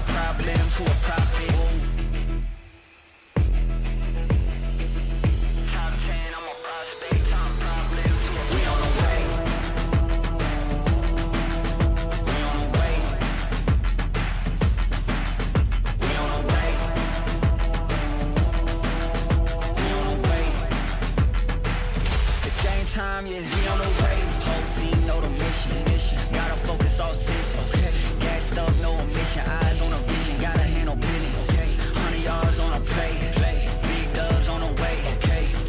a problem to a profit. Top 10, I'm a prospect, top problem to a we on the way. We on the way. We on the way. We on the way. It's game time, yeah, we on the way. Whole team know the mission. Gotta focus all senses. Gassed up, no omission. Eyes on a vision, gotta handle business. 100 yards on a play. Big dubs on the way.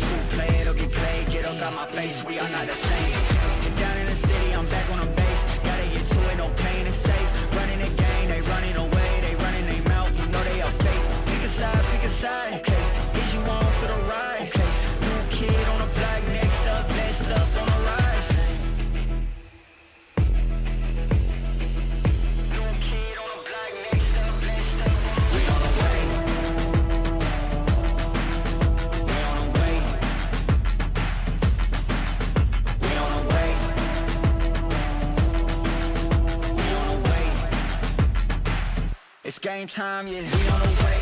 Two play, it'll be played. Get up out my face, we are not the same. Get down in the city, I'm back on the base. Gotta get to it, no pain is safe. Running the game, they running away. They running their mouth, you know they are fake. Pick a side, okay. Is you on for the ride? Okay. New kid on the block, next up, blessed up on the rise. New kid on the block, next up, blessed up on the rise. We on the way. We on the way. We on the way. We on the way. It's game time, yeah, we on the way.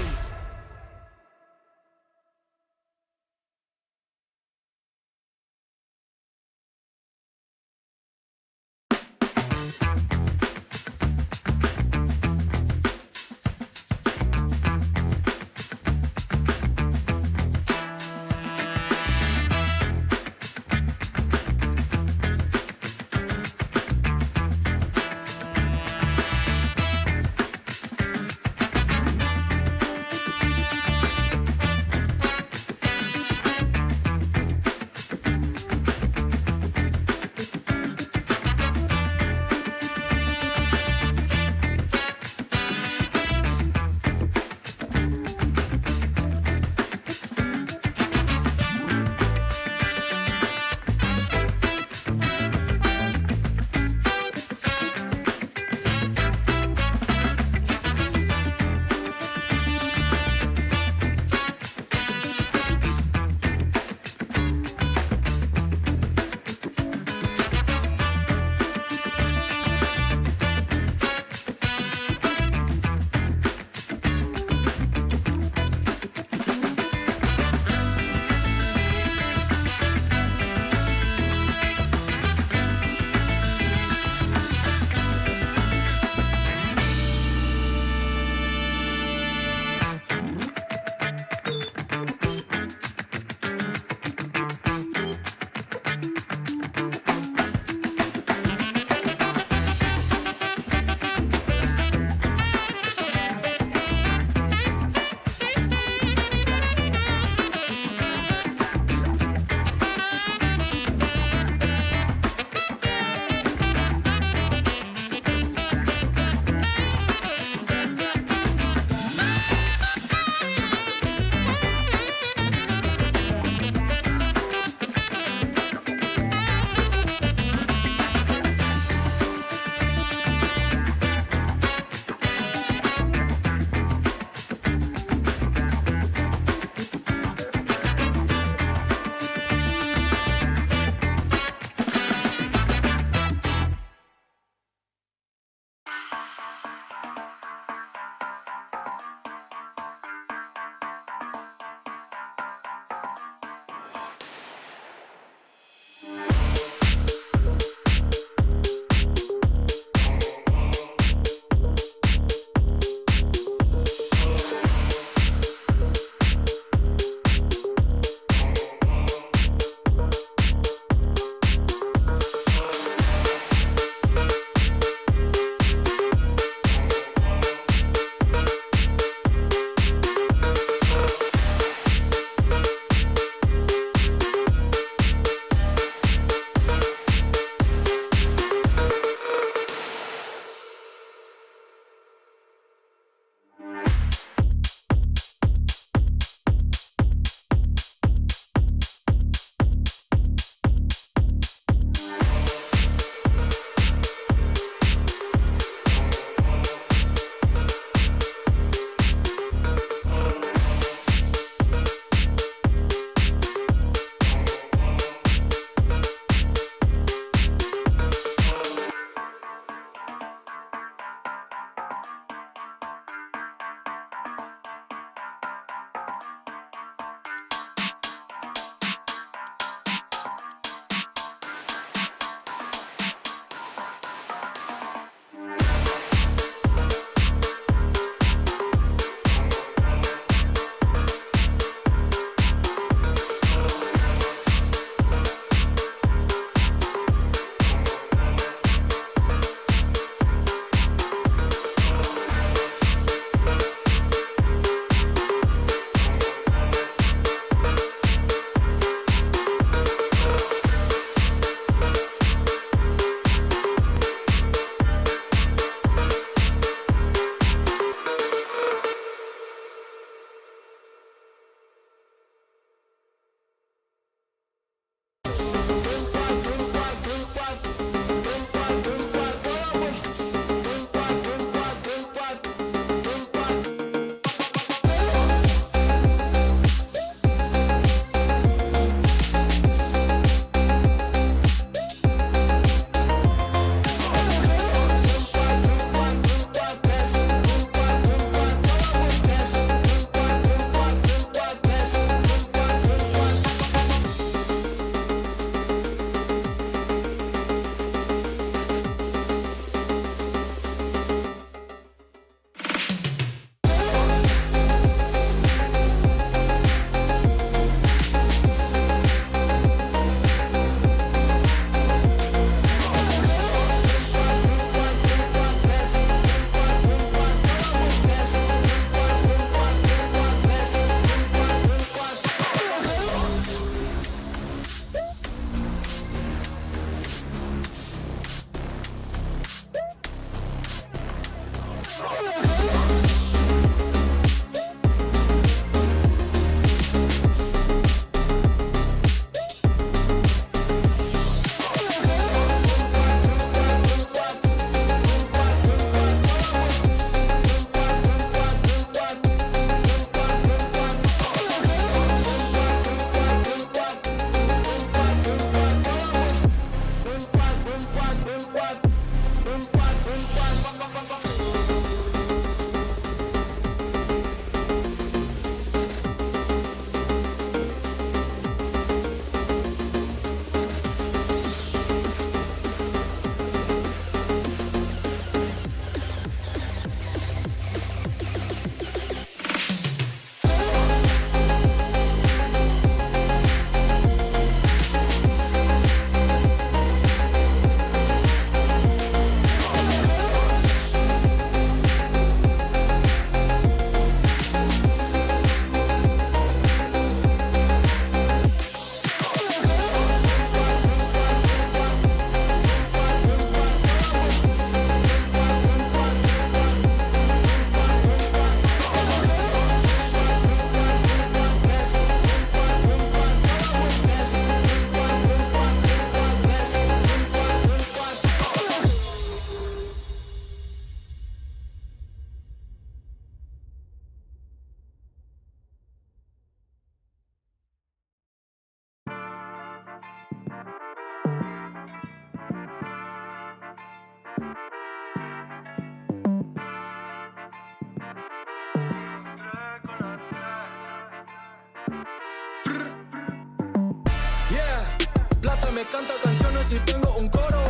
Me canta canciones y tengo un coro.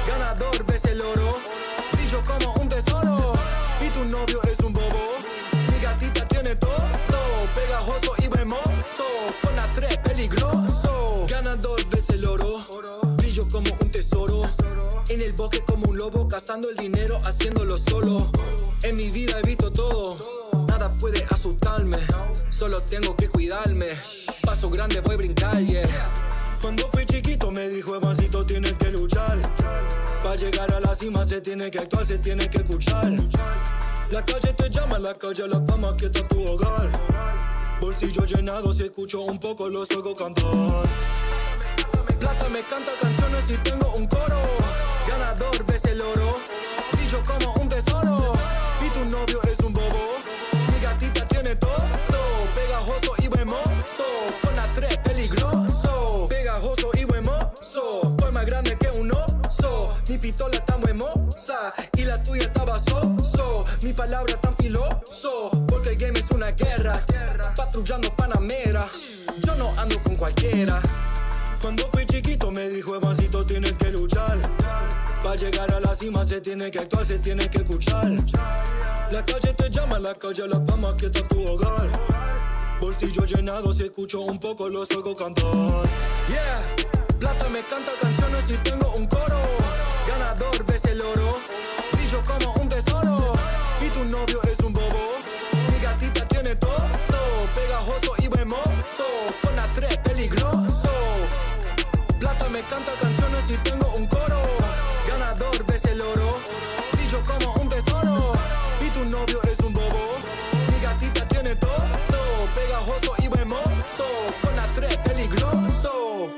Ganador ves el oro. Brillo como un tesoro. Y tu novio es un bobo. Mi gatita tiene todo. Pegajoso y hermoso. Con la 3 peligroso. Ganador ves el oro. Brillo como un tesoro. En el bosque como un lobo. Cazando el dinero, haciéndolo solo. En mi vida he visto todo. Nada puede asustarme. Solo tengo que cuidarme. Paso grande, voy a brincar, yeah. Cuando fui chiquito me dijo, Evancito, tienes que luchar. Para llegar a la cima se tiene que actuar, se tiene que escuchar. La calle te llama, la calle la fama, que está tu hogar. Bolsillo llenado, si escucho un poco los oigo cantar. Plata me canta canciones y tengo un coro. Ganador ves el oro. Brillo como un tesoro. Y tu novio es un bobo. Mi gatita tiene todo. Pegajoso y hermoso. Con la 3 peligroso. Pegajoso y hermoso. Estoy más grande que un oso. Mi pistola está muy hermosa. Y la tuya estaba so. Mi palabra tan filoso. Porque el game es una guerra. Patrullando Panamera. Yo no ando con cualquiera. Cuando fui chiquito me dijo, Evancito, tienes que luchar. Para llegar a la cima se tiene que actuar, se tiene que escuchar. La calle te llama, la calle la fama, que está tu hogar. Bolsillo llenado, si escucho un poco los oigo cantar. Yeah, plata me canta canciones y tengo un coro. Ganador ves el oro. Brillo como un tesoro. Y tu novio es un bobo. Mi gatita tiene todo. Pegajoso y hermoso. Con la 3 peligroso. Plata me canta canciones y tengo un coro. Ganador ves el oro. Brillo como un tesoro. Y tu novio es un bobo. Mi gatita tiene todo. Pegajoso y hermoso. Con la 3 peligroso.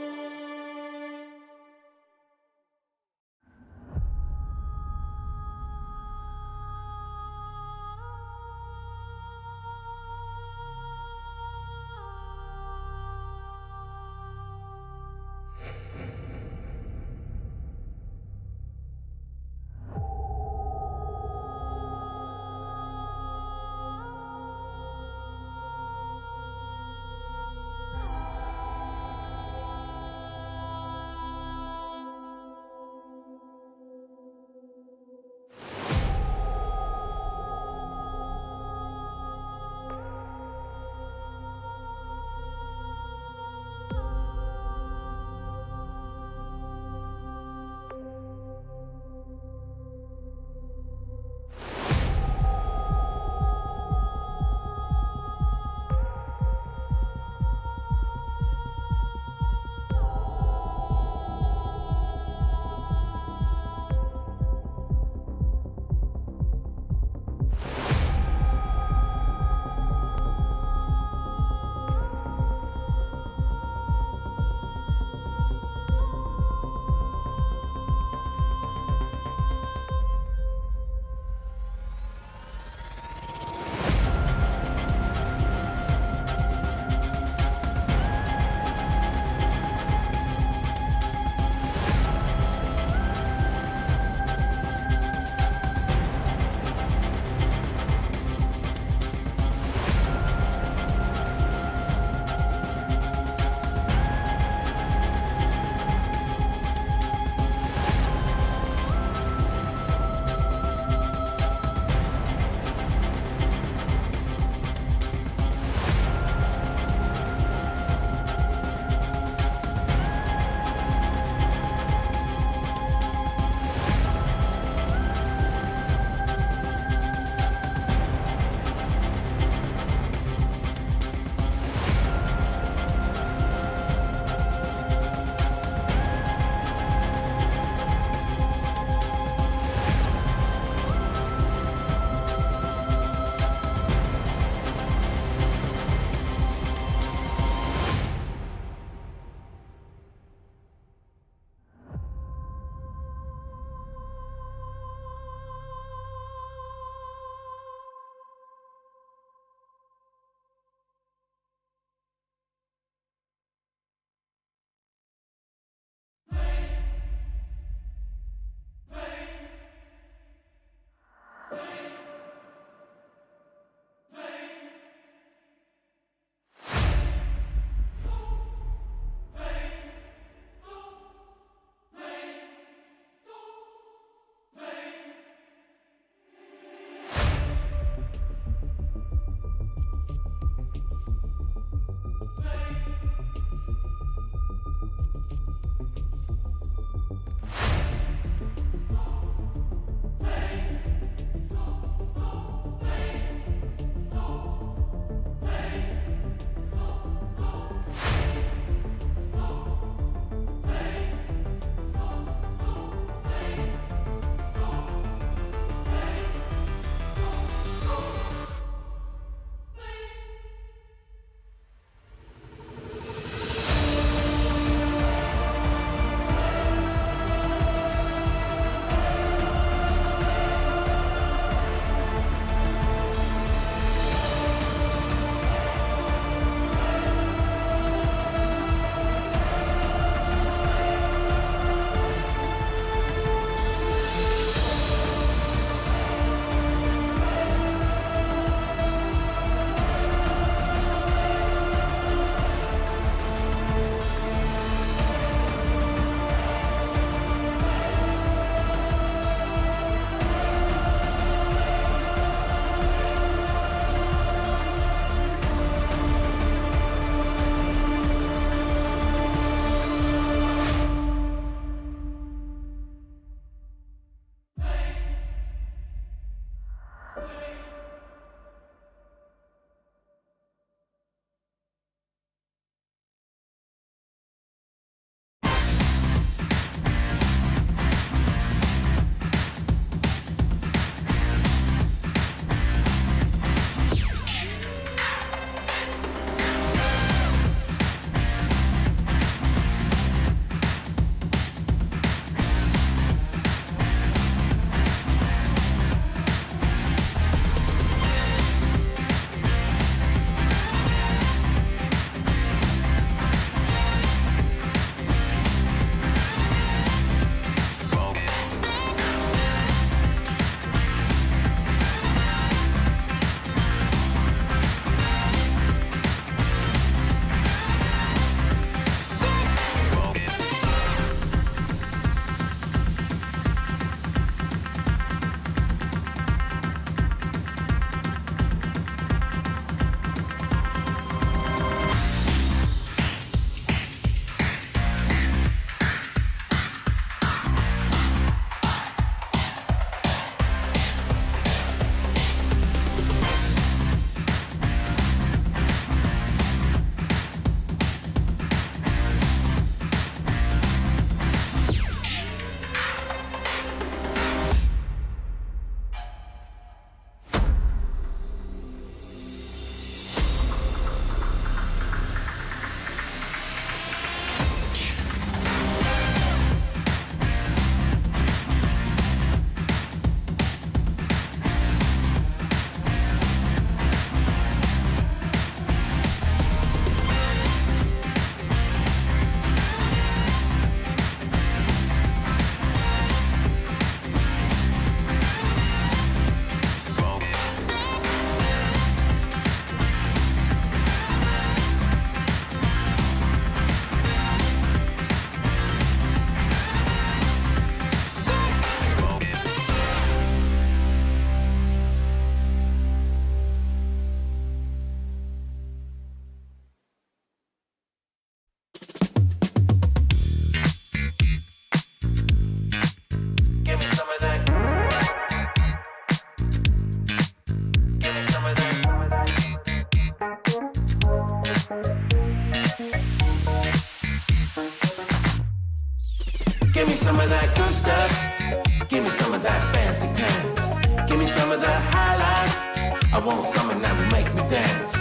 Give me some of that fancy pants. Give me some of that highlight. I want something that will make me dance.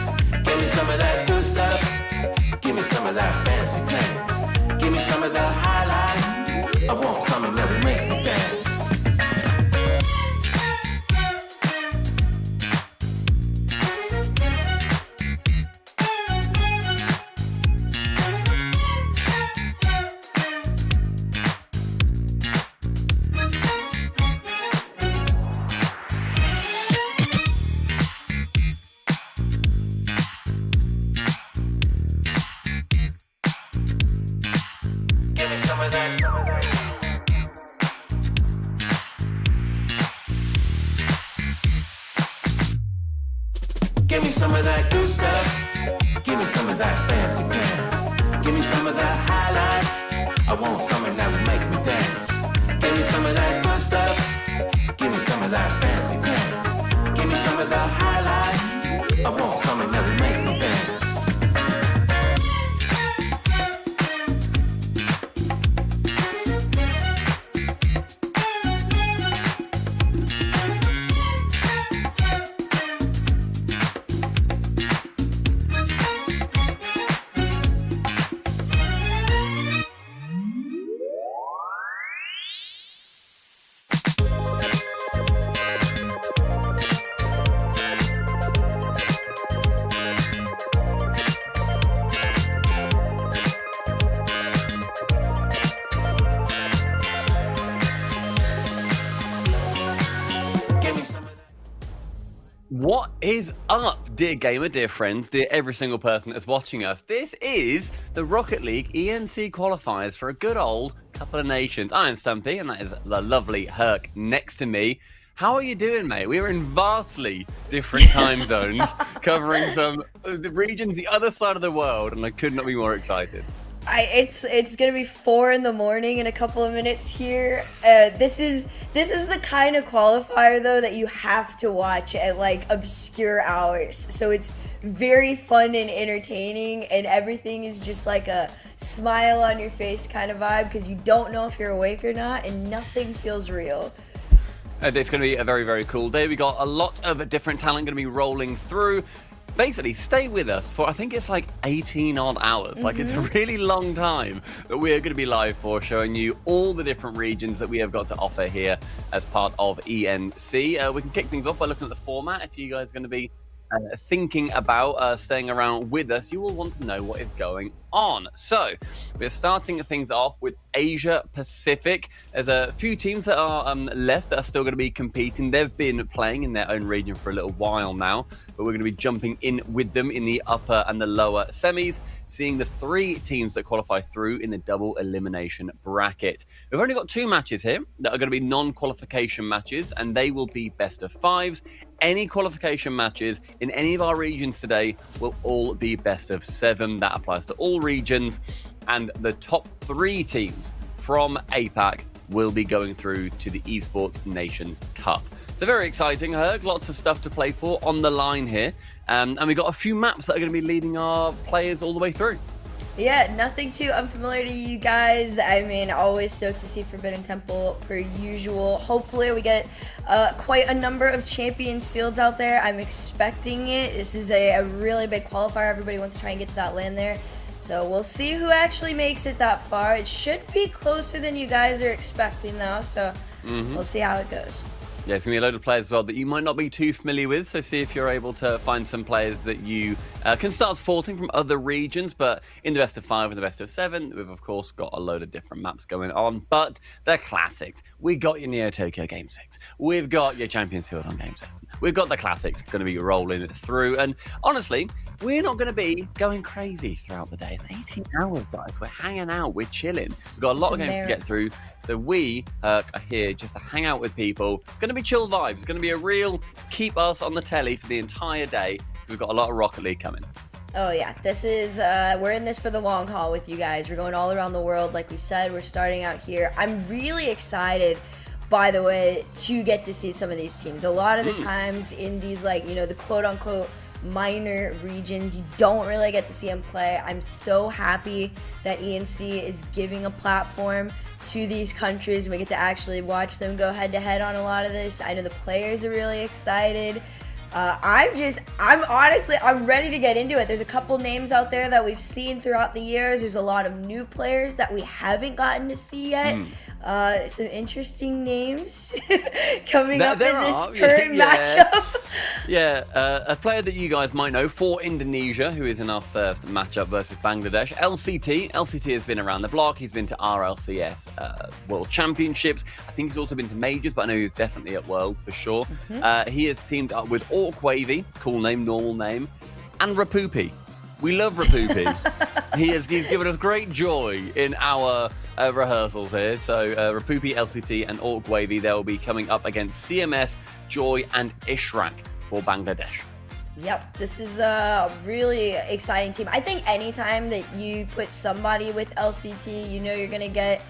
Give me some of that good stuff. Give me some of that fancy pants. Give me some of that highlight. I want something that will make me dance. Give me some of that good stuff. Give me some of that fancy pants. Give me some of that highlight. I want something that will make me dance. Give me some of that good stuff. Give me some of that fancy pants. Give me some of that highlight. I want something that will make me dance. What is up, dear gamer, dear friends, dear every single person that's watching us? This is the Rocket League ENC qualifiers for a good old couple of nations. I am Stumpy, and that is the lovely Herc next to me. How are you doing, mate? We are in vastly different time zones, covering some the regions the other side of the world, and I could not be more excited. It's gonna be 4 in the morning in a couple of minutes here. This is the kind of qualifier though that you have to watch at like obscure hours. So it's very fun and entertaining, and everything is just like a smile on your face kind of vibe because you don't know if you're awake or not, and nothing feels real. It's going to be a very, very cool day. We got a lot of different talent going to be rolling through. Basically, stay with us for, I think it's like 18 odd hours. Like, it's a really long time that we're going to be live for, showing you all the different regions that we have got to offer here as part of ENC. We can kick things off by looking at the format. If you guys are going to be thinking about staying around with us, you will want to know what is going on. So we're starting things off with Asia Pacific. There's a few teams that are left that are still going to be competing. They've been playing in their own region for a little while now, but we're going to be jumping in with them in the upper and the lower semis, seeing the 3 teams that qualify through in the double elimination bracket. We've only got 2 matches here that are going to be non-qualification matches, and they will be best of 5s. Any qualification matches in any of our regions today will all be best of 7. That applies to all regions, and the top 3 teams from APAC will be going through to the Esports Nations Cup. So very exciting, Herg. Lots of stuff to play for on the line here, and we've got a few maps that are going to be leading our players all the way through. Yeah, nothing too unfamiliar to you guys. I mean, always stoked to see Forbidden Temple per usual. Hopefully we get quite a number of champions fields out there. I'm expecting it. This is a really big qualifier. Everybody wants to try and get to that land there. So we'll see who actually makes it that far. It should be closer than you guys are expecting though, so we'll see how it goes. Yeah, it's going to be a load of players as well that you might not be too familiar with, so see if you're able to find some players that you can start supporting from other regions. But in the best of 5 and the best of 7, we've of course got a load of different maps going on, but they're classics. We got your Neo Tokyo Game 6. We've got your Champions Field on Game 7. We've got the classics going to be rolling through, and honestly, we're not going to be going crazy throughout the day. It's 18 hours, guys. We're hanging out, we're chilling. We've got a lot of games to get through, so we are here just to hang out with people. It's going to be chill vibes. It's going to be a real keep us on the telly for the entire day, because we've got a lot of Rocket League coming. Oh yeah, this is, we're in this for the long haul with you guys. We're going all around the world. Like we said, we're starting out here. I'm really excited, by the way, to get to see some of these teams. A lot of the times in these, like, you know, the quote-unquote minor regions. You don't really get to see them play. I'm so happy that ENC is giving a platform to these countries, and we get to actually watch them go head to head on a lot of this. I know the players are really excited. I'm ready to get into it. There's a couple names out there that we've seen throughout the years. There's a lot of new players that we haven't gotten to see yet. Some interesting names coming up in this current matchup. Yeah, a player that you guys might know for Indonesia, who is in our first matchup versus Bangladesh, LCT. LCT has been around the block. He's been to RLCS World Championships. I think he's also been to Majors, but I know he's definitely at Worlds for sure. He has teamed up with Orkwavy, cool name, normal name, and Rapupi. We love Rapupi. He's given us great joy in our rehearsals here. So Rapupi, LCT, and Orkwavy, they'll be coming up against CMS, Joy, and Ishraq for Bangladesh. Yep, this is a really exciting team. I think anytime that you put somebody with LCT, you know you're going to get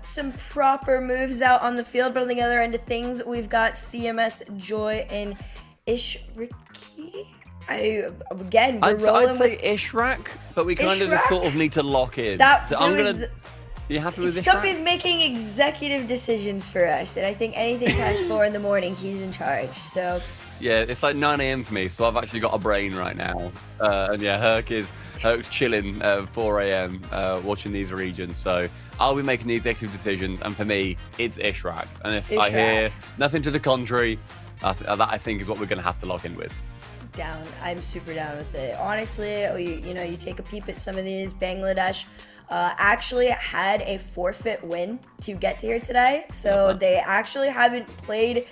some proper moves out on the field. But on the other end of things, we've got CMS, Joy, and Ishraki. We're rolling I'd say Ishraq, but we kind of just sort of need to lock in. You happy with Stumpy's Ishraq? making executive decisions for us, and I think anything past 4 in the morning, he's in charge. So yeah, it's like 9 a.m. for me, so I've actually got a brain right now. And yeah, Herc's chilling 4 a.m. Watching these regions. So I'll be making the executive decisions, and for me, it's Ishraq. And if I hear nothing to the contrary, that I think is what we're going to have to lock in with. Down. I'm super down with it. Honestly, you take a peep at some of these. Bangladesh actually had a forfeit win to get to here today. So they actually haven't played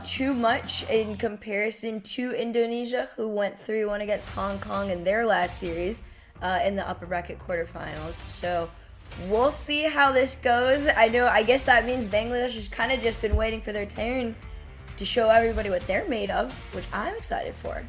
too much in comparison to Indonesia, who went 3-1 against Hong Kong in their last series in the upper bracket quarterfinals. So we'll see how this goes. I guess that means Bangladesh has kind of just been waiting for their turn to show everybody what they're made of, which I'm excited for.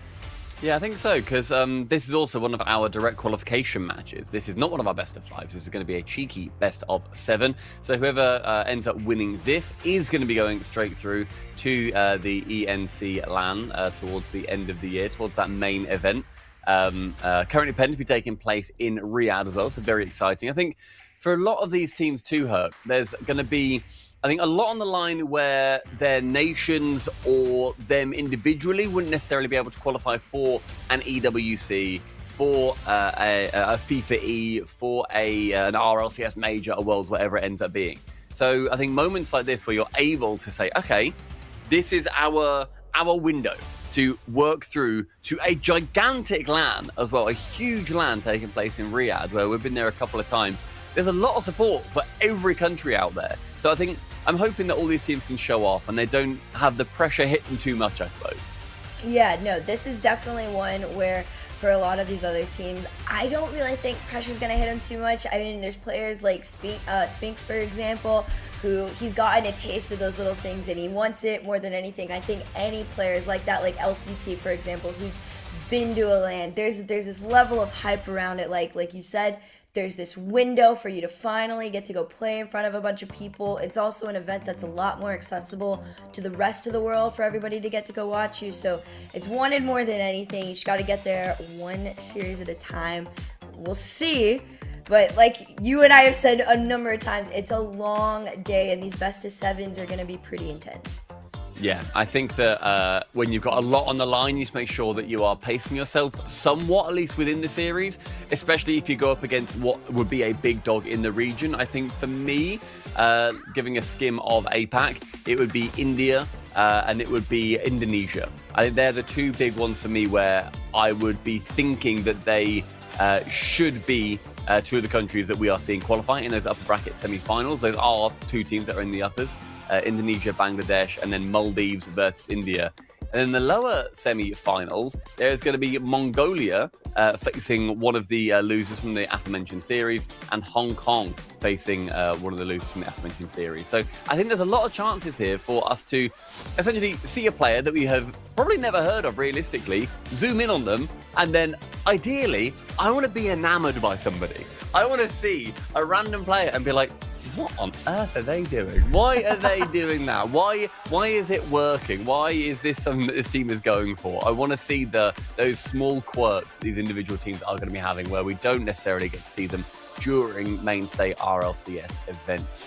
Yeah, I think so, because this is also one of our direct qualification matches. This is not one of our best of 5s. This is going to be a cheeky best of 7. So whoever ends up winning this is going to be going straight through to the ENC LAN towards the end of the year, towards that main event. Currently planned to be taking place in Riyadh as well, so very exciting. I think for a lot of these teams too, Herc, there's going to be a lot on the line where their nations or them individually wouldn't necessarily be able to qualify for an EWC, for a FIFA E, for an RLCS major, a Worlds, whatever it ends up being. So I think moments like this where you're able to say, okay, this is our window to work through to a gigantic LAN as well, a huge LAN taking place in Riyadh, where we've been there a couple of times. There's a lot of support for every country out there. So I'm hoping that all these teams can show off and they don't have the pressure hit them too much, I suppose. Yeah, no, this is definitely one where for a lot of these other teams, I don't really think pressure's going to hit them too much. I mean, there's players like Spinks, for example, who he's gotten a taste of those little things and he wants it more than anything. I think any players like that, like LCT, for example, who's been to a LAN, there's this level of hype around it. Like you said, there's this window for you to finally get to go play in front of a bunch of people. It's also an event that's a lot more accessible to the rest of the world for everybody to get to go watch you. So it's wanted more than anything. You just got to get there one series at a time. We'll see. But like you and I have said a number of times, it's a long day and these best of 7s are going to be pretty intense. Yeah, I think that when you've got a lot on the line, you just make sure that you are pacing yourself somewhat, at least within the series, especially if you go up against what would be a big dog in the region. I think for me, giving a skim of APAC, it would be India and it would be Indonesia. I think they're the two big ones for me where I would be thinking that they should be two of the countries that we are seeing qualify in those upper bracket semi-finals. Those are two teams that are in the uppers. Indonesia, Bangladesh, and then Maldives versus India. And in the lower semi-finals, there's going to be Mongolia facing one of the losers from the aforementioned series, and Hong Kong facing one of the losers from the aforementioned series. So I think there's a lot of chances here for us to essentially see a player that we have probably never heard of realistically, zoom in on them, and then ideally, I want to be enamored by somebody. I want to see a random player and be like, What on earth are they doing? Why are they doing that? Why is it working? Why is this something that this team is going for? I want to see those small quirks these individual teams are going to be having where we don't necessarily get to see them during mainstay RLCS events.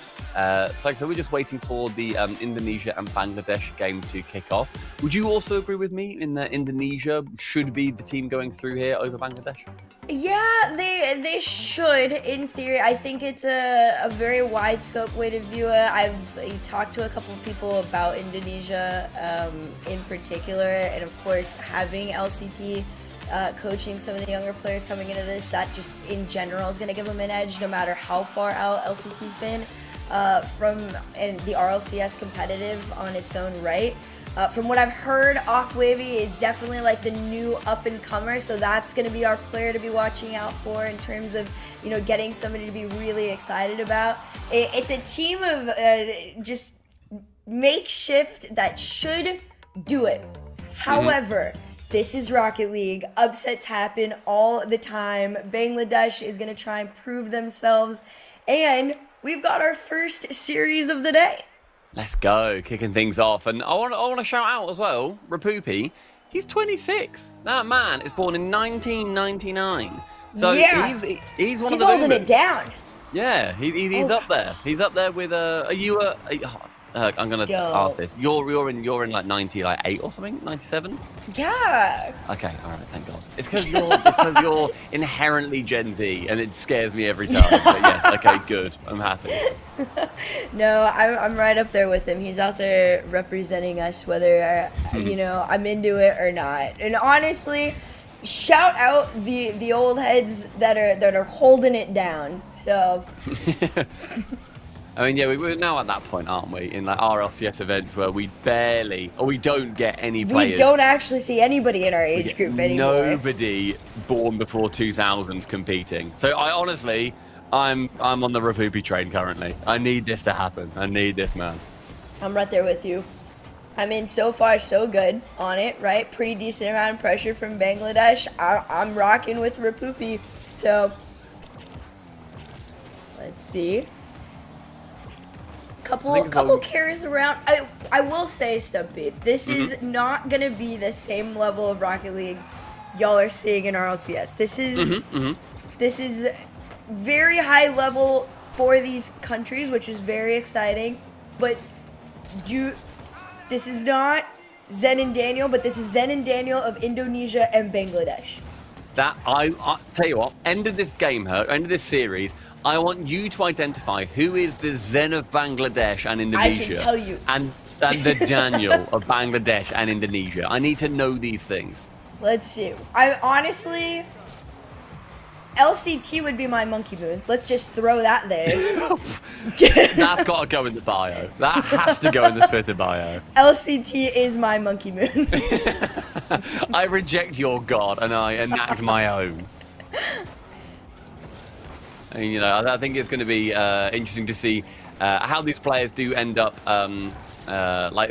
So we're just waiting for the Indonesia and Bangladesh game to kick off. Would you also agree with me in that Indonesia should be the team going through here over Bangladesh? Yeah, they should, in theory. I think it's a very wide scope way to view it. I've talked to a couple of people about Indonesia in particular, and of course having LCT coaching some of the younger players coming into this, that just in general is going to give them an edge no matter how far out LCT's been from and the RLCS competitive on its own right. From what I've heard, Wavy is definitely like the new up-and-comer, so that's going to be our player to be watching out for in terms of, getting somebody to be really excited about. It's a team of just makeshift that should do it. However, this is Rocket League. Upsets happen all the time. Bangladesh is going to try and prove themselves, and we've got our first series of the day. Let's go, kicking things off. And I want to shout out as well, Rapupi. He's 26. That man is born in 1999. So yeah. he's one of He's the holding boomers. it down. Yeah, he's up there. He's up there with are you I'm gonna ask this. You're in like 98 or something, 97. Yeah. Okay, all right, thank God. It's because you're inherently Gen Z, and it scares me every time. But yes, okay, good. I'm happy. No, I'm right up there with him. He's out there representing us, whether I'm into it or not. And honestly, shout out the old heads that are holding it down. So. I mean, yeah, we're now at that point, aren't we? In like RLCS events where we don't get any players. We don't actually see anybody in our age group anymore. Nobody born before 2000 competing. So I'm on the Rapupi train currently. I need this to happen. I need this, man. I'm right there with you. I mean, so far so good on it, right? Pretty decent amount of pressure from Bangladesh. I'm rocking with Rapupi. So let's see. Couple carries around. I will say, Stumpy, this is not gonna be the same level of Rocket League y'all are seeing in RLCS. This is very high level for these countries, which is very exciting. But this is not Zen and Daniel, but this is Zen and Daniel of Indonesia and Bangladesh. That I tell you what, end of this series, I want you to identify who is the Zen of Bangladesh and Indonesia. I can tell you. And the Daniel of Bangladesh and Indonesia. I need to know these things. Let's see. I honestly, LCT would be my monkey moon. Let's just throw that there. That's got to go in the bio. That has to go in the Twitter bio. LCT is my monkey moon. I reject your god and I enact my own. And, I think it's going to be interesting to see how these players do end up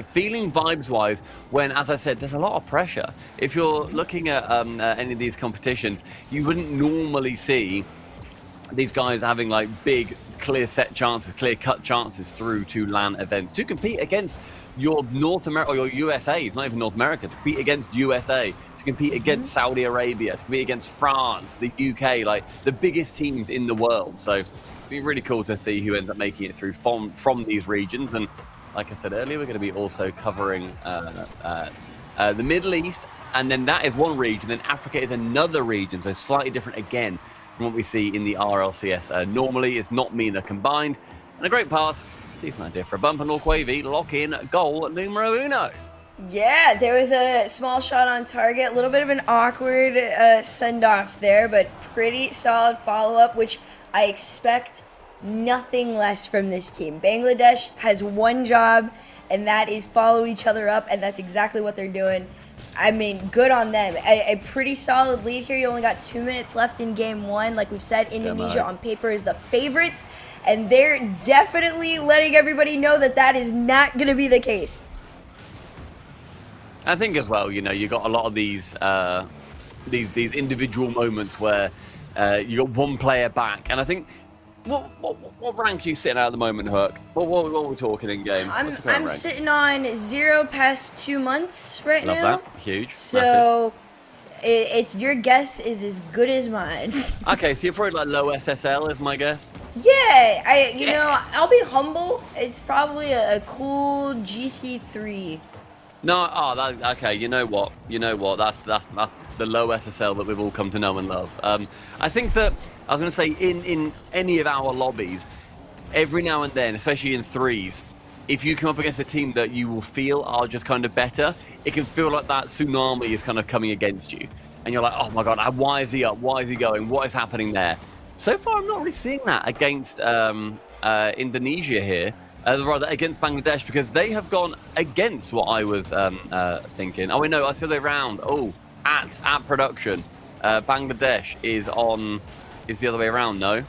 feeling vibes-wise when, as I said, there's a lot of pressure. If you're looking at any of these competitions, you wouldn't normally see these guys having big, clear-cut chances through to LAN events to compete against your North America or your USA. It's not even North America. To compete against USA, to compete against Saudi Arabia, to compete against France, the UK, the biggest teams in the world. So it'd be really cool to see who ends up making it through from these regions. And like I said earlier, we're going to be also covering the Middle East, and then that is one region. Then Africa is another region, so slightly different again from what we see in the RLCS. Normally, it's not mean they're combined. And a great pass. Decent idea for a bump, and Wavy lock in goal numero uno. Yeah, there was a small shot on target, a little bit of an awkward send-off there, but pretty solid follow-up, which I expect nothing less from this team. Bangladesh has one job, and that is follow each other up, and that's exactly what they're doing. I mean, good on them. A pretty solid lead here. You only got 2 minutes left in game one. Like we said, Indonesia on paper is the favorites, and they're definitely letting everybody know that is not going to be the case. I think as well, you got a lot of these individual moments where you got one player back, and I think What rank are you sitting at the moment, Herc? What are we talking in game? What's your current I'm rank? sitting on 0 past 2 months right Love now. that. Huge. Massive. So it's your guess is as good as mine. Okay, so you're probably like low SSL is my guess. Yeah, you know, I'll be humble. It's probably a cool GC3. No, okay. You know what? That's the low SSL that we've all come to know and love. I think that I was going to say in any of our lobbies, every now and then, especially in threes, if you come up against a team that you will feel are just kind of better, it can feel like that tsunami is kind of coming against you, and you're like, oh my god, why is he up? Why is he going? What is happening there? So far, I'm not really seeing that against Indonesia here. Rather against Bangladesh, because they have gone against what I was thinking. Oh, wait, no, I see the other way around. Oh, at production, Bangladesh is the other way around. No,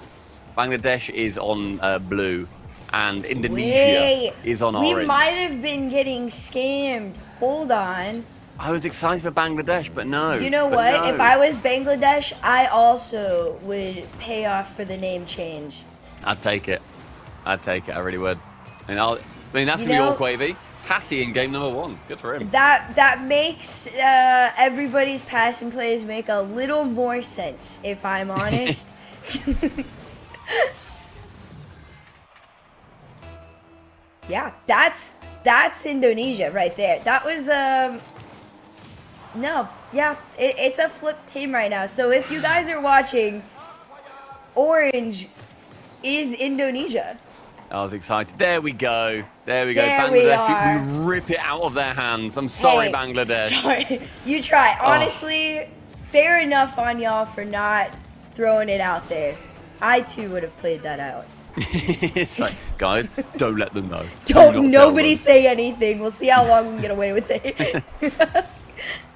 Bangladesh is on blue, and Indonesia is on orange. We might have been getting scammed. Hold on. I was excited for Bangladesh, but no. You know what? No. If I was Bangladesh, I also would pay off for the name change. I'd take it. I really would. And that's gonna be all Quavy. Hattie in game number 1. Good for him. That makes everybody's passing plays make a little more sense, if I'm honest. Yeah, that's Indonesia right there. That was no, yeah, it's a flipped team right now. So if you guys are watching, orange is Indonesia. I was excited. There we go. There Bangladesh, we we rip it out of their hands. I'm sorry, Hey, Bangladesh. Sorry. You try. Honestly, fair enough on y'all for not throwing it out there. I too would have played that out. It's like, guys, don't let them know. Don't nobody say anything. We'll see how long we can get away with it.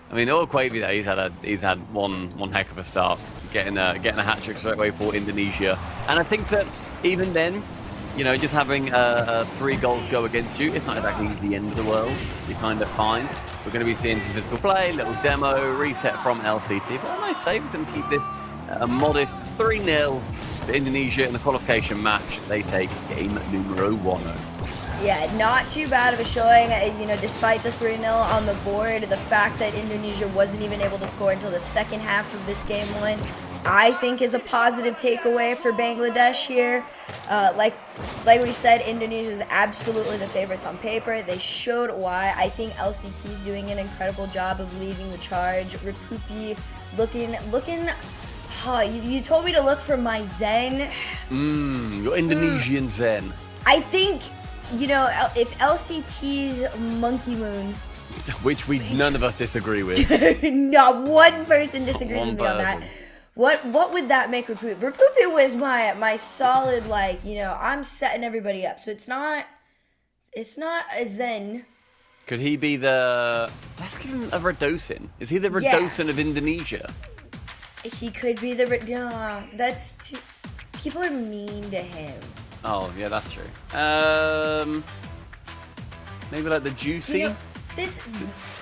I mean, all Quavy though, he's had one heck of a start, getting a hat trick straight away for Indonesia, and I think that even then, you know, just having 3 goals go against you, it's not exactly the end of the world. You're kind of fine. We're going to be seeing some physical play, little demo, reset from LCT, but a nice save. We're going to keep this a modest 3-0 to Indonesia in the qualification match. They take game numero 1. Yeah, not too bad of a showing. You know, despite the 3-0 on the board, the fact that Indonesia wasn't even able to score until the second half of this game 1, I think is a positive takeaway for Bangladesh here. Like we said, Indonesia is absolutely the favorites on paper. They showed why. I think LCT is doing an incredible job of leading the charge. Ripupi looking. You told me to look for my Zen. Your Indonesian Zen. I think, you know, if LCT's Monkey Moon. Which none of us disagree with. Not one person disagrees One with me on that. person. What would that make Rapupi? Rapupi was my solid, like, you know, I'm setting everybody up. So it's not a Zen. Could he be let's give him a Radosin. Is he the Radosin of Indonesia? He could be the that's too, people are mean to him. Oh, yeah, that's true. Maybe like the Juicy? You know, this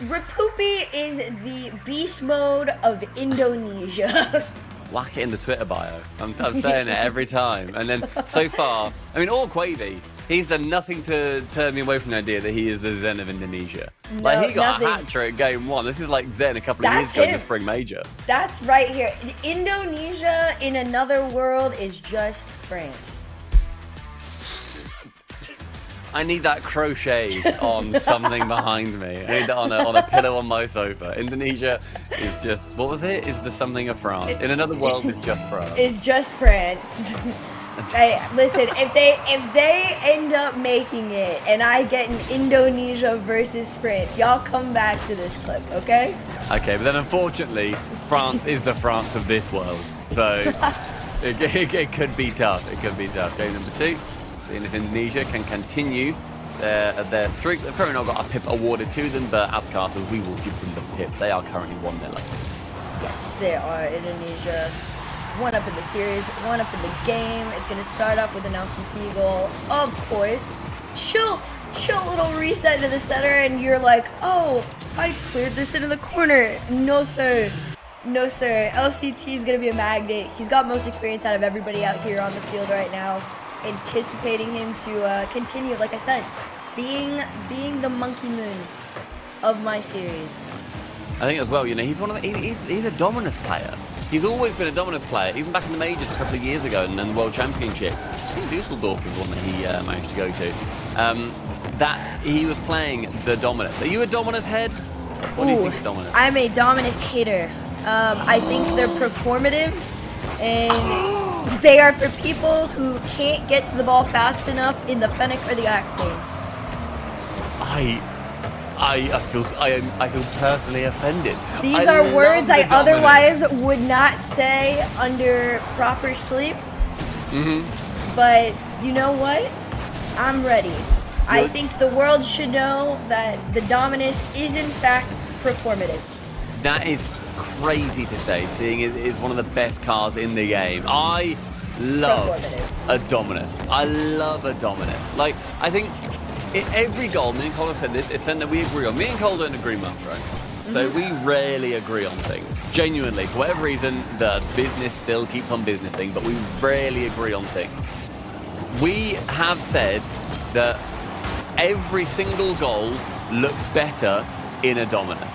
Rapupi is the beast mode of Indonesia. Whack it in the Twitter bio. I'm saying it every time. And then so far, I mean, all Quavy, he's done nothing to turn me away from the idea that he is the Zen of Indonesia. Like, he got nothing. a hat trick game 1. This is like Zen a couple of years That's ago in the him. Spring Major. That's right here. Indonesia in another world is just France. I need that crocheted on something behind me. I need that on a pillow on my sofa. Indonesia is just, what was it? Is the something of France. In another world, it's just France. It's just France. Hey, listen, if they end up making it and I get an Indonesia versus France, y'all come back to this clip, okay? Okay, but then unfortunately, France is the France of this world. So it could be tough. It could be tough. Game number 2. Seeing if Indonesia can continue their streak. They've currently not got a pip awarded to them, but as Castle, we will give them the pip. They are currently 1-0. Yes, they are. Indonesia, 1 up in the series, 1 up in the game. It's going to start off with an LCT goal, of course. Chill little reset to the center, and you're like, oh, I cleared this into the corner. No, sir. No, sir. LCT is going to be a magnet. He's got most experience out of everybody out here on the field right now. Anticipating him to continue, like I said, being the monkey moon of my series. I think as well, you know, he's he's a dominance player. He's always been a dominance player, even back in the majors a couple of years ago and the World Championships. I think Dusseldorf was one that he managed to go to. That he was playing the dominance. Are you a dominance head? What do you think of dominance? I'm a dominance hater. I think they're performative, and they are for people who can't get to the ball fast enough in the Fennec or the Octane. I feel personally offended. These are words I dominance. otherwise would not say under proper sleep. But you know what? I'm ready. I think the world should know that the Dominus is in fact performative. That is crazy to say, seeing it is one of the best cars in the game. I love a Dominus. I love a Dominus. Like, I think every goal, me and Cole have said this, it's something that we agree on. Me and Cole don't agree much, right? So we rarely agree on things. Genuinely, for whatever reason, the business still keeps on businessing, but we rarely agree on things. We have said that every single goal looks better in a Dominus.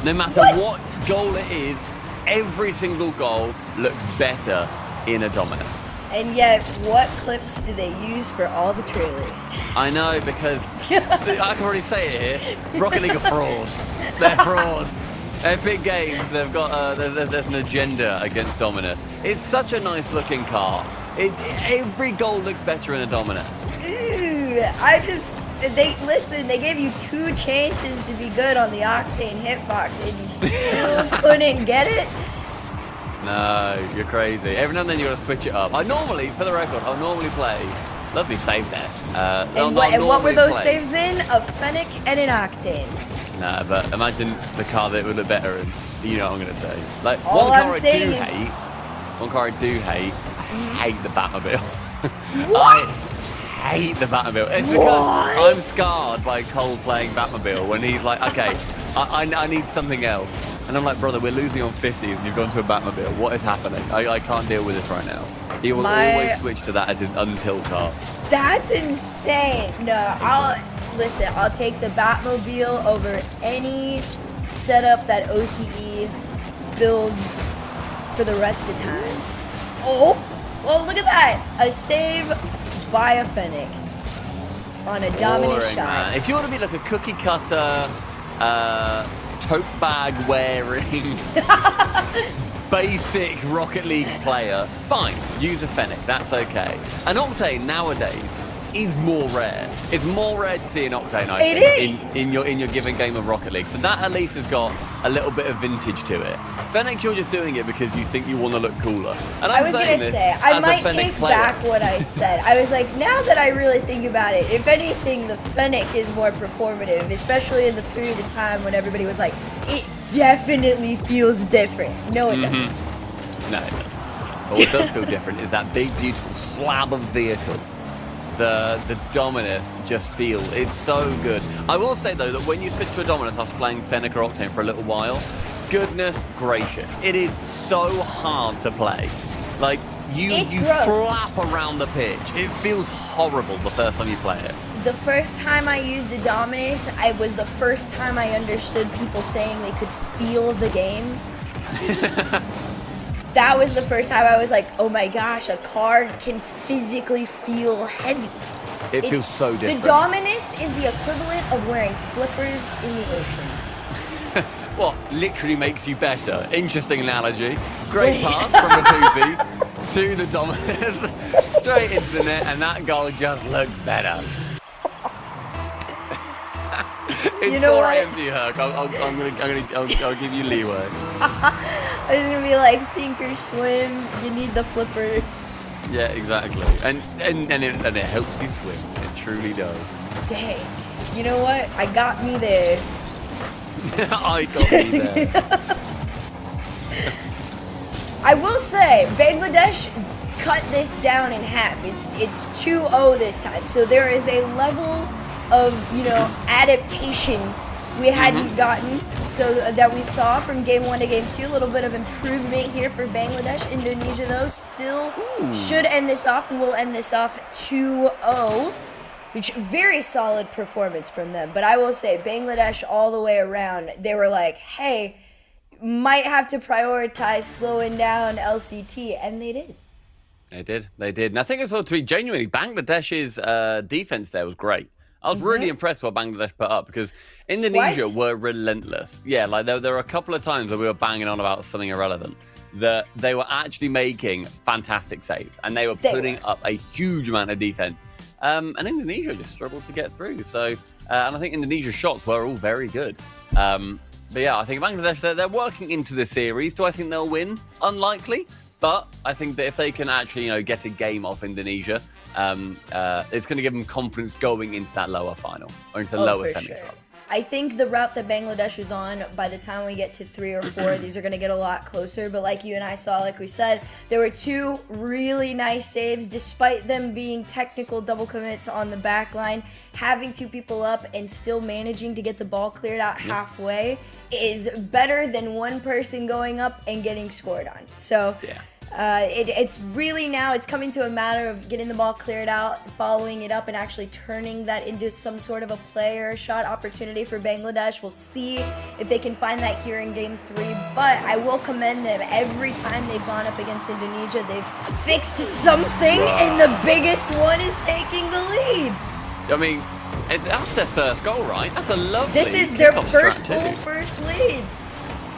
No matter what goal it is, every single goal looks better in a Dominus. And yet, what clips do they use for all the trailers? I know, because I can already say it here. Rocket League are frauds. They're frauds. Epic Games, they've got there's an agenda against Dominus. It's such a nice looking car. Every goal looks better in a Dominus. Ooh, they gave you 2 chances to be good on the Octane hitbox, and you still couldn't get it? No, you're crazy. Every now and then you gotta switch it up. For the record, I'll normally play. Lovely save there. And what were those saves in? A Fennec and an Octane. Nah, but imagine the car that would look better in. You know what I'm gonna say. Like, All one I'm car saying I do hate, I hate the Batmobile. What? I hate the Batmobile. It's because I'm scarred by Cole playing Batmobile when he's like, okay, I need something else. And I'm like, brother, we're losing on 50s and you've gone to a Batmobile. What is happening? I can't deal with this right now. He will always switch to that as his until car. That's insane. No, I'll take the Batmobile over any setup that OCE builds for the rest of time. Oh, well, look at that. A save by a Fennec on a Dominus Boring, shot. man. If you want to be like a cookie cutter, tote bag wearing, basic Rocket League player, fine, use a Fennec, that's okay. An Octane nowadays is more rare. It's more rare to see an Octane, I think, in your given game of Rocket League. So that at least has got a little bit of vintage to it. Fennec, you're just doing it because you think you want to look cooler. And I was going to say, I might take back what I said. I was like, now that I really think about it, if anything, the Fennec is more performative, especially in the period of time when everybody was like, it definitely feels different. No, it doesn't. No, it doesn't. But what does feel different is that big, beautiful slab of vehicle. The Dominus just feels, it's so good. I will say though that when you switch to a Dominus after playing Fennec or Octane for a little while, goodness gracious, it is so hard to play. Like, you flap around the pitch. It feels horrible the first time you play it. The first time I used a Dominus, it was the first time I understood people saying they could feel the game. That was the first time I was like, oh my gosh, a car can physically feel heavy. It feels so different. The Dominus is the equivalent of wearing flippers in the ocean. What literally makes you better? Interesting analogy. Great pass from the poopy to the Dominus, straight into the net, and that goal just looks better. It's you know 4 what? a.m. to you, Herc. I'll give you leeway. I was gonna be like, sink or swim. You need the flipper. Yeah, exactly. And it helps you swim. It truly does. Dang. You know what? I got me there. I got me there. I will say, Bangladesh cut this down in half. It's 2-0 this time. So there is a level of, adaptation we hadn't gotten, so that we saw from game 1 to game 2. A little bit of improvement here for Bangladesh. Indonesia, though, still should end this off, and we'll end this off 2-0. Which, very solid performance from them. But I will say, Bangladesh all the way around, they were like, hey, might have to prioritize slowing down LCT, and they did. They did. And I think as well, to be genuinely, Bangladesh's defense there was great. I was really impressed with what Bangladesh put up, because Indonesia were relentless. Yeah, like there were a couple of times where we were banging on about something irrelevant, that they were actually making fantastic saves, and they were putting up a huge amount of defense. And Indonesia just struggled to get through. So, and I think Indonesia's shots were all very good. But yeah, I think Bangladesh, they're working into the series. Do I think they'll win? Unlikely. But I think that if they can actually, get a game off Indonesia, it's going to give them confidence going into that lower final, or into the lower semis. Sure. I think the route that Bangladesh is on, by the time we get to 3 or 4, these are going to get a lot closer. But like you and I saw, like we said, there were 2 really nice saves, despite them being technical double commits on the back line. Having 2 people up and still managing to get the ball cleared out halfway is better than one person going up and getting scored on. So it's really now, it's coming to a matter of getting the ball cleared out, following it up, and actually turning that into some sort of a play or a shot opportunity for Bangladesh. We'll see if they can find that here in game 3, but I will commend them. Every time they've gone up against Indonesia, they've fixed something, and the biggest one is taking the lead. I mean, that's their first goal, right? That's a lovely This is their first strat goal, too. first lead.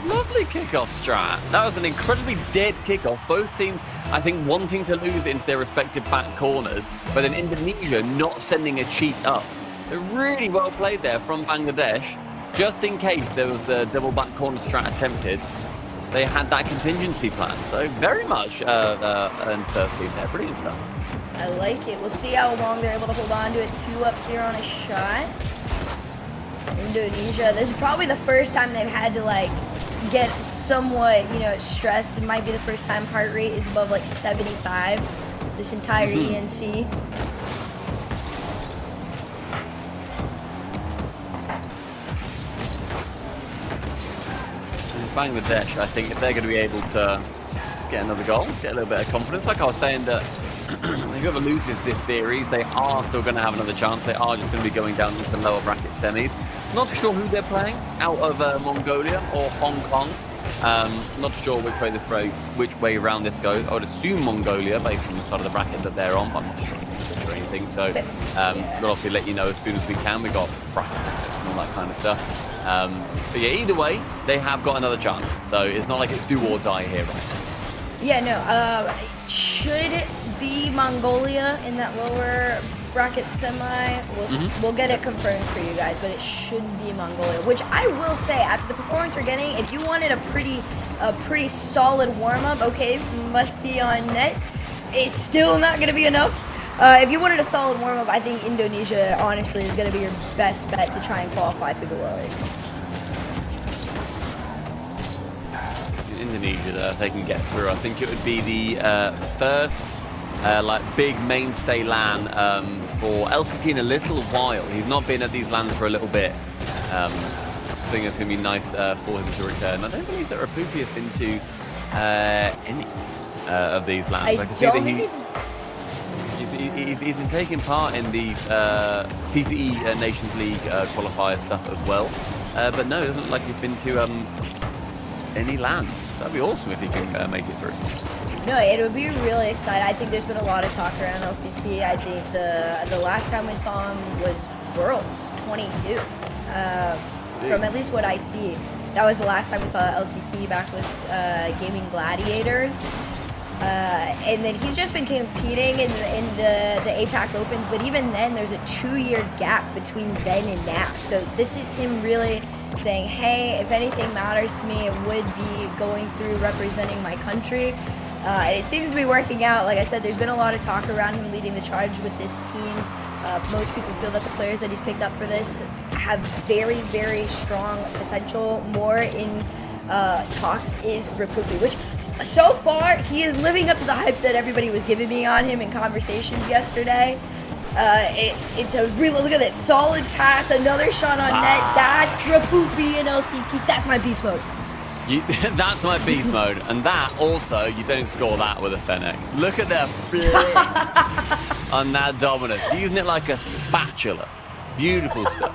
Lovely kickoff strat. That was an incredibly dead kickoff. Both teams, I think, wanting to lose into their respective back corners, but then Indonesia not sending a cheat up. They're really well played there from Bangladesh. Just in case there was the double back corner strat attempted, they had that contingency plan. So very much earned first lead there. Brilliant stuff. I like it. We'll see how long they're able to hold on to it. 2 up here on a shot. Indonesia, this is probably the first time they've had to get somewhat, stressed. It might be the first time heart rate is above 75 this entire ENC. Bangladesh, I think if they're going to be able to get another goal, get a little bit of confidence, like I was saying, that if whoever loses this series, they are still going to have another chance. They are just going to be going down into the lower bracket semis. Not sure who they're playing out of Mongolia or Hong Kong. Not sure which way around this goes. I would assume Mongolia, based on the side of the bracket that they're on, but I'm not sure if it's or anything. So we'll obviously let you know as soon as we can. We've got bracket and all that kind of stuff. But yeah, either way, they have got another chance. So it's not like it's do or die here right now. Yeah, no. Should be Mongolia in that lower bracket semi. We'll get it confirmed for you guys, but it should be Mongolia. Which I will say, after the performance we're getting, if you wanted a pretty solid warm up, okay, Musty on net, it's still not gonna be enough. If you wanted a solid warm up, I think Indonesia honestly is gonna be your best bet to try and qualify through the lowers. Indonesia, if they can get through, I think it would be the first big mainstay LAN for LCT in a little while. He's not been at these LANs for a little bit. I think it's going to be nice for him to return. I don't believe that Rapupi has been to any of these LANs. I can see that he's been taking part in the PPE Nations League qualifier stuff as well. But no, it doesn't look like he's been to any LANs. That'd be awesome if he can make it through. No, it would be really exciting. I think there's been a lot of talk around LCT. I think the last time we saw him was Worlds 22. From at least what I see, that was the last time we saw LCT back with Gaming Gladiators. And then he's just been competing in the APAC Opens, but even then there's a 2-year gap between then and now. So this is him really saying, hey, if anything matters to me, it would be going through representing my country. And it seems to be working out. Like I said, there's been a lot of talk around him leading the charge with this team. Most people feel that the players that he's picked up for this have very, very strong potential. More in talks is Rapupi, which so far he is living up to the hype that everybody was giving me on him in conversations yesterday. It's a really, look at this, solid pass, another shot on net. That's Rapoopy and LCT. That's my beast mode. That's my beast mode, and that also, you don't score that with a Fennec. Look at that flick on that dominance, using it like a spatula. Beautiful stuff.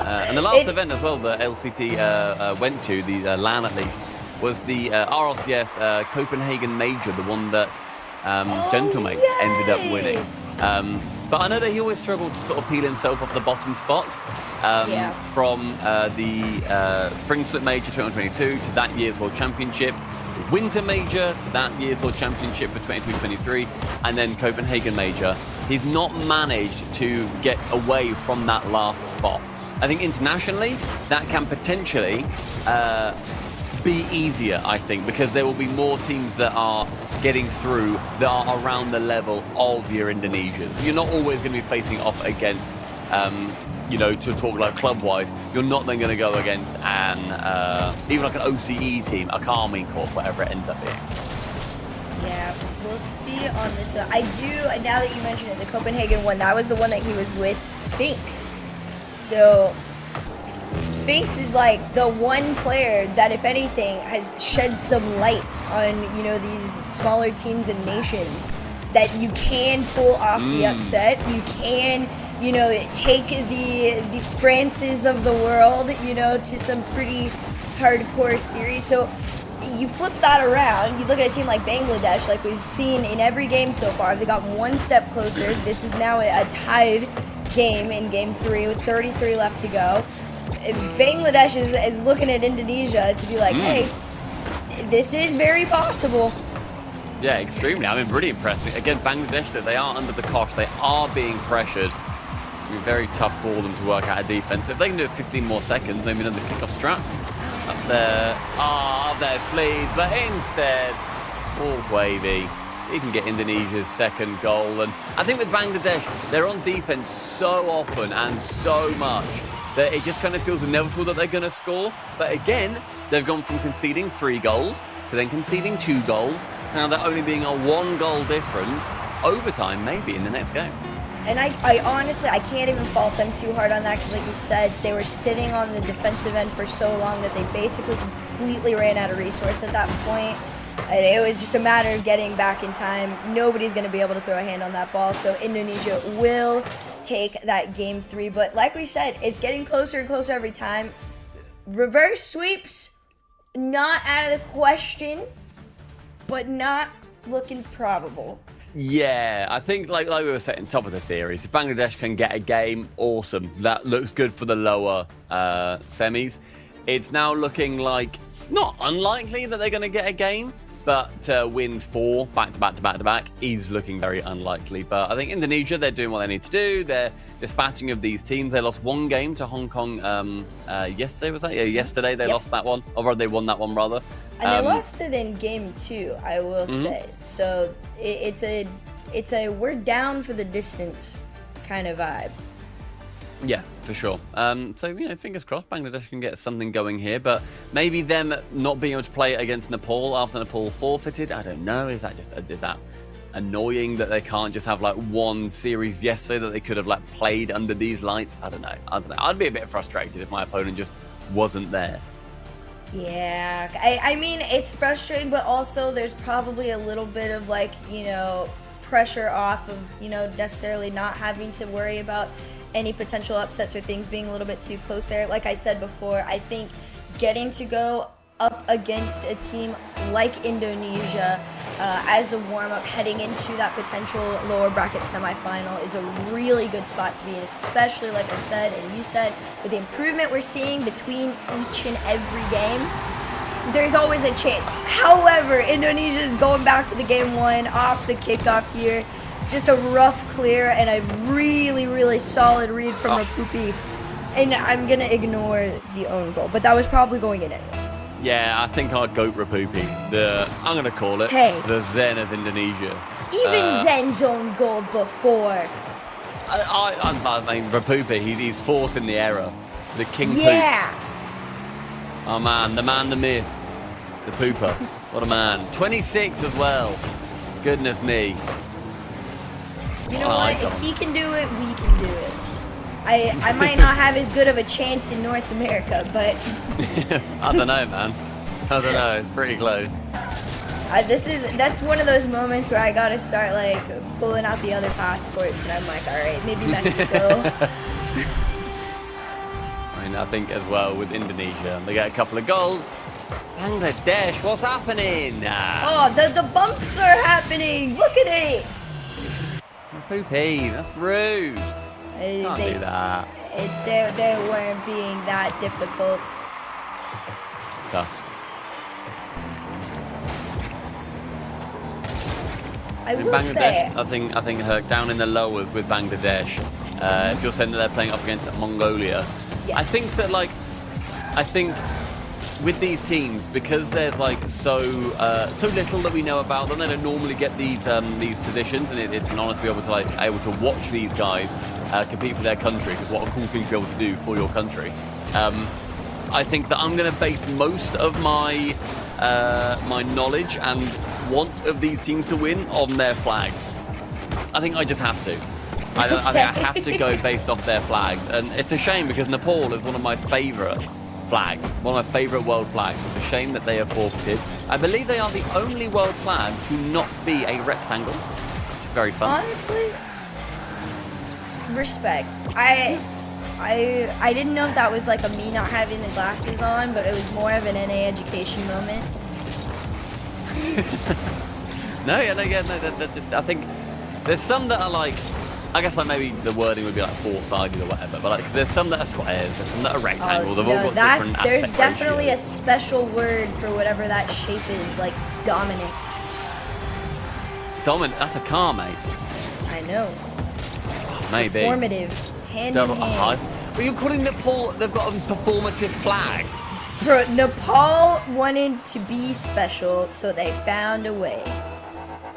And the last event as well that LCT went to, the LAN at least, was the RLCS Copenhagen Major, the one that Gentlemates ended up winning. But I know that he always struggled to sort of peel himself off the bottom spots from the Spring Split Major 2022 to that year's World Championship, Winter Major to that year's World Championship for 22-23, and then Copenhagen Major. He's not managed to get away from that last spot. I think internationally, that can potentially be easier, I think, because there will be more teams that are getting through that are around the level of your Indonesians. You're not always going to be facing off against, you know, to talk like club-wise, you're not then going to go against an, even like an OCE team, a Carmine Corp, whatever it ends up being. Yeah, we'll see on this one. I do, now that you mentioned it, the Copenhagen one, that was the one that he was with Sphinx. So Sphinx is like the one player that, if anything, has shed some light on, you know, these smaller teams and nations, that you can pull off the upset. You can, you know, take the Frances of the world, you know, to some pretty hardcore series. So you flip that around, you look at a team like Bangladesh, like we've seen in every game so far, they got one step closer. This is now a tied game in game 3 with 33 left to go. Bangladesh is looking at Indonesia to be like, hey, this is very possible. Yeah, extremely. I mean, really impressive. Again, Bangladesh, that they are under the cosh. They are being pressured. It's going to be very tough for them to work out a defense. So if they can do it 15 more seconds, maybe another kickoff strap. Up there. Up their sleeve. But instead, all wavy. He can get Indonesia's second goal. And I think with Bangladesh, they're on defense so often and so much that it just kind of feels inevitable that they're going to score. But again, they've gone from conceding 3 goals to then conceding 2 goals. Now they're only being a 1-goal difference. Overtime, maybe, in the next game. And I honestly, I can't even fault them too hard on that, because like you said, they were sitting on the defensive end for so long that they basically completely ran out of resource at that point. And it was just a matter of getting back in time. Nobody's going to be able to throw a hand on that ball, so Indonesia will take that game 3. But like we said, it's getting closer and closer every time. Reverse sweeps, not out of the question, but not looking probable. Yeah, I think like we were saying, top of the series, if Bangladesh can get a game, awesome. That looks good for the lower semis. It's now looking like not unlikely that they're going to get a game, but to win 4 back-to-back is looking very unlikely. But I think Indonesia, they're doing what they need to do. They're dispatching of these teams. They lost 1 game to Hong Kong yesterday, was that? Yeah, yesterday they lost that one. Or they won that one, rather. And they lost it in game 2, I will say. So it's a we're down for the distance kind of vibe. Yeah, for sure. So, you know, fingers crossed Bangladesh can get something going here, but maybe them not being able to play against Nepal after Nepal forfeited, I don't know. Is that annoying that they can't just have like one series yesterday that they could have like played under these lights? I don't know. I'd be a bit frustrated if my opponent just wasn't there. Yeah, I mean, it's frustrating, but also there's probably a little bit of like, you know, pressure off of, you know, necessarily not having to worry about any potential upsets or things being a little bit too close there. Like I said before, I think getting to go up against a team like Indonesia as a warm-up heading into that potential lower bracket semifinal is a really good spot to be in, especially like I said and you said, with the improvement we're seeing between each and every game. There's always a chance. However, Indonesia is going back to the game 1 off the kickoff here. It's just a rough clear and a really, really solid read from Rapoopy. And I'm going to ignore the own goal, but that was probably going in anyway. Yeah, I think I'd goat Rapoopy. I'm going to call it the Zen of Indonesia. Even Zen's own goal before. I mean, Rapoopy, he's forcing the error. The king poop. Oh man, the myth. The pooper. What a man. 26 as well. Goodness me. You know What an what? icon. If he can do it, we can do it. I might not have as good of a chance in North America, but I don't know, man. I don't know. It's pretty close. that's one of those moments where I gotta start like pulling out the other passports, and I'm like, all right, maybe Mexico. I mean, I think as well with Indonesia, they get a couple of goals. Bangladesh, what's happening? Oh, the bumps are happening. Look at it. Poopy, that's rude. Can't do that. They weren't being that difficult. It's tough. I In will Bangladesh, say, I think down in the lowers with Bangladesh, if you're saying that they're playing up against Mongolia, Yes. I think that with these teams, because there's like so little that we know about them, they don't normally get these positions, and it's an honor to be able to watch these guys compete for their country. Because what a cool thing to be able to do for your country. I think that I'm going to base most of my my knowledge and want of these teams to win on their flags. I think I just have to. I think I have to go based off their flags, and it's a shame because Nepal is one of my favourite flags, one of my favourite world flags. It's a shame that they have forfeited. I believe they are the only world flag to not be a rectangle, which is very fun. honestly, respect. I didn't know if that was like a me not having the glasses on, but it was more of an NA education moment. No, I think there's some that are like, I guess like maybe the wording would be like four-sided or whatever, but like 'cause there's some that are squares, there's some that are rectangle. They've all got different there's aspect definitely ratios. a special word for whatever that shape is, like dominus. That's a car, mate. I know. Maybe. Performative. Hand in hand. But you're calling Nepal, they've got a performative flag. Bro, Nepal wanted to be special, so they found a way.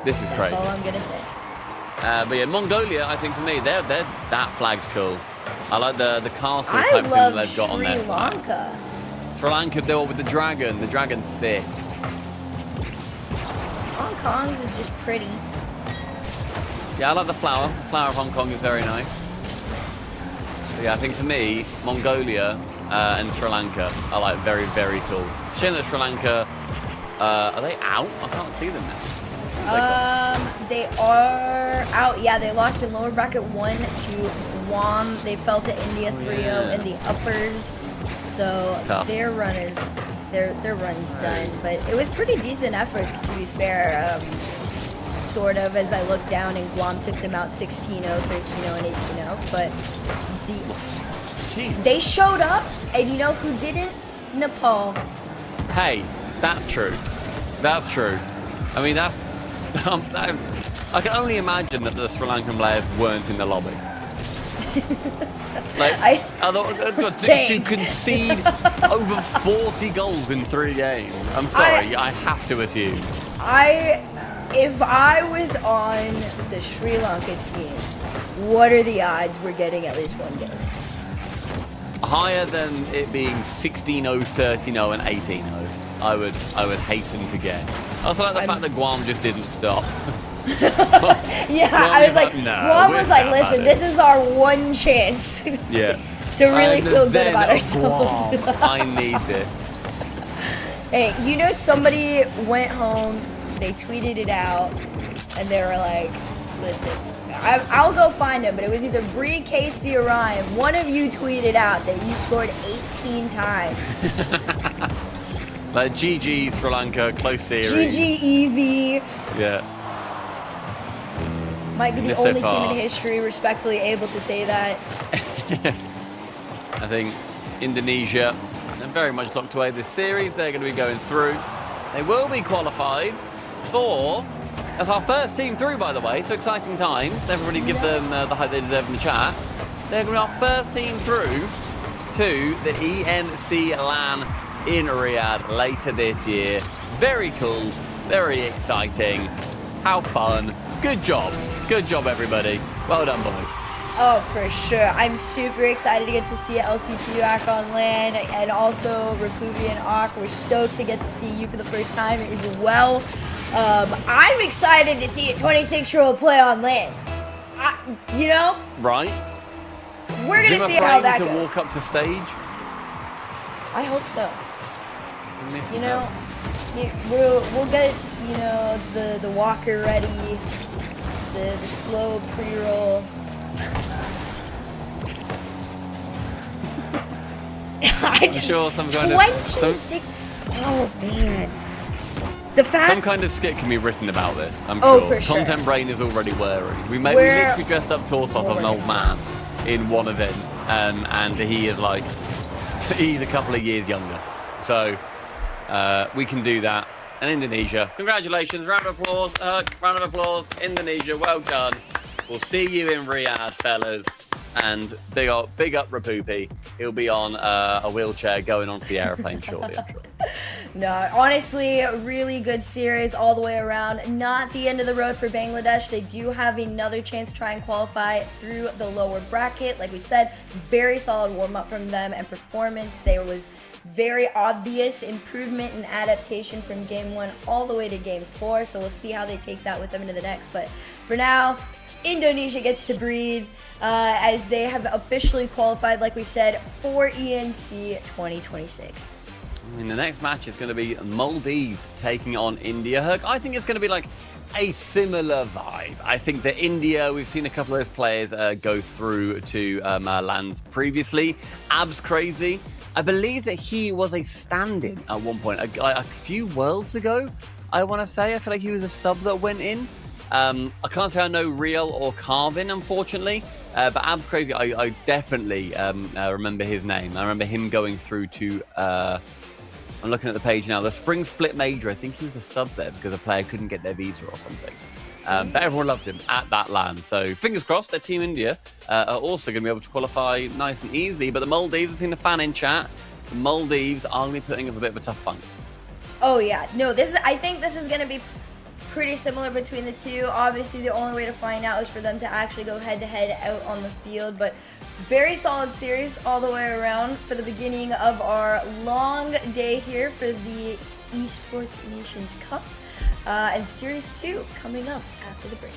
This is That's crazy. all I'm gonna say. But yeah, Mongolia, I think for me, that flag's cool. I like the castle I type thing that love they've got on Sri there. Lanka. Sri Lanka, they're all with the dragon. The dragon's sick. Hong Kong's is just pretty. Yeah, I like the flower. The flower of Hong Kong is very nice. But yeah, I think for me, Mongolia and Sri Lanka are like very, very cool. Shame that Sri Lanka, are they out? I can't see them now. They are out. Yeah, they lost in lower bracket 1 to Guam. They fell to India 3-0 in the uppers. So It's tough. their run's done. But it was pretty decent efforts, to be fair. Sort of, as I looked down, and Guam took them out 16-0, 13-0, and 18-0. But Jesus. they showed up, and you know who didn't? Nepal. Hey, that's true. That's true. I mean, that's. I can only imagine that the Sri Lankan players weren't in the lobby. Like, I thought to Dang. concede over 40 goals in 3 games. I'm sorry, I have to assume. If I was on the Sri Lanka team, what are the odds we're getting at least one game? Higher than it being 16-0, 13-0, and 18-0. I would hasten to guess. I also like the fact that Guam just didn't stop. Yeah, Guam I was was like, like, "No, Guam we're was like, sad about listen, it." this is our one chance Yeah. to really And the feel good Zen about of ourselves. Guam. I need this. Hey, you know, somebody went home, they tweeted it out, and they were like, listen, I'll go find them, but it was either Bree, Casey, or Ryan. One of you tweeted out that you scored 18 times. Like GG, Sri Lanka, close series. GG easy. Yeah. Might be the Yes, only so team far. in history respectfully able to say that. I think Indonesia are very much locked away this series. They're going to be going through. They will be qualified for. That's our first team through, by the way. So exciting times. Everybody give them the hype they deserve in the chat. They're going to be our first team through to the ENC LAN in Riyadh later this year. Very cool. Very exciting. How fun. Good job. Good job, everybody. Well done, boys. Oh, for sure. I'm super excited to get to see LCTUAC on LAN, and also Rapuvi and Ak. We're stoked to get to see you for the first time as well. I'm excited to see a 26-year-old play on LAN. You know, Right? we're gonna Zimmer see how that to goes. walk up to stage. I hope so. It's You know, we'll get the walker ready, the slow pre-roll. I'm sure some kind of 26. Oh man. The fact. some kind of skit can be written about this. I'm Oh, sure. for sure. Content Brain is already wearing. We We're literally dressed up Torsoff as an old man in one event, and he is like he's a couple of years younger. So we can do that. And Indonesia, congratulations! Round of applause. Round of applause. Indonesia, well done. We'll see you in Riyadh, fellas. And big up Rapupi. He'll be on a wheelchair going onto the airplane shortly, I'm sure. No, honestly, really good series all the way around. Not the end of the road for Bangladesh. They do have another chance to try and qualify through the lower bracket. Like we said, very solid warm-up from them and performance. There was very obvious improvement and adaptation from game 1 all the way to game 4. So we'll see how they take that with them into the next. But for now, Indonesia gets to breathe as they have officially qualified, like we said, for ENC 2026. I mean, the next match is going to be Maldives taking on India. Herc, I think it's going to be like a similar vibe. I think that India, we've seen a couple of those players go through to lands previously. Abs Crazy, I believe that he was a stand-in at one point, a few worlds ago, I want to say. I feel like he was a sub that went in. I can't say I know Real or Carvin, unfortunately, but Abs Crazy, I definitely remember his name. I remember him going through to, I'm looking at the page now, the Spring Split Major. I think he was a sub there because a player couldn't get their visa or something. But everyone loved him at that land. So fingers crossed that Team India are also going to be able to qualify nice and easily. But the Maldives, I've seen a fan in chat, the Maldives are going to be putting up a bit of a tough fight. Oh yeah, no, I think this is going to be pretty similar between the two. Obviously, the only way to find out is for them to actually go head-to-head out on the field, but very solid series all the way around for the beginning of our long day here for the Esports Nations Cup, and Series 2 coming up after the break.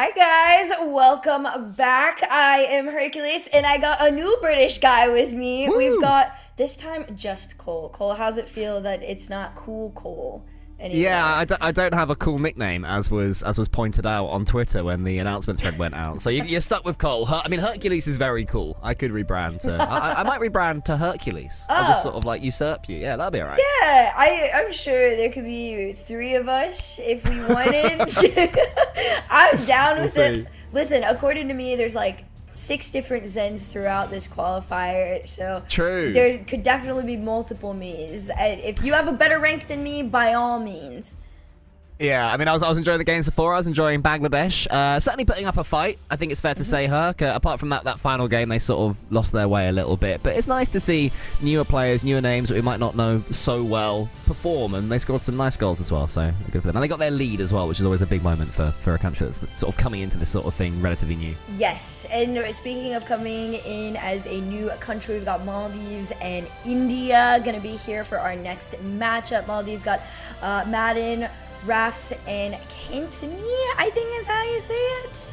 Hi guys, welcome back. I am Hercules and I got a new British guy with me. Woo! We've got, this time, just Cole. Cole, how's it feel that it's not Cool Cole anymore? Yeah, I don't have a cool nickname, as was pointed out on Twitter when the announcement thread went out. So you're stuck with Cole. I mean, Hercules is very cool. I could rebrand to... I might rebrand to Hercules. I'll just sort of like usurp you. Yeah, that'll be all right. Yeah, I'm sure there could be 3 of us if we wanted. I'm down with it. Listen, according to me, there's like 6 different Zens throughout this qualifier, so True. There could definitely be multiple me's. If you have a better rank than me, by all means. Yeah, I mean, I was enjoying the games before. I was enjoying Bangladesh. Certainly putting up a fight, I think it's fair to say, Herc. Apart from that final game, they sort of lost their way a little bit. But it's nice to see newer players, newer names that we might not know so well perform, and they scored some nice goals as well, so good for them. And they got their lead as well, which is always a big moment for a country that's sort of coming into this sort of thing relatively new. Yes, and speaking of coming in as a new country, we've got Maldives and India going to be here for our next matchup. Maldives got Madden, Rafs, and Cantoni, I think is how you say it.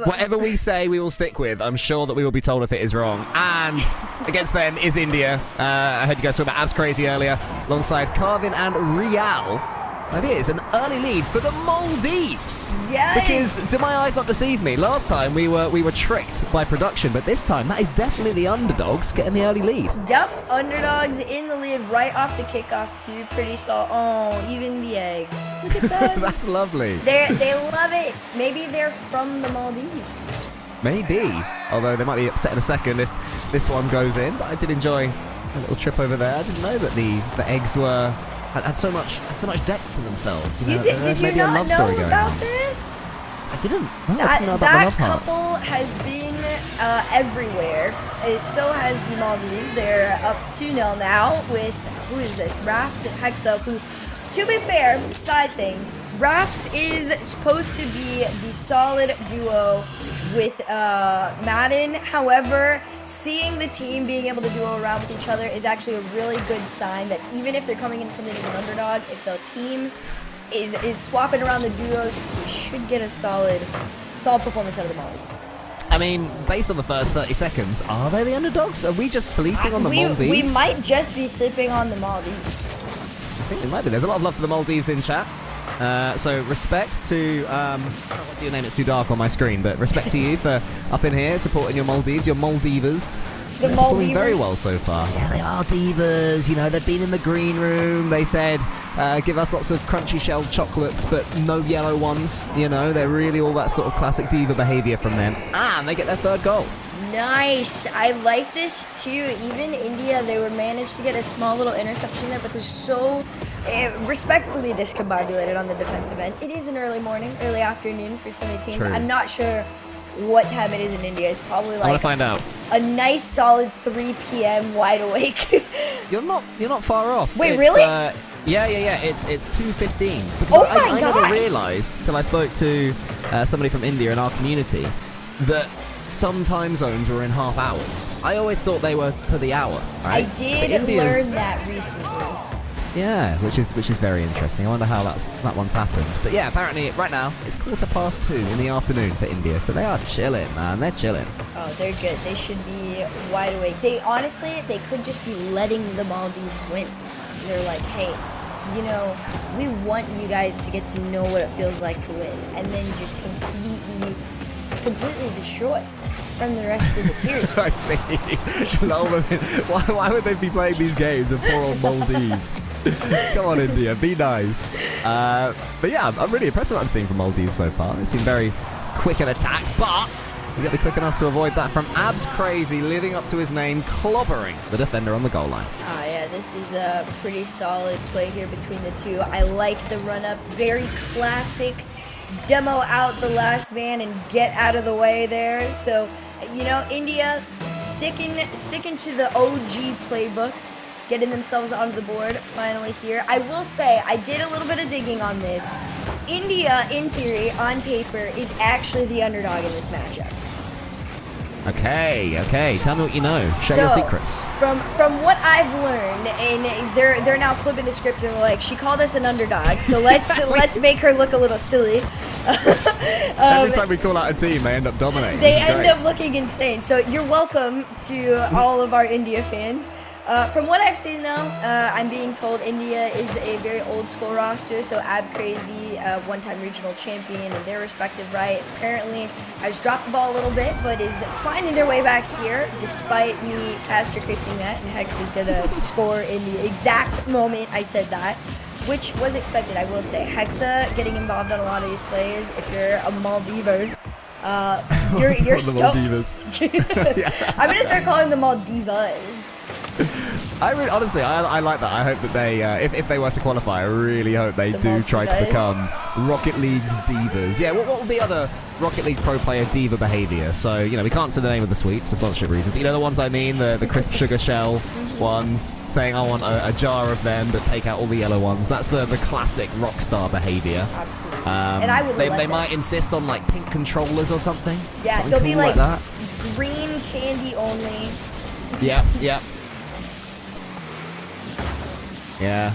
Whatever we say, we will stick with. I'm sure that we will be told if it is wrong. And against them is India. I heard you guys talk about Abs Crazy earlier, alongside Carvin and Rial. That is an early lead for the Maldives. Yes. Because, do my eyes not deceive me, last time we were tricked by production, but this time that is definitely the underdogs getting the early lead. Yep, underdogs in the lead right off the kickoff too. Pretty solid. Oh, even the eggs. Look at that. That's lovely. They love it. Maybe they're from the Maldives. Maybe. Although they might be upset in a second if this one goes in. But I did enjoy a little trip over there. I didn't know that the eggs had so much depth to themselves. You know, Did you maybe a not love story know going about on. this? I didn't. No, I didn't know about the love hearts. couple has been everywhere. So has the Maldives. They're up 2-0 now with, who is this? Rafs and Hexa, who, to be fair, side thing, Rafs is supposed to be the solid duo with Madden. However, seeing the team being able to duo around with each other is actually a really good sign that even if they're coming into something as an underdog, if the team is swapping around the duos, we should get a solid performance out of the Maldives. I mean, based on the first 30 seconds, are they the underdogs? Are we just sleeping on the Maldives? We might just be sleeping on the Maldives. I think we might be. There's a lot of love for the Maldives in chat. So respect to, what's your name? It's too dark on my screen, but respect to you for up in here supporting your Maldives, your Maldivas. The They're Maldivas. performing very well so far. Yeah, they are divas. You know, they've been in the green room. They said, give us lots of crunchy shelled chocolates, but no yellow ones. You know, they're really all that sort of classic diva behavior from them. And they get their 3rd goal. Nice. I like this too. Even India, they were managed to get a small little interception there, but they're so respectfully discombobulated on the defensive end. It is an early morning, early afternoon for some of the teams. True. I'm not sure what time it is in India. It's probably I want like to find out. a nice solid 3 p.m. wide awake. You're not far off. Wait, It's, really? Yeah. It's 2:15. Because Oh I my never gosh. realised till I spoke to somebody from India in our community that some time zones were in half hours. I always thought they were per the hour. Right? I did But India's- learn that recently. Yeah, which is very interesting. I wonder how that one's happened. But yeah, apparently right now it's 2:15 in the afternoon for India, so they are chilling, man. They're chilling. Oh, they're good. They should be wide awake. They could just be letting the Maldives win. They're like, hey, you know, we want you guys to get to know what it feels like to win, and then just completely destroy from the rest of the series. I see. Why would they be playing these games of poor old Maldives? Come on, India, be nice. But yeah, I'm really impressed with what I'm seeing from Maldives so far. They seem very quick in attack, but you got to be quick enough to avoid that from Abs Crazy, living up to his name, clobbering the defender on the goal line. Ah, yeah, this is a pretty solid play here between the two. I like the run-up, very classic. Demo out the last man and get out of the way there. So, you know, India sticking to the OG playbook, getting themselves onto the board finally here. I will say, I did a little bit of digging on this. India, in theory, on paper, is actually the underdog in this matchup. Okay. Tell me what you know. Share your secrets. From what I've learned, and they're now flipping the script and like, she called us an underdog, so let's make her look a little silly. Every time we call out a team, they end up dominating. They end up looking insane. So you're welcome to all of our India fans. From what I've seen, though, I'm being told India is a very old school roster. So Ab Crazy, one-time regional champion in their respective right, apparently has dropped the ball a little bit, but is finding their way back here, despite me asterisking that. And Hex is going to score in the exact moment I said that, which was expected, I will say. Hexa getting involved on a lot of these plays. If you're a Maldiver, you're stoked. I'm going to start calling them Maldivas. Honestly, I like that. I hope that they, if they were to qualify, I really hope they do try to become Rocket League's divas. Yeah, what would be other Rocket League pro player diva behavior? So, we can't say the name of the sweets for sponsorship reasons, but you know the ones I mean, the crisp sugar shell ones, saying I want a jar of them, but take out all the yellow ones. That's the classic rock star behavior. Absolutely. And I would They might insist on like pink controllers or something. Yeah, something they'll cool be like that. green candy only. Yep. Yeah.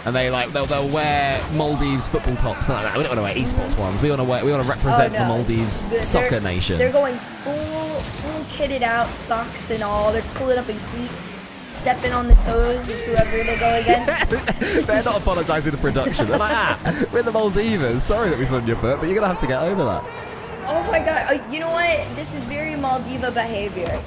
And they'll wear Maldives football tops and like that. We don't want to wear esports ones. We want to represent the Maldives soccer nation. They're going full kitted out, socks and all. They're pulling up in cleats, stepping on the toes of whoever they go against. They're not apologising to production. They're like, we're the Maldivas. Sorry that we slid on your foot, but you're gonna have to get over that. Oh my god, you know what? This is very Maldiva behavior,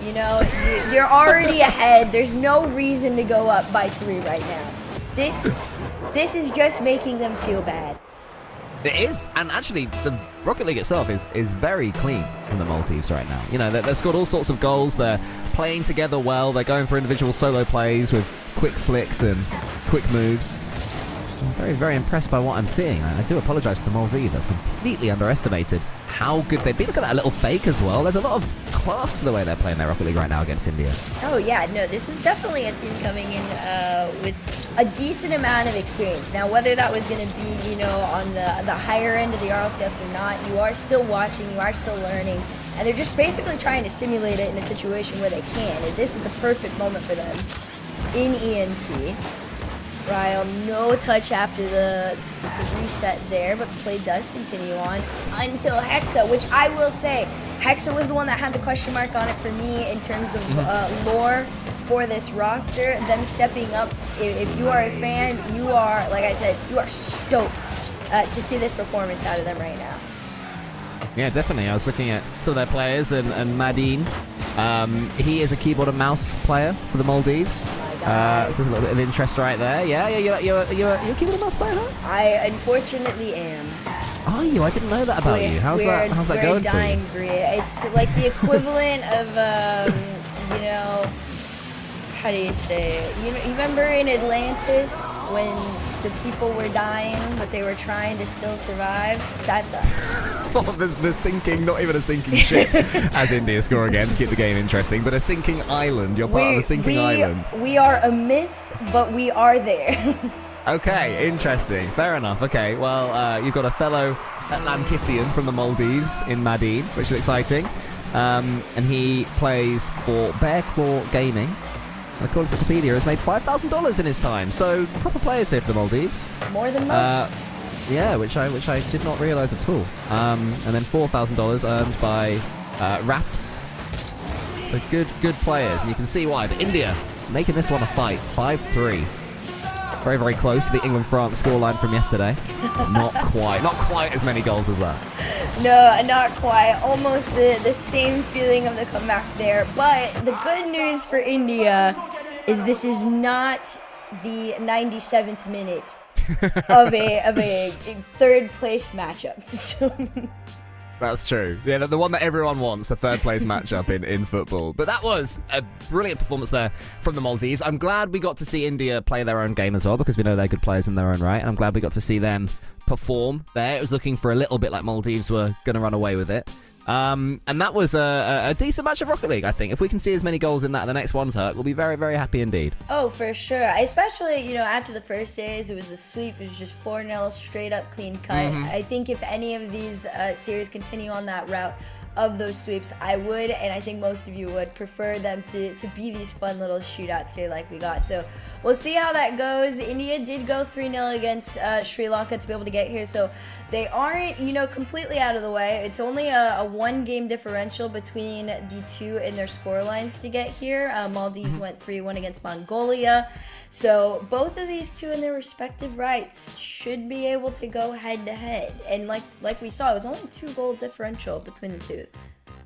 You're already ahead. There's no reason to go up by 3 right now. This is just making them feel bad. It is, and actually, the Rocket League itself is very clean from the Maldives right now. They've scored all sorts of goals. They're playing together well. They're going for individual solo plays with quick flicks and quick moves. I'm very, very impressed by what I'm seeing. I do apologise to the Maldives. I've completely underestimated how good they've been. Look at that little fake as well. There's a lot of class to the way they're playing their Rocket League right now against India. Oh yeah, no, this is definitely a team coming in with a decent amount of experience. Now, whether that was going to be, on the higher end of the RLCS or not, you are still watching, you are still learning, and they're just basically trying to simulate it in a situation where they can. And this is the perfect moment for them in ENC. Ryle, no touch after the reset there, but the play does continue on until Hexa, which I will say, Hexa was the one that had the question mark on it for me in terms of lore for this roster. Them stepping up, if you are a fan, you are, like I said, you are stoked to see this performance out of them right now. Yeah, definitely. I was looking at some of their players, and Madine, he is a keyboard and mouse player for the Maldives. So a little bit of interest right there. Yeah, you're a keyboard and mouse player, huh? I unfortunately am. Are you? I didn't know that about you. How's that going for you? We're a dying breed. It's like the equivalent of, how do you say it? You remember in Atlantis when the people were dying, but they were trying to still survive? That's us. the sinking, not even a sinking ship, as India score again to keep the game interesting, but a sinking island. You're part of a sinking island. We are a myth, but we are there. Okay, interesting. Fair enough. Okay, well, you've got a fellow Atlantician from the Maldives in Madine, which is exciting. And he plays for Bear Claw Gaming. According to Wikipedia, has made $5,000 in his time. So proper players here for the Maldives. More than most. Yeah, which I did not realise at all. And then $4,000 earned by Rafts. So good players, and you can see why. But India making this one a fight, 5-3. Very, very close to the England-France scoreline from yesterday. Not quite as many goals as that. No, not quite. Almost the same feeling of the comeback there. But the good news for India is this is not the 97th minute of a third place matchup. So That's true. Yeah, the one that everyone wants, the third place matchup in football. But that was a brilliant performance there from the Maldives. I'm glad we got to see India play their own game as well, because we know they're good players in their own right. And I'm glad we got to see them perform there. It was looking for a little bit like Maldives were going to run away with it. And that was a decent match of Rocket League, I think. If we can see as many goals in that in the next one, Turk, we'll be very, very happy indeed. Oh, for sure. Especially, after the first days, it was a sweep. It was just 4-0, straight up clean cut. I think if any of these series continue on that route, of those sweeps. I would, and I think most of you would, prefer them to be these fun little shootouts here like we got. So we'll see how that goes. India did go 3-0 against Sri Lanka to be able to get here, so they aren't, you know, completely out of the way. It's only a 1-game differential between the two in their score lines to get here. Maldives went 3-1 against Mongolia. So both of these two in their respective rights should be able to go head-to-head. And like we saw, it was only 2-goal differential between the two.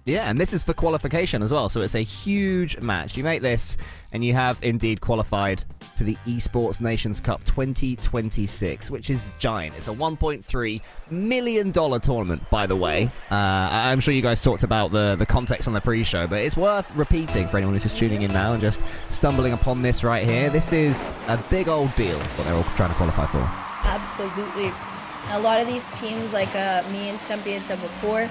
Yeah, and this is for qualification as well, so it's a huge match. You make this, and you have indeed qualified to the Esports Nations Cup 2026, which is giant. It's a $1.3 million tournament, by the way. I'm sure you guys talked about the context on the pre-show, but it's worth repeating for anyone who's just tuning in now and just stumbling upon this right here. This is a big old deal, what they're all trying to qualify for. Absolutely. A lot of these teams, like me and Stumpy had said before,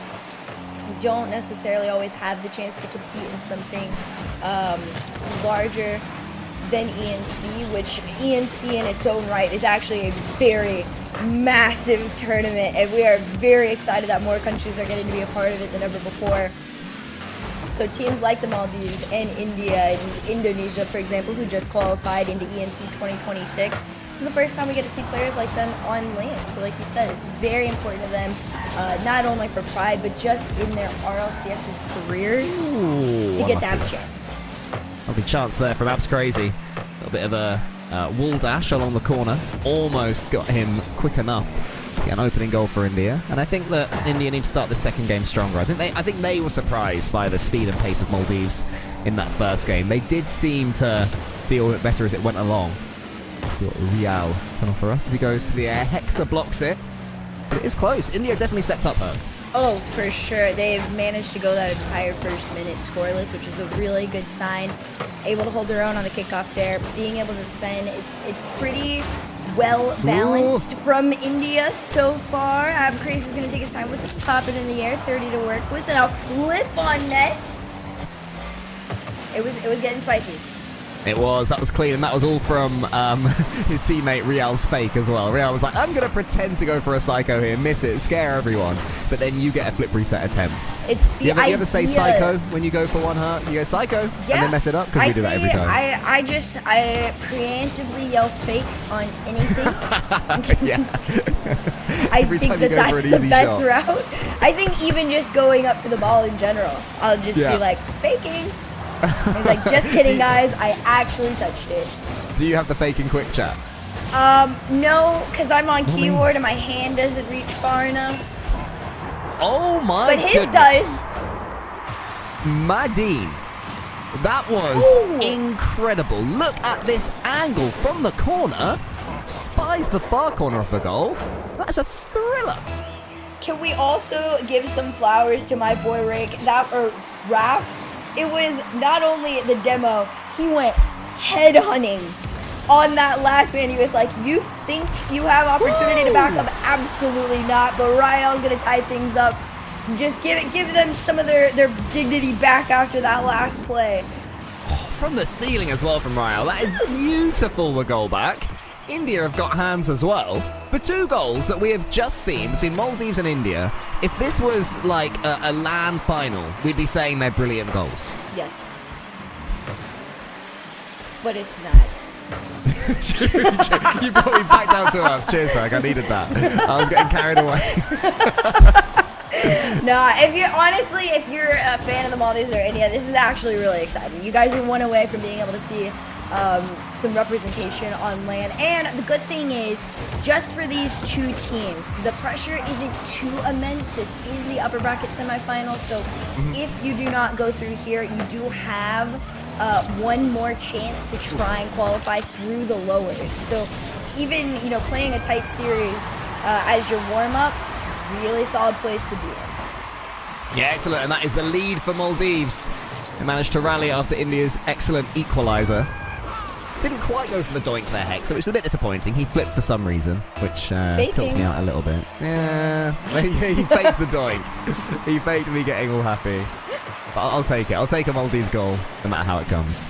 don't necessarily always have the chance to compete in something larger than ENC, which ENC in its own right is actually a very massive tournament, and we are very excited that more countries are getting to be a part of it than ever before. So teams like the Maldives and India and Indonesia, for example, who just qualified into ENC 2026, this is the first time we get to see players like them on land. So like you said, it's very important to them, not only for pride, but just in their RLCS's careers to get to have a chance. Lovely chance there from Abs Crazy. A little bit of a wall dash along the corner. Almost got him quick enough to get an opening goal for India. And I think that India need to start the second game stronger. I think they were surprised by the speed and pace of Maldives in that first game. They did seem to deal with it better as it went along. Let's see what Rial can offer us as he goes to the air. Hexa blocks it, but it is close. India definitely stepped up her. Oh, for sure. They've managed to go that entire first minute scoreless, which is a really good sign. Able to hold their own on the kickoff there, being able to defend. It's pretty well balanced from India so far. Ab Crazy is going to take his time with it, pop it in the air, 30 to work with, and a flip on net. It was getting spicy. It was. That was clean, and that was all from his teammate Rial's fake as well. Rial was like, I'm going to pretend to go for a psycho here, miss it, scare everyone, but then you get a flip reset attempt. It's the you ever say psycho when you go for one hurt? You go psycho, and then mess it up? Because we do that every time. I preemptively yell fake on anything. Yeah. I think that's the best route. I think even just going up for the ball in general, I'll just be like, faking. He's like, just kidding, guys. I actually touched it. Do you have the fake in quick chat? No, because I'm on keyboard and my hand doesn't reach far enough. Oh my goodness. But his does. Madine. That was incredible. Look at this angle from the corner. Spies the far corner of the goal. That's a thriller. Can we also give some flowers to my boy Raf? It was not only the demo, he went headhunting on that last man. He was like, you think you have opportunity to back up? Absolutely not. But Rial's going to tie things up. Just give them some of their dignity back after that last play. From the ceiling as well from Rial. That is beautiful, the goal back. India have got hands as well. The two goals that we have just seen between Maldives and India, if this was like a LAN final, we'd be saying they're brilliant goals. Yes. But it's not. You brought me back down to earth. Cheers, Zach. I needed that. I was getting carried away. Nah, if you're a fan of the Maldives or India, this is actually really exciting. You guys are one away from being able to see some representation on land. And the good thing is, just for these two teams, the pressure isn't too immense. This is the upper bracket semifinal, so if you do not go through here, you do have one more chance to try and qualify through the lowers. So even, playing a tight series as your warm-up, really solid place to be in. Yeah, excellent. And that is the lead for Maldives. They managed to rally after India's excellent equaliser. Didn't quite go for the doink there, Hex, which is a bit disappointing. He flipped for some reason, which tilts me out a little bit. Yeah, he faked the doink. He faked me getting all happy. But I'll take it. I'll take a Maldives goal, no matter how it comes.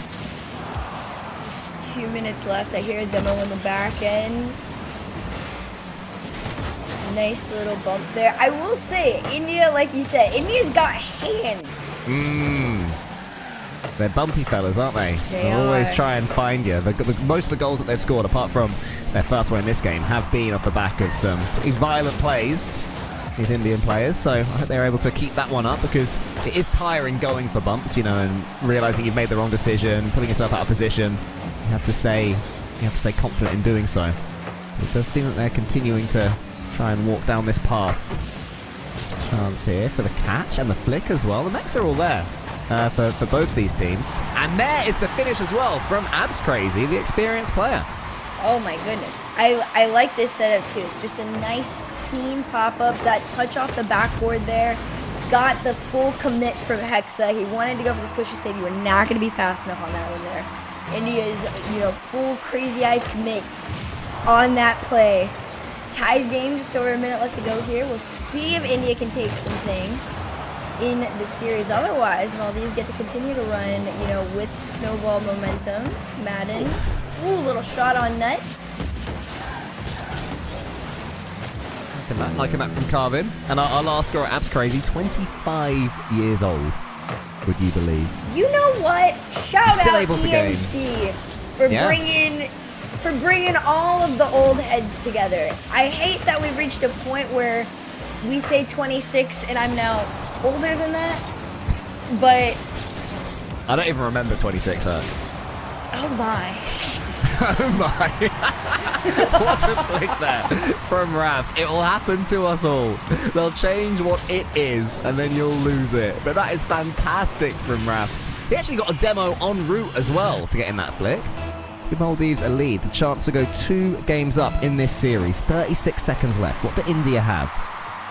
2 minutes left. I hear a demo in the back end. Nice little bump there. I will say, India, like you said, India's got hands. They're bumpy fellas, aren't they? They always are. try and find you. Most of the goals that they've scored, apart from their first one in this game, have been off the back of some pretty violent plays, these Indian players. So I hope they're able to keep that one up, because it is tiring going for bumps, you know, and realizing you've made the wrong decision, putting yourself out of position. You have to stay confident in doing so. It does seem that they're continuing to try and walk down this path. Chance here for the catch and the flick as well. The mechs are all there for both these teams. And there is the finish as well from Abs Crazy, the experienced player. Oh my goodness. I like this setup too. It's just a nice clean pop-up. That touch off the backboard there. Got the full commit from Hexa. He wanted to go for the squishy save. You were not going to be fast enough on that one there. India's, full crazy eyes commit on that play. Tied game, just over a minute left to go here. We'll see if India can take something in the series. Otherwise, Maldives get to continue to run, with snowball momentum. Madden. Ooh, little shot on net. Liking that from Carvin. And our last scorer, Abs Crazy, 25 years old. Would you believe? You know what? Shout Still out able to game. ENC for bringing all of the old heads together. I hate that we've reached a point where we say 26 and I'm now older than that. But I don't even remember 26, huh? oh my. Oh my. What a flick there from Ravs. It will happen to us all. They'll change what it is and then you'll lose it. But that is fantastic from Ravs. He actually got a demo en route as well to get in that flick. Give Maldives a lead. The chance to go 2 games up in this series. 36 seconds left. What do India have?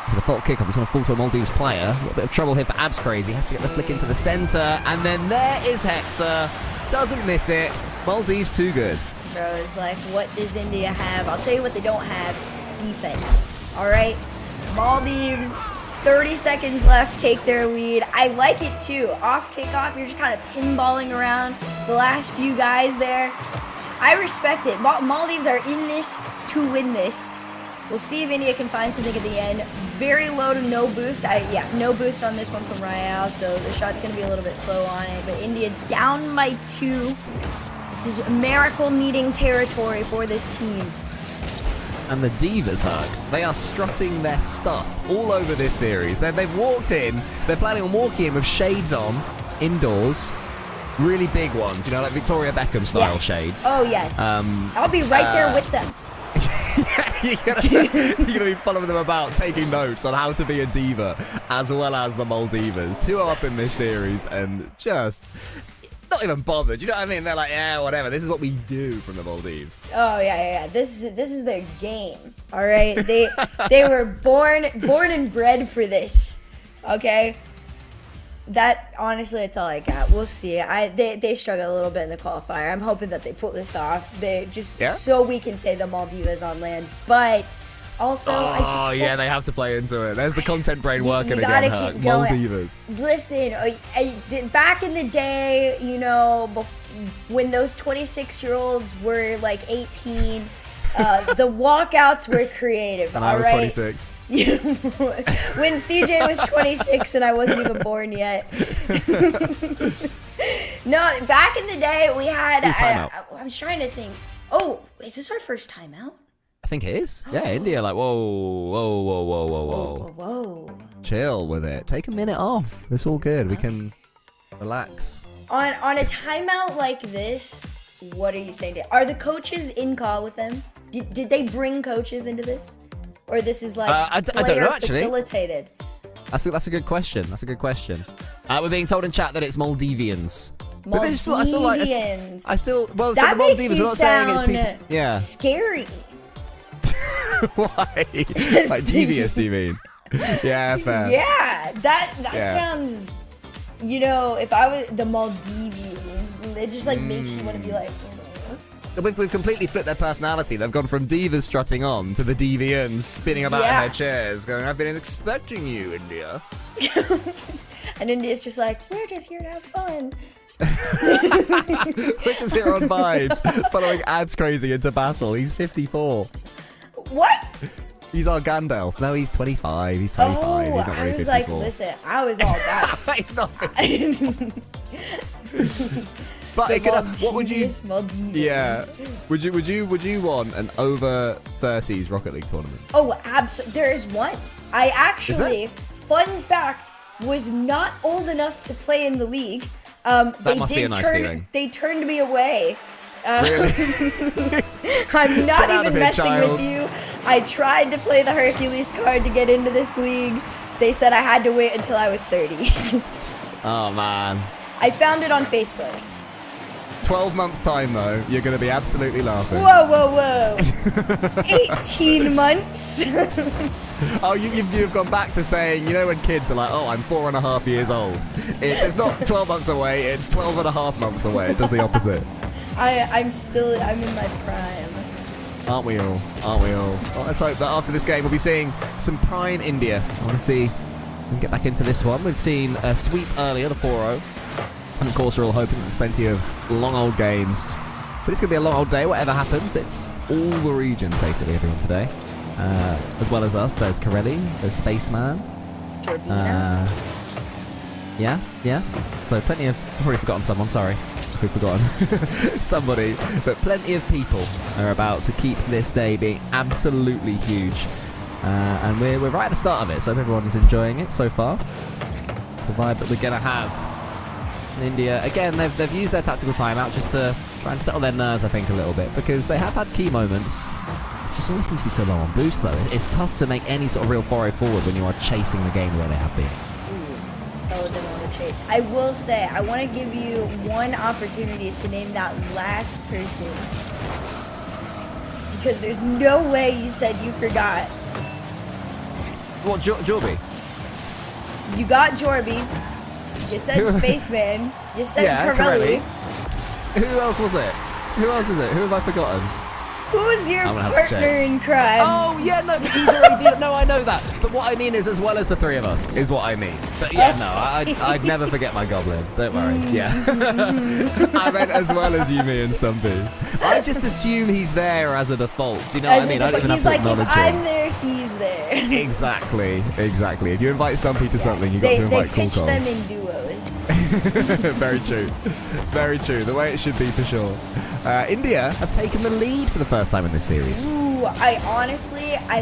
So the fault kickoff is going to fall to a Maldives player. A little bit of trouble here for Abs Crazy. Has to get the flick into the center. And then there is Hexa. Doesn't miss it. Maldives too good. Bro, it's like, what does India have? I'll tell you what they don't have. Defense. Alright? Maldives, 30 seconds left, take their lead. I like it too. Off kickoff, you're just kind of pinballing around the last few guys there. I respect it. Maldives are in this to win this. We'll see if India can find something at the end. Very low to no boost. No boost on this one from Rayal, so the shot's going to be a little bit slow on it. But India down by 2. This is miracle-needing territory for this team. And the Divas, Hug, they are strutting their stuff all over this series. They've walked in, they're planning on walking in with shades on, indoors. Really big ones, like Victoria Beckham style shades. Oh, yes. I'll be right there with them. You're gonna be following them about, taking notes on how to be a diva, as well as the Maldivas. 2 up in this series, and just not even bothered. You know what I mean? They're like, yeah, whatever. This is what we do from the Maldives. Oh yeah. This is their game. All right. They were born and bred for this. Okay. That honestly, it's all I got. We'll see. They struggled a little bit in the qualifier. I'm hoping that they pull this off. They just so we can say the Maldivas on land, but also they have to play into it. There's the content brain working you gotta again. keep going. Maldivas. Listen, back in the day, when those 26-year-olds were like 18, the walkouts were creative. And I was 26. When CJ was 26 and I wasn't even born yet. No, back in the day we had. I was trying to think. Oh, is this our first timeout? I think it is. Yeah, India, like, whoa. Chill with it. Take a minute off. It's all good. We can relax. On a timeout like this, what are you saying? Are the coaches in call with them? Did they bring coaches into this? Or this is like I don't know, actually. Facilitated? That's a good question. We're being told in chat that it's Maldivians. But Maldivians. so the That makes Maldives, you we're not saying it's people. Yeah. Scary. Why? Like devious, do you mean? Yeah, fair. Yeah, that sounds. If I was the Maldivians, it just like makes you want to be like. We've completely flipped their personality. They've gone from divas strutting on to the deviants spinning about in their chairs, going, "I've been expecting you, India." And India's just like, "We're just here to have fun." We're just here on vibes, following Abs Crazy into Basel. He's 54. What? He's our Gandalf. No, he's 25. He's 25. Oh, he's not I really was 54. like, listen, I was all that. He's not. But it could, what would you? Maldives. Yeah. Would you want an over 30s Rocket League tournament? Oh, absolutely. There's one. I actually, fun fact, was not old enough to play in the league. That must be a nice feeling. They turned me away. Really? I'm not Get out even of here, messing child. with you. I tried to play the Hercules card to get into this league. They said I had to wait until I was 30. Oh man. I found it on Facebook. 12 months time though, you're going to be absolutely laughing. Whoa. 18 months. Oh, you've gone back to saying, you know, when kids are like, oh, I'm 4.5 years old. It's not 12 months away, it's 12.5 months away. It does the opposite. I'm in my prime. Aren't we all? Well, let's hope that after this game we'll be seeing some prime India. I want to see if we can get back into this one. We've seen a sweep earlier, the 4-0. And of course we're all hoping there's plenty of long old games. But it's going to be a long old day, whatever happens. It's all the regions, basically, everyone today. As well as us. There's Corelli, there's Spaceman. Georgina. Yeah. So plenty of... I've already forgotten someone, sorry. If we've forgotten somebody. But plenty of people are about to keep this day being absolutely huge. And we're right at the start of it, so I hope everyone's enjoying it so far. It's the vibe that we're going to have. In India, again, they've used their tactical timeout just to try and settle their nerves, I think, a little bit. Because they have had key moments. Just always seem to be so low on boost, though. It's tough to make any sort of real foray forward when you are chasing the game the way they have been. So didn't want to chase. I will say, I want to give you one opportunity to name that last person. Because there's no way you said you forgot. What, Jorby? You got Jorby. You said Spaceman. You said Corelli. Who else was it? Who else is it? Who have I forgotten? Who's your I'm gonna have to partner check. in crime? Oh, yeah, no, he's already beat. No, I know that. But what I mean is, as well as the three of us, is what I mean. But yeah, no, I'd never forget my goblin. Don't worry. Yeah. I meant as well as you, me, and Stumpy. I just assume he's there as a default. Do you know what I mean? I don't even have He's to like, acknowledge if him. I'm there, he's there. Exactly. If you invite Stumpy to something, you've got to invite They pitch Cool them in duos. Very true. The way it should be, for sure. India have taken the lead for the first time in this series. Ooh, I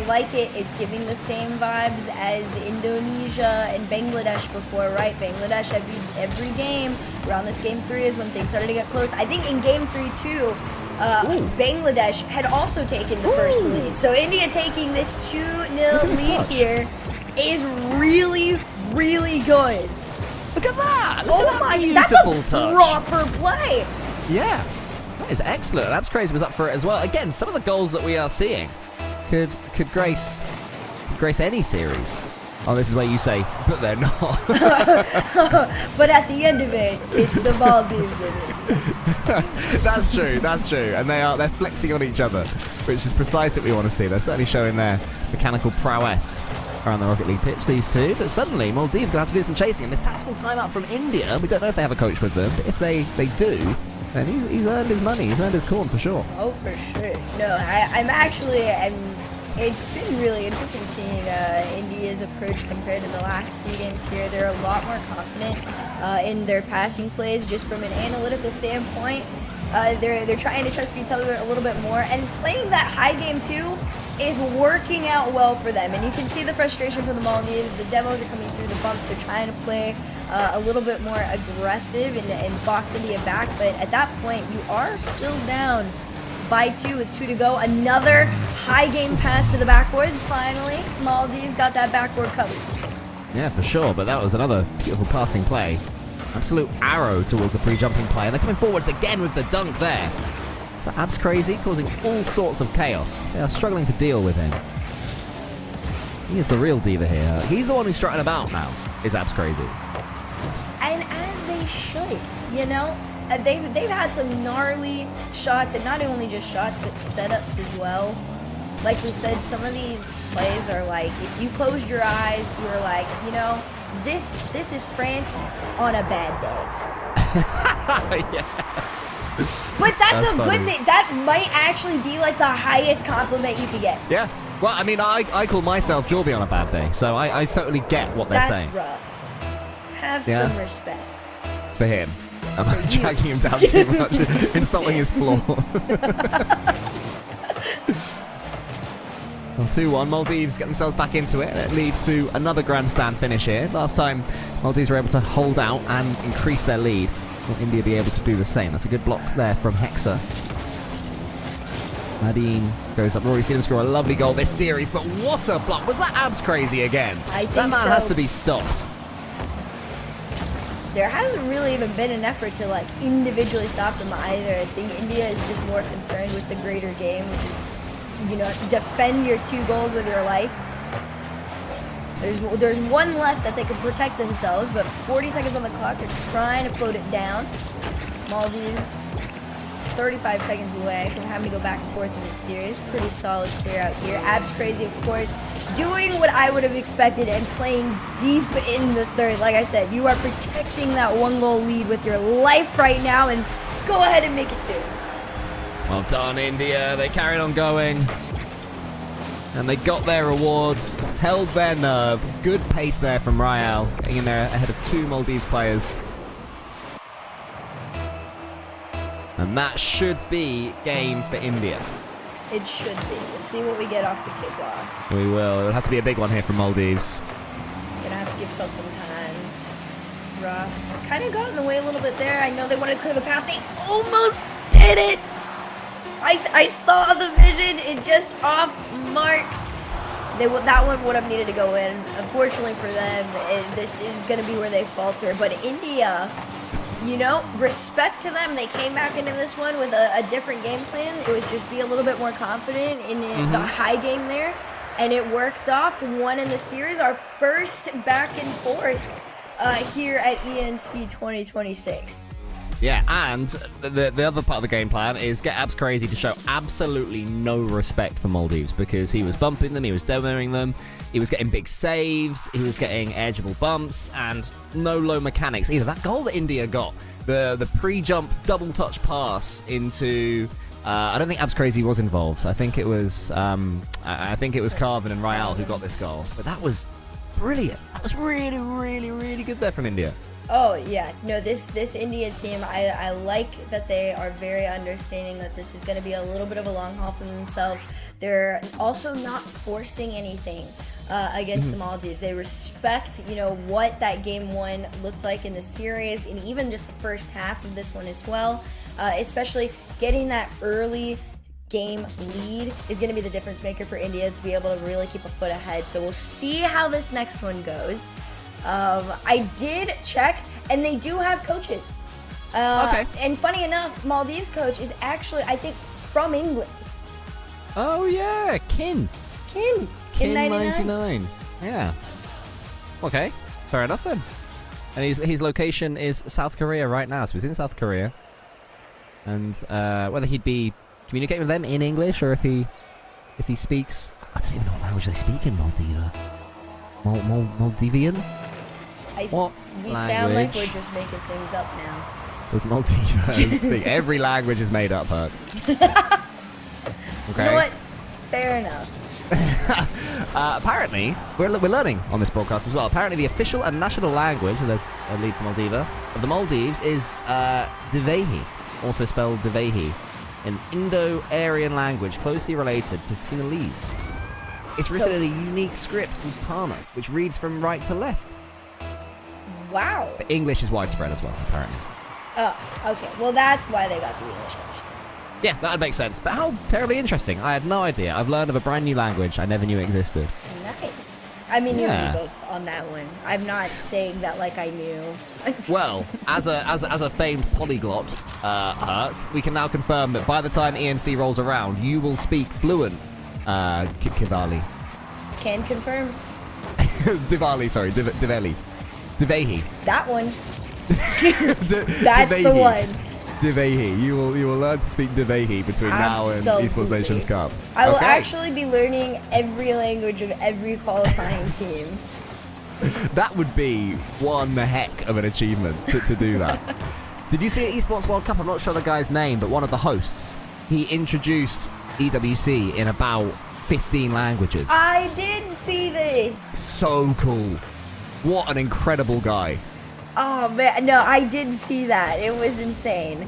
like it. It's giving the same vibes as Indonesia and Bangladesh before, right? Bangladesh every game. Around this game 3 is when things started to get close. I think in game 3 too, Bangladesh had also taken the first lead. So India taking this 2-0 lead here is really, really good. Look at that! Oh Look at my, that that's beautiful a touch. proper play. Yeah, that is excellent. Abs Crazy was up for it as well. Again, some of the goals that we are seeing could grace any series. Oh, this is where you say, but they're not. But at the end of it, it's the Maldives in it. That's true. And they're flexing on each other, which is precisely what we want to see. They're certainly showing their mechanical prowess around the Rocket League pitch, these two. But suddenly, Maldives going to have to do some chasing. And this tactical timeout from India, we don't know if they have a coach with them, but if they do, then he's earned his money. He's earned his corn for sure. Oh, for sure. No, it's been really interesting seeing India's approach compared to the last 2 games here. They're a lot more confident in their passing plays, just from an analytical standpoint. They're trying to trust each other a little bit more, and playing that high game too is working out well for them. And you can see the frustration from the Maldives. The demos are coming through the bumps. They're trying to play a little bit more aggressive and box India back. But at that point, you are still down by 2 with 2 to go. Another high game pass to the backboard. Finally, Maldives got that backboard covered. Yeah, for sure. But that was another beautiful passing play. Absolute arrow towards the pre-jumping play. And they're coming forwards again with the dunk there. So Abs Crazy causing all sorts of chaos. They are struggling to deal with him. He is the real diva here. He's the one who's strutting about now, is Abs Crazy. And as they should, you know? They've had some gnarly shots, and not only just shots, but setups as well. Like we said, some of these plays are like, if you closed your eyes, you were like, you know, this is France on a bad day. Yeah. But that's a funny. good thing. That might actually be like the highest compliment you could get. Yeah. Well, I mean, I call myself Jorby on a bad day, so I totally get what they're That's saying. rough. Have Yeah. some respect. For him. Am I dragging him down too much? Insulting his floor. Well, 2-1. Maldives get themselves back into it, and it leads to another grandstand finish here. Last time, Maldives were able to hold out and increase their lead. Will India be able to do the same? That's a good block there from Hexa. Nadine goes up. We've already seen him score a lovely goal this series, but what a block. Was that abs crazy again? I think that man so. has to be stopped. There hasn't really even been an effort to like individually stop them either. I think India is just more concerned with the greater game, which is, you know, defend your 2 goals with your life. There's one left that they could protect themselves, but 40 seconds on the clock. They're trying to float it down. Maldives 35 seconds away from having to go back and forth in this series. Pretty solid clear out here. Abs Crazy, of course, doing what I would have expected and playing deep in the third. Like I said, you are protecting that 1-goal lead with your life right now, and go ahead and make it 2. Well done, India. They carried on going. And they got their rewards, held their nerve. Good pace there from Rael, getting in there ahead of 2 Maldives players. And that should be game for India. It should be. We'll see what we get off the kickoff. We will. It'll have to be a big one here from Maldives. Gonna have to give yourself some time. Ross kind of got in the way a little bit there. I know they wanted to clear the path. They almost did it. I saw the vision. It just off mark. That one would have needed to go in. Unfortunately for them, this is going to be where they falter. But India, you know, respect to them. They came back into this one with a different game plan. It was just be a little bit more confident in the high game there. And it worked off. Won in the series. Our first back and forth here at ENC 2026. Yeah, and the other part of the game plan is get Abs Crazy to show absolutely no respect for Maldives, because he was bumping them, he was demoing them, he was getting big saves, he was getting edgeable bumps, and no low mechanics either. That goal that India got, the pre-jump double touch pass into... I don't think Abs Crazy was involved. I think it was Carvin and Rael who got this goal. But that was brilliant. That was really, really, really good there from India. Oh yeah, no, this India team, I like that they are very understanding that this is going to be a little bit of a long haul for themselves. They're also not forcing anything against the Maldives. They respect, you know, what that game 1 looked like in the series, and even just the first half of this one as well. Especially getting that early game lead is going to be the difference maker for India to be able to really keep a foot ahead. So we'll see how this next one goes. I did check, and they do have coaches. Okay. And funny enough, Maldives coach is actually, I think, from England. Oh yeah, Kin 99. Yeah. Okay, fair enough then. And his location is South Korea right now, so he's in South Korea. And whether he'd be communicating with them in English or if he speaks, I don't even know what language they speak in Maldiva. Maldivian? What We sound like we're language just making things up now. does Maldiva speak? Every language is made up, Herc. Okay. You know what? Fair enough. Apparently, we're learning on this broadcast as well. Apparently, the official and national language, and there's a lead for Maldiva, of the Maldives is Divehi, also spelled Divehi, an Indo-Aryan language closely related to Sinhalese. It's written in a unique script called Tana, which reads from right to left. Wow. But English is widespread as well, apparently. Oh, okay. Well, that's why they got the English coach. Yeah, that would make sense. But how terribly interesting. I had no idea. I've learned of a brand new language I never knew existed. Nice. I mean, you Yeah. and me both on that one. I'm not saying that like I knew. Well, as a famed polyglot, Herc, we can now confirm that by the time ENC rolls around, you will speak fluent Kivali. Can confirm. Diwali, sorry, Diveli. Divehi. That one. That's the one. Divehi. You will learn to speak Divehi between now and Esports Absolutely. Nations Cup. I will Okay. actually be learning every language of every qualifying team. That would be one heck of an achievement to do that. Did you see at Esports World Cup? I'm not sure the guy's name, but one of the hosts, he introduced EWC in about 15 languages. I did see this. So cool. What an incredible guy. Oh man, no, I did see that. It was insane.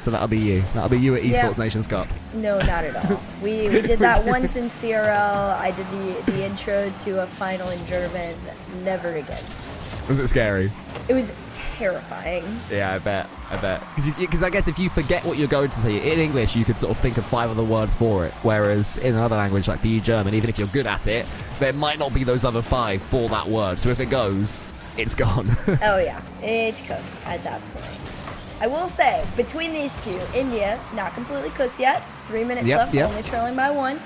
So that'll be you. That'll be you at Yeah. Esports Nations Cup. No, not at all. We did that once in CRL. I did the intro to a final in German. Never again. Was it scary? It was terrifying. Yeah, I bet. Because I guess if you forget what you're going to say, in English you could sort of think of 5 other words for it, whereas in another language, like for you German, even if you're good at it, there might not be those other 5 for that word. So if it goes, it's gone. Oh yeah, it's cooked at that point. I will say, between these two, India, not completely cooked yet. 3 minutes left, only trailing by 1.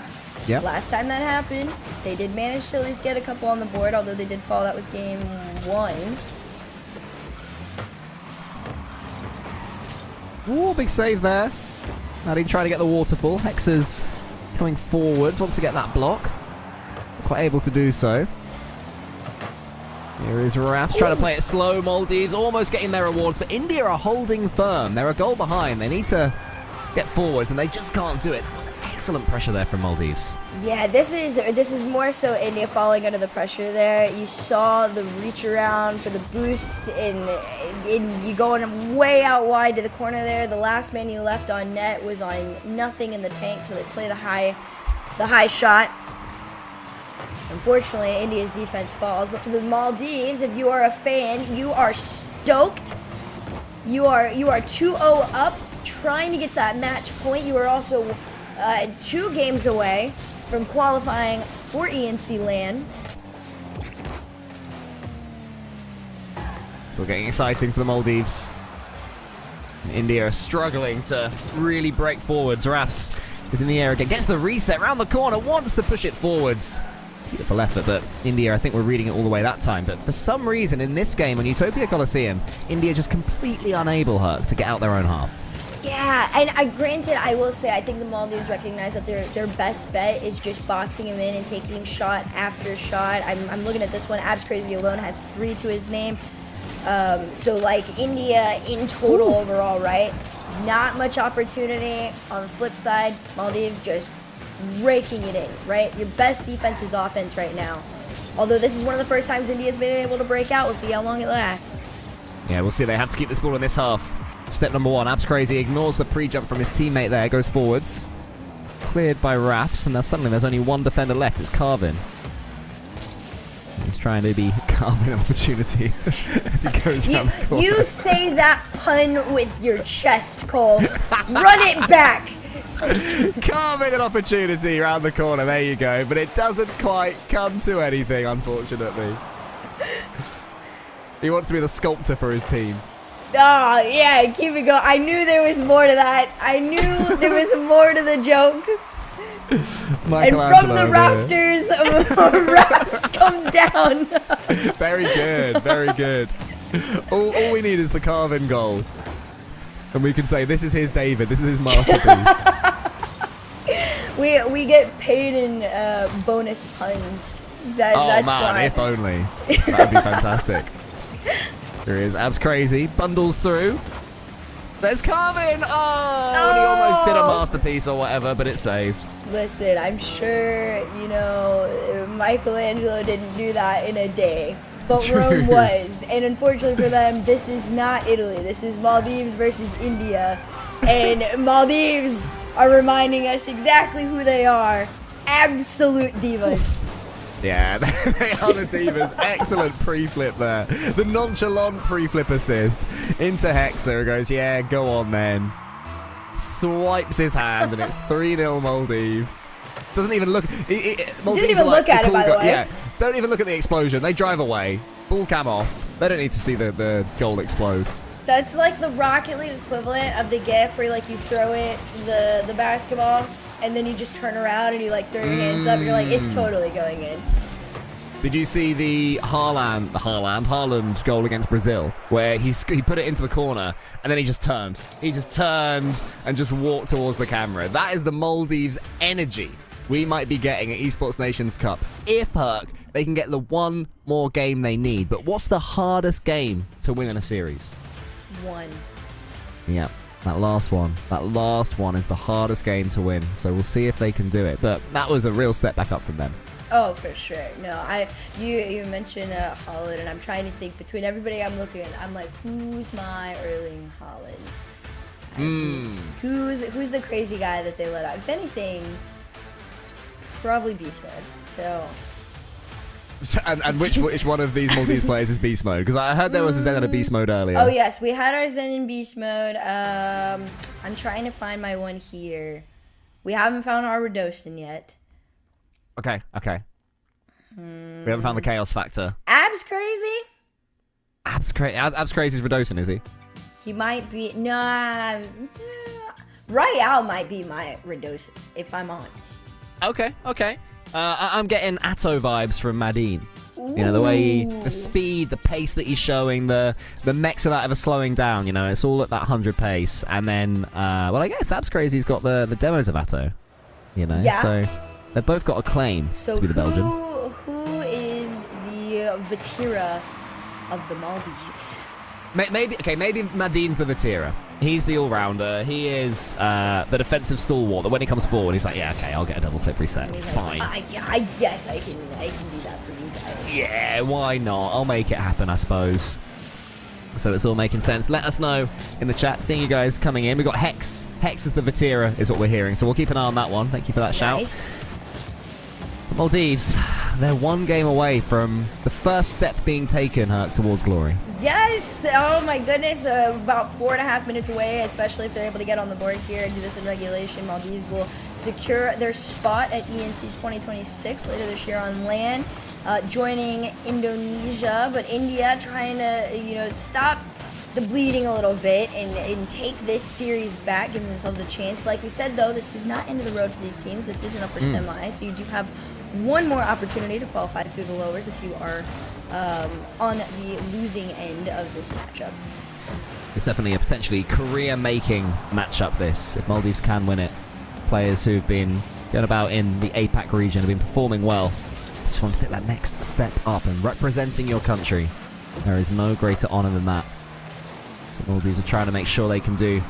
Yep. Last time that happened, they did manage to at least get a couple on the board, although they did fall. That was game 1. Ooh, big save there. Maddie trying to get the waterfall. Hexer's coming forwards, wants to get that block. Quite able to do so. Here is Rafs trying to play it slow. Maldives almost getting their rewards, but India are holding firm. They're a goal behind. They need to get forwards, and they just can't do it. That was excellent pressure there from Maldives. Yeah, this is more so India falling under the pressure there. You saw the reach around for the boost, and you going way out wide to the corner there. The last man you left on net was on nothing in the tank, so they play the high shot. Unfortunately, India's defense falls, but for the Maldives, if you are a fan, you are stoked. You are 2-0 up, trying to get that match point. You are also 2 games away from qualifying for ENC land. Still getting exciting for the Maldives. And India are struggling to really break forwards. Rafs is in the air again. Gets the reset round the corner, wants to push it forwards. Beautiful effort, but India, I think we're reading it all the way that time. But for some reason in this game on Utopia Coliseum, India just completely unable, Herc, to get out their own half. Yeah, and granted, I will say, I think the Maldives recognize that their best bet is just boxing him in and taking shot after shot. I'm looking at this one. Abs Crazy alone has 3 to his name. So, like, India in total overall, right? Not much opportunity. On the flip side, Maldives just raking it in, right? Your best defense is offense right now. Although this is one of the first times India's been able to break out. We'll see how long it lasts. Yeah, we'll see. They have to keep this ball in this half. Step number 1, Abs Crazy ignores the pre-jump from his teammate there, goes forwards. Cleared by Rafs, and now suddenly there's only one defender left. It's Carvin. He's trying to be carving an opportunity as he goes around the corner. You say that pun with your chest, Cole. Run it back. Carving an opportunity around the corner, there you go. But it doesn't quite come to anything, unfortunately. He wants to be the sculptor for his team. Oh, yeah, keep it going. I knew there was more to that. I knew there was more to the joke. And from the rafters, a raft comes down. Very good, very good. All we need is the Carvin goal. And we can say, this is his David, this is his masterpiece. We get paid in bonus puns. That's man, why. if only. That would be fantastic. Here he is, Abs Crazy, bundles through. There's Carvin! Oh! And he almost did a masterpiece or whatever, but it's saved. Listen, I'm sure, Michelangelo didn't do that in a day. But True. Rome was. And unfortunately for them, this is not Italy. This is Maldives versus India. And Maldives are reminding us exactly who they are. Absolute divas. Yeah, they are the Divas. Excellent pre-flip there. The nonchalant pre-flip assist into Hexer. Goes, yeah, go on then. Swipes his hand and it's 3-0 Maldives. Doesn't even look. Didn't even look at it, by the way. Yeah, don't even look at the explosion. They drive away. Ball cam off. They don't need to see the goal explode. That's like the Rocket League equivalent of the GIF where you throw it, the basketball, and then you just turn around and you throw your hands up. You're like, it's totally going in. Did you see the Haaland goal against Brazil, where he put it into the corner and then he just turned. He just turned and just walked towards the camera. That is the Maldives energy we might be getting at Esports Nations Cup if Herc they can get the one more game they need. But what's the hardest game to win in a series? 1. Yeah. That last one is the hardest game to win. So we'll see if they can do it. But that was a real step back up from them. Oh, for sure. No, you mentioned Holland, and I'm trying to think between everybody I'm looking at. I'm like, who's my Erling Haaland? Who's the crazy guy that they let out? If anything, it's probably Beast Mode. So. And which one of these Maldives players is Beast Mode? Because I heard there was a Zen in a Beast Mode earlier. Oh yes, we had our Zen in Beast Mode. I'm trying to find my one here. We haven't found our Radosin yet. Okay. We haven't found the Chaos Factor. Abs crazy? Abs crazy is Radosin, is he? He might be. Nah. Royale might be my Radosin, if I'm honest. Okay. I'm getting Atto vibes from Madine. You know, the way the speed, the pace that he's showing, the mechs are that ever slowing down, you know, it's all at that 100 pace. And then, well, I guess Abs Crazy's got the demos of Atto, you know, so they've both got a claim to be the Belgian. Who is the Vatira of the Maldives? Maybe Madine's the Vatira. He's the all-rounder. He is the defensive stalwart that when he comes forward, he's like, yeah, okay, I'll get a double flip reset. Fine. I guess I can do that for you guys. Yeah, why not? I'll make it happen, I suppose. So it's all making sense. Let us know in the chat. Seeing you guys coming in. We've got Hex. Hex is the Vatira, is what we're hearing. So we'll keep an eye on that one. Thank you for that shout. Maldives, they're one game away from the first step being taken towards glory. Yes! Oh my goodness, about 4.5 minutes away, especially if they're able to get on the board here and do this in regulation. Maldives will secure their spot at ENC26 later this year on LAN, joining Indonesia, but India trying to, stop the bleeding a little bit and take this series back, giving themselves a chance. Like we said, though, this is not end of the road for these teams. This is an upper semi, so you do have one more opportunity to qualify through the lowers if you are on the losing end of this matchup. It's definitely a potentially career-making matchup, this, if Maldives can win it. Players who've been going about in the APAC region have been performing well. Just want to take that next step up and representing your country. There is no greater honour than that. So Maldives are trying to make sure they can do.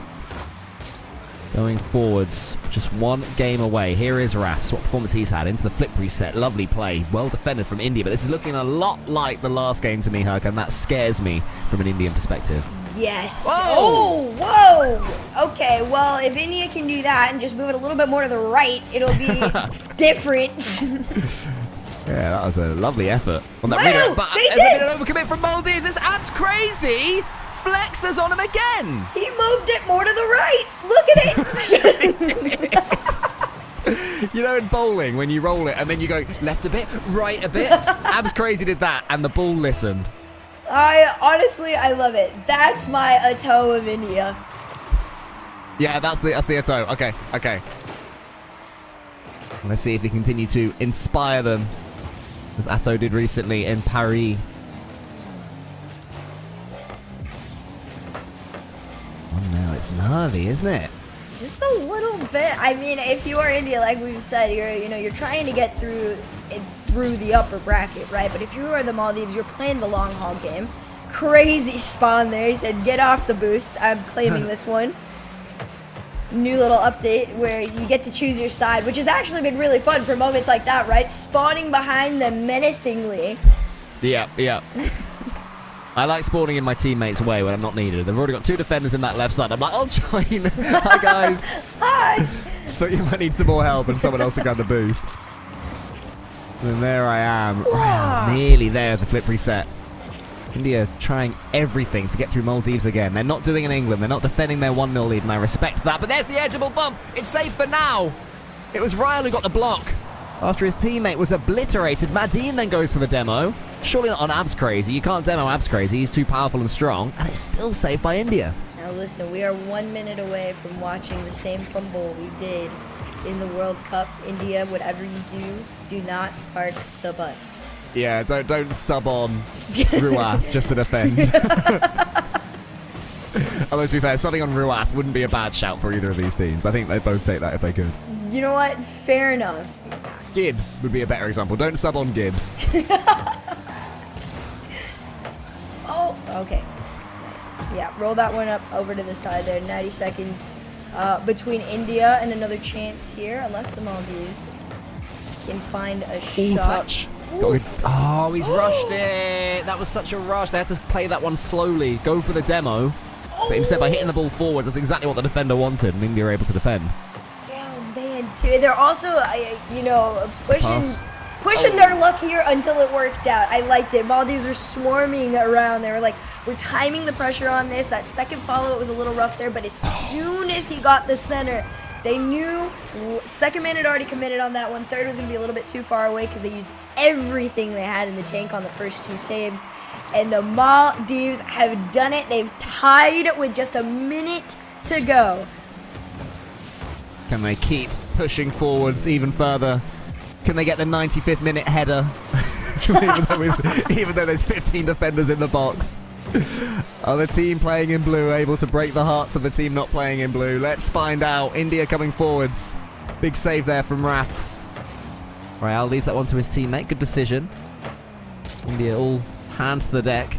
Going forwards, just one game away. Here is Rafs, what performance he's had into the flip reset. Lovely play, well defended from India, but this is looking a lot like the last game to me, Herc, and that scares me from an Indian perspective. Yes. Whoa! Oh, whoa! Okay, well, if India can do that and just move it a little bit more to the right, it'll be different. Yeah, that was a lovely effort on that Wow, readout, but they has did! there been an overcommit from Maldives? This Abs Crazy flexes on him again. He moved it more to the right. Look at it. You know, in bowling, when you roll it and then you go left a bit, right a bit, Abs Crazy did that, and the ball listened. I love it. That's my Atto of India. Yeah, that's the Atto. Okay. Let's see if he continue to inspire them, as Atto did recently in Paris. Oh no, it's nervy, isn't it? Just a little bit. I mean, if you are India, like we've said, you're trying to get through the upper bracket, right? But if you are the Maldives, you're playing the long haul game. Crazy spawn there. He said, "Get off the boost." I'm claiming this one. New little update where you get to choose your side, which has actually been really fun for moments like that, right? Spawning behind them menacingly. Yeah. I like spawning in my teammates' way when I'm not needed. They've already got two defenders in that left side. I'm like, I'll join. Hi, guys. Hi. Thought you might need some more help and someone else will grab the boost. And there I am. Wow, nearly there at the flip reset. India trying everything to get through Maldives again. They're not doing in England. They're not defending their 1-0 lead, and I respect that. But there's the edgeable bump. It's safe for now. It was Ryle who got the block after his teammate was obliterated. Madine then goes for the demo. Surely not on Abs Crazy. You can't demo Abs Crazy. He's too powerful and strong. And it's still saved by India. Now listen, we are 1 minute away from watching the same fumble we did in the World Cup. India, whatever you do not park the bus. Yeah, don't sub on Ruas just to defend. Although, to be fair, subbing on Ruas wouldn't be a bad shout for either of these teams. I think they'd both take that if they could. You know what? Fair enough. Gibbs would be a better example. Don't sub on Gibbs. Oh, okay. Nice. Yeah, roll that one up over to the side there. 90 seconds between India and another chance here, unless the Maldives can find a shot. Touch. Oh, he's rushed it. That was such a rush. They had to play that one slowly, go for the demo. But instead, by hitting the ball forwards, that's exactly what the defender wanted, and India were able to defend. Oh, man. They're also, you know, Pass. pushing their luck here until it worked out. I liked it. Maldives were swarming around. They were like, we're timing the pressure on this. That second follow, it was a little rough there, but as soon as he got the center, they knew second man had already committed on that one. Third was going to be a little bit too far away because they used everything they had in the tank on the first 2 saves. And the Maldives have done it. They've tied with just a minute to go. Can they keep pushing forwards even further? Can they get the 95th minute header? even though there's 15 defenders in the box. Are the team playing in blue able to break the hearts of the team not playing in blue? Let's find out. India coming forwards. Big save there from Rafts. Royale leaves that one to his teammate. Good decision. India all hands to the deck.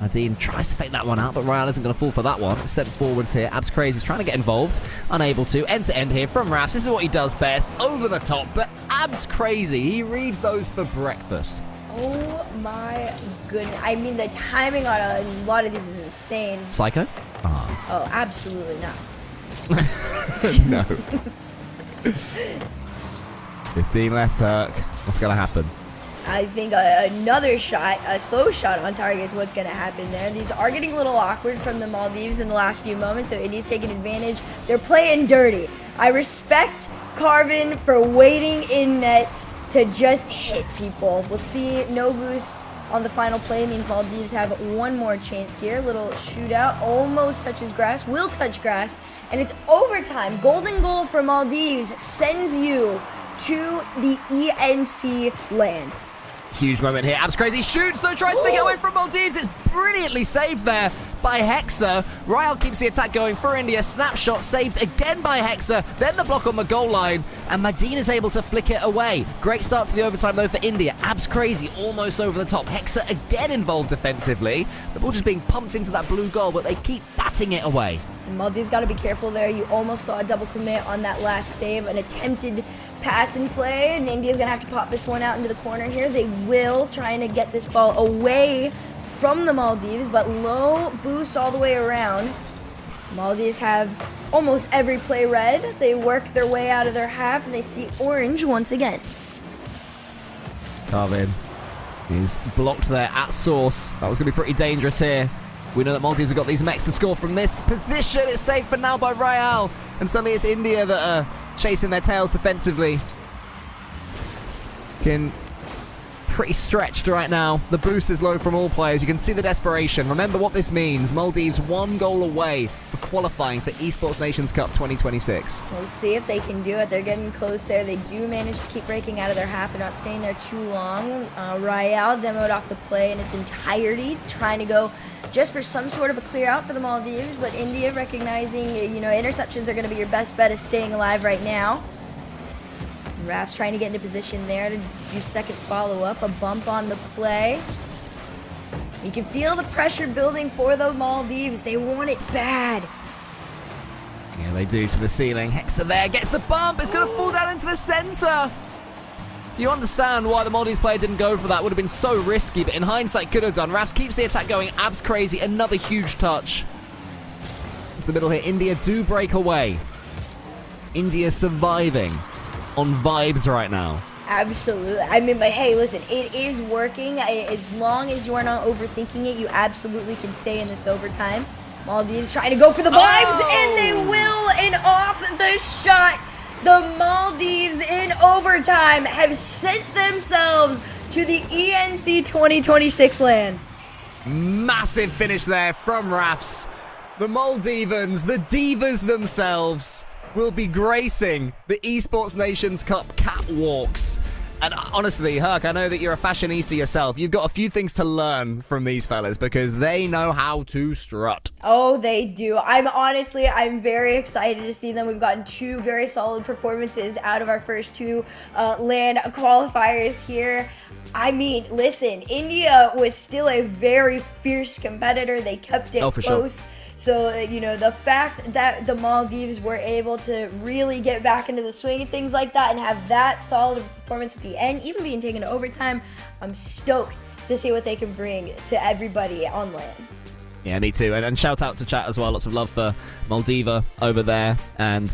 Nadine tries to fake that one out, but Royale isn't going to fall for that one. Sent forwards here. Abs Crazy is trying to get involved. Unable to. End to end here from Rafts. This is what he does best. Over the top, but Abs Crazy. He reads those for breakfast. Oh my goodness. I mean, the timing on a lot of these is insane. Psycho? Oh, absolutely not. No. 15 left, Turk. What's going to happen? I think another shot, a slow shot on target is what's going to happen there. These are getting a little awkward from the Maldives in the last few moments, so India's taking advantage. They're playing dirty. I respect Carvin for waiting in net to just hit people. We'll see. No boost on the final play means Maldives have one more chance here. Little shootout. Almost touches grass. Will touch grass. And it's overtime. Golden goal for Maldives sends you to the ENC land. Huge moment here. Abs Crazy shoots, though, tries to get away from Maldives. It's brilliantly saved there by Hexa. Ryle keeps the attack going for India. Snapshot saved again by Hexa. Then the block on the goal line, and Madina's able to flick it away. Great start to the overtime, though, for India. Abs Crazy almost over the top. Hexa again involved defensively. The ball just being pumped into that blue goal, but they keep batting it away. Maldives got to be careful there. You almost saw a double commit on that last save, an attempted pass and play, and India's going to have to pop this one out into the corner here. They will, trying to get this ball away from the Maldives, but low boost all the way around. Maldives have almost every play read. They work their way out of their half, and they see orange once again. Carvin is blocked there at source. That was going to be pretty dangerous here. We know that Maldives have got these mechs to score from this position. It's safe for now by Rayal. And suddenly it's India that are chasing their tails defensively. Pretty stretched right now. The boost is low from all players. You can see the desperation. Remember what this means. Maldives 1 goal away for qualifying for Esports Nations Cup 2026. We'll see if they can do it. They're getting close there. They do manage to keep breaking out of their half and not staying there too long. Rayal demoed off the play in its entirety, trying to go just for some sort of a clear out for the Maldives, but India recognizing, interceptions are going to be your best bet of staying alive right now. Raf's trying to get into position there to do second follow-up, a bump on the play. You can feel the pressure building for the Maldives. They want it bad. Yeah, they do, to the ceiling. Hexa there gets the bump. It's going to fall down into the center. You understand why the Maldives player didn't go for that. Would have been so risky, but in hindsight could have done. Rafs keeps the attack going. Abs Crazy, another huge touch. It's the middle here. India do break away. India surviving on vibes right now. Absolutely. I mean, but hey, listen, it is working. As long as you are not overthinking it, you absolutely can stay in this overtime. Maldives trying to go for the vibes, and they will, and off the shot. The Maldives in overtime have sent themselves to the ENC 2026 land. Massive finish there from Rafs. The Maldivans, the divas themselves, will be gracing the Esports Nations Cup catwalks. And honestly, Herc, I know that you're a fashionista yourself. You've got a few things to learn from these fellas because they know how to strut. Oh, they do. I'm very excited to see them. We've gotten 2 very solid performances out of our first 2 LAN qualifiers here. I mean, listen, India was still a very fierce competitor. They kept it for sure. close. So, you know, the fact that the Maldives were able to really get back into the swing of things like that and have that solid performance at the end, even being taken to overtime, I'm stoked to see what they can bring to everybody on land. Yeah, me too. And shout out to chat as well. Lots of love for Maldiva over there. And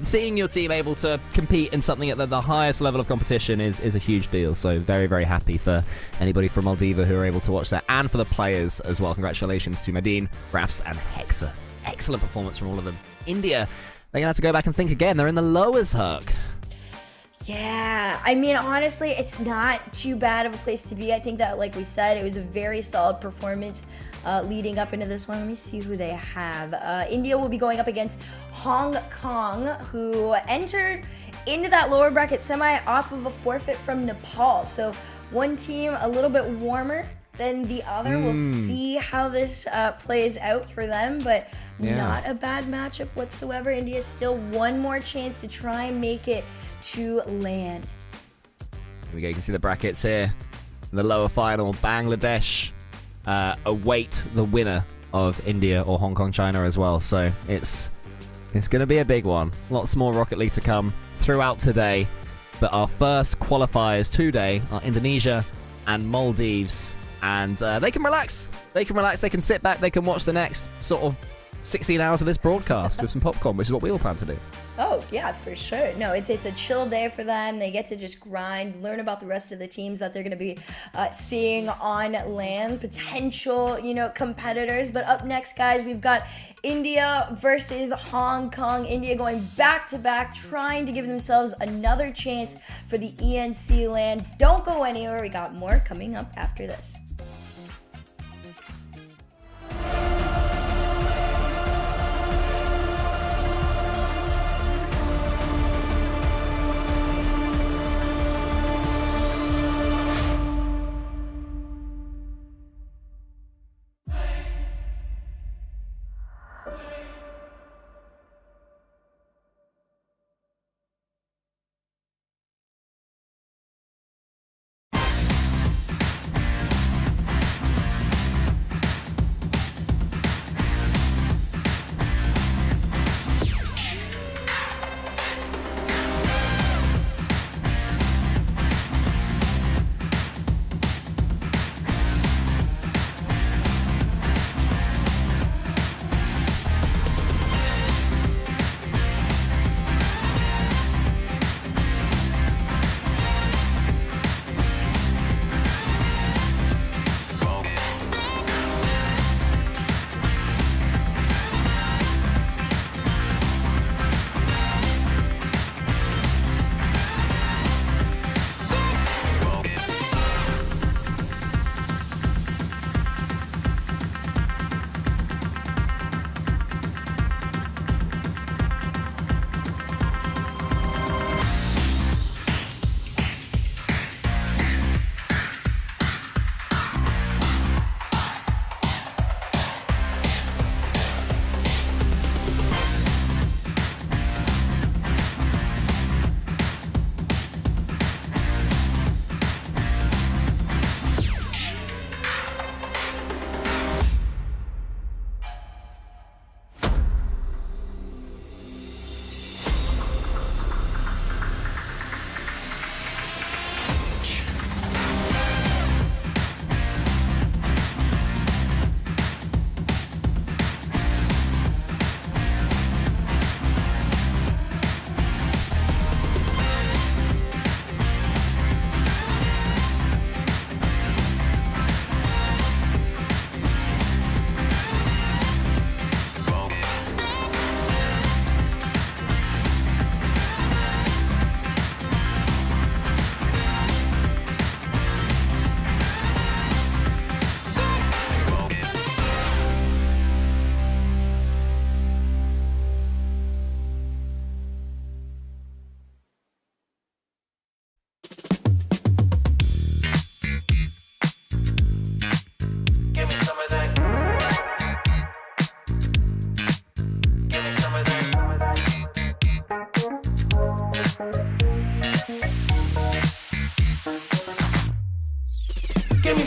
seeing your team able to compete in something at the highest level of competition is a huge deal. So very, very happy for anybody from Maldiva who are able to watch that, and for the players as well. Congratulations to Madine, Rafs, and Hexa. Excellent performance from all of them. India, they're going to have to go back and think again. They're in the lowers, Herc. Yeah, I mean, honestly, it's not too bad of a place to be. I think that, like we said, it was a very solid performance leading up into this one. Let me see who they have. India will be going up against Hong Kong, who entered into that lower bracket semi off of a forfeit from Nepal. So one team a little bit warmer than the other. We'll see how this plays out for them, but not a bad matchup whatsoever. India still one more chance to try and make it to land. Here we go. You can see the brackets here. In the lower final, Bangladesh await the winner of India or Hong Kong, China as well. So it's going to be a big one. Lots more Rocket League to come throughout today. But our first qualifiers today are Indonesia and Maldives. And they can relax. They can sit back. They can watch the next sort of 16 hours of this broadcast with some popcorn, which is what we all plan to do. Oh, yeah, for sure. No, it's a chill day for them. They get to just grind, learn about the rest of the teams that they're going to be seeing on land, potential, competitors. But up next, guys, we've got India versus Hong Kong. India going back-to-back, trying to give themselves another chance for the ENC land. Don't go anywhere. We got more coming up after this.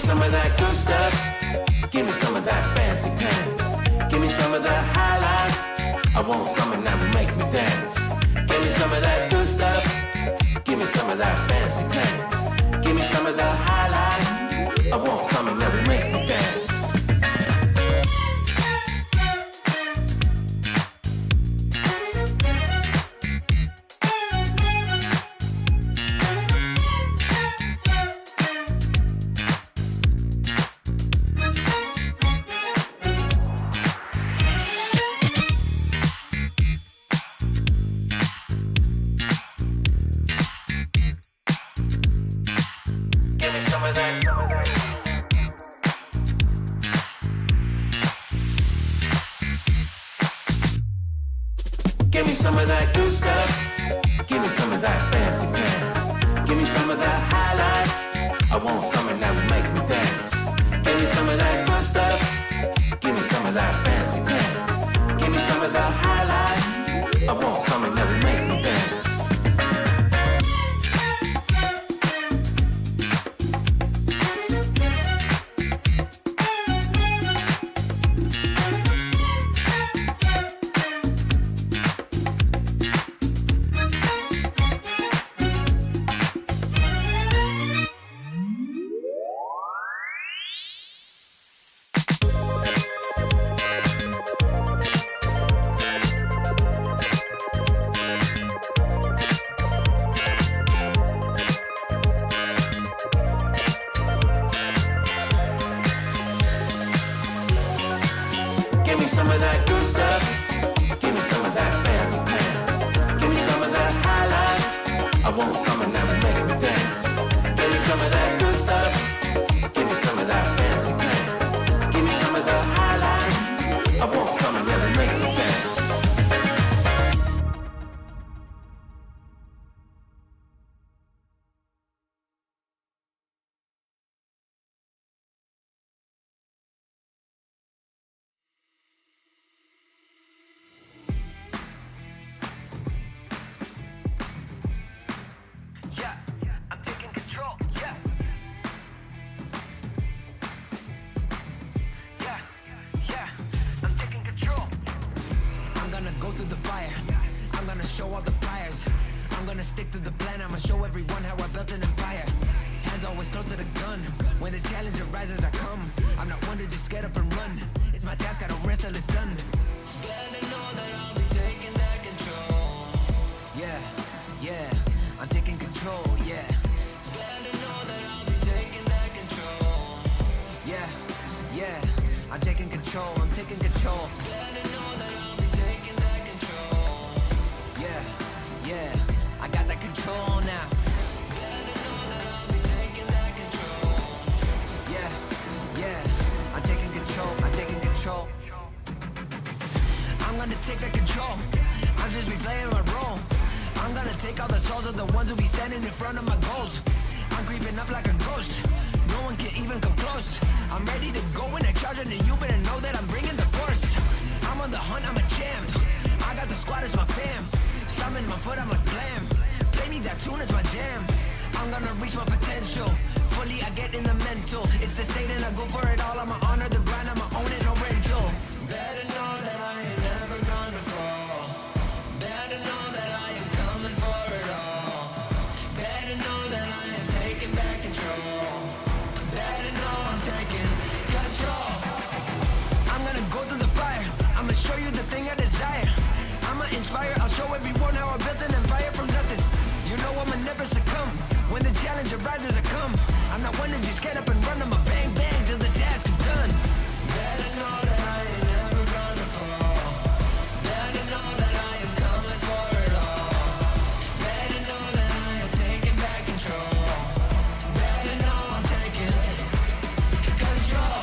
some of that good stuff. Give me some of that fancy pants. Give me some of that high life. I want something that will make me dance. Give me some of that good stuff. Give me some of that fancy pants. Give me some of that high life. I want something that will make me dance. Give me some of that. Give me some of that good stuff. Give me some of that fancy pants. Give me some of that high life. I want something that will make me dance. Give me some of that good stuff. Give me some of that fancy pants. Give me some of that high life. I want something that will make me dance. Give me some of that good stuff. Give me some of that fancy pants. Give me some of that high life. I want something that will make me dance. Give me some of that good stuff. Give me some of that fancy pants. Give me some of that high life. I want something that will make me dance. Yeah, I'm taking control. Yeah. Yeah, I'm taking control. I'm gonna go through the fire. I'm gonna show all the pliers. I'm gonna stick to the plan. I'ma show everyone how I built an empire. Hands always close to the gun. When the challenge arises, I come. I'm not one to just get up and run. It's my task, I don't rest till it's done. Better know that I'll be taking that control. Yeah, I'm taking control, yeah. Better know that I'll be taking that control. Yeah, I'm taking control, I'm taking control. Better know that I'll be taking that control. Yeah, I got that control now. Better know that I'll be taking that control. Yeah, I'm taking control, I'm taking control. I'm gonna take that control. I'm just replaying my role. I'm gonna take all the souls of the ones who be standing in front of my goals. I'm creeping up like a ghost. No one can even come close. I'm ready to go in a charge, and you better know that I'm bringing the force. I'm on the hunt, I'm a champ. I got the squad as my fam. Summon my foot, I'm like blam. Play me that tune, it's my jam. I'm gonna reach my potential. Fully, I get in the mental. It's the state and I go for it all. I'ma honor the grind, I'ma own it, no rental. Better know that I ain't never gonna fall. Better know that I am coming for it all. Better know that I am taking back control. Better know I'm taking control. I'm gonna go through the fire. I'ma show you the thing I desire. I'ma inspire, I'll show everyone how I built an empire from nothing. You know I'ma never succumb. When the challenge arises, I come. I'm not one to just get up and run. I'ma bang bang till the task is done. Better know that I ain't never gonna fall. Better know that I am coming for it all. Better know that I am taking back control. Better know I'm taking control.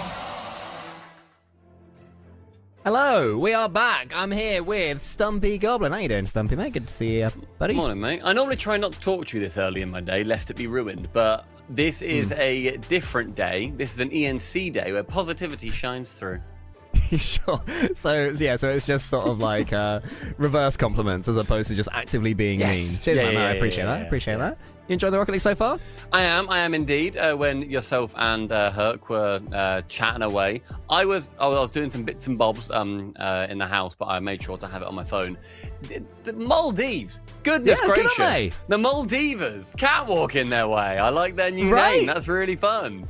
Hello, we are back. I'm here with Stumpy Goblin. How you doing, Stumpy, mate? Good to see you, buddy. Morning, mate. I normally try not to talk to you this early in my day, lest it be ruined, but this is a different day. This is an ENC day where positivity shines through. Sure. So it's just sort of like reverse compliments as opposed to just actively being mean. Cheers, man. I appreciate that. Appreciate that. You enjoying the Rocket League so far? I am indeed. When yourself and Herc were chatting away, I was doing some bits and bobs in the house, but I made sure to have it on my phone. The Maldives, goodness gracious, good on they. The Maldivas, catwalking their way. I like their new name. That's really fun.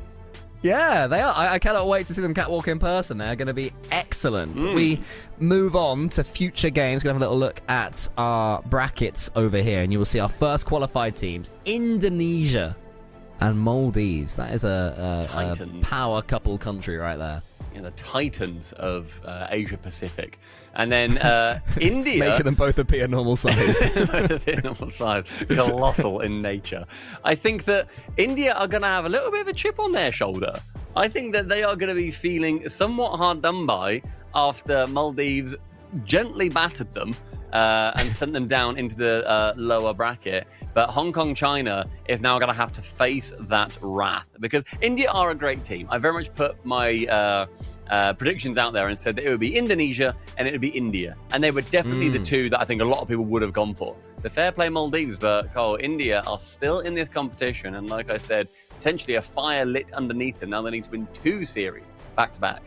Yeah, they are. I cannot wait to see them catwalk in person. They're going to be excellent. We move on to future games. We're going to have a little look at our brackets over here, and you will see our first qualified teams, Indonesia and Maldives. That is a power couple country right there. Yeah, the titans of Asia Pacific. And then India. Making them both appear normal sized. Both appear normal sized. Colossal in nature. I think that India are going to have a little bit of a chip on their shoulder. I think that they are going to be feeling somewhat hard done by after Maldives gently battered them and sent them down into the lower bracket. But Hong Kong, China is now going to have to face that wrath because India are a great team. I very much put my predictions out there and said that it would be Indonesia and it would be India. And they were definitely the two that I think a lot of people would have gone for. So fair play Maldives, but Cole, India are still in this competition. And like I said, potentially a fire lit underneath them. Now they need to win 2 series back to back.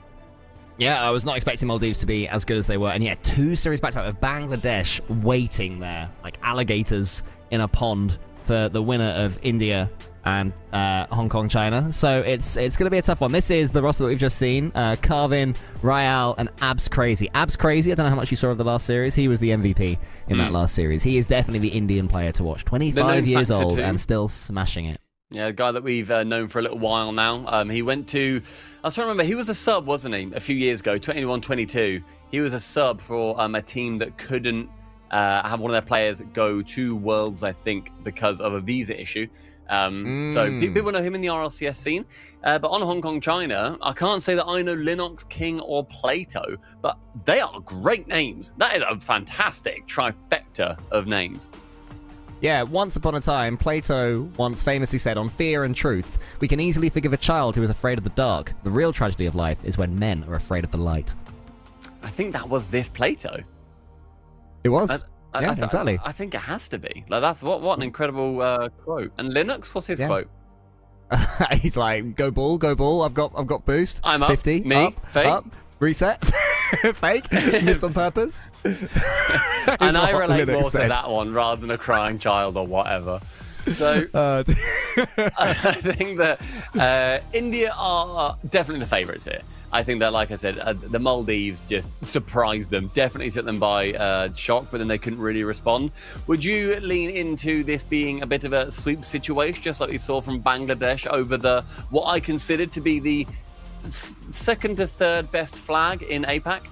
Yeah, I was not expecting Maldives to be as good as they were. And yeah, 2 series back to back with Bangladesh waiting there, like alligators in a pond for the winner of India and Hong Kong, China. So it's going to be a tough one. This is the roster that we've just seen. Carvin, Ryal, and Abs Crazy. Abs Crazy, I don't know how much you saw of the last series. He was the MVP in that last series. He is definitely the Indian player to watch. 25 years old and still smashing it. Yeah, a guy that we've known for a little while now. He went to, I was trying to remember, he was a sub, wasn't he, a few years ago, 21-22. He was a sub for a team that couldn't have one of their players go to Worlds, I think, because of a visa issue. So people know him in the RLCS scene. But on Hong Kong, China, I can't say that I know Linux, King, or Plato, but they are great names. That is a fantastic trifecta of names. Yeah, once upon a time, Plato once famously said, on Fear and Truth, we can easily forgive a child who is afraid of the dark. The real tragedy of life is when men are afraid of the light. I think that was this Plato. It was. Exactly. I think it has to be. Like that's what an incredible quote. And Linux, what's his quote? He's like, go ball. I've got boost. I'm up. 50. Me. Up, fake. Up, reset. Fake. Missed on purpose. And I relate more to that one rather than a crying child or whatever. So I think that India are definitely the favourites here. I think that, like I said, the Maldives just surprised them, definitely took them by shock, but then they couldn't really respond. Would you lean into this being a bit of a sweep situation, just like we saw from Bangladesh over what I considered to be the second to third best flag in APAC?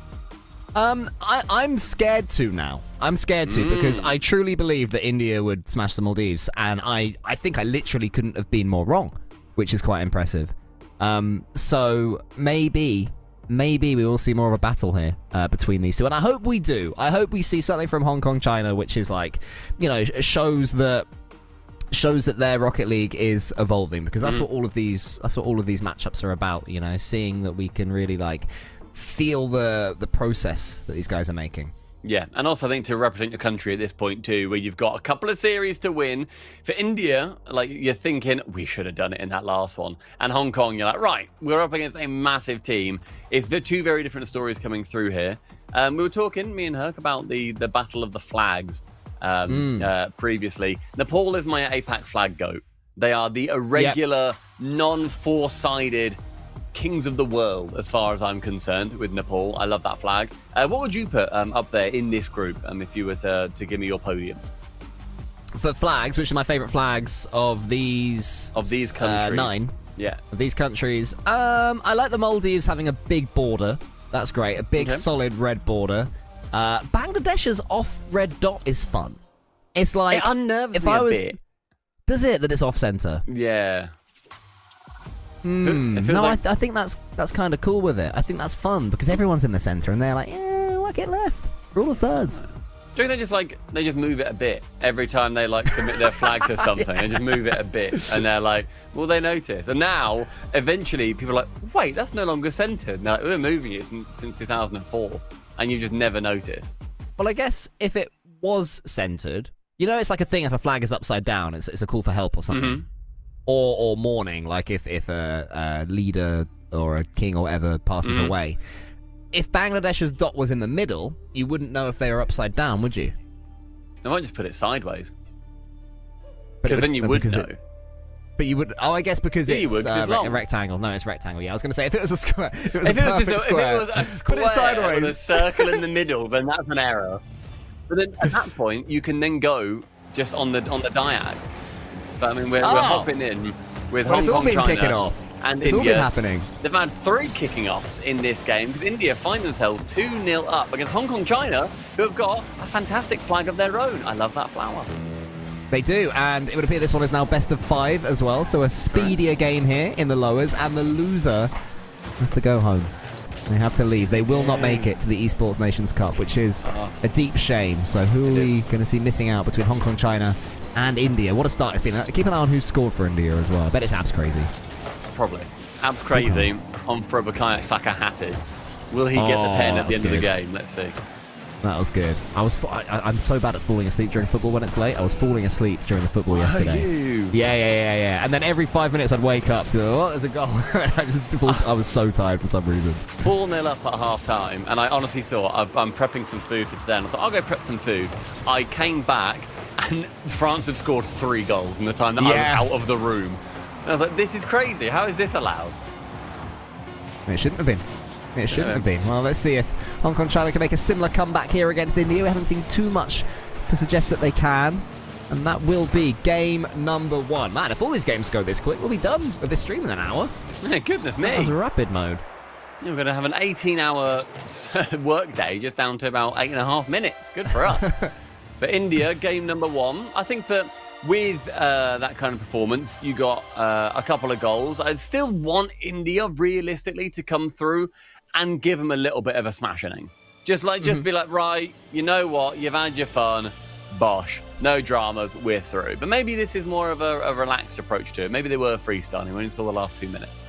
I'm scared to now. I'm scared to because I truly believe that India would smash the Maldives, and I think I literally couldn't have been more wrong, which is quite impressive. So maybe we will see more of a battle here between these two, and I hope we do. I hope we see something from Hong Kong, China, which is like, shows that their Rocket League is evolving, because that's what all of these matchups are about. Seeing that we can really like feel the process that these guys are making. Yeah, and also I think to represent your country at this point too, where you've got a couple of series to win. For India, like, you're thinking, we should have done it in that last one. And Hong Kong, you're like, right, we're up against a massive team. It's the two very different stories coming through here. We were talking, me and Herc, about the Battle of the Flags previously. Nepal is my APAC flag goat. They are the irregular, non-four-sided kings of the world, as far as I'm concerned, with Nepal. I love that flag. What would you put up there in this group if you were to give me your podium? For flags, which are my favourite flags of these countries? 9. Yeah. Of these countries. I like the Maldives having a big border. That's great. A big, solid red border. Bangladesh's off red dot is fun. It's like... It unnerves me a bit. Does it, that it's off-centre? Yeah. No, like... I think that's kind of cool with it. I think that's fun because everyone's in the centre and they're like, yeah, whack it left. Rule of thirds. Do you think they just move it a bit every time they like submit their flags or something? They just move it a bit, and they're like, "Will they notice?" And now, eventually, people are like, "Wait, that's no longer centered." And they're like, we're moving it since 2004, and you just never noticed. Well, I guess if it was centered, it's like a thing if a flag is upside down, it's a call for help or something, or mourning, like if a leader or a king or whatever passes away. If Bangladesh's dot was in the middle, you wouldn't know if they were upside down, would you? They might just put it sideways. Because then you would know. But you would. Oh, I guess because it's long. a rectangle. No, it's rectangle. Yeah, I was going to say if it was a square, if it was If it was a square put it sideways with a circle in the middle, then that's an error. But then at that point, you can then go just on the diag. But I mean, we're hopping in with Hong Kong, been China, kicking off. and it's India. All been happening. They've had 3 kicking offs in this game because India find themselves 2-0 up against Hong Kong, China, who have got a fantastic flag of their own. I love that flower. They do, and it would appear this one is now best of 5 as well, so a speedier game here in the lowers, and the loser has to go home. They have to leave. They will not make it to the Esports Nations Cup, which is a deep shame. So who are we going to see missing out between Hong Kong, China, and India? What a start it's been. Keep an eye on who's scored for India as well. I bet it's Abs Crazy. Probably. Abs Crazy on for Bukayo Saka Hattie. Will he get the pen at the end of the game? Let's see. That was good. I'm so bad at falling asleep during football when it's late. I was falling asleep during the football yesterday. Yeah. And then every 5 minutes I'd wake up to, there's a goal. I was so tired for some reason. 4-0 up at half time, and I honestly thought I'm prepping some food for today, and I thought I'll go prep some food. I came back, and France had scored 3 goals in the time that I was out of the room. And I was like, this is crazy. How is this allowed? It shouldn't have been. It shouldn't have been. Well, let's see if Hong Kong China can make a similar comeback here against India. We haven't seen too much to suggest that they can. And that will be game number 1. Man, if all these games go this quick, we'll be done with this stream in an hour. Yeah, goodness me. That was rapid mode. We're going to have an 18-hour work day just down to about 8.5 minutes. Good for us. But India, game number 1. I think that with that kind of performance, you got a couple of goals. I'd still want India, realistically, to come through and give them a little bit of a smashing. Just be like, right, you know what? You've had your fun. Bosh. No dramas. We're through. But maybe this is more of a relaxed approach to it. Maybe they were freestyling when it's all the last 2 minutes.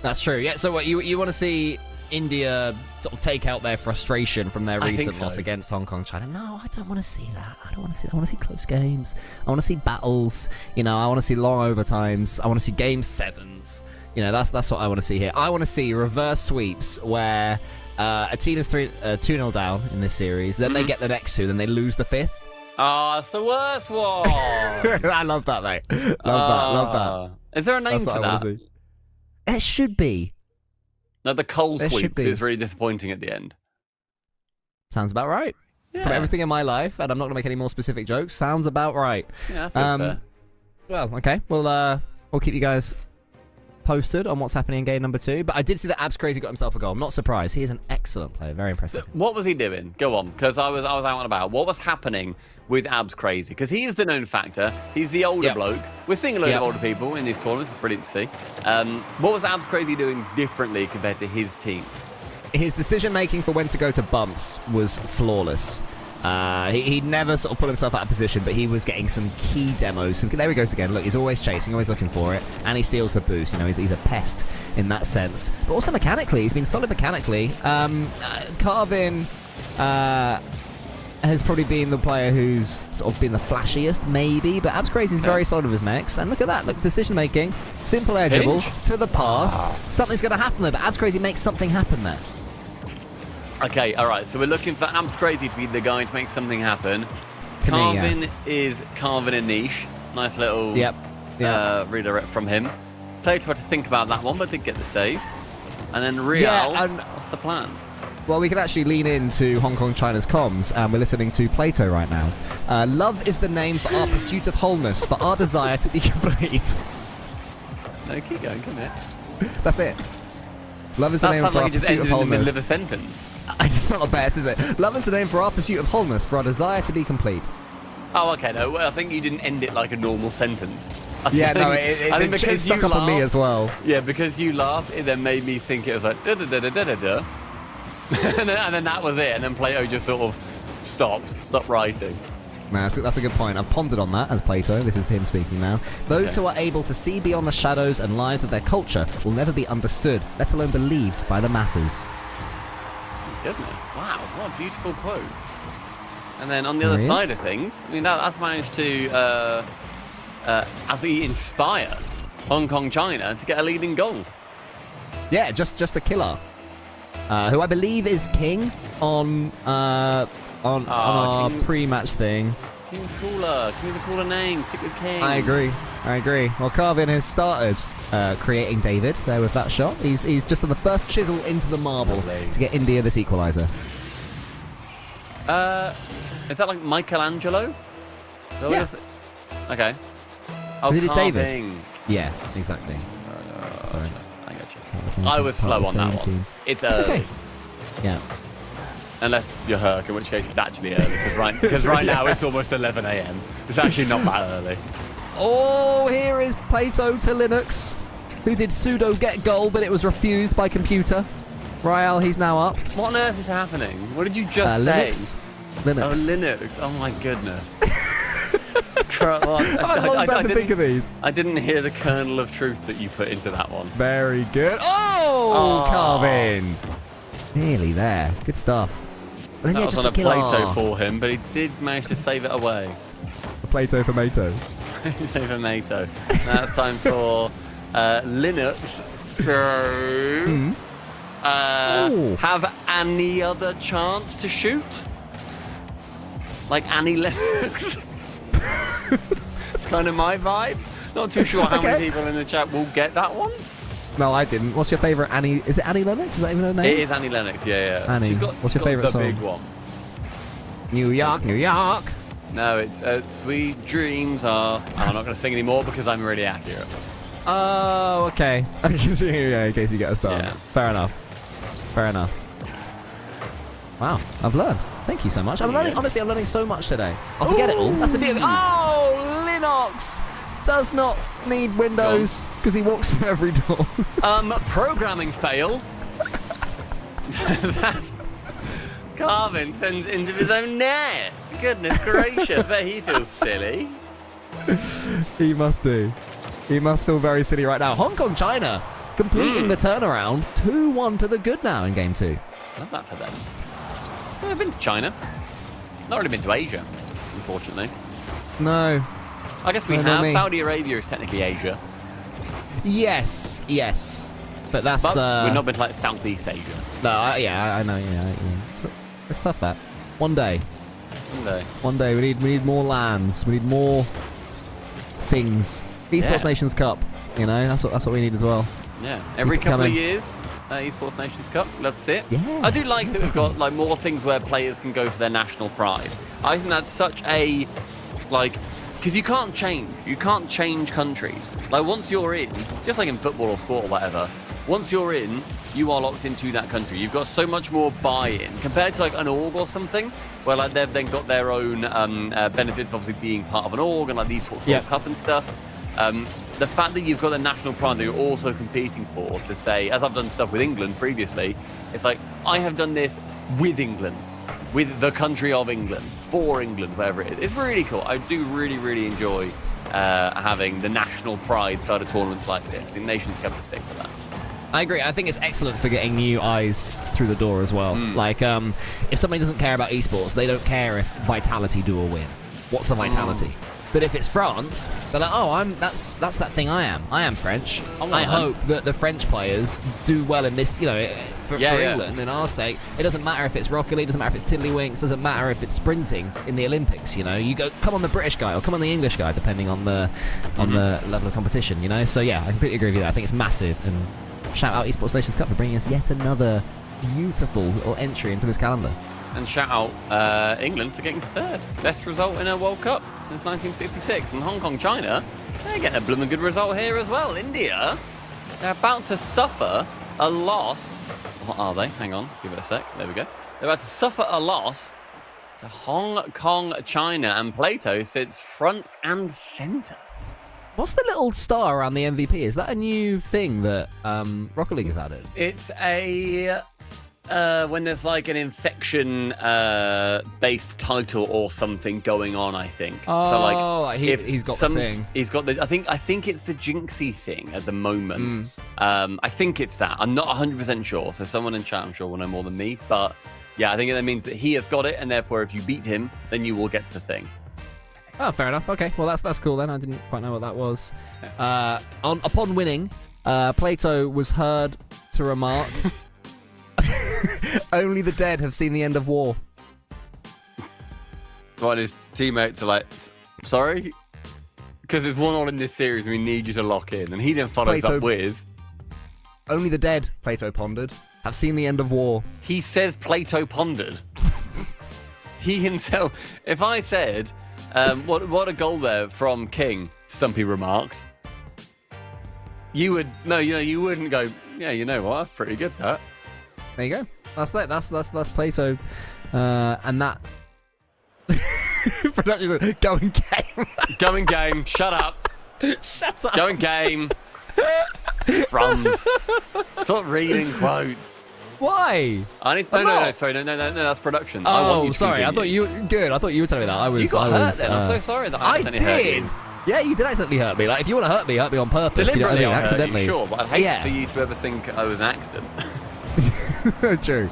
That's true. Yeah. So what you want to see India sort of take out their frustration from their recent loss against Hong Kong, China? No, I don't want to see that. I want to see close games. I want to see battles. I want to see long overtimes. I want to see game 7s. That's what I want to see here. I want to see reverse sweeps where a team is 2-0 down in this series, then they get the next 2, then they lose the 5th. Oh, it's the worst one. I love that, mate. Love that. Is there a name for that? It should be. No, the coal sweeps is really disappointing at the end. Sounds about right. Yeah. From everything in my life, and I'm not going to make any more specific jokes, sounds about right. Yeah, I think so. Well, okay. We'll keep you guys posted on what's happening in game number 2. But I did see that Abs Crazy got himself a goal. I'm not surprised. He is an excellent player. Very impressive. So what was he doing? Go on, because I was out and about. What was happening with Abs Crazy? Because he is the known factor. He's the older bloke. We're seeing a load of older people in these tournaments. It's brilliant to see. What was Abs Crazy doing differently compared to his team? His decision-making for when to go to bumps was flawless. He never sort of put himself out of position, but he was getting some key demos. There he goes again. Look, he's always chasing, always looking for it, and he steals the boost. He's a pest in that sense. But also mechanically, he's been solid mechanically. Carvin has probably been the player who's sort of been the flashiest, maybe, but Abs Crazy is very solid with his mechs. And look at that. Look, decision-making, simple air dribble to the pass. Something's going to happen there, but Abs Crazy makes something happen there. Okay, all right. So we're looking for Abs Crazy to be the guy to make something happen. Carvin is carving a niche. Nice little redirect from him. Plato had to think about that one, but did get the save. And then Real, what's the plan? Well, we can actually lean into Hong Kong China's comms, and we're listening to Plato right now. Love is the name for our pursuit of wholeness, for our desire to be complete. No, keep going, come here. That's it. Love is the name for our pursuit of wholeness. In the middle of a sentence. It's not the best, is it? Love is the name for our pursuit of wholeness, for our desire to be complete. Oh, okay. No, I think you didn't end it like a normal sentence. It stuck up on me as well. Yeah, because you laughed, it then made me think it was like da-da-da-da-da-da. And then that was it. And then Plato just sort of Stop writing. No, that's a good point. I've pondered on that as Plato. This is him speaking now. Those who are able to see beyond the shadows and lies of their culture will never be understood, let alone believed by the masses. Goodness, wow, what a beautiful quote. And then on the other side of things, I mean, that's managed to absolutely inspire Hong Kong China to get a leading goal. Yeah, just a killer. Who I believe is King on our pre-match thing. King's cooler. King's a cooler name. Stick with King. I agree. Well, Carvin has started creating David there with that shot. He's just on the first chisel into the marble to get India this equaliser. Is that like Michelangelo? Yeah. Okay. Oh, is it carving. David? Yeah, exactly. Sorry. I got you. I was slow on that one. It's early. okay. Yeah. Unless you're Herc, in which case it's actually early, because right now it's almost 11 a.m. It's actually not that early. Oh, here is Plato to Linux, who did pseudo get goal, but it was refused by computer. Rael, he's now up. What on earth is happening? What did you just say? Linux. Oh, Linux. Oh, my goodness. I've had a long time to think of these. I didn't hear the kernel of truth that you put into that one. Very good. Oh, Carvin. Nearly there. Good stuff. And then, that was just on a Plato for him, but he did manage to save it away. A Plato for Mato. Save a Mato. Now it's time for Linux to have any other chance to shoot. Like Annie Lennox. It's kind of my vibe. Not too sure how many people in the chat will get that one. No, I didn't. What's your favourite Annie? Is it Annie Lennox? Is that even her name? It is Annie Lennox, yeah. Annie. What's your favourite song? The big one. New York, New York. No, it's Sweet Dreams Are... I'm not going to sing anymore because I'm really accurate. Oh, okay. Yeah, in case you get a star. Yeah. Fair enough. Wow, I've learned. Thank you so much. I'm learning. Honestly, I'm learning so much today. I'll forget it all. That's the beauty. Oh, Linux does not need Windows because he walks through every door. Programming fail. That's... Carvin sends into his own net. Goodness gracious, bet he feels silly. He must do. He must feel very silly right now. Hong Kong, China, completing the turnaround. 2-1 to the good now in game 2. Love that for them. I've been to China. Not really been to Asia, unfortunately. No. I guess we have. Saudi Arabia is technically Asia. Yes. But that's... we've not been to like Southeast Asia. No, I know, yeah. It's tough, that. One day. We need more lands. We need more things. Esports Nations Cup, that's what we need as well. Yeah, every couple of years, Esports Nations Cup, love to see it. Yeah, I do like that we've got like more things where players can go for their national pride. I think that's such a, because you can't change countries. Like once you're in, just like in football or sport or whatever, once you're in, you are locked into that country. You've got so much more buy-in compared to like an org or something, where like they've then got their own benefits of obviously being part of an org and like the Esports World Cup and stuff. The fact that you've got the national pride that you're also competing for to say, as I've done stuff with England previously, it's like, I have done this with England, with the country of England, for England, whatever it is. It's really cool. I do really, really enjoy having the national pride side of tournaments like this. The Nations Cup is sick for that. I agree. I think it's excellent for getting new eyes through the door as well. If somebody doesn't care about esports, they don't care if Vitality do a win. What's a Vitality? But if it's France, they're like, oh, that's that thing I am. I am French. I hope that the French players do well in this, for England, in our sake. It doesn't matter if it's Rocket League, it doesn't matter if it's Tiddlywinks, it doesn't matter if it's sprinting in the Olympics, You go, come on the British guy or come on the English guy, depending on the level of competition, So yeah, I completely agree with you. I think it's massive, and shout out Esports Nations Cup for bringing us yet another beautiful little entry into this calendar. And shout out England for getting third. Best result in a World Cup since 1966. And Hong Kong, China, they're getting a blooming good result here as well. India, they're about to suffer a loss. What are they? Hang on, give it a sec. There we go. They're about to suffer a loss to Hong Kong, China. And Plato sits front and centre. What's the little star around the MVP? Is that a new thing that Rocket League has added? It's a when there's like an infection based title or something going on, I think. Oh, like he's got the thing. He's got the. I think it's the Jinxie thing at the moment. I think it's that. I'm not 100% sure. So someone in chat, I'm sure, will know more than me. But yeah, I think that means that he has got it, and therefore, if you beat him, then you will get the thing. Oh, fair enough. Okay, well that's cool then. I didn't quite know what that was. Upon winning, Plato was heard to remark, "Only the dead have seen the end of war." Right, his teammates are like, "Sorry, because there's 1-1 in this series, and we need you to lock in." And he then follows Plato- up with, "Only the dead," Plato pondered, "have seen the end of war." he says Plato pondered. He himself. If I said, "What a goal there from King," Stumpy remarked, you wouldn't go, "Yeah, you know what? That's pretty good, that." There you go. That's that. That's Plato, and that. Production going game. Going game. Shut up. Shut up. Going game. Frums. Stop reading quotes. Why? I need. No. Sorry, no. That's production. I want Oh, you to sorry. I continue. thought you good. I thought you were telling me that. You got hurt then. I'm so sorry that I accidentally hurt you. Yeah, you did accidentally hurt me. Like, if you want to hurt me on purpose. You know what I Deliberately, mean? I'll hurt Accidentally. you, sure, but I'd hate for you to ever think I was an accident. True.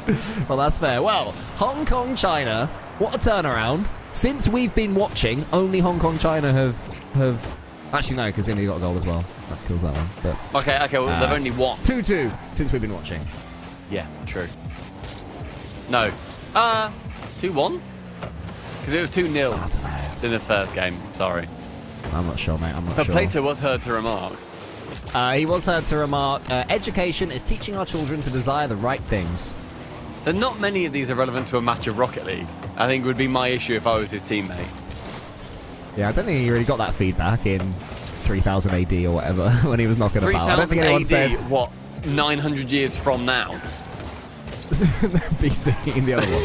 Well, that's fair. Well, Hong Kong, China. What a turnaround. Since we've been watching, only Hong Kong, China have. Actually, no, because India got a goal as well. That kills that one. But Okay. Well, they've only won. 2-2 since we've been watching. Yeah, true. No. 2-1? Because it was 2-0 I don't know. in the first game. Sorry. I'm not sure, mate. I'm not But sure. Plato was heard to remark. He was heard to remark, education is teaching our children to desire the right things. So not many of these are relevant to a match of Rocket League. I think would be my issue if I was his teammate. Yeah, I don't think he really got that feedback in 3000 AD or whatever when he was knocking about. I don't 3000 think anyone AD, said what, 900 years from now? BC in the other one.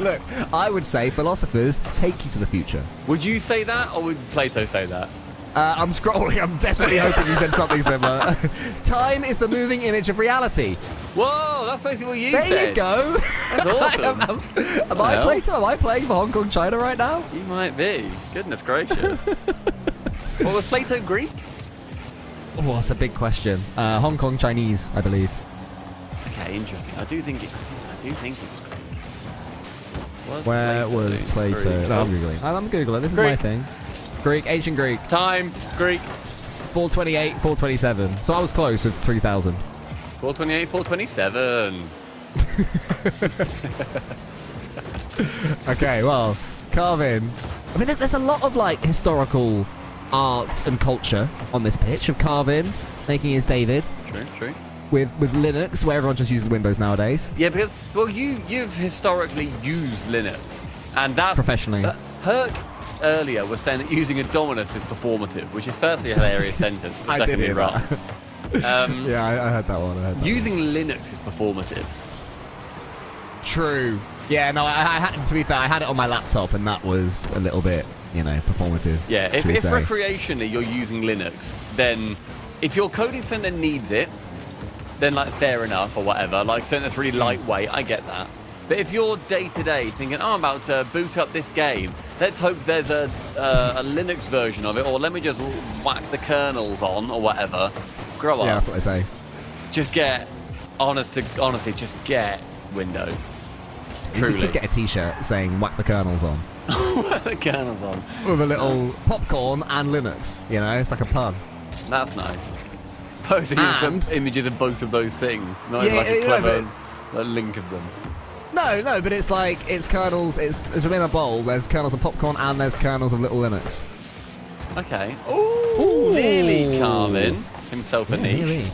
Look, I would say philosophers take you to the future. Would you say that, or would Plato say that? I'm scrolling. I'm desperately hoping you said something similar. Time is the moving image of reality. Whoa, that's basically what you There said. you go. That's awesome. Am I Plato? Am I playing for Hong Kong, China right now? You might be. Goodness gracious. Well, was Plato Greek? Oh, that's a big question. Hong Kong Chinese, I believe. Okay, interesting. I do think it was Greek. Where was Plato? Greek? No, I'm Googling. I'm Googling. This is Greek. my thing. Greek, ancient Greek. Time, Greek. 428, 427. So I was close with 3000. 428, 427. Okay, well, Carvin. I mean, there's a lot of like historical arts and culture on this pitch of Carvin making his David True. with Linux, where everyone just uses Windows nowadays. Yeah, because you've historically used Linux, and that's Professionally. Herc earlier was saying that using a Dominus is performative, which is firstly a hilarious sentence, but I did secondly hear wrong. Yeah, I heard that one. Using Linux is performative. True. Yeah, no, I had, to be fair, I had it on my laptop, and that was a little bit, performative. Yeah, if should we say. recreationally you're using Linux, then if your coding center needs it, then like fair enough or whatever. Like something that's really lightweight, I get that. But if you're day to day thinking, I'm about to boot up this game, let's hope there's a Linux version of it, or let me just whack the kernels on or whatever. Grow up. Yeah, that's what I say. Just get, honestly, just get Windows. You Truly. could get a t-shirt saying "whack the kernels on" Whack the kernels on. with a little popcorn and Linux. It's like a pun. That's nice. Posing And- some images of both of those things. Not Yeah, like a yeah, clever link of them. No, but it's like it's kernels. It's within a bowl. There's kernels of popcorn and there's kernels of little Linux. Okay. Ooh, nearly Carvin himself a niche. Really?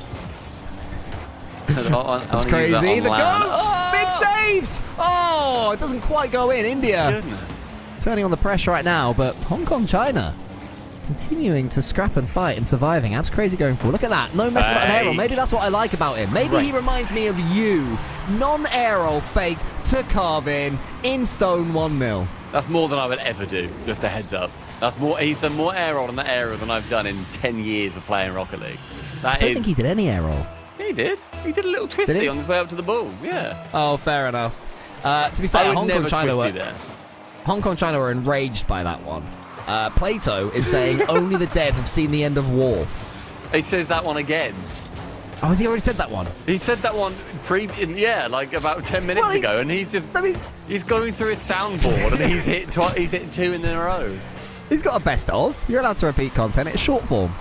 That's Crazy. The goats! Big saves! Oh, it doesn't quite go in. India Goodness. turning on the pressure right now, but Hong Kong, China continuing to scrap and fight and surviving. Abs Crazy going forward. Look at that. No mess about an aerial. Maybe that's what I like about him. Maybe he reminds me of you. Non-aerial fake to Carvin in stone 1-0. That's more than I would ever do. Just a heads up. That's more. He's done more air roll on that aerial than I've done in 10 years of playing Rocket League. I don't think he did any aerial. Yeah, he did. He did a little twisty Did he? on his way up to the ball. Yeah. Oh, fair enough. To be fair, I would Hong never Kong, China twisty were, there. Hong Kong, China were enraged by that one. Plato is saying only the dead have seen the end of war. He says that one again. Oh, has he already said that one? He said that one like about 10 minutes Well, ago, and he's just he's going through his soundboard and he's hit 2 in a row. He's got a best of. You're allowed to repeat content. It's short form.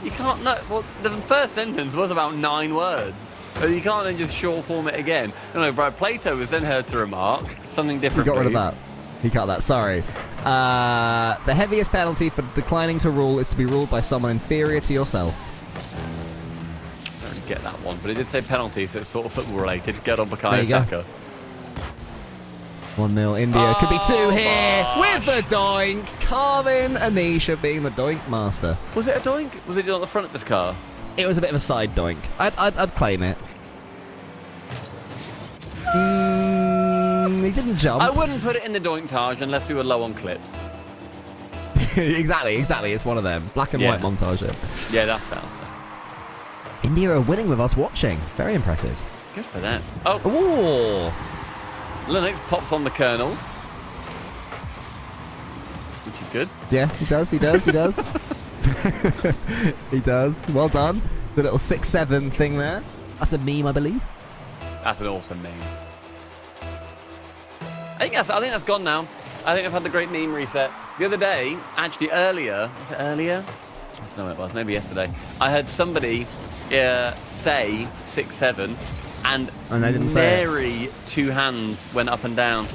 You can't know. Well, the first sentence was about 9 words. So you can't then just short form it again. No, Brad Plato was then heard to remark something different. He got rid of that. He cut that. Sorry. The heaviest penalty for declining to rule is to be ruled by someone inferior to yourself. I don't really get that one, but it did say penalty, so it's sort of football related. Get on There Bukayo you go. Saka. 1-0 India. Could be 2 here my. with the doink. Carvin Anisha being the doink master. Was it a doink? Was it on the front of his car? It was a bit of a side doink. I'd claim it. He didn't jump. I wouldn't put it in the doinktage unless we were low on clips. exactly. It's one of them. Black and white montage. Yeah, that's fair. India are winning with us watching. Very impressive. Good for them. Oh, Ooh. Linux pops on the kernels, which is good. Yeah, he does. He does. Well done. The little 6-7 thing there. That's a meme, I believe. That's an awesome meme. I think that's gone now. I think I've had the great meme reset. The other day, actually earlier, was it earlier? I don't know what it was, maybe yesterday. I heard somebody say 6-7 and they didn't say nary 2 hands went up and down.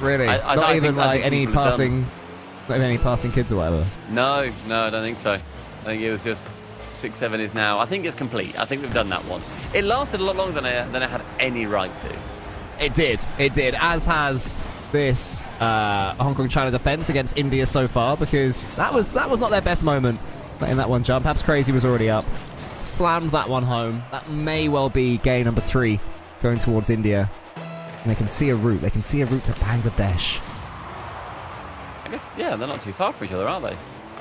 Really? I Not even think like any people have passing, not even any passing kids or whatever. No, I don't think so. I think it was just 6-7 is now. I think it's complete. I think we've done that one. It lasted a lot longer than I had any right to. It did. As has this Hong Kong China defense against India so far, because that was not their best moment in that one jump. Perhaps Crazy was already up. Slammed that one home. That may well be game number 3 going towards India. And they can see a route. They can see a route to Bangladesh. I guess, yeah, they're not too far from each other, are they?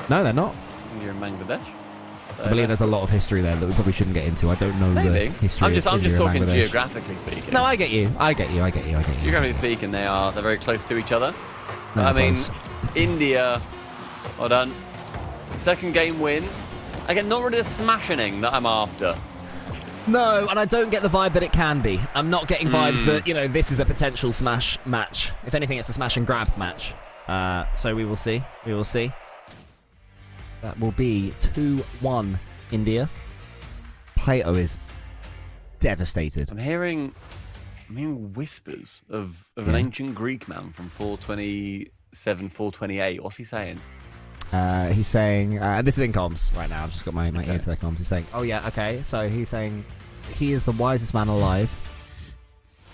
No, they're not. India and Bangladesh. I believe there's a lot of history there that we probably shouldn't get into. I don't know the history I'm just of India talking and Bangladesh. geographically speaking. No, I get you. Geographically speaking, they're very close to each other. No, I mean, close. India, well done. Second game win. Again, not really the smashing that I'm after. No, and I don't get the vibe that it can be. I'm not getting vibes that, this is a potential smash match. If anything, it's a smash and grab match. So we will see. That will be 2-1 India. Plato is devastated. I'm hearing whispers of an ancient Greek man from 427, 428. What's he saying? He's saying, this is in comms right now. I've just got my ear to their comms. He's saying, oh yeah, okay. So he's saying, he is the wisest man alive.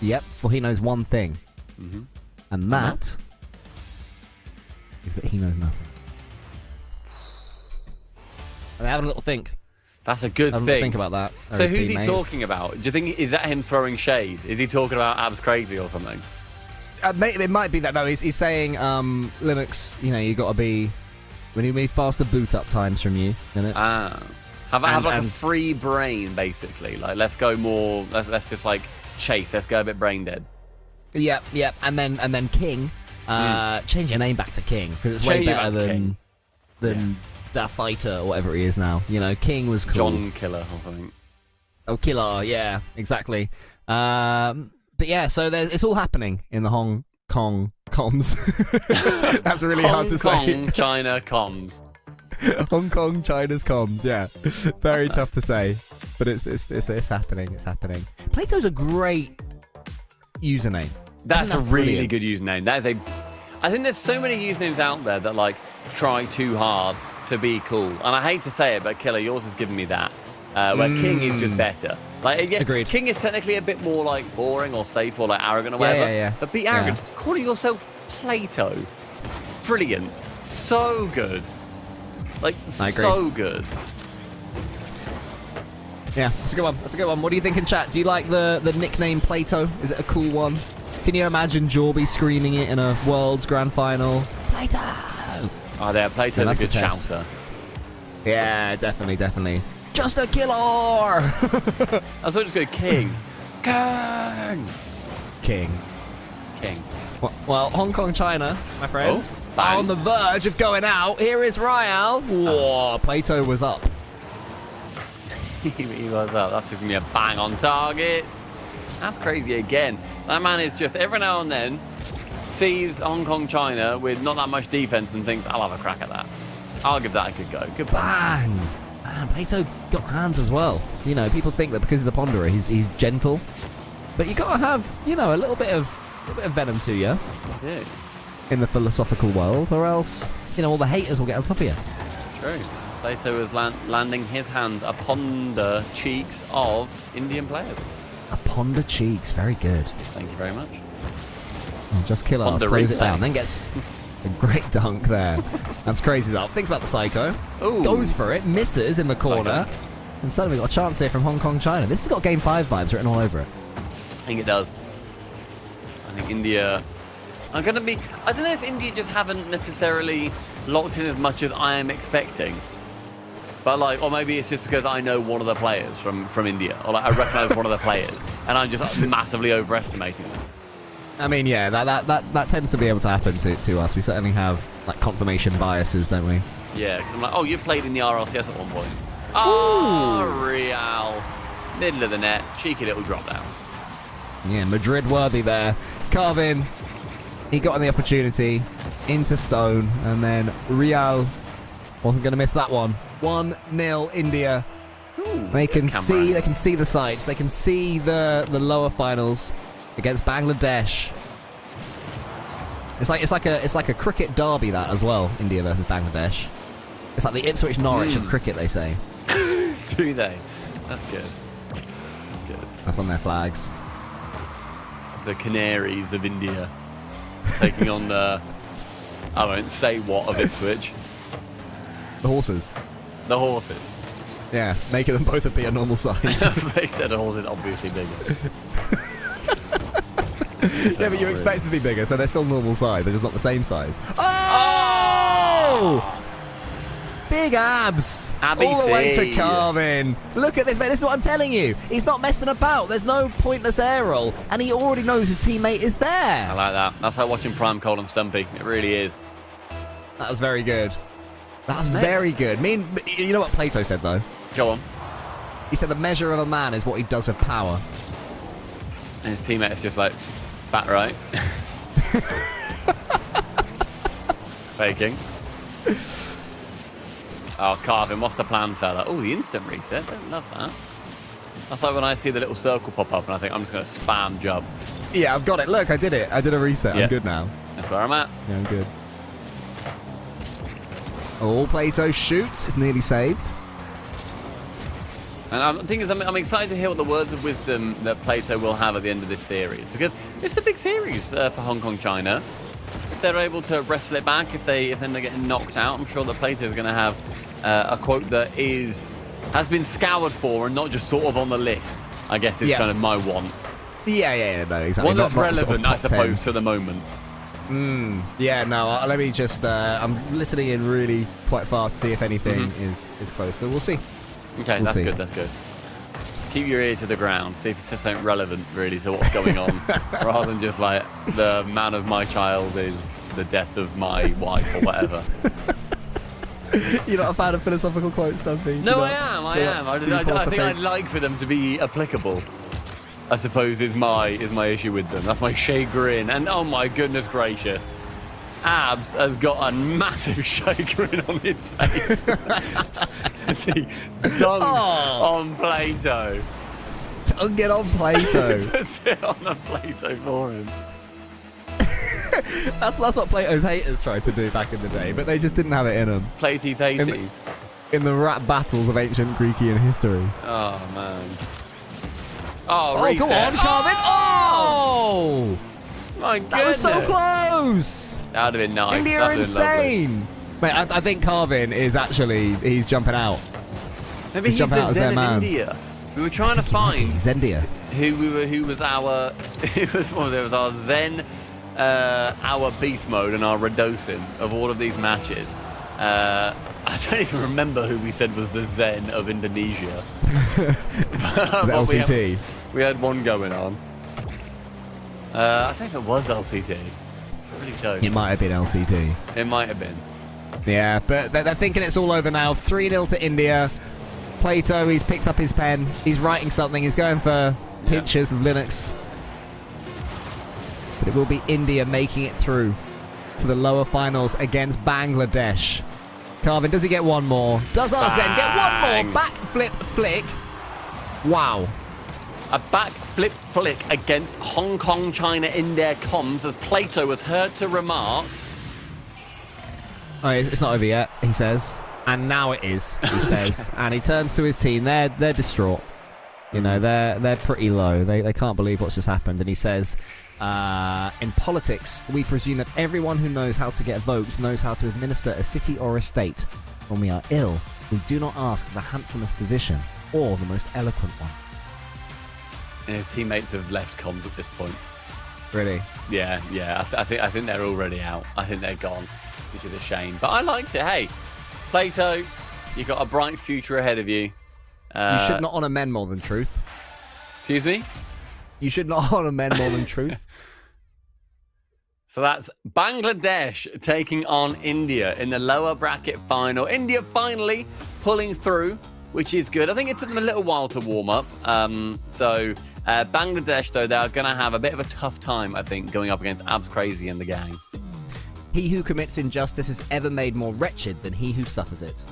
Yep, for he knows one thing. Mm-hmm. And that is that he knows nothing. They have a little think. That's a good Have a thing. little think about that. So who's he talking about? Do you think, is that him throwing shade? Is he talking about Abs Crazy or something? It might be that. No, he's saying, Linux, you got to be, we need faster boot up times from you, Linux. Have like a free brain, basically. Like, let's go more, let's just like chase, let's go a bit brain dead. Yep. And then King, change your name back to King, because it's way better than Da Fighter or whatever he is now. King was cool. John Killer or something. Oh, Killer, yeah, exactly. But yeah, so it's all happening in the Hong Kong comms. That's really hard to say. Hong Kong, China comms. Hong Kong, China's comms, yeah. Very tough to say. But it's happening, it's happening. Plato's a great username. That's a really good username. I think there's so many usernames out there that like try too hard to be cool. And I hate to say it, but Killer, yours has given me that. Where King is just better. Like, yeah, Agreed. King is technically a bit more like boring or safe or like arrogant or whatever. Yeah. But be arrogant. Calling yourself Plato. Brilliant. So good. Like, I agree. so good. Yeah, that's a good one. What do you think in chat? Do you like the nickname Plato? Is it a cool one? Can you imagine Jorby screaming it in a World's Grand Final? Plato! Oh, there, Plato's that's a good the test. shouter. Yeah, definitely. Just a killer! I was just go King. King. King. King. Well, Hong Kong, China, my friend, bang. on the verge of going out. Here is Ryal. Whoa, Plato was up. He was up. That's just going to be a bang on target. That's crazy again. That man is just every now and then sees Hong Kong, China with not that much defense and thinks, I'll have a crack at that. I'll give that a good go. Good bang. Bang! Man, Plato got hands as well. You know, people think that because he's the ponderer, he's gentle. But you got to have, you know, a little bit of venom to you. I do. In the philosophical world, or else, you know, all the haters will get on top of you. True. Plato is landing his hands upon the cheeks of Indian players. Upon the cheeks, very good. Thank you very much. Just Killer On the slows it replay. down, then gets a great dunk there. That's crazy up. Thinks about the Psycho. Ooh. Goes for it, misses in the corner. Psycho. And suddenly we've got a chance here from Hong Kong, China. This has got Game 5 vibes written all over it. I think it does. I think India are going to be... I don't know if India just haven't necessarily locked in as much as I am expecting. But like, or maybe it's just because I know one of the players from India. Or like I recognise one of the players. And I'm just massively overestimating them. I mean, yeah, that tends to be able to happen to us. We certainly have like confirmation biases, don't we? Yeah, because I'm like, oh, you played in the RLCS at one point. Oh, Real. Middle of the net. Cheeky little drop down. Yeah, Madrid worthy there. Carvin, he got on the opportunity into Stone, and then Real wasn't going to miss that one. 1-0 India. Ooh, They can camera. see the sights. They can see the lower finals against Bangladesh. It's like a cricket derby that as well. India versus Bangladesh. It's like the Ipswich Norwich of cricket, they say. Do they? That's good. That's good. That's on their flags. The Canaries of India taking on the, I won't say what of Ipswich, The horses. the horses. Yeah, making them both appear normal size. They said the horses obviously bigger. Yeah, but you expect it to be bigger, so they're still normal size. They're just not the same size. Oh! Big abs. Abby All the way to C. Carvin. Look at this, mate. This is what I'm telling you. He's not messing about. There's no pointless air roll. And he already knows his teammate is I there. like that. That's like watching Prime Cold and Stumpy. It really is. That was very good. That was very good. I mean, you know what Plato said, though? Go on. He said the measure of a man is what he does with power. And his teammate is just like, back right. Faking. Oh, Carvin, what's the plan, fella? Oh, the instant reset. Don't love that. That's like when I see the little circle pop up and I think I'm just going to spam jump. Yeah, I've got it. Look, I did it. I did a reset. Yeah. I'm good now. That's where I'm at. Yeah, I'm good. Oh, Plato shoots. It's nearly saved. And the thing is, I'm excited to hear what the words of wisdom that Plato will have at the end of this series, because it's a big series for Hong Kong, China. If they're able to wrestle it back, if they end up getting knocked out, I'm sure that Plato is going to have a quote that has been scoured for and not just sort of on the list. I guess is kind of my want. Yeah, no, exactly. One that's Not sort of relevant, I top 10. suppose, to the moment. Yeah, no, let me just... I'm listening in really quite far to see if anything is close, so we'll see. Okay, We'll that's see. good, that's good. Keep your ear to the ground, see if it's something relevant, really, to what's going on, rather than just like, the man of my child is the death of my wife, or whatever. You're not a fan of philosophical quotes, Stumpy? No, I am. I think I'd like for them to be applicable. I suppose is my issue with them. That's my chagrin. And oh my goodness gracious, Abs has got a massive chagrin on his face as he dunks on Plato. Don't get on Plato. Puts it on the Plato for him. that's what Plato's haters tried to do back in the day, but they just didn't have it in them. Platy's 80s. In the rap battles of ancient Greekian history. Oh man. Oh, Oh, reset. go on, Carvin. Oh! My That was so goodness. close. That would have been nice. India That are would have been lovely. insane. Mate, I think Carvin is actually, he's jumping out. Maybe He's he's jumping out the as their Zen of man. India. We were trying to find He's India. who was our there was our Zen, our beast mode and our Redosin of all of these matches. I don't even remember who we said was the Zen of Indonesia. Is it Well, LCT? we had one going on. I think it was LCT. I really don't. It might have been LCT. It might have been. Yeah, but they're thinking it's all over now. 3-0 to India. Plato, he's picked up his pen. He's writing something. He's going for pictures of Linux. But it will be India making it through to the lower finals against Bangladesh. Carvin, does he get one more? Does our Zen get one more? Backflip flick. Wow. A backflip flick against Hong Kong, China in their comms as Plato was heard to remark. Oh, it's not over yet, he says. And now it is, he says. And he turns to his team. They're distraught. You know, they're pretty low. They can't believe what's just happened. And he says, in politics, we presume that everyone who knows how to get votes knows how to administer a city or a state. When we are ill, we do not ask for the handsomest physician or the most eloquent one. And his teammates have left comms at this point. Really? Yeah. I think they're already out. I think they're gone, which is a shame. But I liked it. Hey, Plato, you've got a bright future ahead of you. You should not honour men more than truth. Excuse me? You should not honour men more than truth. So that's Bangladesh taking on India in the lower bracket final. India finally pulling through, which is good. I think it took them a little while to warm up. Bangladesh, though, they're going to have a bit of a tough time, I think, going up against Abs Crazy and the gang. He who commits injustice is ever made more wretched than he who suffers it.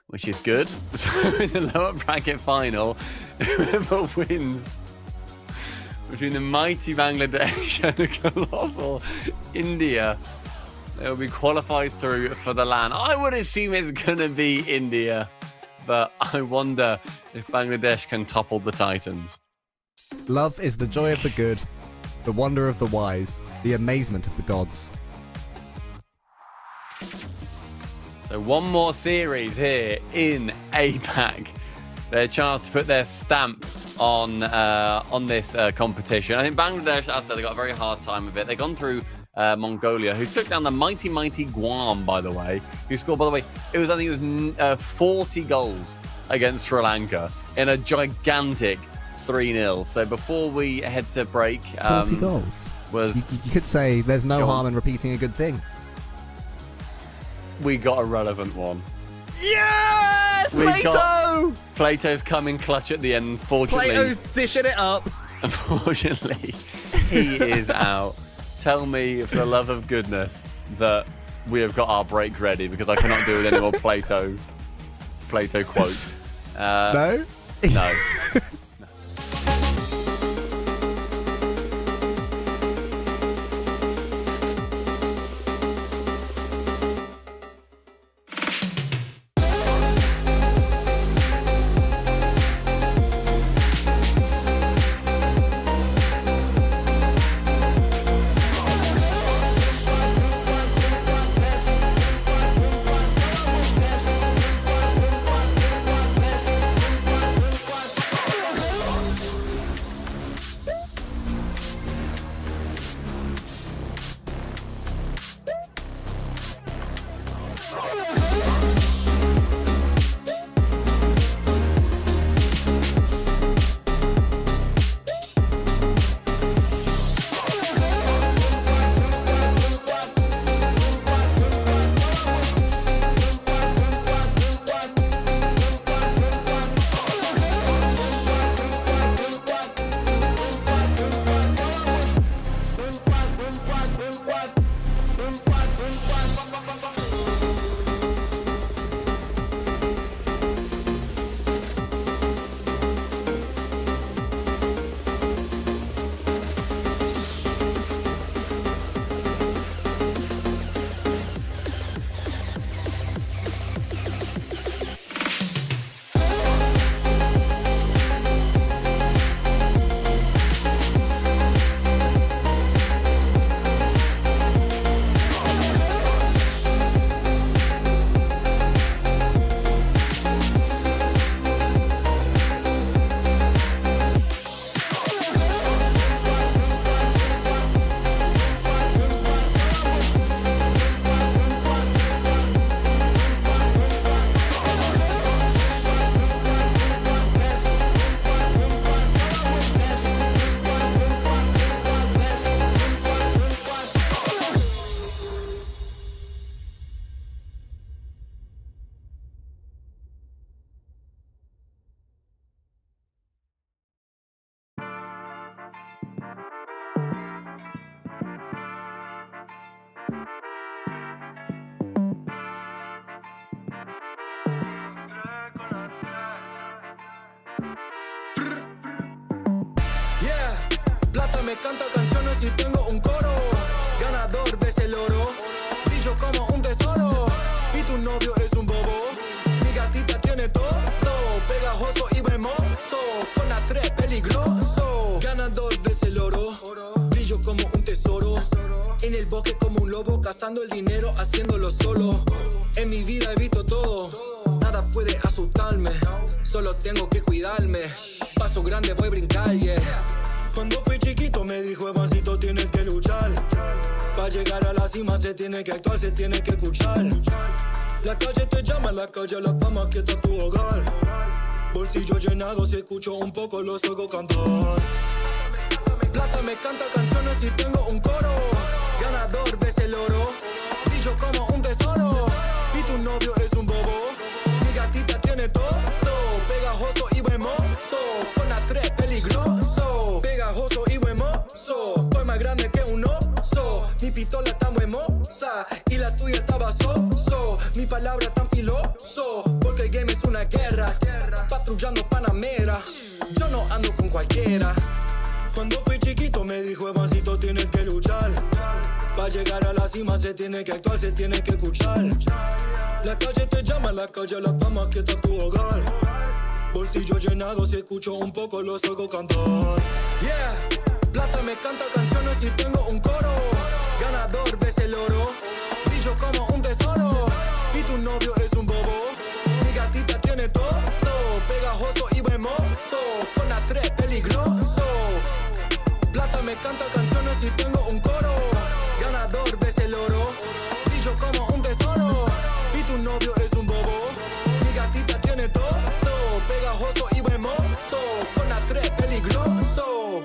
Which is good. So in the lower bracket final, whoever wins between the mighty Bangladesh and the colossal India, they'll be qualified through for the LAN. I would assume it's going to be India, but I wonder if Bangladesh can topple the Titans. Love is the joy of the good, the wonder of the wise, the amazement of the gods. So one more series here in APAC. Their chance to put their stamp on this competition. I think Bangladesh, as I said, they got a very hard time of it. They've gone through Mongolia, who took down the mighty Guam, by the way, who scored, by the way, it was 40 goals against Sri Lanka in a gigantic 3-0. So before we head to break... 40 goals? You could say there's no harm in repeating a good thing. We got a relevant one. Yes! Plato! Plato's coming clutch at the end, unfortunately. Plato's dishing it up. Unfortunately, he is out. Tell me, for the love of goodness, that we have got our break ready, because I cannot do with any more Plato quotes. No? No. me canta canciones y tengo un coro. Ganador ves el oro, brillo como un tesoro. Y tu novio es un bobo, mi gatita tiene todo, pegajoso y hermoso, con la 3 peligroso. Ganador ves el oro, brillo como un tesoro. En el bosque como un lobo, cazando el dinero, haciéndolo solo. En mi vida he visto todo, nada puede asustarme, solo tengo que cuidarme. Paso grande, voy a brincar, yeah. Cuando fui chiquito me dijo, Evancito, tienes que luchar. Para llegar a la cima se tiene que actuar, se tiene que escuchar. La calle te llama, la calle la fama, que está tu hogar. Bolsillo llenado, si escucho un poco los oigo cantar. Plata me canta canciones y tengo un coro. Ganador ves el oro, brillo como un tesoro. Y tu novio es un bobo, mi gatita tiene todo, pegajoso y hermoso, con la 3 peligroso. Pegajoso y hermoso, estoy más grande que un oso. Mi pistola está muy hermosa y la tuya estaba soso. Mi palabra tan filoso, porque el game es una guerra. Patrullando Panamera, yo no ando con cualquiera. Cuando fui chiquito me dijo, Evancito, tienes que luchar. Para llegar a la cima se tiene que actuar, se tiene que escuchar. La calle te llama, la calle la fama, que está tu hogar. Bolsillo llenado, si escucho un poco los oigo cantar. Yeah, plata me canta canciones y tengo un coro. Ganador ves el oro, brillo como un tesoro. Y tu novio es un bobo, mi gatita tiene todo, pegajoso y hermoso, con la 3 peligroso. Plata me canta canciones y tengo un coro. Ganador ves el oro, brillo como un tesoro. Y tu novio es un bobo, mi gatita tiene todo, pegajoso y hermoso, con la 3 peligroso.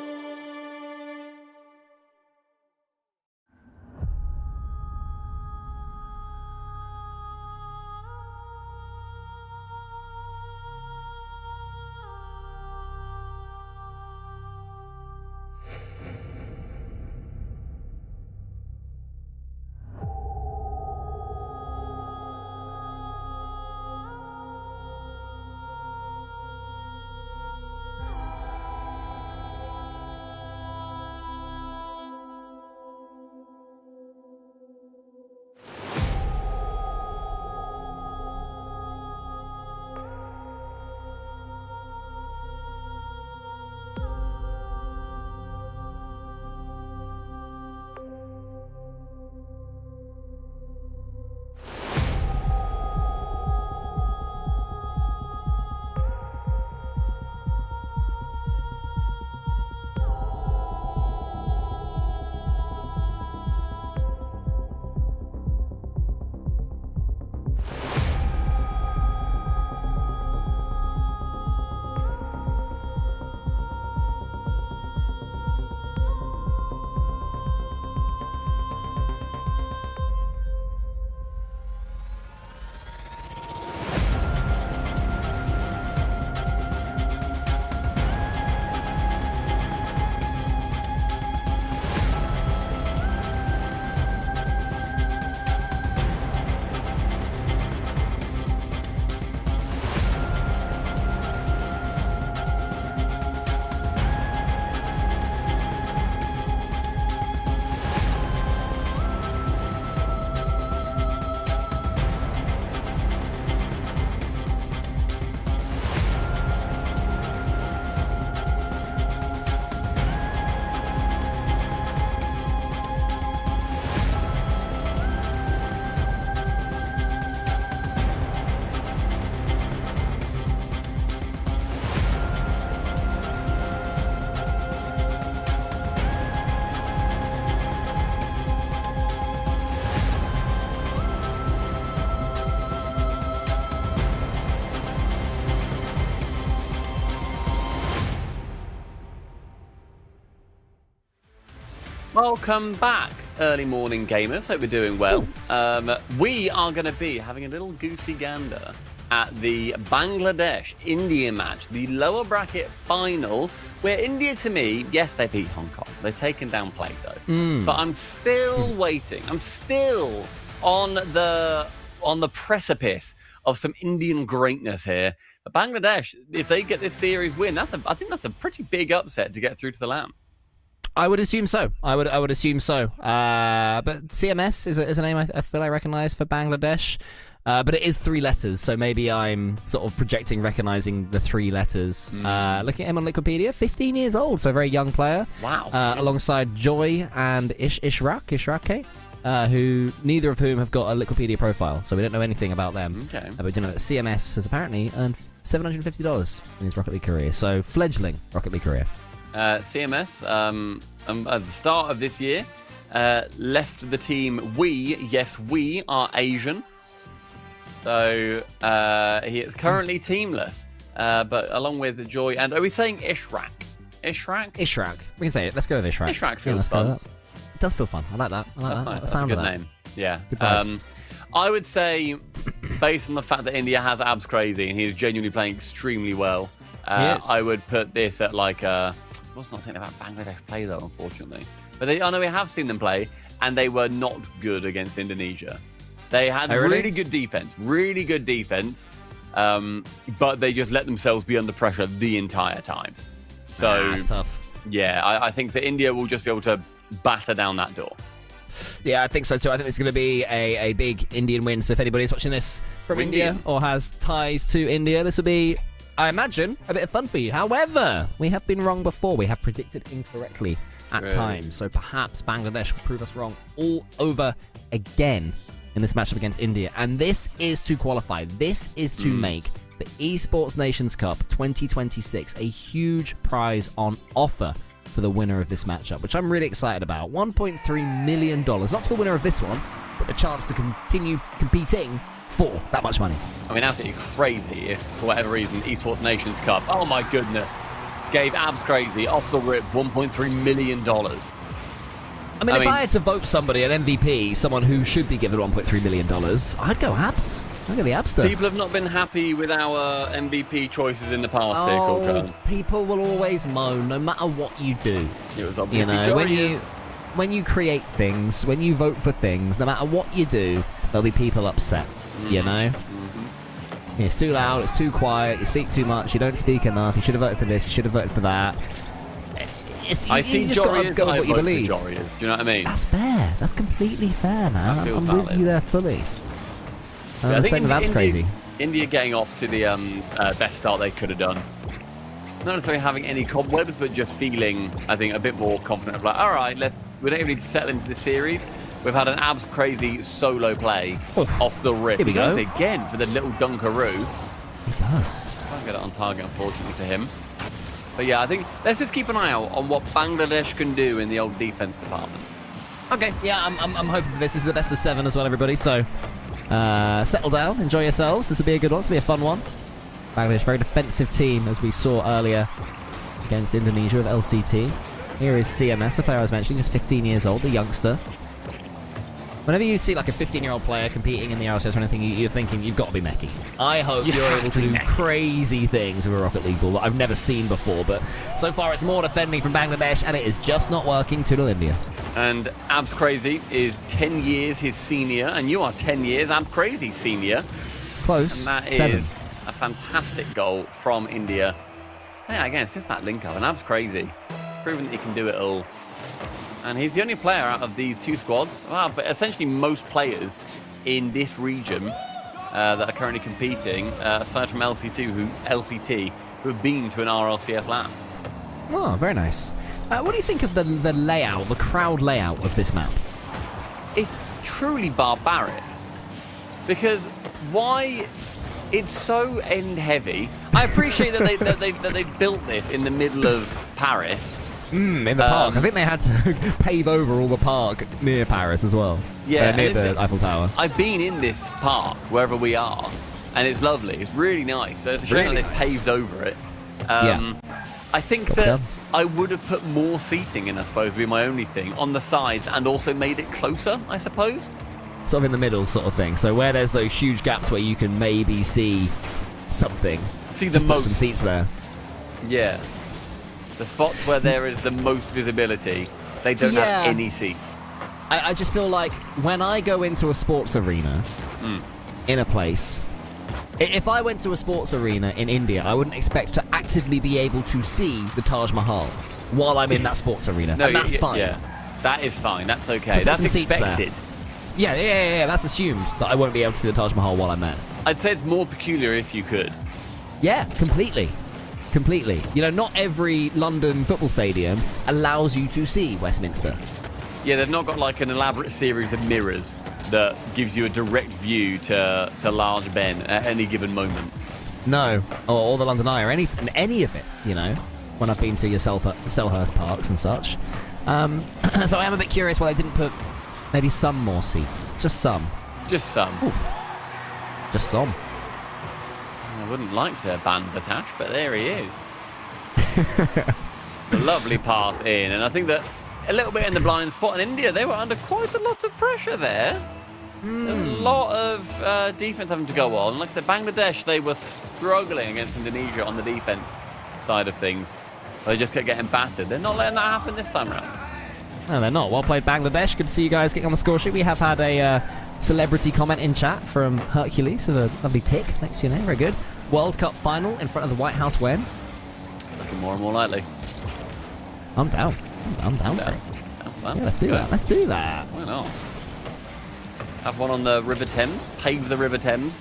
Welcome back, early morning gamers. Hope we're doing well. We are going to be having a little goosey gander at the Bangladesh-India match, the lower bracket final, where India, to me, yes, they beat Hong Kong. They've taken down Plato. But I'm still waiting. I'm still on the precipice of some Indian greatness here. But Bangladesh, if they get this series win, I think that's a pretty big upset to get through to the Lamb. I would assume so. I would assume so. But CMS is a name I feel I recognise for Bangladesh. But it is 3 letters, so maybe I'm sort of projecting recognising the 3 letters. Looking at him on Wikipedia, 15 years old, so a very young player. Wow. Alongside Joy and Ishraq, who neither of whom have got a Wikipedia profile, so we don't know anything about them. Okay. But you know that CMS has apparently earned $750 in his Rocket League career, so fledgling Rocket League career. CMS, at the start of this year, left the team. We are Asian. So he is currently teamless. But along with Joy and... Are we saying Ishraq? Ishraq. We can say it. Let's go with Ishraq. Ishraq feels fun. It does feel fun. I like that. That's nice. That's a sound good of that. name. Yeah. Good vibes. I would say, based on the fact that India has Abs Crazy and he is genuinely playing extremely well, I would put this at like a... I was not saying about Bangladesh play though, unfortunately. But I know we have seen them play, and they were not good against Indonesia. They had really good defense, but they just let themselves be under pressure the entire time. So that's tough. Yeah, I think that India will just be able to batter down that door. Yeah, I think so too. I think it's going to be a big Indian win. So if anybody's watching this from India or has ties to India, this will be, I imagine, a bit of fun for you. However, we have been wrong before. We have predicted incorrectly at times. So perhaps Bangladesh will prove us wrong all over again in this matchup against India. And this is to qualify. This is to make the Esports Nations Cup 2026 a huge prize on offer for the winner of this matchup, which I'm really excited about. $1.3 million. Not to the winner of this one, but the chance to continue competing for that much money. I mean, absolutely crazy if, for whatever reason, Esports Nations Cup, oh my goodness, gave Abs Crazy off the rip $1.3 million. I mean, if I had to vote somebody an MVP, someone who should be given $1.3 million, I'd go Abs. I'd go the Abster. People have not been happy with our MVP choices in the past here, Kulkan. People will always moan, no matter what you do. It was obviously when you create things, when you vote for things, no matter what you do, there'll be people upset, you know? It's too loud, it's too quiet, you speak too much, you don't speak enough, you should have voted for this, you should have voted for that. I see Jory as I vote for Jory. Do you know what I mean? That's fair. That's completely fair, man. I'm with you there fully. I think that's crazy. India getting off to the best start they could have done. Not necessarily having any cobwebs, but just feeling, I think, a bit more confident of like, all right, we don't even need to settle into the series. We've had an Abs Crazy solo play off the rip. Here we go. Again for the little dunkaroo. He does. Can't get it on target, unfortunately, for him. But yeah, I think let's just keep an eye out on what Bangladesh can do in the old defense department. Okay, yeah, I'm hoping for this. This is the best of 7 as well, everybody. So settle down, enjoy yourselves. This will be a good one. This will be a fun one. Bangladesh, very defensive team, as we saw earlier against Indonesia with LCT. Here is CMS, the player I was mentioning, just 15 years old, the youngster. Whenever you see like a 15-year-old player competing in the RLCS or anything, you're thinking you've got to be Meki. I hope you're able to do crazy things with a Rocket League ball that I've never seen before, but so far it's more defending from Bangladesh, and it is just not working. 2-0 India. And Abs Crazy is 10 years his senior, and you are 10 years Abs Crazy senior. Close. And that 7. is a fantastic goal from India. Yeah, again, it's just that link up, and Abs Crazy, proving that he can do it all. And he's the only player out of these 2 squads, but essentially most players in this region that are currently competing, aside from LCT, who have been to an RLCS LAN. Oh, very nice. What do you think of the layout, the crowd layout of this map? It's truly barbaric. Because why... It's so end-heavy. I appreciate that they built this in the middle of Paris. In the park. I think they had to pave over all the park near Paris as well. Yeah, near the Eiffel Tower. I've been in this park, wherever we are, and it's lovely. It's really nice. So it's a shame that they've paved over it. I think that I would have put more seating in, I suppose, would be my only thing, on the sides, and also made it closer, I suppose. Sort of in the middle sort of thing. So where there's those huge gaps where you can maybe see something. See the most. Put some seats there. Yeah. The spots where there is the most visibility, they don't have any seats. I just feel like when I go into a sports arena in a place, if I went to a sports arena in India, I wouldn't expect to actively be able to see the Taj Mahal. while I'm in that sports arena. No, and that's fine. Yeah, that is fine. That's okay. So put That's some seats there. expected. Yeah. That's assumed that I won't be able to see the Taj Mahal while I'm there. I'd say it's more peculiar if you could. Yeah, completely. You know, not every London football stadium allows you to see Westminster. Yeah, they've not got like an elaborate series of mirrors that gives you a direct view to Large Ben at any given moment. No, or the London Eye, or any of it, you know, when I've been to your Selhurst parks and such. So I am a bit curious why they didn't put maybe some more seats. Just some. Just some. Oof. Just some. I wouldn't like to ban Batash, but there he is. A lovely pass in, and I think that a little bit in the blind spot in India, they were under quite a lot of pressure there. A lot of defense having to go on. Like I said, Bangladesh, they were struggling against Indonesia on the defense side of things. They just kept getting battered. They're not letting that happen this time around. No, they're not. Well played, Bangladesh. Good to see you guys getting on the score sheet. We have had a celebrity comment in chat from Hercules with a lovely tick next to your name. Very good. World Cup final in front of the White House when? Looking more and more likely. I'm down. I'm down for it. Well, Yeah, let's do that. Let's do that. Why not? Have one on the River Thames. Pave the River Thames.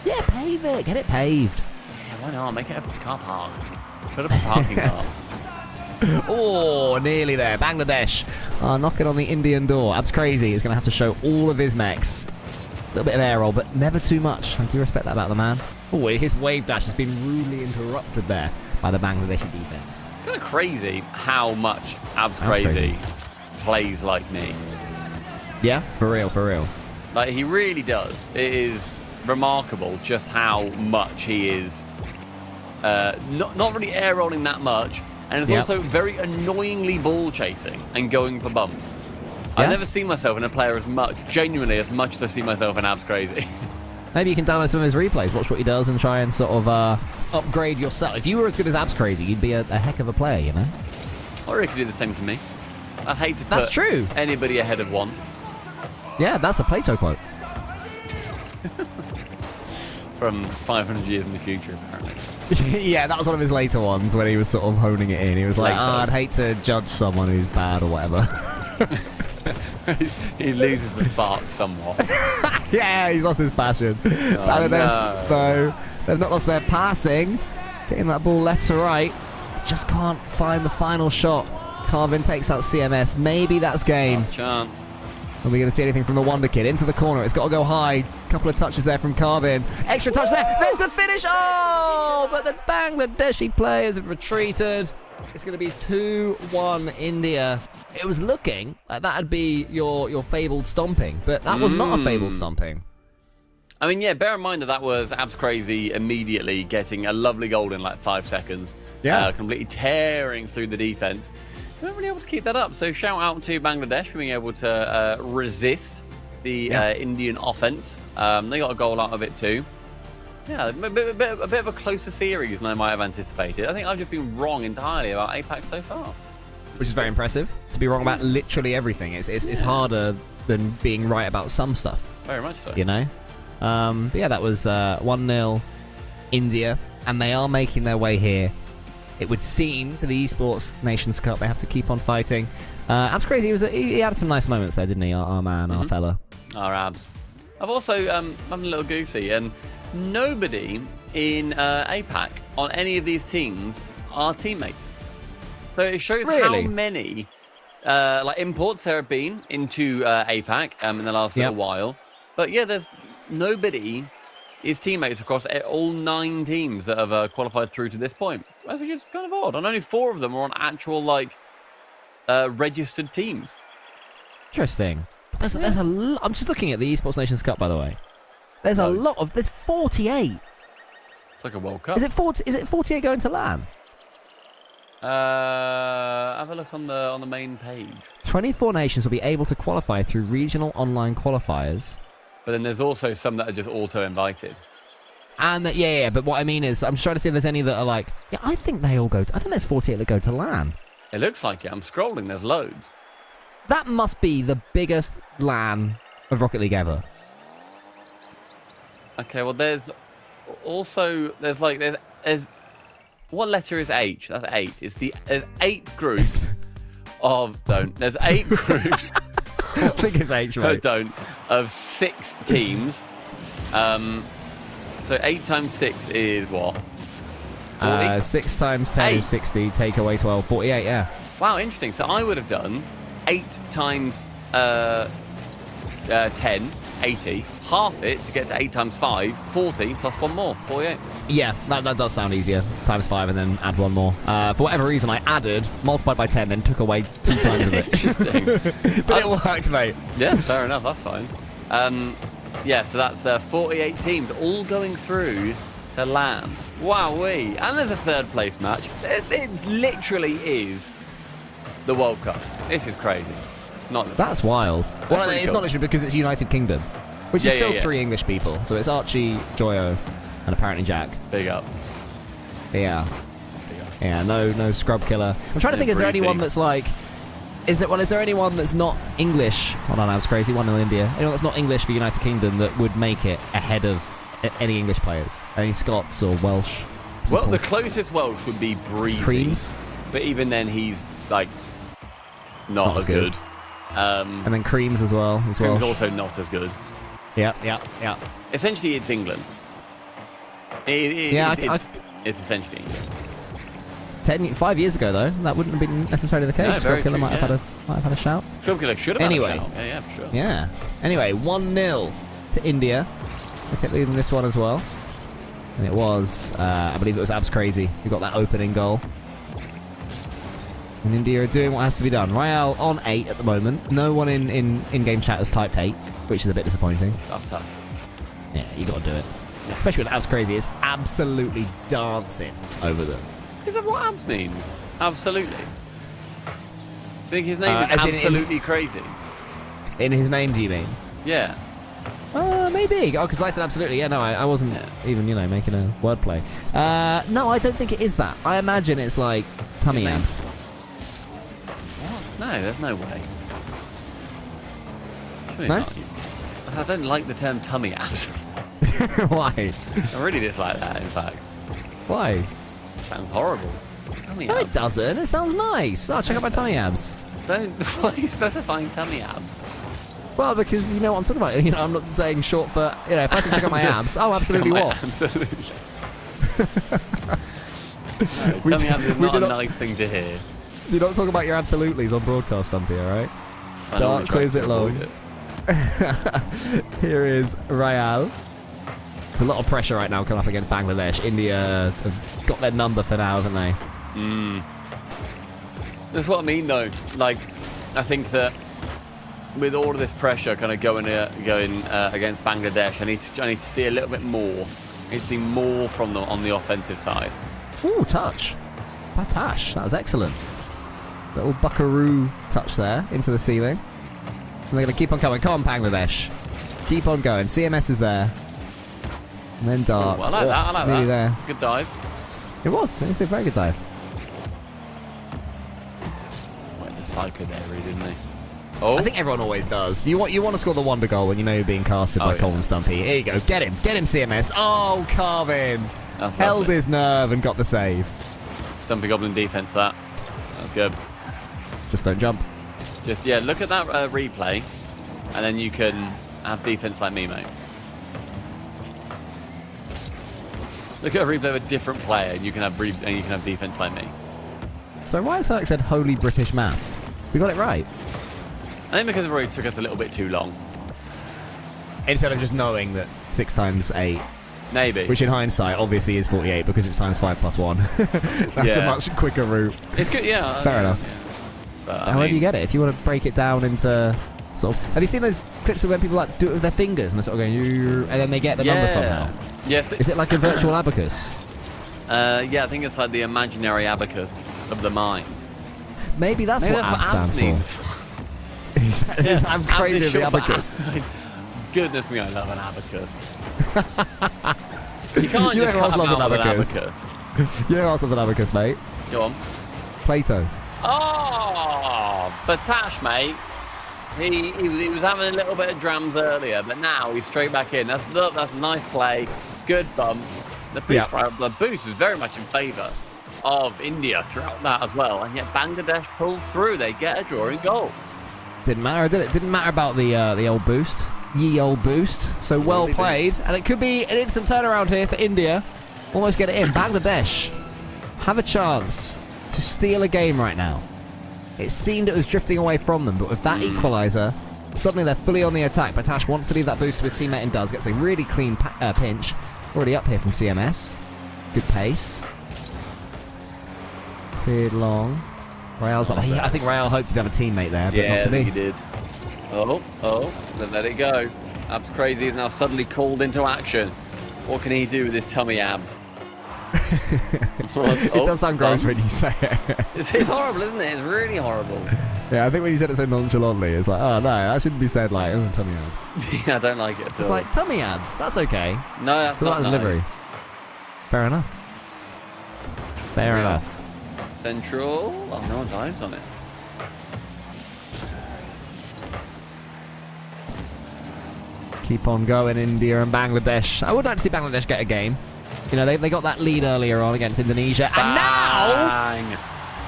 Yeah, pave it. Get it paved. Yeah, why not? Make it a car park. Put up a parking lot. Oh, nearly there. Bangladesh knocking on the Indian door. Abs Crazy is going to have to show all of his mechs. A little bit of air roll, but never too much. I do respect that about the man. Oh, his wave dash has been rudely interrupted there by the Bangladeshi defense. It's kind of crazy how much Abs Crazy plays like me. Yeah, for real. Like, he really does. It is remarkable just how much he is not really air rolling that much, and is also very annoyingly ball chasing and going for bumps. Yeah. I've never seen myself in a player genuinely as much as I see myself in Abs Crazy. Maybe you can download some of his replays, watch what he does, and try and sort of upgrade yourself. If you were as good as Abs Crazy, you'd be a heck of a player, you know? Or he could do the same to me. I'd hate to That's put true. anybody ahead of one. Yeah, that's a Plato quote. From 500 years in the future, apparently. Yeah, that was one of his later ones when he was sort of honing it in. He was like, Later. I'd hate to judge someone who's bad or whatever. He loses the spark somewhat. Yeah, he's lost his passion. Bangladesh, though, they've not lost their passing. Getting that ball left to right. Just can't find the final shot. Carvin takes out CMS. Maybe that's game. Last chance. Are we going to see anything from the Wonder Kid? Into the corner. It's got to go high. Couple of touches there from Carvin. Extra touch there. There's the finish. Oh, but the Bangladeshi players have retreated. It's going to be 2-1 India. It was looking like that'd be your fabled stomping, but that was not a fabled stomping. I mean, yeah, bear in mind that was Abs Crazy immediately getting a lovely goal in like 5 seconds. Yeah. Completely tearing through the defense. We weren't really able to keep that up. So shout out to Bangladesh for being able to resist the Indian offense. They got a goal out of it too. Yeah, a bit of a closer series than I might have anticipated. I think I've just been wrong entirely about APAC so far. Which is very impressive. To be wrong about literally everything. It's harder than being right about some stuff. Very much so. You know? But yeah, that was 1-0 India, and they are making their way here. It would seem to the Esports Nations Cup they have to keep on fighting. Abs Crazy, he had some nice moments there, didn't he? Our man, our fella. Our Abs. I've also I'm a little goosey, and nobody in APAC on any of these teams are teammates. So it shows Really? how many like imports there have been into APAC in the last little while. But yeah, there's nobody is teammates across all 9 teams that have qualified through to this point, which is kind of odd. And only 4 of them are on actual like registered teams. Interesting. There's a lot. I'm just looking at the Esports Nations Cup, by the way. There's a lot of. There's 48. It's like a World Cup. Is it 48 going to LAN? Have a look on the main page. 24 nations will be able to qualify through regional online qualifiers. But then there's also some that are just auto-invited. And but what I mean is, I'm just trying to see if there's any that are like, I think they all go to, I think there's 48 that go to LAN. It looks like it. I'm scrolling. There's loads. That must be the biggest LAN of Rocket League ever. Okay, well, there's also there's What letter is H? That's 8. There's 8 groups of don't. There's 8 groups. I think it's H, mate. Don't of 6 teams. So 8 times 6 is what? 40? 6 times 10 is 60. Take away 12, 48. Yeah. Wow, interesting. So I would have done 8 times 10, 80. Half it to get to 8 times 5, 40 plus 1 more, 48. Yeah, that does sound easier. Times 5 and then add 1 more. For whatever reason, I added, multiplied by 10, then took away 2 times of it. Interesting. But it worked, mate. Yeah, fair enough. That's fine. Yeah, so that's 48 teams all going through to land. Wowee. And there's a 3rd place match. It literally is the World Cup. This is crazy. That's wild. Well, pretty it's cool. not literally because it's United Kingdom, which is still yeah. 3 English people. So it's Archie, Joyo, and apparently Jack. Big up. Yeah. Yeah, no scrub killer. I'm trying to think, is there Breezy. anyone that's like... Is there anyone that's not English? Hold on, I was crazy. 1-0 India. Anyone that's not English for United Kingdom that would make it ahead of any English players? Any Scots or Welsh? Well, people? the closest Welsh would be Breezy. Creams? But even then, he's like not as good. And then Creams as well. Creams also not as good. Yeah. Essentially, it's England. It's essentially England. 5 years ago, though, that wouldn't have been necessarily the case. No, Scrub very Killer true, might have had a shout. Scrub Killer should have Anyway. had a shout. Yeah, for sure. Yeah. Anyway, 1-0 to India. They take lead in this one as well. And it was, I believe it was Abs Crazy who got that opening goal. And India are doing what has to be done. Rael on 8 at the moment. No one in-game chat has typed 8, which is a bit disappointing. That's tough. Yeah, you got to do it. Especially with Abs Crazy, it's absolutely dancing over them. Is that what abs means? Absolutely. I think his name is as in- absolutely crazy. In his name, do you mean? Yeah. Maybe. Oh, because I said absolutely. Yeah, no, I wasn't even, making a wordplay. No, I don't think it is that. I imagine it's like tummy Your name? abs. What? No, there's no way. Surely No? not. I don't like the term tummy abs. Why? I really dislike that, in fact. Why? It sounds horrible. Tummy No, abs. it doesn't. It sounds nice. Oh, check out my tummy abs. Don't. Why are you specifying tummy abs? Well, because you know what I'm talking about. I'm not saying short for. If I say check out my abs. Oh, absolutely Check out my what? Absolutely. No, tummy abs is we not do a not- nice thing to hear. Do not talk about your absolutelys on broadcast, Stumpy. All right. I normally Dark try quiz to it long. avoid it. Here is Rael. There's a lot of pressure right now coming up against Bangladesh. India have got their number for now, haven't they? That's what I mean, though. Like, I think that with all of this pressure kind of going against Bangladesh, I need to see a little bit more. I need to see more from them on the offensive side. Ooh, touch. Patash. That was excellent. Little buckaroo touch there into the ceiling. And they're going to keep on coming. Come on, Bangladesh. Keep on going. CMS is there. And then Dark. Ooh, I like that. I like nearly that. there. It's a good dive. It was a very good dive. Went to Psycho there, really, didn't he? Oh, I think everyone always does. You want to score the wonder goal when you know you're being casted by yeah. Colin Stumpy. Here you go. Get him, CMS. Oh, Carvin. That's Held lovely. his nerve and got the save. Stumpy Goblin defense, that was good. Just don't jump. Just, yeah, look at that replay, and then you can have defense like me, mate. Look at a replay of a different player, and you can have defense like me. So why has Herc said holy British math? We got it right. I think because it probably took us a little bit too long. Instead of just knowing that 6 times 8, Maybe. which in hindsight obviously is 48 because it's times 5 plus 1. That's a Yeah. much quicker route. It's good, yeah. Fair enough. Yeah. But, I However mean, you get it, if you want to break it down into sort of... Have you seen those clips of when people like do it with their fingers and they're sort of going, and then they get the number somehow? Yes. Is it like a virtual abacus? Yeah, I think it's like the imaginary abacus of the mind. Maybe that's Maybe what that's AB abs stands means. for. I'm Abs crazy is with the short for abacus. Goodness me, I love an abacus. You can't You just know who else cut loves them out an with an abacus? abacus. You know what's with an abacus, mate? Go on. Plato. Oh, Batash, mate. He was having a little bit of drams earlier, but now he's straight back in. That's a nice play. Good bumps. The boost was very much in favour of India throughout that as well, and yet Bangladesh pulled through. They get a drawing goal. Didn't matter, did it? Didn't matter about the old boost. Ye old boost. So well Really played. And it could be an instant turnaround here for India. Almost get it in. Bangladesh have a chance to steal a game right now. It seemed it was drifting away from them, but with that equaliser, suddenly they're fully on the attack. Batash wants to leave that boost to his teammate and does. Gets a really clean pinch. Already up here from CMS. Good pace. Cleared long. Rael's up. I think Rael hoped to have a teammate there, but not to be. He did. Oh, then let it go. Abs Crazy is now suddenly called into action. What can he do with his tummy abs? It does sound gross when you say it. It's horrible, isn't it? It's really horrible. Yeah, I think when you said it so nonchalantly, it's like, oh no, that shouldn't be said like, oh, tummy abs. Yeah, I don't like it at all. It's like, tummy abs, that's okay. No, that's not nice. Delivery. Fair enough. Fair Yeah. enough. Central. Oh, no one dives on it. Keep on going, India and Bangladesh. I would like to see Bangladesh get a game. You know, they got that lead earlier on against Indonesia, and now Bang!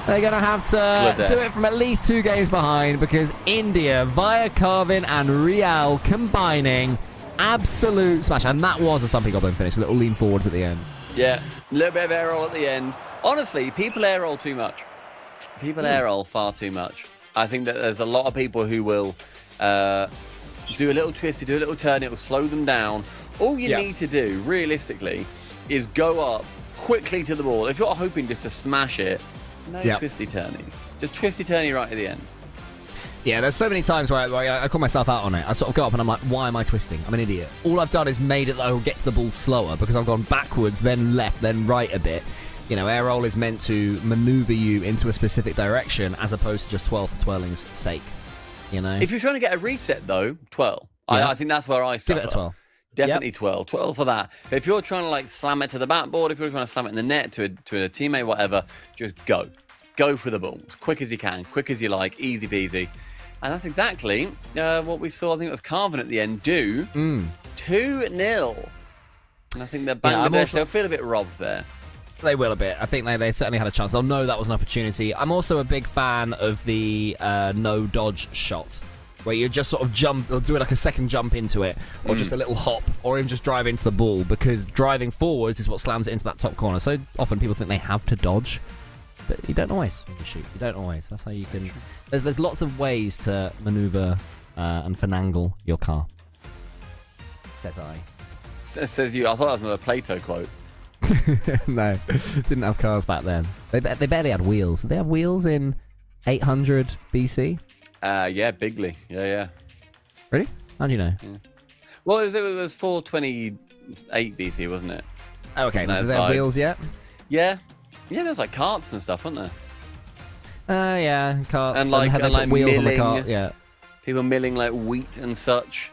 they're going to have to do it from at least 2 games behind because India, via Carvin and Rial combining, absolute smash. And that was a Stumpy Goblin finish, a little lean forwards at the end. Yeah, a little bit of air roll at the end. Honestly, people air roll too much. People air roll far too much. I think that there's a lot of people who will do a little twisty, do a little turn, it will slow them down. All you need to do, realistically, is go up quickly to the ball. If you're hoping just to smash it, no twisty turnies. Just twisty turny right at the end. Yeah, there's so many times where I call myself out on it. I sort of go up and I'm like, why am I twisting? I'm an idiot. All I've done is made it that I will get to the ball slower because I've gone backwards, then left, then right a bit. You know, air roll is meant to maneuver you into a specific direction as opposed to just twirl for twirling's sake. You know? If you're trying to get a reset, though, twirl. Yeah. I think that's where I suffer. Give it a twirl. Definitely twirl. Twirl for that. But if you're trying to like slam it to the backboard, if you're trying to slam it in the net to a teammate, whatever, just go. Go for the ball. As quick as you can, quick as you like, easy peasy. And that's exactly what we saw, I think it was Carvin at the end, do 2-0. And I think that Bangladesh, they'll feel a bit robbed there. They will a bit. I think they certainly had a chance. They'll know that was an opportunity. I'm also a big fan of the no dodge shot, where you just sort of jump, or do like a second jump into it, or just a little hop, or even just drive into the ball, because driving forwards is what slams it into that top corner. So often people think they have to dodge, but you don't always shoot. You don't always. That's how you can... There's lots of ways to manoeuvre and finagle your car. Says I. Says you. I thought that was another Plato quote. No, didn't have cars back then. They barely had wheels. Did they have wheels in 800 BC? Yeah, bigly. Yeah. Really? How do you know? Yeah. Well, it was 428 BC, wasn't it? Oh, okay. Does they have wheels yet? Yeah. Yeah, there's like carts and stuff, weren't there? Yeah, carts. And like wheels milling, on the cart. Yeah. People milling like wheat and such.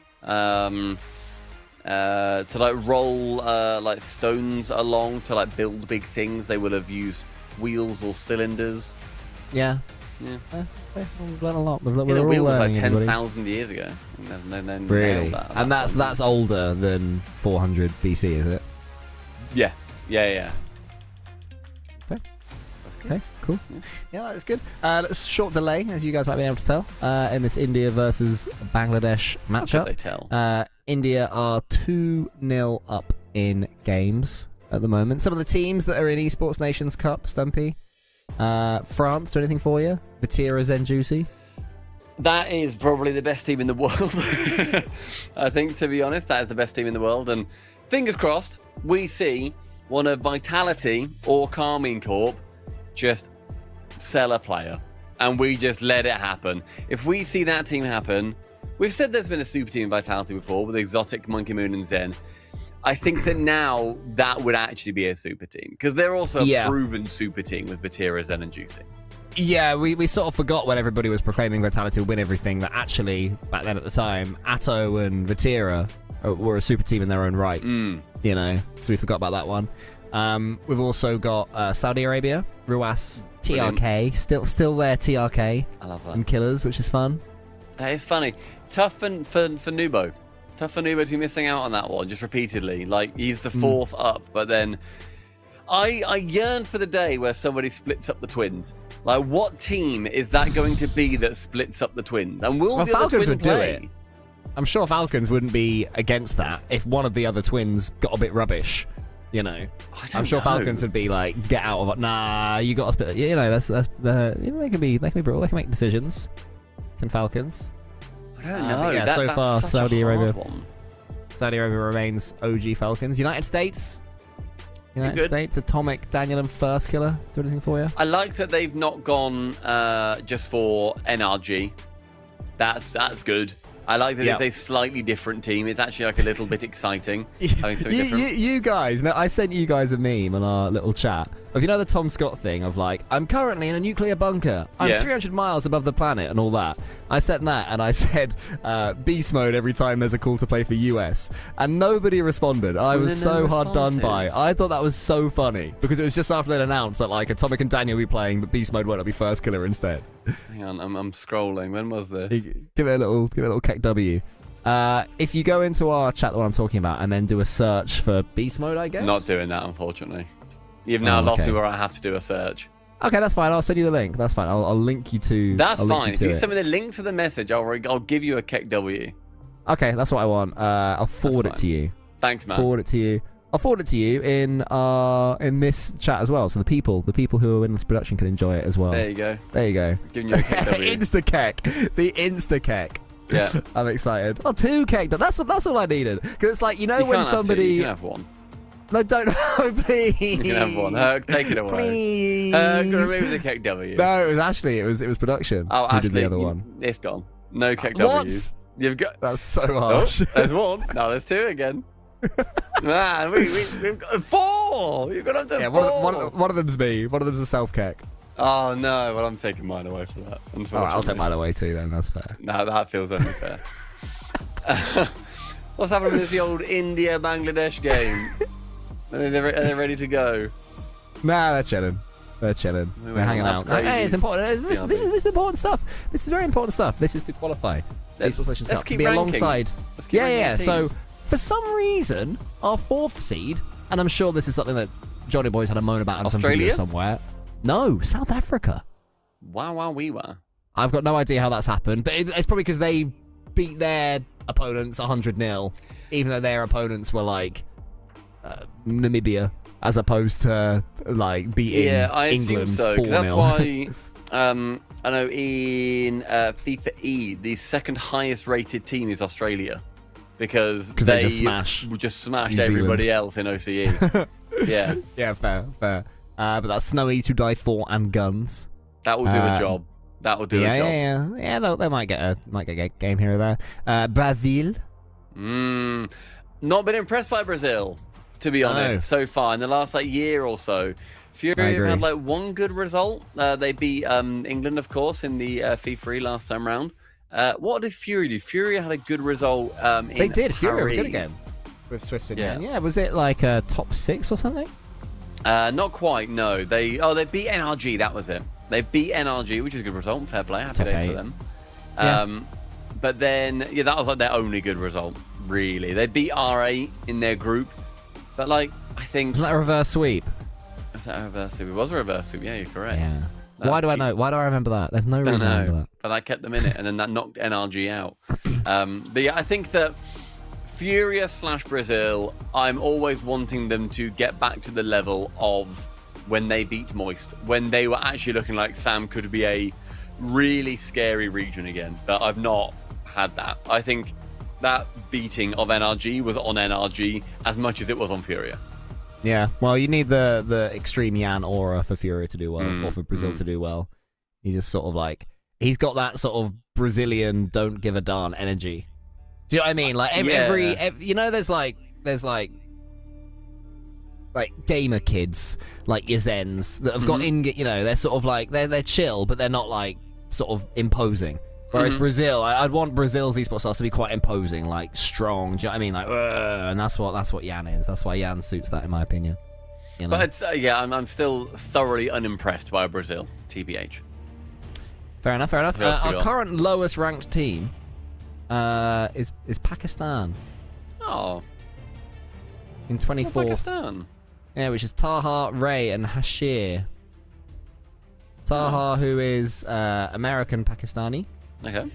To like roll like stones along to like build big things, they would have used wheels or cylinders. Yeah. We've learned a lot. We're the all wheel was like learning, 10,000 years ago. And really? And that's older than 400 BC, is it? Yeah. Okay. That's good. Okay, cool. Yeah, that's good. Short delay, as you guys might be able to tell, in this India versus Bangladesh matchup. They tell. India are 2-0 up in games at the moment. Some of the teams that are in Esports Nations Cup, Stumpy. France, do anything for you? Vatira Zenjuicy? That is probably the best team in the world. I think, to be honest, that is the best team in the world. And fingers crossed, we see one of Vitality or Carmine Corp just sell a player. And we just let it happen. If we see that team happen, we've said there's been a super team in Vitality before with Exotic, Monkey Moon, and Zen. I think that now that would actually be a super team because they're also a proven super team with Vatira, Zen, and Juicy. Yeah, we sort of forgot when everybody was proclaiming Vitality would win everything that actually, back then at the time, Atto and Vatira were a super team in their own right. You know, so we forgot about that one. We've also got Saudi Arabia, Ruas, TRK, still there, TRK. I love that. And Killers, which is fun. That is funny. Tough for Nubo. Tough for Nubo to be missing out on that one just repeatedly. Like, he's the fourth up, but then I yearn for the day where somebody splits up the twins. Like, what team is that going to be that splits up the twins? And will the other Falcons twin would do play? it. I'm sure Falcons wouldn't be against that if one of the other twins got a bit rubbish. You know, I'm sure Falcons would be like, get out of it. Nah, you got to split. You know, that's you know, they can be brutal. They can make decisions. Can Falcons? I don't know. Yeah, so far such Saudi a hard Arabia. one. Saudi Arabia remains OG Falcons. United States. United States. Atomic Daniel and First Killer. Do anything for you? I like that they've not gone just for NRG. That's good. I like that it's a slightly different team. It's actually like a little bit exciting. Having something different. You guys, now I sent you guys a meme on our little chat of, you know, the Tom Scott thing of like, I'm currently in a nuclear bunker. I'm 300 miles above the planet and all that. I sent that and I said beast mode every time there's a call to play for US, and nobody responded. I was so hard done by. I thought that was so funny because it was just after they'd announced that like Atomic and Daniel will be playing, but beast mode won't be First Killer instead. Hang on, I'm scrolling. When was this? Give it a little keck W. If you go into our chat, the one I'm talking about, and then do a search for beast mode, I guess. Not doing that, unfortunately. You've now lost me where I have to do a search. Okay, that's fine. I'll send you the link. That's fine. I'll link you to. That's fine. If you it. send me the link to the message, I'll give you a keck W. Okay, that's what I want. I'll forward it to you. Thanks, man. Forward it to you. I'll forward it to you in this chat as well, so the people who are in this production can enjoy it as well. There you go. There you go. Giving you a keck W. Insta-keck. The insta-keck. Yeah. I'm excited. Oh, 2 keck. That's all I needed. Because it's like, you know, when somebody. You can have one. No, don't. No, please. You can have one. Take it away. Please. Remove the keck W. No, it was Ashley. It was production. Oh, who Ashley, did the other one. It's gone. No keck What? W's. You've got. That's so harsh. Oh, there's one. Now there's 2 again. Man, we've got 4. You've got up to 4. One of them's me. One of them's a self-keck. Oh no, well I'm taking mine away from that. All right, I'll take mine away too then, that's fair. No, that feels only fair. What's happening with the old India-Bangladesh game? Are they ready to go? Nah, they're chilling. They're hanging out. Hey, it's important. This is important stuff. This is very important stuff. This is to qualify. Let's to keep be ranking. alongside. Let's keep ranking So, teams. for some reason, our 4th seed, and I'm sure this is something that Johnny Boy's had a moan about in some video somewhere. No, South Africa. Wow, we were. I've got no idea how that's happened, but it's probably because they beat their opponents 100-0, even though their opponents were like Namibia, as opposed to like beating I England assume so. 4-0. That's why I know in FIFA E, the second highest rated team is Australia, because they just smashed New everybody Zealand. else in OCE. Yeah, fair. But that's Snowy to die for and guns. that will do the job. That will do the job. Yeah. They might get a game here or there. Brazil. Not been impressed by Brazil, to be honest, so far in the last year or so. Fury have had one good result. They beat England, of course, in the FIFA last time round. What did Fury do? Fury had a good result. They did. Fury were Paris. good again with Swift again. Yeah. Yeah. Was it like a top 6 or something? Not quite. No. They beat NRG. That was it. They beat NRG, which is a good result. Fair play. Happy days for them. Yeah. But then, that was like their only good result, really. They beat R8 in their group. But I think... Wasn't that a reverse sweep? Was that a reverse sweep? It was a reverse sweep. Yeah, you're correct. Yeah. Why do I know? Why do I remember that? There's no reason I remember that. But that kept them in it, and then that knocked NRG out. But yeah, I think that Furia/Brazil, I'm always wanting them to get back to the level of when they beat Moist, when they were actually looking like Sam could be a really scary region again. But I've not had that. I think that beating of NRG was on NRG as much as it was on Furia. Yeah, well, you need the extreme Yan aura for Furia to do well, or for Brazil to do well. He's just sort of he's got that sort of Brazilian don't give a darn energy. Do you know what I mean? Like every there's gamer kids like Yazens that have got they're sort of they're chill, but they're not sort of imposing. Whereas Brazil, I'd want Brazil's esports stars to be quite imposing, strong. Do you know what I mean? And that's what Yan is. That's why Yan suits that, in my opinion. You know? But it's I'm still thoroughly unimpressed by Brazil, TBH. Fair enough. Our got? current lowest ranked team is Pakistan Oh, in 24th. Pakistan. Yeah, which is Taha, Ray, and Hashir. Taha, who is American Pakistani. Okay.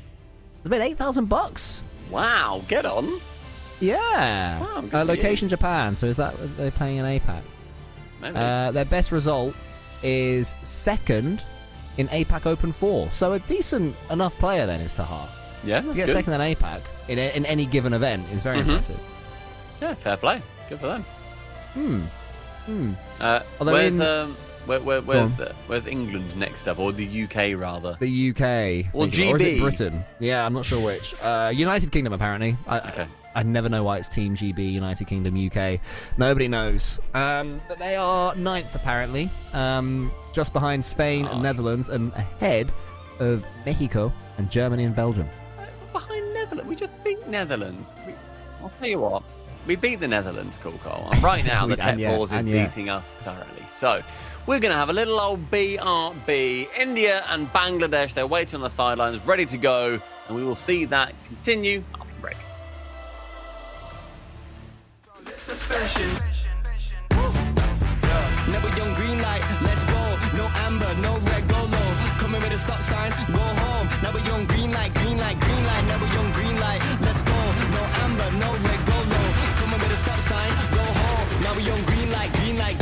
It's about $8,000. Wow, get on. Yeah. Wow, good for location Japan. So is that they're playing in APAC? Maybe. Their best result is second in APAC Open 4. So a decent enough player then is Taha. Yeah, To that's get good. second in APAC in any given event is very impressive. Yeah, fair play. Good for them. Although Where's England next up, or the UK rather? The UK. Or Or is GB. it Britain? Yeah, I'm not sure which. United Kingdom, apparently. Okay. I never know why it's Team GB, United Kingdom, UK. Nobody knows. But they are ninth, apparently. Just behind Spain and Netherlands, and ahead of Mexico and Germany and Belgium. Behind Netherlands, we just beat Netherlands. I'll tell you what, we beat the Netherlands, cool, Cole. And right now, the Tech Force is beating us thoroughly. So, we're going to have a little old BRB. India and Bangladesh, they're waiting on the sidelines, ready to go. And we will see that continue after the break. Suspension. Never young green light, let's go. No amber, no red, go low. Coming with a stop sign, go home. Never young green light, green light, green light. Never young green light, let's go. No amber, no red, go low. Coming with a stop sign, go home. Now we young green light, green light.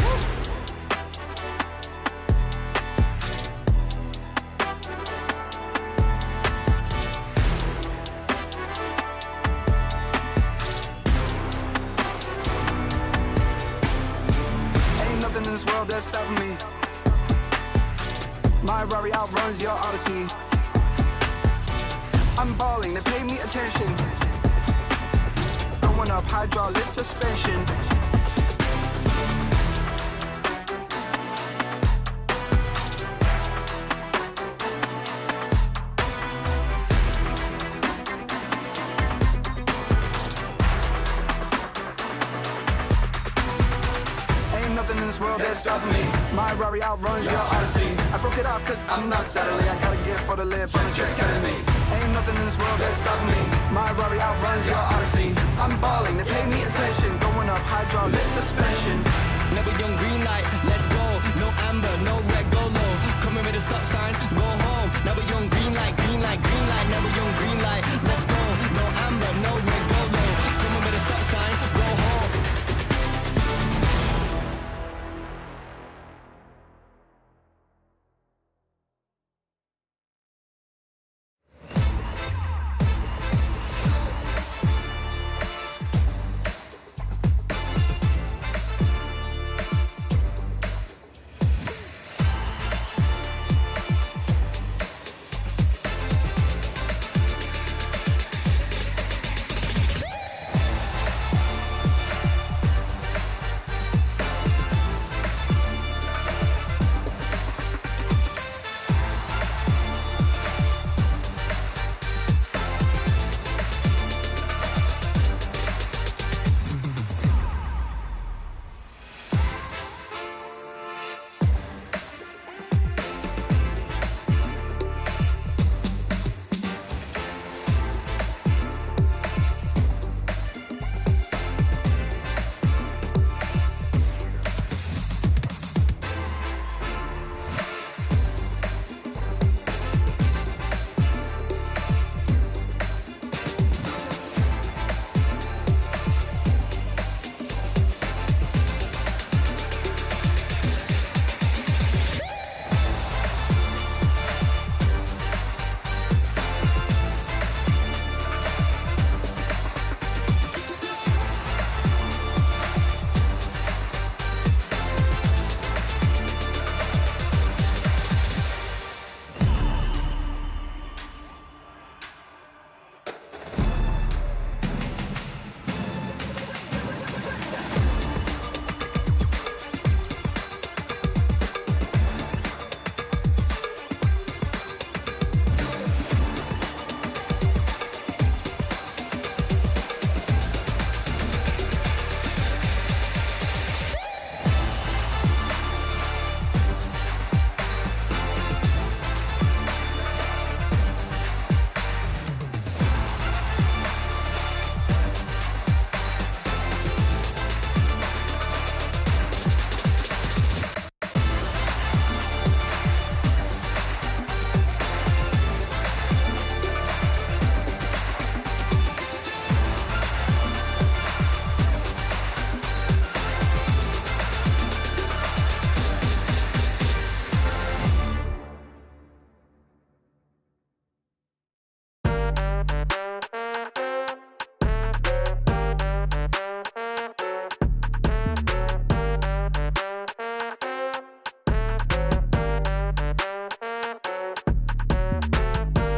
Ain't nothing in this world that's stopping me. My Rari outruns your Odyssey. I'm balling, they pay me attention. Going up hydraulic suspension. Ain't nothing in this world that's stopping me. My Rari outruns your Odyssey. I broke it off cause I'm not settling. I got a gift for the lip on the trick cutting me. Ain't nothing in this world that's stopping me. My Rari outruns your Odyssey. I'm balling, they pay me attention. Going up hydraulic suspension. Never young green light, let's go. No amber, no red, go low. Coming with a stop sign, go home. Never young green light, green light, green light. Never young green light, let's go. No amber, no red, go low. Coming with a stop sign, go home.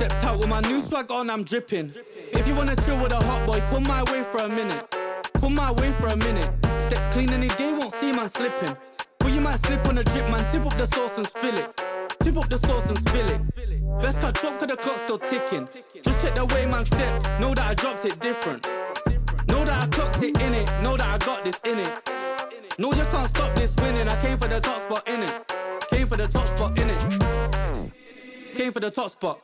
Stepped out with my new swag on, I'm dripping. If you wanna chill with a hot boy, come my way for a minute. Come my way for a minute. Step clean any day, won't see man slipping. But you might slip on a drip, man. Tip up the sauce and spill it. Tip up the sauce and spill it. Best cut drop, cause the clock's still ticking. Just check the way man stepped. Know that I dropped it different. Know that I clocked it in it. Know that I got this in it. No, you can't stop this winning. I came for the top spot in it. Came for the top spot in it. Came for the top spot.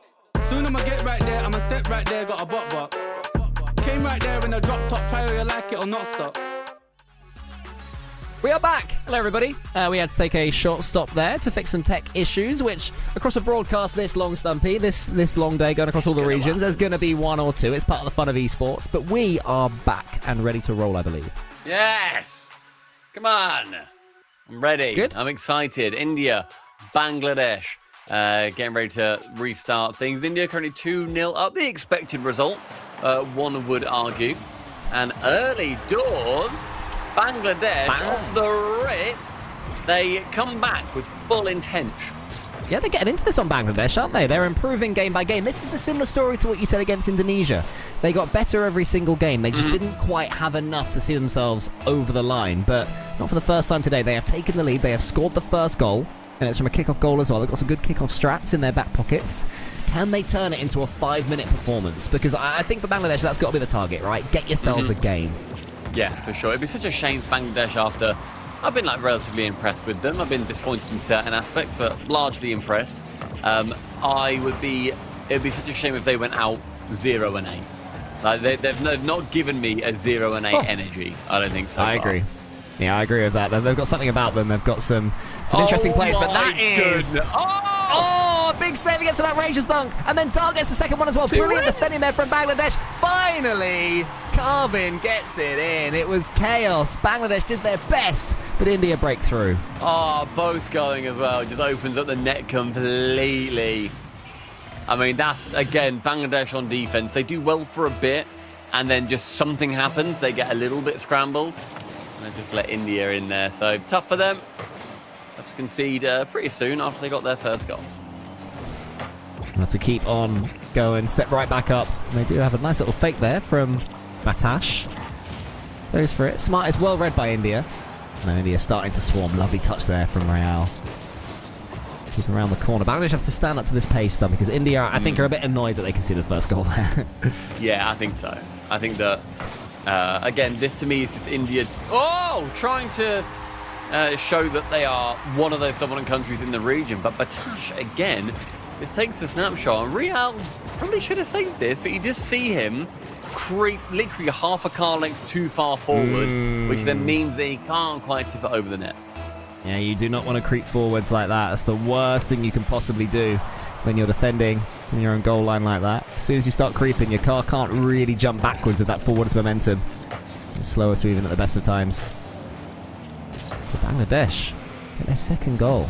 Soon I'ma get right there. I'ma step right there. Got a bot. Came right there in a drop top. Try whether you like it or not stop. We are back. Hello, everybody. We had to take a short stop there to fix some tech issues, which across a broadcast this long, Stumpy, this long day going across all the regions, there's going to be one or two. It's part of the fun of esports, but we are back and ready to roll, I believe. Yes! Come on! I'm ready. It's good. I'm excited. India, Bangladesh, getting ready to restart things. India currently 2-0 up. The expected result, one would argue. And early doors... Bangladesh, off the rip, they come back with full intent. Yeah, they're getting into this on Bangladesh, aren't they? They're improving game by game. This is the similar story to what you said against Indonesia. They got better every single game. They just didn't quite have enough to see themselves over the line. But not for the first time today. They have taken the lead. They have scored the first goal. And it's from a kickoff goal as well. They've got some good kickoff strats in their back pockets. Can they turn it into a 5-minute performance? Because I think for Bangladesh, that's got to be the target, right? Get yourselves a game. Yeah, for sure. It'd be such a shame for Bangladesh after... I've been relatively impressed with them. I've been disappointed in certain aspects, but largely impressed. It'd be such a shame if they went out 0-8. Like they've not given me a 0-8 energy. I don't think so. I agree. Yeah, I agree with that. They've got something about them. They've got some interesting plays, but that is... Oh, big save against an outrageous dunk. And then Dar gets the second one as well. Brilliant defending there from Bangladesh. Finally, Carvin gets it in. It was chaos. Bangladesh did their best, but India break through. Oh, both going as well. Just opens up the net completely. I mean, that's, again, Bangladesh on defense. They do well for a bit, and then just something happens. They get a little bit scrambled, and they just let India in there. So, tough for them. Have to concede pretty soon after they got their first goal. Have to keep on going, step right back up. And they do have a nice little fake there from Matash. Goes for it. Smart is well read by India. And then India starting to swarm. Lovely touch there from Real. Keep around the corner. Bangladesh have to stand up to this pace, though, because India, I think, are a bit annoyed that they conceded the first goal there. Yeah, I think so. I think that, again, this to me is just India trying to show that they are one of those dominant countries in the region. But Batash, again, this takes the snapshot. And Real probably should have saved this, but you just see him creep literally half a car length too far forward, which then means that he can't quite tip it over the net. Yeah, you do not want to creep forwards like that. That's the worst thing you can possibly do when you're defending from your own goal line like that. As soon as you start creeping, your car can't really jump backwards with that forwards momentum. It's slower to even at the best of times. So Bangladesh get their second goal.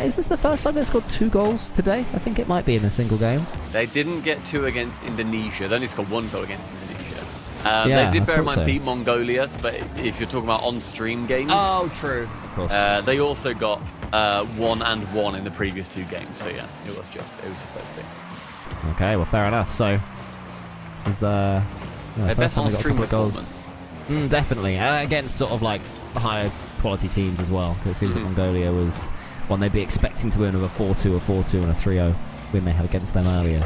Is this the first time they've scored 2 goals today? I think it might be in a single game. They didn't get 2 against Indonesia. They only scored 1 goal against Indonesia. Yeah, they did, bear in I thought mind, so. beat Mongolia, but if you're talking about on-stream games... Oh, true. Of course. They also got 1-1 in the previous 2 games. So, yeah, it was just those 2. Okay, well, fair enough. So, this is Their first best time we got a on-stream couple of goals. performance. Definitely. Against sort of like higher quality teams as well. Because it seems that Mongolia was one they'd be expecting to win with a 4-2, a 4-2, and a 3-0 win they had against them earlier.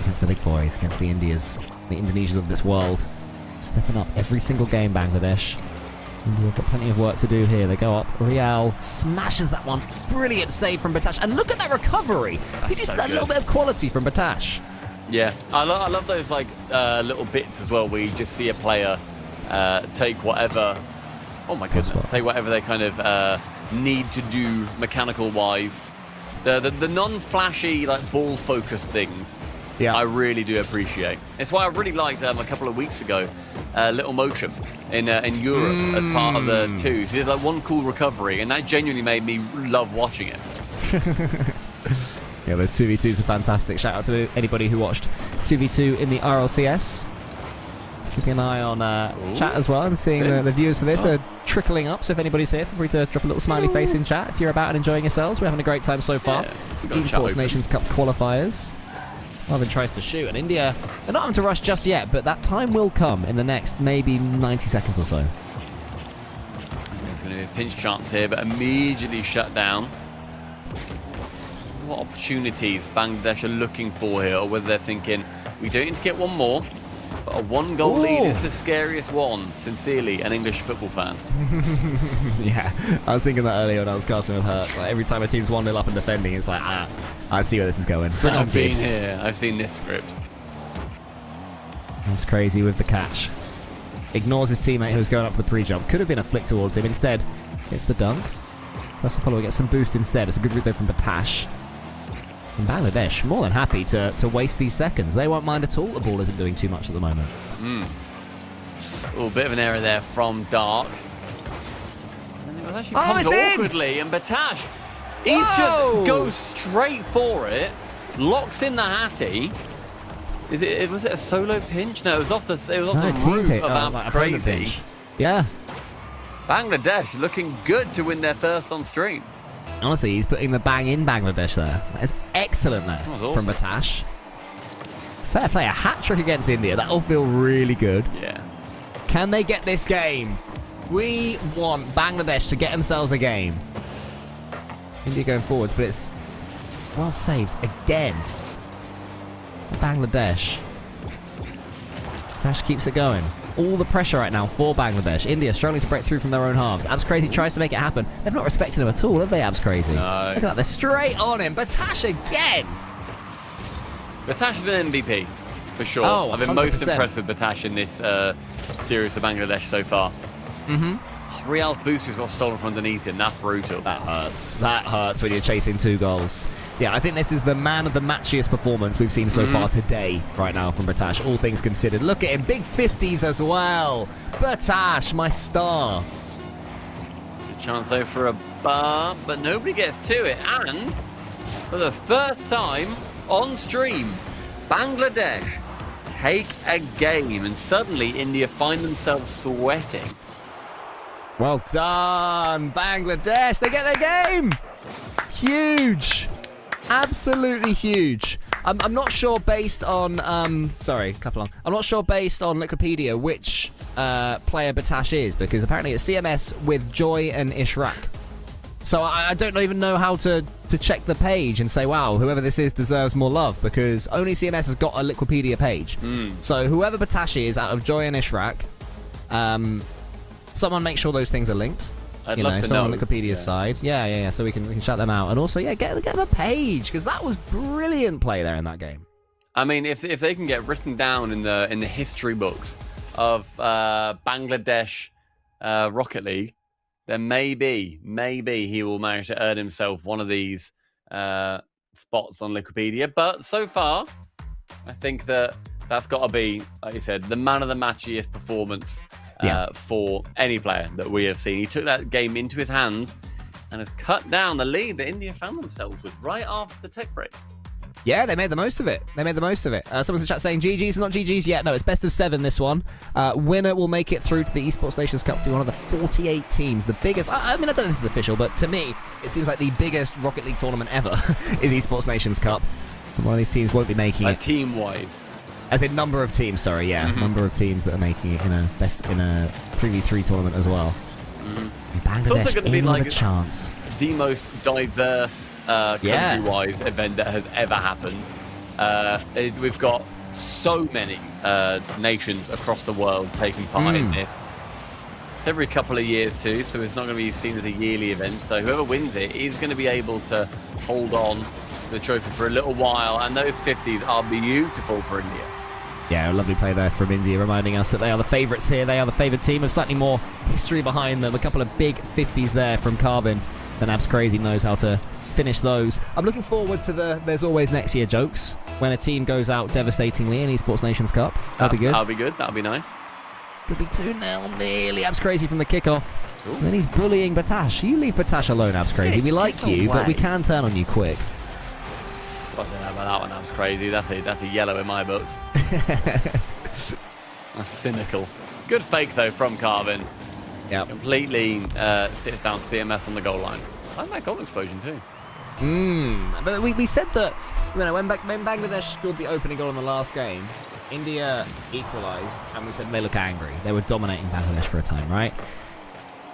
Against the big boys, against the Indias, the Indonesians of this world. Stepping up every single game, Bangladesh. India have got plenty of work to do here. They go up. Real smashes that one. Brilliant save from Batash. And look at that recovery. Did you see that little bit of quality from Batash? Yeah, I love those like little bits as well where you just see a player take whatever... Oh my goodness. Take whatever they kind of need to do mechanical-wise. The non-flashy, like ball-focused things. Yeah. I really do appreciate. It's why I really liked a couple of weeks ago, Little Motion in Europe as part of the 2. So he did like one cool recovery, and that genuinely made me love watching it. Yeah, those 2v2s are fantastic. Shout out to anybody who watched 2v2 in the RLCS. Let's keep an eye on chat as well and seeing the viewers for this are trickling up. So if anybody's here, feel free to drop a little smiley face in chat if you're about and enjoying yourselves. We're having a great time so far. Yeah, Esports Nations Cup qualifiers. Marvin tries to shoot, and India, they're not having to rush just yet, but that time will come in the next maybe 90 seconds or so. There's going to be a pinch chance here, but immediately shut down. What opportunities Bangladesh are looking for here, or whether they're thinking, we don't need to get one more, but a one-goal lead is the scariest one. Sincerely, an English football fan. Yeah, I was thinking that earlier when I was casting with Hurt. Like, every time a team's 1-0 up and defending, it's like, I see where this is going. Bring on I've been Gibbs. here. I've seen this script. That's crazy with the catch. Ignores his teammate who's going up for the pre-jump. Could have been a flick towards him. Instead, gets the dunk. Plus the follower gets some boost instead. It's a good route though from Batash. And Bangladesh more than happy to waste these seconds. They won't mind at all. The ball isn't doing too much at the moment. Oh, bit of an error there from Dark. And it was actually pumped awkwardly, and Batash, he's just goes straight for it, locks in the Hattie. Was it a solo pinch? No, it was off the roof of Abs Crazy. Pinch. Yeah. Bangladesh looking good to win their first on stream. Honestly, he's putting the bang in Bangladesh there. That is excellent there awesome. from Batash. Fair play, a hat-trick against India. That'll feel really good. Yeah. Can they get this game? We want Bangladesh to get themselves a game. India going forwards, but it's well saved again. Bangladesh. Batash keeps it going. All the pressure right now for Bangladesh. India struggling to break through from their own halves. Abs Crazy tries to make it happen. They've not respected him at all, have they, Abs Crazy? No. Look at that, they're straight on him. Batash again. Batash is an MVP, for sure. Oh, I've been most 100%. impressed with Batash in this series of Bangladesh so far. 3 health boosters got stolen from underneath him. That's brutal. That hurts. That hurts when you're chasing 2 goals. Yeah, I think this is the man of the matchiest performance we've seen so far today, right now, from Batash, all things considered. Look at him, big 50s as well. Batash, my star. Good chance though for a bar, but nobody gets to it. And for the first time on stream, Bangladesh take a game, and suddenly India find themselves sweating. Well done, Bangladesh. They get their game. Huge. Absolutely huge. I'm not sure based on I'm not sure based on Wikipedia which player Batash is, because apparently it's CMS with Joy and Ishraq. So I don't even know how to check the page and say, wow, whoever this is deserves more love, because only CMS has got a Wikipedia page. So whoever Batash is out of Joy and Ishraq, someone make sure those things are linked. I'd love to know. On Wikipedia's side. Yeah, so we can shout them out. And also, get them a page, because that was brilliant play there in that game. I mean, if they can get written down in the history books of Bangladesh Rocket League, then maybe he will manage to earn himself one of these spots on Wikipedia. But so far, I think that's got to be, like you said, the man of the matchiest performance for any player that we have seen. He took that game into his hands and has cut down the lead that India found themselves with right after the tech break. Yeah, they made the most of it. Someone's in the chat saying GG's, not GG's yet. No, it's best of 7, this one. Winner will make it through to the Esports Nations Cup to be one of the 48 teams. The biggest, I mean, I don't know if this is official, but to me, it seems like the biggest Rocket League tournament ever is Esports Nations Cup. And one of these teams won't be making it. Team-wise. As in number of teams, sorry, yeah. Number of teams that are making it in a 3v3 tournament as well. Bangladesh It's also going to be like a chance. The most diverse country-wise event that has ever happened. We've got so many nations across the world taking part in this. It's every couple of years too, so it's not going to be seen as a yearly event. So whoever wins it is going to be able to hold on to the trophy for a little while, and those 50s are beautiful for India. Yeah, a lovely play there from India, reminding us that they are the favourites here. They are the favoured team with slightly more history behind them. A couple of big 50s there from Carbon. And Abs Crazy knows how to finish those. I'm looking forward to the There's Always Next Year jokes when a team goes out devastatingly in Esports Nations Cup. That'll be good. That'll be good. That'll be nice. Could be 2-0 nearly. Abs Crazy from the kickoff. And then he's bullying Batash. You leave Batash alone, Abs Crazy. We like you, but we can turn on you quick. I don't know about that one. Abs Crazy. That's a yellow in my books. That's cynical. Good fake though from Carvin. Yeah. Completely sits down CMS on the goal line. I like that goal explosion too. But we said that when Bangladesh scored the opening goal in the last game, India equalised, and we said they look angry. They were dominating Bangladesh for a time, right?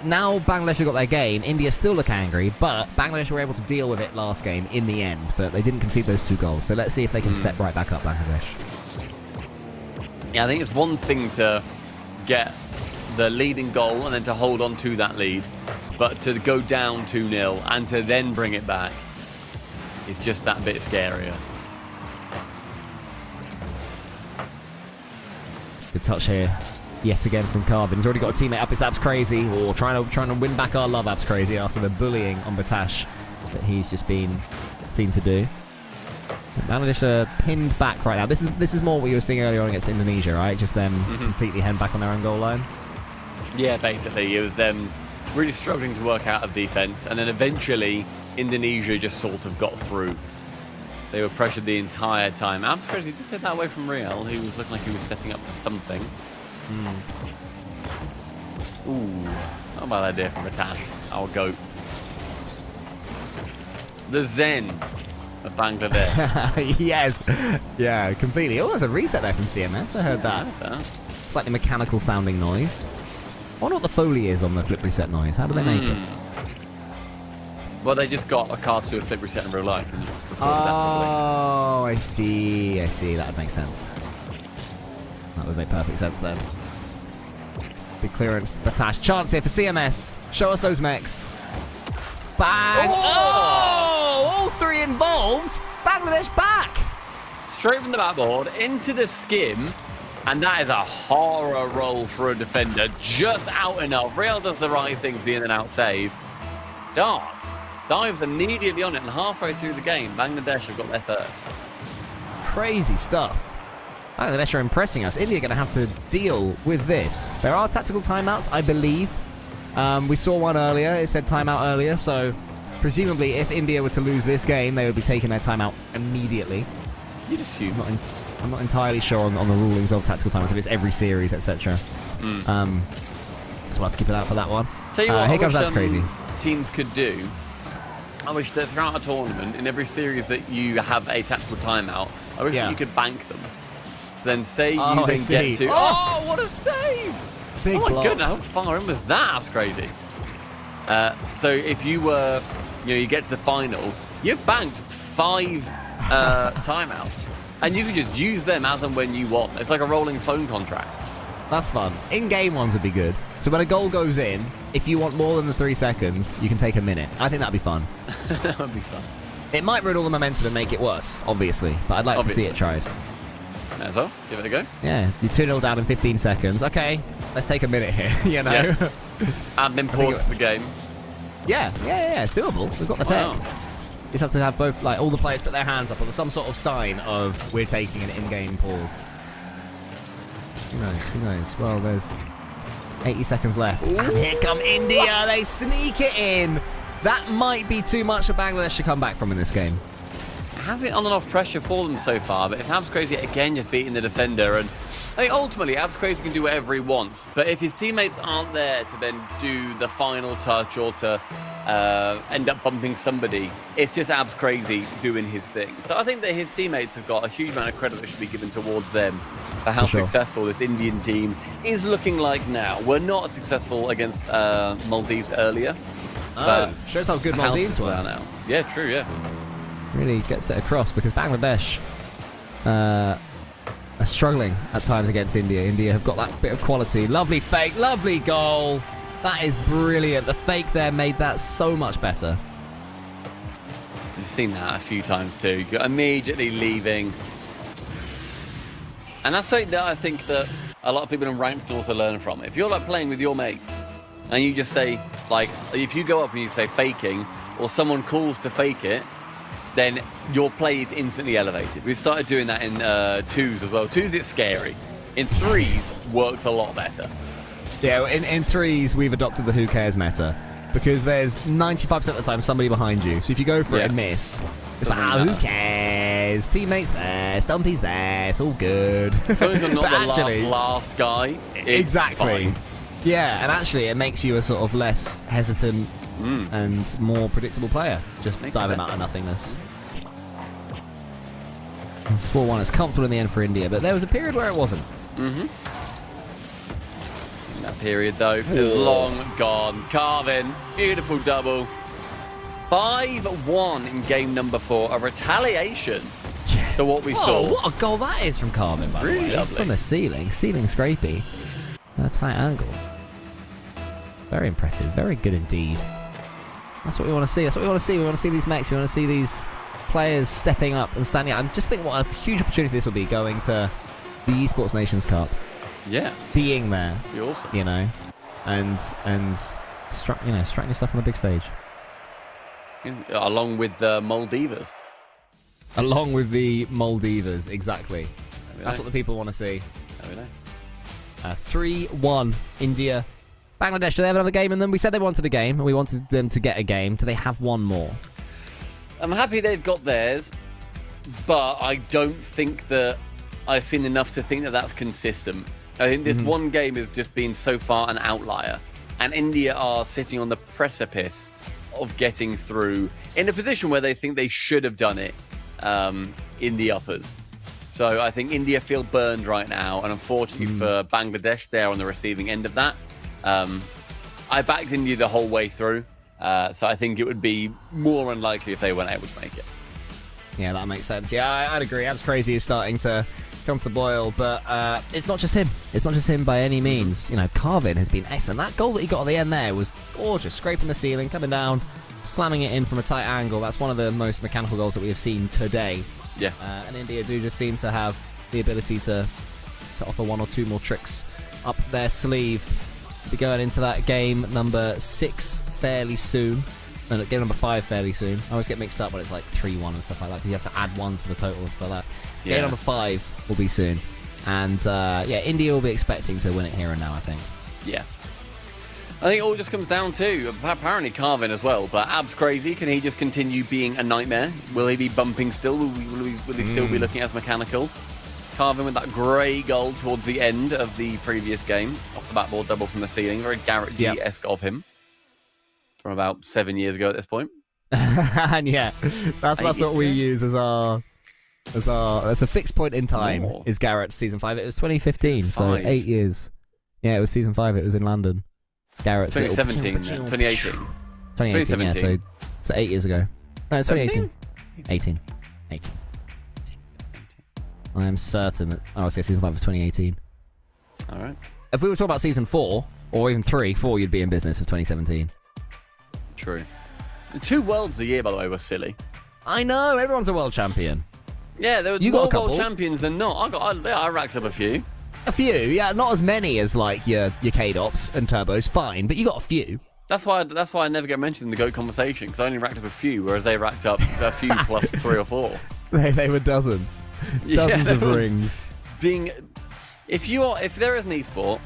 Now Bangladesh have got their game, India still look angry, but Bangladesh were able to deal with it last game in the end, but they didn't concede those 2 goals. So let's see if they can step right back up, Bangladesh. Yeah, I think it's one thing to get the leading goal and then to hold on to that lead, but to go down 2-0 and to then bring it back is just that bit scarier. Good touch here, yet again from Carvin. He's already got a teammate up his Abs Crazy, or trying to win back our love Abs Crazy after the bullying on Batash that he's just been seen to do. Bangladesh are pinned back right now. This is more what you were seeing earlier on against Indonesia, right? Just them completely hemmed back on their own goal line. Yeah, basically, it was them really struggling to work out of defence, and then eventually Indonesia just sort of got through. They were pressured the entire time. I'm surprised he did take that away from Real, who was looking like he was setting up for something. Ooh, not a bad idea from Batash, our goat. The Zen of Bangladesh. Yes. Yeah, completely. Oh, there's a reset there from CMS. I heard that. Slightly mechanical sounding noise. I wonder what the Foley is on the flip reset noise. How do they make it? Well, they just got a card to a flip reset in real life and just recorded that. Oh, I see. That would make sense. That would make perfect sense then. Big clearance. Batash. Chance here for CMS. Show us those mechs. Bang. Oh! All 3 involved. Bangladesh back. Straight from the backboard into the skim. And that is a horror roll for a defender. Just out enough. Real does the right thing for the in and out save. Dark. Dives immediately on it, and halfway through the game, Bangladesh have got their first. Crazy stuff. Bangladesh are impressing us. India are going to have to deal with this. There are tactical timeouts, I believe. We saw one earlier. It said timeout earlier, so presumably if India were to lose this game, they would be taking their timeout immediately. You'd assume. I'm not entirely sure on the rulings of tactical timeouts, if it's every series, etc. So we'll have to keep an eye out for that one. Tell you what, here comes That's Crazy. Teams could do. I wish that throughout a tournament, in every series that you have a tactical timeout, I wish that you could bank them. So then say you then get to... Oh, what a save! Big my block. goodness, how far in was that? That's crazy. So if you were, you get to the final, you've banked 5 timeouts. And you can just use them as and when you want. It's like a rolling phone contract. That's fun. In-game ones would be good. So when a goal goes in, if you want more than the 3 seconds, you can take a minute. I think that'd be fun. That would be fun. It might ruin all the momentum and make it worse, obviously. But I'd like to see it tried. May as well. Give it a go. Yeah, you're 2-0 down in 15 seconds. Okay, let's take a minute here, you know? Yeah. And then pause the game. Yeah, it's doable. We've got the tech. Wow. You just have to have both, all the players put their hands up on some sort of sign of we're taking an in-game pause. Who knows? Well, there's 80 seconds left. Ooh. And here come India. They sneak it in. That might be too much for Bangladesh to come back from in this game. It has been on and off pressure for them so far, but it's Abs Crazy again just beating the defender. And I think ultimately Abs Crazy can do whatever he wants, but if his teammates aren't there to then do the final touch or to end up bumping somebody, it's just Abs Crazy doing his thing. So I think that his teammates have got a huge amount of credit that should be given towards them for how successful this Indian team is looking like now. We're not successful against Maldives earlier. But shows how good Maldives were now. Yeah, true, yeah. Really gets it across because Bangladesh are struggling at times against India. India have got that bit of quality. Lovely fake, lovely goal. That is brilliant. The fake there made that so much better. You've seen that a few times too. You're immediately leaving. And that's something that I think that a lot of people in ranked can also learn from. If you're playing with your mates and you just say, if you go up and you say faking, or someone calls to fake it, then your play is instantly elevated. We've started doing that in 2s as well. 2s, it's scary. In 3s, works a lot better. Yeah, in 3s, we've adopted the who cares meta. Because there's 95% of the time somebody behind you. So if you go for it and miss, it's who cares? Teammates there, Stumpy's there, it's all good. As long as you're not the last guy, it's exactly. fine. Yeah, and actually it makes you a sort of less hesitant and more predictable player. Just Makes dive it him out better. of nothingness. It's 4-1. It's comfortable in the end for India, but there was a period where it wasn't. That period, though, is long gone. Carvin, beautiful double. 5-1 in game number 4. A retaliation to what we saw. Oh, what a goal that is from Carvin, by Really the way. lovely. From the ceiling. Ceiling scrapey. A tight angle. Very impressive. Very good indeed. That's what we want to see. That's what we want to see. We want to see these mechs. We want to see these players stepping up and standing out. And just think what a huge opportunity this will be going to the Esports Nations Cup. Yeah, Being there, be awesome. you know, and striking your stuff on the big stage. Along with the Maldivas. Along with the Maldivas, exactly. Very That's nice. what the people want to see. Very nice. 3-1 India. Bangladesh, do they have another game in them? We said they wanted a game, and we wanted them to get a game. Do they have one more? I'm happy they've got theirs, but I don't think that I've seen enough to think that that's consistent. I think this one game has just been so far an outlier, and India are sitting on the precipice of getting through in a position where they think they should have done it in the uppers. So I think India feel burned right now, and unfortunately for Bangladesh, they're on the receiving end of that. I backed India the whole way through, so I think it would be more unlikely if they weren't able to make it. Yeah, that makes sense. Yeah, I'd agree. Abs Crazy is starting to come to the boil, but it's not just him. It's not just him by any means. You know, Carvin has been excellent. That goal that he got at the end there was gorgeous. Scraping the ceiling, coming down, slamming it in from a tight angle. That's one of the most mechanical goals that we have seen today. Yeah. And India do just seem to have the ability to offer one or two more tricks up their sleeve. Be going into that game number 6 fairly soon. No, game number 5 fairly soon. I always get mixed up when it's like 3-1 and stuff like that, because you have to add 1 to the total and stuff like that. Yeah. Game number 5 will be soon. And yeah, India will be expecting to win it here and now, I think. Yeah. I think it all just comes down to, apparently, Carvin as well, but Abs Crazy, can he just continue being a nightmare? Will he be bumping still? Will he still be looking as mechanical? Carvin with that grey goal towards the end of the previous game. Off the backboard, double from the ceiling. Very Garrett G-esque of him. From about 7 years ago at this point. And yeah, that's what we use as a fixed point in time. More. Is Garrett season 5? It was 2015, so 5. 8 years. Yeah, it was season 5. It was in London. Garrett's 2017, 2018. 2018, yeah, 2017. so 8 years ago. No, it's 2018. 17? 18. I am certain that I would say season 5 was 2018. All right. If we were talking about season 4, or even 4, you'd be in business of 2017. True. 2 worlds a year, by the way, was silly. I know, everyone's a world champion. Yeah, there were You got more a couple. world champions than not. I racked up a few. A few, yeah, not as many as like your K-Dops and Turbos, fine, but you got a few. That's why I never get mentioned in the GOAT conversation, because I only racked up a few, whereas they racked up a few plus 3 or 4. They were dozens. Dozens of rings. If there is an esport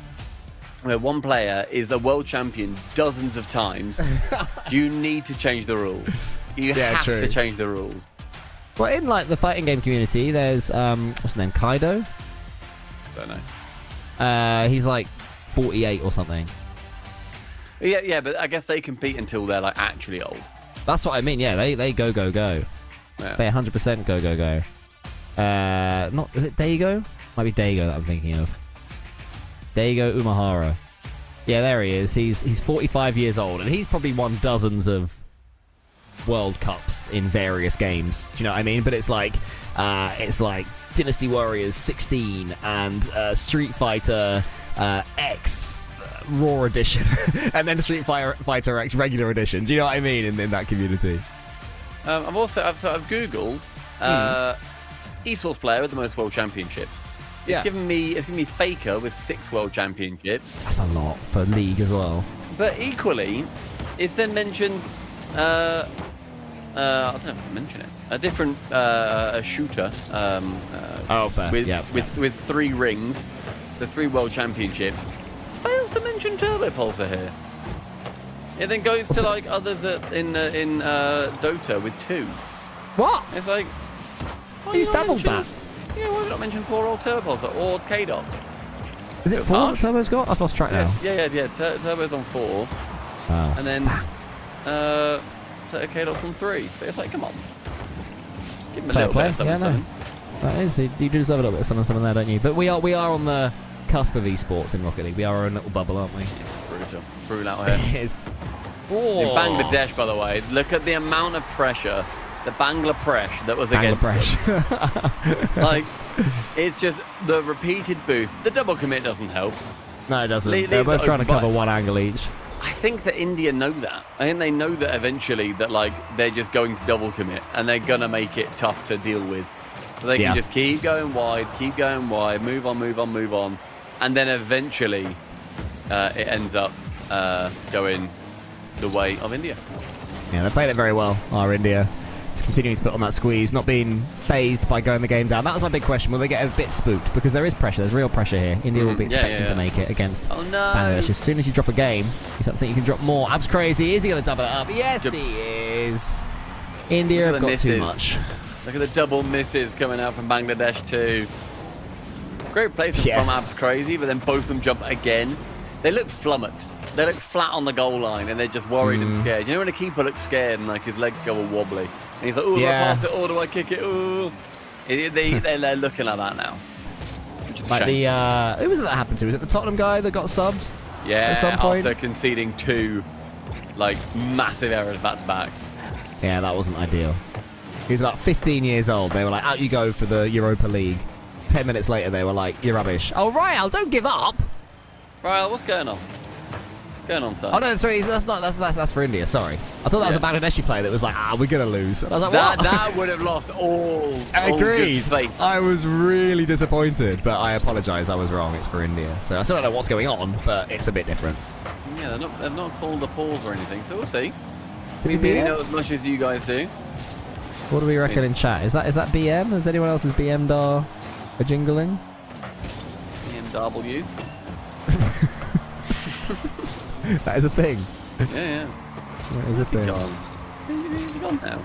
where one player is a world champion dozens of times, you need to change the rules. You have true. to change the rules. Well, in like the fighting game community, there's what's his name, Kaido. Don't know. He's like 48 or something. Yeah, but I guess they compete until they're like actually old. That's what I mean. Yeah, they go. Yeah. They 100% go. Not is it Daigo? Might be Daigo that I'm thinking of. Daigo Umahara. Yeah, there he is. He's 45 years old, and he's probably won dozens of World Cups in various games. Do you know what I mean? But it's like Dynasty Warriors 16 and Street Fighter X Raw Edition, and then Street Fighter X Regular Edition. Do you know what I mean? In that community. I've googled esports player with the most world championships. It's given me Faker with 6 world championships. That's a lot for League as well. But equally, it's then mentioned. I don't know if I mention it. A different shooter. Fair. With 3 rings, so 3 world championships. Fails to mention Turbo Pulsar here. It then goes to like others in Dota with 2. What? It's like He's doubled that. Yeah, why have you not mentioned poor old Turbo Pulsar or K-Dot? Is it 4 that Turbo's got? I've lost track now. Yeah. Turbo's on 4. Wow. And then take K-Dots on 3. But it's like, come on. Give him a Fair little play. bit of something. Yeah, no. something. That is, you do deserve a little bit of something there, don't you? But we are on the cusp of esports in Rocket League. We are our own little bubble, aren't we? Brutal out here. It is. In Bangladesh, by the way, look at the amount of pressure, the Bangladesh that was against them. Like, it's just the repeated boost. The double commit doesn't help. No, it doesn't. Leaves They're both it trying to open, cover but one angle each. I think that India know that. I think they know that eventually that, like, they're just going to double commit and they're going to make it tough to deal with. So they can just keep going wide, move on. And then eventually it ends up going the way of India. Yeah, they played it very well, our India. Just continuing to put on that squeeze, not being phased by going the game down. That was my big question. Will they get a bit spooked? Because there is pressure. There's real pressure here. India will be expecting to make it against Bangladesh. As soon as you drop a game, you start to think you can drop more. Abs crazy. Is he going to double it up? Yes, he is. India have got too much. Look at the double misses coming out from Bangladesh too. It's a great placement from Abs Crazy, but then both of them jump again. They look flummoxed. They look flat on the goal line, and they're just worried and scared. You know when a keeper looks scared and like his legs go all wobbly, and he's like, "Oh, do I pass it or do I kick it?" Oh, they're looking like that now. Which is like a shame. who was it that happened to? Was it the Tottenham guy that got subbed? Yeah, at some point? after conceding 2 like massive errors back to back. Yeah, that wasn't ideal. He was about 15 years old. They were like, out you go for the Europa League. 10 minutes later, they were like, you're rubbish. Oh, Ryle, don't give up. Ryle, what's going on? What's going on, son? Oh, no, sorry, that's for India, sorry. I thought that was a Bangladeshi player that was like, we're going to lose. And I was like, what? That would have lost all Agreed. good faith. I was really disappointed, but I apologise, I was wrong. It's for India. So I still don't know what's going on, but it's a bit different. Yeah, they've not called a pause or anything, so we'll see. Did We really know as much as you guys do. What do we reckon in chat? Is that BM? Has anyone else's BM'd a jingling? BMW. That is a thing. Yeah. That is a thing. He's gone now.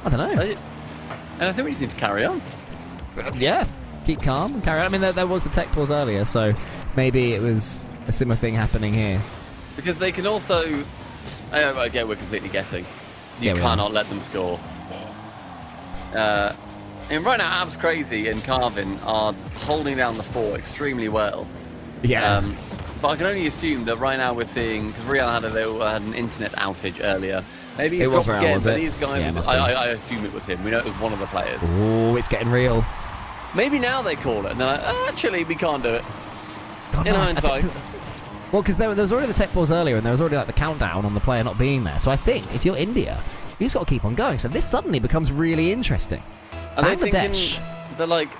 I don't know. And I think we just need to carry on. Yeah. Keep calm and carry on. I mean, there was the tech pause earlier, so maybe it was a similar thing happening here. Because they can also... Again, we're completely guessing. You cannot let them score. And right now, Abs Crazy and Carvin are holding down the fort extremely well. Yeah. But I can only assume that right now we're seeing, because Real had an internet outage earlier. Maybe he's dropped again, but these guys, I assume it was him. We know it was one of the players. Oh, it's getting real. Maybe now they call it, and they're like, actually, we can't do it. God, In hindsight. Well, because there was already the tech pause earlier, and there was already like the countdown on the player not being there. So I think if you're India, you just got to keep on going. So this suddenly becomes really interesting. Are they thinking they're like,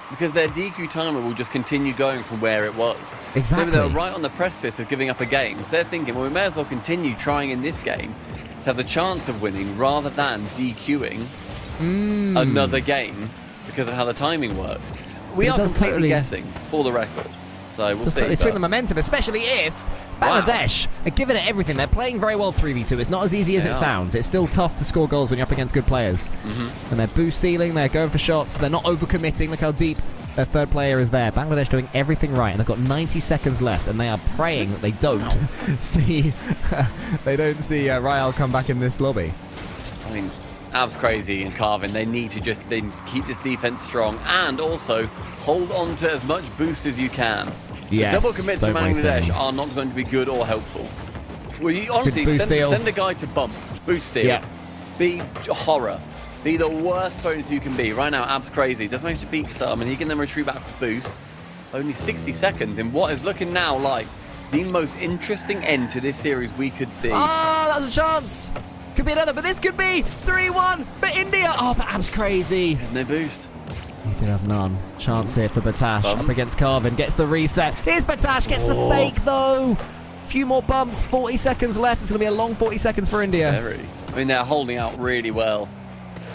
because their DQ timer will just continue going from where it was. Exactly. So they're right on the precipice of giving up a game. So they're thinking, well, we may as well continue trying in this game to have the chance of winning rather than DQing another game because of how the timing works. We are completely guessing, for the record. So we'll see. Totally swing the momentum, especially if Bangladesh are giving it everything. They're playing very well 3v2. It's not as easy as it sounds. It's still tough to score goals when you're up against good players. And they're boost stealing, they're going for shots, they're not overcommitting. Look how deep their third player is there. Bangladesh doing everything right, and they've got 90 seconds left, and they are praying that they don't see Ryle come back in this lobby. I mean, Abs Crazy and Carvin, they need to keep this defense strong and also hold on to as much boost as you can. Yes, the double commits from don't waste Bangladesh any. are not going to be good or helpful. Well, you honestly boost steal. send a guy to bump, boost steal, Yeah. be horror, be the worst opponent you can be. Right now, Abs Crazy does manage to beat some, and he can then retreat back for boost. Only 60 seconds in what is looking now like the most interesting end to this series we could see. Oh, that's a chance. Could be another, but this could be 3-1 for India. Oh, but Abs Crazy. No boost. He did have none. Chance here for Batash up against Carvin. Gets the reset. Here's Batash. Gets the fake, though. Few more bumps. 40 seconds left. It's going to be a long 40 seconds for India. Very. I mean, they're holding out really well.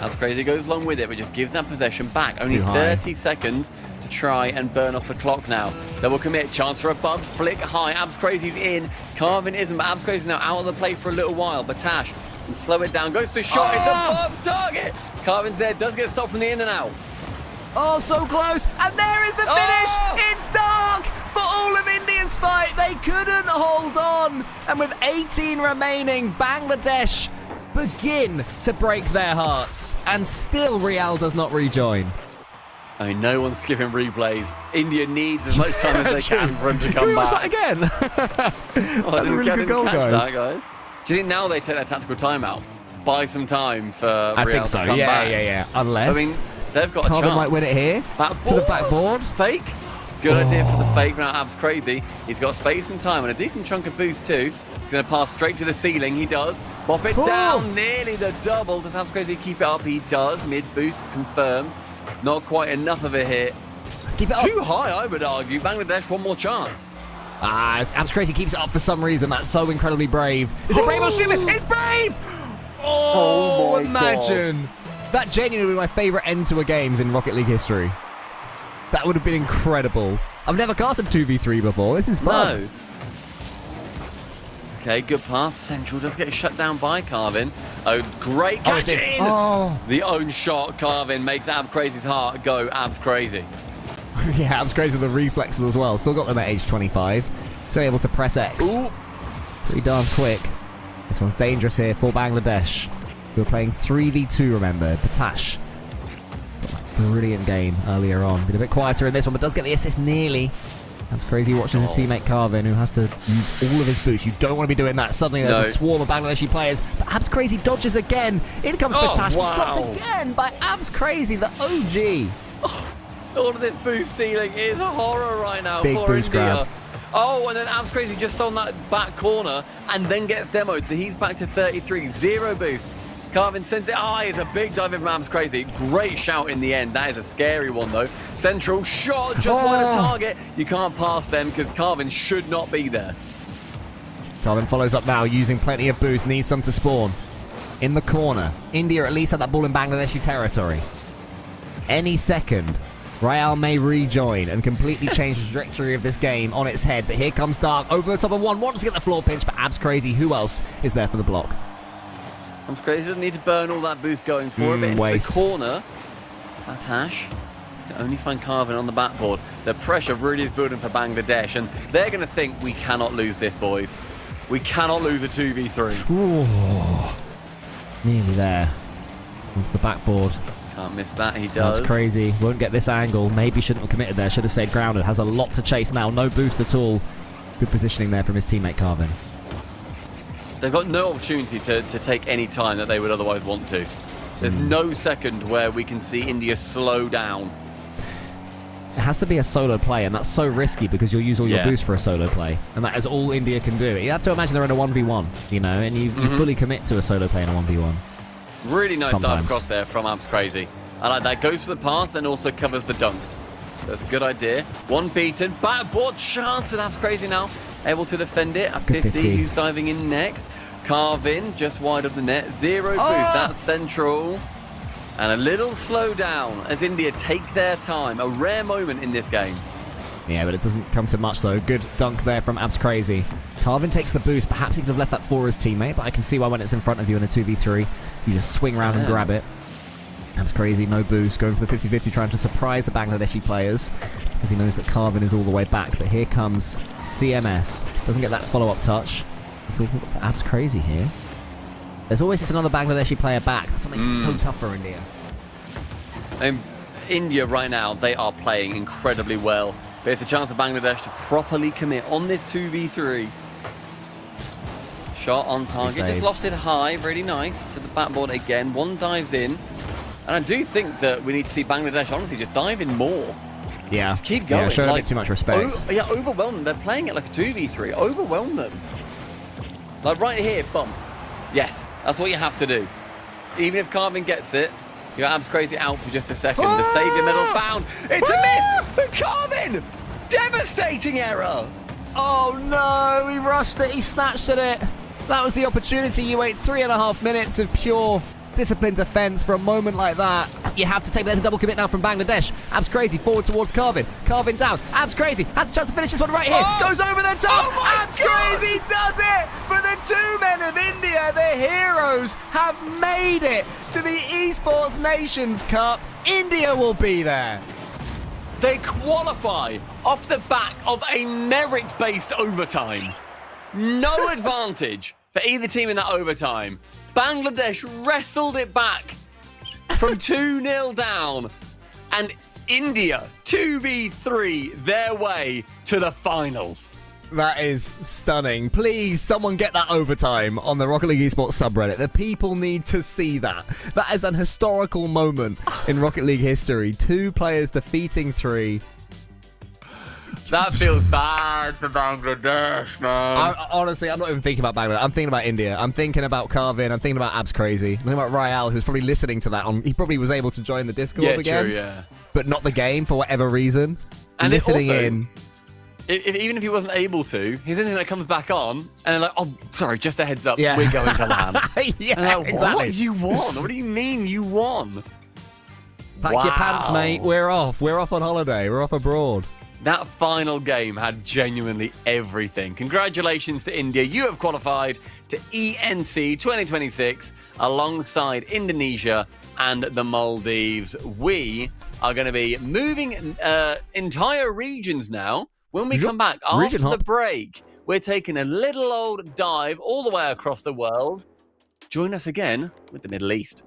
Abs Crazy goes along with it, but just gives that possession back. Only 30 seconds to try and burn off the clock now. Double commit. Chance for a bump. Flick high. Abs Crazy's in. Carvin isn't, but Abs Crazy's now out of the play for a little while. Batash can slow it down. Goes to shot. It's above target. Carvin's there. Does get stopped from the in and out. Oh, so close. And there is the finish. It's dark. for all of India's fight. They couldn't hold on. And with 18 remaining, Bangladesh begin to break their hearts. And still Real does not rejoin. I mean, no one's skipping replays. India needs as much time as they can for him to come Can we watch back. that again? That's a really good goal, guys. Do you think now they take their tactical timeout? Buy some time for I Real think so. to come back? Yeah. Unless I mean, they've got a Carvin chance. might win it here. To the backboard. Fake. Good idea for the fake. Now Ab's crazy. He's got space and time and a decent chunk of boost too. He's going to pass straight to the ceiling. He does. Bop it down. Nearly the double. Does Ab's crazy keep it up? He does. Mid boost confirmed. Not quite enough of a hit. Keep it up. Too high, I would argue. Bangladesh, one more chance. Abs Crazy keeps it up for some reason. That's so incredibly brave. Is it brave or stupid? It's brave! Oh, my imagine. That genuinely would be my favourite end to a games in Rocket League history. That would have been incredible. I've never cast a 2v3 before. This is fun. No. Okay, good pass. Central does get shut down by Carvin. Oh, great catch in. Oh. The own shot, Carvin makes Ab Crazy's heart go Abs Crazy. Yeah, Abs Crazy with the reflexes as well. Still got them at age 25. Still able to press X. Ooh. Pretty darn quick. This one's dangerous here for Bangladesh. We were playing 3v2, remember. Patash. Brilliant game earlier on. Been a bit quieter in this one, but does get the assist nearly. That's crazy watching his teammate Carvin, who has to use all of his boost. You don't want to be doing that. Suddenly there's a swarm of Bangladeshi players. But Abs Crazy dodges again. In comes Patash. Wow. Blocked again by Abs Crazy, the OG. All of this boost stealing is a horror right now Big for boost India. grab. Oh, and then Abs Crazy just on that back corner and then gets demoed. So he's back to 33. Zero boost. Carvin sends it high. It's a big dive from Abs Crazy. Great shout in the end. That is a scary one, though. Central shot just wide of target. You can't pass them because Carvin should not be there. Carvin follows up now, using plenty of boost. Needs some to spawn. In the corner. India at least had that ball in Bangladeshi territory. Any second, Real may rejoin and completely change the trajectory of this game on its head. But here comes Dark over the top of one. Wants to get the floor pinch, but Abs Crazy, who else is there for the block? Abs Crazy doesn't need to burn all that boost going for a bit into waste. the corner. Patash can only find Carvin on the backboard. The pressure really is building for Bangladesh, and they're going to think we cannot lose this, boys. We cannot lose a 2v3. Ooh. Nearly there. Onto the backboard. Can't miss that, he does. That's crazy. Won't get this angle. Maybe shouldn't have committed there. Should have stayed grounded. Has a lot to chase now. No boost at all. Good positioning there from his teammate Carvin. They've got no opportunity to take any time that they would otherwise want to. There's no second where we can see India slow down. It has to be a solo play, and that's so risky because you'll use all your boost for a solo play, and that is all India can do. You have to imagine they're in a 1v1, you know, and you fully commit to a solo play in a 1v1. Really nice dive Sometimes. across there from Abs Crazy. I like that. Goes for the pass and also covers the dunk. That's a good idea. One beaten. Backboard chance with Abs Crazy now. Able to defend it at 50. Who's diving in next? Carvin just wide of the net. Zero boost. That's Central. And a little slow down as India take their time. A rare moment in this game. Yeah, but it doesn't come to much though. Good dunk there from Abs Crazy. Carvin takes the boost. Perhaps he could have left that for his teammate, but I can see why when it's in front of you in a 2v3, you just swing around and grab it. Abs Crazy, no boost, going for the 50-50, trying to surprise the Bangladeshi players because he knows that Carvin is all the way back. But here comes CMS. Doesn't get that follow-up touch. It's all to Abs Crazy here. There's always just another Bangladeshi player back. That's what makes it so tough for India. India right now, they are playing incredibly well. But it's a chance for Bangladesh to properly commit on this 2v3. Shot on target, just lofted high, really nice. To the backboard again, one dives in. And I do think that we need to see Bangladesh, honestly, just dive in more. Yeah. Just keep going. Yeah, show a bit too much respect. Overwhelm them. They're playing it like a 2v3. Overwhelm them. Like right here, bump. Yes, that's what you have to do. Even if Carvin gets it, your Abs Crazy out for just a second. The save your middle found. It's a miss! But Carvin! Devastating error! Oh no, he rushed it, he snatched at it. That was the opportunity. You wait 3.5 minutes of pure disciplined defense for a moment like that. You have to take there's a double commit now from Bangladesh. Abs Crazy forward towards Carvin. Carvin down. Abs Crazy has a chance to finish this one right here. Goes over the top. Abs Crazy does it for the two men of India. The heroes have made it to the Esports Nations Cup. India will be there. They qualify off the back of a merit-based overtime. No advantage for either team in that overtime. Bangladesh wrestled it back from 2-0 down, and India 2v3 their way to the finals. That is stunning. Please, someone get that overtime on the Rocket League Esports subreddit. The people need to see that. That is an historical moment in Rocket League history. 2 players defeating 3. That feels bad for Bangladesh, man. Honestly, I'm not even thinking about Bangladesh. I'm thinking about India. I'm thinking about Carvin. I'm thinking about Abs Crazy. I'm thinking about Rael, who's probably listening to that. He probably was able to join the Discord again. True, yeah. But not the game for whatever reason. And listening also, in. Even if he wasn't able to, he's anything that comes back on, and they're like, oh, sorry, just a heads up, Yeah. we're going to LAN. Yeah, like, exactly. What? You won? What do you mean you won? Pack your pants, mate. We're off. We're off on holiday. We're off abroad. That final game had genuinely everything. Congratulations to India. You have qualified to ENC26 alongside Indonesia and the Maldives. We are going to be moving entire regions now. When we come back after the break, we're taking a little old dive all the way across the world. Join us again with the Middle East.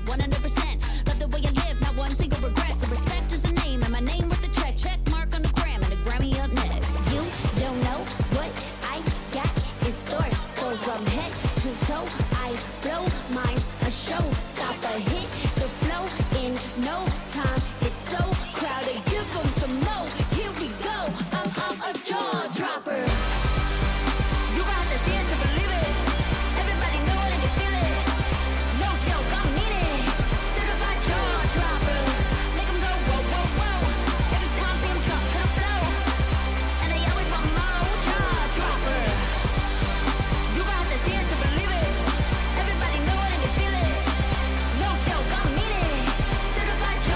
100%. Love the way you live, not one single regret. So respect is the name, and my name with the check mark on the gram, and a Grammy up next. You don't know what I got in store. Go from head to toe, I blow minds a show. Stop a hit, the flow in no time. It's so crowded, give them some more. Here we go, I'm a jaw dropper. You got to see it to believe it. Everybody know it and you feel it. No joke, I mean it. Certified jaw dropper. Make 'em go whoa, whoa, whoa. Every time see 'em jump to the flow. And they always want more. Jaw dropper. You got to see it to believe it. Everybody know it and you feel it. No joke, I mean it. Certified jaw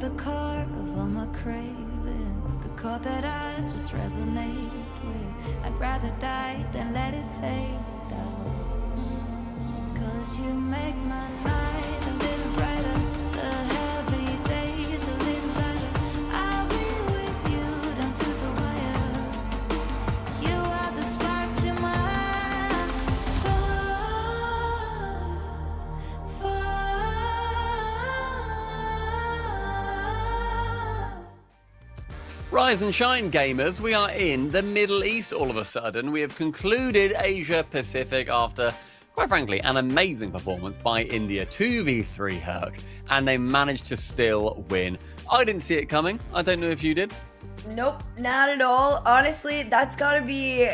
the core of all my craving, the chord that I just resonate with. I'd rather die than let it fade out. 'Cause you make my night a little brighter, the heavy days a little lighter. I'll be with you down to the wire. You are the spark to my Rise and shine, gamers. We are in the Middle East all of a sudden. We have concluded Asia Pacific after, quite frankly, an amazing performance by India 2v3 Herc, and they managed to still win. I didn't see it coming. I don't know if you did. Nope, not at all. Honestly, that's gotta be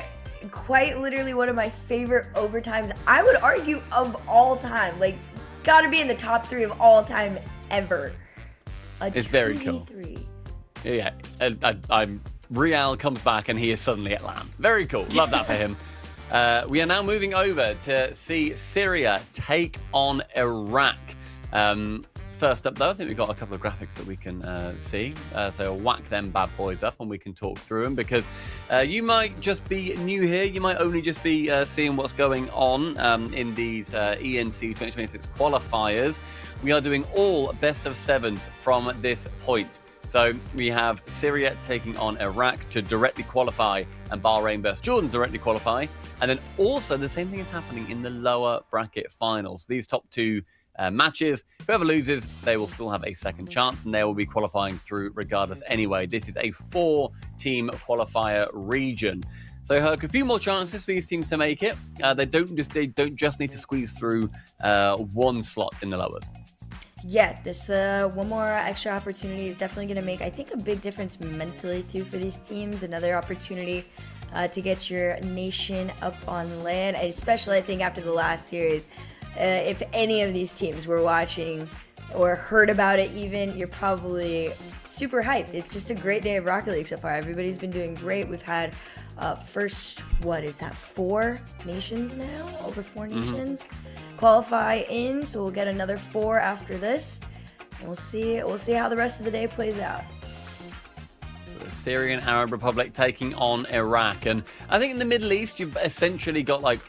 quite literally one of my favorite overtimes. I would argue of all time. Like, gotta be in the top 3 of all time ever. It's very cool. 2v3. Yeah, Real comes back and he is suddenly at LAN. Very cool. Love that for him. We are now moving over to see Syria take on Iraq. First up, though, I think we've got a couple of graphics that we can see. So I'll whack them bad boys up and we can talk through them, because you might just be new here. You might only just be seeing what's going on in these ENC26 qualifiers. We are doing all best of 7s from this point. So we have Syria taking on Iraq to directly qualify, and Bahrain versus Jordan directly qualify. And then also the same thing is happening in the lower bracket finals. These top 2 matches, whoever loses, they will still have a second chance, and they will be qualifying through regardless anyway. This is a 4-team qualifier region. So Herc, a few more chances for these teams to make it. They don't just need to squeeze through one slot in the lowers. Yeah, this one more extra opportunity is definitely going to make, I think, a big difference mentally, too, for these teams. Another opportunity to get your nation up on land, especially, I think, after the last series. If any of these teams were watching or heard about it even, you're probably super hyped. It's just a great day of Rocket League so far. Everybody's been doing great. We've had first, 4 nations now? Over 4 nations qualify in, so we'll get another 4 after this. And we'll see how the rest of the day plays out. So the Syrian Arab Republic taking on Iraq, and I think in the Middle East you've essentially got like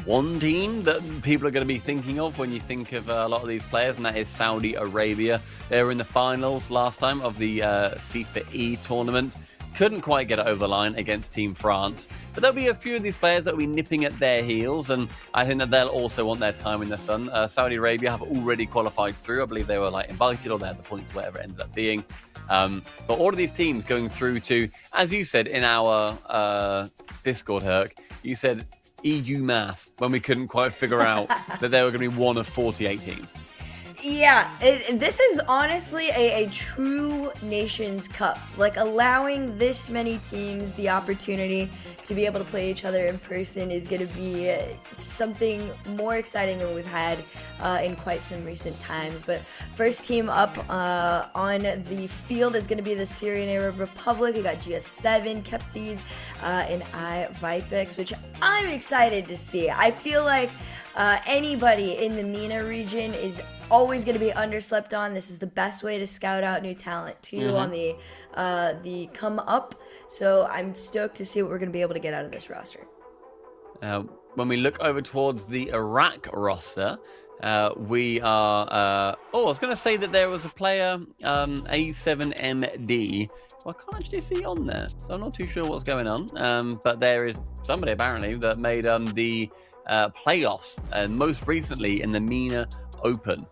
one team that people are going to be thinking of when you think of a lot of these players, and that is Saudi Arabia. They were in the finals last time of the FIFA E tournament. Couldn't quite get it over the line against Team France. But there'll be a few of these players that will be nipping at their heels, and I think that they'll also want their time in the sun. Saudi Arabia have already qualified through. I believe they were invited, or they had the points, whatever it ended up being. But all of these teams going through to, as you said in our Discord, Herc, you said EU math when we couldn't quite figure out that they were going to be one of 48 teams. Yeah, this is honestly a true Nations Cup. Like, allowing this many teams the opportunity to be able to play each other in person is going to be something more exciting than we've had in quite some recent times. But first team up on the field is going to be the Syrian Arab Republic. We got GS7, kept these, and iVipex, which I'm excited to see. I feel like anybody in the MENA region is always going to be underslept on. This is the best way to scout out new talent too on the come up. So I'm stoked to see what we're going to be able to get out of this roster. When we look over towards the Iraq roster, we are... I was going to say that there was a player, A7MD. Well, I can't actually see on there, so I'm not too sure what's going on. But there is somebody apparently that made the playoffs, most recently in the MENA Open,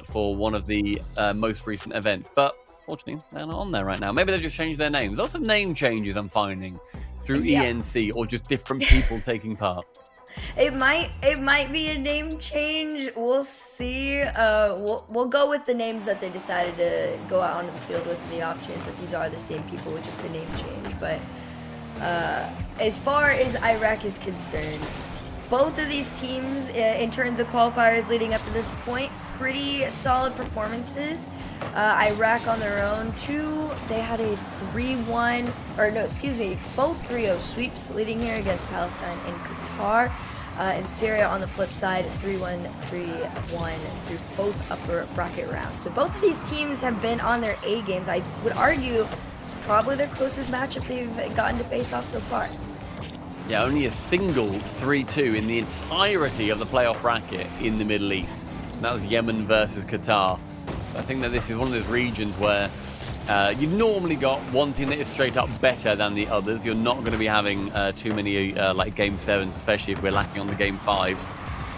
for one of the most recent events. But fortunately, they're not on there right now. Maybe they've just changed their names. Lots of name changes I'm finding through ENC, or just different people taking part. It might be a name change. We'll see. We'll go with the names that they decided to go out onto the field with, the off chance that these are the same people with just a name change. But as far as Iraq is concerned, both of these teams, in terms of qualifiers leading up to this point, pretty solid performances. Iraq on their own, they had a 3-1, both 3-0 sweeps leading here against Palestine and Qatar. And Syria on the flip side, 3-1, 3-1 through both upper bracket rounds. So both of these teams have been on their A games. I would argue it's probably their closest matchup they've gotten to face off so far. Yeah, only a single 3-2 in the entirety of the playoff bracket in the Middle East. And that was Yemen versus Qatar. So I think that this is one of those regions where you've normally got one team that is straight up better than the others. You're not going to be having too many like Game 7s, especially if we're lacking on the Game 5s.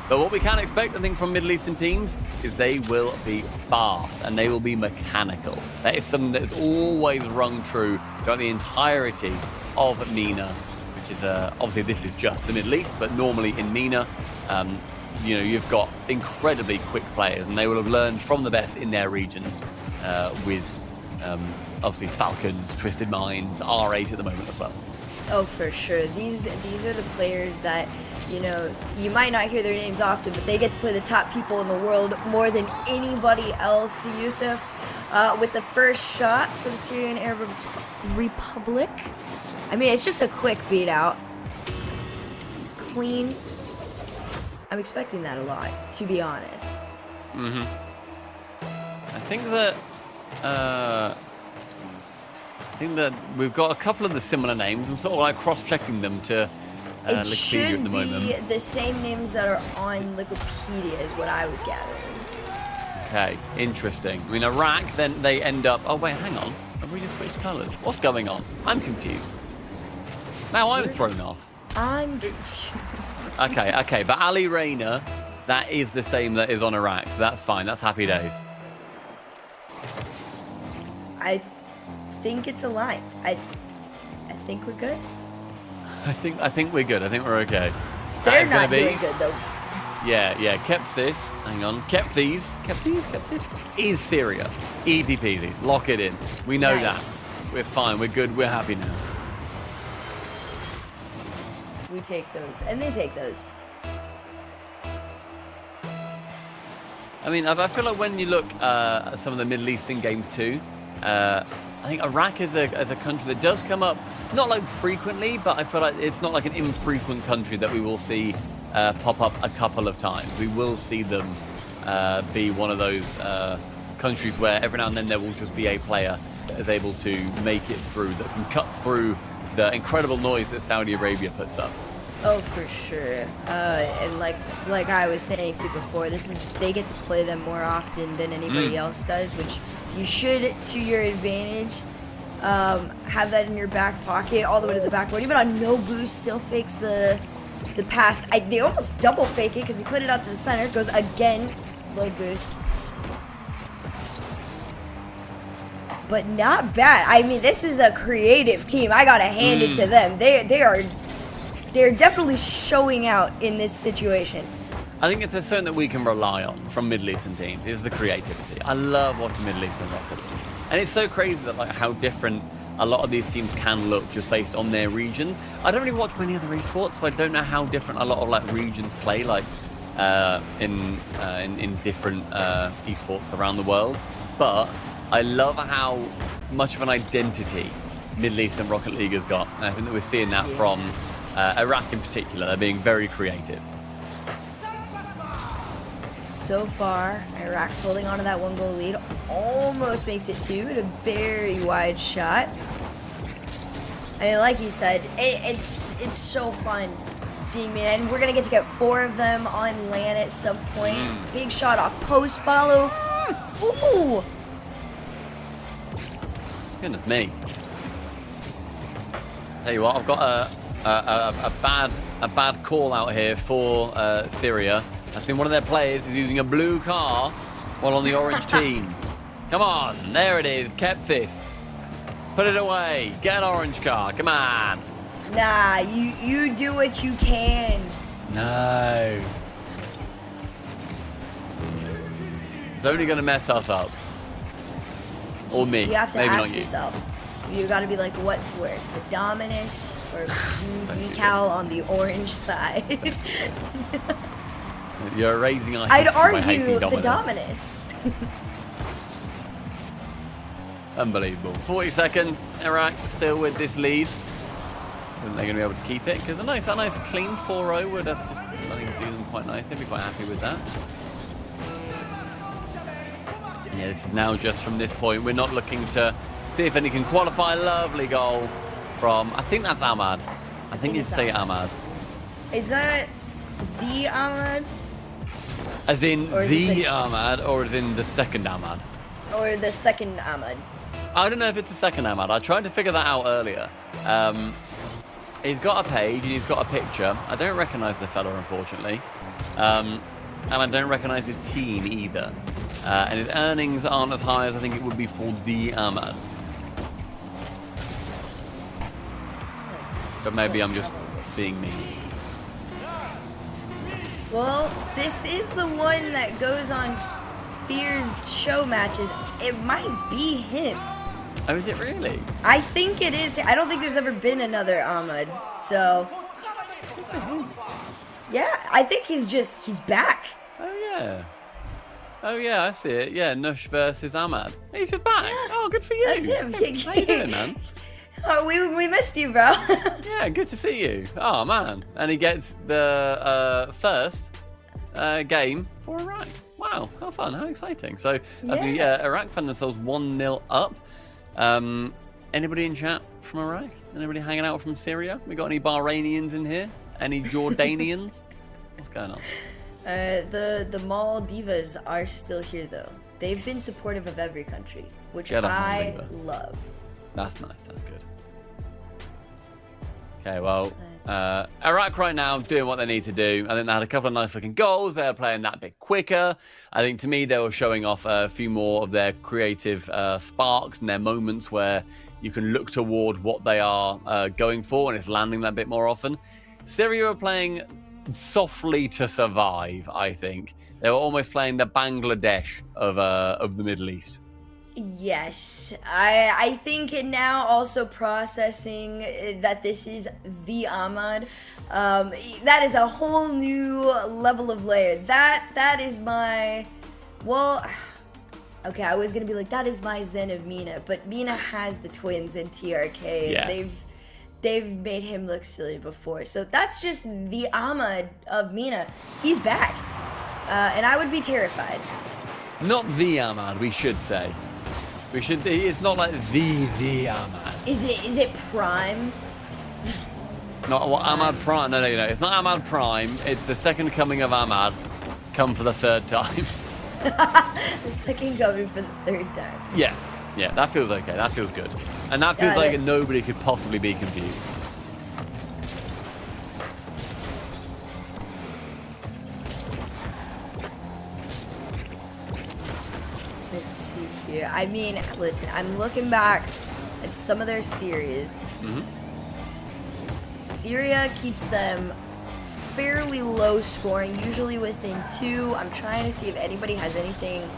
But what we can expect, I think, from Middle Eastern teams is they will be fast and they will be mechanical. That is something that has always rung true throughout the entirety of MENA, which is obviously this is just the Middle East, but normally in MENA, you know, you've got incredibly quick players and they will have learned from the best in their regions with obviously Falcons, Twisted Minds, R8 at the moment as well. Oh, for sure. These are the players that, you know, you might not hear their names often, but they get to play the top people in the world more than anybody else. Yusuf with the first shot for the Syrian Arab Republic. I mean, it's just a quick beat out. Clean. I'm expecting that a lot, to be honest. Mm-hmm. I think that we've got a couple of the similar names. I'm sort of like cross-checking them to It Wikipedia should at the moment. be the same names that are on Wikipedia is what I was gathering. Okay, interesting. I mean, Iraq, then they end up... Oh, wait, hang on. Have we just switched colours? What's going on? I'm confused. Now I'm thrown off. I'm confused. Okay, but Ali Rayner, that is the same that is on Iraq, so that's fine. That's happy days. I think it's a line. I think we're good. I think we're good. I think we're okay. They're That not is doing good though. Yeah. Kept this. Hang on. Kept this. Is Syria. Easy peasy. Lock it in. We know Nice. that. We're fine. We're good. We're happy now. We take those, and they take those. I mean, I feel like when you look at some of the Middle Eastern games too, I think Iraq is a country that does come up, not like frequently, but I feel like it's not like an infrequent country that we will see pop up a couple of times. We will see them be one of those countries where every now and then there will just be a player that is able to make it through, that can cut through the incredible noise that Saudi Arabia puts up. Oh, for sure. And like I was saying to you before, they get to play them more often than anybody else does, which you should, to your advantage, have that in your back pocket all the way to the backboard. Even on no boost, still fakes the pass. They almost double fake it because he put it out to the center. Goes again, low boost. But not bad. I mean, this is a creative team. I gotta hand it to them. They're definitely showing out in this situation. I think if there's something that we can rely on from Middle Eastern teams is the creativity. I love watching Middle Eastern Rocket League. And it's so crazy that like how different a lot of these teams can look just based on their regions. I don't really watch many other esports, so I don't know how different a lot of like regions play like in different esports around the world. But I love how much of an identity Middle Eastern Rocket League has got. And I think that we're seeing that from Iraq in particular. They're being very creative. So far, Iraq's holding on to that 1-goal lead. Almost makes it 2 with a very wide shot. I mean, like you said, it's so fun seeing me. And we're going to get 4 of them on land at some point. Big shot off post follow. Ooh! Goodness me. Tell you what, I've got a bad call out here for Syria. I've seen one of their players is using a blue car while on the orange team. Come on, there it is. Kept this. Put it away. Get an orange car. Come on. Nah, you do what you can. No. It's only going to mess us up. Or me. You have to Maybe ask not you. yourself. You gotta be like, what's worse, the Dominus or blue decal on the orange side? You're erasing our I'd history by argue hating the Dominus. Dominus. Unbelievable. 40 seconds. Iraq still with this lead. They're going to be able to keep it because a nice clean 4-0 would have just, I think, do them quite nice. They'd be quite happy with that. Yeah, this is now just from this point. We're not looking to see if any can qualify. Lovely goal from, I think that's Ahmad. I think you'd say Ahmad. Is that the Ahmad? As in the Ahmad, or as in the second Ahmad? Or the second Ahmad? I don't know if it's the second Ahmad. I tried to figure that out earlier. He's got a page and he's got a picture. I don't recognise the fella, unfortunately. And I don't recognise his team either. And his earnings aren't as high as I think it would be for the Ahmad. So maybe I'm just being mean. Well, this is the one that goes on Fear's show matches. It might be him. Oh, is it really? I think it is. I don't think there's ever been another Ahmad. So, yeah, I think he's back. Oh yeah, I see it. Yeah, Nush versus Ahmad. He's just back. Yeah, oh, good for you. That's him. How you doing, man? Oh, we missed you, bro. Yeah, good to see you. Oh man, and he gets the first game for Iraq. Wow, how fun, how exciting. So, Iraq found themselves 1-0 up. Anybody in chat from Iraq? Anybody hanging out from Syria? We got any Bahrainians in here? Any Jordanians? What's going on? The Maldivas are still here, though. They've been supportive of every country, which I love. That's nice, that's good. Okay, well, Iraq right now doing what they need to do. I think they had a couple of nice looking goals. They were playing that bit quicker. I think to me they were showing off a few more of their creative sparks and their moments where you can look toward what they are going for, and it's landing that bit more often. Syria are playing softly to survive, I think. They were almost playing the Bangladesh of the Middle East. Yes, I think now also processing that this is the Ahmad, that is a whole new level of layer. That is my, well, okay, I was gonna be like, that is my Zen of Mina, but Mina has the twins in TRK. Yeah. They've made him look silly before, so that's just the Ahmad of Mina. He's back, and I would be terrified. Not the Ahmad, we should say. We should. It's not like the Ahmad. Is it Prime? Not what Ahmad Prime. No. It's not Ahmad Prime. It's the second coming of Ahmad, come for the third time. The second coming for the third time. Yeah. That feels okay. That feels good, and that feels like nobody could possibly be confused. Let's see here. I mean, listen, I'm looking back at some of their series. Syria keeps them fairly low scoring, usually within 2. I'm trying to see if anybody has anything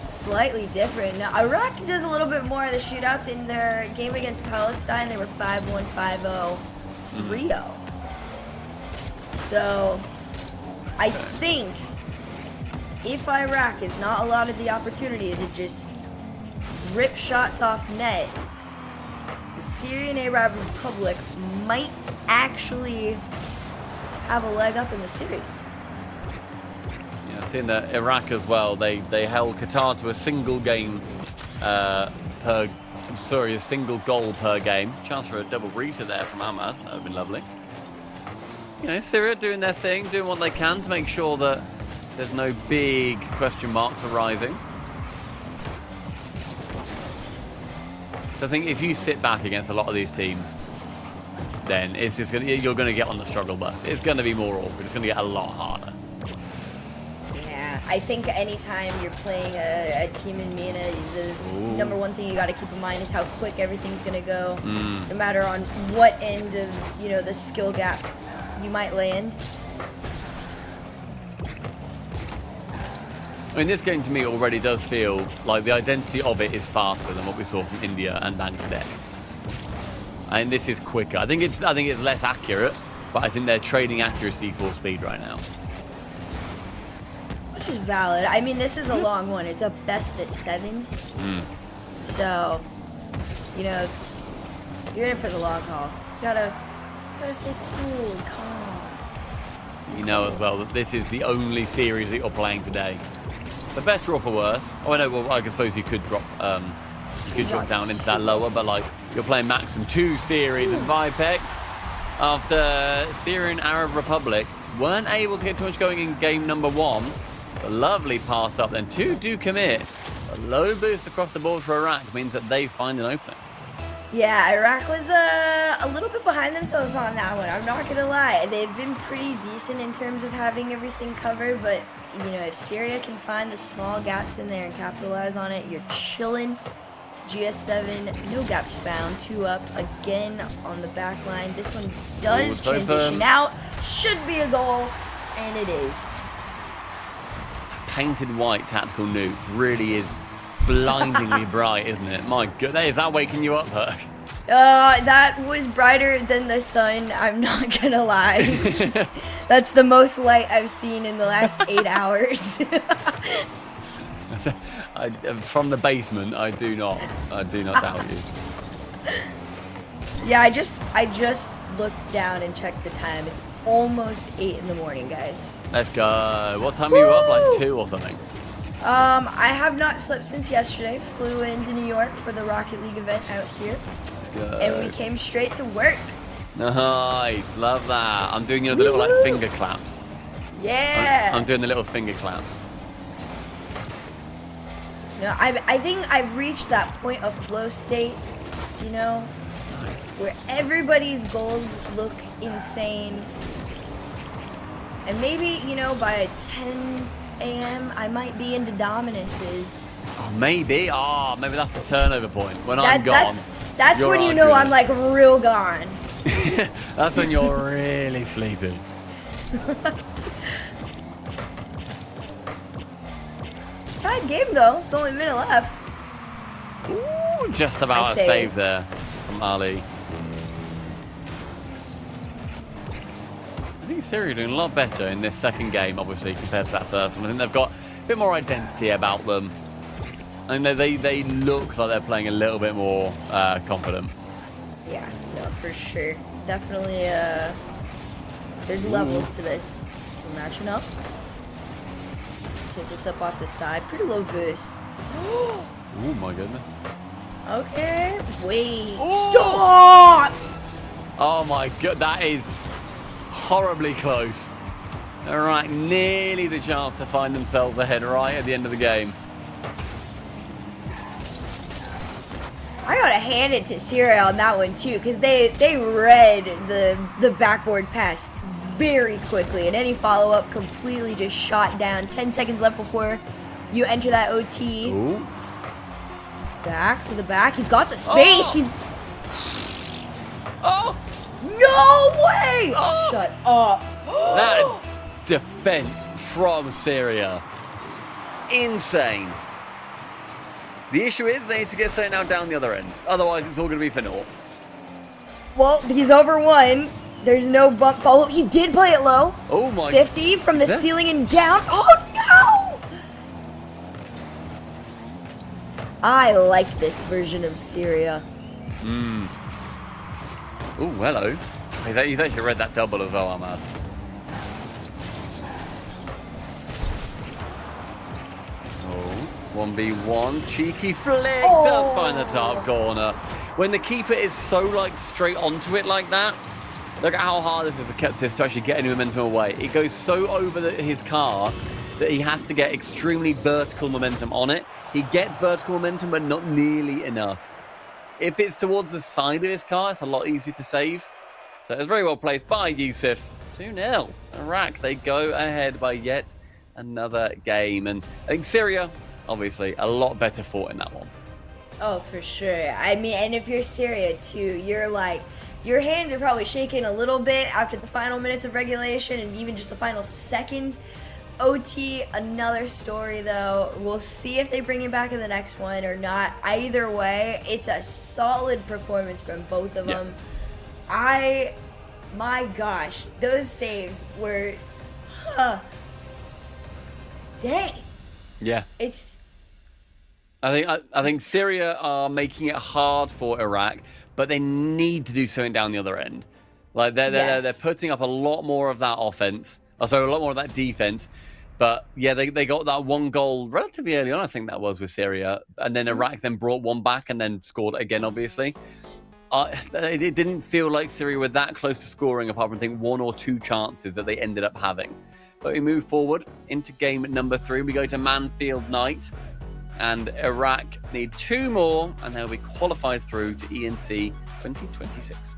slightly different. Now, Iraq does a little bit more of the shootouts. In their game against Palestine, they were 5-1, 5-0, 3-0. So, I think if Iraq is not allotted the opportunity to just rip shots off net, the Syrian Arab Republic might actually have a leg up in the series. Yeah, seeing that Iraq as well, they held Qatar to a single game a single goal per game. Chance for a double reset there from Ahmad. That would have been lovely. You know, Syria doing their thing, doing what they can to make sure that there's no big question marks arising. So I think if you sit back against a lot of these teams, then it's just you're going to get on the struggle bus. It's going to be more awkward. It's going to get a lot harder. Yeah, I think anytime you're playing a team in Mina, the number one thing you got to keep in mind is how quick everything's going to go, no matter on what end of the skill gap you might land. I mean, this game to me already does feel like the identity of it is faster than what we saw from India and Bangladesh. And this is quicker. I think it's less accurate, but I think they're trading accuracy for speed right now. Which is valid. I mean, this is a long one. It's a best of 7. So, you're in it for the long haul. Gotta stay cool and calm. You know as well that this is the only series that you're playing today. For better or for worse. Oh, I know. Well, I suppose you could drop down into that lower, but like you're playing maximum 2 series in Vipex after Syria and Arab Republic weren't able to get too much going in game number 1. A lovely pass up, then 2 do commit. A low boost across the board for Iraq means that they find an opening. Yeah, Iraq was a little bit behind themselves on that one. I'm not gonna lie. They've been pretty decent in terms of having everything covered, but you know, if Syria can find the small gaps in there and capitalize on it, you're chilling. GS7, no gaps found. 2 up again on the back line. This one does Ooh, transition out. Should be a goal, and it is. Painted white tactical nuke really is blindingly bright, isn't it? My goodness, is that waking you up, Herc? That was brighter than the sun, I'm not gonna lie. That's the most light I've seen in the last 8 hours. From the basement, I do not doubt you. Yeah, I just looked down and checked the time. It's almost 8 in the morning, guys. Let's go. What time are you up? Like 2 or something? I have not slept since yesterday. Flew into New York for the Rocket League event out here. Let's go. And we came straight to work. Nice, love that. I'm doing the little like finger claps. Yeah. I'm doing the little finger claps. No, I think I've reached that point of flow state, you know, where everybody's goals look insane. And maybe, you know, by 10 a.m. I might be into Dominuses. Oh, maybe. Maybe that's the turnover point. When I'm gone. That's when you know I'm like real gone. That's when you're really sleeping. Tied game though. It's only a minute left. Ooh, just about a save there from Ali. I think Syria are doing a lot better in this second game, obviously, compared to that first one. I think they've got a bit more identity about them. I mean, they look like they're playing a little bit more confident. Yeah, no, for sure. Definitely, there's levels to this. We're matching up. Take this up off the side. Pretty low boost. Oh my goodness. Okay. Wait. Stop! Oh my god, that is horribly close. All right, nearly the chance to find themselves ahead right at the end of the game. I gotta hand it to Syria on that one too, because they read the backboard pass very quickly, and any follow-up completely just shot down. 10 seconds left before you enter that OT. Ooh. Back to the back. He's got the space. He's... Oh! No way! Oh! Shut up. That defense from Syria. Insane. The issue is they need to get something out down the other end. Otherwise, it's all going to be for naught. Well, he's over 1. There's no bump follow. He did play it low. Oh my. 50 from the ceiling and down. Oh no! I like this version of Syria. Oh, hello. He's actually read that double as well, Ahmad. Oh, 1v1. Cheeky flick does find the top corner. When the keeper is so like straight onto it like that, look at how hard this is for Keptis to actually get any momentum away. It goes so over his car that he has to get extremely vertical momentum on it. He gets vertical momentum, but not nearly enough. If it's towards the side of his car, it's a lot easier to save. So it was very well placed by Yusuf. 2-0. Iraq, they go ahead by yet another game. And I think Syria, obviously, a lot better fought in that one. Oh, for sure. I mean, and if you're Syria too, you're like, your hands are probably shaking a little bit after the final minutes of regulation and even just the final seconds. OT, another story though. We'll see if they bring it back in the next one or not. Either way, it's a solid performance from both of them. My gosh, those saves were, dang. Yeah. It's, I think Syria are making it hard for Iraq, but they need to do something down the other end. Like they're putting up a lot more of that offense. Oh, sorry, a lot more of that defense. But yeah, they got that one goal relatively early on, I think that was, with Syria. And then Iraq then brought one back and then scored again, obviously. It didn't feel like Syria were that close to scoring, apart from, I think, 1 or 2 chances that they ended up having. But we move forward into game number 3. We go to Manfield Night. And Iraq need 2 more, and they'll be qualified through to ENC 2026.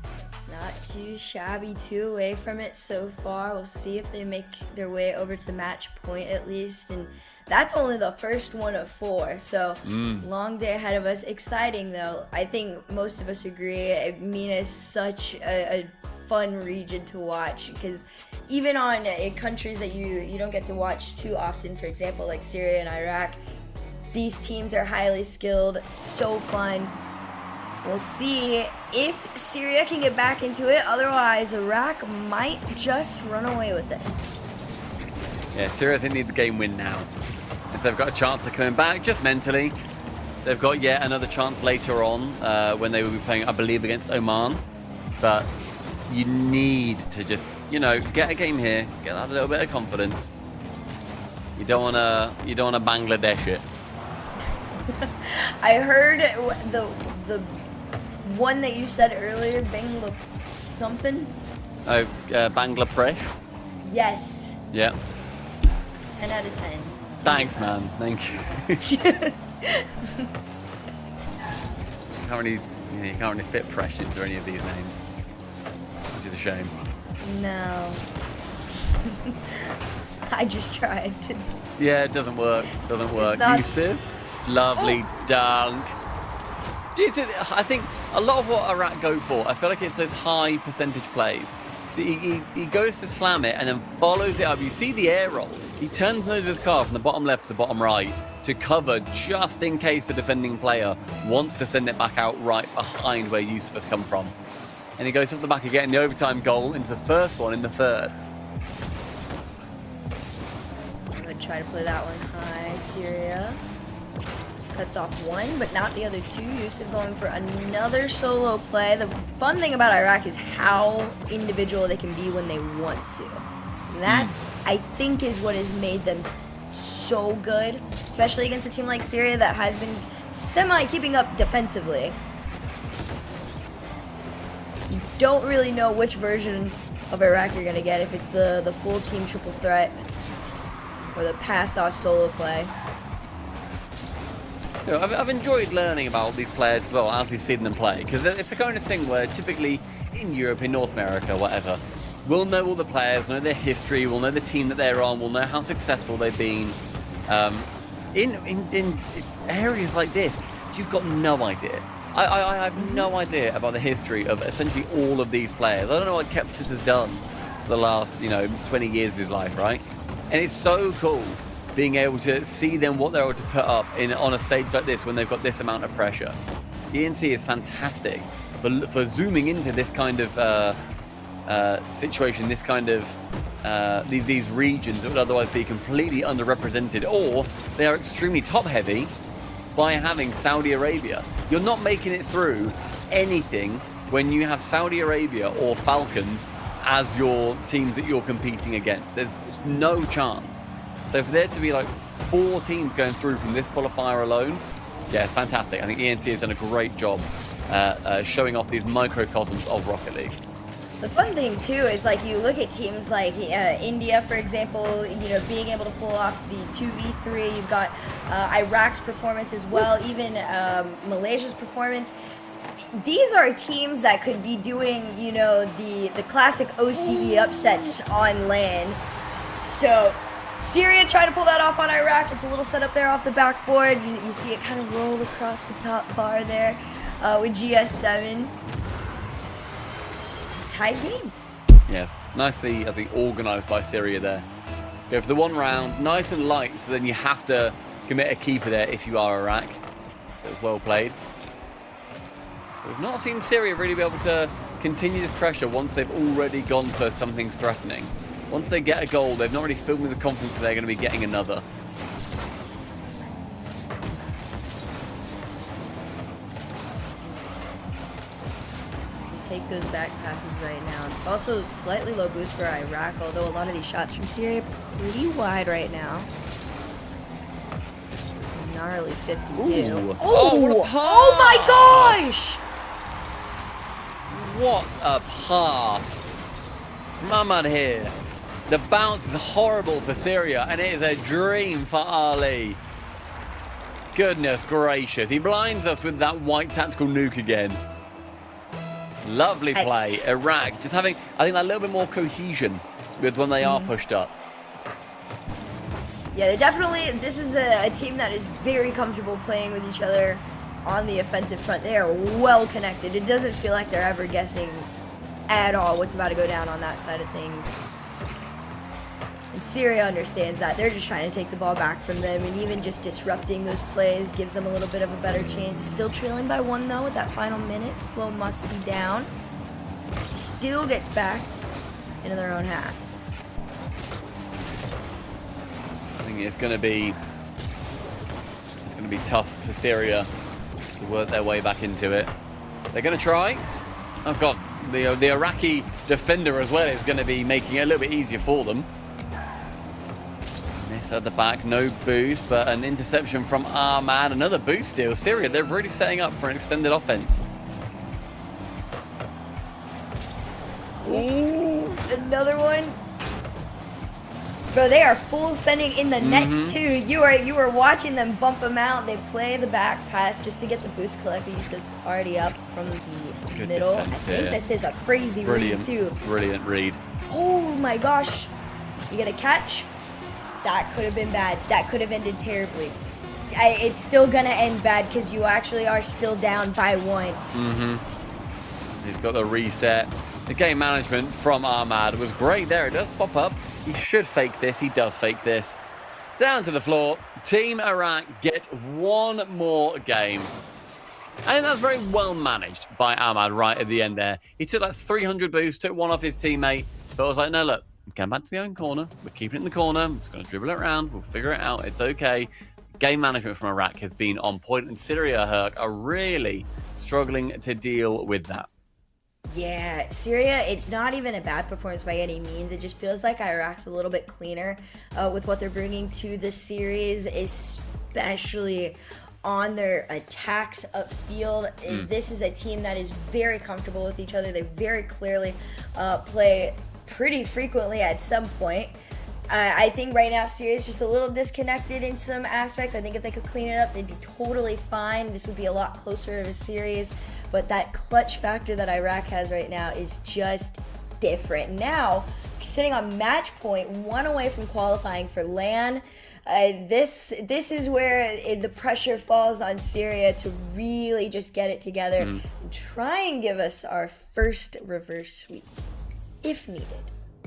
Not too shabby, 2 away from it so far. We'll see if they make their way over to match point at least. And that's only the first one of 4. So long day ahead of us. Exciting though. I think most of us agree. MENA is such a fun region to watch, because even on countries that you don't get to watch too often, for example, like Syria and Iraq, these teams are highly skilled, so fun. We'll see if Syria can get back into it. Otherwise, Iraq might just run away with this. Yeah, Syria, I think, need the game win now. If they've got a chance of coming back, just mentally, they've got yet another chance later on when they will be playing, I believe, against Oman. But you need to just, get a game here, have a little bit of confidence. You don't want to Bangladesh it. I heard the one that you said earlier, Bangla something. Oh, Bangladesh. Yes. Yeah. 10 out of 10. Thanks, man. Thank you. You can't really fit Presh into any of these names, which is a shame. No. I just tried. Yeah, it doesn't work. Doesn't work. not- Yusuf, lovely dunk. I think a lot of what Iraq go for, I feel like it's those high percentage plays. So he goes to slam it and then follows it up. You see the air roll. He turns over his car from the bottom left to the bottom right to cover, just in case the defending player wants to send it back out right behind where Yusuf has come from. And he goes off the back again, the overtime goal into the first one in the third. I'm going to try to play that one high. Syria cuts off one, but not the other 2. Yusuf going for another solo play. The fun thing about Iraq is how individual they can be when they want to. And that, I think, is what has made them so good, especially against a team like Syria that has been keeping up defensively. You don't really know which version of Iraq you're going to get, if it's the full team triple threat or the pass-off solo play. I've enjoyed learning about these players as well as we've seen them play, because it's the kind of thing where typically in Europe, in North America, whatever, we'll know all the players, know their history, we'll know the team that they're on, we'll know how successful they've been. In areas like this, you've got no idea. I have no idea about the history of essentially all of these players. I don't know what Keptis has done for the last 20 years of his life, right? And it's so cool being able to see them, what they're able to put up on a stage like this when they've got this amount of pressure. ENC is fantastic for zooming into this kind of situation, this kind of these regions that would otherwise be completely underrepresented, or they are extremely top heavy by having Saudi Arabia. You're not making it through anything when you have Saudi Arabia or Falcons as your teams that you're competing against. There's no chance. So for there to be like 4 teams going through from this qualifier alone, yeah, it's fantastic. I think ENC has done a great job showing off these microcosms of Rocket League. The fun thing too is, like, you look at teams like India, for example, being able to pull off the 2v3. You've got Iraq's performance as well, even Malaysia's performance. These are teams that could be doing, the classic OCE upsets on land. So Syria tried to pull that off on Iraq. It's a little setup there off the backboard. You see it kind of roll across the top bar there with GS7. Tight game. Yes, nicely, I think, organised by Syria there. Go for the one round, nice and light, so then you have to commit a keeper there if you are Iraq. It was well played. But we've not seen Syria really be able to continue this pressure once they've already gone for something threatening. Once they get a goal, they've not really filled with the confidence that they're going to be getting another. take those back passes right now. It's also slightly low boost for Iraq, although a lot of these shots from Syria pretty wide right now. Gnarly 52. Ooh. Oh, what a pass! Oh my gosh! What a pass from Ahmad here. The bounce is horrible for Syria, and it is a dream for Ali. Goodness gracious. He blinds us with that white tactical nuke again. Lovely play. Iraq just having, I think, that little bit more cohesion with when they are pushed up. Yeah, they definitely, this is a team that is very comfortable playing with each other on the offensive front. They are well connected. It doesn't feel like they're ever guessing at all what's about to go down on that side of things. And Syria understands that. They're just trying to take the ball back from them, and even just disrupting those plays gives them a little bit of a better chance. Still trailing by 1 though with that final minute. Slow Musty down. Still gets backed into their own half. I think it's going to be tough for Syria to work their way back into it. They're going to try. Oh god, the Iraqi defender as well is going to be making it a little bit easier for them. Miss at the back, no boost, but an interception from Ahmad. Another boost steal. Syria, they're really setting up for an extended offense. Ooh, another one. Bro, they are full sending in the net too. You are watching them bump them out. They play the back pass just to get the boost collector. Yusuf's already up from the Good middle. defense I think here. this is a crazy read too. Brilliant read. Oh my gosh. You get a catch? That could have been bad. That could have ended terribly. It's still gonna end bad because you actually are still down by 1. He's got the reset. The game management from Ahmad was great there. It does pop up. He should fake this. He does fake this. Down to the floor. Team Iraq get one more game. And that's very well managed by Ahmad right at the end there. He took like 300 boost, took one off his teammate. But I was like, no, look, come back to the own corner. We're keeping it in the corner. I'm just going to dribble it around. We'll figure it out. It's okay. Game management from Iraq has been on point, and Syria Herc are really struggling to deal with that. Yeah, Syria, it's not even a bad performance by any means. It just feels like Iraq's a little bit cleaner with what they're bringing to this series, especially on their attacks upfield. This is a team that is very comfortable with each other. They very clearly play pretty frequently at some point. I think right now Syria is just a little disconnected in some aspects. I think if they could clean it up, they'd be totally fine. This would be a lot closer of a series. But that clutch factor that Iraq has right now is just different. Now, sitting on match point, 1 away from qualifying for LAN. This is where the pressure falls on Syria to really just get it together and try and give us our first reverse sweep, if needed.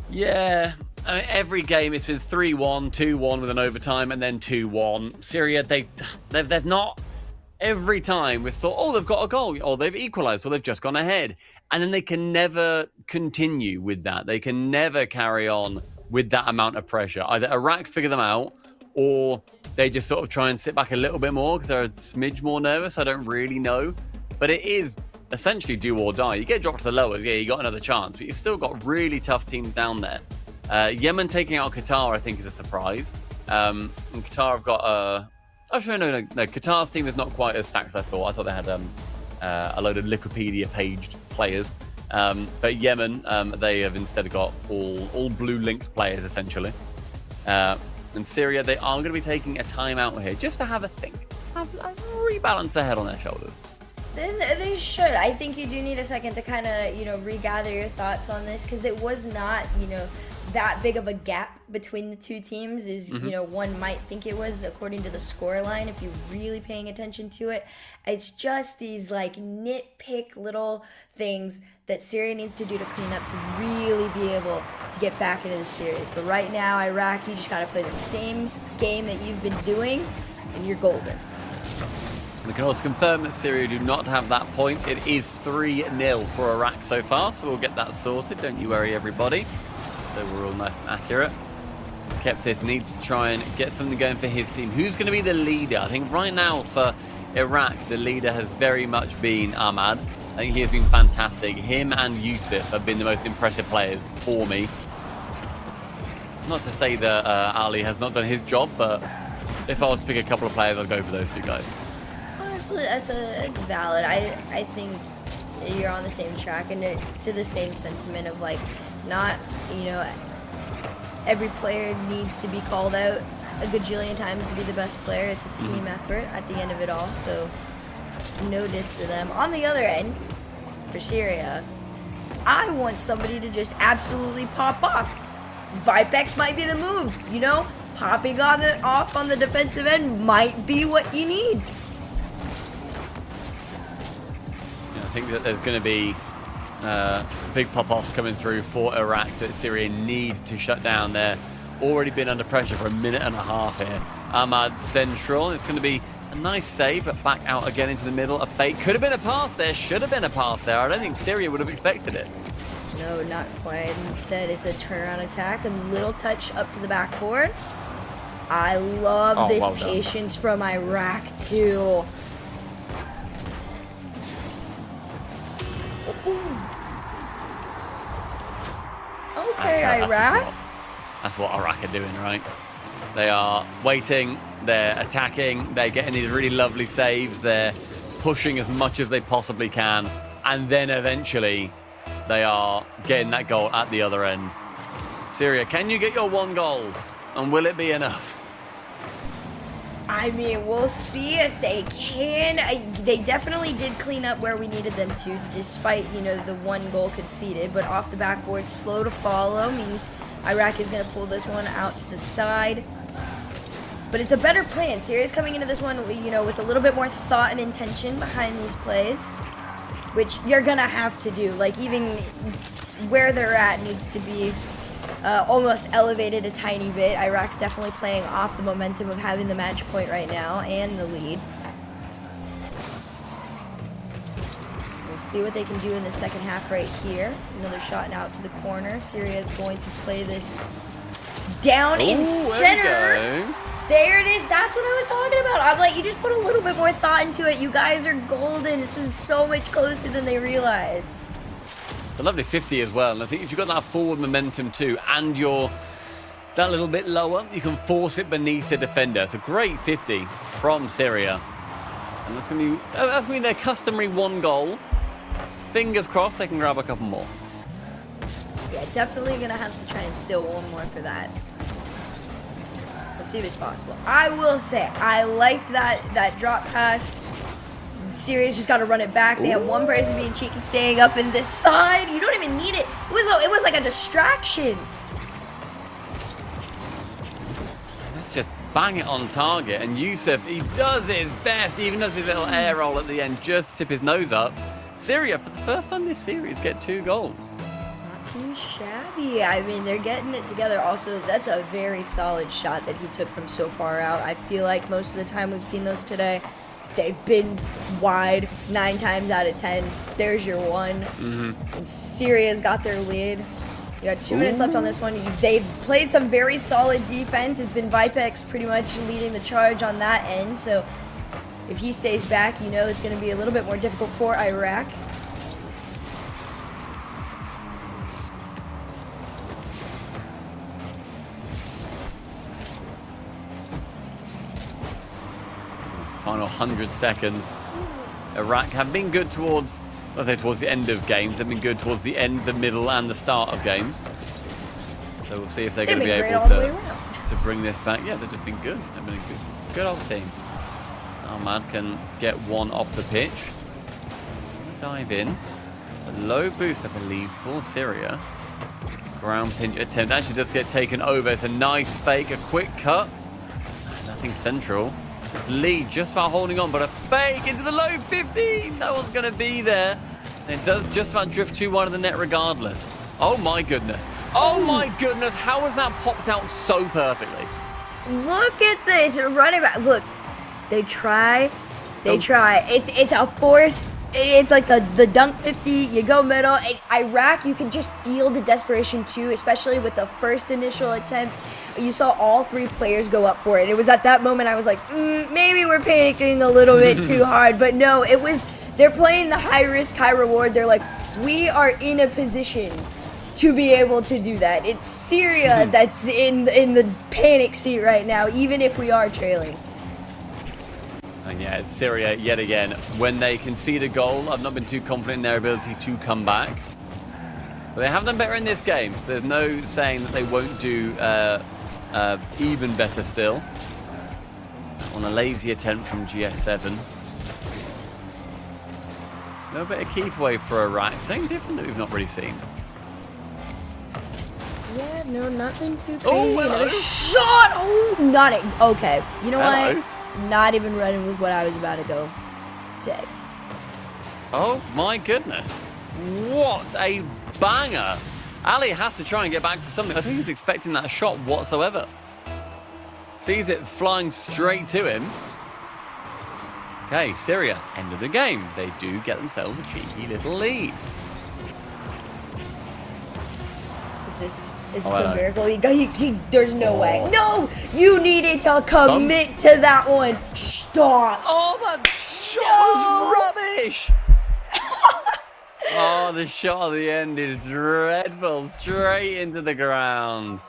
Yeah, I mean, every game it's been 3-1, 2-1 with an overtime, and then 2-1. Syria, they've not. Every time we've thought, oh, they've got a goal, or they've equalised, or they've just gone ahead. And then they can never continue with that. They can never carry on with that amount of pressure. Either Iraq figure them out, or they just sort of try and sit back a little bit more because they're a smidge more nervous. I don't really know. But it is essentially do or die. You get dropped to the lowers, yeah, you got another chance. But you've still got really tough teams down there. Yemen taking out Qatar, I think, is a surprise. And Qatar have got a... Actually, no. Qatar's team is not quite as stacked as I thought. I thought they had a load of Wikipedia-paged players. But Yemen, they have instead got all blue-linked players, essentially. And Syria, they are going to be taking a timeout here just to have a think. Rebalance their head on their shoulders. Then they should. I think you do need a second to kind of, regather your thoughts on this, because it was not, that big of a gap between the two teams as, one might think it was according to the score line if you're really paying attention to it. It's just these nitpick little things that Syria needs to do to clean up to really be able to get back into the series. But right now, Iraq, you just got to play the same game that you've been doing and you're golden. We can also confirm that Syria do not have that point. It is 3-0 for Iraq so far, so we'll get that sorted. Don't you worry, everybody. So we're all nice and accurate. Kepthis needs to try and get something going for his team. Who's going to be the leader? I think right now for Iraq, the leader has very much been Ahmad. I think he has been fantastic. Him and Yusuf have been the most impressive players for me. Not to say that Ali has not done his job, but if I was to pick a couple of players, I'd go for those two guys. Honestly, it's valid. I think you're on the same track, and it's to the same sentiment of like, not, you know, every player needs to be called out a gajillion times to be the best player. It's a team effort at the end of it all, so no diss to them. On the other end, for Syria, I want somebody to just absolutely pop off. Vipex might be the move, you know? Popping off on the defensive end might be what you need. Yeah, I think that there's going to be big pop-offs coming through for Iraq that Syria need to shut down. They're already been under pressure for a minute and a half here. Ahmad central. It's going to be a nice save, but back out again into the middle. A bait. Could have been a pass there. Should have been a pass there. I don't think Syria would have expected it. No, not quite. Instead, it's a turnaround attack, a little touch up to the backboard. I love this well done. patience from Iraq, too. Okay, Iraq. That's what Iraq are doing, right? They are waiting, they're attacking, they're getting these really lovely saves, they're pushing as much as they possibly can, and then eventually they are getting that goal at the other end. Syria, can you get your one goal? And will it be enough? I mean, we'll see if they can. They definitely did clean up where we needed them to, despite, you know, the one goal conceded. But off the backboard, slow to follow, means Iraq is going to pull this one out to the side. But it's a better plan. Syria's coming into this one, you know, with a little bit more thought and intention behind these plays, which you're going to have to do. Like, even where they're at needs to be almost elevated a tiny bit. Iraq's definitely playing off the momentum of having the match point right now and the lead. We'll see what they can do in the second half right here. Another shot now to the corner. Syria is going to play this down in center. There it is. That's what I was talking about. I'm like, you just put a little bit more thought into it. You guys are golden. This is so much closer than they realize. A lovely 50 as well, and I think if you've got that forward momentum too, and you're that little bit lower, you can force it beneath the defender. It's a great 50 from Syria, and that's going to be their customary one goal. Fingers crossed they can grab a couple more. Yeah, definitely going to have to try and steal one more for that. We'll see if it's possible. I will say, I liked that drop pass. Syria's just got to run it back. They have one person being cheeky, staying up in this side. You don't even need it. It was like a distraction. Let's just bang it on target. And Yusuf, he does his best. He even does his little air roll at the end just to tip his nose up. Syria, for the first time this series, get 2 goals. Not too shabby. I mean, they're getting it together. Also, that's a very solid shot that he took from so far out. I feel like most of the time we've seen those today, they've been wide 9 times out of 10. There's your one. And Syria's got their lead. You got 2 minutes left on this one. They've played some very solid defense. It's been Vipex pretty much leading the charge on that end. So if he stays back, you know it's going to be a little bit more difficult for Iraq. Final 100 seconds. Iraq have been good towards the end of games. They've been good towards the end, the middle, and the start of games. So we'll see if they're going to be able to bring this back. Yeah, they've just been good. They've been a good old team. Ahmad can get one off the pitch. Dive in. A low boost, I believe, for Syria. Ground pinch attempt. Actually does get taken over. It's a nice fake, a quick cut. Nothing central. It's Lee just about holding on, but a fake into the low 50. No one's going to be there. And it does just about drift too wide of the net regardless. Oh my goodness. Oh my goodness. How has that popped out so perfectly? Look at this. Running back. Look, they try. They try. It's a forced. It's like the dunk 50. You go middle. In Iraq, you can just feel the desperation too, especially with the first initial attempt. You saw all 3 players go up for it. It was at that moment I was like, maybe we're panicking a little bit too hard. But no, it was They're playing the high risk, high reward. They're like, we are in a position to be able to do that. It's Syria that's in the panic seat right now, even if we are trailing. And yeah, it's Syria yet again. When they concede a goal, I've not been too confident in their ability to come back. But they have done better in this game, so there's no saying that they won't do even better still. On a lazy attempt from GS7. A little bit of keep away for Iraq. Something different that we've not really seen. Yeah, no, nothing too crazy. Oh, Another shot! Oh, not it. Okay, you know Hello. what? Not even running with what I was about to go say. Oh my goodness. What a banger. Ali has to try and get back for something. I don't think he was expecting that shot whatsoever. Sees it flying straight to him. Okay, Syria, end of the game. They do get themselves a cheeky little lead. Is this a hello. miracle? There's no way. No! You needed to commit to that one. Stop. Oh, that shot was rubbish. Oh, the shot at the end is dreadful. Straight into the ground.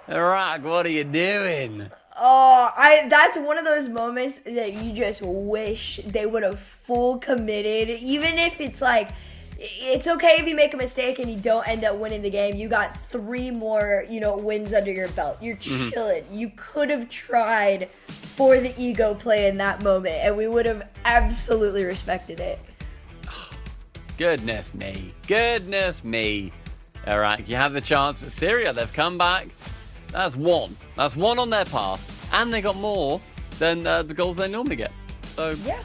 Iraq, what are you doing? Oh, that's one of those moments that you just wish they would have full committed. Even if it's like, it's okay if you make a mistake and you don't end up winning the game. You got 3 more, wins under your belt. You're chilling. You could have tried for the ego play in that moment, and we would have absolutely respected it. Goodness me. Goodness me. Iraq, you had the chance, but Syria, they've come back. That's one. That's one on their path. And they got more than the goals they normally get. So, Yeah.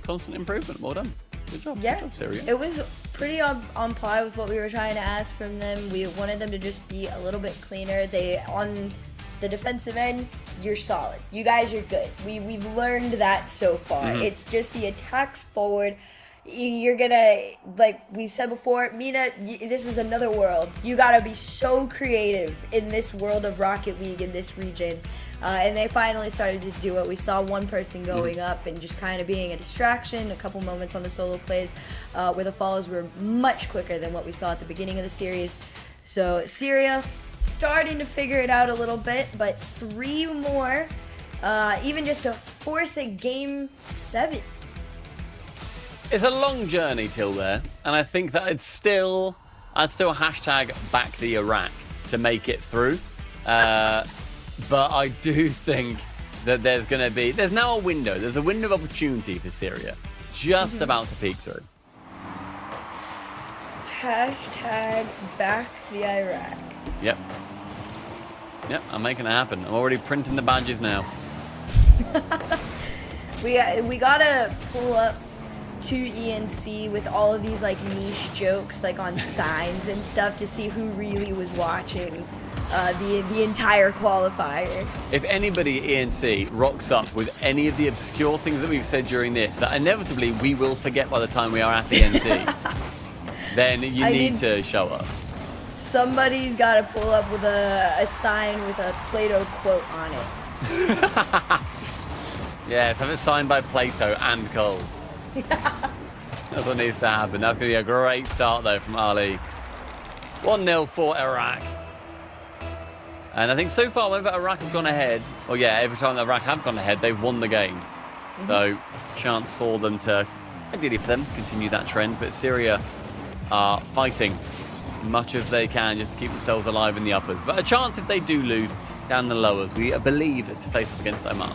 constant improvement. Well done. Good job. Yeah. Good job, Syria. It was pretty on par with what we were trying to ask from them. We wanted them to just be a little bit cleaner. On the defensive end, you're solid. You guys are good. We've learned that so far. It's just the attacks forward. You're gonna, like we said before, Mina, this is another world. You gotta be so creative in this world of Rocket League in this region. And they finally started to do it. We saw one person going up and just kind of being a distraction, a couple moments on the solo plays where the follows were much quicker than what we saw at the beginning of the series. So Syria starting to figure it out a little bit, but 3 more, even just to force a game 7. It's a long journey till there, and I think that I'd still hashtag back the Iraq to make it through. But I do think that there's now a window. There's a window of opportunity for Syria, just about to peek through. Hashtag back the Iraq. Yep, I'm making it happen. I'm already printing the badges now. We gotta pull up to ENC with all of these like niche jokes like on signs and stuff to see who really was watching the entire qualifier. If anybody at ENC rocks up with any of the obscure things that we've said during this that inevitably we will forget by the time we are at ENC, then you need to show us. Somebody's got to pull up with a sign with a Plato quote on it. Yes, have it signed by Plato and Cole. That's what needs to happen. That's going to be a great start, though, from Ali. 1-0 for Iraq. And I think so far, whenever Iraq have gone ahead, every time that Iraq have gone ahead, they've won the game. So, chance for them to, ideally for them, continue that trend. But Syria are fighting much as they can just to keep themselves alive in the uppers. But a chance if they do lose down the lowers, we believe, to face up against Oman.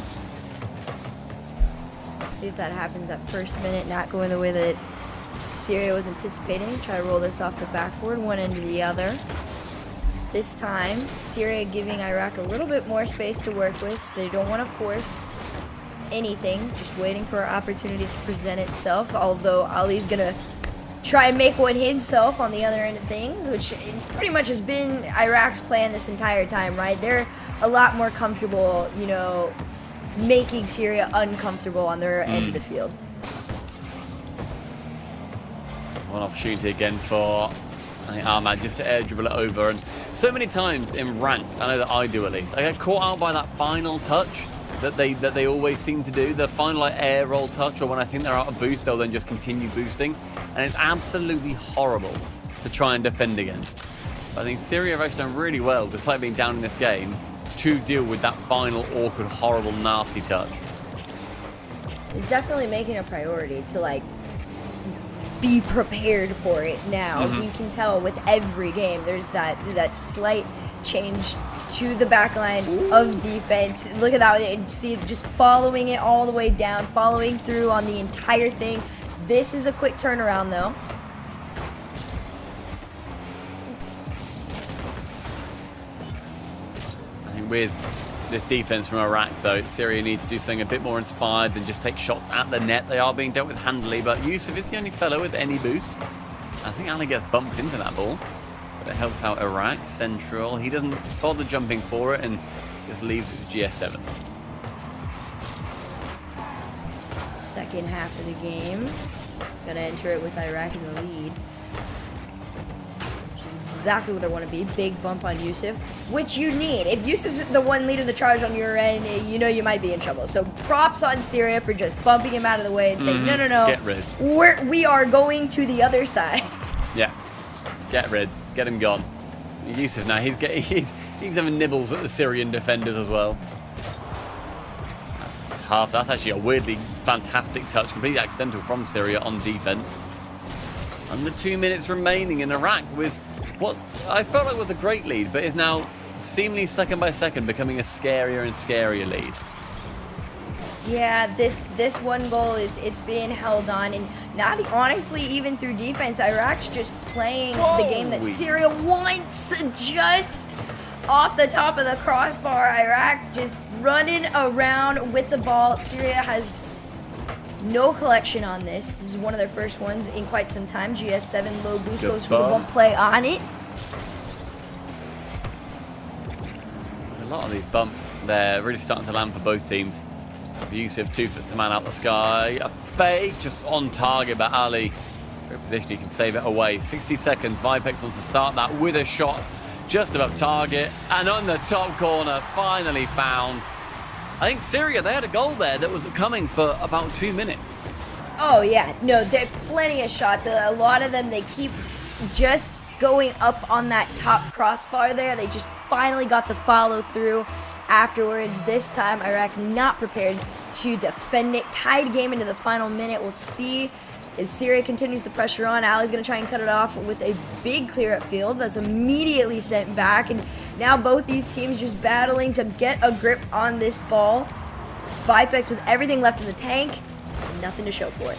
See if that happens that first minute, not going the way that Syria was anticipating. Try to roll this off the backboard, one end to the other. This time, Syria giving Iraq a little bit more space to work with. They don't want to force anything, just waiting for an opportunity to present itself, although Ali's going to try and make one himself on the other end of things, which pretty much has been Iraq's plan this entire time, right? They're a lot more comfortable, making Syria uncomfortable on their end of the field. One opportunity again for Ahmad just to air dribble it over. And so many times in ranked, I know that I do at least, I get caught out by that final touch that they always seem to do. The final like, air roll touch, or when I think they're out of boost, they'll then just continue boosting. And it's absolutely horrible to try and defend against. But I think Syria have actually done really well, despite being down in this game, to deal with that final awkward, horrible, nasty touch. It's definitely making a priority to like be prepared for it now. You can tell with every game there's that slight change to the back line of defense. Look at that. See, just following it all the way down, following through on the entire thing. This is a quick turnaround though. I think with this defense from Iraq, though, Syria needs to do something a bit more inspired than just take shots at the net. They are being dealt with handily, but Yusuf is the only fellow with any boost. I think Ali gets bumped into that ball, but it helps out Iraq. Central, he doesn't bother jumping for it and just leaves it to GS7. Second half of the game. Gonna enter it with Iraq in the lead. Exactly what they want to be. Big bump on Yusuf, which you need. If Yusuf's the one leading the charge on your end, you know you might be in trouble. So props on Syria for just bumping him out of the way and saying, no. Get rid. We are going to the other side. Yeah. Get rid. Get him gone. Yusuf now, he's having nibbles at the Syrian defenders as well. That's tough. That's actually a weirdly fantastic touch. Completely accidental from Syria on defense. Under 2 minutes remaining in Iraq with what I felt like was a great lead, but is now seemingly second by second becoming a scarier and scarier lead. Yeah, this one goal, it's being held on, and not honestly even through defense. Iraq's just playing the game that Syria wants, just off the top of the crossbar. Iraq just running around with the ball. Syria has no collection on this. This is one of their first ones in quite some time. GS7 low boost goes for the bump play on it. A lot of these bumps, they're really starting to land for both teams. Yusuf 2 foot to man out the sky. A fake just on target, but Ali, great position, he can save it away. 60 seconds. Vipex wants to start that with a shot just above target. And on the top corner, finally found. I think Syria, they had a goal there that was coming for about 2 minutes. Oh, yeah. No, there are plenty of shots. A lot of them, they keep just going up on that top crossbar there. They just finally got the follow through afterwards. This time, Iraq not prepared to defend it. Tied game into the final minute. We'll see as Syria continues the pressure on. Ali's going to try and cut it off with a big clear up field that's immediately sent back. And now both these teams just battling to get a grip on this ball. It's Vipex with everything left in the tank. Nothing to show for it.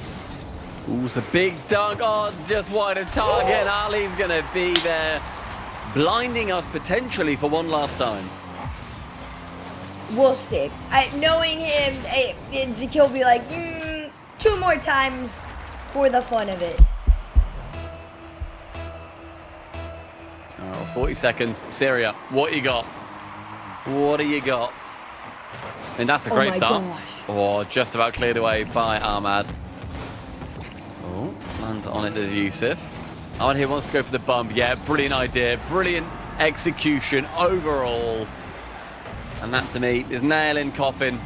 Ooh, it's a big dunk on just wide of target. Ali's going to be there, blinding us potentially for one last time. We'll see. Knowing him, he'll be like, 2 more times for the fun of it. Oh, 40 seconds. Syria, what you got? What do you got? And that's a great start. Gosh. Oh, just about cleared away by Ahmad. Oh, lands on it as Yusuf. Ahmad here wants to go for the bump. Yeah, brilliant idea. Brilliant execution overall. And that, to me, is nail in coffin.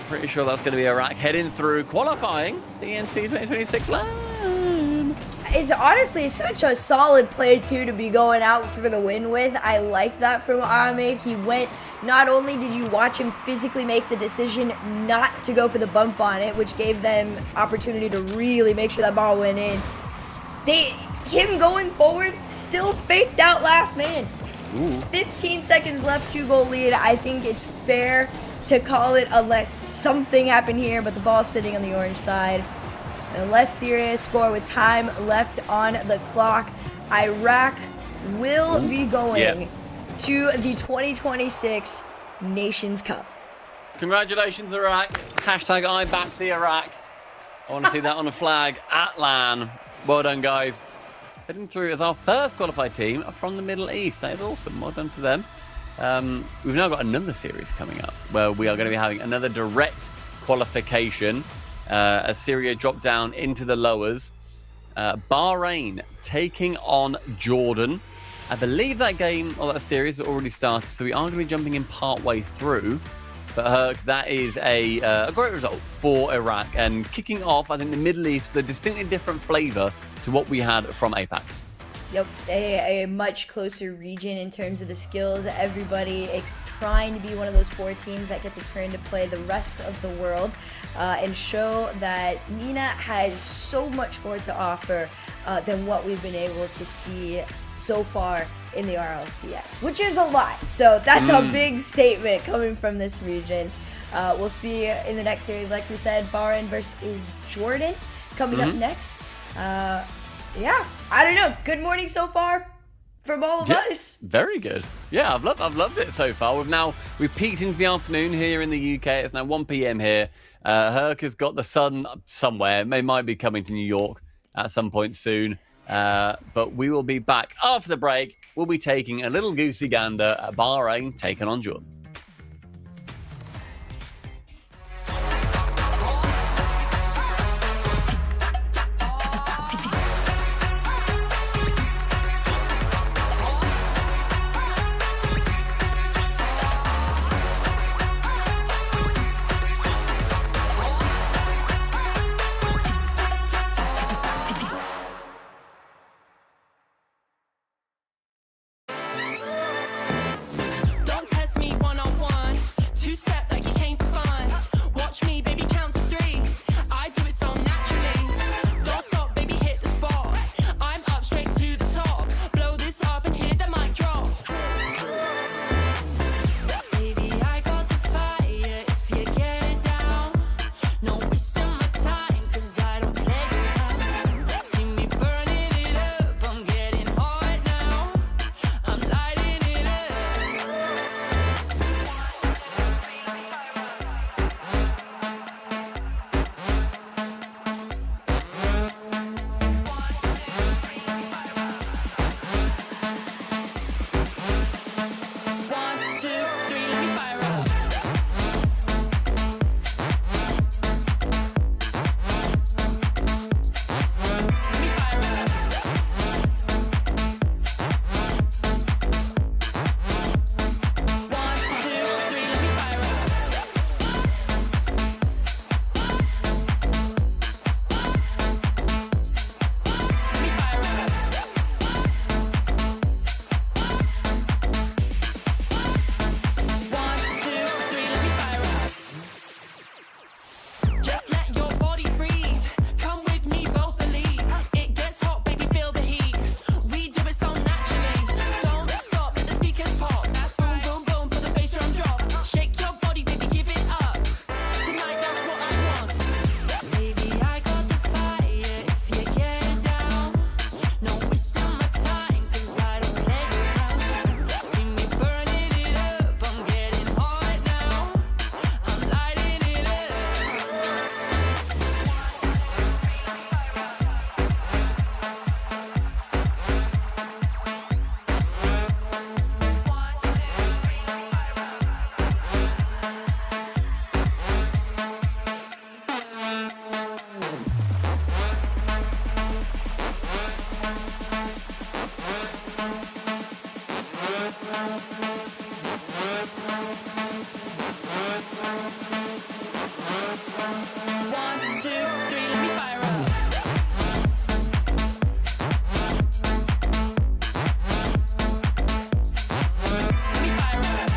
Pretty sure that's going to be Iraq heading through, qualifying the ENC26 line. It's honestly such a solid play, too, to be going out for the win with. I like that from Ahmed. He went, not only did you watch him physically make the decision not to go for the bump on it, which gave them opportunity to really make sure that ball went in. Him going forward still faked out last man. Ooh. 15 seconds left, 2-goal lead. I think it's fair to call it unless something happened here, but the ball's sitting on the orange side. And unless Syria score with time left on the clock, Iraq will be going to the 2026 Nations Cup. Congratulations, Iraq. Hashtag I back the Iraq. I want to see that on a flag at LAN. Well done, guys. Heading through as our first qualified team from the Middle East. That is awesome. Well done for them. We've now got another series coming up where we are going to be having another direct qualification as Syria drop down into the lowers. Bahrain taking on Jordan. I believe that game or that series has already started, so we are going to be jumping in part way through. But Herc, that is a great result for Iraq. And kicking off, I think, the Middle East with a distinctly different flavor to what we had from APAC. Yep, a much closer region in terms of the skills. Everybody is trying to be one of those 4 teams that gets a turn to play the rest of the world and show that MENA has so much more to offer than what we've been able to see so far in the RLCS, which is a lot. So that's a big statement coming from this region. We'll see in the next series, like we said, Bahrain versus Jordan coming up next. Yeah, I don't know. Good morning so far from all of us. Very good. Yeah, I've loved it so far. We've peaked into the afternoon here in the UK. It's now 1 p.m. here. Herc has got the sun somewhere. They might be coming to New York at some point soon. But we will be back after the break. We'll be taking a little goosey gander at Bahrain taking on Jordan. Don't test me one-on-one. Two-step like you came for fun. Watch me, baby, count to 3. I do it so naturally. Don't stop, baby, hit the spot. I'm up straight to the top. Blow this up and hit the mic drop. Baby, I got the fire if you get it down. No wasting my time, 'cause I don't play around. See me burning it up, I'm getting hot now. I'm lighting it up. 1, 2, 3, let me fire up. Let me fire up. 1, 2, 3, let me fire up. Let me fire up. 1, 2, 3, let me fire up. Just let your body breathe. Come with me, both believe. It gets hot, baby, feel the heat. We do it so naturally. Don't stop, let the speakers pop. Boom, boom, boom, for the bass drum drop. Shake your body, baby, give it up. Tonight, that's what I want. Baby, I got the fire if you get it down. No wasting my time, 'cause I don't play around. See me burning it up, I'm getting hot now. I'm lighting it up. One, two, three, let me fire up. Let me fire up.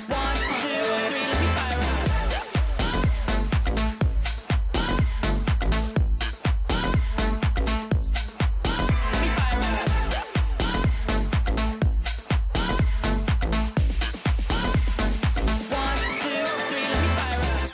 1, 2, 3, let me fire up. Let me fire up. 1, 2, 3, let me fire up.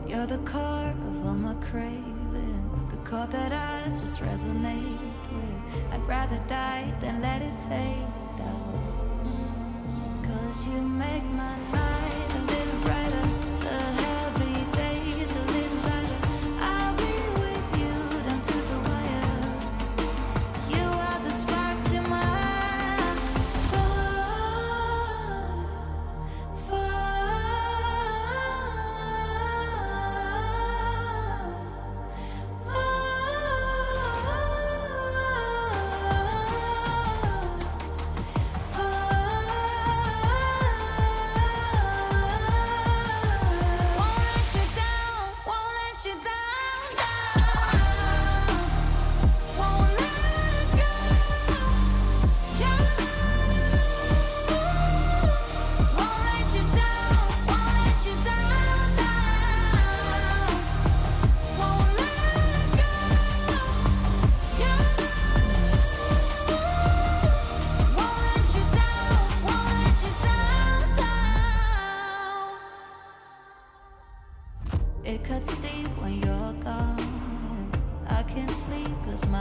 You're the core of all my craving, the chord that I just resonate with. I'd rather die than let it fade out. 'Cause you make my night a little brighter, the heavy days a little lighter. I'll be with you down to the wire. You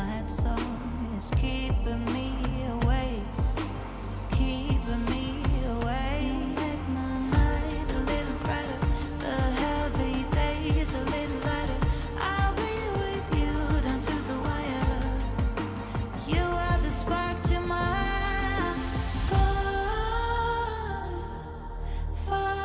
head song is keeping me awake, keeping me awake. You make my night a little brighter, the heavy days a little lighter. I'll be with you down to the wire. You are the spark to my fire, fire.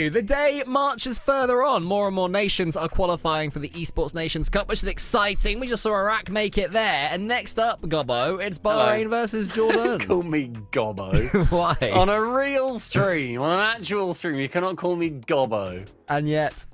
The day marches further on. More and more nations are qualifying for the Esports Nations Cup, which is exciting. We just saw Iraq make it there. And next up, Gobbo, it's Bahrain versus Jordan. Call me Gobbo. Why? On a real stream, on an actual stream, you cannot call me Gobbo. And yet...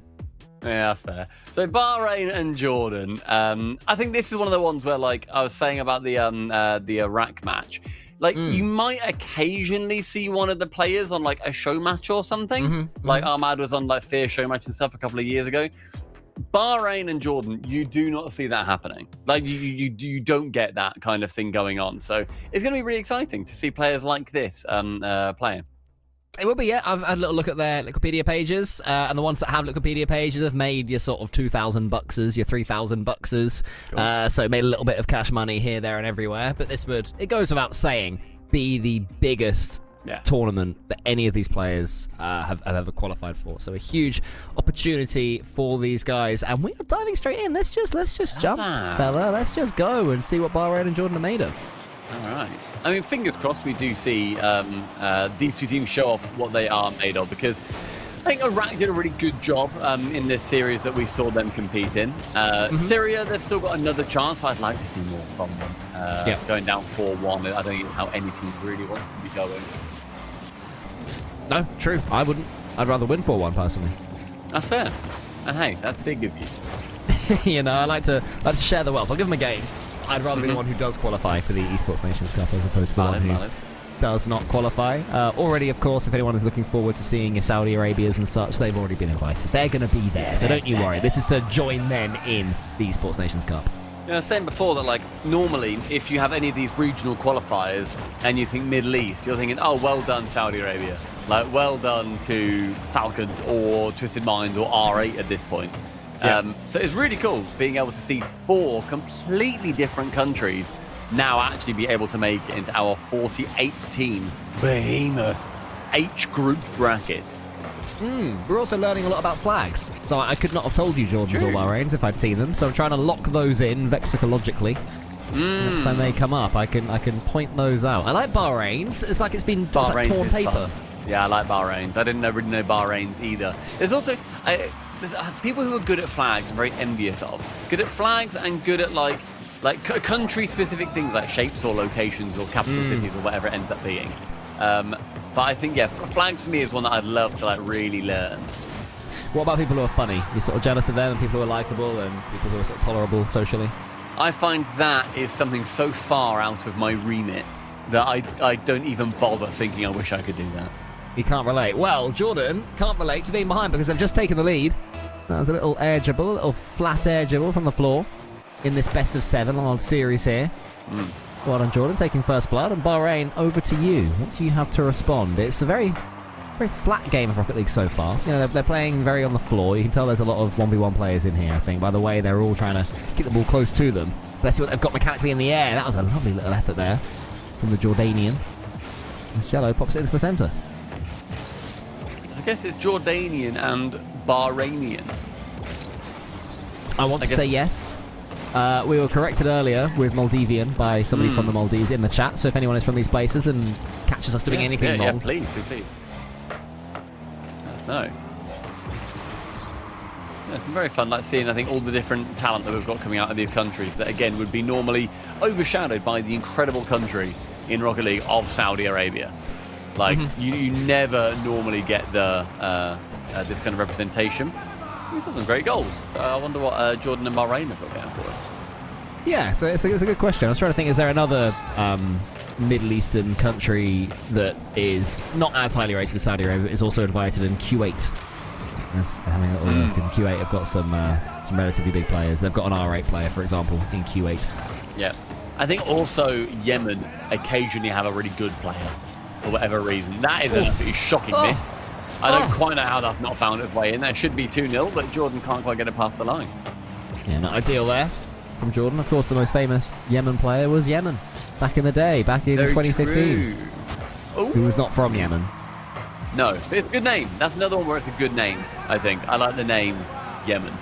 Yeah, that's fair. So Bahrain and Jordan. I think this is one of the ones where, like I was saying about the Iraq match, like you might occasionally see one of the players on like a show match or something. Like Ahmad was on like Fear show match and stuff a couple of years ago. Bahrain and Jordan, you do not see that happening. Like you don't get that kind of thing going on. So it's going to be really exciting to see players like this playing. It will be, yeah. I've had a little look at their Wikipedia pages, and the ones that have Wikipedia pages have made your sort of 2,000 buckses, your 3,000 buckses. Cool. So it made a little bit of cash money here, there, and everywhere. But this would, it goes without saying, be the biggest tournament that any of these players have ever qualified for. So a huge opportunity for these guys, and we are diving straight in. Let's just jump, fella. Let's just go and see what Bahrain and Jordan are made of. All right. I mean, fingers crossed we do see these two teams show off what they are made of, because I think Iraq did a really good job in this series that we saw them compete in. Syria, they've still got another chance, but I'd like to see more from them. Going down 4-1, I don't think it's how any team really wants to be going. No, true. I wouldn't. I'd rather win 4-1 personally. That's fair. And hey, that's big of you. You know, I like to share the wealth. I'll give them a game. I'd rather be the one who does qualify for the Esports Nations Cup as opposed to the one who does not qualify. Already, of course, if anyone is looking forward to seeing your Saudi Arabias and such, they've already been invited. They're going to be there, so don't you worry. This is to join them in the Esports Nations Cup. I was saying before that, like, normally, if you have any of these regional qualifiers and you think Middle East, you're thinking, oh, well done, Saudi Arabia. Like, well done to Falcons or Twisted Minds or R8 at this point. So it's really cool being able to see 4 completely different countries now actually be able to make it into our 48-team behemoth H group bracket. We're also learning a lot about flags, so I could not have told you Jordans or Bahrains if I'd seen them, so I'm trying to lock those in vexicologically. Next time they come up, I can point those out. I like Bahrain's. It's like it's been it's like Bahrain's torn is paper. fun. Yeah, I like Bahrain's. I didn't really know Bahrain's either. There's also there's people who are good at flags. I'm very envious of. Good at flags and good at like country-specific things like shapes or locations or capital cities or whatever it ends up being. But I think flags for me is one that I'd love to like really learn. What about people who are funny? You're sort of jealous of them, and people who are likable, and people who are sort of tolerable socially. I find that is something so far out of my remit that I don't even bother thinking I wish I could do that. You can't relate. Well, Jordan can't relate to being behind because they've just taken the lead. That was a little air dribble, a little flat air dribble from the floor in this best of 7 on series here. Well done, Jordan, taking first blood. And Bahrain, over to you. What do you have to respond? It's a very flat game of Rocket League so far. You know, they're playing very on the floor. You can tell there's a lot of 1v1 players in here, I think, by the way they're all trying to keep the ball close to them. Let's see what they've got mechanically in the air. That was a lovely little effort there from the Jordanian. As Jello pops it into the centre. So I guess it's Jordanian and Bahrainian. I want to say yes. We were corrected earlier with Maldivian by somebody from the Maldives in the chat. So if anyone is from these places and catches us doing anything wrong, please. Let us know. Yeah, it's been very fun, like seeing I think all the different talent that we've got coming out of these countries that again would be normally overshadowed by the incredible country in Rocket League of Saudi Arabia. Like you never normally get the this kind of representation. We saw some great goals. So I wonder what Jordan and Bahrain have got going for us. yeah, so it's a good question. I was trying to think, is there another Middle Eastern country that is not as highly rated as Saudi Arabia, but is also invited in Kuwait? As having a little look in Kuwait, have got some relatively big players. They've got an R8 player, for example, in Kuwait. Yeah. I think also Yemen occasionally have a really good player for whatever reason. That is an absolutely shocking miss. I don't quite know how that's not found its way in. That should be 2-0, but Jordan can't quite get it past the line. Yeah, not ideal there from Jordan. Of course, the most famous Yemen player was Yemen back in the day, back in 2015. Who was not from Yemen. No, but it's a good name. That's another one where it's a good name, I think. I like the name Yemen.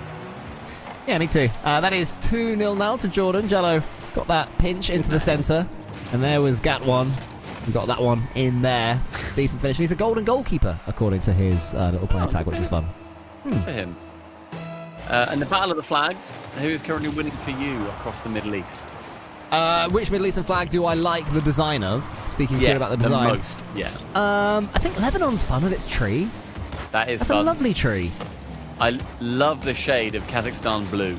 Yeah, me too. That is 2-0 now to Jordan. Jello got that pinch into the centre. And there was Gatwan. We got that one in there. Decent finish. He's a golden goalkeeper, according to his little player tag, which is fun. For him. And the Battle of the Flags, who is currently winning for you across the Middle East? Which Middle Eastern flag do I like the design of? Speaking purely about the design. The most, yeah. I think Lebanon's fun with its tree. That's a lovely tree. I love the shade of Kazakhstan blue.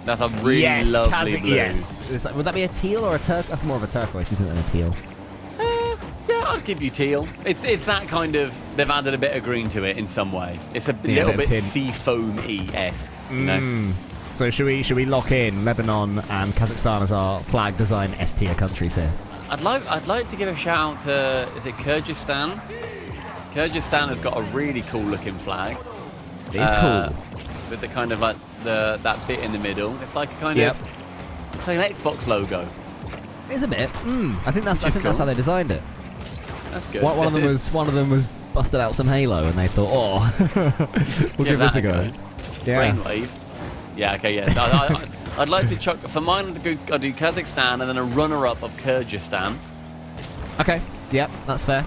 That's a really lovely blue. Yes. Would that be a teal or a turquoise? That's more of a turquoise, isn't it, than a teal? Yeah, I'll give you teal. It's that kind of, they've added a bit of green to it in some way. It's a little bit sea foam-y-esque. You know? So should we lock in Lebanon and Kazakhstan as our flag design S tier countries here? I'd like to give a shout out to, is it Kyrgyzstan? Kyrgyzstan has got a really cool looking flag. It's cool. With the kind of like that bit in the middle. It's like a kind of, it's like an Xbox logo. It's a bit. I think that's how they designed it. That's good. One of them was busted out some Halo, and they thought, we'll give this a go. Yeah. Brainwave. Yeah. Okay. Yes. I'd like to chuck for mine. I'll do Kazakhstan and then a runner-up of Kyrgyzstan. Okay. Yep. That's fair.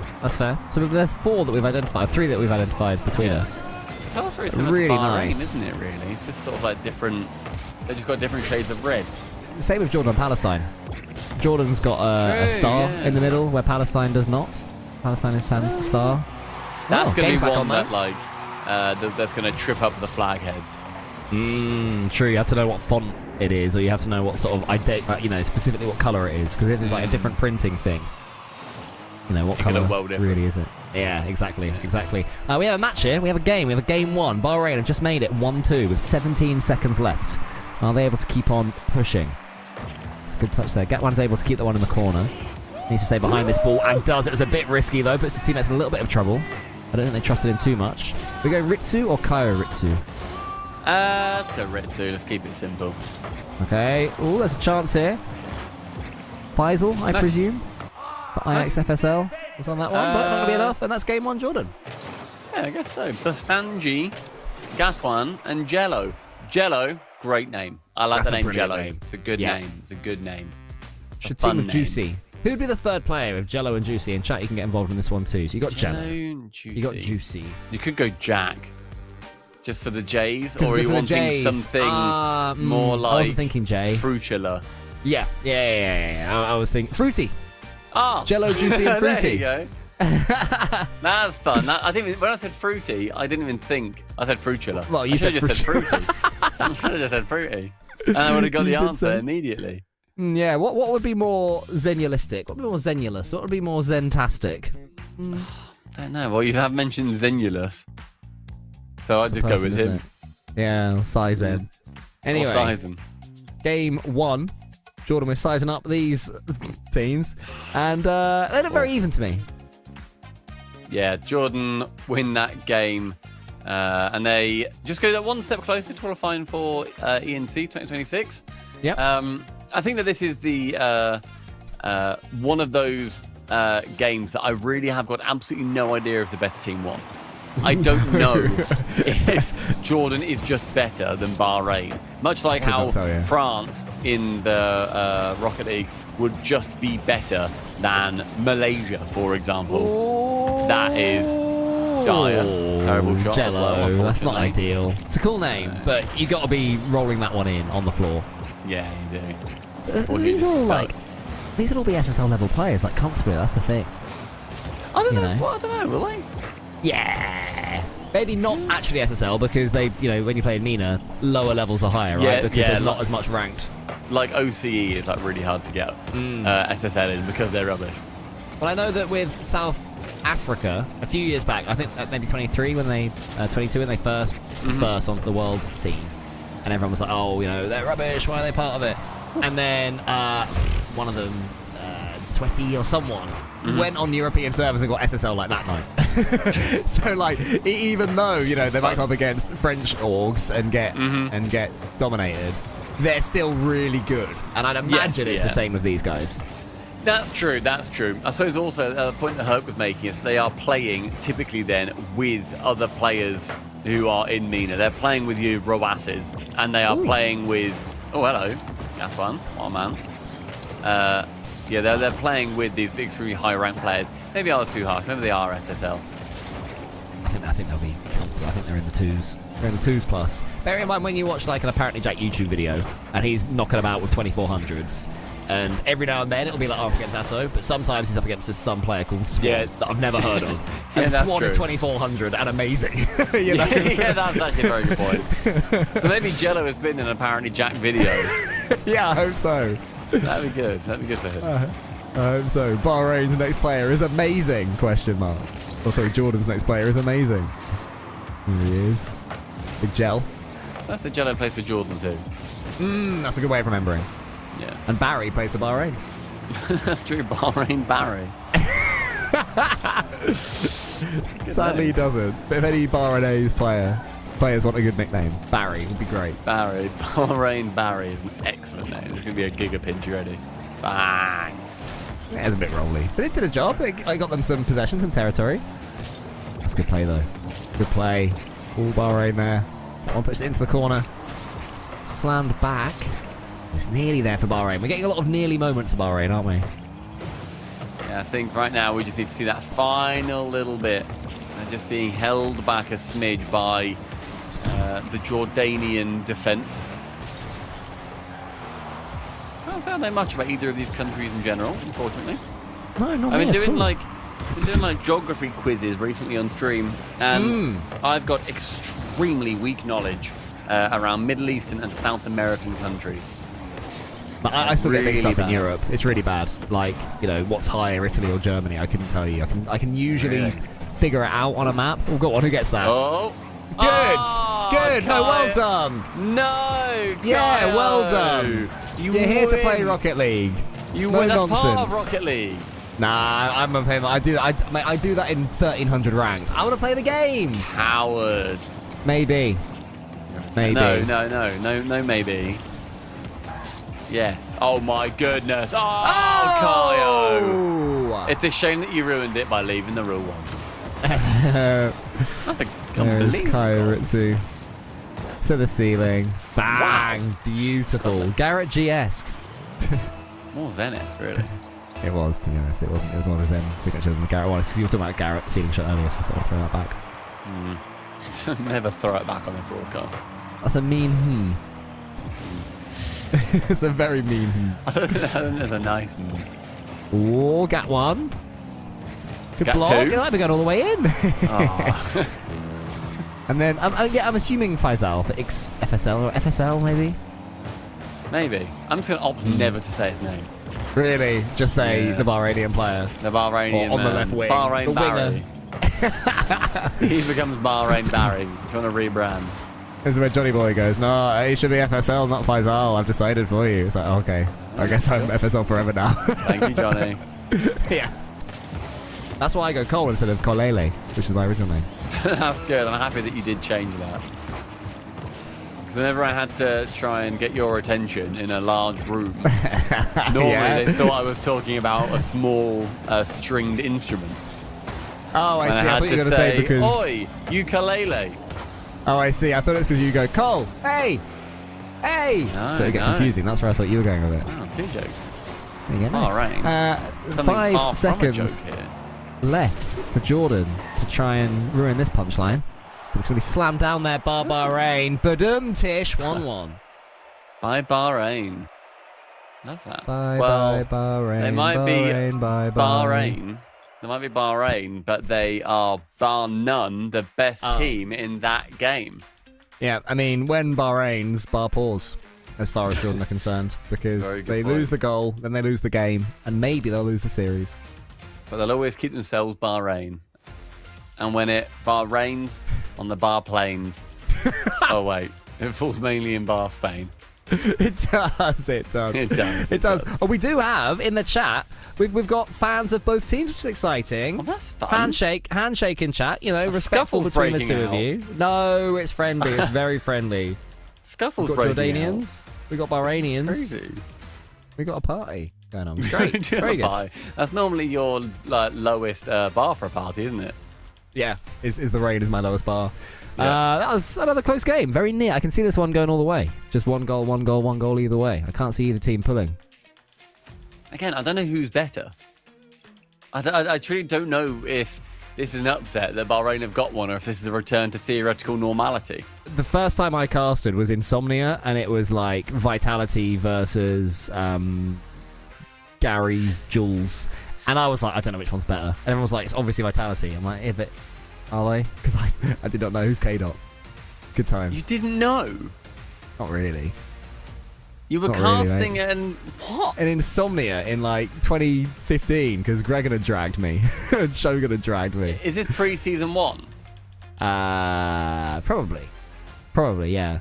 So there's 4 that we've identified. 3 that we've identified between us. It's very similar really to Bahrain, nice, isn't it? Really, it's just sort of like different. They just got different shades of red. Same with Jordan and Palestine. Jordan's got a star in the middle where Palestine does not. Palestine is sans star. That's going to be one that like that's going to trip up the flag heads. True. You have to know what font it is, or you have to know what sort of specifically what color it is, because if it's like a different printing thing, what color really is it? Yeah, exactly. We have a match here. We have a game. We have a game 1. Bahrain have just made it 1-2 with 17 seconds left. Are they able to keep on pushing? It's a good touch there. Gatwan's able to keep the one in the corner. Needs to stay behind this ball, and does. It was a bit risky, though, puts his teammates in a little bit of trouble. I don't think they trusted him too much. We go Ritsu or Kyo Ritsu? Let's go Ritsu. Let's keep it simple. Okay. Oh, there's a chance here. Faisal, I presume. But IXFSL was on that one, but not going to be enough, and that's game 1, Jordan. Yeah, I guess so. Bastanji, Gatwan, and Jello. Jello, great name. I like That's the a name brilliant Jello. name. It's a good Yeah. name. It's a good name. It's a Should fun team with name. Juicy. Who'd be the third player with Jello and Juicy? In chat, you can get involved in this one too. So you got Jello. Juicy. You got Juicy. You could go Jack. Just for the J's, 'Cause or are you for the wanting J's, something more I like wasn't thinking J. Frutula? Yeah. I was thinking Fruity. Ah, Jello, Juicy, and Fruity. There you go. That's fun. I think when I said fruity, I didn't even think. I said frutula. Well, you I said should have just said fruity. I should have just said fruity, and I would have got the You did answer say- immediately. Yeah. What would be more Zenulistic? What would be more Zenulous? What would be more Zentastic? Don't know. Well, you have mentioned Zenulus, so I'd It's a just go person, with isn't him. it? Yeah, Sizen. Anyway, Or Sizen. game 1. Jordan was sizing up these teams, and they look very even to me. Yeah, Jordan win that game, and they just go that one step closer to qualifying for ENC 2026. Yep. I think that this is the one of those games that I really have got absolutely no idea if the better team won. I don't know if Jordan is just better than Bahrain. Much like how not tell you. France in the Rocket League would just be better than Malaysia, for example. That is dire. Terrible shot. as well, Jello. That's not unfortunately. ideal. It's a cool name, but you got to be rolling that one in on the floor. Yeah, you do. Or you These are just all stuck. like, these will all be SSL level players, like comfortably. That's the thing. I don't you know. know. Well, I don't know. Will they? Yeah. Maybe not actually SSL because they, when you play in MENA, lower levels are higher, right? Yeah, Because yeah, there's not as much ranked. Like OCE is like really hard to get SSL in because they're rubbish. But I know that with South Africa, a few years back, I think maybe 22 when they first burst onto the world's scene, and everyone was like, "Oh, they're rubbish. Why are they part of it?" And then one of them, Sweaty or someone, went on European servers and got SSL like that night. So like, even though they might come up against French orgs and get dominated, they're still really good. And I'd imagine it's the same with these guys. That's true. That's true. I suppose also the point that Herc was making is they are playing typically then with other players who are in MENA. They're playing with you Roasses, and they are playing with. Oh, hello, that's one. What a man. Yeah, they're playing with these extremely high ranked players. Maybe I was too harsh. Maybe they are SSL. I think they'll be comfortable. I think they're in the twos. They're in the twos plus. Bear in mind when you watch like an Apparently Jack YouTube video and he's knocking about with 2400s, and every now and then it'll be like up against Atto, but sometimes he's up against some player called Swan that I've never heard of. Yeah, And that's Swan is true. 2400 and amazing. Yeah, that's actually a very good point. So maybe Jello has been in an Apparently Jack video. Yeah, I hope so. That'd be good. That'd be good for him. I hope so. Bahrain's next player is amazing, question mark. Oh, sorry, Jordan's next player is amazing. Here he is. Big Gel. So that's the Jello plays for Jordan too. That's a good way of remembering. Yeah. And Barry plays for Bahrain. That's true. Bahrain Barry. Sadly, he doesn't. But if any Bahrainese players want a good nickname, Barry would be great. Barry. Bahrain Barry is an excellent name. It's going to be a gigapinch ready. Bang. Yeah, it's a bit rolly. But it did a job. I got them some possession, some territory. That's good play, though. Good play. All Bahrain there. One puts it into the corner. Slammed back. It's nearly there for Bahrain. We're getting a lot of nearly moments of Bahrain, aren't we? Yeah, I think right now we just need to see that final little bit. They're just being held back a smidge by the Jordanian defence. I don't know much about either of these countries in general, unfortunately. No, not I've me been at doing all. like geography quizzes recently on stream, and I've got extremely weak knowledge around Middle Eastern and South American countries. But I still get mixed Really up in bad. Europe. It's really bad. Like, what's higher, Italy or Germany? I couldn't tell you. I can usually Really? figure it out on a map. Oh, go on, who gets that? Oh, Good! Oh, Good! No, well Kyle. done! No! Yeah, Kyle. well done! You You're here to play win. Rocket League. You no win. That's nonsense. part of Rocket League. Nah, I'm a payment. I do that in 1300 ranked. I want to play the game. Howard. Maybe. Maybe. No, maybe. Yes. Oh my goodness. Oh, Kyle. It's a shame that you ruined it by leaving the rule one. That's a There's unbelievable. Kyo Ritsu. To the ceiling. Bang! Beautiful. Garrett G-esque. More Zen-esque, really. It was, to be honest. It wasn't. It was more of a Zen signature than the Garrett one. You were talking about Garrett ceiling shot earlier, so I thought I'd throw that back. Never throw it back on this broadcast. That's a mean It's a very mean I don't think there's a nice Oh, gat one. Good Gat block. two. It might be going all the way in. Oh. And then, I'm assuming Faisal for FSL or FSL, maybe? Maybe. I'm just going to opt never to say his name. Really? Just say Yeah. the Bahrainian player. The Bahrainian Or on the man. left wing. Bahrain The Barry. He becomes Bahrain Barry. If you want to rebrand. This is where Johnny Boy goes, no, it should be FSL, not Faisal. I've decided for you. It's like, okay. I guess I'm FSL forever now. Thank you, Johnny. Yeah. That's why I go Cole instead of Kolele, which is my original name. That's good. I'm happy that you did change that. Because whenever I had to try and get your attention in a large room, normally they thought I was talking about a small stringed instrument. Oh, I And see. I had thought you were to going to say because... Oi, ukulele. Oh, I see. I thought it was because you go, Cole, hey, hey. No, So it get no. confusing. That's where I thought you were going with it. Wow, 2 jokes. There you go, nice. Bahrain. Something 5 far seconds from a joke here. left for Jordan to try and ruin this punchline. But it's going to be slammed down there by Bahrain. Badum Tish, 1-1. Bye, Bahrain. Love that. Bye, well, bye, Bahrain. they might Bahrain, be bye, Bahrain. They might be Bahrain, but they are bar none the best team in that game. Yeah, I mean, when Bahrain's bar pause, as far as Jordan are concerned, Very because good they point. lose the goal, then they lose the game, and maybe they'll lose the series. But they'll always keep themselves Bahrain. And when it bar rains on the bar plains, oh wait, it falls mainly in bar Spain. It does. It does. It does. It does. Oh, we do have in the chat. We've got fans of both teams, which is exciting. Oh, that's fun. Handshake in chat. You know, respectful scuffle's between the breaking two of out. you. No, it's friendly. It's very friendly. Scuffle's We've got breaking Jordanians. We got Bahrainians. Crazy. We got a party going on. It's great. Very good. Bye. That's normally your lowest bar for a party, isn't it? Yeah, is the rain is my lowest bar. Yeah. That was another close game. Very near. I can see this one going all the way. Just one goal either way. I can't see either team pulling. Again, I don't know who's better. I truly don't know if this is an upset that Bahrain have got one or if this is a return to theoretical normality. The first time I casted was Insomnia, and it was like Vitality versus Gary's Jules. And I was like, I don't know which one's better. And everyone was like, it's obviously Vitality. I'm like, are they? Because I did not know who's K-Dot. Good times. You didn't know? Not really. You were Not really, casting mate. and what? And Insomnia in like 2015, because Gregan had dragged me. Shogun had dragged me. Is this pre-season 1? Probably, yeah.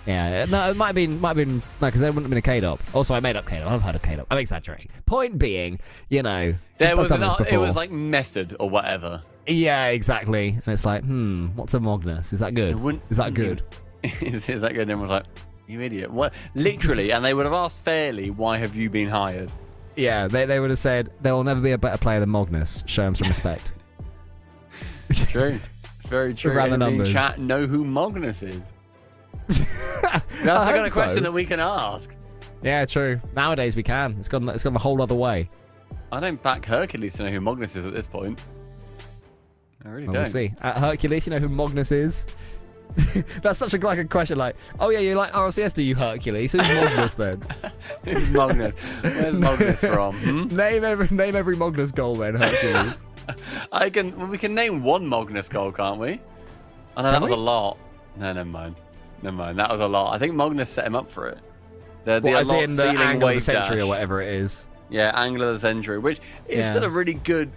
Yeah, no, it might have been, no, because there wouldn't have been a K-Dop. Also, I made up K-Dop. I've heard of K-Dop. I'm exaggerating. Point being, you know, I've done this it before. was like method or whatever. Yeah, exactly. And it's like, what's a Magnus? Is that good? Is that good? Is that good? And everyone was like, you idiot. What? Literally, and they would have asked fairly, why have you been hired? Yeah, they would have said, there will never be a better player than Magnus. Show him some respect. True. It's very true. Around the Anybody in numbers. chat know who Magnus is? That's the kind of question that we can ask. Yeah, true. Nowadays we can. It's gone the whole other way. I don't back Hercules to know who Magnus is at this point. I really Well, don't. we'll see. At Hercules, you know who Magnus is? That's such a question. Like, oh yeah, you like RLCS? Do you Hercules? Who's Magnus then? Who's Magnus? Where's Magnus from? Hmm? Name every Magnus goal then, Hercules. We can name one Magnus goal, can't we? I know that was a lot. No, never mind. That was a lot. I think Magnus set him up for it. The As in the ceiling angle of the wave century dash. or whatever it is. Yeah, angle of the century, which is Yeah. still a really good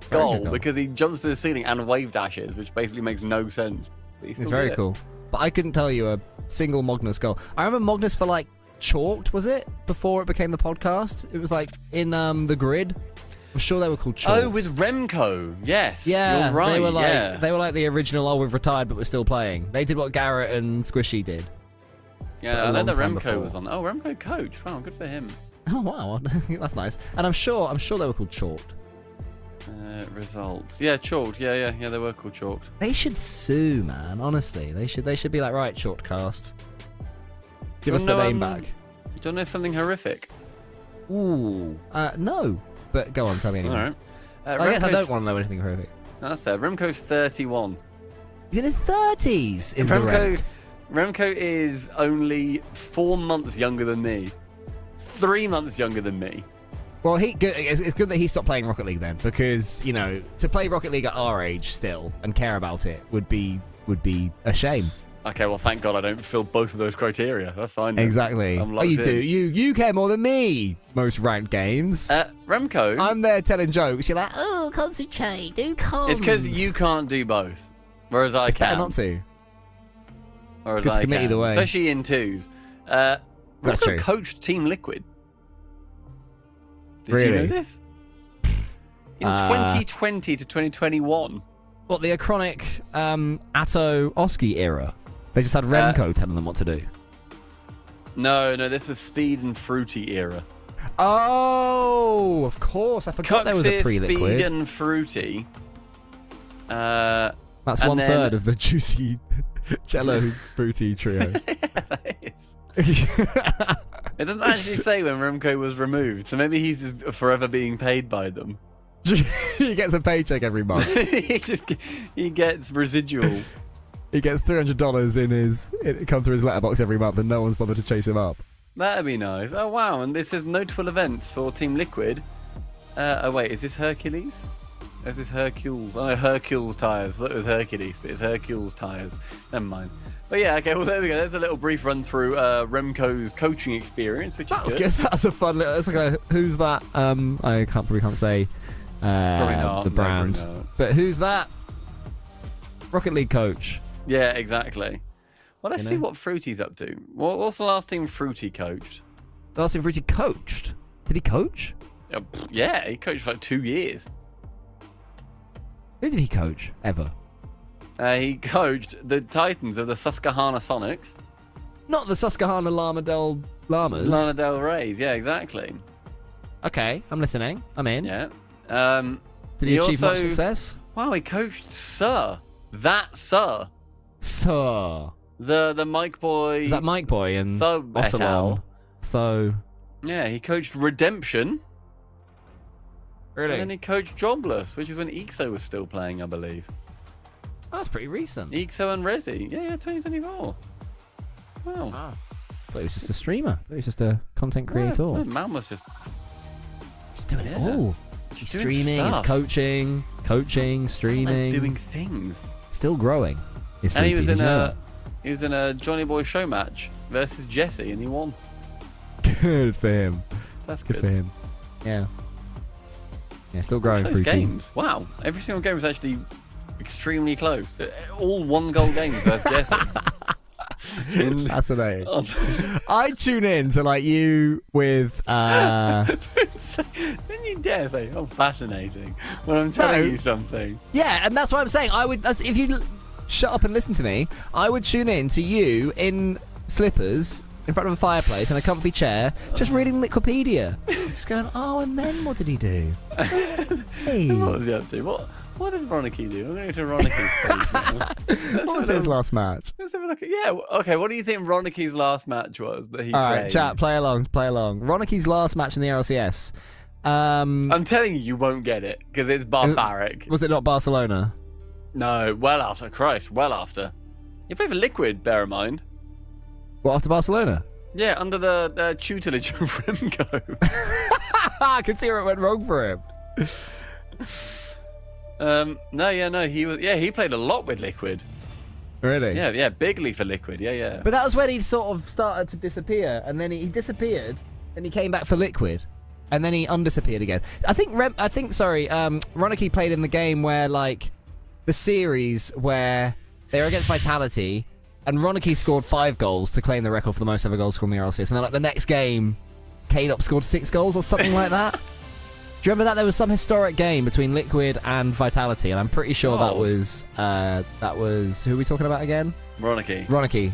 Very goal good goal. because he jumps to the ceiling and wave dashes, which basically makes no sense. But he It's still very did it. cool. But I couldn't tell you a single Magnus goal. I remember Magnus for like Chalked, was it? Before it became the podcast? It was like in the grid. I'm sure they were called Chalked. Oh, with Remco. Yes. Yeah, You're right. they were like yeah. they were like the original. Oh, we've retired, but we're still playing. They did what Garrett and Squishy did. Yeah, a I know long that time Remco before. was on. Oh, Remco coach. Wow, good for him. Oh wow, that's nice. And I'm sure they were called Chalked. Results. Yeah, chalked. Yeah, they were called chalked. They should sue, man. Honestly, they should be like, right, Shortcast, give us the name back. You don't know something horrific? Ooh, no. But go on, tell me anyway. All right. I guess I don't want to know anything horrific. That's fair. Remco's 31. He's in his 30s. Is the Remco. Remco is only 4 months younger than me. 3 months younger than me. Well, it's good that he stopped playing Rocket League then, because, you know, to play Rocket League at our age still and care about it would be a shame. Okay, well, thank God I don't fill both of those criteria. That's fine. Then. Exactly. Oh, you do. You care more than me. Most ranked games. Remco. I'm there telling jokes. You're like, oh, concentrate, do comms. It's because you can't do both, whereas I it's can. Better not to. Whereas Good to I commit can, either way. especially in twos. That's true. Coached Team Liquid. Did Really? you know this? In 2020 to 2021. What, the Acronic Atto Oski era? They just had Remco telling them what to do. No, this was Speed and Fruity era. Oh, of course. I forgot there was a pre-liquid. Speed and Fruity. That's and 1/3 of the Juicy Jello Fruity trio. It is. It doesn't actually say when Remco was removed, so maybe he's just forever being paid by them. He gets a paycheck every month. he gets residual. He gets $300 it comes through his letterbox every month, and no one's bothered to chase him up. That'd be nice. Oh wow! And this says notable events for Team Liquid. Oh wait, is this Hercules? Or is this Hercules? Oh no, Hercules tires. That was Hercules, but it's Hercules tires. Never mind. But yeah, okay. Well, there we go. There's a little brief run through Remco's coaching experience, which That was good. good. That's a fun little. It's like a who's that? I probably can't say Probably not. the brand, Probably not. but who's that? Rocket League coach. Yeah, exactly. Well, let's You see know? what Fruity's up to. What's the last team Fruity coached? The last time Fruity coached. Did he coach? Yeah, he coached for like 2 years. Who did he coach ever? He coached the Titans of the Susquehanna Sonics. Not the Susquehanna Llamas. Lana Del Rey's, yeah, exactly. Okay, I'm listening. I'm in. Yeah. Did he achieve much also- success? Wow, he coached Sir. That Sir. Sir. The Mike Boy. Is that Mike Boy and Tho et Ocelon? al. Tho. Yeah, he coached Redemption. Really? And then he coached Jobless, which is when EXO was still playing, I believe. That's pretty recent. EXO and Resi. Yeah, 2024. Wow. I thought he was just a streamer. I thought he was just a content creator. Yeah, man was just He's doing it Yeah. all. He's He's doing streaming, he's stuff. coaching, streaming. doing things. Still growing. His And he Fruity, was did in you know a Johnny Boy show match versus Jesse, and he won. that? Good for him. That's Good good. for him. Yeah. Yeah, still growing Close Fruity. games. Wow, every single game was actually extremely close. All 1-goal games versus Jesse. Fascinating. Oh, I tune in to like you with don't you dare say, "Oh, fascinating," when I'm telling No. you something. Yeah, and that's what I'm saying. If you shut up and listen to me, I would tune in to you in slippers in front of a fireplace in a comfy chair, just reading Wikipedia. Just going, oh, and then what did he do? Hey. What was he up to? What did Ronicky do? I'm going to Ronicky's page now. What was his last match? Let's have a look at, yeah, okay, what do you think Ronicky's last match was that he All right, played? chat, play along. Ronicky's last match in the LCS. I'm telling you won't get it, because it's barbaric. Was it not Barcelona? No, well after, Christ, well after. He played for Liquid, bear in mind. What, after Barcelona? Yeah, under the tutelage of Remco. I can see where it went wrong for him. He played a lot with Liquid. Really? Yeah, bigly for Liquid, yeah. But that was when he sort of started to disappear, and then he disappeared, and he came back for Liquid, and then he undisappeared again. I think Ronicky played in the game where, like, the series where they were against Vitality, and Ronicky scored 5 goals to claim the record for the most ever goals scored in the RLCS, and then, like, the next game, K-Dop scored 6 goals or something like that. Do you remember that? There was some historic game between Liquid and Vitality, and I'm pretty sure that was who are we talking about again? Ronicky.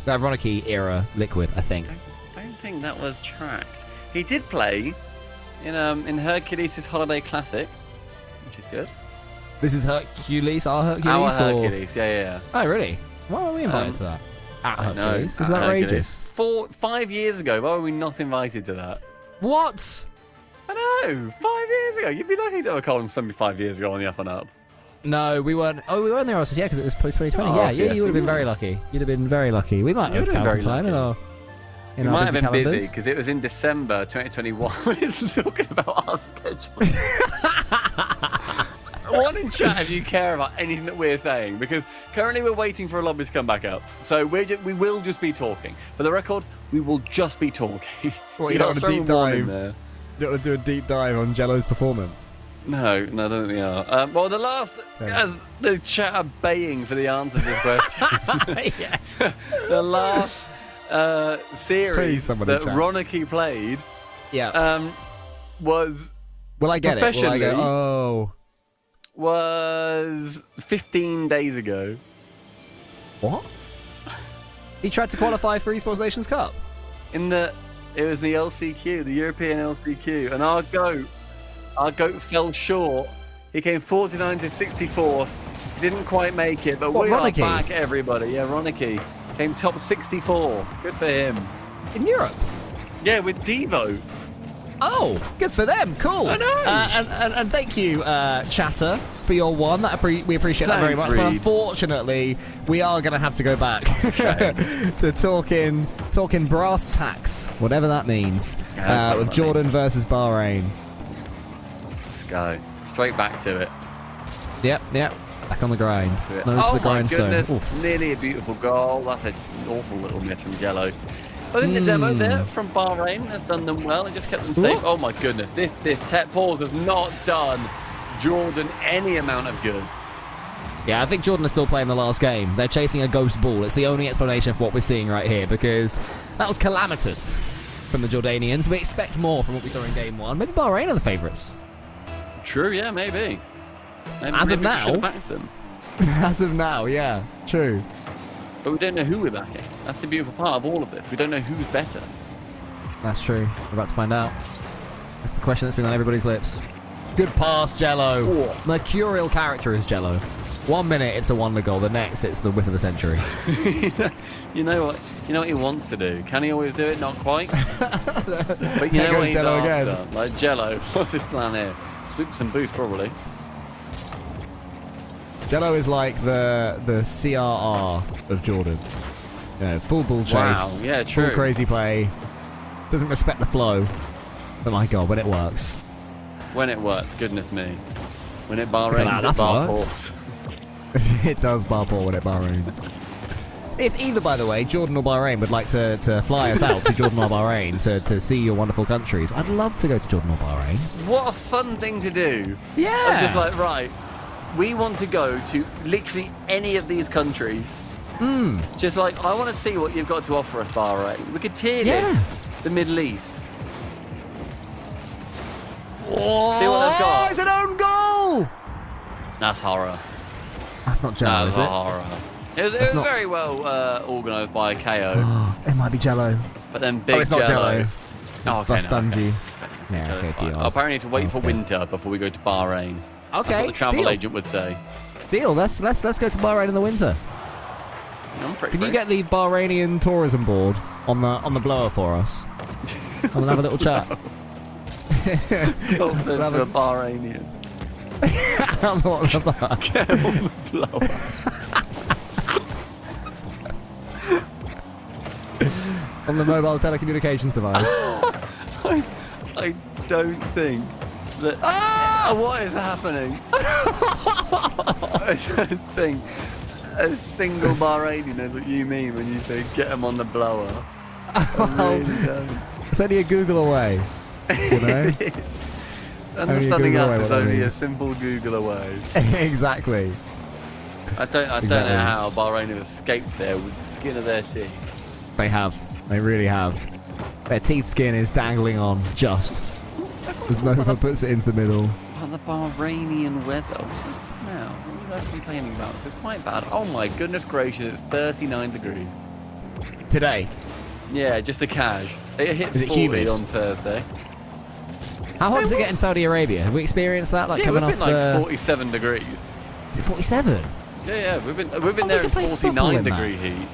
That Ronicky era Liquid, I think. I don't think that was tracked. He did play in Hercules' Holiday Classic, which is good. This is Hercules, our Our Hercules? or- Hercules, yeah. Oh, really? Why are we invited to that? At I know. Hercules? Is that Hercules. outrageous? 5 years ago, why were we not invited to that? What? I know, 5 years ago. You'd be lucky to have a Colin Stumpy 5 years ago on the up and up. No, we weren't. Oh, we weren't there, also, yeah, because it was post 2020. Oh, yeah, yes, you would have been yeah. very lucky. You'd have been very lucky. We might You have would have found been some very time in lucky. our We might have been calendars. busy because it was in December 2021. It's talking about our schedule. One in chat if you care about anything that we're saying, because currently we're waiting for a lobby to come back up. So we will just be talking. For the record, we will just be talking. What, you don't want a deep warning dive? there. You don't want to do a deep dive on Jello's performance? No, I don't think we are. Well, the last, as the chat are baying for the answer to this question. Yeah. The last Please, series somebody that chat. Ronicky played Yeah. was Will I get it? Will I professionally- go, oh. was 15 days ago. What? He tried to qualify for Esports Nations Cup? It was the LCQ, the European LCQ, and our goat fell short. He came 49 to 64th. Didn't quite make it, but What, we are Ronicky? back, everybody. Yeah, Ronicky came top 64. Good for him. In Europe? Yeah, with Devo. Oh, good for them. Cool. I know. And thank you, Chatter, for your one. We appreciate that very Thanks, much. But Reed. unfortunately, we are going to have to go back to talking brass tacks, whatever that means, Yeah, with that Jordan means. versus Bahrain. Let's go. Straight back to it. Yep. Back on the grind. To it. Nose to Oh the my grindstone. goodness. Oof. Nearly a beautiful goal. That's an awful little miss from Jello. I think the demo there from Bahrain has done them well. It just kept them safe. Ooh. Oh my goodness. This tech pause has not done Jordan any amount of good. Yeah, I think Jordan is still playing the last game. They're chasing a ghost ball. It's the only explanation for what we're seeing right here, because that was calamitous from the Jordanians. We expect more from what we saw in game one. Maybe Bahrain are the favourites. True, yeah, maybe. As of maybe we now- should have backed them. As of now, yeah. True. But we don't know who we're backing. That's the beautiful part of all of this. We don't know who's better. That's true. We're about to find out. That's the question that's been on everybody's lips. Good pass, Jello. Oh. Mercurial character is Jello. 1 minute it's a wonder goal. The next it's the whiff of the century. You know what? You know what he wants to do. Can he always do it? Not quite. But you There know what goes he's Jello after. again. Like Jello. What's his plan here? Sweeps and boost probably. Jello is like the CRR of Jordan. You know, full ball chase. Wow, yeah, Full true. crazy play. Doesn't respect the flow. But my God, when it works. When it works, goodness me. When it bar Look at rains, that, it that's bar worked. pours. It does bar ball when it Bahrains. If either, by the way, Jordan or Bahrain would like to fly us out to Jordan or Bahrain to see your wonderful countries, I'd love to go to Jordan or Bahrain. What a fun thing to do. Yeah. I'm just like, right, we want to go to literally any of these countries. Just like, I want to see what you've got to offer us, Bahrain. We could tier Yeah. this the Middle East. Oh, See what they've got. it's an own goal! That's horror. That's not Jello, That's is it? horror. It was That's not- very well organised by KO, It might be Jello. but then Big Oh, it's not Jello. It's Oh, okay, no, Bustungy. Yeah, Jello's okay, fine. for I'll apparently need to wait Let's for go. winter before we go to Bahrain. That's Okay, what the travel deal. agent would say. Deal. Let's go to Bahrain in the winter. I'm pretty Can you free. get the Bahrainian tourism board on the blower for us? And we'll have a little chat. Go to have a a- Bahrainian? I'm not about Get on the blower. on the mobile telecommunications device. I don't think that. What is happening? I don't think a single Bahraini knows what you mean when you say get him on the blower. I really don't. It's only a Google away. You know? Understanding Google away us is what that only a means. simple Google away. Exactly. I don't Exactly. know how Bahrain have escaped there with the skin of their teeth. They have. They really have. Their teeth skin is dangling on just. As Nova puts it into the middle. But the Bahrainian weather. Now, what are you guys complaining about? It's quite bad. Oh my goodness gracious, it's 39 degrees. Today. Yeah, just a cash. It hits Is it 40 humid? on Thursday. How hot does it get in Saudi Arabia? Have we experienced that? Like Yeah, coming we've off been like the. 47 degrees. Is it 47? Yeah, we've been we there in can play football 49 in that. degree heat.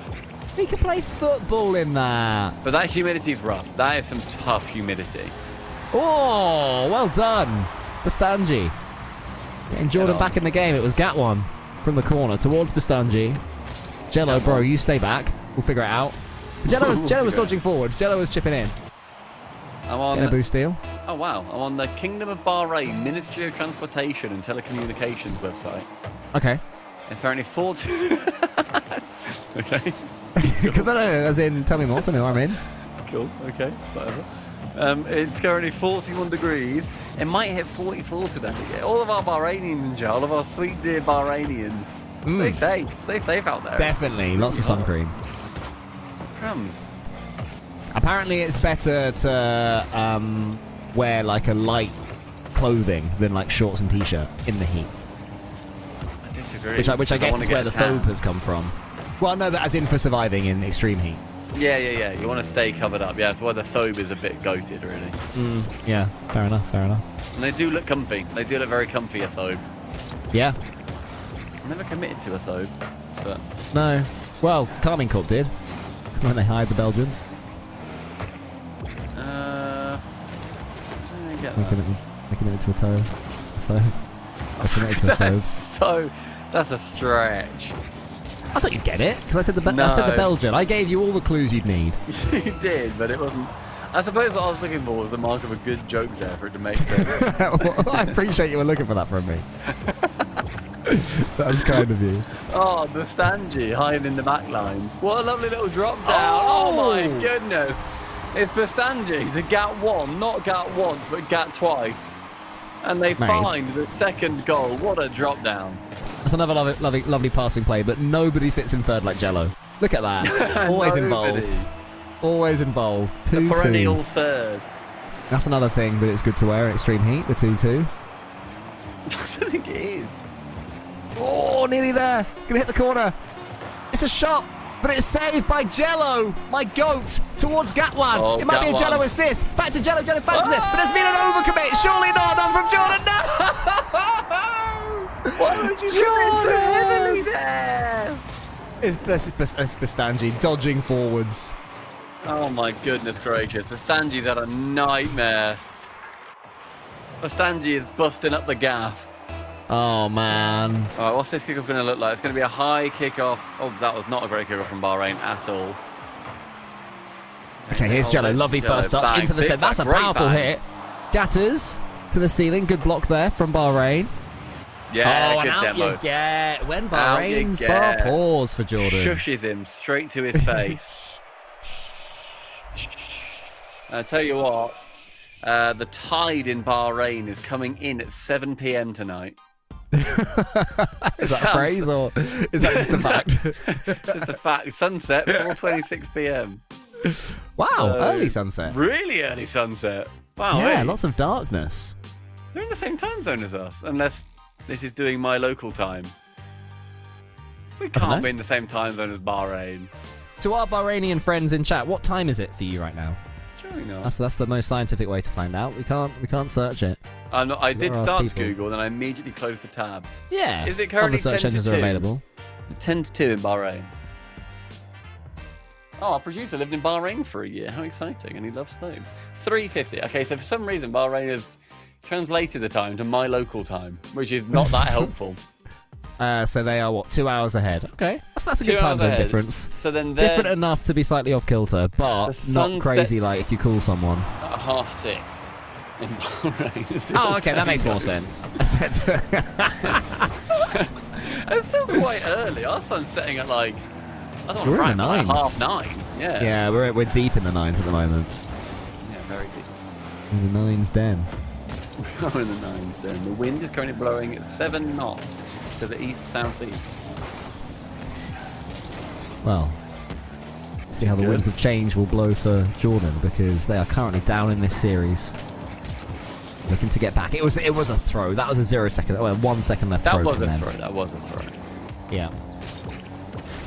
We can play football in that. But that humidity's rough. That is some tough humidity. Oh, well done. Bastanji. Getting Jordan on. back in the game. It was Gatwan from the corner towards Bastanji. Jello, bro, you stay back. We'll figure it out. Jello was dodging forward. Jello was chipping in. I'm on. Getting a boost deal. Oh wow! I'm on the Kingdom of Bahrain Ministry of Transportation and Telecommunications website. Okay. It's apparently 40. Okay. No, as in, tell me more. Tell me what I'm in. Cool. Okay. Whatever. It's currently 41 degrees. It might hit 44 today. All of our Bahrainians in jail. All of our sweet dear Bahrainians. Stay safe. Stay safe out there. Definitely. Lots of sun cream. Crumbs. Apparently, it's better to wear like a light clothing than like shorts and t-shirt in the heat. I disagree. Which I guess wanna is get where a the tan. thobe has come from. Well, no, but as in for surviving in extreme heat. Yeah. You want to stay covered up. Yeah, that's why the thobe is a bit goated, really. Yeah, fair enough. And they do look comfy. They do look very comfy, a thobe. Yeah. I've never committed to a thobe, but No. Well, Carmine Corp did when they hired the Belgian. I get They that. committed to a toe. They committed to a thobe. That's a stretch. I thought you'd get it because I said the No. Belgian. I gave you all the clues you'd need. You did, but it wasn't. I suppose what I was looking for was the mark of a good joke there for it to make sense. Well, I appreciate you were looking for that from me. That's kind of you. Oh, the Bastanji hiding in the back lines. What a lovely little drop down. Oh, my goodness. It's Bastanji to Gat 1, not Gat once, but Gat twice. And they find the second goal. What a drop down. That's another lovely passing play, but nobody sits in third like Jello. Look at that. Always involved. Always involved. 2-2. The perennial third. That's another thing that it's good to wear in extreme heat, the 2-2. I don't think it is. Oh, nearly there. Gonna hit the corner. It's a shot, but it's saved by Jello, my goat, towards Gatwan. Oh, it might be a Gatwan. Jello assist. Back to Jello. Jello fancies it, but there's been an overcommit. Surely not. On from Jordan. No. Why would you commit so heavily there? It's Bastanji dodging forwards. Oh my goodness gracious. Bastanji's had a nightmare. Bastanji is busting up the gaff. Oh, man. All right, what's this kickoff going to look like? It's going to be a high kickoff. Oh, that was not a great kickoff from Bahrain at all. Okay, here's Jello. Lovely first touch Bang, into the big centre. That's a great powerful bang. hit. Gatters to the ceiling. Good block there from Bahrain. Yeah, oh, good and out demo. you get. When Out you Bahrain's get. bar pause for Jordan. Shushes him straight to his face. I tell you what, the tide in Bahrain is coming in at 7 p.m. tonight. Is that a phrase or is that just a fact? It's just a fact. Sunset, 4:26 p.m. Wow, So, early sunset. Really early sunset. Wow. Yeah, hey. lots of darkness. They're in the same time zone as us, unless this is doing my local time. We don't know. can't be in the same time zone as Bahrain. To our Bahrainian friends in chat, what time is it for you right now? Surely not. That's the most scientific way to find out. We can't search it. I did gotta ask start to people. Google, then I immediately closed the tab. Yeah. Is it currently Other search 10 to engines 2? are available. 10 to 2 in Bahrain. Oh, our producer lived in Bahrain for a year. How exciting. And he loves Slope. 3:50. Okay, so for some reason, Bahrain has translated the time to my local time, which is not that helpful. So they are, what, 2 hours ahead? Okay. That's a 2 good time hours zone ahead. difference. So then they're Different enough to be slightly off kilter, but The not sun crazy sets- like if you call someone. at 5:30 in Bahrain. It's still Oh, okay, that makes more 7. sense. It's still quite early. Our sun's setting at like, I don't We're know, in the like nines. 9:30. Yeah. Yeah, we're deep in the nines at the moment. Yeah, very deep. In the nines den. We're in the 9s then. The wind is currently blowing at 7 knots to the east-southeast. Well, see how the Good. winds of change will blow for Jordan because they are currently down in this series. Looking to get back. It was a throw. That was a 0 second. Well, 1 second left That throw was from a them. throw. That was a throw. Yeah.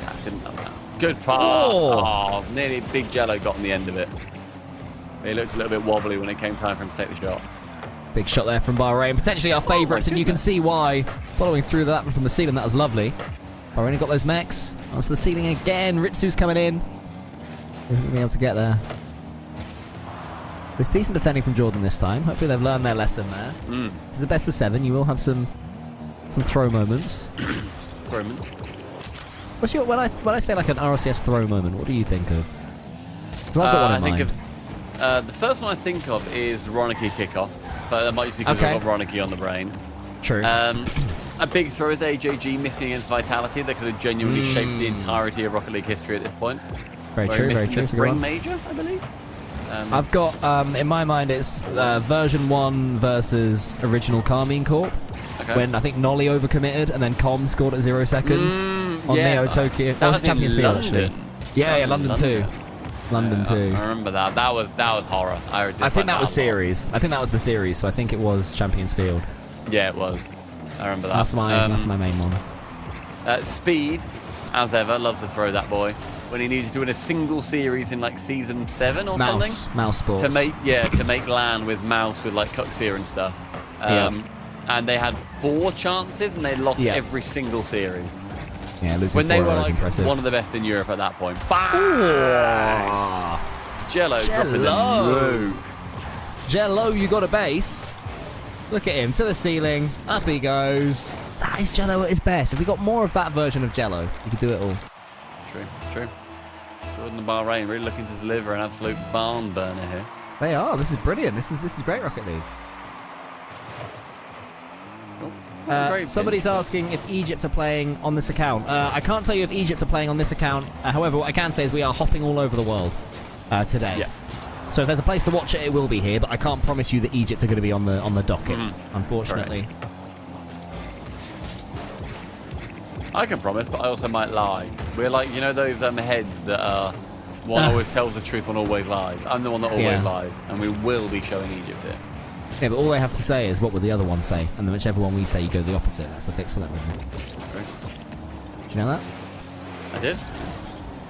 Yeah, I didn't know that. Good pass. Oh. Oh, nearly Big Jello got on the end of it. He looked a little bit wobbly when it came time for him to take the shot. Big shot there from Bahrain. Potentially our favourites, and you can see why. Following through that one from the ceiling, that was lovely. Bahrain have got those mechs. Onto the ceiling again. Ritsu's coming in. Isn't going to be able to get there. It's decent defending from Jordan this time. Hopefully they've learned their lesson there. This is the best of 7. You will have some throw moments. For a minute. What's your when I say like an RLCS throw moment? What do you think of? Because I've got one in mind. The first one I think of is Ronicky kickoff, but that might just be because I've got Ronicky on the brain. True. A big throw is AJG missing against Vitality. That could have genuinely shaped the entirety of Rocket League history at this point. Very true. Very true. The Spring Major, I believe. I've got in my mind it's version 1 versus original Carmine Corp. Okay. When I think Nolly overcommitted and then Com scored at 0 seconds on yes, Neo Tokyo. That was Champions in Field London. actually. Yeah, London too. London too. I remember that. That was horror. I think that was series. I think that was the series. So I think it was Champions Field. Yeah, it was. I remember that. That's my main one. Speed, as ever, loves to throw that boy. When he needed to win a single series in like season 7 or something. Mouse sports. To make LAN with Mouse with like Cuxia and stuff. And they had 4 chances and they lost every single series. Yeah, losing when they 4 were was like impressive. one of the best in Europe at that point. Bang! Jello dropping the road. Jello, you got a base. Look at him, to the ceiling. Up he goes. That is Jello at his best. If we got more of that version of Jello, we could do it all. True. Jordan and Bahrain really looking to deliver an absolute barn burner here. They are. This is brilliant. This is great Rocket League. Somebody's asking if Egypt are playing on this account. I can't tell you if Egypt are playing on this account. However, what I can say is we are hopping all over the world today. Yeah. So if there's a place to watch it, it will be here. But I can't promise you that Egypt are going to be on the docket, unfortunately. Correct. I can promise, but I also might lie. We're like, you know those heads that are one always tells the truth, one always lies. I'm the one that always lies, and we will be showing Egypt here. Yeah, but all they have to say is what would the other one say, and then whichever one we say, you go the opposite. That's the fix for that, isn't it? True. Do you know that? I did.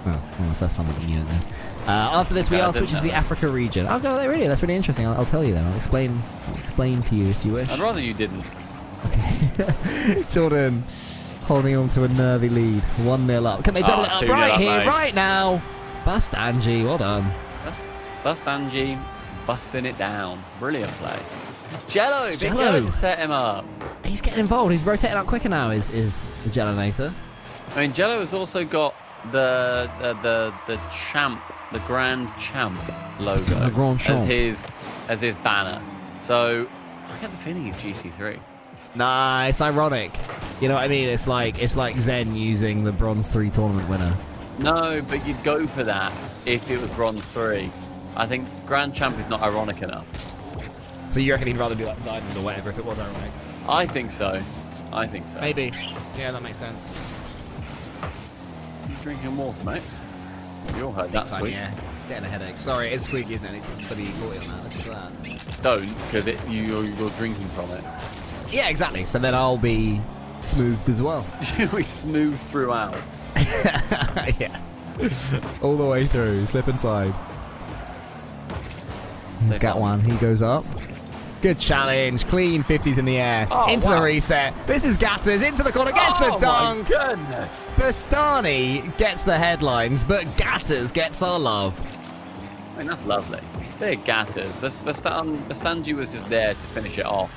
Oh, well, that's fun that you knew it then. After this, we are switching to the Africa region. Oh, God, really? That's really interesting. I'll tell you then. I'll explain to you if you wish. I'd rather you didn't. Okay. Jordan holding on to a nervy lead. 1-0 up. Can they double it up right here, right now? Bust Angie. Well done. Bust Angie. Busting it down. Brilliant play. It's Jello. Big Jello. Jello to set him up. He's getting involved. He's rotating out quicker now, is the Jellonator. I mean, Jello has also got the champ, the Grand Champ logo The Grand Champ. as his banner. So I get the feeling he's GC3. Nah, it's ironic. You know what I mean? It's like Zen using the Bronze 3 tournament winner. No, but you'd go for that if it was Bronze 3. I think Grand Champ is not ironic enough. So you reckon he'd rather do like Diamond or whatever if it was ironic? I think so. Maybe. Yeah, that makes sense. You drinking water, mate? You all heard that squeak. Yeah, getting a headache. Sorry, it's squeaky, isn't it? He's put some WD-40 on that. Listen to that. Don't, because you're drinking from it. Yeah, exactly. So then I'll be smoothed as well. You'll be smooth throughout. Yeah. All the way through. Slip and slide. He's got one. He goes up. Good challenge. Clean 50s in the air. Into the reset. This is Gatters. Into the corner. Gets the dunk. Oh, my goodness. Bastani gets the headlines, but Gatters gets our love. I mean, that's lovely. Big Gatters. Bastanji was just there to finish it off.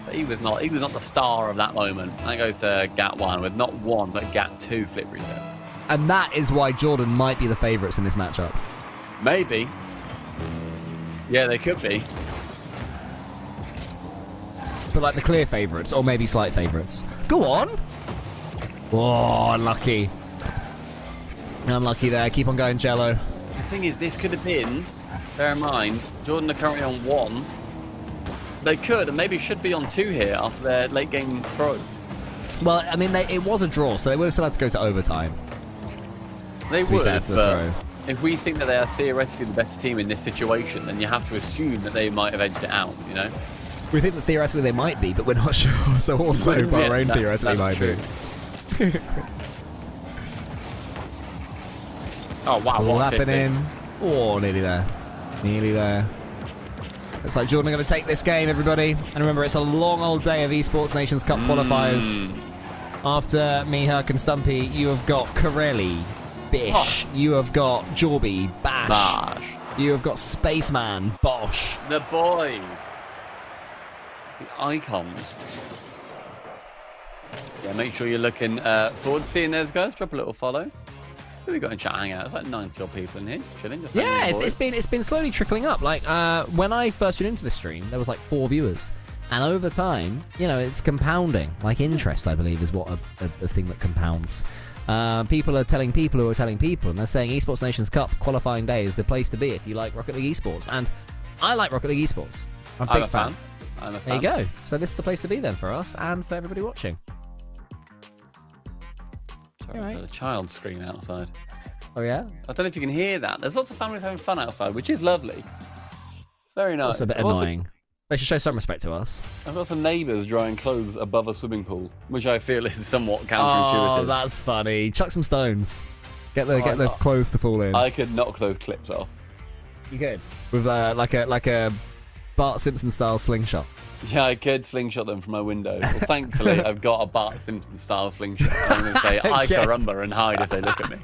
But he was not the star of that moment. That goes to Gat1 with not 1, but Gat2 flip resets. And that is why Jordan might be the favourites in this matchup. Maybe. Yeah, they could be. But like the clear favourites, or maybe slight favourites. Go on! Oh, unlucky. Unlucky there. Keep on going, Jello. The thing is, this could have been, bear in mind, Jordan are currently on 1. They could, and maybe should be on 2 here after their late game throw. Well, I mean, it was a draw, so they would have still had to go to overtime. They to be would, fair for the but throw. If we think that they are theoretically the better team in this situation, then you have to assume that they might have edged it out, you know? We think that theoretically they might be, but we're not sure. So also Bahrain theoretically might be. Oh, wow, So what happening. Oh, nearly there. Nearly there. Looks like Jordan are going to take this game, everybody. And remember, it's a long old day of Esports Nations Cup qualifiers. After me, Herc, and Stumpy, you have got Corelli, Bish. You have got Jorby, Bash. You have got Spaceman, Bosch. The boys. The icons. Yeah, make sure you're looking forward to seeing those guys. Drop a little follow. Who we got in chat hangout? It's like 90 odd people in here, just chilling. Just Yeah, it's been slowly trickling up. Like when I first tuned into the stream, there was like 4 viewers, and over time, you know, it's compounding. Like interest, I believe, is what a thing that compounds. People are telling people who are telling people, and they're saying Esports Nations Cup qualifying day is the place to be if you like Rocket League Esports. And I like Rocket League Esports. I'm a big fan. I'm a fan. There you go. So this is the place to be then for us and for everybody watching. Sorry, there's a child screaming outside. Oh yeah? I don't know if you can hear that. There's lots of families having fun outside, which is lovely. It's very nice. It's a bit annoying. They should show some respect to us. I've got some neighbours drying clothes above a swimming pool, which I feel is somewhat counterintuitive. Oh, that's funny. Chuck some stones. Get the clothes to fall in. I could knock those clips off. You could. With like a Bart Simpson style slingshot. Yeah, I could slingshot them from my window. Well, thankfully, I've got a Bart Simpson style slingshot. I'm going to say, I caramba, and hide if they look at me.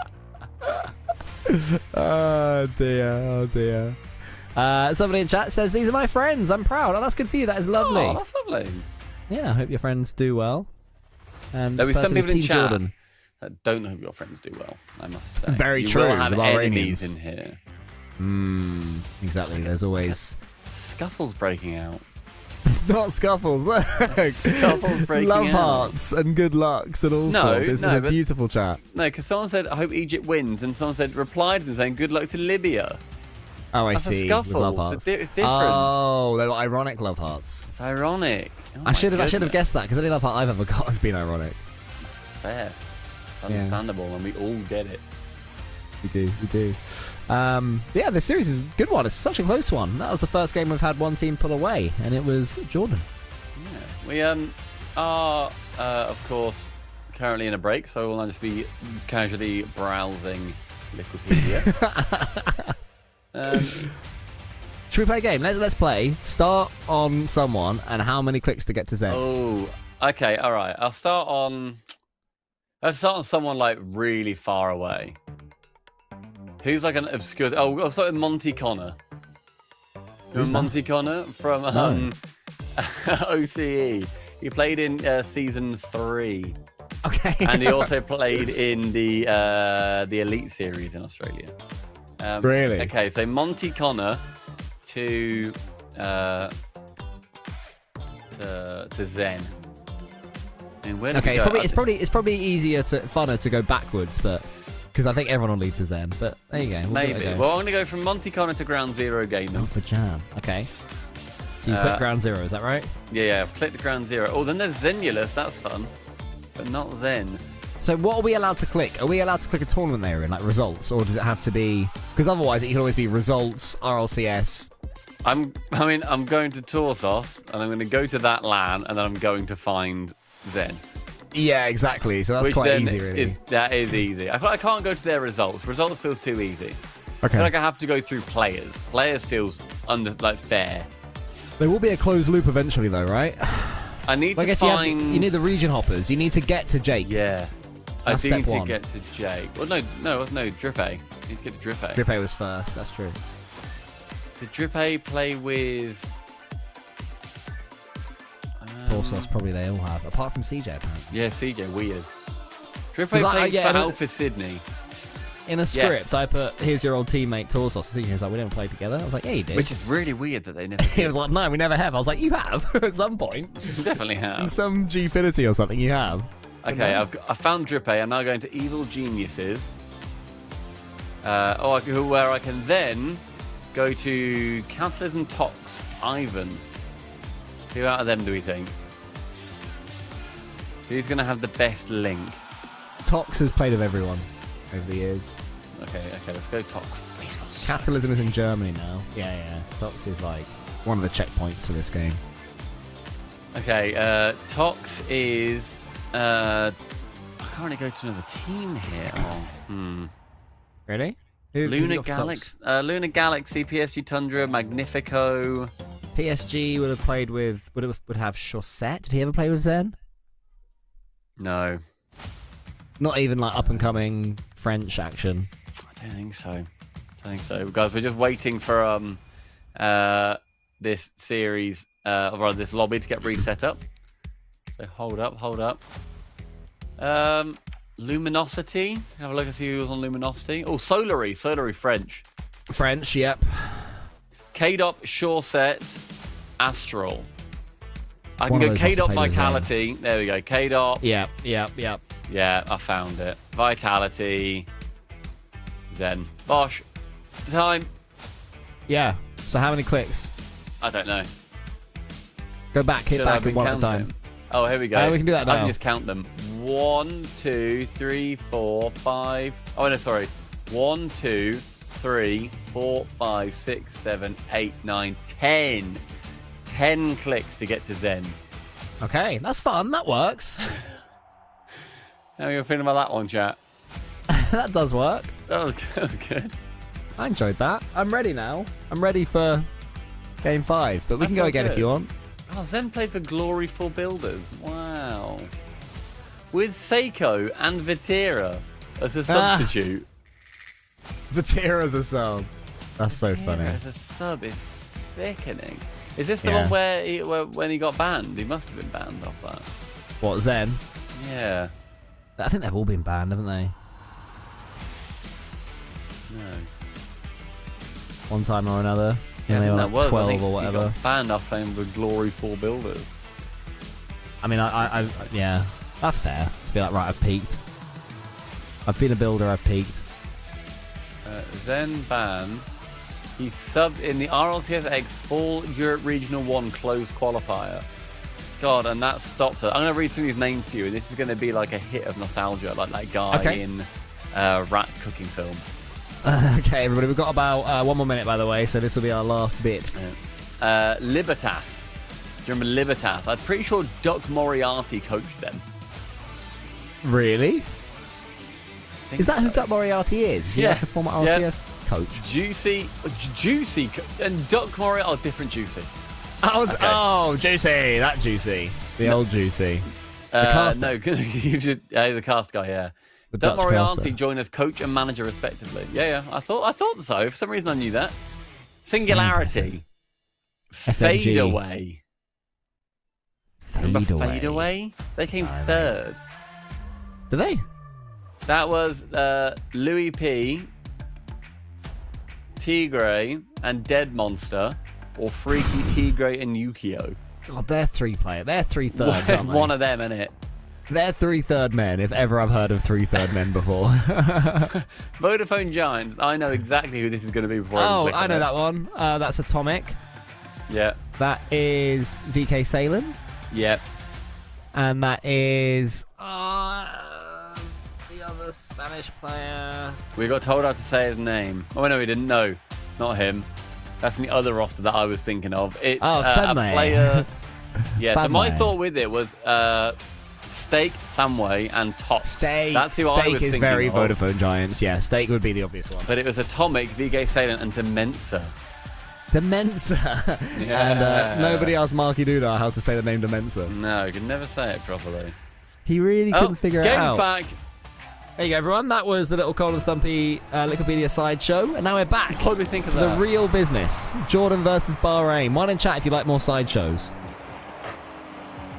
Oh dear. Somebody in chat says, these are my friends. I'm proud. Oh, that's good for you. That is lovely. Oh, that's lovely. Yeah, I hope your friends do well. And There'll be some people in chat Jordan. that don't hope your friends do well, I must say. Very you true. You will have the enemies in here. Exactly. There's always... Scuffles breaking out. It's not scuffles. Look. Scuffles breaking Love out. hearts and good lucks and all sorts. It's a beautiful chat. No, because someone said, I hope Egypt wins, and someone said, replied to them saying, good luck to Libya. Oh, I That's see. A scuffle. Love hearts. It's different. Oh, they're ironic love hearts. It's ironic. Oh I should have guessed that because any love heart I've ever got has been ironic. That's fair. Understandable, and we all get it. We do. Yeah, the series is a good one. It's such a close one. That was the first game we've had one team pull away, and it was Jordan. Yeah. We are, of course, currently in a break, so we'll just be casually browsing Wikipedia. Should we play a game? Let's play. Start on someone, and how many clicks to get to Zen? Oh, okay, all right. I'll start on someone like really far away. Who's like an obscure... Oh, I'll start with Monty Connor. Who's Monty Connor from OCE. He played in Season 3. Okay. And he also played in the Elite Series in Australia. Really? Okay, so Monty Connor to Zen. I mean, where did we go? It's probably easier funner to go backwards, but because I think everyone will lead to Zen. But there you go. Maybe. Well, I'm going to go from Monty Connor to Ground Zero Gaming. Oh, for Jam. Okay. So you click Ground Zero, is that right? Yeah, I've clicked Ground Zero. Oh, then there's Zenulus. That's fun, but not Zen. So what are we allowed to click? Are we allowed to click a tournament they're in, like results, or does it have to be? Because otherwise, it can always be results, RLCS. I'm going to Torsos, and I'm going to go to that LAN, and then I'm going to find Zen. Yeah, exactly. So that's quite easy, really. That is easy. I can't go to their results. Results feels too easy. Okay. I feel like I have to go through players. Players feels fair. There will be a closed loop eventually, though, right? I need to find. You need the region hoppers. You need to get to Jake. Yeah. That's I do need step to one. get to Jake. Well, no, Drippe. I need to get to Drippe. Drippe was first. That's true. Did Drippe play with? Torsos, probably they all have, apart from CJ, apparently. Yeah, CJ, weird. Drippe played for Alpha Sydney. In a script, I put, here's your old teammate Torsos. CJ was like, we never played together. I was like, yeah, you did. Which is really weird that they never did. He was like, no, we never have. I was like, you have, at some point. You definitely have. In some Gfinity or something, you have. Okay, I found Drippe. I'm now going to Evil Geniuses. Where I can then go to Catalysm Tox, Ivan. Who out of them do we think? Who's going to have the best link? Tox has played with everyone over the years. Okay, let's go Tox. Catalysm is in Germany now. Yeah. Tox is like one of the checkpoints for this game. Okay, Tox is... I can't really go to another team here. Really? Lunar Galaxy, PSG Tundra, Magnifico. PSG would have played with would have Chaussette. Did he ever play with Zen? No. Not even like up and coming French action. I don't think so. Guys, we're just waiting for this series, or rather this lobby to get reset up. So hold up. Luminosity. Have a look and see who was on Luminosity. Oh, Solary French. French, yep. K-Dop, Chaussette, Astral. I One can of go those must K-Dop have played with Zen. Vitality. There we go. K-Dop. Yep. Yeah, I found it. Vitality. Zen. Bosh. Time. Yeah. So how many clicks? I don't know. Go back, hit Should I back have and one at a been time. counting? Oh, here we go. We can do that I now. can just count them. 1, 2, 3, 4, 5. Oh, no, sorry. 1, 2, 3, 4, 5, 6, 7, 8, 9, 10. 10 clicks to get to Zen. Okay, that's fun. That works. How are you feeling about that one, chat? That does work. That was good. I enjoyed that. I'm ready now. I'm ready for game 5, but we can go felt again if good. you want. Oh, Zen played for Glory for Builders. Wow. With Seiko and Vitera as a substitute. Vatira's a sub. That's so funny. As a sub is sickening. Is this the Yeah. one where when he got banned? He must have been banned off that. What, Zen? Yeah. I think they've all been banned, haven't they? No. One time or another. Yeah, they I were think that like was. I 12 think or he whatever. got banned off playing with Glory for Builders. I mean, I yeah, that's fair. Be like, right, I've peaked. I've been a builder, I've peaked. Zen ban. He subbed in the RLCSX Fall Europe Regional 1 closed qualifier. God, and that stopped it. I'm going to read some of these names to you, and this is going to be like a hit of nostalgia, like that guy Okay. in Rat Cooking Film. Okay, everybody, we've got about 1 more minute, by the way, so this will be our last bit. Libertas. Do you remember Libertas? I'm pretty sure Duck Moriarty coached them. Really? I think Is that who so. Duck Moriarty is? Is he Yeah. like a former Yeah. RCS coach? Juicy, and Duck Moriarty. Oh, different Juicy. Okay. Oh, Juicy, that Juicy. The old Juicy. The caster. No, you just the cast guy. Yeah. The Duck Dutch Moriarty caster. joined as coach and manager respectively. Yeah. I thought so. For some reason, I knew that. Singularity. SMG. Fade away. Remember Fade Away. away? They came third. Do they? That was Louis P, Tigray, and Dead Monster, or Freaky Tigray and Yukio. God, they're 3-player. They're 3/3, aren't they? One of them, innit? They're 3/3 men, if ever I've heard of 3/3 men before. Vodafone Giants. I know exactly who this is going to be before I click I on know it. that one. That's Atomic. Yeah. That is VK Salen. Yeah. And that is the other Spanish player. We got told how to say his name. Oh, no, we didn't. No, not him. That's in the other roster that I was thinking of. It's a Fenway. player. Yeah, so my Fenway. thought with it was Steak, Famway, and Tops. Steak. That's who I Steak was is thinking very of. Vodafone Giants. Yeah, Steak would be the obvious one. But it was Atomic, VK Salient, and Demensa. Demensa. Yeah. And nobody asked Marky Doodah how to say the name Demensa. No, you can never say it properly. He really couldn't figure it game's out. back. There you go, everyone. That was the little Cold and Stumpy Wikipedia sideshow. And now we're back What do we think of to that? the real business. Jordan versus Bahrain. One in chat if you like more sideshows.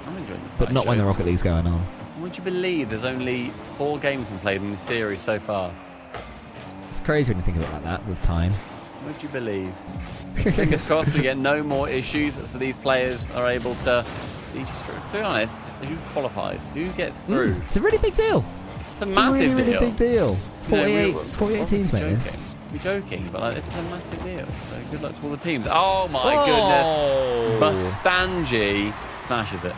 I'm enjoying this. But not when the Rocket League's going on. Would you believe there's only 4 games been played in the series so far? It's crazy when you think of it like that with time. Would you believe? Fingers crossed we get no more issues so these players are able to see. Just to be honest, who qualifies? Who gets through? It's a really big deal. It's a It's massive a really, deal. really big deal. You know, 48 teams made this. joking. We're joking, but this is a massive deal. So good luck to all the teams. Oh my goodness. Bastanji smashes it.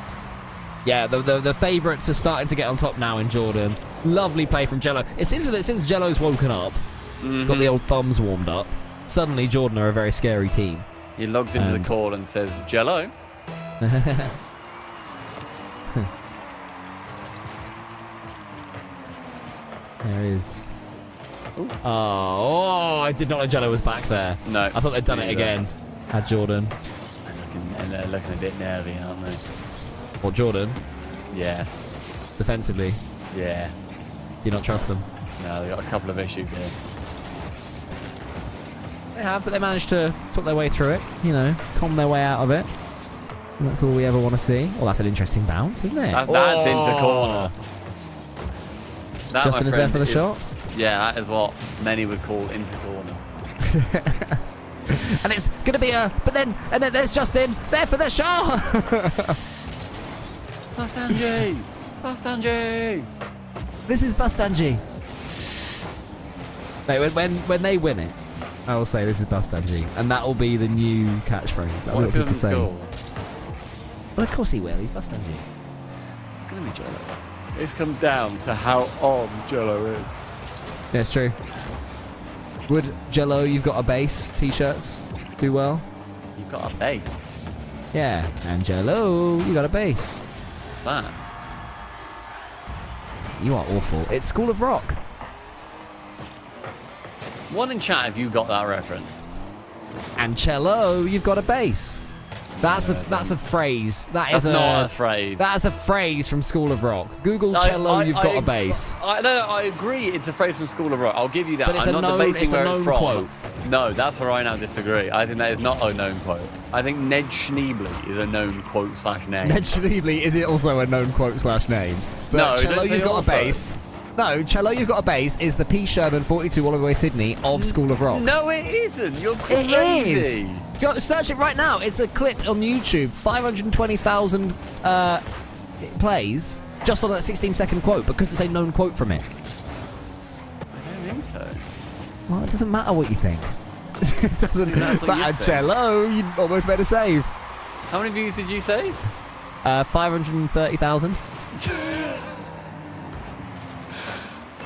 Yeah, the favourites are starting to get on top now in Jordan. Lovely play from Jello. It seems that since Jello's woken up, got the old thumbs warmed up, suddenly Jordan are a very scary team. He logs into the call and says, Jello. There is. Oh, I did not know Jello was back there. No. I thought they'd done it me again. Had Jordan. and they're looking a bit nervy, aren't they? Or Jordan, Yeah, defensively. yeah. Do you not trust them? No, they've got a couple of issues here. They have, but they managed to talk their way through it. You know, calm their way out of it. And that's all we ever want to see. Well, that's an interesting bounce, isn't it? That's into corner. That, Justin my is there friend, for the shot. Yeah, that is what many would call into corner. And it's going to be a... and then there's Justin there for the shot. Bastanji! Bastanji! This is Bastanji. No, when they win it, I will say this is Bastanji. And that will be the new catchphrase. That'll be what people say. Score? Well, of course he will. He's Bastanji. It's going to be Jello. This comes down to how on Jello is. Yeah, it's true. Would Jello, you've got a base, t-shirts, do well? You've got a base. Yeah, and Jello, you got a base. What's that? You are awful. It's School of Rock. One in chat if you got that reference. And cello, you've got a bass. That's a phrase. That's not a phrase. That's a phrase from School of Rock. Google cello, you've got a bass. I agree. It's a phrase from School of Rock. I'll give you that. But it's I'm a not known, debating it's where a known it's from. quote. No, that's where I now disagree. I think that is not a known quote. I think Ned Schneebly is a known quote / name. Ned Schneebly, is it also a known quote / name? But No, cello, don't say you've got also. a bass. No, cello, you've got a bass is the P. Sherman 42 All the Way Sydney of School of Rock. No, it isn't. You're It crazy. is. Go search it right now. It's a clip on YouTube. 520,000 plays just on that 16-second quote because it's a known quote from it. I don't think so. Well, it doesn't matter what you think. It doesn't That's what you matter. think. Cello, you almost made a save. How many views did you say? 530,000.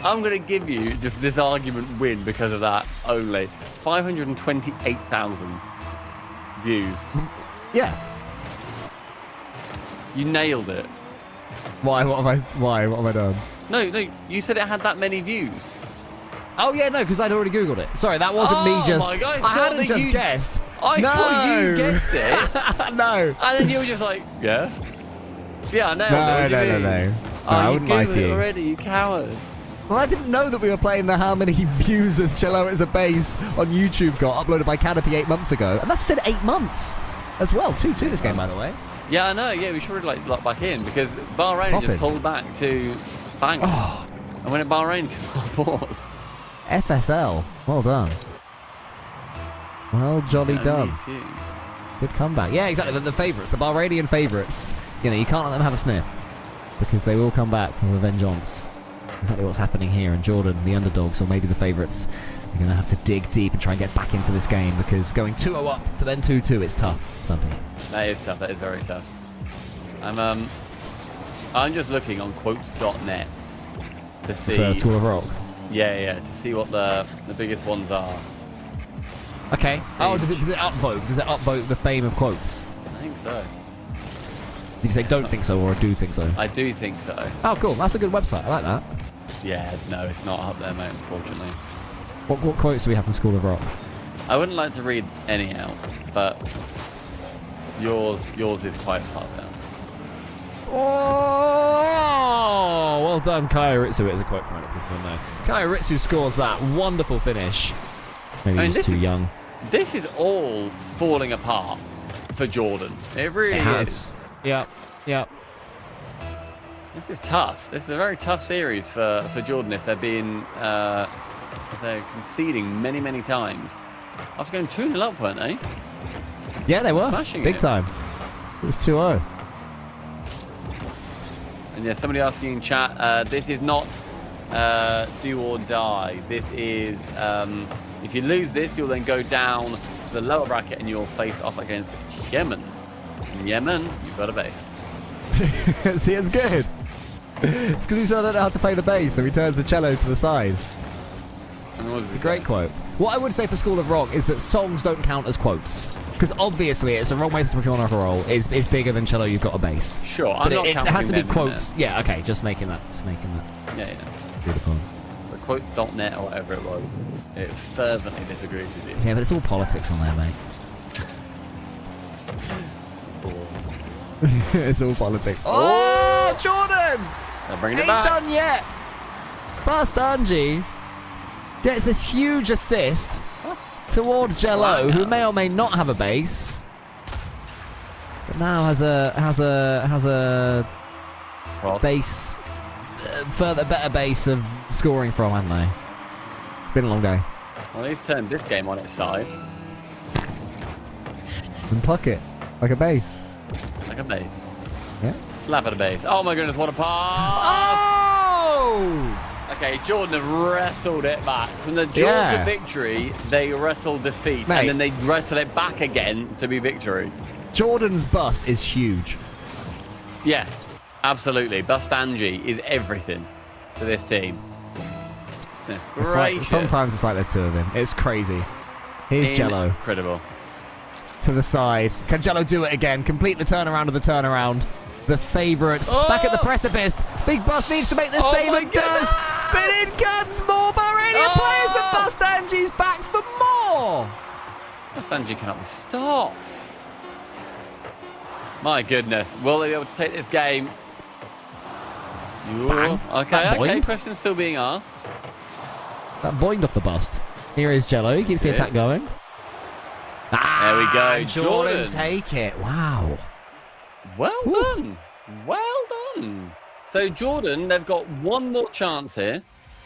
I'm going to give you just this argument win because of that only. 528,000 views. Yeah. You nailed it. Why? What have I done? No, you said it had that many views. Oh yeah, no, because I'd already googled it. Sorry, that wasn't me. Just my God, I hadn't that just you- guessed. I no. thought you guessed it. No. And then you were just like, yeah. Yeah, I nailed it. What do you mean? No, I wouldn't lie Googled to it you. already, you coward. Well, I didn't know that we were playing the how many views as Cello as a Bass on YouTube got uploaded by Canopy 8 months ago. And that's said 8 months as well. 2-2 this game, by the way. Yeah, I know. Yeah, we should really lock back in because Bahrain popping. just pulled back to bang. Oh. And when it Bahrain's pause. FSL. Well done. Well, jolly done. It's you. Good comeback. Yeah, exactly. The favourites, the Bahrainian favourites. You know, you can't let them have a sniff because they will come back with a vengeance. Exactly what's happening here. And Jordan, the underdogs, or maybe the favourites, are going to have to dig deep and try and get back into this game because going 2-0 up to then 2-2, it's tough. Stumpy. That is tough. That is very tough. I'm just looking on quotes.net to see. For School of Rock. Yeah, to see what the biggest ones are. Okay. Oh, does it upvote? Does it upvote the fame of quotes? I think so. Did you say don't think so or do think so? I do think so. Oh, cool. That's a good website. I like that. Yeah, no, it's not up there, mate, unfortunately. What quotes do we have from School of Rock? I wouldn't like to read any out, but yours is quite far down. Oh, well done, Kaya Ritsu. It is a quote from other people, know. Kaya Ritsu scores that wonderful finish. Maybe I mean, he's this too is- young. This is all falling apart for Jordan. It really It is. has. Yep. This is tough. This is a very tough series for Jordan if they're being if they're conceding many times. After going 2-0 up, weren't they? Yeah, they were. Smashing Big it. time. It was 2-0. And yeah, somebody asking in chat, this is not do or die. This is if you lose this, you'll then go down to the lower bracket and you'll face off against Yemen. In Yemen, you've got a base. See, it's good. It's because he said I don't know how to play the bass, so he turns the cello to the side. And what does It's he a great say? quote. What I would say for School of Rock is that songs don't count as quotes. Because obviously it's a wrong way to if you want to rock and roll. It's bigger than cello, you've got a bass. Sure, I'm But not it counting has to be them in quotes. Yeah, okay, just making that. there. Yeah. Beautiful. But quotes.net or whatever it was, it fervently disagrees with you. Yeah, but it's all politics on there, mate. It's all politics. Oh, Jordan! They're bringing it Ain't back. done yet. Bastanji gets this huge assist towards Jello, who may or may not have a base, but now has a Well, base, better base of scoring from, haven't they? Been a long day. well, he's turned this game on its side. And pluck it like a base. Like a base. Yeah. Slap at a base. Oh my goodness, what a pass! Oh! Okay, Jordan have wrestled it back. From the jaws Yeah. of victory, they wrestled defeat. Mate. And then they wrestle it back again to be victory. Jordan's bust is huge. Yeah, absolutely. Bastanji is everything to this team. Goodness It's like, gracious. sometimes it's like there's two of him. It's crazy. Here's Jello Incredible. to the side. Can Jello do it again? Complete the turnaround of the turnaround. The favourites back at the precipice. Big Bus needs to make the Oh save my and does. goodness. But in comes more Bahrainian players, but Bastanji's back for more. Bastanji cannot be stopped. My goodness. Will they be able to take this game? Bang. Okay, That okay. boinged. Question's still being asked. That boinged off the bust. Here is Jello. He keeps the Yeah. attack going. There we go. And Jordan Jordan. take it. Wow. Well done. Well done. So Jordan, they've got one more chance here.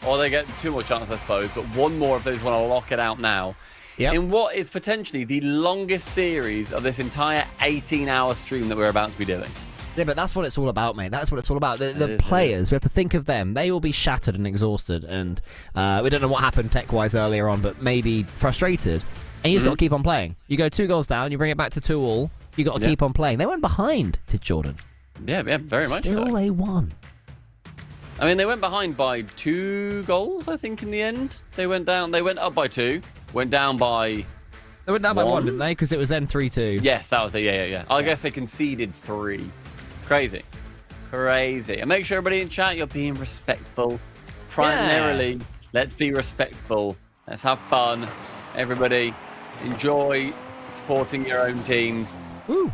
Or they get two more chances, I suppose. But one more if they just want to lock it out now. Yep. In what is potentially the longest series of this entire 18-hour stream that we're about to be doing. Yeah, but that's what it's all about, mate. That's what it's all about. The It is, it players, we have to think of them. They will be shattered and exhausted, and we don't know what happened tech-wise earlier on, but maybe frustrated. And you just got to keep on playing. You go 2 goals down, you bring it back to 2-2. You got to keep on playing. They went behind to Jordan. Yeah, very much Still, so. they won. I mean, they went behind by 2 goals, I think, in the end. They went down. They went up by 2. Went down by... They went down by 1, One. didn't they? Because it was then 3-2. Yes, that was it. Yeah. I guess they conceded 3. Crazy. And make sure everybody in chat, you're being respectful. Primarily, let's be respectful. Let's have fun. Everybody, enjoy supporting your own teams. Woo.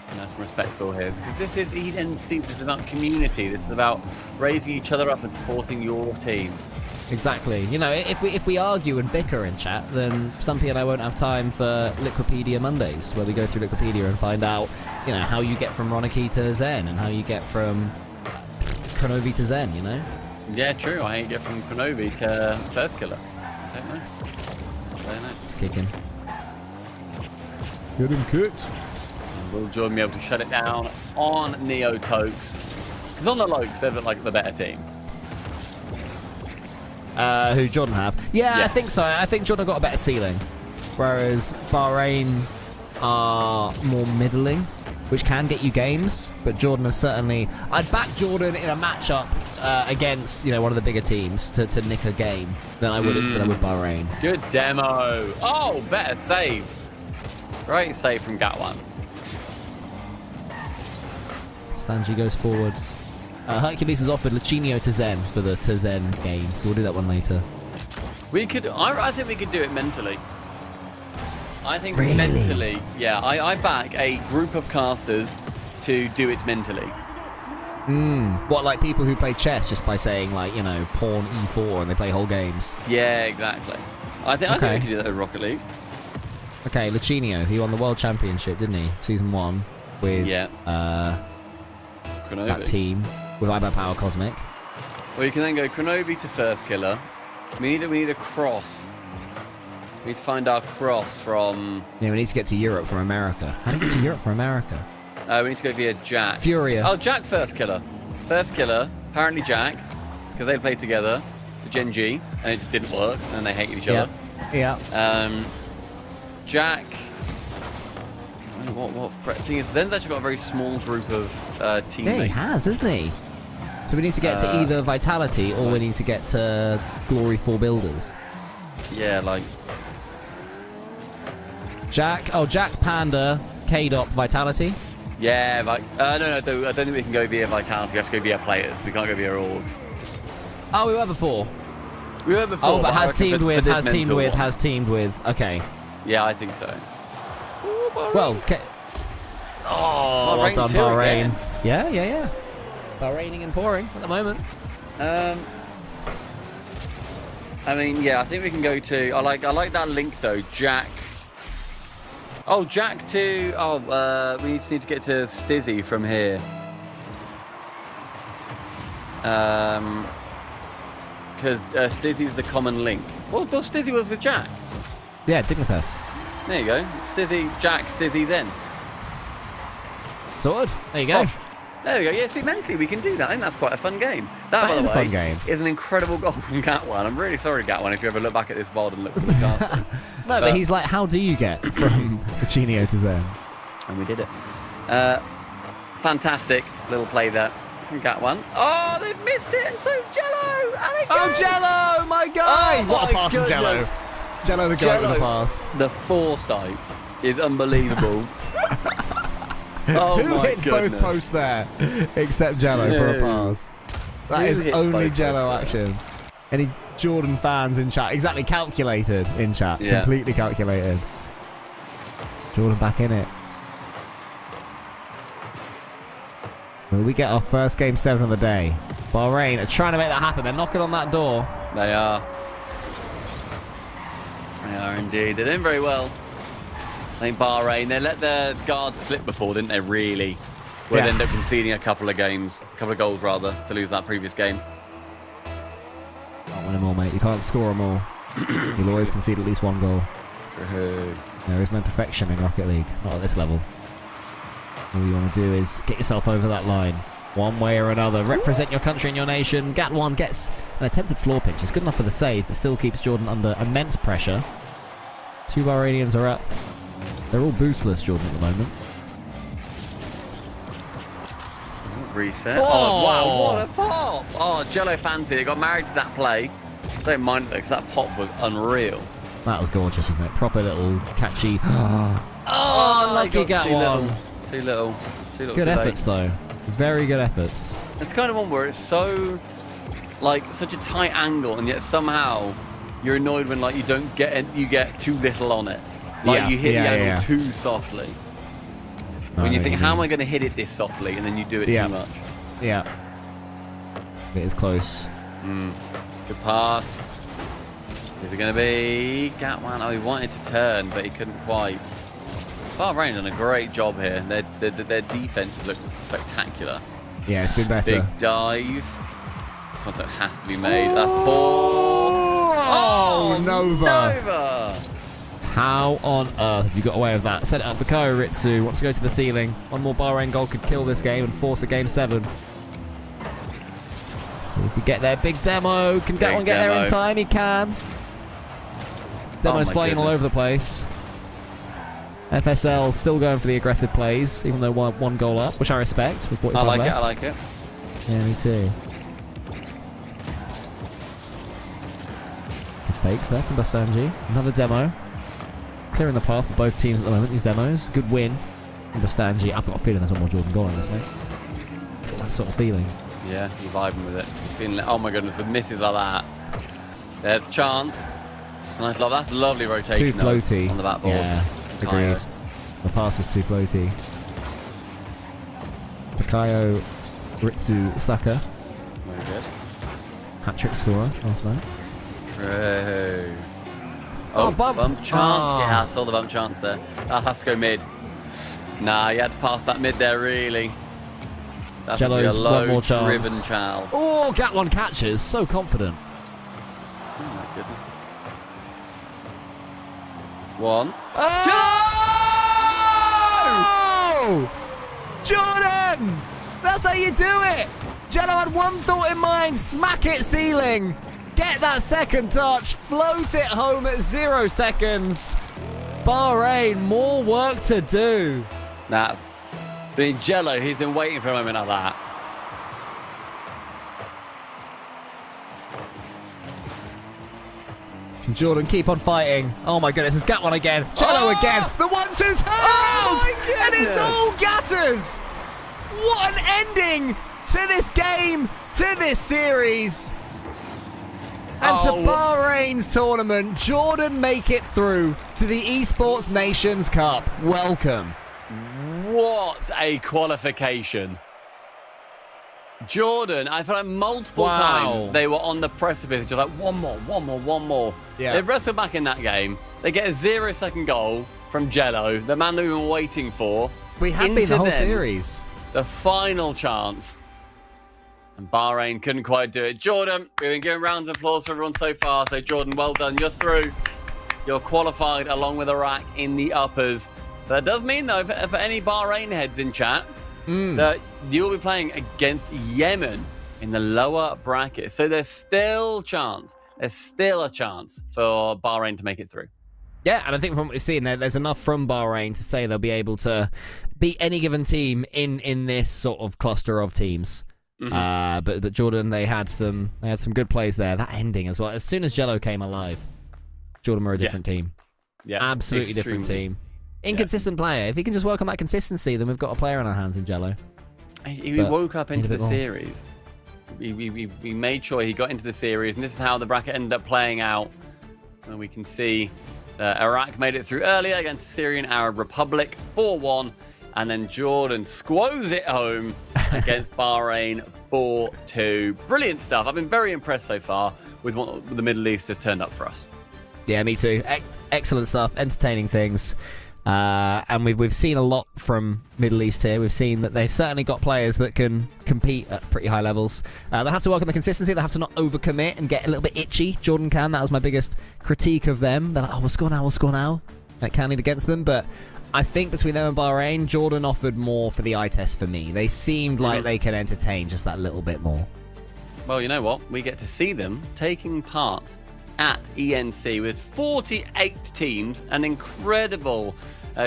And that's respectful here. Because this is ENC26. This is about community. This is about raising each other up and supporting your team. Exactly. You know, if we argue and bicker in chat, then Stumpy and I won't have time for Liquipedia Mondays, where we go through Liquipedia and find out, you know, how you get from Roniki to Zen and how you get from Konovi to Zen, you know? Yeah, true. I ain't get from Konovi to First Killer. I don't know. It's kicking. Get him cooked. Will Jordan be able to shut it down on Neo Tokes? Because on the Lokes, they're like the better team. Who Jordan have? Yeah, I Yes. think so. I think Jordan got a better ceiling, whereas Bahrain are more middling, which can get you games. But Jordan has certainly. I'd back Jordan in a matchup against one of the bigger teams to nick a game than I would Bahrain. Good demo. Oh, better save. Great save from Gatwan. Stanji goes forwards. Hercules has offered Luchino to Zen for the to Zen game, so we'll do that one later. We could. I think we could do it mentally. I think Really? mentally. Yeah, I back a group of casters to do it mentally. What, like people who play chess just by saying pawn e4 and they play whole games? Yeah, exactly. I think Okay. we could do that with Rocket League. Okay, Luchino, he won the World Championship, didn't he? Season 1 with Konovi. that team with Iba Power Cosmic. Well, you can then go Konovi to First Killer. We need a cross. We need to find our cross from. Yeah, we need to get to Europe from America. How do you get to Europe from America? We need to go via Jack. Furia. Oh, Jack First Killer. First Killer, apparently Jack, because they played together to Gen G, and it just didn't work, and they hated each other. Yeah. Jack. What thing is? Zen's actually got a very small group of teammates. Yeah, he has, hasn't he? So we need to get to either Vitality or we need to get to Glory 4 Builders. Yeah, like. Jack, Panda, K-Dop, Vitality. Yeah, like. No, I don't think we can go via Vitality. We have to go via players. We can't go via orgs. Oh, we were before. We were before. Oh, but I has reckon teamed for with, this has teamed mental with, one. has teamed with. Okay. Yeah, I think so. Well, Oh, well Bahrain done, too Bahrain. again. Yeah. Bahraining and pouring at the moment. I mean, yeah, I think we can go to. I like that link though, Jack. Oh, Jack to. Oh, we need to get to Stizzy from here. Because Stizzy's the common link. Well, Stizzy was with Jack. Yeah, Dignitas. There you go. Stizzy, Jack, Stizzy's in. Sorted. There you go. Oh, there we go. Yeah, see, mentally we can do that. I think that's quite a fun game. That by is the a way, fun game. is an incredible goal from Gatwan. I'm really sorry, Gatwan, if you ever look back at this VOD and look for the casting. No, but he's like, how do you get from Coutinho to Zen? And we did it. Fantastic little play there from Gatwan. Oh, they've missed it, and so's Jello. And again. Oh, Jello, my guy! Oh, what a my pass from Jello. goodness. Jello the guy with Jello, the pass. the foresight is unbelievable. Oh Who my hits goodness. both posts there except Jello for a pass? That Who is hits only both Jello posts action. Any Jordan fans in chat? Exactly, calculated in chat. Yeah. Completely calculated. Jordan back in it. Well, we get our first game 7 of the day. Bahrain are trying to make that happen. They're knocking on that door. They are. They are indeed. They're doing very well. I think Bahrain, they let their guards slip before, didn't they, really? Where they Yeah. end up conceding a couple of goals rather, to lose that previous game. Can't win them all, mate. You can't score them all. You'll always concede at least one goal. There is no perfection in Rocket League. Not at this level. All you want to do is get yourself over that line. One way or another. Represent your country and your nation. Gatwan gets an attempted floor pinch. It's good enough for the save, but still keeps Jordan under immense pressure. 2 Bahrainians are up. They're all boostless, Jordan, at the moment. Reset. Oh, wow, what a pop! Oh, Jello fancy. They got married to that play. Don't mind it, because that pop was unreal. That was gorgeous, wasn't it? Proper little catchy. Oh, lucky Gatwan. Too little. Good too late. efforts, though. Very good efforts. It's the kind of one where it's so, like, such a tight angle, and yet somehow you're annoyed when, like, you don't get it, you get too little on it. Like, Yeah, you hit the yeah, angle yeah. too softly. When you think, how am I going to hit it this softly, and then you do it Yeah. too much. Yeah. It is close. Good pass. Is it going to be Gatwan? Oh, he wanted to turn, but he couldn't quite. Bahrain done a great job here. Their defense has looked spectacular. Yeah, it's been better. Big dive. Contact has to be made. That's poor. Oh, Nova. Nova. How on earth have you got away with that? Set it up for Ko Ritsu. Wants to go to the ceiling. One more Bahrain goal could kill this game and force a game 7. See if we get there. Big demo. Can Gatwan get there in demo. time? He can. Demo's my flying all goodness. over the place. FSL still going for the aggressive plays, even though one goal up, which I respect with 45 I like left. it. I like it. Yeah, me too. Good fakes there from Bastanji. Another demo. Clearing the path for both teams at the moment, these demos. Good win from Bastanji. I've got a feeling there's one more Jordan goal in this, mate. Got that sort of feeling. Yeah, you're vibing with it. You're feeling it. Oh my goodness, with misses like that. There's a chance. Just a nice love. That's a lovely rotation. Too though, floaty. on the backboard. Yeah, agreed. The pass was too floaty. Pakayo Ritsu Saka, Very good. hat-trick scorer last night. True. Oh, Oh, bump. chance. Ah. Yeah, I saw the bump chance there. That has to go mid. Nah, you had to pass that mid there, really. That's Jello's a one more low-driven chance. chow. Oh, Gatwan catches. So confident. Oh, my goodness. One. Oh! Jordan! That's how you do it! Jello had one thought in mind, smack it ceiling, get that second touch, float it home at 0 seconds. Bahrain, more work to do. That's been Jello. He's been waiting for a moment like that. Jordan, keep on fighting. Oh my goodness, it's Gatwan again. Jello again. The 1-2 turnaround! my And it's goodness. all Gatters! What an ending to this game, to this series. And to Oh. Bahrain's tournament, Jordan make it through to the Esports Nations Cup. Welcome. What a qualification. Jordan, I feel like multiple Wow. times they were on the precipice, just like one more. Yeah. They wrestled back in that game. They get a 0-second goal from Jello, the man that we've been waiting for. We have been Into the whole them, series. The final chance. And Bahrain couldn't quite do it. Jordan, we've been giving rounds of applause for everyone so far. So Jordan, well done. You're through. You're qualified along with Iraq in the uppers. That does mean, though, for any Bahrain heads in chat, that you'll be playing against Yemen in the lower bracket. So there's still a chance for Bahrain to make it through. Yeah, and I think from what we've seen, there's enough from Bahrain to say they'll be able to beat any given team in this sort of cluster of teams. But Jordan, they had some good plays there. That ending as well. As soon as Jello came alive, Jordan were a different team. Yeah, Absolutely different team. Inconsistent player. If he can just work on that consistency, then we've got a player on our hands in Jello. He woke up into the series. We made sure he got into the series, and this is how the bracket ended up playing out. And we can see Iraq made it through earlier against Syrian Arab Republic 4-1, and then Jordan squoze it home against Bahrain 4-2. Brilliant stuff. I've been very impressed so far with what the Middle East has turned up for us. Yeah, me too. Excellent stuff. Entertaining things. And we've seen a lot from Middle East here. We've seen that they've certainly got players that can compete at pretty high levels. They have to work on the consistency. They have to not overcommit and get a little bit itchy. Jordan can. That was my biggest critique of them. They're like, we'll score now. That counted against them. But I think between them and Bahrain, Jordan offered more for the eye test for me. They seemed like they could entertain just that little bit more. Well, you know what? We get to see them taking part at ENC with 48 teams, an incredible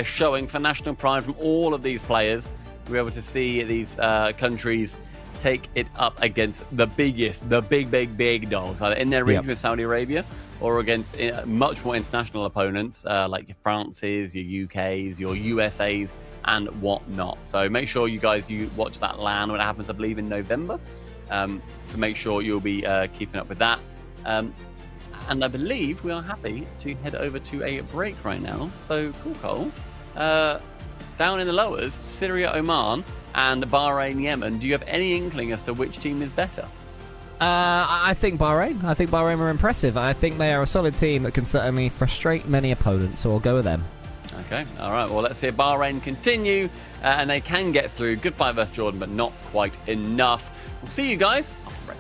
showing for national pride from all of these players. We're able to see these countries take it up against the biggest, the big dogs, either in their region with Saudi Arabia or against much more international opponents like your France's, your UK's, your USA's, and whatnot. So make sure you watch that LAN when it happens, I believe, in November. So make sure you'll be keeping up with that. And I believe we are happy to head over to a break right now. So, cool, Cole. Down in the lowers, Syria, Oman, and Bahrain, Yemen. Do you have any inkling as to which team is better? I think Bahrain. I think Bahrain are impressive. I think they are a solid team that can certainly frustrate many opponents, so I'll go with them. Okay, all right. Well, let's see if Bahrain continue, and they can get through. Good fight versus Jordan, but not quite enough. We'll see you guys after the break.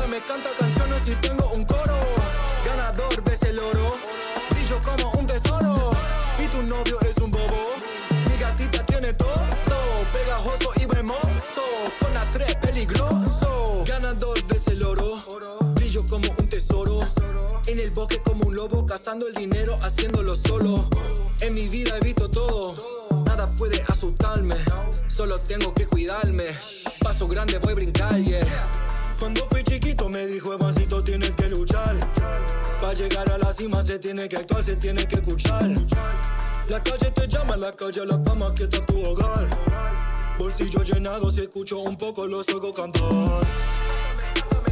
me canta canciones y tengo un coro. Ganador ves el oro, brillo como un tesoro. Y tu novio es un bobo, mi gatita tiene todo, pegajoso y hermoso, con la 3 peligroso. Ganador ves el oro, brillo como un tesoro. En el bosque como un lobo, cazando el dinero, haciéndolo solo. En mi vida he visto todo, nada puede asustarme, solo tengo que cuidarme. Paso grande, voy a brincar, yeah. Cuando fui chiquito me dijo, Evancito, tienes que luchar. Para llegar a la cima se tiene que actuar, se tiene que escuchar. La calle te llama, la calle, la fama, que está tu hogar. Bolsillo llenado, si escucho un poco los oigo cantar.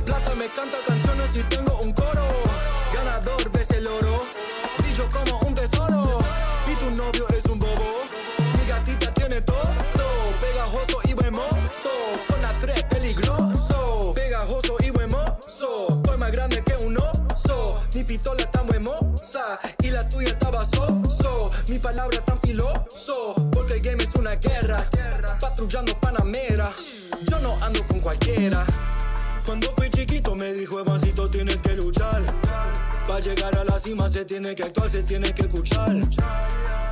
Plata me canta canciones y tengo un coro. Ganador ves el oro, brillo como un tesoro. Y tu novio es un bobo, mi gatita tiene todo, pegajoso y hermoso, con la 3 peligroso. Pegajoso y hermoso, estoy más grande que un oso. Mi pistola está muy hermosa y la tuya estaba so. Mi palabra tan filoso, porque el game es una guerra. Patrullando Panamera, yo no ando con cualquiera. Cuando fui chiquito me dijo, Evancito, tienes que luchar. Para llegar a la cima se tiene que actuar, se tiene que escuchar.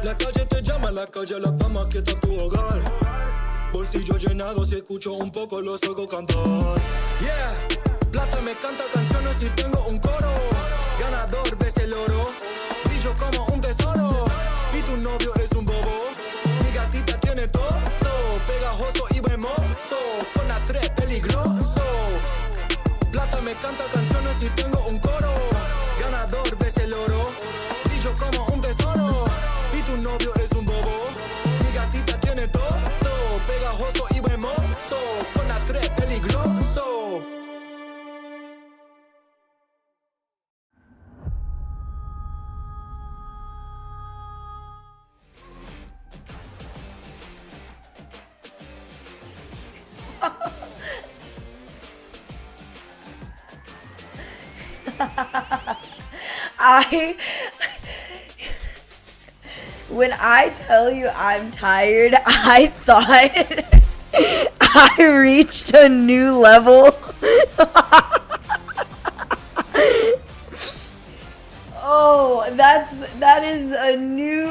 La calle te llama, la calle, la fama, que está tu hogar. Bolsillo llenado, si escucho un poco los oigo cantar. Yeah, plata me canta canciones y tengo un coro. Ganador ves el oro, brillo como un tesoro. Y tu novio es un bobo, mi gatita tiene todo, pegajoso y hermoso, con la 3 peligroso. Plata me canta canciones y tengo un coro. Ganador ves el oro, brillo como un tesoro. Y tu novio es un bobo, mi gatita tiene todo, pegajoso y hermoso, con la 3 peligroso. When I tell you I'm tired, I thought I reached a new level. Oh, that is a new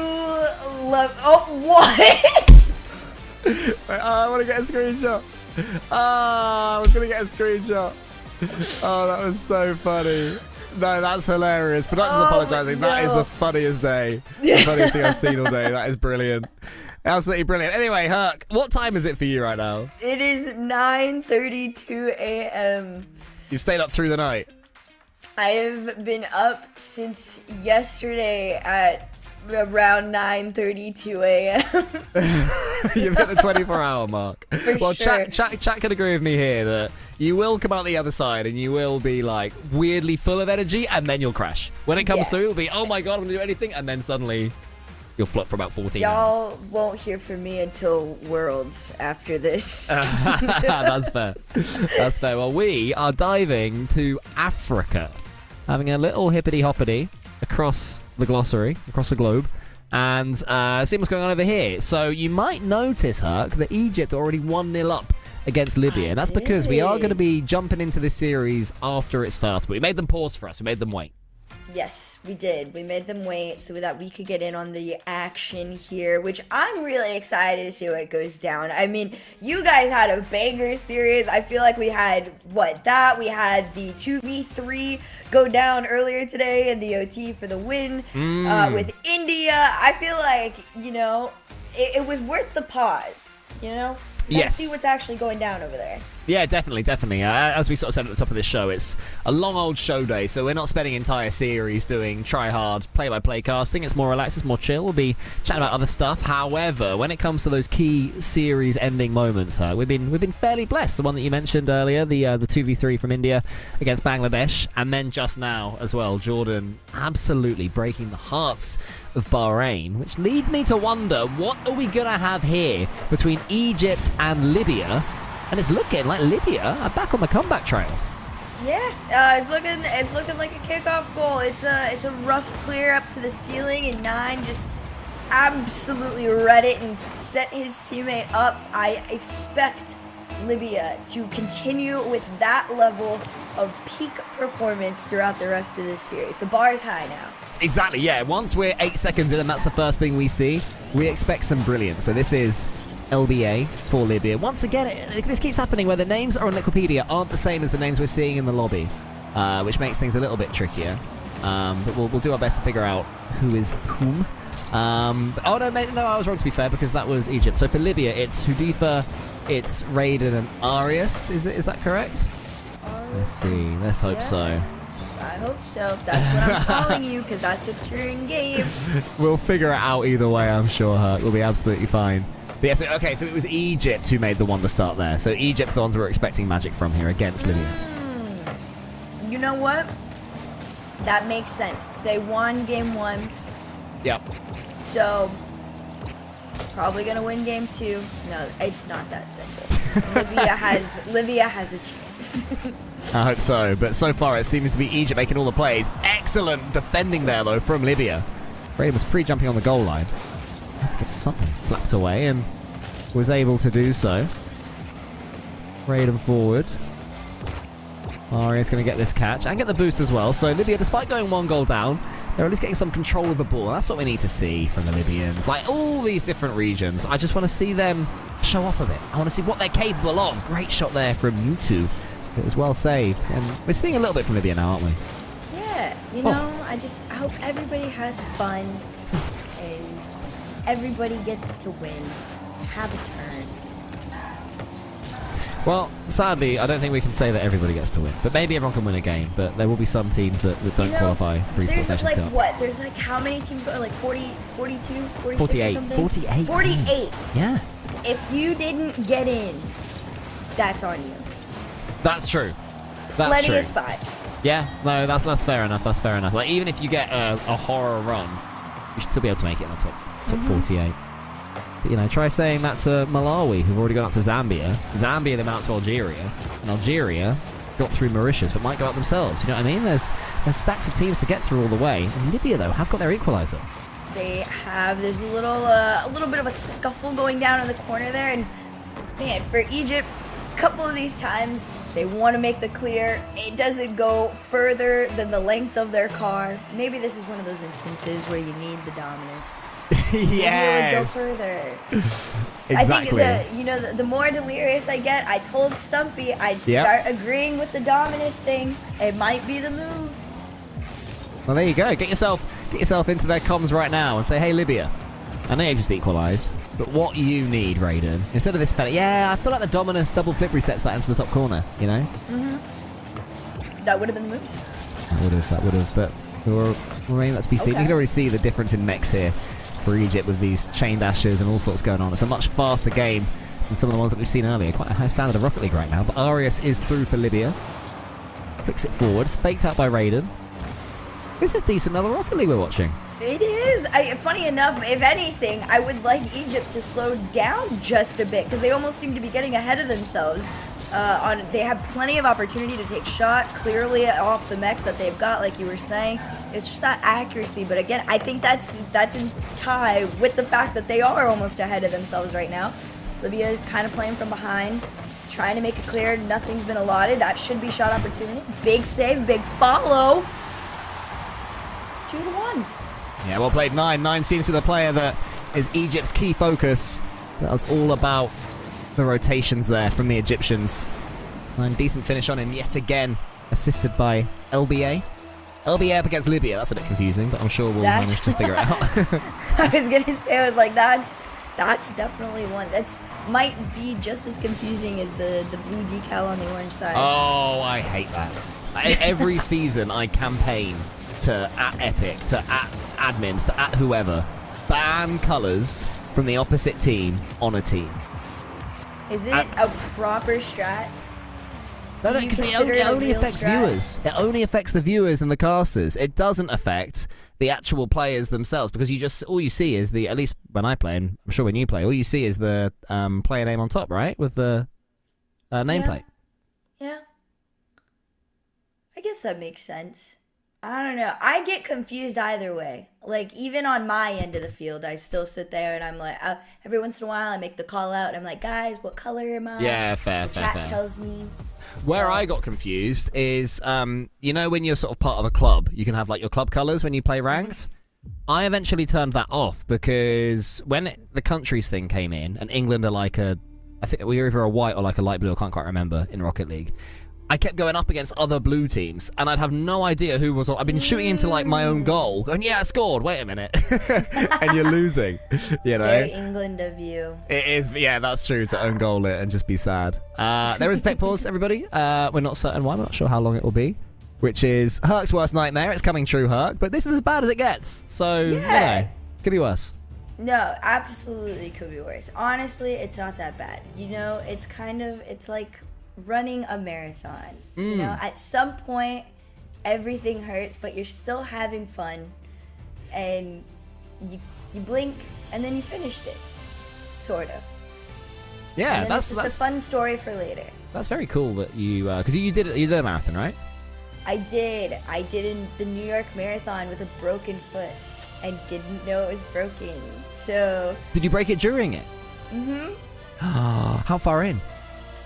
level. Oh, what? Wait, I want to get a screenshot. I was going to get a screenshot. Oh, that was so funny. No, that's hilarious. Production's apologising. No. That is the funniest day. The funniest thing I've seen all day. That is brilliant. Absolutely brilliant. Anyway, Herc, what time is it for you right now? It is 9:32 a.m. You've stayed up through the night. I have been up since yesterday at around 9:32 a.m. You've hit the 24-hour mark. For sure. Chat can agree with me here that you will come out the other side and you will be like weirdly full of energy and then you'll crash. When it comes through, it'll be, oh my god, I'm going to do anything, and then suddenly you'll flop for about 14 hours. Y'all won't hear from me until Worlds after this. That's fair. That's fair. Well, we are diving to Africa, having a little hippity-hoppity across the glossary, across the globe, and seeing what's going on over here. So you might notice, Herc, that Egypt already 1-0 up against Libya, and that's because we are going to be jumping into this series after it starts. But we made them pause for us. We made them wait. Yes, we did. We made them wait so that we could get in on the action here, which I'm really excited to see what goes down. I mean, you guys had a banger series. I feel like we had, we had the 2v3 go down earlier today in the OT for the win with India. I feel like, you know, it was worth the pause, you know? Let's see what's actually going down over there. Yeah, definitely. As we sort of said at the top of this show, it's a long old show day, so we're not spending an entire series doing try-hard play-by-play casting. It's more relaxed, it's more chill. We'll be chatting about other stuff. However, when it comes to those key series-ending moments, we've been fairly blessed. The one that you mentioned earlier, the 2v3 from India against Bangladesh, and then just now as well, Jordan absolutely breaking the hearts of Bahrain, which leads me to wonder, what are we gonna have here between Egypt and Libya? And it's looking like Libya are back on the comeback trail. Yeah, it's looking like a kickoff goal. It's a rough clear up to the ceiling, and 9 just absolutely read it and set his teammate up. I expect Libya to continue with that level of peak performance throughout the rest of this series. The bar is high now. Exactly, yeah. Once we're 8 seconds in and that's the first thing we see, we expect some brilliance. So this is LBA for Libya. Once again, this keeps happening where the names are on Wikipedia aren't the same as the names we're seeing in the lobby, which makes things a little bit trickier. But we'll do our best to figure out who is whom. Oh, no, mate, no, I was wrong, to be fair, because that was Egypt. So for Libya, it's Hudifa, it's Raiden, and Arius. Is that correct? Let's see. Let's hope so. I hope so. That's what I'm calling you, because that's what you're in game. We'll figure it out either way, I'm sure, Herc. We'll be absolutely fine. But yeah, so it was Egypt who made the one to start there. So Egypt, the ones we're expecting magic from here against Libya. You know what? That makes sense. They won game 1. Yep. So, probably gonna win game 2. No, it's not that simple. Libya has a chance. I hope so, but so far it seems to be Egypt making all the plays. Excellent defending there, though, from Libya. Raiden was pre-jumping on the goal line. Had to get something flapped away and was able to do so. Raiden forward. Aria's going to get this catch and get the boost as well. So Libya, despite going 1 goal down, they're at least getting some control of the ball. That's what we need to see from the Libyans. Like all these different regions, I just want to see them show off a bit. I want to see what they're capable of. Great shot there from U2. It was well saved. And we're seeing a little bit from Libya now, aren't we? Yeah, you know, I hope everybody has fun and everybody gets to win. Have a turn. Well, sadly, I don't think we can say that everybody gets to win. But maybe everyone can win a game. But there will be some teams that don't qualify for Esports Nations Cup. What? There's like how many teams go? Like 40, 42, 46 48. or something? 48. 48. Teams. Yeah. If you didn't get in, that's on you. That's true. That's Plenty true. of spots. Yeah, no, that's fair enough. That's fair enough. Like even if you get a horror run, you should still be able to make it in the top 48. But, you know, try saying that to Malawi, who've already gone up to Zambia. Zambia, then out to Algeria, and Algeria got through Mauritius, but might go up themselves. You know what I mean? There's stacks of teams to get through all the way. And Libya, though, have got their equaliser. They have. There's a little bit of a scuffle going down in the corner there, and man, for Egypt, a couple of these times they want to make the clear. It doesn't go further than the length of their car. Maybe this is one of those instances where you need the dominus. Yes. Maybe it would go further. Exactly. I think the more delirious I get, I told Stumpy I'd start agreeing with the dominus thing. It might be the move. Well, there you go. Get yourself into their comms right now and say, hey, Libya, I know you've just equalised, but what you need, Raiden, instead of this fella, I feel like the Dominus double flip resets that into the top corner, you know? That would have been the move. That would have, but we'll remain that to be seen. You can already see the difference in mechs here for Egypt with these chain dashes and all sorts going on. It's a much faster game than some of the ones that we've seen earlier. Quite a high standard of Rocket League right now, but Arius is through for Libya. Flicks it forward. It's faked out by Raiden. This is decent level Rocket League we're watching. It is. Funny enough, if anything, I would like Egypt to slow down just a bit because they almost seem to be getting ahead of themselves. They have plenty of opportunity to take shot clearly off the mechs that they've got, like you were saying. It's just that accuracy. But again, I think that's in tie with the fact that they are almost ahead of themselves right now. Libya is kind of playing from behind, trying to make it clear. Nothing's been allotted. That should be shot opportunity. Big save, big follow. 2-1. Yeah, well played, 9. 9 seems to be the player that is Egypt's key focus. That was all about the rotations there from the Egyptians. 9, decent finish on him yet again, assisted by LBA. LBA up against Libya. That's a bit confusing, but I'm sure we'll manage to figure it out. I was gonna say, I was like, that's definitely one. That's might be just as confusing as the blue decal on the orange side. Oh, I hate that. Every season I campaign to @Epic, to @admins, to @whoever, ban colours from the opposite team on a team. Is it a proper strat? No, because it only affects viewers. It only affects the viewers and the casters. It doesn't affect the actual players themselves because all you see is at least when I play, and I'm sure when you play, all you see is the player name on top, right, with the nameplate. Yeah. I guess that makes sense. I don't know. I get confused either way. Like, even on my end of the field, I still sit there and I'm like, every once in a while I make the call out and I'm like, guys, what color am I? Yeah, fair, the fair, chat fair. tells me. Where So- I got confused is, you know, when you're sort of part of a club, you can have like your club colours when you play ranked. I eventually turned that off because when the countries thing came in, and England are like I think we were either a white or like a light blue, I can't quite remember, in Rocket League. I kept going up against other blue teams, and I'd have no idea who was on. I've been shooting into like my own goal, going, yeah, I scored, wait a minute. And you're losing, you know? Very England of you. It is, yeah, that's true, to own goal it and just be sad. There is a tech pause, everybody. We're not certain why, we're not sure how long it will be. Which is Herc's worst nightmare. It's coming true, Herc, but this is as bad as it gets. So, you know, could be worse. No, absolutely could be worse. Honestly, it's not that bad. You know, it's like running a marathon. You know, at some point, everything hurts, but you're still having fun. And you blink, and then you finished it. Sort of. Yeah, And then that's it's just a fun story for later. That's very cool that you, because you did a marathon, right? I did in the New York Marathon with a broken foot. I didn't know it was broken. So Did you break it during it? Mm-hmm. How far in?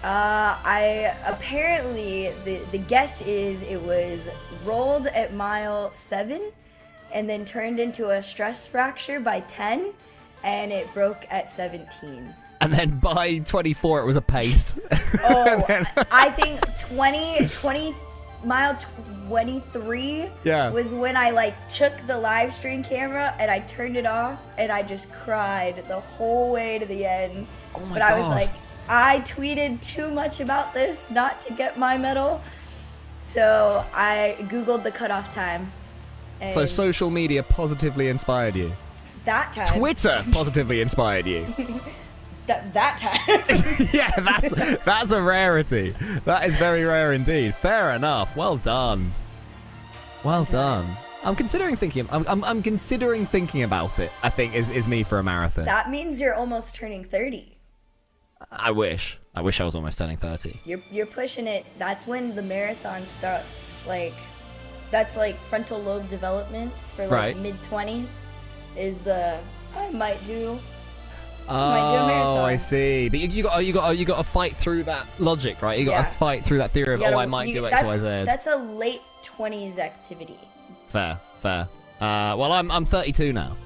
I apparently the guess is it was rolled at mile 7 and then turned into a stress fracture by 10 and it broke at 17. And then by 24 it was a pace. Oh, I think 20 mile 23 was when I like took the live stream camera and I turned it off and I just cried the whole way to the end. Oh my but I was God. like, I tweeted too much about this not to get my medal. So I Googled the cutoff time. And So social media positively inspired you. that time. Twitter positively inspired you. That time. Yeah, that's a rarity. That is very rare indeed. Fair enough. Well done. Well done. I'm considering thinking. I'm considering thinking about it. I think is me for a marathon. That means you're almost turning 30. I wish I was almost turning 30. You're pushing it. That's when the marathon starts. Like, that's like frontal lobe development for like Right. mid-20s. Is the I might do. Oh, marathon. I see. But you got to fight through that logic, right? You got to Yeah. fight through that theory of I might do X, Y, Z. That's a late 20s activity. Fair. Well, I'm 32 now.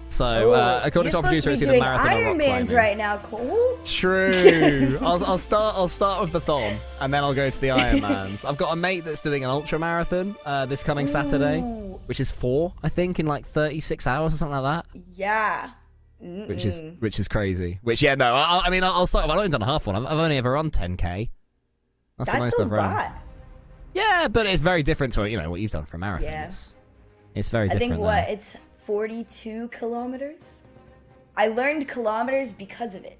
So according to our producer, it's you're either supposed to be marathon or doing rock Ironmans climbing. right now, Cole. True. I'll start with the thon, and then I'll go to the Ironmans. I've got a mate that's doing an ultra marathon this coming Saturday, which is 4, I think, in like 36 hours or something like that. Yeah. Which is crazy. Which I mean I'll start. I've not even done a half one. I've only ever run 10k. That's the most a I've run. lot. Yeah, but it's very different to what you've done for a marathon. Yeah. It's very I different. think it's 42 kilometers. I learned kilometers because of it.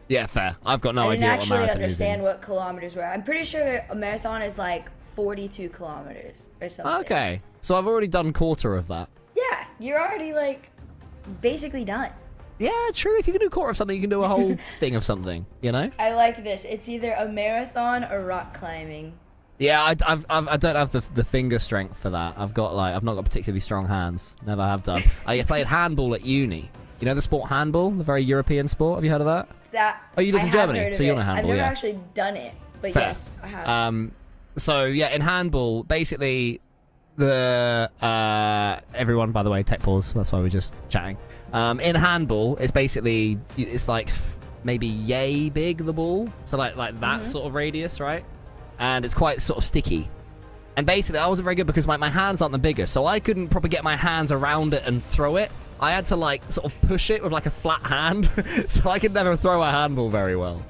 Yeah, fair. I've got no I didn't idea what actually marathon understand is. what kilometers were. I'm pretty sure a marathon is like 42 kilometers or something. Okay, so I've already done quarter of that. Yeah, you're already like basically done. Yeah, true. If you can do a quarter of something, you can do a whole thing of something. You know? I like this. It's either a marathon or rock climbing. Yeah, I don't have the finger strength for that. I've not got particularly strong hands. Never have done. I played handball at uni. You know the sport handball, the very European sport. Have you heard of that? Oh, you live in Germany, so you know handball, I've never yeah. actually done it, but Fair. yes, I have. So yeah, in handball, basically, everyone, by the way, tech pause. That's why we're just chatting. In handball, it's like maybe yay big, the ball, so like that sort of radius, right? And it's quite sort of sticky. And basically, I wasn't very good because my hands aren't the biggest, so I couldn't probably get my hands around it and throw it. I had to like sort of push it with like a flat hand, so I could never throw a handball very well.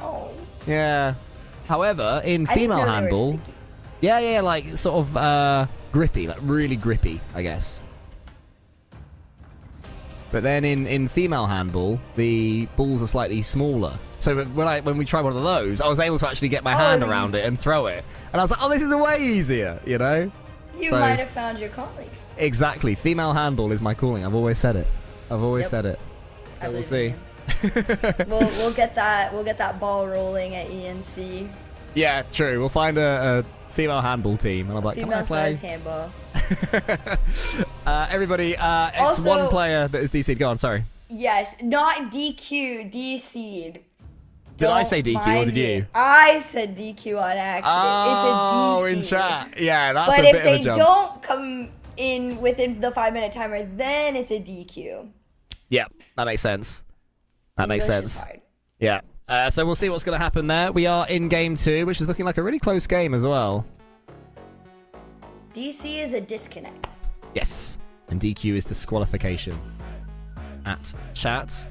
Oh. Yeah. However, in I didn't female know they were handball, sticky. yeah, like sort of grippy, like really grippy, I guess. But then in female handball, the balls are slightly smaller. So when we tried one of those, I was able to actually get my hand around it and throw it. And I was like, oh, this is way easier, you know? You So- might have found your calling. Exactly. Female handball is my calling. I've always said it. Yep. said it. I So we'll believe see. in you. We'll get that ball rolling at ENC. Yeah, true. We'll find a female handball team. And I'm like, Female can I size play? handball. Everybody, it's Also- one player that is DC'd. Go on, sorry. Yes, not DQ, DC'd. Did I say DQ or did you? I said DQ on accident. Oh, it's a DC. in chat. Yeah, that's But a bit if of a they jump. don't come in within the 5-minute timer, then it's a DQ. Yeah, that makes sense. That makes English is sense. hard. Yeah. So we'll see what's going to happen there. We are in game 2, which is looking like a really close game as well. DC is a disconnect. Yes. And DQ is disqualification. At chat.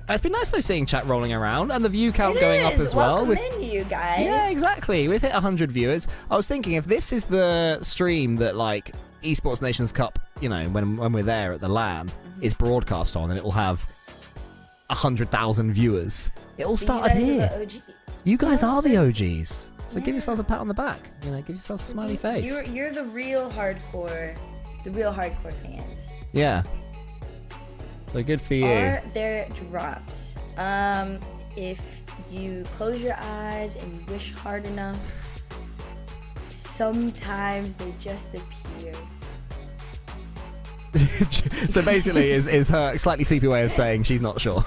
It's been nice though seeing chat rolling around and the view count It going up is. as well. Welcome in, you guys. Yeah, exactly. We've hit 100 viewers. I was thinking if this is the stream that like Esports Nations Cup, you know, when we're there at the LAN, is broadcast on, and it will have 100,000 viewers. It all started you guys here. Are the OGs. You guys are the OGs. So give yourselves a pat on the back. You know, give yourselves a smiley face. You're the real hardcore fans. Yeah. So good for you. Are there drops? If you close your eyes and you wish hard enough, sometimes they just appear. So basically, is her slightly sleepy way of saying she's not sure.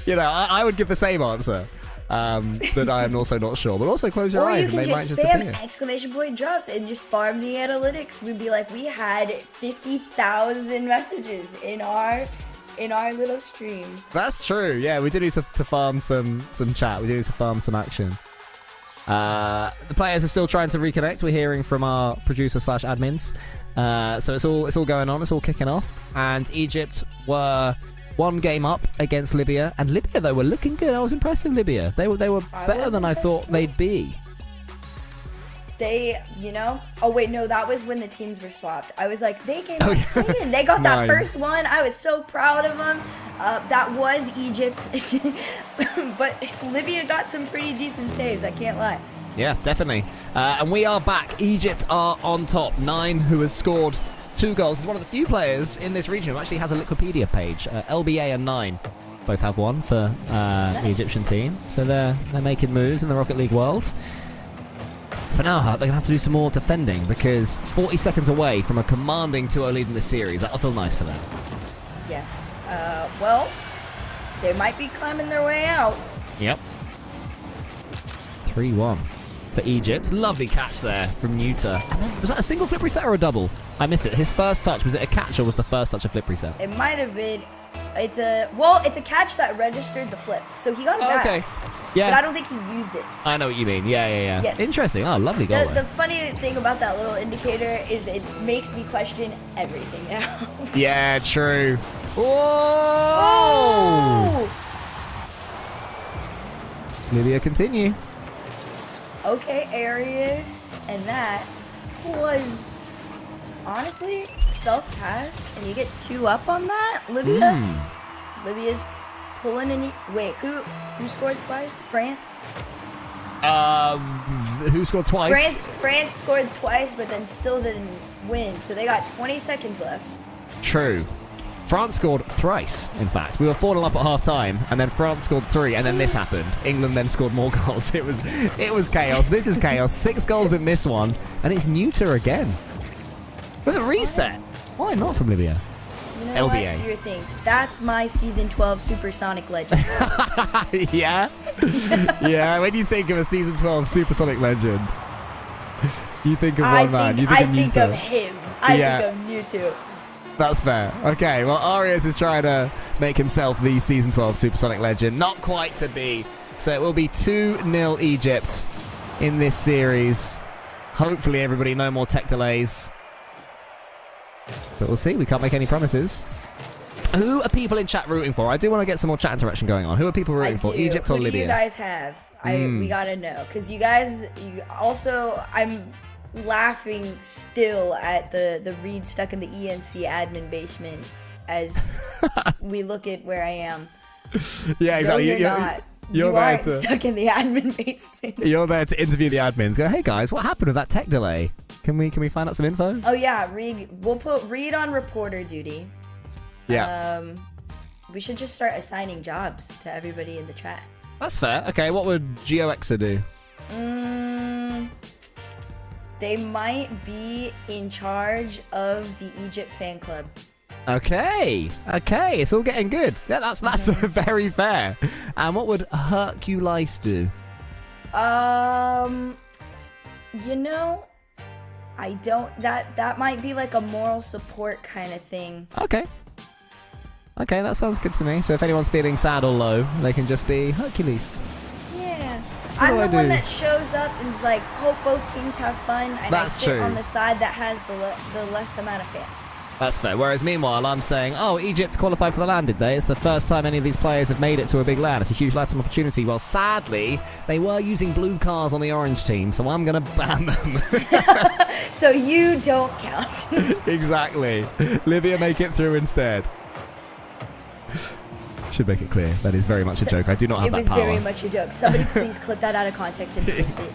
You know, I would give the same answer. That I am also not sure, but also close your Or eyes you and can they might just just spam appear. exclamation point drops and just farm the analytics. We'd be like, we had 50,000 messages in our little stream. That's true. Yeah, we do need to farm some chat. We do need to farm some action. The players are still trying to reconnect. We're hearing from our producer / admins. So it's all going on. It's all kicking off. And Egypt were one game up against Libya, and Libya though were looking good. I was impressed with Libya. They were better than I thought they'd be. They, oh wait, no, that was when the teams were swapped. I was like, they came out swinging. They got that first one. I was so proud of them. That was Egypt, but Libya got some pretty decent saves. I can't lie. Yeah, definitely. And we are back. Egypt are on top. 9, who has scored 2 goals. Is one of the few players in this region who actually has a Wikipedia page. LBA and 9 both have one for the Egyptian team. So they're making moves in the Rocket League world. For now, they're going to have to do some more defending because 40 seconds away from a commanding 2-0 lead in this series. That'll feel nice for them. Yes. Well, they might be climbing their way out. Yep. 3-1 for Egypt. Lovely catch there from Nuta. And then, was that a single flip reset or a double? I missed it. His first touch, was it a catch or was the first touch a flip reset? It might have been. It's a catch that registered the flip, so he got it back. Okay. Yeah. But I don't think he used it. I know what you mean. Yeah. Yes. Interesting. Oh, lovely goal. The funny thing about that little indicator is it makes me question everything now. Yeah, true. Whoa! Oh! Libya continue. Okay, Arius, and that was honestly self-pass, and you get 2 up on that. Libya's pulling in. Wait, who scored twice? France. Who scored twice? France scored twice, but then still didn't win. So they got 20 seconds left. True. France scored thrice, in fact. We were 4-0 up at half-time, and then France scored 3, and then this happened. England then scored more goals. It was chaos. This is chaos. 6 goals in this one, and it's Nuta again. With a reset. Why not from Libya? You know LBA. what? Do your things. That's my Season 12 Supersonic legend. Yeah? Yeah, when you think of a Season 12 Supersonic legend, you think of one man. You think I of think Nuta. of him. I think of Mewtwo. That's fair. Okay, well, Arias is trying to make himself the Season 12 Supersonic legend. Not quite to be. So it will be 2-0 Egypt in this series. Hopefully, everybody, no more tech delays. But we'll see. We can't make any promises. Who are people in chat rooting for? I do want to get some more chat interaction going on. Who are people rooting for? Egypt or Who Libya? do you guys have? We gotta know, because you also, I'm laughing still at the Reed stuck in the ENC admin basement as we look at where I am. Yeah, exactly. No, you're not. You're you there aren't to, stuck in the admin basement. You're there to interview the admins. Go, hey guys, what happened with that tech delay? Can we find out some info? Oh yeah, Reed. We'll put Reed on reporter duty. Yeah. We should just start assigning jobs to everybody in the chat. That's fair. Okay, what would GeoXa do? They might be in charge of the Egypt fan club. Okay, it's all getting good. Yeah, that's very fair. And what would Hercules do? You know, I don't. That might be like a moral support kind of thing. Okay, that sounds good to me. So if anyone's feeling sad or low, they can just be Hercules. Yeah. What I'm do the I one do? that shows up and is like, hope both teams have fun, and That's I sit true. on the side that has the less amount of fans. That's fair. Whereas meanwhile, I'm saying, oh, Egypt qualified for the LAN, did they? It's the first time any of these players have made it to a big LAN. It's a huge lifetime opportunity. Well, sadly, they were using blue cars on the orange team, so I'm going to ban them. So you don't count. Exactly. Libya make it through instead. Should make it clear. That is very much a joke. I do not have It that was power. very much a joke. Somebody please clip that out of context and post it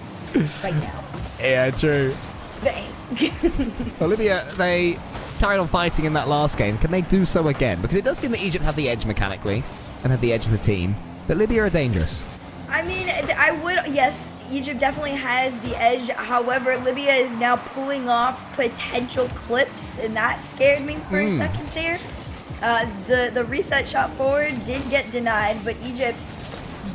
right now. Yeah, true. Bang. Well, Libya, they carried on fighting in that last game. Can they do so again? Because it does seem that Egypt have the edge mechanically and have the edge as a team. But Libya are dangerous. I mean, yes, Egypt definitely has the edge. However, Libya is now pulling off potential clips, and that scared me for a second there. The reset shot forward did get denied, but Egypt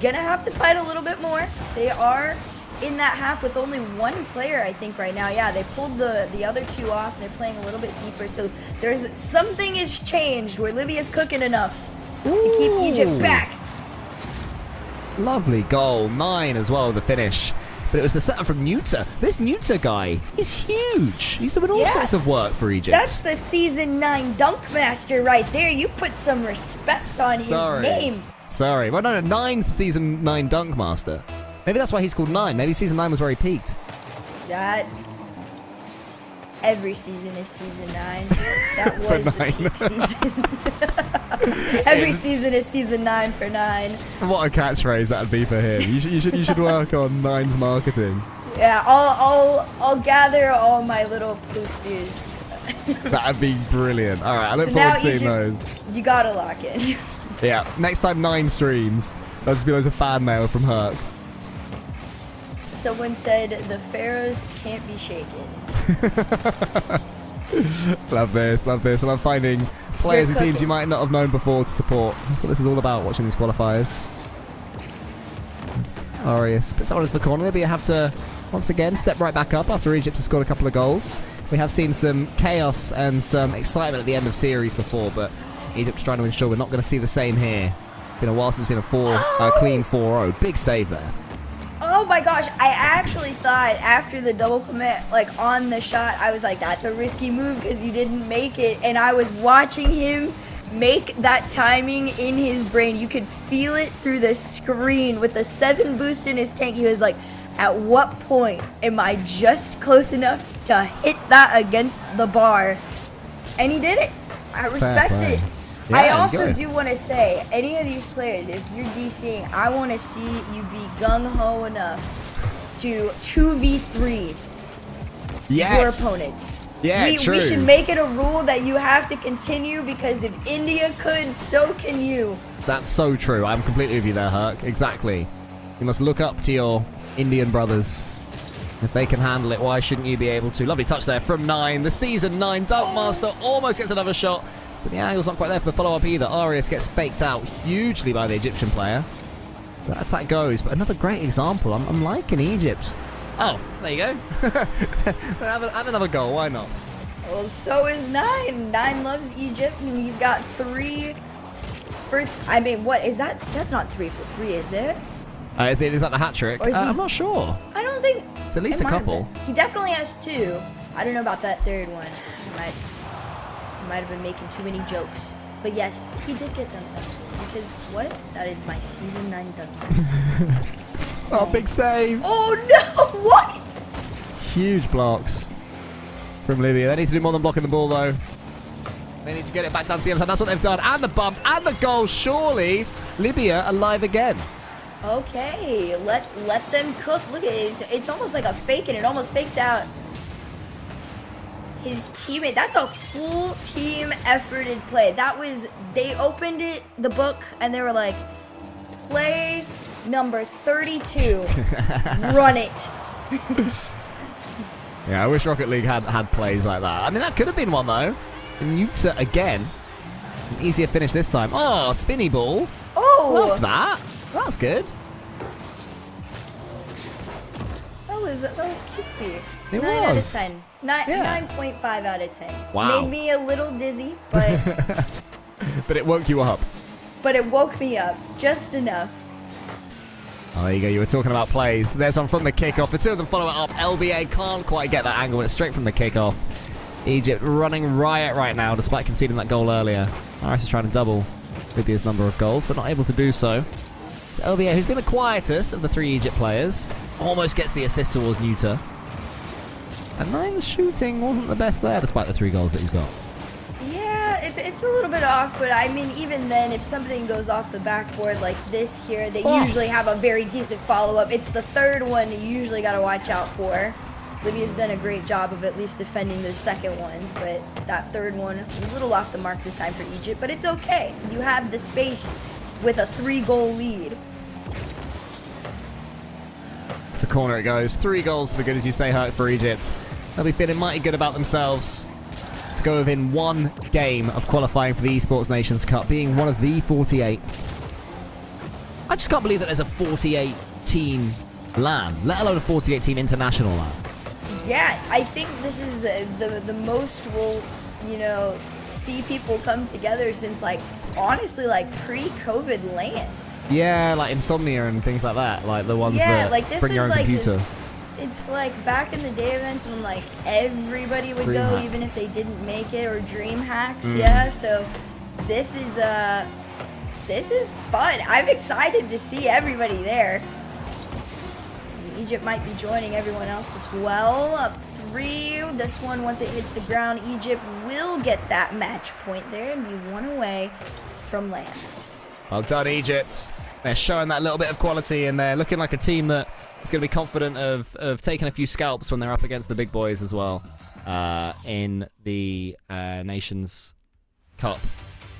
gonna have to fight a little bit more. They are in that half with only one player, I think, right now. Yeah, they pulled the other two off, and they're playing a little bit deeper. So there's something has changed where Libya's cooking enough to keep Egypt back. Lovely goal. 9 as well, the finish. But it was the setup from Nuta. This Nuta guy, he's huge. He's doing all sorts of work for Egypt. That's the Season 9 dunk master right there. You put some respect on his name. Sorry. Well, no, 9th Season 9 dunk master. Maybe that's why he's called 9. Maybe Season 9 was where he peaked. That... Every season is Season 9. That For was the 9. peak season. Every season is Season 9 for 9. What a catchphrase that'd be for him. You should work on 9's marketing. Yeah, I'll gather all my little posters. That'd be brilliant. All right, I look So forward now to seeing Egypt, those. you gotta lock in. Yeah, next time 9 streams, there'll just be loads of fan mail from Herc. Someone said the pharaohs can't be shaken. Love this. I love finding players and teams you might not have known before to support. That's what this is all about, watching these qualifiers. Arius puts that one into the corner. Libya have to, once again, step right back up after Egypt has scored a couple of goals. We have seen some chaos and some excitement at the end of series before, but Egypt's trying to ensure we're not going to see the same here. Been a while since we've seen a clean 4-0. Big save there. Oh my gosh, I actually thought after the double commit, like on the shot, I was like, that's a risky move because you didn't make it. And I was watching him make that timing in his brain. You could feel it through the screen with the 7 boost in his tank. He was like, at what point am I just close enough to hit that against the bar? And he did it. I respect it. Yeah, I also good. do want to say, any of these players, if you're DCing, I want to see you be gung-ho enough to 2v3 your opponents. Yeah, we true. should make it a rule that you have to continue, because if India could, so can you. That's so true. I'm completely with you there, Herc. Exactly. You must look up to your Indian brothers. If they can handle it, why shouldn't you be able to? Lovely touch there from 9. The Season 9 dunk master almost gets another shot, but the angle's not quite there for the follow-up either. Arius gets faked out hugely by the Egyptian player. That attack goes, but another great example. I'm liking Egypt. Oh, there you go. have another goal, why not? Well, so is 9. 9 loves Egypt, and he's got 3 first. I mean, what is that? That's not 3 for 3, is it? Is that the hat trick? Or is he- I'm not sure. I don't think. It's at least it a might have couple. been. He definitely has 2. I don't know about that third one. Might have been making too many jokes. But yes, he did get them done. Because what? That is my Season 9 dunk. Oh, big save. Oh no! What? Huge blocks from Libya. They need to do more than blocking the ball, though. They need to get it back down to the other side. That's what they've done. And the bump and the goal. Surely Libya alive again. Okay, let them cook. Look at it. It's almost like a fake, and it almost faked out his teammate. That's a full team efforted play. That was, they opened the book, and they were like, play number 32. Run it. Yeah, I wish Rocket League had plays like that. I mean, that could have been one, though. Nuta again. An easier finish this time. Oh, spinny ball. Oh! Love that. That's good. That was cutesy. It 9 out of was. 10. Yeah. 9.5 out of 10. Wow. Made me a little dizzy, but But it woke you up. it woke me up just enough. Oh, there you go. You were talking about plays. There's one from the kickoff. The two of them follow it up. LBA can't quite get that angle. It's straight from the kickoff. Egypt running riot right now, despite conceding that goal earlier. RS is trying to double Libya's number of goals, but not able to do so. So LBA, who's been the quietest of the three Egypt players, almost gets the assist towards Nuta. And Nine's shooting wasn't the best there, despite the 3 goals that he's got. Yeah, it's a little bit off, but I mean, even then, if something goes off the backboard like this here, they usually have a very decent follow-up. It's the third one you usually got to watch out for. Libya's done a great job of at least defending those second ones, but that third one, a little off the mark this time for Egypt, but it's okay. You have the space with a 3-goal lead. To the corner it goes. 3 goals to the good, as you say, Herc, for Egypt. They'll be feeling mighty good about themselves to go within 1 game of qualifying for the Esports Nations Cup, being one of the 48. I just can't believe that there's a 48-team LAN, let alone a 48-team international LAN. Yeah, I think this is the most we'll, see people come together since, honestly, pre-COVID lands. Yeah, like Insomnia and things like that, like the ones Yeah, that this bring your is own computer. It's like back in the day events when everybody would go, DreamHack. even if they didn't make it, or dream hacks. Yeah, so this is fun. I'm excited to see everybody there. Egypt might be joining everyone else as well. Up 3. This one, once it hits the ground, Egypt will get that match point there and be 1 away from land. Well done, Egypt. They're showing that little bit of quality, and they're looking like a team that is going to be confident of taking a few scalps when they're up against the big boys as well in the Nations Cup.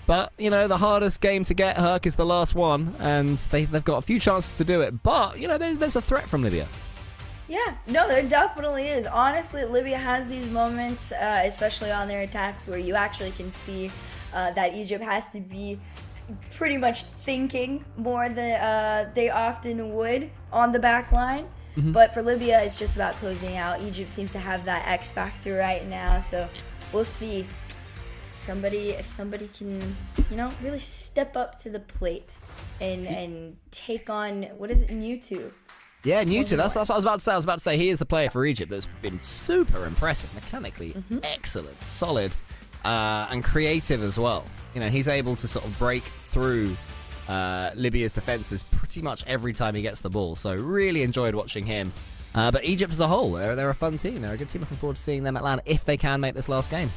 But, the hardest game to get, Herc, is the last one, and they've got a few chances to do it. But, there's a threat from Libya. Yeah, no, there definitely is. Honestly, Libya has these moments, especially on their attacks, where you actually can see that Egypt has to be pretty much thinking more than they often would on the back line. Mm-hmm. But for Libya, it's just about closing out. Egypt seems to have that X factor right now, so we'll see. If somebody can, really step up to the plate and take on, what is it, Nutu? Yeah, Nutu, that's what I was about to say. I was about to say he is the player for Egypt that's been super impressive, mechanically excellent, solid, and creative as well. He's able to sort of break through Libya's defenses pretty much every time he gets the ball. So really enjoyed watching him. But Egypt as a whole, they're a fun team. They're a good team. Looking forward to seeing them at LAN if they can make this last game.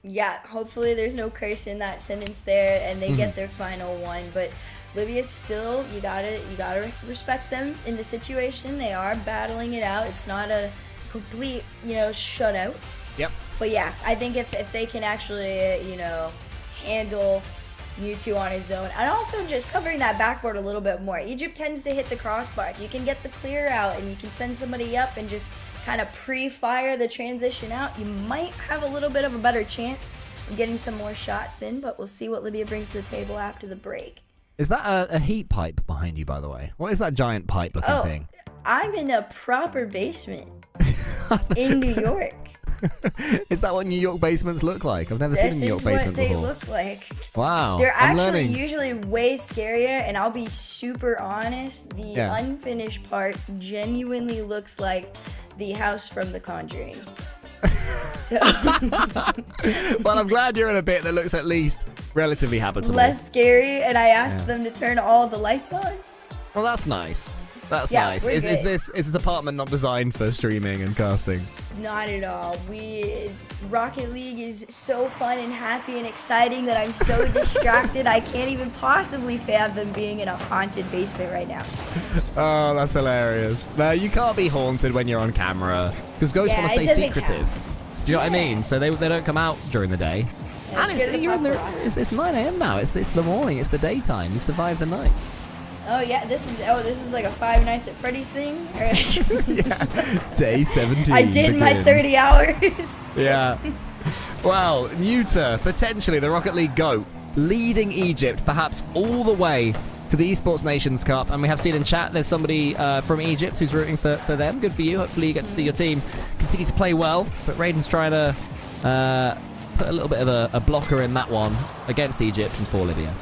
Yeah, hopefully there's no curse in that sentence there and they get their final one. But Libya still, you gotta respect them in the situation. They are battling it out. It's not a complete, shutout. Yep. But yeah, I think if they can actually, handle Mewtwo on his own, and also just covering that backboard a little bit more. Egypt tends to hit the crossbar. If you can get the clear out and you can send somebody up and just kind of pre-fire the transition out, you might have a little bit of a better chance of getting some more shots in, but we'll see what Libya brings to the table after the break. Is that a heat pipe behind you, by the way? What is that giant pipe-looking thing? I'm in a proper basement in New York. Is that what New York basements look like? I've never seen a New York basement before. This is what they look like. Wow. They're actually usually way scarier, and I'll be super honest, the unfinished part genuinely looks like the house from The Conjuring. Well, I'm glad you're in a bit that looks at least relatively habitable. Less scary, and I asked them to turn all the lights on. Well, that's nice. That's nice. Is this apartment not designed for streaming and casting? Not at all. Rocket League is so fun and happy and exciting that I'm so distracted I can't even possibly fathom being in a haunted basement right now. Oh, that's hilarious. No, you can't be haunted when you're on camera because ghosts want to stay secretive. Do you know what I mean? So they don't come out during the day. And it's 9 a.m. now. It's the morning. It's the daytime. You've survived the night. Oh yeah, this is like a Five Nights at Freddy's thing. Day 17. I did my begins. 30 hours. Yeah. Well, Nuta, potentially the Rocket League GOAT, leading Egypt perhaps all the way to the Esports Nations Cup. And we have seen in chat there's somebody from Egypt who's rooting for them. Good for you. Hopefully you get to see your team continue to play well. But Raiden's trying to put a little bit of a blocker in that one against Egypt and for Libya.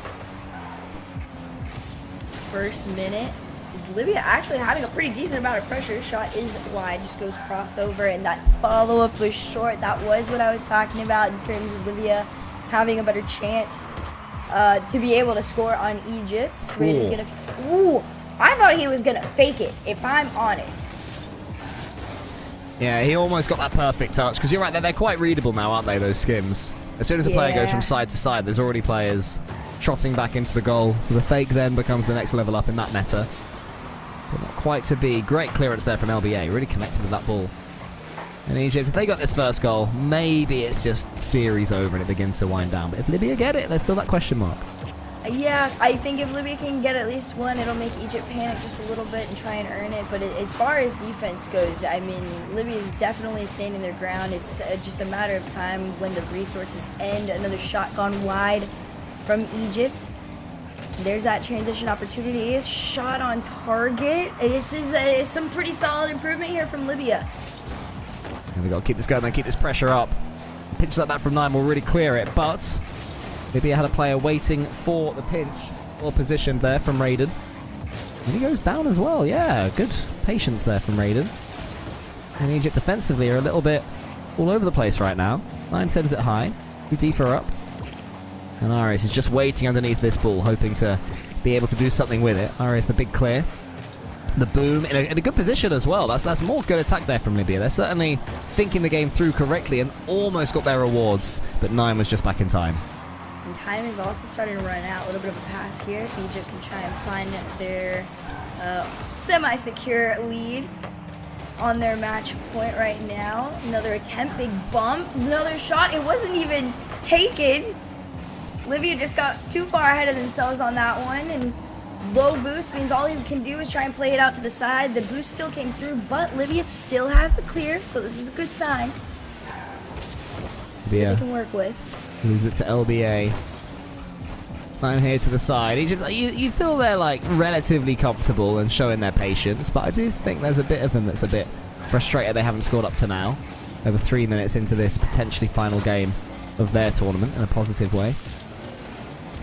First minute is Libya actually having a pretty decent amount of pressure. Shot is wide, just goes crossover, and that follow-up was short. That was what I was talking about in terms of Libya having a better chance to be able to score on Egypt. Raiden's gonna. I thought he was gonna fake it, if I'm honest. Yeah, he almost got that perfect touch, because you're right, they're quite readable now, aren't they, those skims? As soon as a player goes from side to side, there's already players trotting back into the goal, so the fake then becomes the next level up in that meta. But not quite to be. Great clearance there from LBA, really connected with that ball. And Egypt, if they got this first goal, maybe it's just series over and it begins to wind down. But if Libya get it, there's still that question mark. Yeah, I think if Libya can get at least one, it'll make Egypt panic just a little bit and try and earn it. But as far as defense goes, I mean, Libya is definitely standing their ground. It's just a matter of time when the resources end. Another shot gone wide from Egypt. There's that transition opportunity. Shot on target. This is some pretty solid improvement here from Libya. And we've got to keep this going, then keep this pressure up. Pinches like that from 9 will really clear it, but Libya had a player waiting for the pinch, well positioned there from Raiden. And he goes down as well, yeah, good patience there from Raiden. And Egypt defensively are a little bit all over the place right now. 9 sends it high, Udifa up. And Arias is just waiting underneath this ball, hoping to be able to do something with it. Arias, the big clear. The boom in a good position as well. That's more good attack there from Libya. They're certainly thinking the game through correctly and almost got their rewards, but 9 was just back in time. And time is also starting to run out. A little bit of a pass here. If Egypt can try and find their semi-secure lead on their match point right now. Another attempt, big bump, another shot. It wasn't even taken. Libya just got too far ahead of themselves on that one, and low boost means all he can do is try and play it out to the side. The boost still came through, but Libya still has the clear, so this is a good sign. See what they can work with. Lose it to LBA. 9 here to the side. Egypt, you feel they're like relatively comfortable and showing their patience, but I do think there's a bit of them that's a bit frustrated they haven't scored up to now. Over 3 minutes into this potentially final game of their tournament in a positive way.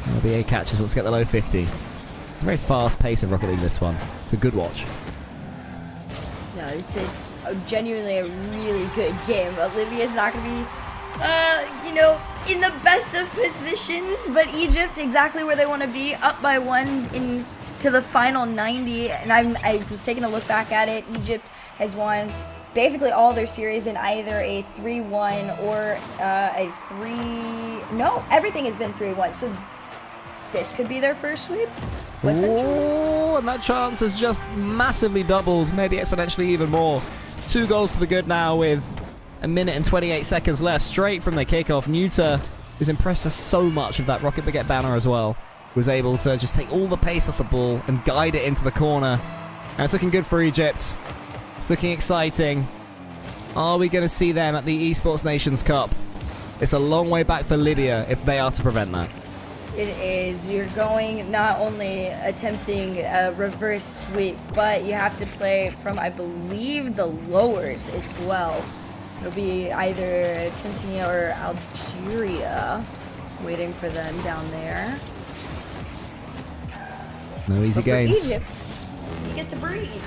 LBA catches, wants to get the low 50. Very fast pace of Rocket League this one. It's a good watch. No, it's genuinely a really good game. Libya's not going to be, in the best of positions, but Egypt exactly where they want to be, up by 1 into the final 90. And I was taking a look back at it. Egypt has won basically all their series in either a 3-1 or a 3... No, everything has been 3-1. So this could be their first sweep, potentially. Oh, and that chance has just massively doubled, maybe exponentially even more. 2 goals to the good now with 1 minute and 28 seconds left, straight from the kickoff. Nuta, who's impressed us so much with that Rocket Baguette banner as well, was able to just take all the pace off the ball and guide it into the corner. And it's looking good for Egypt. It's looking exciting. Are we going to see them at the Esports Nations Cup? It's a long way back for Libya if they are to prevent that. It is. You're going not only attempting a reverse sweep, but you have to play from, I believe, the lowers as well. It'll be either Tanzania or Algeria waiting for them down there. No easy but games. For Egypt, you get to breathe.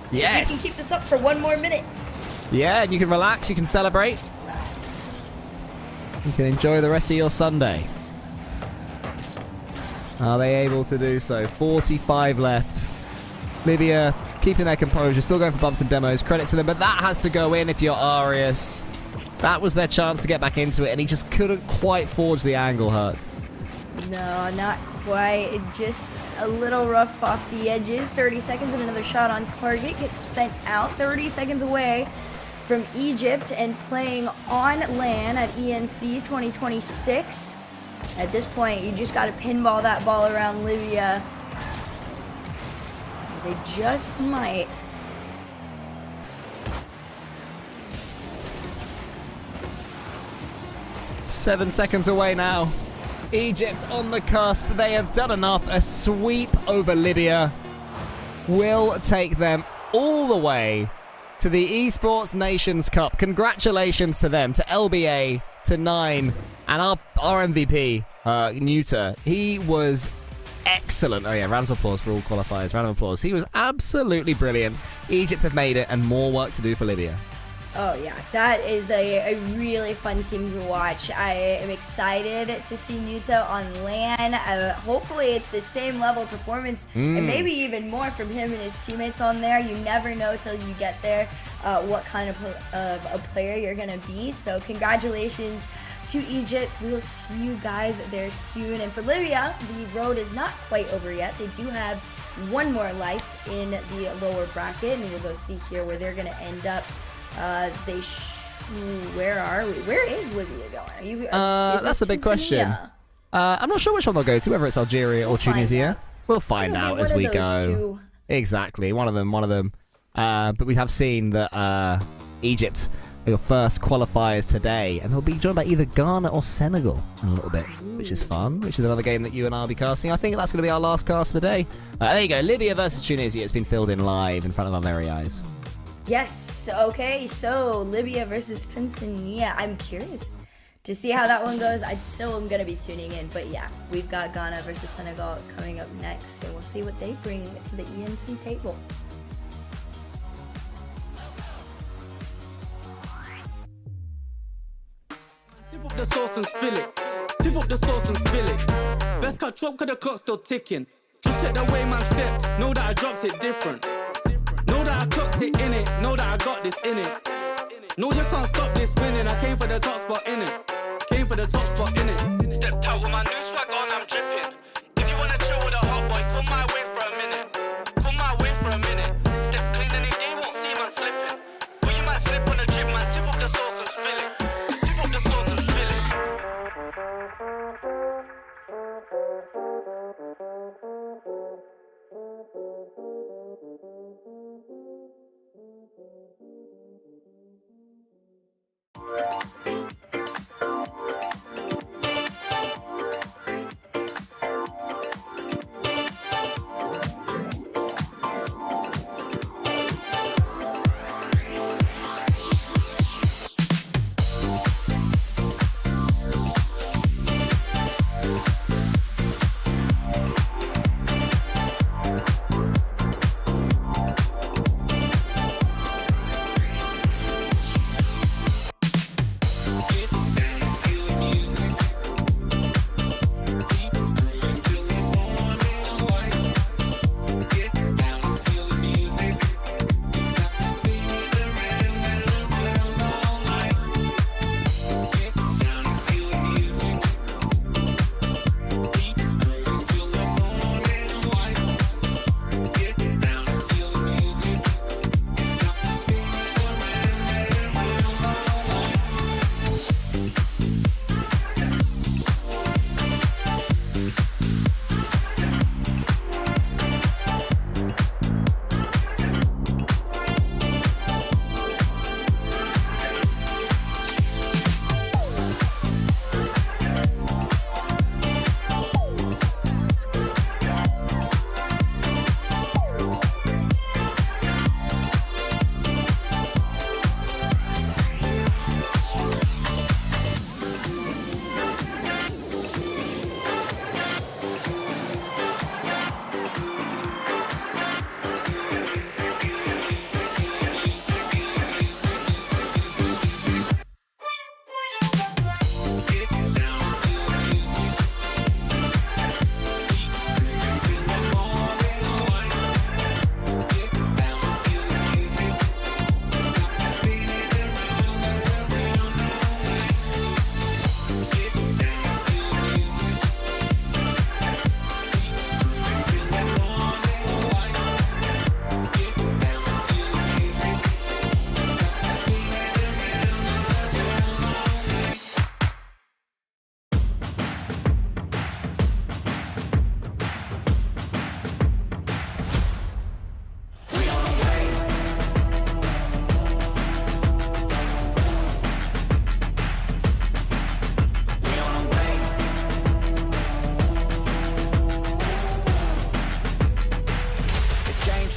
Yes. You can keep this up for 1 more minute. Yeah, and you can relax, you can celebrate. You can enjoy the rest of your Sunday. Are they able to do so? 45 left. Libya keeping their composure, still going for bumps and demos. Credit to them, but that has to go in if you're Arias. That was their chance to get back into it, and he just couldn't quite forge the angle, Herc. No, not quite. Just a little rough off the edges. 30 seconds and another shot on target gets sent out. 30 seconds away from Egypt and playing on LAN at ENC26. At this point, you just got to pinball that ball around Libya. They just might. Seven seconds away now. Egypt on the cusp. They have done enough. A sweep over Libya will take them all the way to the Esports Nations Cup. Congratulations to them, to LBA, to Nine, and our MVP, Nuta. He was excellent. Oh yeah, rounds of applause for all qualifiers. Round of applause. He was absolutely brilliant. Egypt have made it, and more work to do for Libya. Oh yeah, that is a really fun team to watch. I am excited to see Nuta on LAN. Hopefully it's the same level of performance and maybe even more from him and his teammates on there. You never know till you get there what kind of a player you're going to be. So congratulations to Egypt. We will see you guys there soon. And for Libya, the road is not quite over yet. They do have one more life in the lower bracket, and we'll go see here where they're going to end up. Where are we? Where is Libya going? Are you? That's a big question. I'm not sure which one they'll go to, whether it's Algeria or Tunisia. We'll find out as we go. Two. Exactly, one of them. But we have seen that Egypt are your first qualifiers today, and they'll be joined by either Ghana or Senegal in a little bit, which is fun. Which is another game that you and I will be casting. I think that's going to be our last cast of the day. There you go, Libya versus Tunisia. It's been filled in live in front of our very eyes. Yes, okay, so Libya versus Tanzania. I'm curious to see how that one goes. I still am going to be tuning in, but yeah, we've got Ghana versus Senegal coming up next, and we'll see what they bring to the ENC table. Tip up the sauce and spill it. Tip up the sauce and spill it. Best cut chop cause the clock's still ticking. Just check the way man stepped. Know that I dropped it different. Know that I clocked it in it. Know that I got this in it. No, you can't stop this winning. I came for the top spot in it. Came for the top spot in it. Stepped out with my new swag on, I'm dripping. If you wanna chill with a hot boy, come my way for a minute. Come my way for a minute. Step clean and they won't see man slipping. But you might slip on the gym, man. Tip up the sauce and spill it. Tip up the sauce and spill it.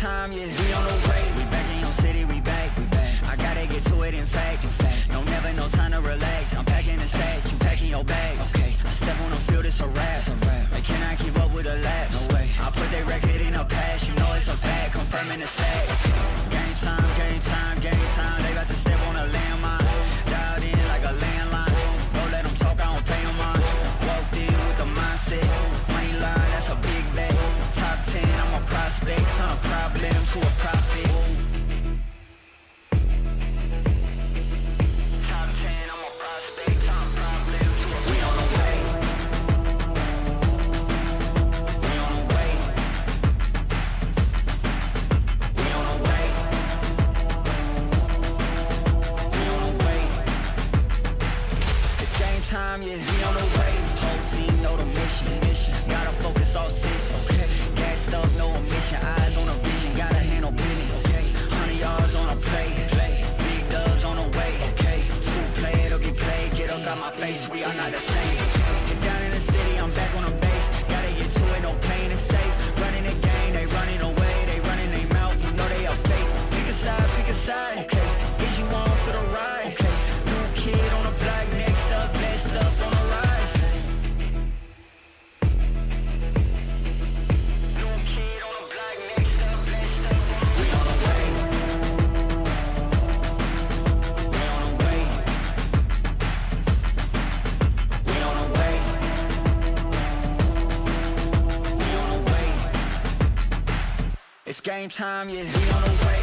time, yeah. We on the way. We back in your city, we back. I gotta get to it, in fact. No, never no time to relax. I'm packing the stacks, you packing your bags. Okay. I step on the field, it's a rap. They cannot keep up with the laps. No way. I put their record in a pass, you know it's a fact. Confirming the stats. Game time, game time, game time. They about to step on a landmine. Dialed in like a landline. Don't let them talk, I don't pay them on. Walked in with the mindset. Money line, that's a big bet. Top 10, I'm a prospect. Turn a problem to a profit. Top 10, I'm a prospect. Turn a problem to a we on the way. We on the way. We on the way. We on the way. It's game time, yeah. We on the way. Whole team know the mission. Gotta focus all senses. Gassed up, no omission. Eyes on the vision. Gotta handle business. 100 yards on a play. Big dubs on the way. Two play, it'll be played. Get up out my face, we are not the same. Get down in the city, I'm back on the base. Gotta get to it, no pain is safe. Running the game, they running away. They running their mouth, you know they are fake. Pick a side, pick a side. Okay, is you on for the ride? Okay, new kid on the block, next up, best up on the rise. New kid on the block, next up, best up on the we on the way. We on the way. We on the way. We on the way. It's game time, yeah. We on the way.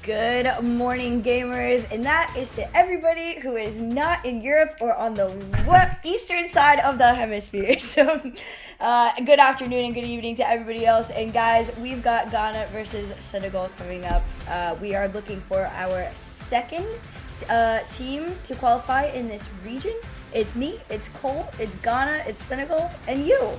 Good morning, gamers, and that is to everybody who is not in Europe or on the eastern side of the hemisphere. So, good afternoon and good evening to everybody else. And guys, we've got Ghana versus Senegal coming up. We are looking for our second team to qualify in this region. It's me, it's Cole, it's Ghana, it's Senegal, and you.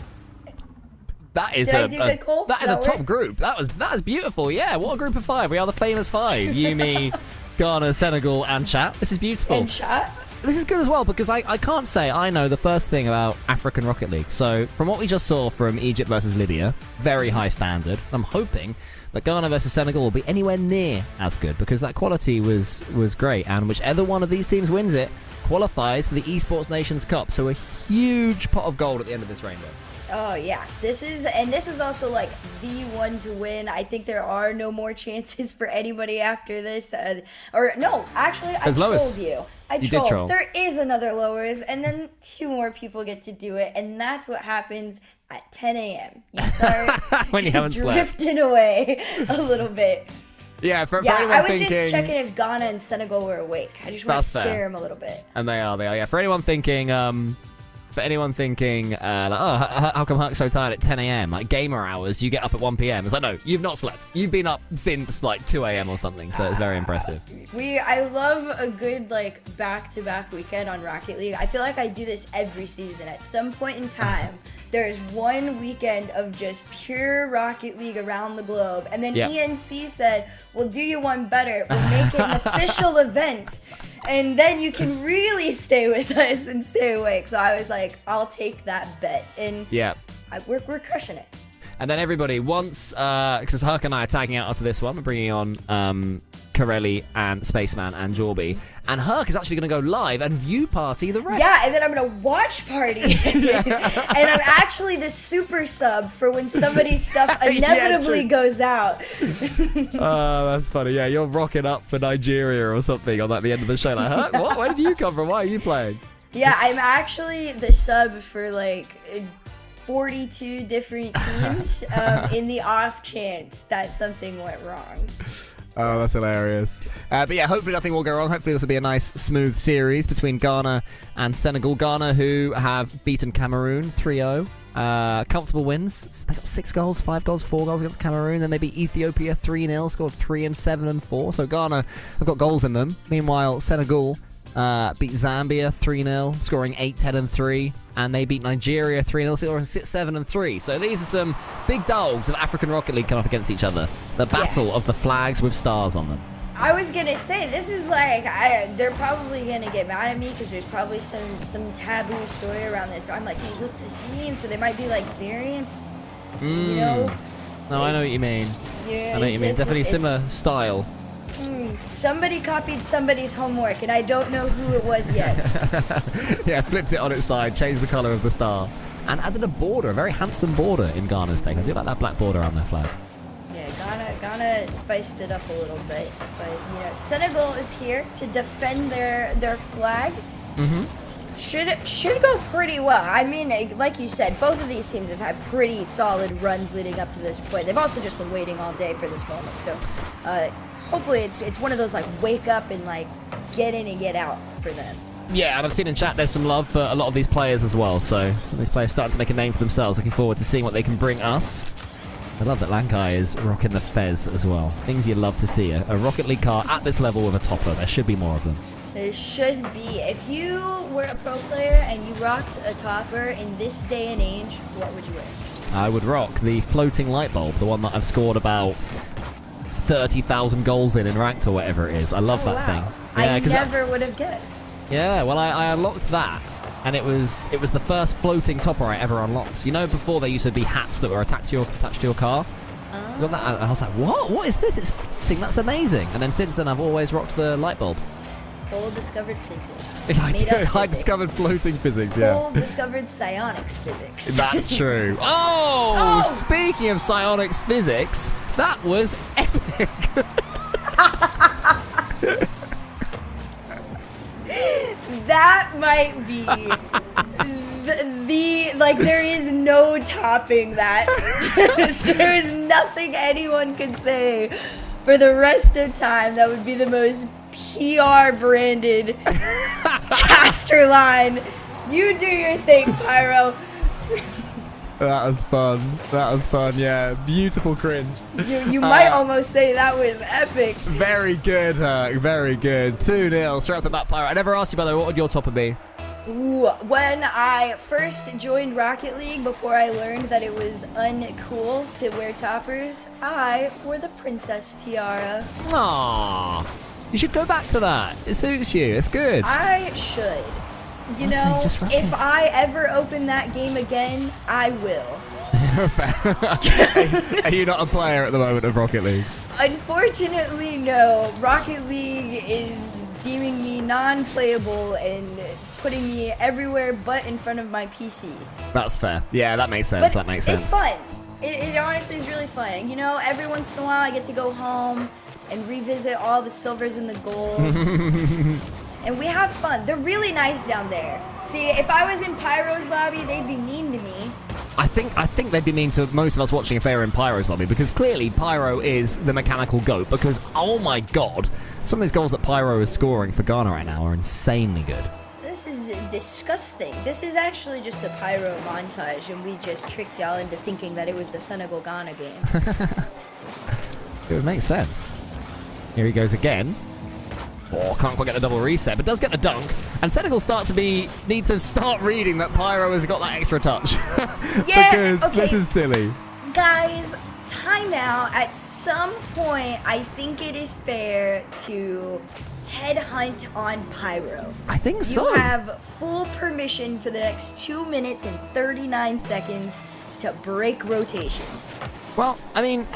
That is Did I do good, Cole? that is a top group. That was beautiful. Yeah, what a group of five. We are the famous five. You, me, Ghana, Senegal, and chat. This is beautiful. And chat. This is good as well because I can't say I know the first thing about African Rocket League. So from what we just saw from Egypt versus Libya, very high standard. I'm hoping that Ghana versus Senegal will be anywhere near as good because that quality was great. And whichever one of these teams wins it qualifies for the Esports Nations Cup. So a huge pot of gold at the end of this rainbow. Oh yeah, this is also like the one to win. I think there are no more chances for anybody after this. Or no, actually, I trolled you. I You did troll. There is another lowers, and then 2 more people get to do it, and that's what happens at 10 a.m. You start When you haven't slept. drifting away a little bit. Yeah, for Yeah, anyone I was thinking... just checking if Ghana and Senegal were awake. I just wanted to That's fair. scare them a little bit. And they are. Yeah, for anyone thinking... like, oh, how come Huck's so tired at 10 a.m.? Like, gamer hours, you get up at 1 p.m. It's like, no, you've not slept. You've been up since, like, 2 a.m. or something, so it's very impressive. I love a good, like, back-to-back weekend on Rocket League. I feel like I do this every season. At some point in time, there's one weekend of just pure Rocket League around the globe. And then ENC said, we'll do you one better. We'll make it an official event. And then you can really stay with us and stay awake. So I was like, I'll take that bet. And Yeah. we're crushing it. And then everybody, once, because Huck and I are tagging out after this one, we're bringing on Corelli and Spaceman and Jorby. And Huck is actually going to go live and view party the rest. Yeah, and then I'm going to watch party. And I'm actually the super sub for when somebody's stuff inevitably goes out. Oh, that's funny. Yeah, you're rocking up for Nigeria or something on like, the end of the show. Like, Huck, what? Where did you come from? Why are you playing? Yeah, I'm actually the sub for like 42 different teams in the off chance that something went wrong. Oh, that's hilarious. But yeah, hopefully nothing will go wrong. Hopefully this will be a nice, smooth series between Ghana and Senegal. Ghana, who have beaten Cameroon 3-0. Comfortable wins. They got 6 goals, 5 goals, 4 goals against Cameroon. Then they beat Ethiopia 3-0, scored 3 and 7 and 4. So Ghana have got goals in them. Meanwhile, Senegal beat Zambia 3-0, scoring 8, 10 and 3. And they beat Nigeria 3-0, scoring 6, 7 and 3. So these are some big dogs of African Rocket League coming up against each other. The battle of the flags with stars on them. I was gonna say, this is like, they're probably gonna get mad at me because there's probably some taboo story around it. I'm like, they look the same, so there might be like variants, you know? No, I know what you mean. Yeah, I know what you mean. Definitely similar style. Somebody copied somebody's homework, and I don't know who it was yet. Yeah, flipped it on its side, changed the colour of the star, and added a border, a very handsome border in Ghana's take. I do like that black border on their flag. Yeah, Ghana spiced it up a little bit, but you know, Senegal is here to defend their flag. Should go pretty well. I mean, like you said, both of these teams have had pretty solid runs leading up to this point. They've also just been waiting all day for this moment, so hopefully it's one of those like wake up and like get in and get out for them. Yeah, and I've seen in chat there's some love for a lot of these players as well, so some of these players starting to make a name for themselves. Looking forward to seeing what they can bring us. I love that Lankai is rocking the fez as well. Things you love to see. A Rocket League car at this level with a topper. There should be more of them. There should be. If you were a pro player and you rocked a topper in this day and age, what would you wear? I would rock the floating light bulb, the one that I've scored about 30,000 goals in ranked or whatever it is. I love that thing. Yeah, I never would have guessed. Yeah, well, I unlocked that, and it was the first floating topper I ever unlocked. You know, before there used to be hats that were attached to your car. I got that, and I was like, what? What is this? It's floating. That's amazing. And then since then, I've always rocked the light bulb. Cole discovered physics. I discovered floating physics. Yeah. Cole discovered psionics physics. That's true. Oh, speaking of psionics physics, that was epic. That might be the like, there is no topping that. There is nothing anyone could say for the rest of time that would be the most PR branded caster line. You do your thing, Pyro. That was fun. That was fun, yeah. Beautiful cringe. You might almost say that was epic. Very good, very good. 2-0, straight off the bat, Pyro. I never asked you, by the way, what would your topper be? Ooh, when I first joined Rocket League, before I learned that it was uncool to wear toppers, I wore the princess tiara. Aww. You should go back to that. It suits you. It's good. I should. You Honestly, know, just rock it. if I ever open that game again, I will. Are you not a player at the moment of Rocket League? Unfortunately, no. Rocket League is deeming me non-playable and putting me everywhere but in front of my PC. That's fair. Yeah, that makes sense. But That makes sense. it's fun. It honestly is really fun. You know, every once in a while I get to go home and revisit all the silvers and the golds. And we have fun. They're really nice down there. See, if I was in Pyro's lobby, they'd be mean to me. I think they'd be mean to most of us watching if they were in Pyro's lobby, because clearly Pyro is the mechanical GOAT, because, oh my god, some of these goals that Pyro is scoring for Ghana right now are insanely good. This is disgusting. This is actually just a Pyro montage, and we just tricked y'all into thinking that it was the Senegal-Ghana game. It would make sense. Here he goes again. Oh, can't quite get the double reset, but does get the dunk. And Senegal need to start reading that Pyro has got that extra touch. Yeah, because okay. this is silly. Guys, timeout. At some point, I think it is fair to headhunt on Pyro. I think so. You have full permission for the next 2 minutes and 39 seconds to break rotation. Well, I mean,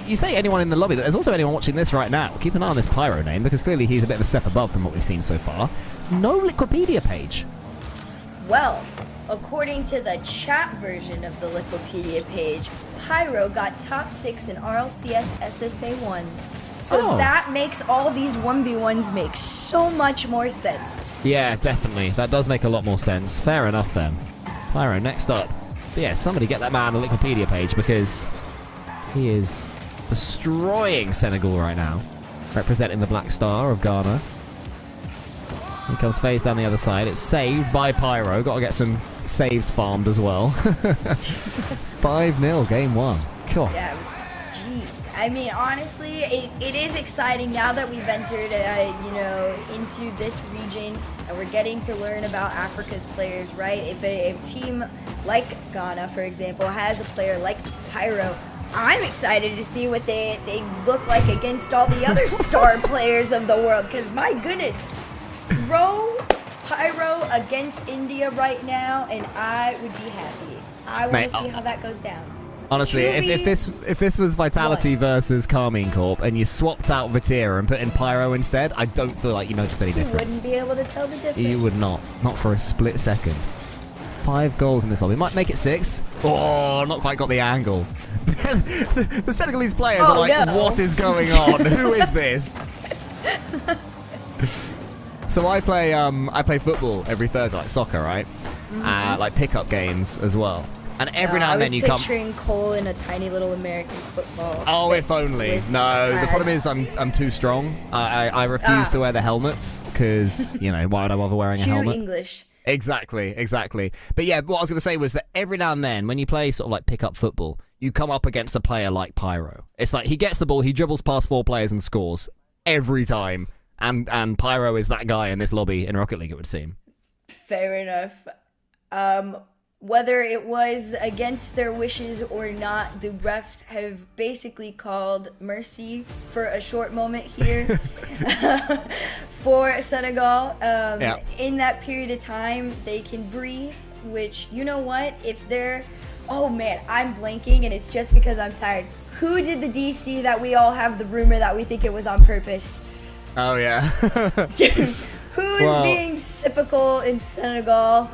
you say anyone in the lobby, but there's also anyone watching this right now. Keep an eye on this Pyro name, because clearly he's a bit of a step above from what we've seen so far. No Liquipedia page. Well, according to the chat version of the Liquipedia page, Pyro got top 6 in RLCS SSA 1s. So that makes all these 1v1s make so much more sense. Yeah, definitely. That does make a lot more sense. Fair enough then. Pyro, next up. But yeah, somebody get that man a Liquipedia page, because he is destroying Senegal right now, representing the Black Star of Ghana. He comes phase down the other side. It's saved by Pyro. Got to get some saves farmed as well. 5-0, game 1. Cool. Yeah, jeez. I mean, honestly, it is exciting now that we've entered, into this region, and we're getting to learn about Africa's players, right? If a team like Ghana, for example, has a player like Pyro, I'm excited to see what they look like against all the other star players of the world, because my goodness, throw Pyro against India right now, and I would be happy. I want to see how that goes down. Honestly, if this was Vitality versus Carmine Corp and you swapped out Vatira and put in Pyro instead, I don't feel like you noticed any difference. You wouldn't be able to tell the difference. You would not for a split second. 5 goals in this lobby. Might make it 6. Oh, not quite got the angle. The Senegalese players are like, no. What is going on? Who is this? So I play football every Thursday, like soccer, right? Like pickup games as well. And every now and then you come. I was picturing Cole in a tiny little American football. Oh, if only. No, the problem is I'm too strong. I refuse to wear the helmets because why would I bother wearing a helmet? Too English. Exactly. But yeah, what I was going to say was that every now and then when you play sort of like pickup football, you come up against a player like Pyro. It's like he gets the ball, he dribbles past 4 players and scores every time. And Pyro is that guy in this lobby in Rocket League, it would seem. Fair enough. Whether it was against their wishes or not, the refs have basically called mercy for a short moment here for Senegal. In that period of time, they can breathe, which, you know what? If they're... Oh man, I'm blanking and it's just because I'm tired. Who did the DC that we all have the rumor that we think it was on purpose? Oh, yeah. Who's being typical in Senegal?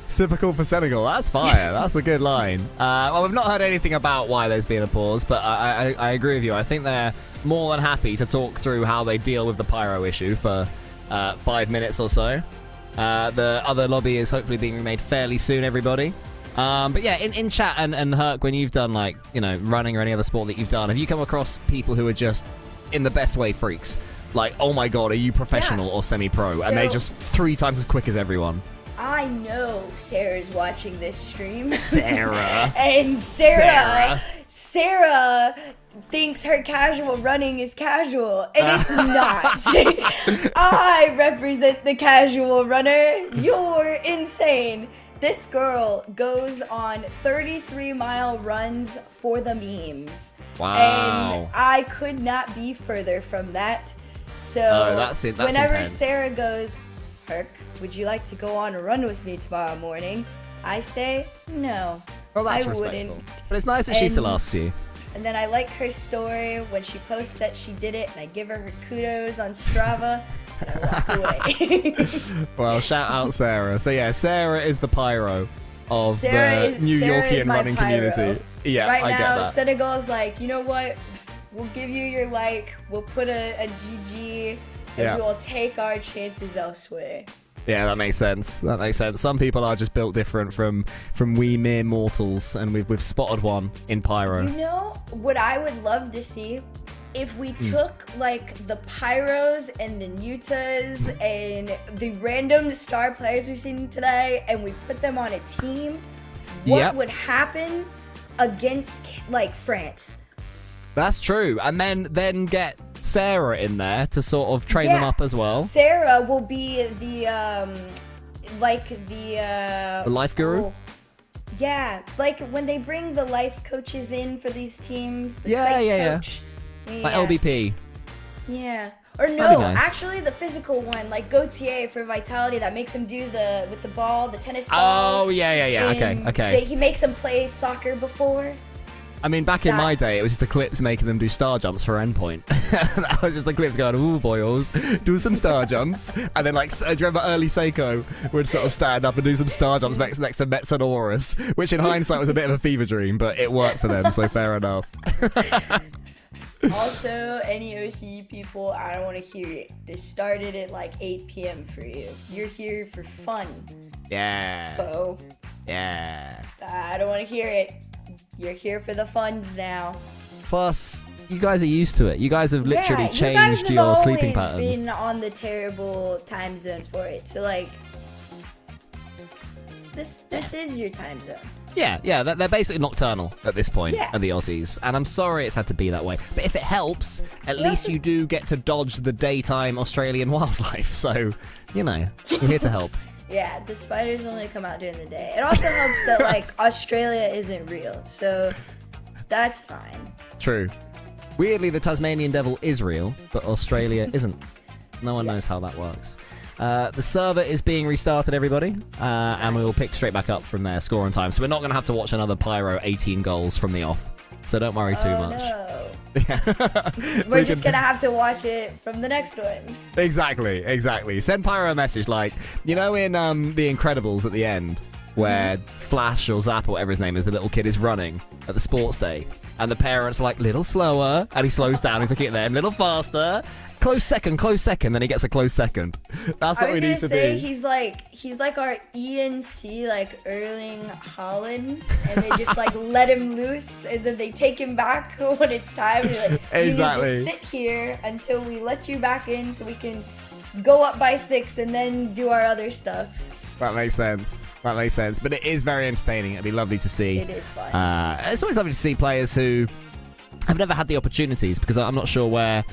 Typical for Senegal. That's fire. That's a good line. Well, we've not heard anything about why there's been a pause, but I agree with you. I think they're more than happy to talk through how they deal with the Pyro issue for 5 minutes or so. The other lobby is hopefully being remade fairly soon, everybody. But yeah, in chat and Herc, when you've done running or any other sport that you've done, have you come across people who are just in the best way freaks? Like, oh my god, are you professional or semi-pro? And they're just 3 times as quick as everyone. I know Sarah's watching this stream. Sarah. And Sarah thinks her casual running is casual, and it's not. I represent the casual runner. You're insane. This girl goes on 33-mile runs for the memes. Wow. And I could not be further from that. So that's whenever intense. Sarah goes, Herc, would you like to go on a run with me tomorrow morning? I say no. Well, that's I respectful. wouldn't. But it's nice that she still asks you. And then I like her story when she posts that she did it, and I give her kudos on Strava, and I walk away. Well, shout out Sarah. So yeah, Sarah is the pyro of Sarah the New Sarah is Yorkian my running pyro. community. Yeah, Right I now, get that. Senegal is like, you know what? We'll give you your like, we'll put a GG, and Yeah. we will take our chances elsewhere. Yeah, that makes sense. That makes sense. Some people are just built different from we mere mortals, and we've spotted one in pyro. You know what I would love to see? If we Hmm. took like the Pyros and the Nutas and the random star players we've seen today and we put them on a team, what Yep. would happen against like France? That's true. And then get Sarah in there to sort of train them Yeah. up as well. Sarah will be the The life guru? oh, yeah, like when they bring the life coaches in for these teams. The Yeah, psych yeah, yeah. coach. Like LBP. Yeah. Or That'd no, be nice. actually the physical one, like Gautier for Vitality, that makes him do with the ball, the tennis ball. Oh, yeah. Okay. He makes him play soccer before. I mean, back in That- my day, it was just Eclipse making them do star jumps for endpoint. That was just Eclipse going, ooh, boys, do some star jumps. And then, like, do you remember early Seiko would sort of stand up and do some star jumps next to Metsonoris, which in hindsight was a bit of a fever dream, but it worked for them, so fair enough. Also, any OCE people, I don't want to hear it. This started at like 8 p.m. for you. You're here for fun, Yeah. so Yeah. I don't want to hear it. You're here for the funds now. Plus, you guys are used to it. You guys have literally Yeah, you guys changed have your sleeping always patterns. been on the terrible time zone for it. So like, this is your time zone. Yeah, they're basically nocturnal at this point, Yeah. are the Aussies. And I'm sorry it's had to be that way. But if it helps, at You least also- you do get to dodge the daytime Australian wildlife. So, you know, we're here to help. Yeah, the spiders only come out during the day. It also helps that like Australia isn't real, so that's fine. True. Weirdly, the Tasmanian devil is real, but Australia isn't. No one knows how that works. The server is being restarted, everybody, and we will pick straight back up from there, scoring time. So we're not going to have to watch another Pyro 18 goals from the off. So don't worry too much. No. We're just gonna have to watch it from the next one. Exactly. Send Pyro a message like, you know, in The Incredibles at the end, where Flash or Zap or whatever his name is, the little kid is running at the sports day, and the parents are like, little slower, and he slows down, he's looking at them, little faster, close second, then he gets a close second. That's I what was we gonna need to say be. he's like our ENC, like Erling Haaland, and they just like let him loose, and then they take him back when it's time. They're like, Exactly. You need to sit here until we let you back in, so we can go up by 6 and then do our other stuff. That makes sense. But it is very entertaining. It'd be lovely to see. It is fun. It's always lovely to see players who have never had the opportunities, because I'm not sure where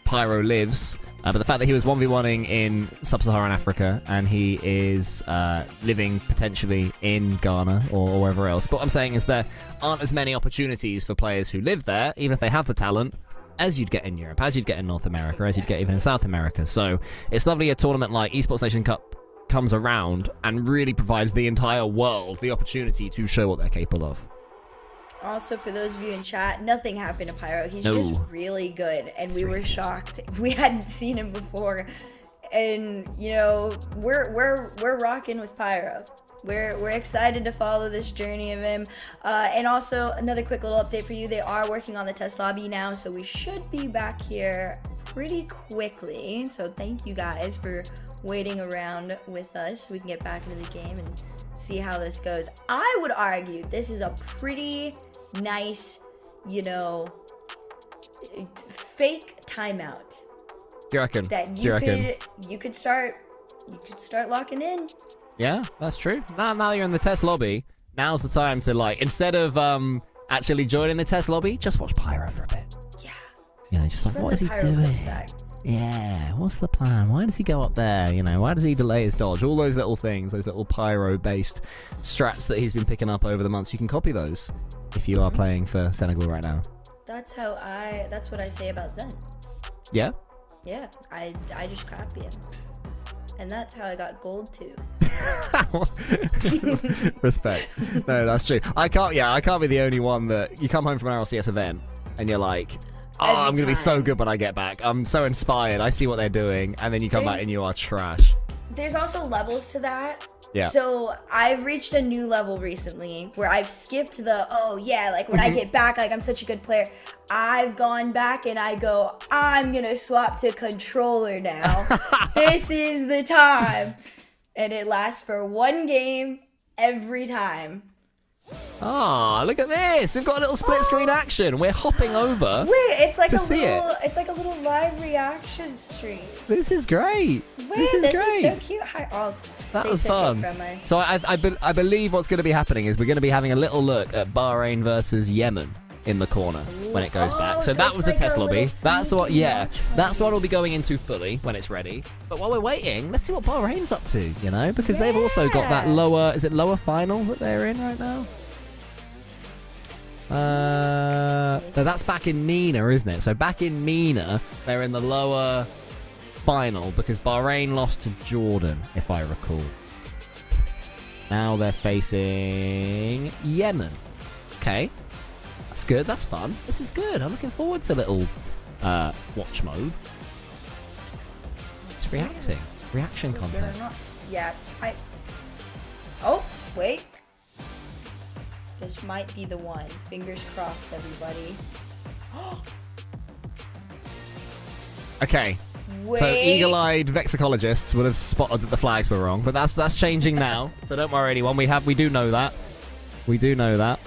Pyro lives, but the fact that he was 1v1ing in sub-Saharan Africa and he is living potentially in Ghana or wherever else. But what I'm saying is there aren't as many opportunities for players who live there, even if they have the talent, as you'd get in Europe, as you'd get in North America, as you'd get even in South America. So it's lovely a tournament like Esports Nation Cup comes around and really provides the entire world the opportunity to show what they're capable of. Also, for those of you in chat, nothing happened to Pyro. He's No. just really good, and we were shocked. We hadn't seen him before, and you know, we're rocking with Pyro. We're excited to follow this journey of him. And also, another quick little update for you: they are working on the test lobby now, so we should be back here pretty quickly. So thank you guys for waiting around with us so we can get back into the game and see how this goes. I would argue this is a pretty nice, you know, fake timeout Do you reckon? that you could start locking in. Yeah, that's true. Now you're in the test lobby, now's the time to, like, instead of actually joining the test lobby, just watch Pyro for a bit. Yeah. You know, just like, Run what the is he Pyro doing? clips back. Yeah, what's the plan? Why does he go up there? You know, why does he delay his dodge? All those little things, those little Pyro-based strats that he's been picking up over the months, you can copy those if you are playing for Senegal right now. That's what I say about Zen. Yeah? Yeah, I just copy him. And that's how I got gold too. Respect. No, that's true. I can't be the only one that you come home from an RLCS event and you're like, oh, Every I'm going to be so time. good when I get back. I'm so inspired. I see what they're doing. And then you come back and you are trash. There's also levels to that. Yeah. So I've reached a new level recently where I've skipped the, like when I get back, like I'm such a good player. I've gone back and I go, I'm going to swap to controller now. This is the time. And it lasts for one game every time. Ah, look at this. We've got a little split screen action. We're hopping over. Wait, it's like To a see little, it's like a little live reaction stream. This is great. Wait, this is great. so cute. Hi, That they was took it fun. from us. So I believe what's going to be happening is we're going to be having a little look at Bahrain versus Yemen in the corner when it goes back. So so that it's was the like test a lobby. little That's what, sneaky yeah, watch that's what we'll be going into fully when it's ready. But while we're waiting, let's see what Bahrain's up to, you know, because they've also got that Yeah. lower, is it lower final that they're in right now? So that's back in MENA, isn't it? So back in MENA, they're in the lower final because Bahrain lost to Jordan, if I recall. Now they're facing Yemen. Okay. That's good. That's fun. This is good. I'm looking forward to little watch mode. It's reacting. Reaction content. Yeah, Oh, wait. This might be the one. Fingers crossed, everybody. Okay. Wait. So eagle-eyed vexicologists would have spotted that the flags were wrong, but that's changing now. So don't worry, anyone. We do know that. We do know that.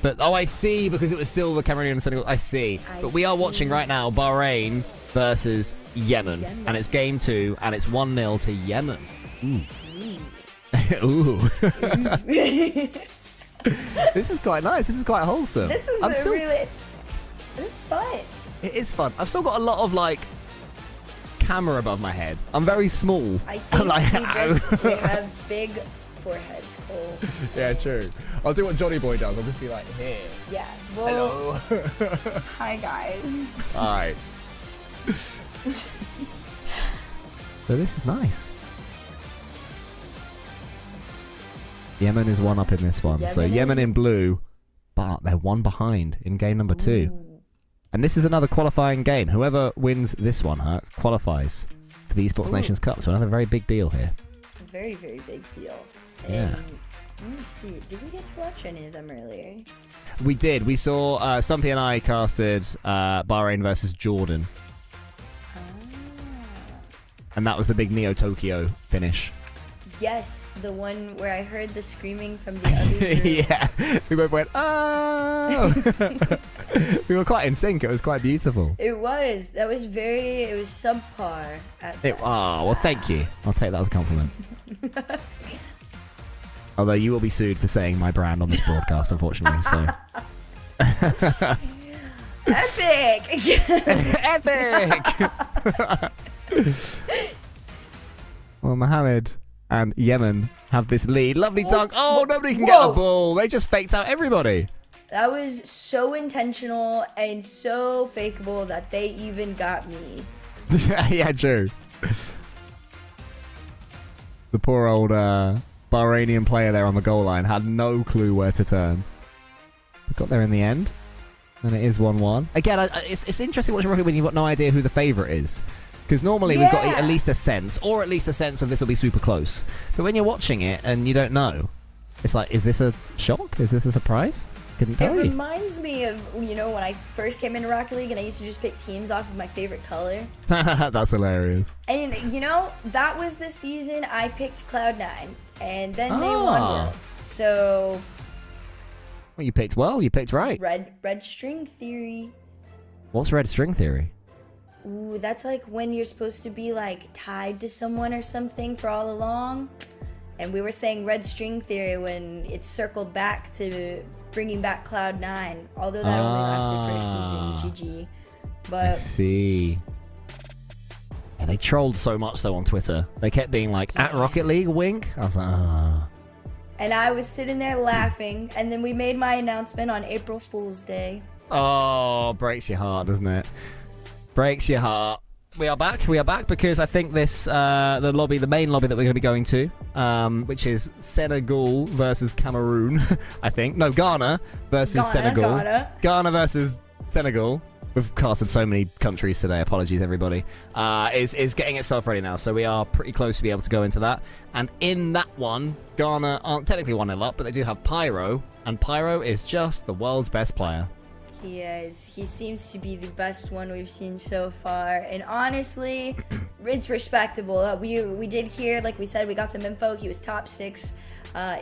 But I see, because it was still the Cameroonian and Senegal. I see. But we are watching right now Bahrain versus Yemen, and it's game 2, and it's 1-0 to Yemen. Ooh. This is quite nice. This is quite wholesome. This is this is fun. It is fun. I've still got a lot of like camera above my head. I'm very small. I think like, we have big foreheads, Cole. Yeah, true. I'll do what Johnny Boy does. I'll just be like, here. Yeah. Well, Hello. hi, guys. All right. So this is nice. Yemen is 1 up in this one. So Yemen in blue, but they're 1 behind in game number 2. And this is another qualifying game. Whoever wins this one qualifies for the Esports Nations Cup. So another very big deal here. Very, very big deal. Yeah. Let me see. Did we get to watch any of them earlier? We did. We saw Stumpy and I casted Bahrain versus Jordan. And that was the big Neo Tokyo finish. Yes, the one where I heard the screaming from the other group. Yeah. We both went, oh! We were quite in sync. It was quite beautiful. It was. It was subpar. Well, thank you. I'll take that as a compliment. Although you will be sued for saying my brand on this broadcast, unfortunately. So. Epic! Epic! Well, Mohammed and Yemen have this lead. Lovely dunk. Oh, nobody can get a ball. They just faked out everybody. That was so intentional and so fakeable that they even got me. Yeah, true. The poor old Bahrainian player there on the goal line had no clue where to turn. We got there in the end, and it is 1-1. Again, it's interesting watching rugby when you've got no idea who the favourite is. Because normally we've got at least a sense, of this will be super close. But when you're watching it and you don't know, it's like, is this a shock? Is this a surprise? Couldn't tell you. It reminds me of, when I first came into Rocket League and I used to just pick teams off of my favorite color. That's hilarious. And, that was the season I picked Cloud9. And then they won Worlds. So... Well, you picked well. You picked right. Red string theory. What's red string theory? Ooh, that's like when you're supposed to be like tied to someone or something for all along. And we were saying red string theory when it circled back to bringing back Cloud9. Although that only lasted for a season. GG. But I see. Yeah, they trolled so much though on Twitter. They kept being like, at Rocket League, wink. I was like, ah. And I was sitting there laughing. And then we made my announcement on April Fool's Day. Oh, breaks your heart, doesn't it? Breaks your heart. we are back. We are back because I think this the main lobby that we're going to be going to, which is Senegal versus Cameroon. I think Ghana versus Senegal. Ghana versus Senegal. We've casted so many countries today. Apologies, everybody. Is getting itself ready now, so we are pretty close to be able to go into that. And in that one, Ghana aren't technically 1-0 up, but they do have Pyro, and Pyro is just the world's best player. He is. He seems to be the best one we've seen so far. And honestly, it's respectable. We did hear, like we said, we got some info. He was top 6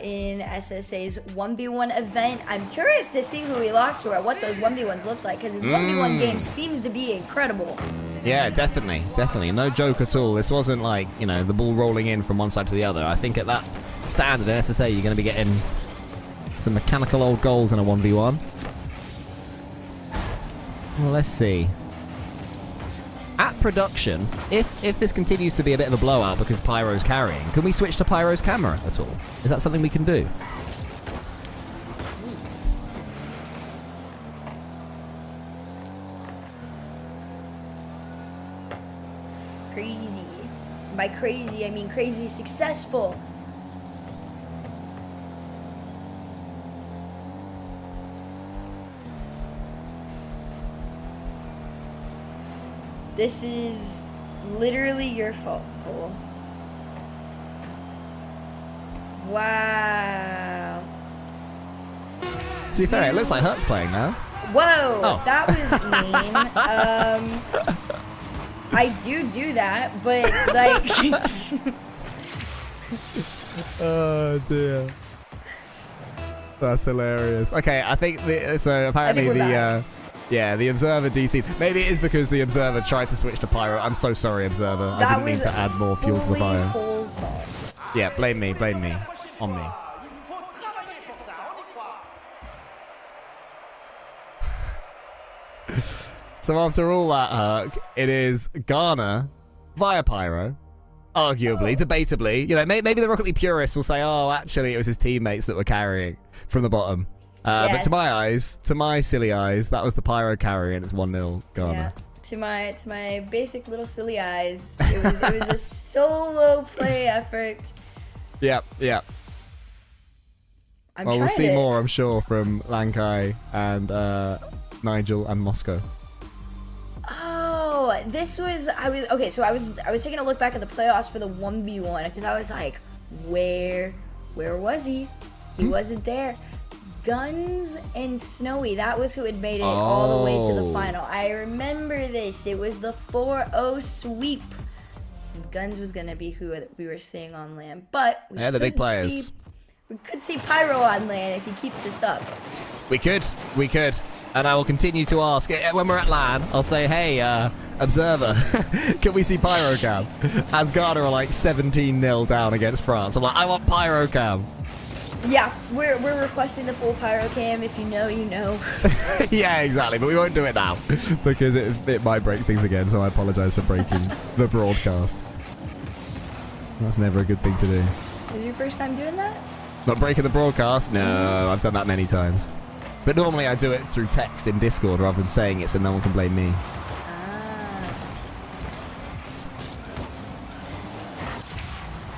in SSA's 1v1 event. I'm curious to see who he lost to or what those 1v1s look like, because his 1v1 game seems to be incredible. Yeah, definitely. No joke at all. This wasn't like, the ball rolling in from one side to the other. I think at that standard in SSA, you're going to be getting some mechanical old goals in a 1v1. Well, let's see. At production, if this continues to be a bit of a blowout because Pyro's carrying, can we switch to Pyro's camera at all? Is that something we can do? Crazy. By crazy, I mean crazy successful. This is literally your fault, Cole. Wow. To be fair, it looks like Herc's playing now. Whoa, Oh. that was mean. I do that, but like. Oh dear. That's hilarious. Okay, I think so. Apparently the Observer DC. Maybe it is because the Observer tried to switch to Pyro. I'm so sorry, Observer. I didn't mean to add more fuel to the fire. Cole's fault. Yeah, blame me. On me. So after all that, Herc, it is Ghana via Pyro. Arguably, debatably. Maybe the Rocket League purists will say, oh, actually, it was his teammates that were carrying from the bottom. But to my eyes, to my silly eyes, that was the Pyro carry, and it's 1-0 Ghana. Yeah. To my basic little silly eyes, it was a solo play effort. Yep. We'll see more, I'm sure, from Lankai and Nigel and Moscow. Oh, I was taking a look back at the playoffs for the 1v1 because I was like, where was he? He wasn't there. Guns and Snowy, that was who had made it all the way to the final. I remember this. It was the 4-0 sweep. And Guns was going to be who we were seeing on land. But we the big players. We could see Pyro on land if he keeps this up. We could. And I will continue to ask. When we're at LAN, I'll say, hey, Observer, can we see Pyrocam? As Ghana are like 17-0 down against France. I'm like, I want Pyrocam. Yeah, we're requesting the full Pyro cam. If you know, you know. Yeah, exactly. But we won't do it now because it might break things again. So I apologize for breaking the broadcast. That's never a good thing to do. Was your first time doing that? Not breaking the broadcast? No, I've done that many times. But normally I do it through text in Discord rather than saying it so no one can blame me.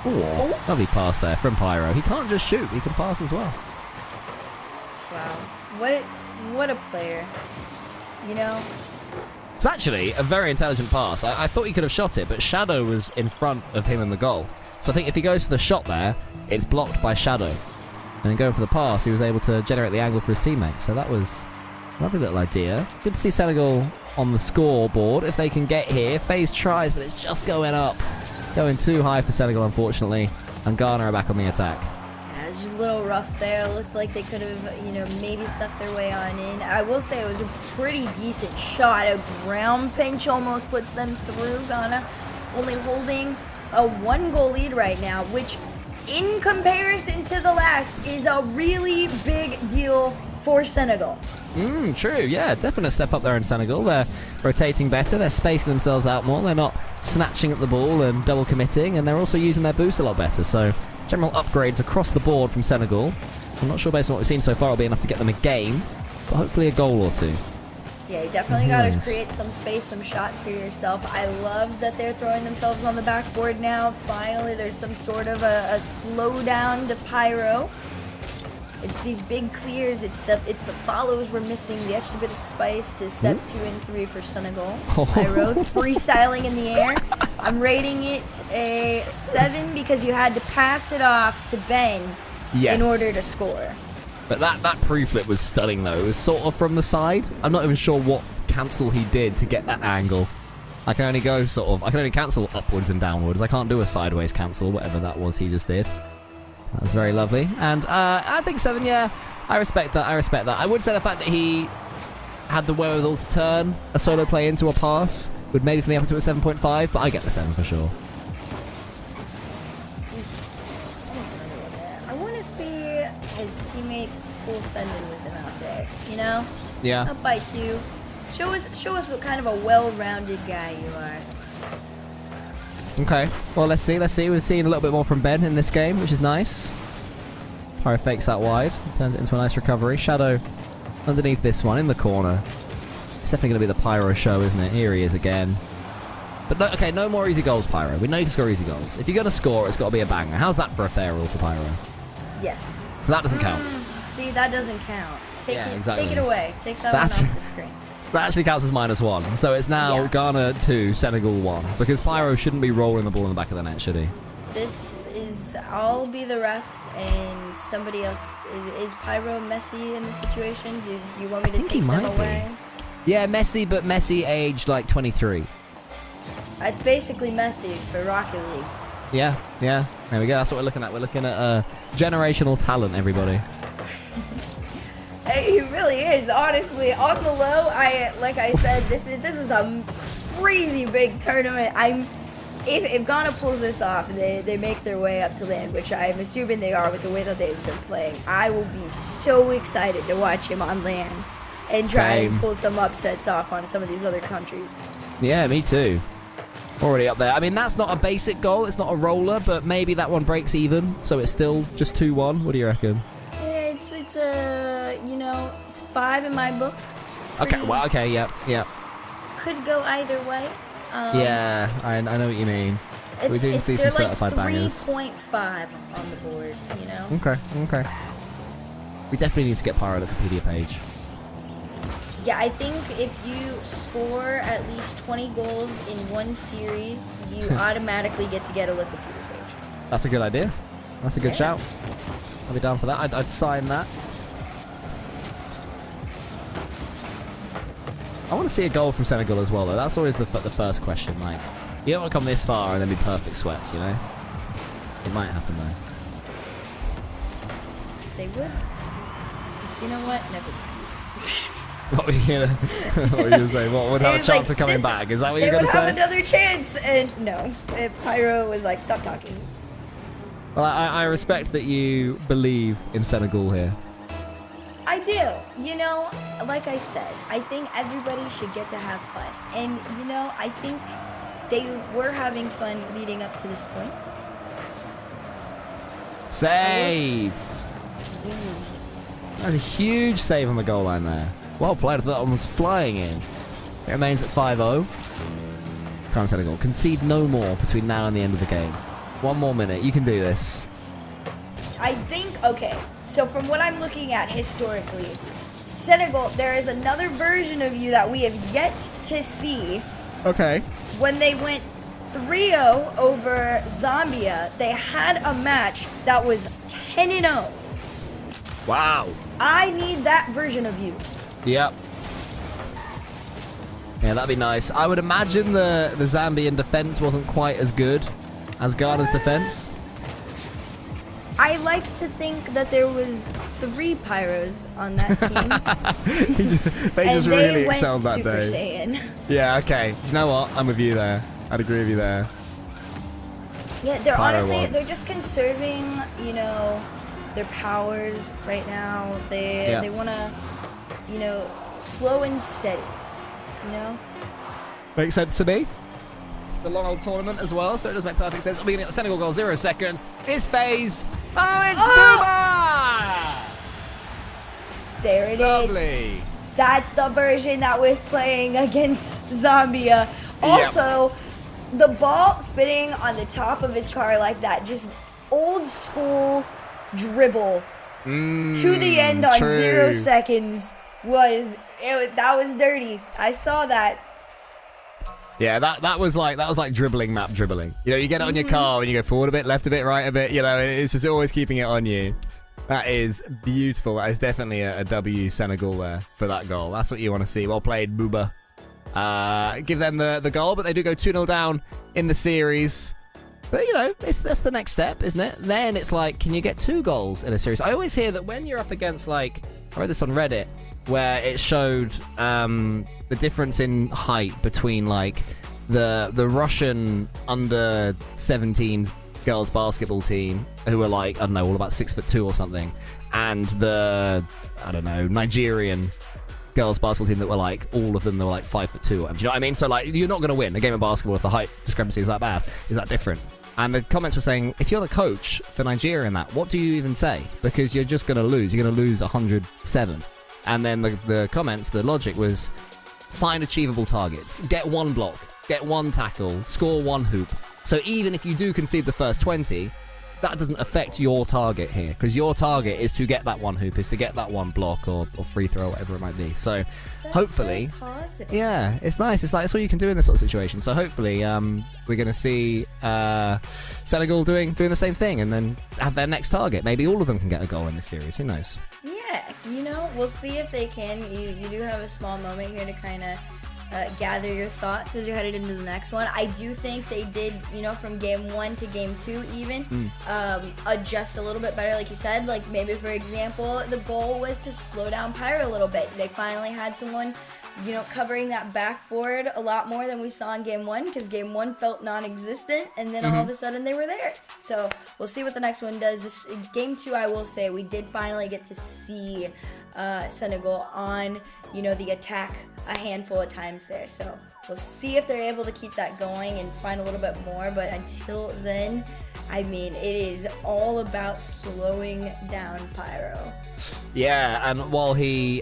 Oh, lovely pass there from Pyro. He can't just shoot, he can pass as well. Wow. What a player. It's actually a very intelligent pass. I thought he could have shot it, but Shadow was in front of him in the goal. So I think if he goes for the shot there, it's blocked by Shadow. And then going for the pass, he was able to generate the angle for his teammates. So that was a lovely little idea. Good to see Senegal on the scoreboard. If they can get here, FaZe tries, but it's just going up. Going too high for Senegal, unfortunately. And Ghana are back on the attack. Yeah, it's just a little rough there. It looked like they could have, maybe stuck their way on in. I will say it was a pretty decent shot. A ground pinch almost puts them through. Ghana only holding a 1-goal lead right now, which in comparison to the last is a really big deal for Senegal. True, yeah, definite step up there in Senegal. They're rotating better, they're spacing themselves out more, they're not snatching at the ball and double committing, and they're also using their boost a lot better. So general upgrades across the board from Senegal. I'm not sure based on what we've seen so far it'll be enough to get them a game, but hopefully a goal or two. Yeah, you definitely got to Nice. create some space, some shots for yourself. I love that they're throwing themselves on the backboard now. Finally, there's some sort of a slowdown to Pyro. It's these big clears. It's the follows we're missing. The extra bit of spice to step 2 and 3 for Senegal. Pyro freestyling in the air. I'm rating it a 7 because you had to pass it off to Ben in order to score. But that pre-flip was stunning though. It was sort of from the side. I'm not even sure what cancel he did to get that angle. I can only go I can only cancel upwards and downwards. I can't do a sideways cancel, whatever that was he just did. That was very lovely. And I think 7, yeah, I respect that. I would say the fact that he had the wherewithal to turn a solo play into a pass would maybe for me up to a 7.5, but I get the 7 for sure. I want to see his teammates full sending with him out there. You know? Yeah. Up by 2. Show us what kind of a well-rounded guy you are. Okay, well, let's see. We're seeing a little bit more from Ben in this game, which is nice. Pyro fakes that wide, turns it into a nice recovery. Shadow underneath this one, in the corner. It's definitely going to be the Pyro show, isn't it? Here he is again. But no, okay, no more easy goals, Pyro. We know you can score easy goals. If you're going to score, it's got to be a banger. How's that for a fair rule for Pyro? Yes. So that doesn't count. See, that doesn't count. Take exactly. it away. Take that one off the screen. That actually counts as -1. So it's now Ghana 2, Senegal 1. Because Pyro shouldn't be rolling the ball in the back of the net, should he? I'll be the ref and somebody else. Is Pyro Messi in the situation? Do you want me to think take he them might away? be. Yeah, Messi, but Messi aged like 23. It's basically Messi for Rocket League. Yeah. There we go. That's what we're looking at. We're looking at generational talent, everybody. He really is, honestly. On the low, like I said, this is a crazy big tournament. If Ghana pulls this off, they make their way up to land, which I'm assuming they are with the way that they've been playing. I will be so excited to watch him on land and try and pull some upsets off on some of these other countries. Yeah, me too. Already up there. I mean, that's not a basic goal. It's not a roller, but maybe that one breaks even, so it's still just 2-1. What do you reckon? Yeah, it's it's 5 in my book. Okay, well, okay, yeah. Could go either way. Yeah, I know what you mean. We do see some certified bangers. 3.5 on the board, you know? Okay. We definitely need to get Pyro on the Wikipedia page. Yeah, I think if you score at least 20 goals in one series, you automatically get to get a Wikipedia page. That's a good idea. That's a good shout. I'll be down for that. I'd sign that. I want to see a goal from Senegal as well, though. That's always the first question. Like, you don't want to come this far and then be perfect swept, you know? It might happen, though. They would. You know what? Never mind. What were you gonna say? What would have a chance of coming back? Is that what you're gonna say? They would have another chance, and no. If Pyro was like, stop talking. Well, I respect that you believe in Senegal here. I do. You know, like I said, I think everybody should get to have fun. And, you know, I think they were having fun leading up to this point. Save! That's a huge save on the goal line there. Well played. I thought that one was flying in. It remains at 5-0. Come on, Senegal. Concede no more between now and the end of the game. 1 more minute. You can do this. I think, okay, so from what I'm looking at historically, Senegal, there is another version of you that we have yet to see. Okay. When they went 3-0 over Zambia, they had a match that was 10-0. Wow. I need that version of you. Yep. Yeah, that'd be nice. I would imagine the Zambian defense wasn't quite as good as Ghana's defense. I like to think that there was 3 Pyros on that team. They just really went excelled that Super day. Saiyan. Yeah, okay. Do you know what? I'm with you there. I'd agree with you there. Yeah, they're Pyro honestly, ones. they're just conserving, you know, their powers right now. They want to, you know, slow and steady, you know? Makes sense to me. It's a long old tournament as well, so it does make perfect sense. Beginning at the Senegal goal, 0 seconds. This phase. Oh, it's Booba! There it is. Lovely. That's the version that was playing against Zambia. Also, the ball spinning on the top of his car like that, just old school dribble to the end on true. 0 seconds that was dirty. I saw that. Yeah, that was like dribbling map dribbling. You know, you get it on your car and you go forward a bit, left a bit, right a bit. You know, it's just always keeping it on you. That is beautiful. That is definitely a W Senegal there for that goal. That's what you want to see. Well played, Booba. Give them the goal, but they do go 2-0 down in the series. But, you know, that's the next step, isn't it? Then it's like, can you get 2 goals in a series? I always hear that when you're up against, like, I read this on Reddit, where it showed the difference in height between, like, the Russian under-17s girls basketball team, who were, like, I don't know, all about 6'2" or something, and the, I don't know, Nigerian girls basketball team that were like, all of them were like 5'2". Do you know what I mean? So like, you're not going to win a game of basketball if the height discrepancy is that bad, is that different. And the comments were saying, if you're the coach for Nigeria in that, what do you even say? Because you're just going to lose. You're going to lose 107. And then the comments, the logic was, find achievable targets. Get 1 block, get 1 tackle, score 1 hoop. So even if you do concede the first 20, that doesn't affect your target here, because your target is to get that 1 hoop, is to get that 1 block or free throw, whatever it might be. So That's hopefully, so positive. yeah, it's nice. It's like, it's what you can do in this sort of situation. So hopefully, we're going to see Senegal doing the same thing and then have their next target. Maybe all of them can get a goal in this series. Who knows? Yeah, you know, we'll see if they can. You do have a small moment here to kind of gather your thoughts as you're headed into the next one. I do think they did, you know, from game 1 to game 2 even, adjust a little bit better, like you said. Like, maybe, for example, the goal was to slow down Pyro a little bit. They finally had someone, you know, covering that backboard a lot more than we saw in game 1, because game 1 felt non-existent, and then all of a sudden they were there. So we'll see what the next one does. This game 2, I will say, we did finally get to see Senegal on, you know, the attack a handful of times there. So we'll see if they're able to keep that going and find a little bit more. But until then, I mean, it is all about slowing down Pyro. Yeah, and while he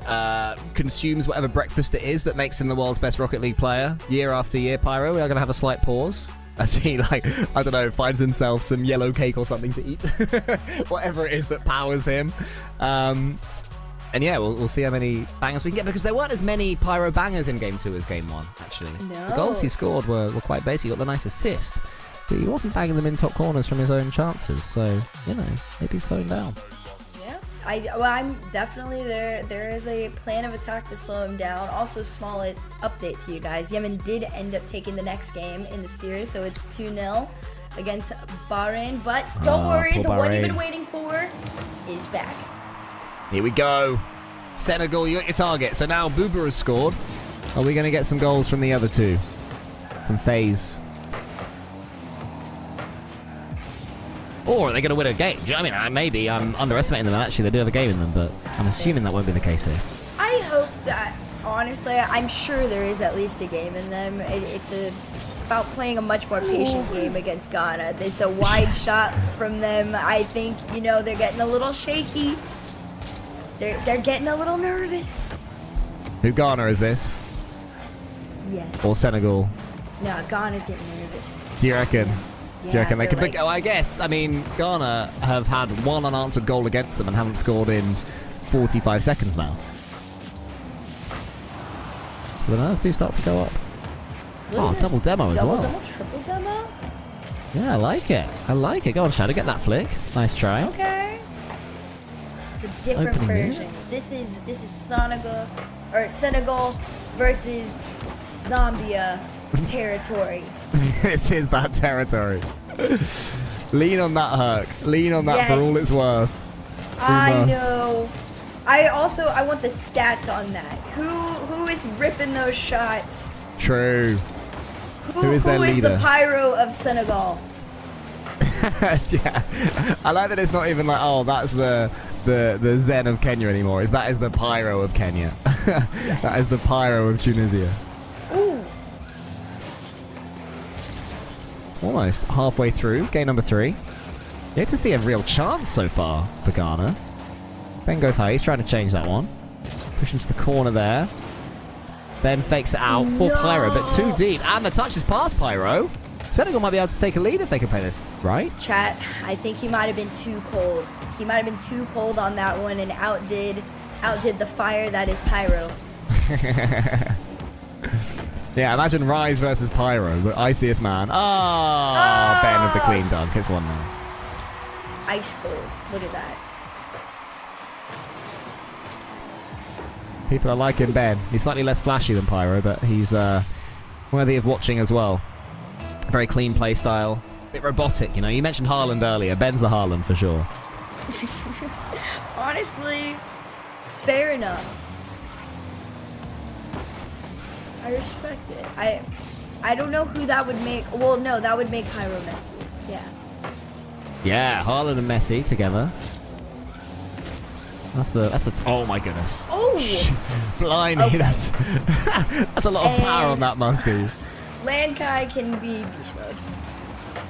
consumes whatever breakfast it is that makes him the world's best Rocket League player, year after year, Pyro, we are going to have a slight pause. As he, like, I don't know, finds himself some yellow cake or something to eat. Whatever it is that powers him. And yeah, we'll see how many bangers we can get, because there weren't as many Pyro bangers in game 2 as game 1, actually. No. The goals he scored were quite basic. He got the nice assist, but he wasn't banging them in top corners from his own chances. So, you know, maybe he's slowing down. Yeah, I'm definitely there. There is a plan of attack to slow him down. Also, small update to you guys. Yemen did end up taking the next game in the series, so it's 2-0 against Bahrain. But don't worry, the one you've been waiting for is back. Here we go. Senegal, you got your target. So now Booba has scored. Are we going to get some goals from the other two? From FaZe? Or are they going to win a game? Do you know what I mean? Maybe I'm underestimating them. Actually, they do have a game in them, but I'm assuming that won't be the case here. I hope that, honestly, I'm sure there is at least a game in them. It's about playing a much more patient game against Ghana. It's a wide shot from them. I think, you know, they're getting a little shaky. They're getting a little nervous. Who Ghana is this? Yes. Or Senegal? No, Ghana's getting nervous. Do you reckon? Yeah, Do you reckon they could? like, Oh, I guess. I mean, Ghana have had 1 unanswered goal against them and haven't scored in 45 seconds now. So the nerves do start to go up. Oh, double demo as well. Double, triple demo? Yeah, I like it. I like it. Go on, Shadow, get that flick. Nice try. Okay. It's a different Opening version. This is Senegal versus Zambia territory. This is that territory. Lean on that, Herc. Lean on that for all it's worth. I know. I want the stats on that. Who is ripping those shots? True. Who is their leader? Who is the Pyro of Senegal? Yeah. I like that it's not even like, oh, that's the Zen of Kenya anymore. That is the Pyro of Kenya. Yes. That is the Pyro of Tunisia. Ooh. Almost halfway through game number 3. Yet to see a real chance so far for Ghana. Ben goes high. He's trying to change that one. Push into the corner there. Ben fakes it out for Pyro, but too deep. And the touch is past Pyro. Senegal might be able to take a lead if they can play this, right? Chat, I think he might have been too cold. He might have been too cold on that one and outdid the fire that is Pyro. Yeah, imagine Rise versus Pyro, but iciest man. Oh, Ben with the clean dunk. It's 1-0. Ice cold. Look at that. People are liking Ben. He's slightly less flashy than Pyro, but he's worthy of watching as well. Very clean play style. Bit robotic, you know. You mentioned Haaland earlier. Ben's the Haaland for sure. Honestly, fair enough. I respect it. I don't know who that would make. Well, no, that would make Pyro Messi. Yeah. Yeah, Haaland and Messi together. That's the. Oh my goodness. Oh. Blimey, Okay. that's a lot of power on that Musty. Lankai can be beast mode.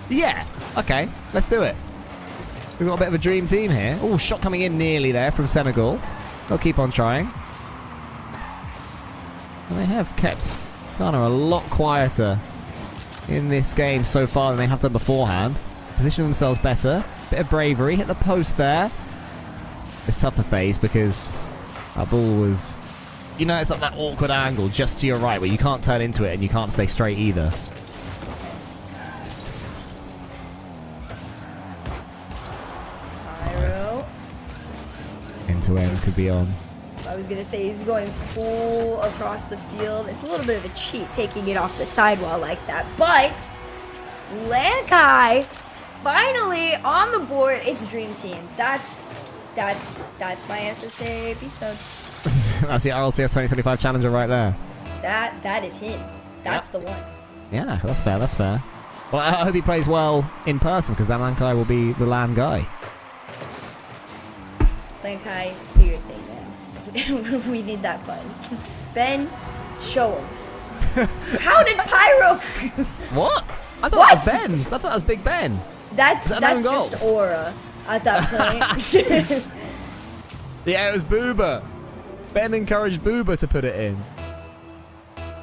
Yeah. Okay, let's do it. We've got a bit of a dream team here. Oh, shot coming in nearly there from Senegal. They'll keep on trying. And they have kept Ghana a lot quieter in this game so far than they have done beforehand. Position themselves better. Bit of bravery. Hit the post there. It's tougher phase because that ball was... You know, it's like that awkward angle just to your right where you can't turn into it and you can't stay straight either. Yes. Pyro. End to end could be on. I was gonna say he's going full across the field. It's a little bit of a cheat taking it off the sidewall like that, but Lankai finally on the board. It's Dream Team. That's my SSA beast mode. That's the RLCS 2025 challenger right there. That is him. That's the one. Yeah, that's fair, that's fair. Well, I hope he plays well in person because that Lankai will be the LAN guy. Lankai, do your thing, man. We need that button. Ben, show him. How did Pyro? What? I thought What? that was Ben's. I thought that was Big Ben. That's Is that an own just goal? aura at that point. Yeah, it was Booba. Ben encouraged Booba to put it in.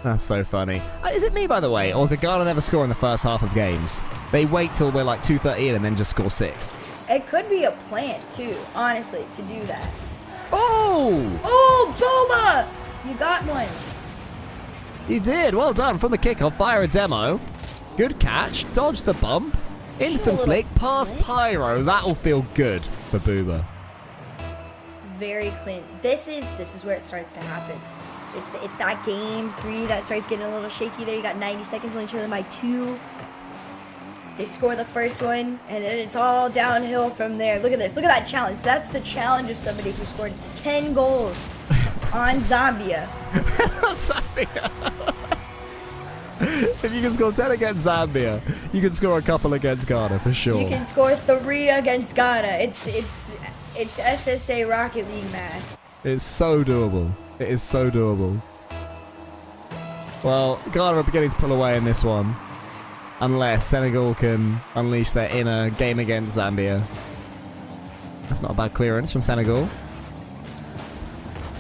That's so funny. Is it me, by the way, or did Ghana never score in the first half of games? They wait till we're like 2:30 in and then just score 6. It could be a plant too, honestly, to do that. Oh! Oh, Boba! You got one. You did. Well done. From the kickoff, fire a demo. Good catch. Dodge the bump. Instant little flick. Past flick. Pyro. That'll feel good for Booba. Very clean. This is where it starts to happen. It's that game 3 that starts getting a little shaky there. You got 90 seconds, only trailing by 2. They score the first one, and then it's all downhill from there. Look at this. Look at that challenge. That's the challenge of somebody who scored 10 goals on Zambia. If you can score 10 against Zambia, you can score a couple against Ghana for sure. You can score 3 against Ghana. It's SSA Rocket League math. It's so doable. It is so doable. Well, Ghana are beginning to pull away in this one. Unless Senegal can unleash their inner game against Zambia. That's not a bad clearance from Senegal.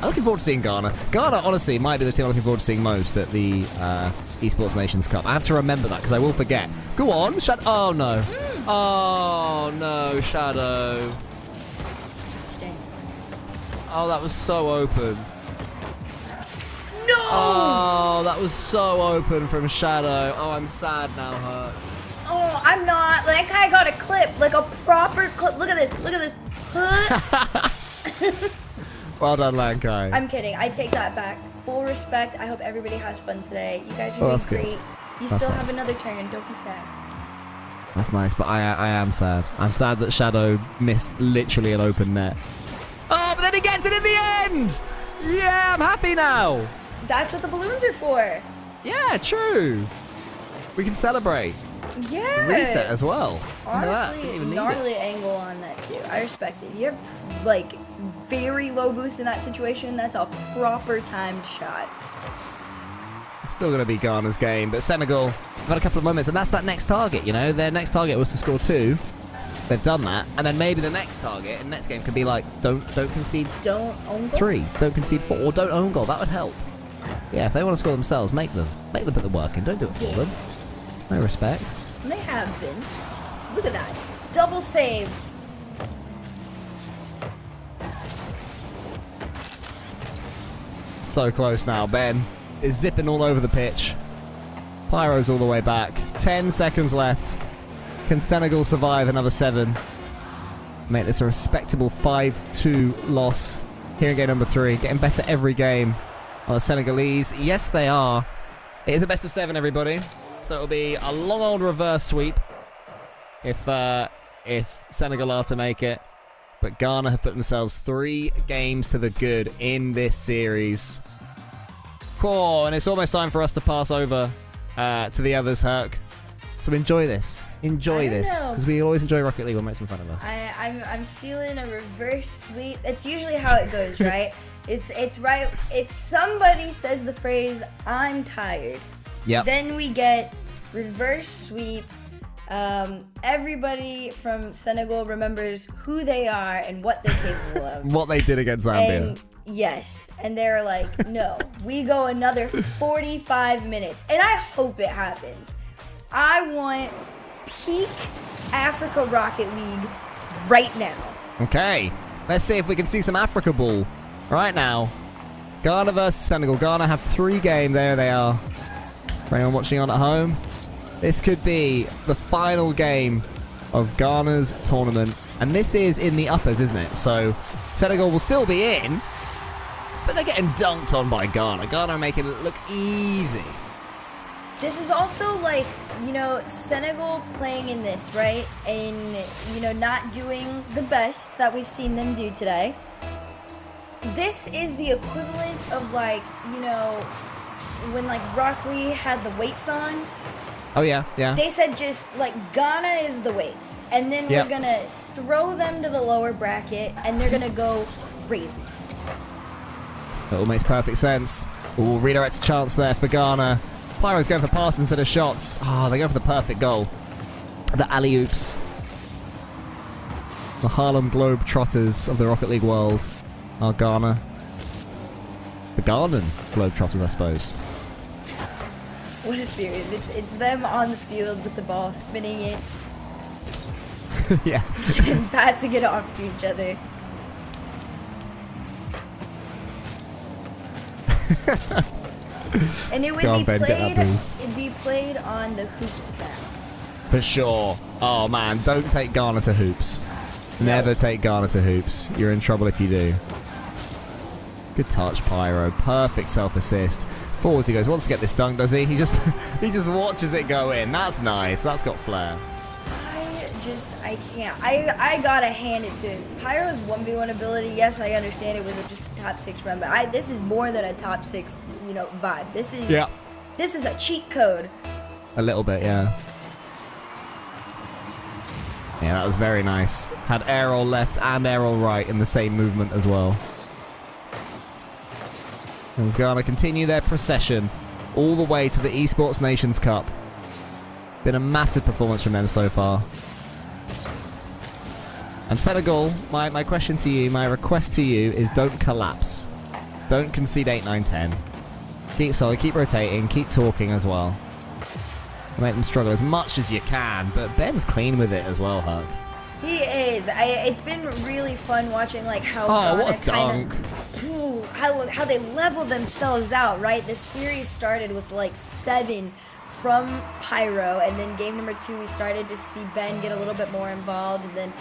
I'm looking forward to seeing Ghana. Ghana, honestly, might be the team I'm looking forward to seeing most at the Esports Nations Cup. I have to remember that because I will forget. Go on, Shadow. Oh, no. Oh, no, Shadow. Dang. Oh, that was so open. No! Oh, that was so open from Shadow. Oh, I'm sad now, Hurt. Oh, I'm not. Like, I got a clip. Like, a proper clip. Look at this. Look at this. Well done, Lankai. I'm kidding. I take that back. Full respect. I hope everybody has fun today. You guys are doing that's good. great. You That's still nice. have another turn. Don't be sad. That's nice, but I am sad. I'm sad that Shadow missed literally an open net. Oh, but then he gets it in the end! Yeah, I'm happy now. That's what the balloons are for. Yeah, true. We can celebrate. Yeah. Reset as well. Look at that. Didn't Honestly, even need it. gnarly angle on that too. I respect it. You have like very low boost in that situation. That's a proper timed shot. It's still going to be Ghana's game, but Senegal have had a couple of moments, and that's that next target, you know? Their next target was to score 2. they've done that, and then maybe the next target in the next game could be like, don't concede Don't own goal. 3, don't concede 4, or don't own goal. That would help. Yeah, if they want to score themselves, make them put the work in. Don't do it for them. No respect. And they have been. Look at that. Double save. So close now. Ben is zipping all over the pitch. Pyro's all the way back. 10 seconds left. Can Senegal survive another 7? Make this a respectable 5-2 loss here in game number 3. Getting better every game. The Senegalese, yes they are. It is a best of 7, everybody. So it'll be a long old reverse sweep if Senegal are to make it. But Ghana have put themselves 3 games to the good in this series. Cool, and it's almost time for us to pass over to the others, Herc. So enjoy this. Enjoy this. Because we always enjoy Rocket League when it's in front of us. I'm feeling a reverse sweep. That's usually how it goes, right? It's right. If somebody says the phrase, I'm tired, then we get reverse sweep. Everybody from Senegal remembers who they are and what they're capable of. What they did against Zambia. And yes, and they're like, no, we go another 45 minutes. And I hope it happens. I want peak Africa Rocket League right now. Okay, let's see if we can see some Africa ball right now. Ghana versus Senegal. Ghana have 3 games. There they are. For anyone watching on at home, this could be the final game of Ghana's tournament. And this is in the uppers, isn't it? So Senegal will still be in, but they're getting dunked on by Ghana. Ghana are making it look easy. This is also like, Senegal playing in this, right? And, not doing the best that we've seen them do today. This is the equivalent of when Rock Lee had the weights on. Oh, yeah. They said just Ghana is the weights. And then we're going to throw them to the lower bracket and they're going to go crazy. That all makes perfect sense. Ooh, redirects a chance there for Ghana. Pyro's going for passes instead of shots. They go for the perfect goal. The alley-oops. The Harlem Globetrotters of the Rocket League world are Ghana. The Garden Globetrotters, I suppose. What a series. It's them on the field with the ball, spinning it. Yeah. And passing it off to each other. And it would it'd be played on the Hoops app. For sure. Oh man, don't take Ghana to Hoops. Never take Ghana to Hoops. You're in trouble if you do. Good touch, Pyro. Perfect self-assist. Forwards he goes. Wants to get this dunk, does he? He just watches it go in. That's nice. That's got flair. I can't. I gotta hand it to him. Pyro's 1v1 ability, yes, I understand it was just a top 6 run, but this is more than a top 6, vibe. This is a cheat code. A little bit, yeah. Yeah, that was very nice. Had air roll left and air roll right in the same movement as well. And it's going to continue their procession all the way to the Esports Nations Cup. Been a massive performance from them so far. And Senegal, my question to you, my request to you is don't collapse. Don't concede 8, 9, 10. Keep solid, keep rotating, keep talking as well. Make them struggle as much as you can, but Ben's clean with it as well, Huck. He is. It's been really fun watching how what a dunk. How they level themselves out, right? The series started with 7 from Pyro, and then game number 2 we started to see Ben get a little bit more involved, and then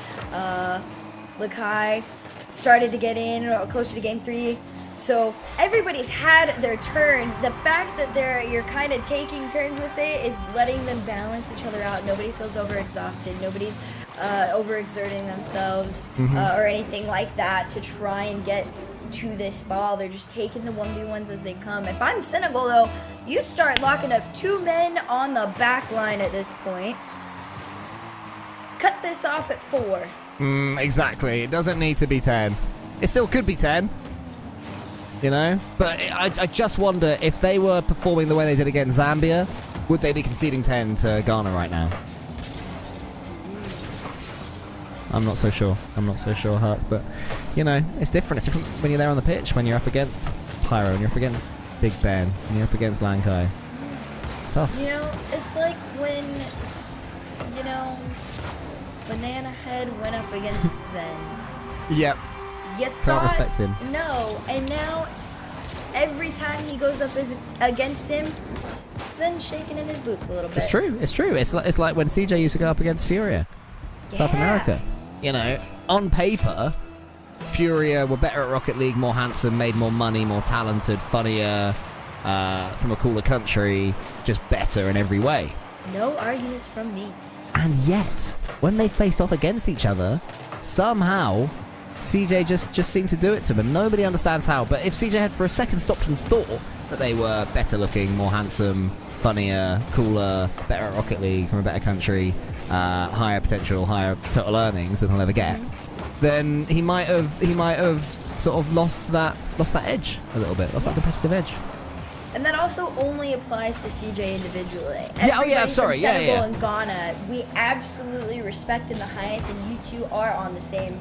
Lakai started to get in closer to game 3. So everybody's had their turn. The fact that you're kind of taking turns with it is letting them balance each other out. Nobody feels overexhausted. Nobody's overexerting themselves or anything like that to try and get to this ball. They're just taking the 1v1s as they come. If I'm Senegal, though, you start locking up 2 men on the back line at this point. Cut this off at 4. Exactly. It doesn't need to be 10. It still could be 10. But I just wonder if they were performing the way they did against Zambia, would they be conceding 10 to Ghana right now? I'm not so sure. I'm not so sure, Herc. But, you know, it's different. It's different when you're there on the pitch, when you're up against Pyro, and you're up against Big Ben, and you're up against Lankai. It's tough. You know, it's like when, you know, Banana Head went up against Zen. Yep. You Can't thought, respect him. No, and now every time he goes up against him, Zen's shaking in his boots a little bit. It's true. It's true. It's like when CJ used to go up against Furia, South America. You know, on paper, Furia were better at Rocket League, more handsome, made more money, more talented, funnier, from a cooler country, just better in every way. No arguments from me. And yet, when they faced off against each other, somehow CJ just seemed to do it to them. Nobody understands how. But if CJ had for a second stopped and thought that they were better looking, more handsome, funnier, cooler, better at Rocket League, from a better country, higher potential, higher total earnings than he'll ever get, then he might have sort of lost that edge a little bit, lost that competitive edge. And that also only applies to CJ individually. Sorry, From Senegal and Ghana, we absolutely respect in the highest, and you two are on the same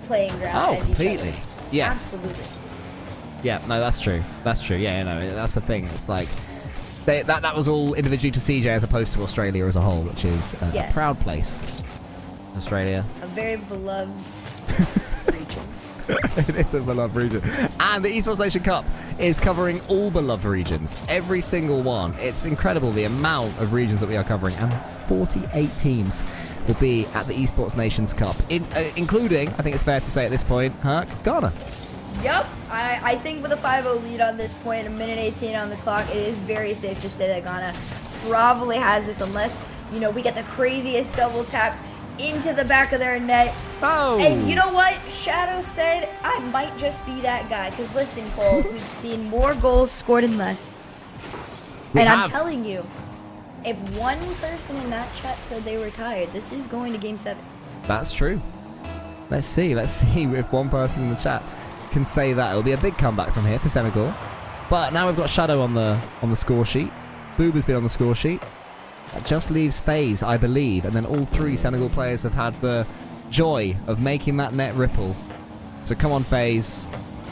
playing ground Oh, as completely. each other. Yes. Absolutely. Yeah, no, that's true. That's true. Yeah, you know, that's the thing. It's like that was all individually to CJ as opposed to Australia as a whole, which is a proud place. Australia. A very beloved region. It is a beloved region. And the Esports Nation Cup is covering all beloved regions. Every single one. It's incredible the amount of regions that we are covering. And 48 teams will be at the Esports Nations Cup, including, I think it's fair to say at this point, Ghana. Yep, I think with a 5-0 lead on this point, a minute 18 on the clock, it is very safe to say that Ghana probably has this, unless, you know, we get the craziest double tap into the back of their net. Oh! And you know what? Shadow said, I might just be that guy. Because listen, Cole, we've seen more goals scored in less. I'm telling you, if one person in that chat said they were tired, this is going to Game 7. That's true. Let's see if one person in the chat can say that. It'll be a big comeback from here for Senegal. But now we've got Shadow on the score sheet. Booba's been on the score sheet. That just leaves FaZe, I believe, and then all three Senegal players have had the joy of making that net ripple. So come on, FaZe.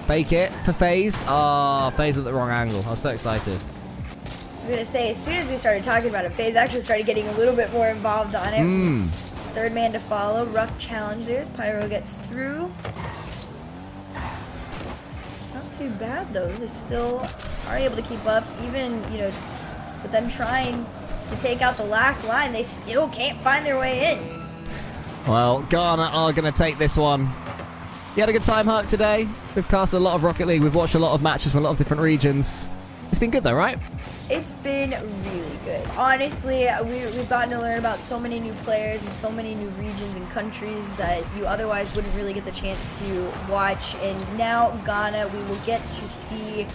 Fake it for FaZe. FaZe at the wrong angle. I was so excited. I was going to say, as soon as we started talking about it, FaZe actually started getting a little bit more involved on it. Third man to follow. Rough challenge there as Pyro gets through. Not too bad, though. They still are able to keep up. Even, you know, with them trying to take out the last line, they still can't find their way in. Well, Ghana are going to take this one. You had a good time, Herc, today? We've cast a lot of Rocket League. We've watched a lot of matches from a lot of different regions. It's been good, though, right? It's been really good. Honestly, we've gotten to learn about so many new players and so many new regions and countries that you otherwise wouldn't really get the chance to watch. And now Ghana, we will get to see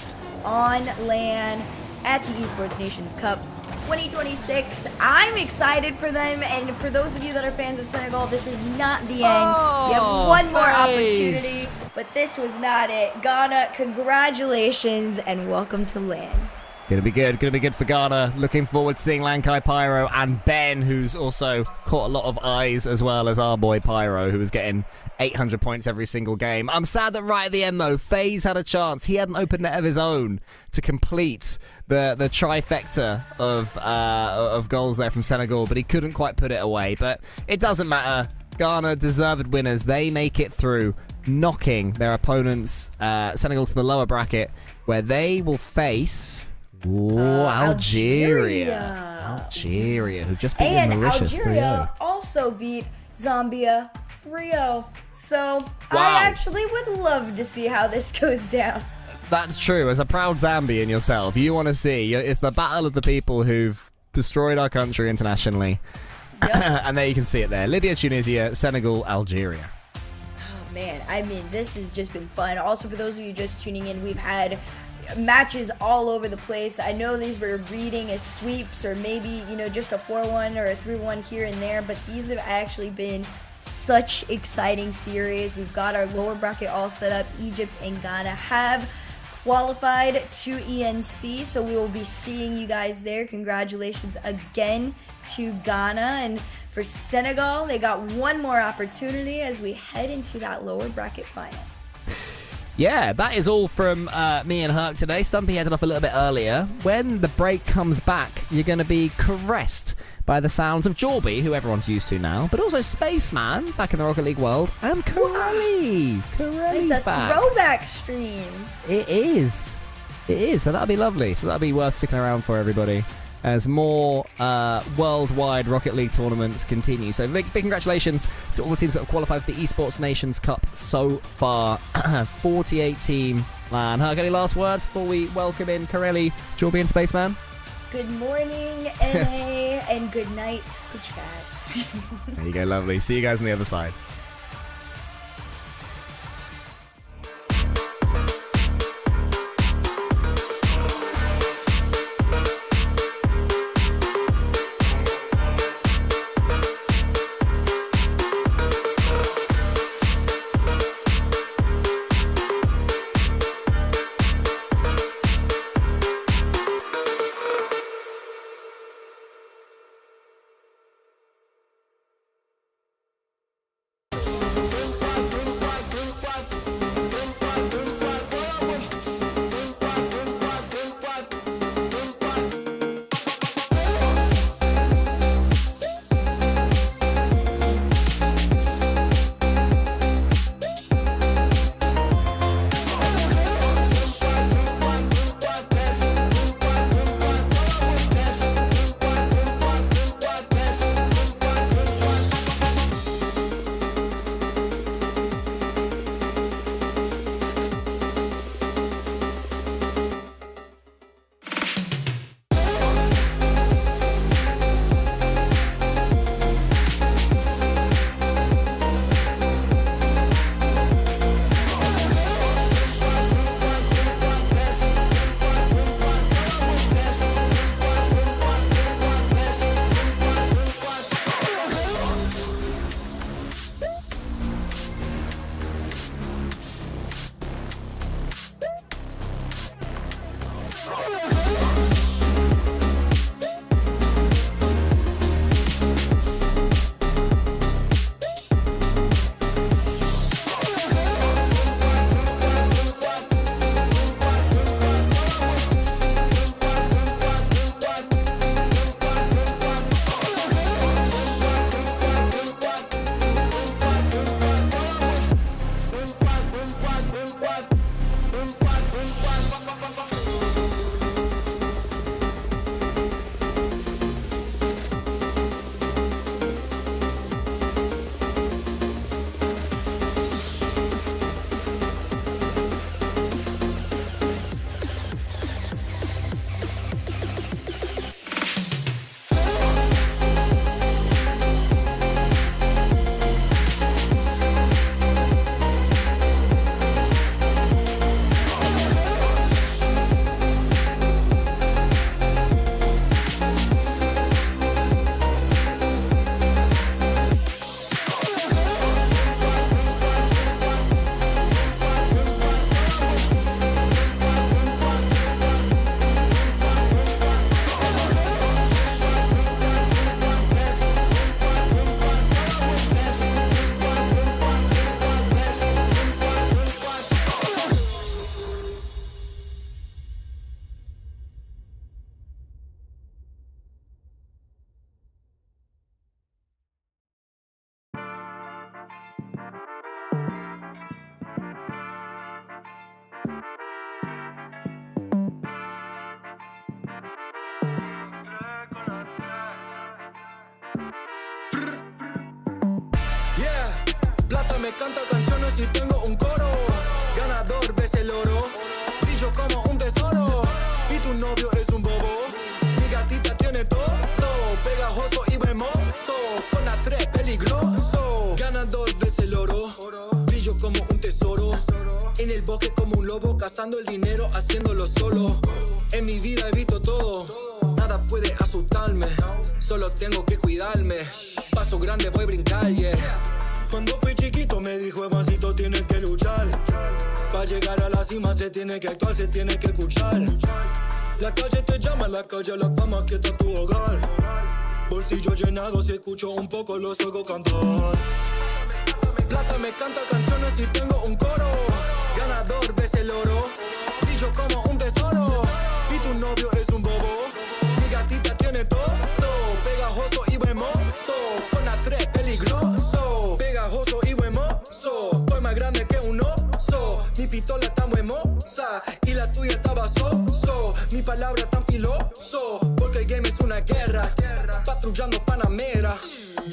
on LAN at the Esports Nation Cup 2026. I'm excited for them, and for those of you that are fans of Senegal, this is not the end. You have one more opportunity, but this was not it. Ghana, congratulations, and welcome to LAN. Gonna be good for Ghana. Looking forward to seeing Lankai Pyro and Ben, who's also caught a lot of eyes, as well as our boy Pyro, who was getting 800 points every single game. I'm sad that right at the end, though, FaZe had a chance. He had an open net of his own to complete the trifecta of goals there from Senegal, but he couldn't quite put it away. But it doesn't matter. Ghana, deserved winners. They make it through, knocking their opponents, Senegal, to the lower bracket, where they will face Algeria, who've just beaten Mauritius 3-0. Algeria also beat Zambia 3-0. So I actually would love to see how this goes down. That's true. As a proud Zambian yourself, you want to see, it's the battle of the people who've destroyed our country internationally. Yep. And there you can see it there. Libya, Tunisia, Senegal, Algeria. Oh man, I mean, this has just been fun. Also, for those of you just tuning in, we've had matches all over the place. I know these were reading as sweeps, or maybe, you know, just a 4-1 or a 3-1 here and there, but these have actually been such exciting series. We've got our lower bracket all set up. Egypt and Ghana have qualified to ENC, so we will be seeing you guys there. Congratulations again to Ghana. And For Senegal, they got one more opportunity as we head into that lower bracket final. Yeah, that is all from me and Herc today. Stumpy headed off a little bit earlier. When the break comes back, you're going to be caressed by the sounds of Jorby, who everyone's used to now, but also Spaceman, back in the Rocket League world, and Corelli. Corelli's It's a back. throwback stream. It is. It is, so that'll be lovely. So that'll be worth sticking around for, everybody, as more worldwide Rocket League tournaments continue. So big congratulations to all the teams that have qualified for the Esports Nations Cup so far. 48 team man. Herc, any last words before we welcome in Corelli, Jorby and Spaceman? Good morning, NA, and good night to chat. There you go, lovely. See you guys on the other side. Me canta canciones y tengo un coro. Ganador ves el oro. Brillo como un tesoro. Y tu novio es un bobo. Mi gatita tiene todo. Pegajoso y hermoso. Con la 3 peligroso. Ganador ves el oro. Brillo como un tesoro. En el bosque como un lobo. Cazando el dinero, haciéndolo solo. En mi vida evito todo. Nada puede asustarme. Solo tengo que cuidarme. Paso grande, voy a brincar, yeah. Cuando fui chiquito me dijo, Evancito, tienes que luchar. Para llegar a la cima se tiene que actuar, se tiene que escuchar. La calle te llama, la calle, la fama, que está tu hogar. Bolsillo llenado si escucho un poco los oigo cantar. Plata me canta canciones y tengo un coro. Ganador de ese loro. Brillo como un tesoro. Y tu novio es un bobo. Mi gatita tiene todo. Pegajoso y buen mozo. Con la 3 peligroso. Pegajoso y buen mozo. Soy más grande que un oso. Mi pistola está muy hermosa. Y la tuya estaba soso. Mi palabra tan filoso. Porque el game es una guerra. Patrullando Panamera.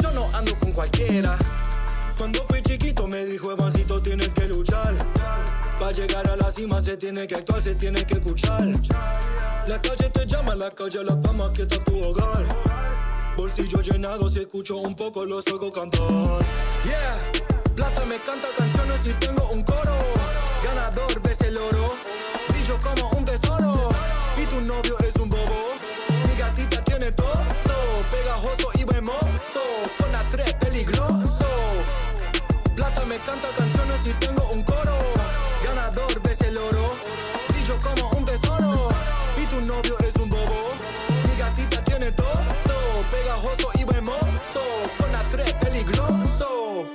Yo no ando con cualquiera. Cuando fui chiquito me dijo, Evancito, tienes que luchar. Para llegar a la cima se tiene que actuar, se tiene que escuchar. La calle te llama, la calle la fama, aquí está tu hogar. Bolsillo llenado si escucho un poco los oigo cantar. Yeah, plata me canta canciones y tengo un coro. Ganador de ese loro. Brillo como un tesoro. Y tu novio es un bobo. Mi gatita tiene todo. Pegajoso y buen mozo. Con la 3 peligroso. Plata me canta canciones y tengo un coro. Ganador de ese loro. Brillo como un tesoro. Y tu novio es un bobo. Mi gatita tiene todo. Pegajoso y buen mozo. Con la 3 peligroso.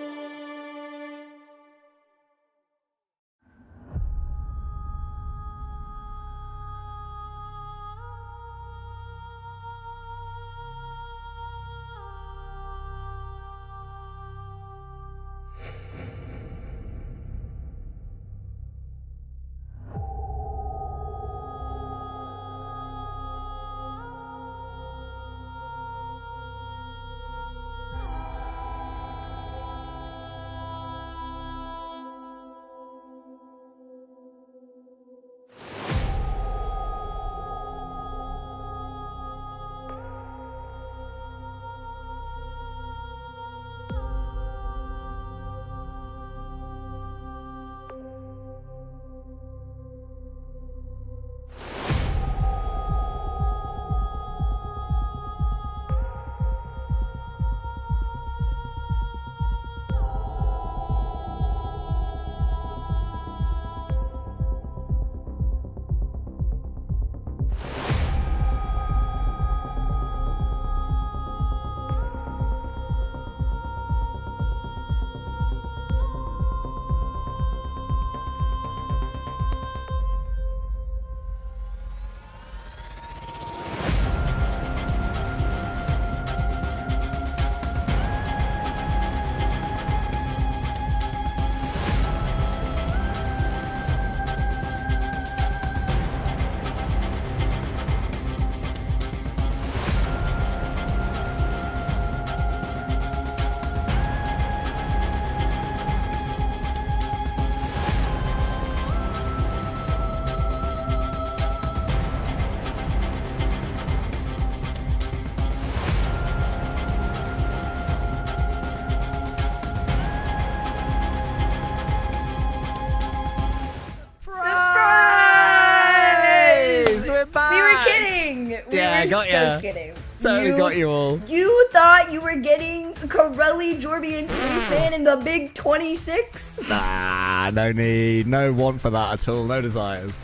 I got so ya. kidding. Totally got you all. You thought you were getting Corelli, Jorby, and Spaceman in the big 26? Nah, no need, no want for that at all, no desires.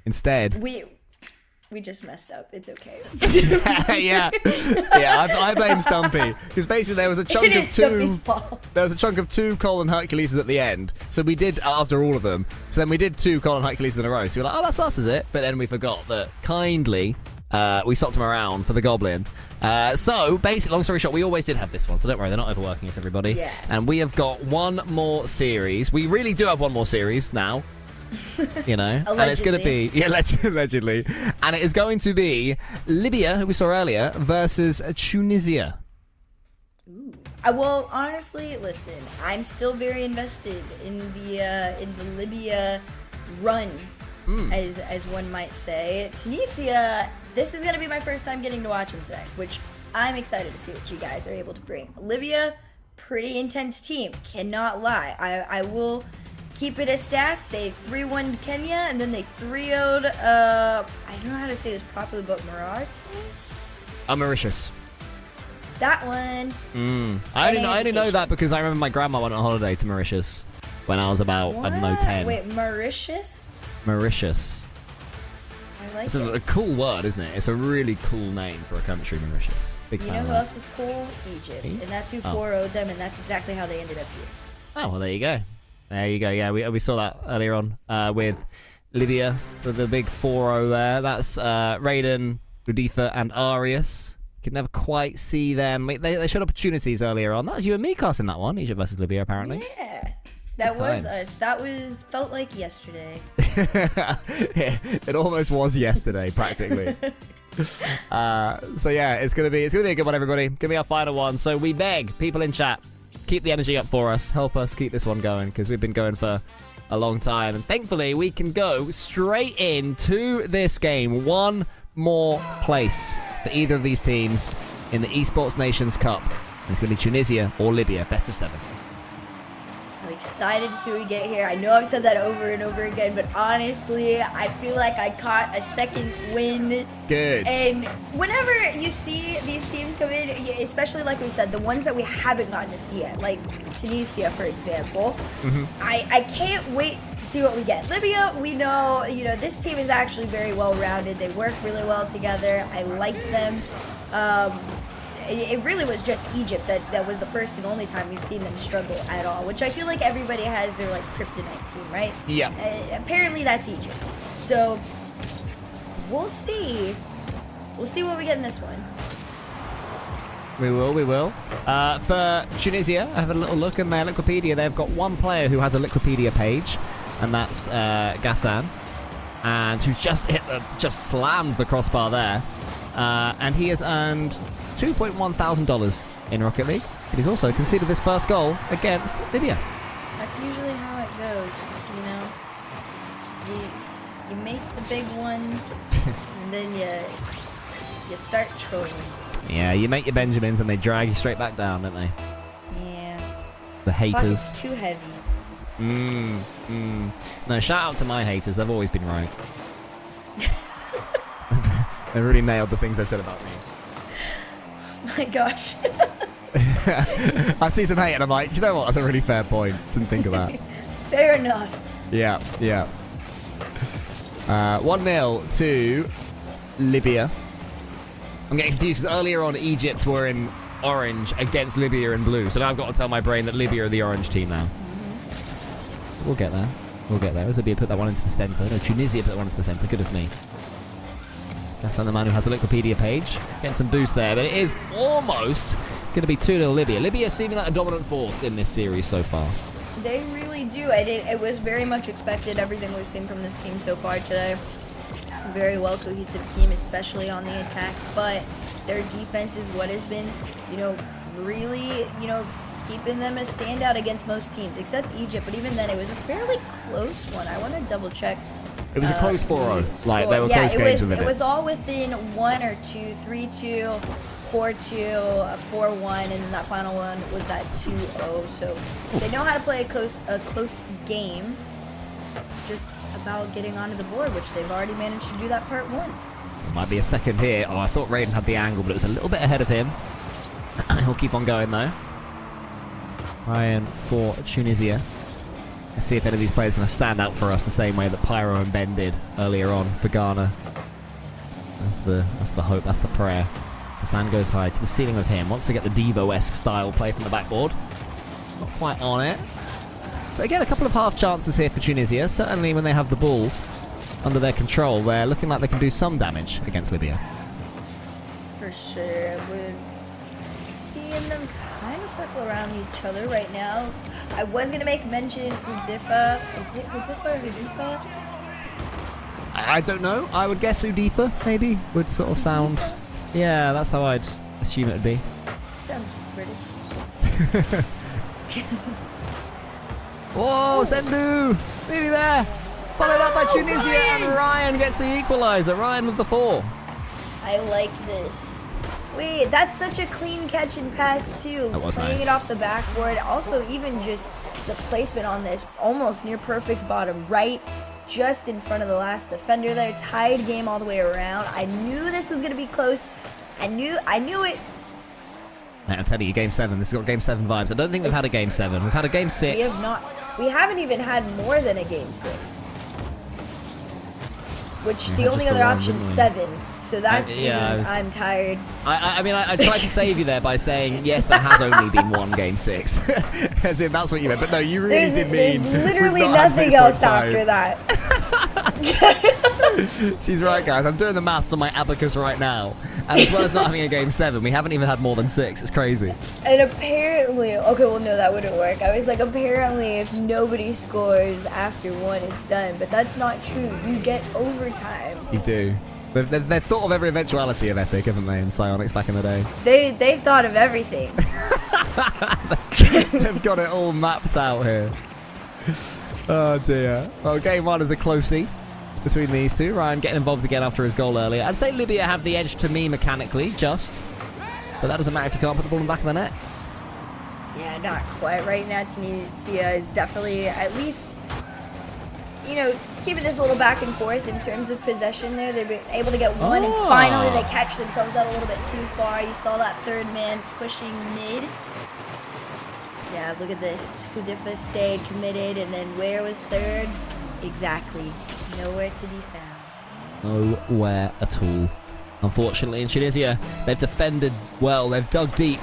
Instead, we just messed up. It's okay. yeah, I blame Stumpy because basically there was a chunk of two. There was a chunk of 2 Colin Herculeses at the end, so we did after all of them. So then we did 2 Colin Herculeses in a row. So we were like, oh, that's us, is it? But then we forgot that kindly we swapped them around for the Goblin. So basically, long story short, we always did have this one. So don't worry, they're not overworking us, everybody. Yeah. And we have got one more series. We really do have one more series now. You know, allegedly. And it's going to be allegedly, and it is going to be Libya, who we saw earlier, versus Tunisia. Ooh. Well, honestly, listen, I'm still very invested in the Libya run, as one might say. Tunisia, this is going to be my first time getting to watch them today, which I'm excited to see what you guys are able to bring. Libya, pretty intense team, cannot lie. I will keep it a stack. They 3-1'd Kenya, and then they 3-0'd, I don't know how to say this properly, but Mauritius? Mauritius. That one. I only know that because I remember my grandma went on holiday to Mauritius when I was about, I don't know, 10. Wait, Mauritius? Mauritius. I like It's it. a cool word, isn't it? It's a really cool name for a country, Mauritius. Big You fan know of who that. else is cool? Egypt. And that's who 4-0'd them, and that's exactly how they ended up here. Oh, well, there you go. There you go. Yeah, we saw that earlier on with Libya, with the big 4-0 there. That's Raiden, Ludifa, and Arius. Could never quite see them. They showed opportunities earlier on. That was you and me casting that one, Egypt versus Libya, apparently. Yeah. That Good was times. us. That felt like yesterday. Yeah, it almost was yesterday, practically. So yeah, it's gonna be a good one, everybody. Gonna be our final one. So we beg people in chat, keep the energy up for us. Help us keep this one going because we've been going for a long time, and thankfully we can go straight into this game. One more place for either of these teams in the Esports Nations Cup. And it's gonna be Tunisia or Libya, best of 7. I'm excited to see what we get here. I know I've said that over and over again, but honestly, I feel like I caught a second win. Good. And whenever you see these teams come in, especially like we said, the ones that we haven't gotten to see yet, like Tunisia, for example, I can't wait to see what we get. Libya, we know, this team is actually very well-rounded. They work really well together. I like them. It really was just Egypt that was the first and only time we've seen them struggle at all, which I feel like everybody has their like kryptonite team, right? Yeah. Apparently that's Egypt. So we'll see. We'll see what we get in this one. We will. For Tunisia, I have a little look in their Wikipedia. They've got one player who has a Wikipedia page, and that's Ghassan, and who's just slammed the crossbar there. And he has earned $2,100 in Rocket League. But he's also conceded his first goal against Libya. That's usually how it goes, You make the big ones, and then you start trolling. Yeah, you make your Benjamins and they drag you straight back down, don't they? Yeah. The haters. It's too heavy. No, shout out to my haters. They've always been right. They really nailed the things they've said about me. My gosh. I see some hate and I'm like, do you know what? That's a really fair point. Didn't think of that. Fair enough. Yeah. 1-0 to Libya. I'm getting confused because earlier on Egypt were in orange against Libya in blue. So now I've got to tell my brain that Libya are the orange team now. We'll get there. Libya put that one into the centre. No, Tunisia put that one into the centre. Goodness me. That's the man who has the Wikipedia page. Getting some boost there, but it is almost going to be 2-0 Libya. Libya seeming like a dominant force in this series so far. They really do. It was very much expected, everything we've seen from this team so far today. Very well cohesive team, especially on the attack, but their defense is what has been, really, keeping them a standout against most teams, except Egypt. But even then, it was a fairly close one. I want to double check. It was a close 4-0. Like, they were yeah, close games with it was all within 1 or 2, 3-2, 4-2, 4-1, and then that final one was that 2-0. So they know how to play a close game. It's just about getting onto the board, which they've already managed to do that part 1. Might be a second here. Oh, I thought Raiden had the angle, but it was a little bit ahead of him. He'll keep on going, though. Ryan for Tunisia. Let's see if any of these players are going to stand out for us the same way that Pyro and Ben did earlier on for Ghana. That's the hope, that's the prayer. Hassan goes high to the ceiling with him. Wants to get the Devo-esque style play from the backboard. Not quite on it. But again, a couple of half chances here for Tunisia. Certainly when they have the ball under their control, they're looking like they can do some damage against Libya. For sure. We're seeing them kind of circle around each other right now. I was going to make mention Hudifa. Is it Hudifa or Hudifa? I don't know. I would guess Udifa, maybe, would sort of sound... Yeah, that's how I'd assume it would be. Sounds British. Whoa, Sendu! Nearly there! Followed up by Tunisia, and Ryan gets the equaliser. Ryan with the 4. I like this. Wait, that's such a clean catch and pass, too. That was Playing nice. it off the backboard. Also, even just the placement on this, almost near perfect bottom right, just in front of the last defender there. Tied game all the way around. I knew this was going to be close. I knew it. Man, I'm telling you, Game 7. This has got Game 7 vibes. I don't think we've had a Game 7. We've had a Game 6. We have not. We haven't even had more than a game 6. which Yeah, the only just the other one, option's didn't 7. So that's yeah, even, I'm tired. I mean, I tried to save you there by saying, yes, there has only been one game 6. As in, that's what you meant. But no, you really did mean... There's we've literally not had nothing else 6.5. after that. She's right, guys. I'm doing the maths on my abacus right now. And as well as not having a game 7, we haven't even had more than 6. It's crazy. And apparently, okay, well, no, that wouldn't work. I was like, apparently, if nobody scores after 1, it's done. But that's not true. You get overtime. You do. They've thought of every eventuality of Epic, haven't they, in Psyonix back in the day? They've thought of everything. They've got it all mapped out here. Oh, dear. Well, game 1 is a closey between these two. Ryan getting involved again after his goal earlier. I'd say Libya have the edge to me mechanically, just. But that doesn't matter if you can't put the ball in the back of the net. Yeah, not quite. Right now, Tunisia is definitely at least, you know, keeping this a little back and forth in terms of possession there. They've been able to get one, and finally they catch themselves out a little bit too far. You saw that third man pushing mid. Yeah, look at this. Hudifa stayed committed, and then where was third? Exactly. Nowhere to be found. Nowhere at all. Unfortunately, in Tunisia, they've defended well. They've dug deep,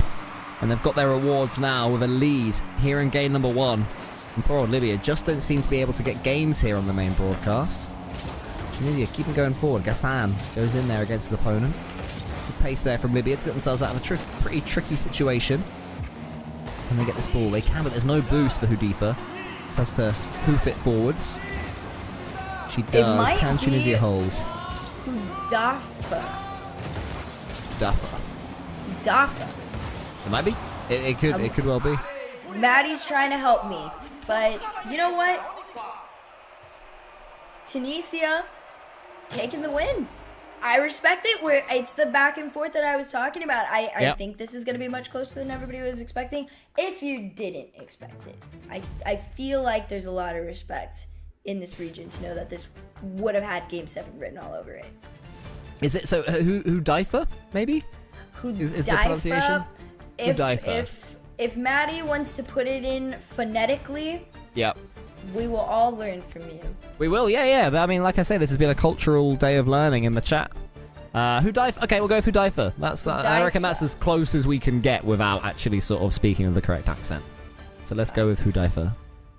and they've got their rewards now with a lead here in game number 1. And poor old Libya just don't seem to be able to get games here on the main broadcast. Tunisia keeping going forward. Ghassan goes in there against his opponent. Good pace there from Libya to get themselves out of a pretty tricky situation. And they get this ball. They can, but there's no boost for Hudifa. Just has to hoof it forwards. She does. Can Tunisia hold? Dafa. It might be. It could well be. Maddie's trying to help me, but you know what? Tunisia taking the win. I respect it. It's the back and forth that I was talking about. I think this is going to be much closer than everybody was expecting. If you didn't expect it, I feel like there's a lot of respect in this region to know that this would have had Game 7 written all over it. Is it so? Hudifa maybe? Is the pronunciation? If Maddie wants to put it in phonetically, yep. We will all learn from you. We will, yeah. I mean, like I say, this has been a cultural day of learning in the chat. Hudifa. Okay, we'll go with Hudifa. I reckon that's as close as we can get without actually sort of speaking of the correct accent. So let's go with Hudifa.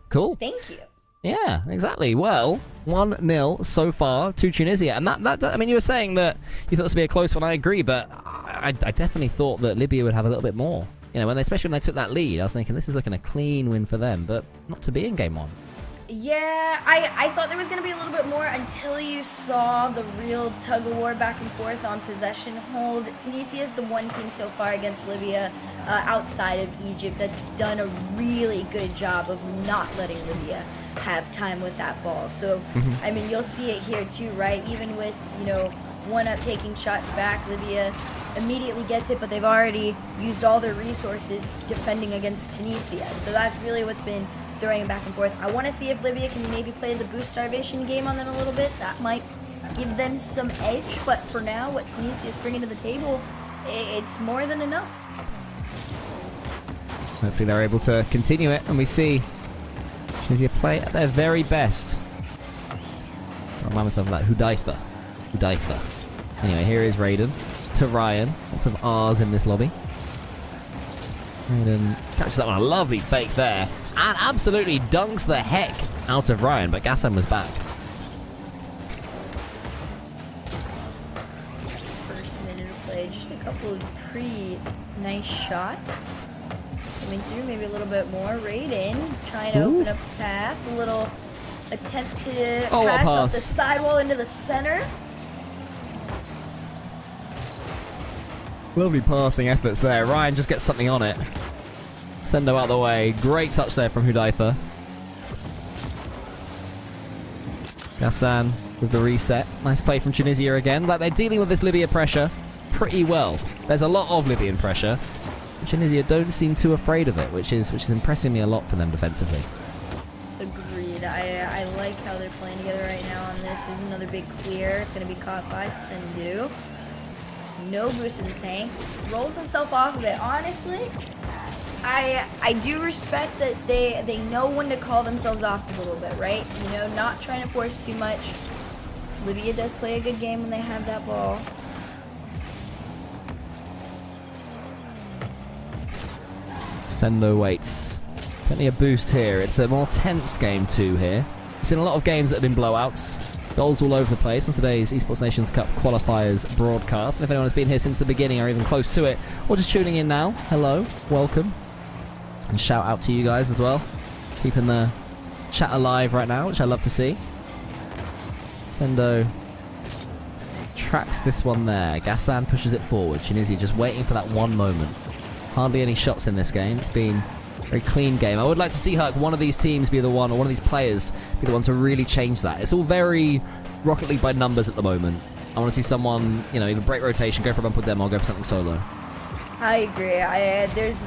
Cool. Thank you. Yeah, exactly. Well, 1-0 so far to Tunisia. And that I mean, you were saying that you thought this would be a close one. I agree, but I definitely thought that Libya would have a little bit more. You know, especially when they took that lead, I was thinking this is looking a clean win for them, but not to be in game 1. Yeah, I thought there was going to be a little bit more until you saw the real tug-of-war back and forth on possession hold. Tunisia is the one team so far against Libya outside of Egypt that's done a really good job of not letting Libya have time with that ball. So, I mean, you'll see it here too, right? Even with, you know, one up taking shots back, Libya immediately gets it, but they've already used all their resources defending against Tunisia. So that's really what's been throwing back and forth. I want to see if Libya can maybe play the boost starvation game on them a little bit. That might give them some edge, but for now, what Tunisia is bringing to the table, it's more than enough. Hopefully they're able to continue it, and we see Tunisia play at their very best. I'll remind myself of that. Hudifa. Anyway, here is Raiden to Ryan. Lots of R's in this lobby. Raiden catches that one. A lovely fake there. And absolutely dunks the heck out of Ryan, but Ghassan was back. First minute of play, just a couple of pretty nice shots coming through, maybe a little bit more. Raiden trying to open up the path, a little attempt to pass off the sidewall into the center. Lovely passing efforts there. Ryan just gets something on it. Sendo out of the way. Great touch there from Hudifa. Ghassan with the reset. Nice play from Tunisia again. Like, they're dealing with this Libya pressure pretty well. There's a lot of Libyan pressure. Tunisia don't seem too afraid of it, which is impressing me a lot for them defensively. Agreed. I like how they're playing together right now on this. There's another big clear. It's going to be caught by Sendu. No boost in the tank. Rolls himself off of it. Honestly, I do respect that they know when to call themselves off a little bit, right? You know, not trying to force too much. Libya does play a good game when they have that ball. Sendo waits. Plenty of boost here. It's a more tense game too here. We've seen a lot of games that have been blowouts. Goals all over the place on today's Esports Nations Cup qualifiers broadcast. And if anyone has been here since the beginning or even close to it, or just tuning in now, hello, welcome. And shout out to you guys as well. Keeping the chat alive right now, which I love to see. Sendo tracks this one there. Gassan pushes it forward. Tunisia just waiting for that one moment. Hardly any shots in this game. It's been a very clean game. I would like to see Herc, one of these teams be the one, or one of these players be the one to really change that. It's all very Rocket League by numbers at the moment. I want to see someone, you know, either break rotation, go for a bump or demo, or go for something solo. I agree. There's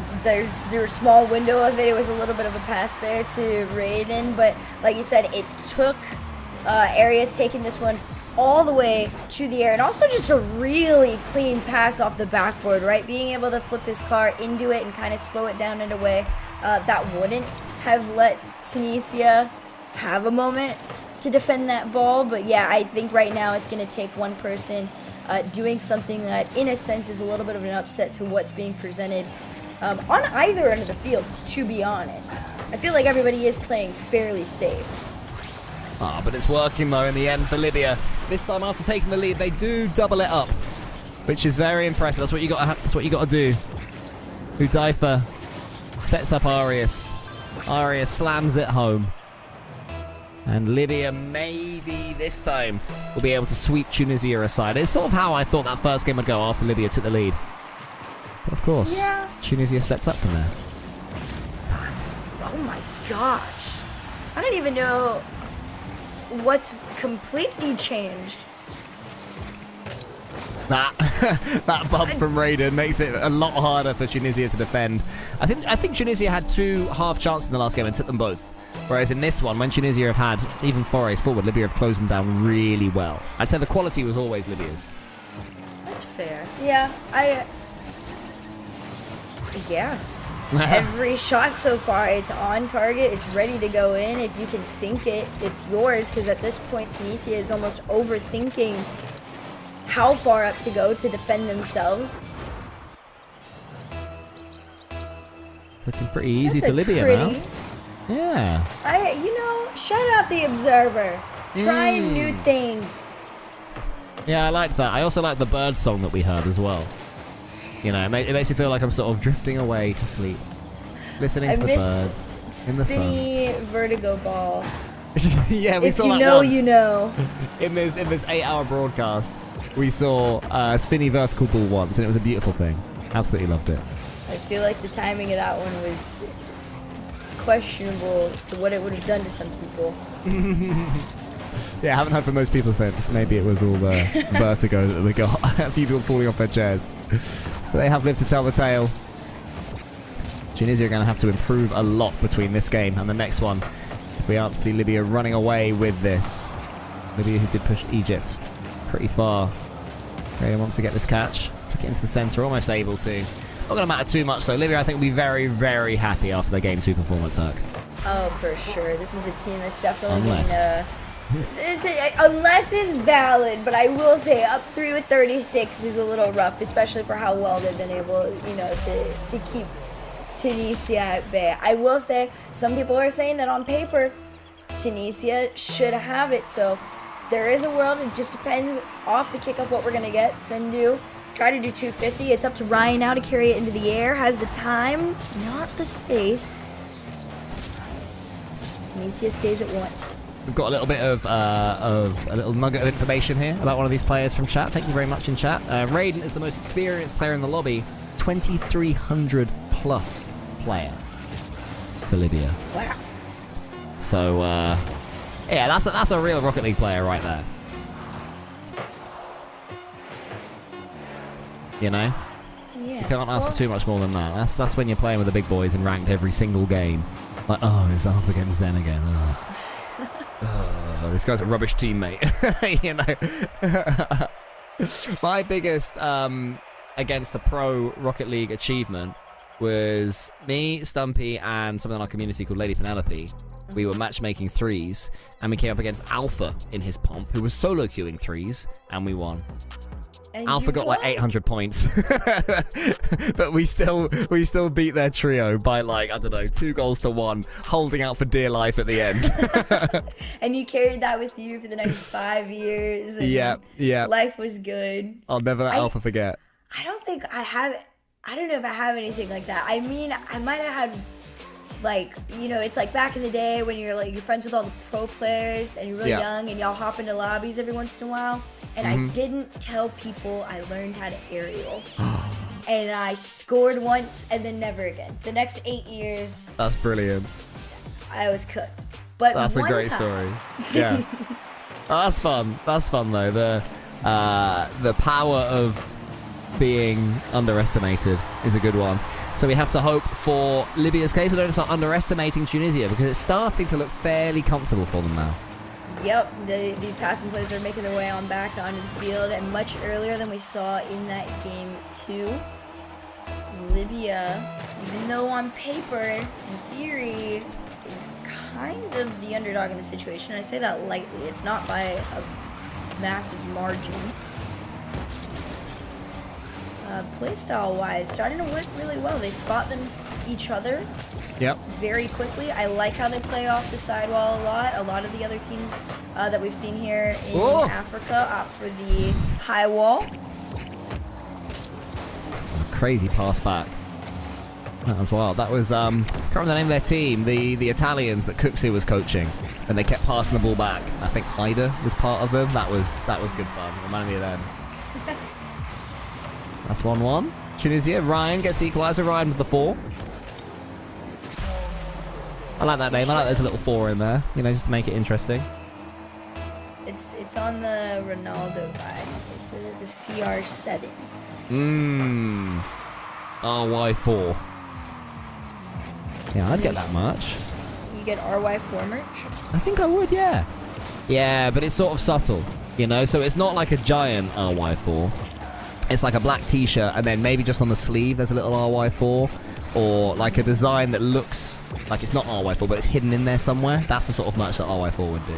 a small window of it. It was a little bit of a pass there to Raiden, but like you said, it took Arias taking this one all the way to the air, and also just a really clean pass off the backboard, right? Being able to flip his car into it and kind of slow it down in a way that wouldn't have let Tunisia have a moment to defend that ball. But yeah, I think right now it's going to take one person doing something that, in a sense, is a little bit of an upset to what's being presented on either end of the field, to be honest. I feel like everybody is playing fairly safe. But it's working though in the end for Libya. This time, after taking the lead, they do double it up, which is very impressive. That's what you got. That's what you got to do. Hudaifa sets up Arias. Arias slams it home, and Libya maybe this time will be able to sweep Tunisia aside. It's sort of how I thought that first game would go after Libya took the lead. But of course, yeah. Tunisia stepped up from there. Oh my gosh. I don't even know what's completely changed. That bump from Raiden makes it a lot harder for Tunisia to defend. I think Tunisia had two half chances in the last game and took them both. Whereas in this one, when Tunisia have had even forays forward, Libya have closed them down really well. I'd say the quality was always Libya's. That's fair. Yeah, every shot so far, it's on target, it's ready to go in. If you can sink it, it's yours, because at this point, Tunisia is almost overthinking how far up to go to defend themselves. It's looking pretty easy for Libya now. Yeah. Shout out the Observer. Trying new things. Yeah, I liked that. I also like the bird song that we heard as well. You know, it makes you feel like I'm sort of drifting away to sleep, listening to the birds in the sun. Spinny vertigo ball. Yeah, we saw that once. You know. In this 8-hour broadcast, we saw spinny vertical ball once, and it was a beautiful thing. Absolutely loved it. I feel like the timing of that one was questionable to what it would have done to some people. Yeah, I haven't heard from most people since. Maybe it was all the vertigo that they got. A few people falling off their chairs. But they have lived to tell the tale. Tunisia are going to have to improve a lot between this game and the next one if we aren't to see Libya running away with this. Libya, who did push Egypt pretty far. Really wants to get this catch. Took it into the centre, almost able to. Not going to matter too much though. Libya, I think, will be very, very happy after their Game 2 performance, Herc. Oh, for sure. This is a team that's definitely been... unless it's valid, but I will say up 3 with 36 is a little rough, especially for how well they've been able, to keep Tunisia at bay. I will say some people are saying that on paper, Tunisia should have it. So there is a world. It just depends off the kickoff what we're gonna get. Sendu try to do 250. It's up to Ryan now to carry it into the air. Has the time, not the space. Tunisia stays at 1. We've got a little bit of a little nugget of information here about one of these players from chat. Thank you very much in chat. Raiden is the most experienced player in the lobby, 2,300 plus player for Libya. Wow. So yeah, that's a real Rocket League player right there. You know, Yeah. you can't ask for too much more than that. That's when you're playing with the big boys and ranked every single game. Like, oh, it's up against Zen again. Oh, this guy's a rubbish teammate. You know. My biggest against a pro Rocket League achievement was me, Stumpy, and someone in our community called Lady Penelope. we were matchmaking threes, and we came up against Alpha in his pomp, who was solo queuing threes, and we won. And Alpha you got won? like 800 points, but we still beat their trio by like, I don't know, 2-1, holding out for dear life at the end. And you carried that with you for the next 5 years. And Yeah. Life was good. I'll never let Alpha forget. I don't think I have. I don't know if I have anything like that. I mean, I might have had, like, you know, it's like back in the day when you're friends with all the pro players and you're really young and y'all hop into lobbies every once in a while. And I didn't tell people I learned how to aerial. And I scored once and then never again. The next 8 years, That's brilliant. I was cooked. But That's a one great time, story. Yeah. Oh, that's fun. That's fun though. The power of being underestimated is a good one. So we have to hope for Libya's case. I don't start underestimating Tunisia because it's starting to look fairly comfortable for them now. Yep, these passing plays are making their way on back onto the field, and much earlier than we saw in that game too. Libya, even though on paper, in theory, is kind of the underdog in the situation. I say that lightly. It's not by a massive margin. Playstyle-wise, starting to work really well. They spot each other Yep. very quickly. I like how they play off the sidewall a lot. A lot of the other teams that we've seen here in Africa opt for the high wall. Crazy pass back. That was wild. That was can't remember the name of their team. The Italians that Cooksey was coaching, and they kept passing the ball back. I think Haida was part of them. That was good fun. Reminded me of them. That's 1-1. Tunisia. Ryan gets the equaliser. Ryan with the 4. I like that name. I like there's a little 4 in there. You know, just to make it interesting. It's on the Ronaldo vibe. It's like the CR7. RY4. Yeah, I'd get that much. You get RY4 merch? I think I would, yeah. Yeah, but it's sort of subtle, you know? So it's not like a giant RY4. It's like a black t-shirt, and then maybe just on the sleeve there's a little RY4. Or like a design that looks like it's not RY4, but it's hidden in there somewhere. That's the sort of merch that RY4 would be.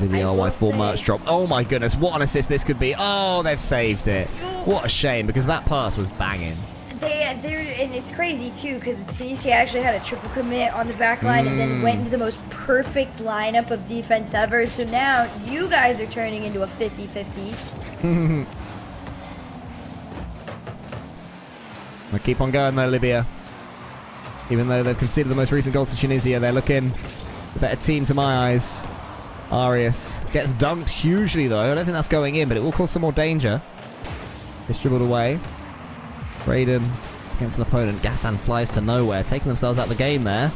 The RY4 merch drop. Oh my goodness, what an assist this could be. Oh, they've saved it. What a shame, because that pass was banging. And it's crazy too, because Tunisia actually had a triple commit on the back line and then went into the most perfect lineup of defense ever. So now you guys are turning into a 50-50. We'll keep on going though, Libya. Even though they've conceded the most recent goal to Tunisia, they're looking the better team to my eyes. Arius gets dunked hugely though. I don't think that's going in, but it will cause some more danger. It's dribbled away. Raiden against an opponent. Gassan flies to nowhere, taking themselves out of the game there.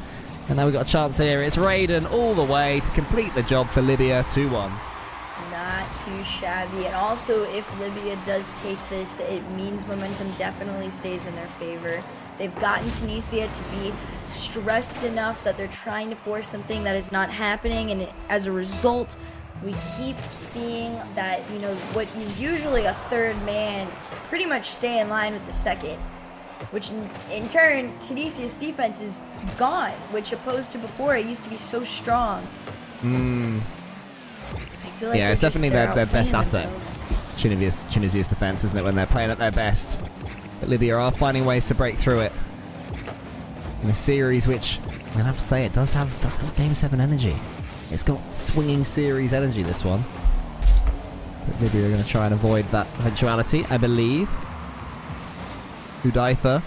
And now we've got a chance here. It's Raiden all the way to complete the job for Libya, 2-1. Not too shabby. And also, if Libya does take this, it means momentum definitely stays in their favor. They've gotten Tunisia to be stressed enough that they're trying to force something that is not happening, and as a result, we keep seeing that, you know, what is usually a third man pretty much stay in line with the second, which in turn, Tunisia's defense is gone, which opposed to before, it used to be so strong. I feel like It's definitely their best asset. Themselves. Tunisia's defense, isn't it, when they're playing at their best. But Libya are finding ways to break through it. In a series which, I have to say, it does have Game 7 energy. It's got swinging series energy, this one. But Libya are going to try and avoid that eventuality, I believe. Udaifa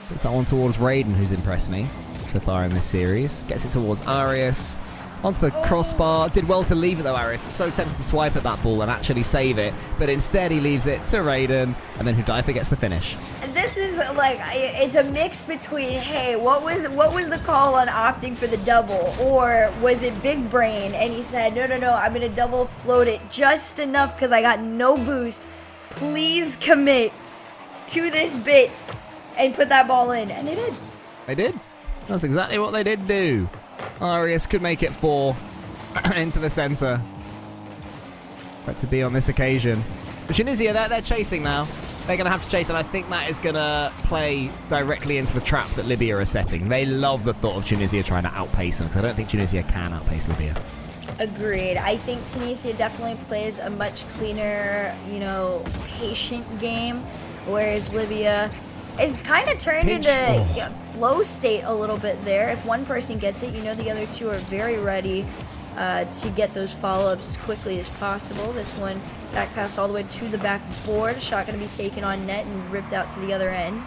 gets that one towards Raiden, who's impressed me so far in this series. Gets it towards Arius. Onto the crossbar. Did well to leave it though, Arius. It's so tempted to swipe at that ball and actually save it. But instead he leaves it to Raiden. And then Udaifa gets the finish. This is like, it's a mix between, hey, what was the call on opting for the double? Or was it big brain? And he said, no, I'm going to double float it just enough because I got no boost. Please commit to this bit and put that ball in. And they did. They did. That's exactly what they did do. Arius could make it 4 into the centre. But to be on this occasion. But Tunisia, they're chasing now. They're going to have to chase, and I think that is going to play directly into the trap that Libya are setting. They love the thought of Tunisia trying to outpace them, because I don't think Tunisia can outpace Libya. Agreed. I think Tunisia definitely plays a much cleaner, patient game, whereas Libya is kind of turned into flow state a little bit there. If one person gets it, the other two are very ready to get those follow-ups as quickly as possible. This one back pass all the way to the backboard. Shot going to be taken on net and ripped out to the other end.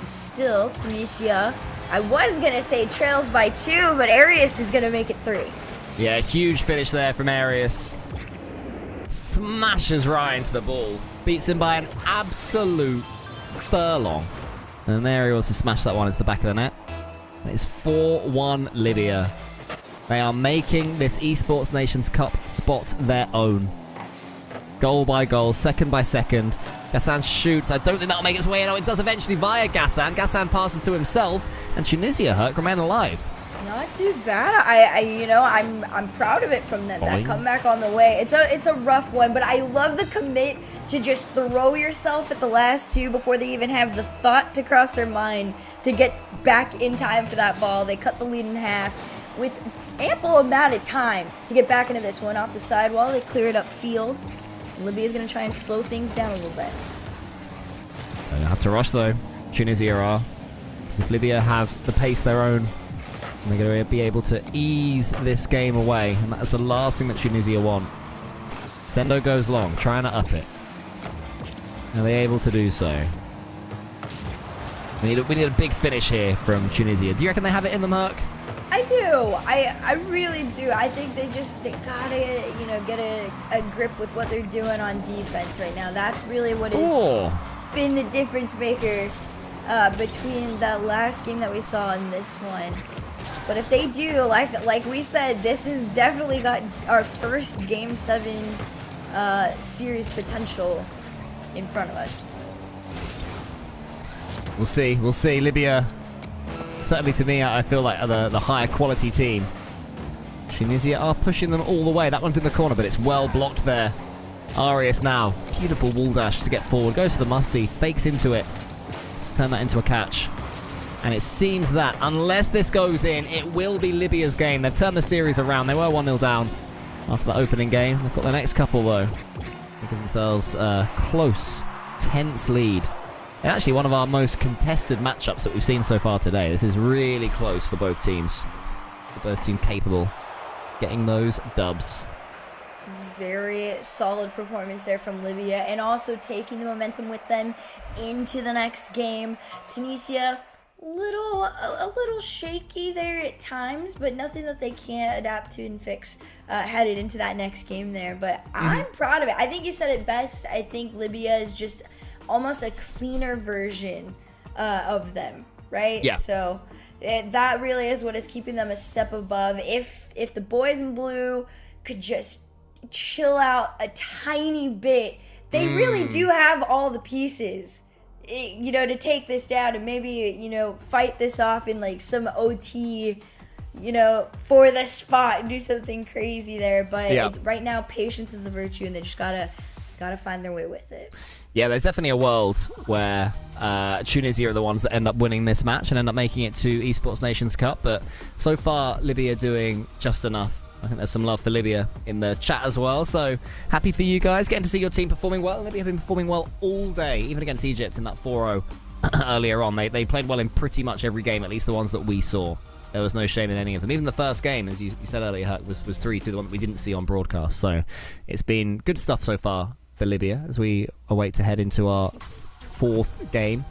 Still, Tunisia, I was going to say trails by 2, but Arias is going to make it 3. Yeah, huge finish there from Arias. Smashes Ryan to the ball. Beats him by an absolute furlong. And there he was to smash that one into the back of the net. It's 4-1 Libya. They are making this Esports Nations Cup spot their own. Goal by goal, second by second. Ghassan shoots. I don't think that'll make its way in. Oh, it does eventually via Ghassan. Ghassan passes to himself, and Tunisia remain alive. Not too bad. I'm proud of it from them. That comeback on the way. It's a rough one, but I love the commit to just throw yourself at the last 2 before they even have the thought to cross their mind to get back in time for that ball. They cut the lead in half with ample amount of time to get back into this one. Off the sidewall, they clear it upfield. Libya's going to try and slow things down a little bit. They don't have to rush though. Tunisia are. Because if Libya have the pace their own, they're going to be able to ease this game away. And that is the last thing that Tunisia want. Sendo goes long, trying to up it. Are they able to do so? We need a big finish here from Tunisia. Do you reckon they have it in them, Herc? I do. I really do. I think they gotta, get a grip with what they're doing on defense right now. That's really what has been the difference maker between that last game that we saw and this one. But if they do, like we said, this has definitely got our first Game 7 series potential in front of us. We'll see. Libya, certainly to me, I feel like are the higher quality team. Tunisia are pushing them all the way. That one's in the corner, but it's well blocked there. Arias now, beautiful wall dash to get forward. Goes for the musty, fakes into it. Let's turn that into a catch. And it seems that unless this goes in, it will be Libya's game. They've turned the series around. They were 1-0 down after that opening game. They've got the next couple, though. They give themselves a close, tense lead. And actually one of our most contested matchups that we've seen so far today. This is really close for both teams. Both seem capable getting those dubs. Very solid performance there from Libya, and also taking the momentum with them into the next game. Tunisia, a little shaky there at times, but nothing that they can't adapt to and fix headed into that next game there. But I'm proud of it. I think you said it best. I think Libya is just almost a cleaner version of them, right? Yeah. So that really is what is keeping them a step above. If the boys in blue could just chill out a tiny bit, they really do have all the pieces, to take this down and maybe, fight this off in like some OT, for the spot and do something crazy there. But right now, patience is a virtue, and they just gotta find their way with it. Yeah, there's definitely a world where Tunisia are the ones that end up winning this match and end up making it to Esports Nations Cup. But so far, Libya doing just enough. I think there's some love for Libya in the chat as well. So happy for you guys. Getting to see your team performing well. Libya have been performing well all day, even against Egypt in that 4-0 earlier on. They played well in pretty much every game, at least the ones that we saw. There was no shame in any of them. Even the first game, as you said earlier, Herc, was 3-2, the one that we didn't see on broadcast. So it's been good stuff so far for Libya as we await to head into our fourth game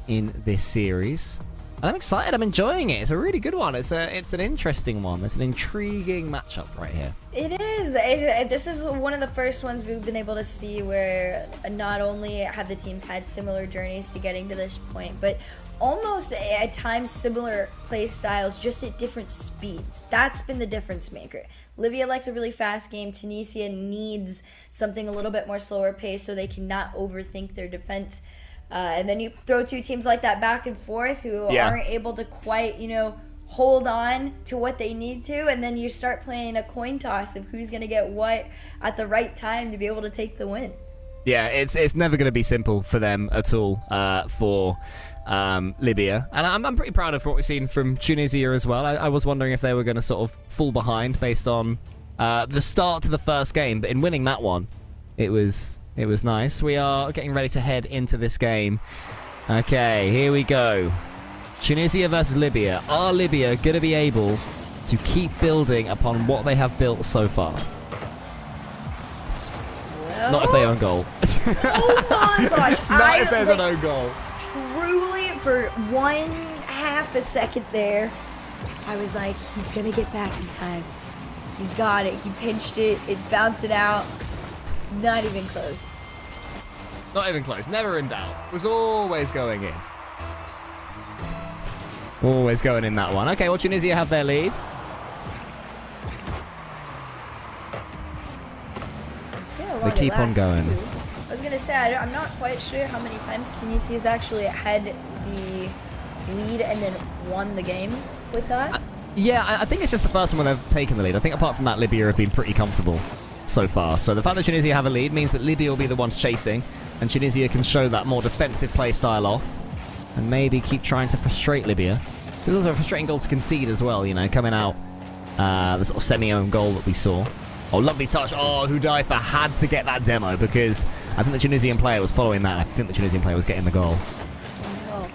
in this series. And I'm excited. I'm enjoying it. It's a really good one. It's an interesting one. It's an intriguing matchup right here. It is. This is one of the first ones we've been able to see where not only have the teams had similar journeys to getting to this point, but almost at times similar play styles, just at different speeds. That's been the difference maker. Libya likes a really fast game. Tunisia needs something a little bit more slower pace so they cannot overthink their defense. And then you throw two teams like that back and forth who aren't able to quite, hold on to what they need to. And then you start playing a coin toss of who's going to get what at the right time to be able to take the win. Yeah, it's never going to be simple for them at all, for Libya. And I'm pretty proud of what we've seen from Tunisia as well. I was wondering if they were going to sort of fall behind based on the start to the first game, but in winning that one, it was nice. We are getting ready to head into this game. Okay, here we go. Tunisia versus Libya. Are Libya going to be able to keep building upon what they have built so far? Well, Not if they own goal. oh my gosh. Not if there's an own goal. Truly, for 1/2 a second there, I was like, he's going to get back in time. He's got it. He pinched it. It's bouncing out. Not even close. Not even close. Never in doubt. Was always going in. Always going in that one. Okay, well, Tunisia have their lead. They keep on going. I was going to say, I'm not quite sure how many times Tunisia's actually had the lead and then won the game with that. Yeah, I think it's just the first one where they've taken the lead. I think apart from that, Libya have been pretty comfortable so far. So the fact that Tunisia have a lead means that Libya will be the ones chasing, and Tunisia can show that more defensive play style off and maybe keep trying to frustrate Libya. There's also a frustrating goal to concede as well, you know, coming out the sort of semi-own goal that we saw. Oh, lovely touch. Oh, Hudaifa had to get that demo because I think the Tunisian player was following that. I think the Tunisian player was getting the goal. Oh.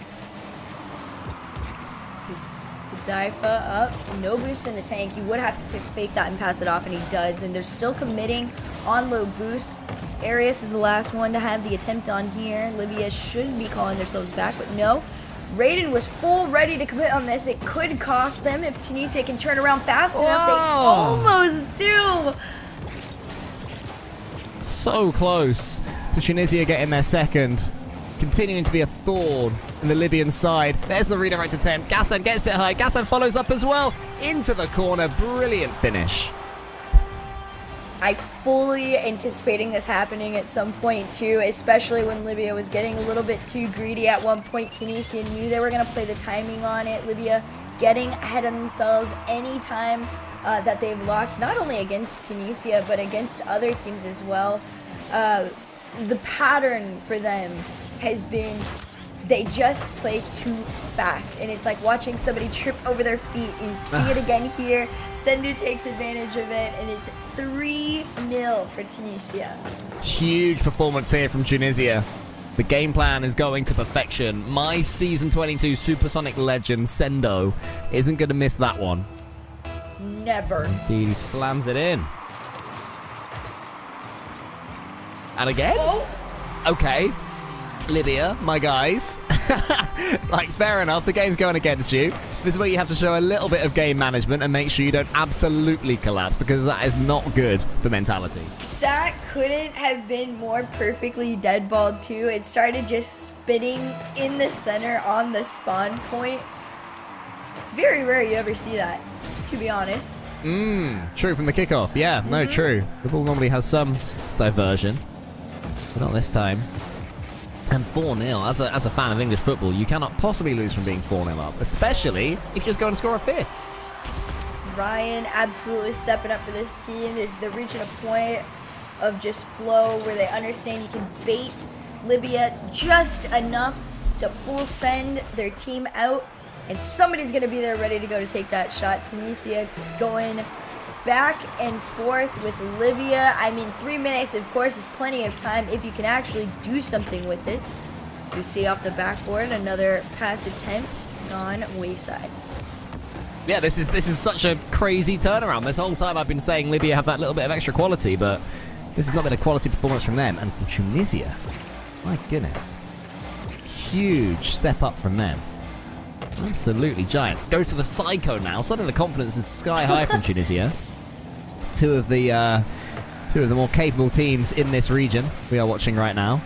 Hudaifa up. No boost in the tank. You would have to fake that and pass it off, and he does. And they're still committing on low boost. Arias is the last one to have the attempt on here. Libya should be calling themselves back, but no. Raiden was full ready to commit on this. It could cost them if Tunisia can turn around fast enough. They almost do. So close to Tunisia getting their second. Continuing to be a thorn in the Libyan side. There's the redirect attempt. Ghassan gets it high. Ghassan follows up as well. Into the corner. Brilliant finish. I fully anticipating this happening at some point too, especially when Libya was getting a little bit too greedy at one point. Tunisia knew they were going to play the timing on it. Libya getting ahead of themselves anytime that they've lost, not only against Tunisia, but against other teams as well. The pattern for them has been they just play too fast, and it's like watching somebody trip over their feet. You see it again here. Sendu takes advantage of it, and it's 3-0 for Tunisia. Huge performance here from Tunisia. The game plan is going to perfection. My Season 22 Supersonic legend, Sendo, isn't going to miss that one. Never. Indeed, he slams it in. And again? Oh. Okay. Libya, my guys. Like, fair enough, the game's going against you. This is where you have to show a little bit of game management and make sure you don't absolutely collapse, because that is not good for mentality. That couldn't have been more perfectly deadballed too. It started just spinning in the center on the spawn point. Very rare you ever see that, to be honest. True, from the kickoff. Yeah, no, true. The ball normally has some diversion, but not this time. And 4-0, as a fan of English football, you cannot possibly lose from being 4-0 up, especially if you just go and score a fifth. Ryan absolutely stepping up for this team. They're reaching a point of just flow where they understand you can bait Libya just enough to full send their team out, and somebody's going to be there ready to go to take that shot. Tunisia going back and forth with Libya. I mean, 3 minutes, of course, is plenty of time if you can actually do something with it. You see off the backboard, another pass attempt gone wayside. Yeah, this is such a crazy turnaround. This whole time I've been saying Libya have that little bit of extra quality, but this has not been a quality performance from them. And from Tunisia, my goodness, huge step up from them. Absolutely giant. Go to the psycho now. Suddenly the confidence is sky high from Tunisia. Two of the more capable teams in this region we are watching right now.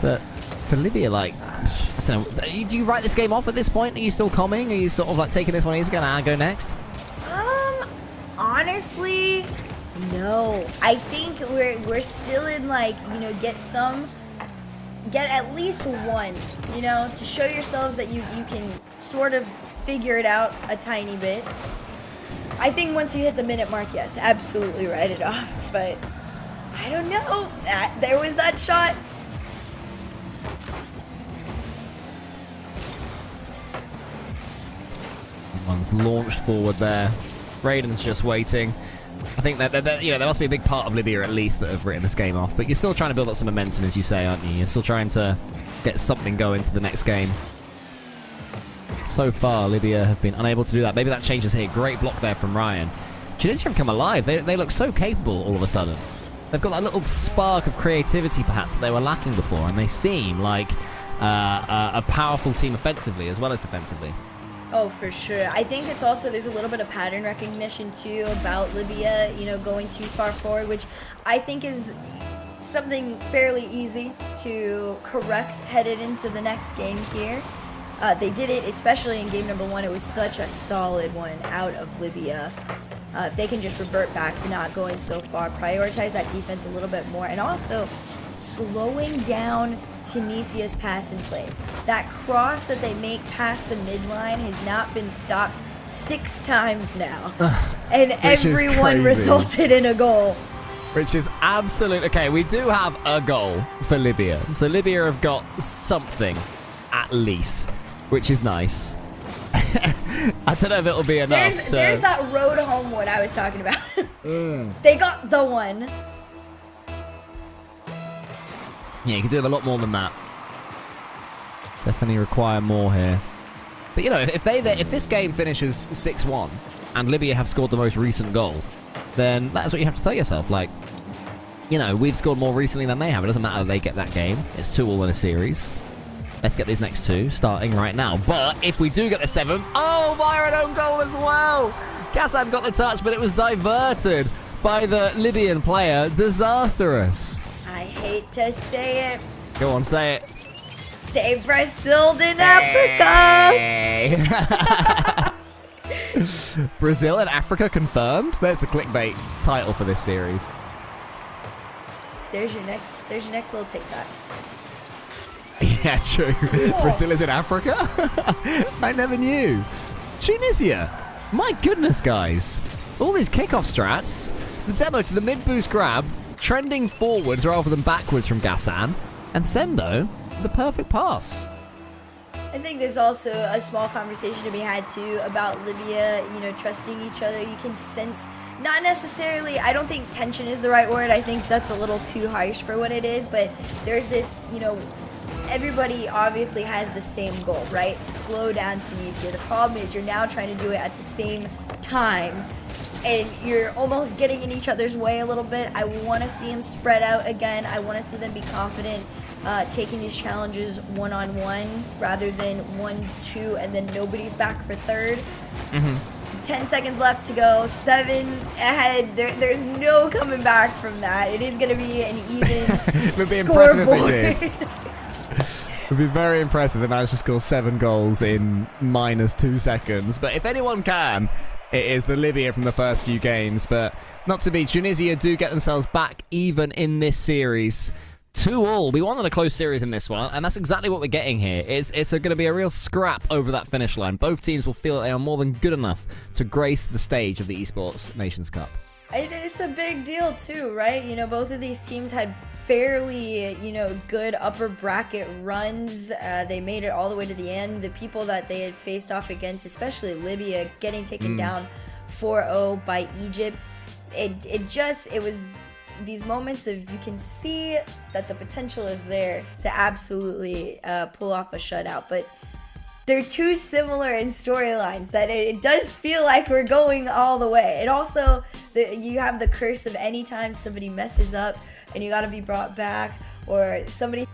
But for Libya, like, I don't know, do you write this game off at this point? Are you still coming? Are you sort of like taking this one easy, going to go next? Honestly, no. I think we're still in, like, you know, get at least one, you know, to show yourselves that you can sort of figure it out a tiny bit. I think once you hit the minute mark, yes, absolutely write it off. But I don't know. There was that shot. One's launched forward there. Raiden's just waiting. I think that there must be a big part of Libya at least that have written this game off. But you're still trying to build up some momentum, as you say, aren't you? You're still trying to get something going to the next game. So far, Libya have been unable to do that. Maybe that changes here. Great block there from Ryan. Tunisia have come alive. They look so capable all of a sudden. They've got that little spark of creativity, perhaps, that they were lacking before, and they seem like a powerful team offensively as well as defensively. Oh, for sure. I think it's also, there's a little bit of pattern recognition too about Libya, going too far forward, which I think is something fairly easy to correct headed into the next game here. They did it, especially in game number 1. It was such a solid one out of Libya. If they can just revert back to not going so far, prioritize that defense a little bit more, and also slowing down Tunisia's pass in place. That cross that they make past the midline has not been stopped 6 times now. And everyone resulted in a goal. Which is absolute. Okay, we do have a goal for Libya. So Libya have got something, at least, which is nice. I don't know if it'll be enough. There's that road home one I was talking about. They got the one. Yeah, you can do a lot more than that. Definitely require more here. But if this game finishes 6-1 and Libya have scored the most recent goal, then that's what you have to tell yourself. Like, we've scored more recently than they have. It doesn't matter if they get that game. It's 2-2 in a series. Let's get these next 2 starting right now. But if we do get the 7th, via an own goal as well. Kassan got the touch, but it was diverted by the Libyan player. Disastrous. I hate to say it. Go on, say it. They Braziled in Africa. Brazil and Africa confirmed. There's the clickbait title for this series. There's your next little TikTok. Yeah, true. Whoa. Brazil is in Africa? I never knew. Tunisia. My goodness, guys. All these kickoff strats. The demo to the mid-boost grab, trending forwards rather than backwards from Gassan, and Sendo, the perfect pass. I think there's also a small conversation to be had too about Libya, trusting each other. You can sense, not necessarily, I don't think tension is the right word. I think that's a little too harsh for what it is, but there's this, everybody obviously has the same goal, right? Slow down Tunisia. The problem is you're now trying to do it at the same time, and you're almost getting in each other's way a little bit. I want to see them spread out again. I want to see them be confident taking these challenges one-on-one rather than 1-2 and then nobody's back for third. 10 seconds left to go, 7 ahead. There's no coming back from that. It is going to be an even It would be scoreboard. impressive if they did. It would be very impressive if they managed to score 7 goals in -2 seconds. But if anyone can, it is the Libya from the first few games. But not to be. Tunisia do get themselves back even in this series. 2-2. We wanted a close series in this one, and that's exactly what we're getting here. It's going to be a real scrap over that finish line. Both teams will feel that they are more than good enough to grace the stage of the Esports Nations Cup. It's a big deal too, right? Both of these teams had fairly, good upper bracket runs. They made it all the way to the end. The people that they had faced off against, especially Libya, getting taken down 4-0 by Egypt. It was these moments of, you can see that the potential is there to absolutely pull off a shutout, but they're too similar in storylines that it does feel like we're going all the way. It also, you have the curse of anytime somebody messes up and you gotta be brought back, or somebody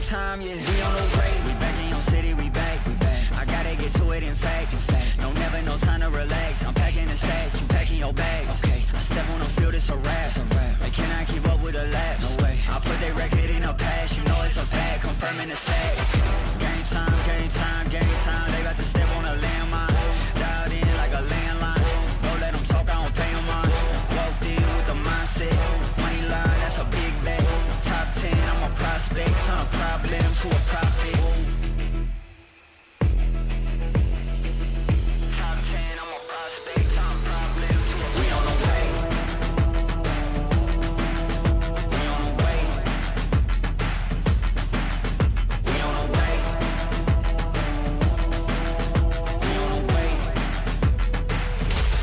time, yeah, we on the way. We back in your city, we back. I gotta get to it, in fact. Never no time to relax. I'm packing the stats, you packing your bags. Okay, I step on the field, it's a wrap. I cannot keep up with the laps. No way. I put their record in a pass, you know it's a fact. Confirming the stats. Game time. They about to step on a landmine. Dialed in like a landline. Don't let them talk, I don't pay them on. to a profit. Top 10, I'm a prospect, top problem to a we on the way. We on the way. We on the way. We on the way.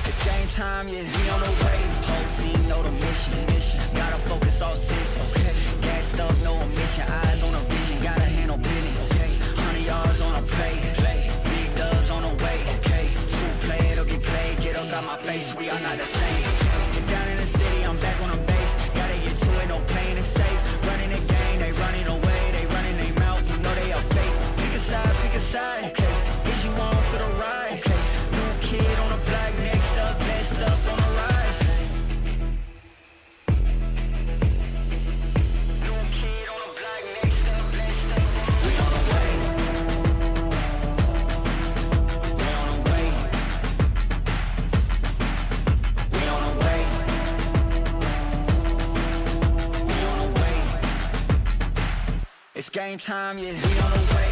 It's game time, yeah. We on the way. Whole team know the mission. Gotta focus all senses. Gassed up, no omission. Eyes on a vision. Gotta handle business. 100 yards on a play. Big dubs on the way. Two play, it'll be played. Get up out my face. We are not the same. Get down in the city, I'm back on the base. Gotta get to it, no playing it safe. Running the game, they running away. They running their mouth, you know they are fake. Pick a side, pick a side. Is you on for the ride? New kid on the block, next up, best up on the rise. New kid on the block, next up, best up. We on the way. We on the way. We on the way. We on the way. It's game time, yeah. We on the way.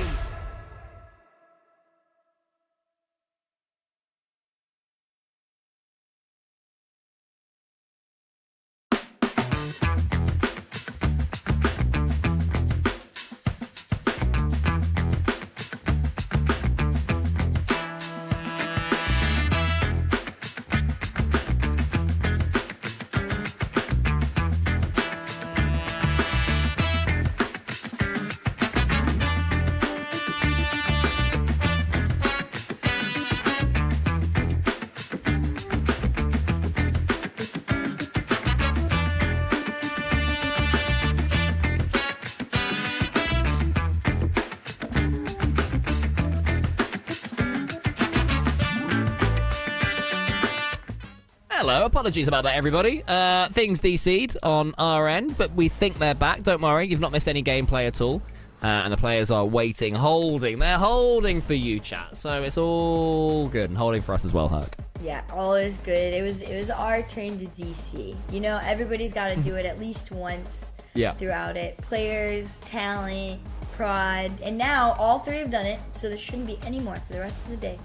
Hello, apologies about that, everybody. Things DC'd on our end, but we think they're back. Don't worry, you've not missed any gameplay at all. And the players are waiting, they're holding for you, chat. So it's all good, and holding for us as well, Herc. Yeah, all is good. It was our turn to DC. You know, everybody's got to do it at least once throughout it. Players, talent, prod, and now all three have done it, so there shouldn't be any more for the rest of the day.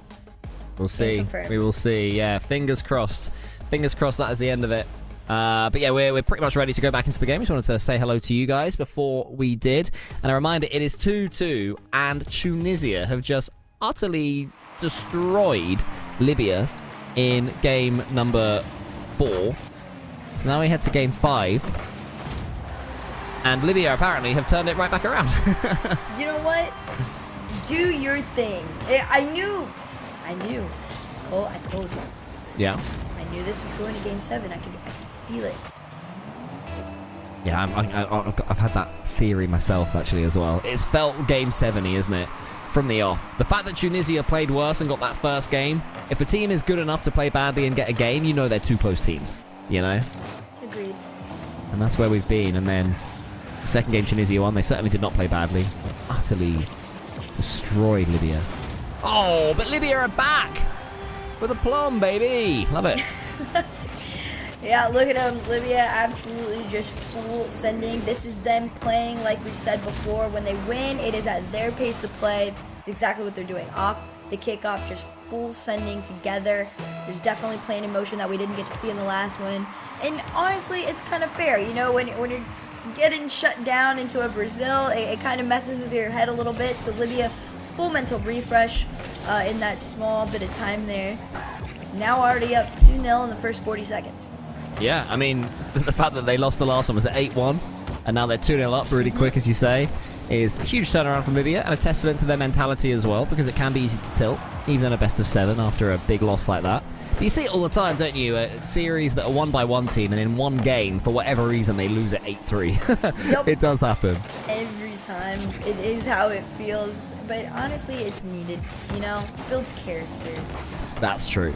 We'll see. We will see. Yeah, fingers crossed. Fingers crossed that is the end of it. But yeah, we're pretty much ready to go back into the game. Just wanted to say hello to you guys before we did. And a reminder, it is 2-2, and Tunisia have just utterly destroyed Libya in game number 4. So now we head to game 5. And Libya apparently have turned it right back around. You know what? Do your thing. I knew. Cole, I told you. Yeah. I knew this was going to game 7. I could feel it. Yeah, I've had that theory myself, actually, as well. It's felt game 7-y, isn't it? From the off. The fact that Tunisia played worse and got that first game, if a team is good enough to play badly and get a game, you know they're two close teams, you know? Agreed. And that's where we've been. And then the second game Tunisia won. They certainly did not play badly. Utterly destroyed Libya. Oh, but Libya are back! With a plum, baby! Love it. Yeah, look at them. Libya absolutely just full sending. This is them playing like we've said before. When they win, it is at their pace of play. It's exactly what they're doing. Off the kickoff, just full sending together. There's definitely playing in motion that we didn't get to see in the last one. And honestly, it's kind of fair. You know, when you're getting shut down into a Brazil, it kind of messes with your head a little bit. So Libya, full mental refresh in that small bit of time there. Now already up 2-0 in the first 40 seconds. Yeah, I mean, the fact that they lost the last one was at 8-1, and now they're 2-0 up really quick, as you say, is a huge turnaround from Libya, and a testament to their mentality as well, because it can be easy to tilt, even in a best of 7 after a big loss like that. But you see it all the time, don't you? Series that are won by one team, and in one game, for whatever reason, they lose at 8-3. Yep. It does happen. Every time. It is how it feels. But honestly, it's needed. You know, builds character. That's true.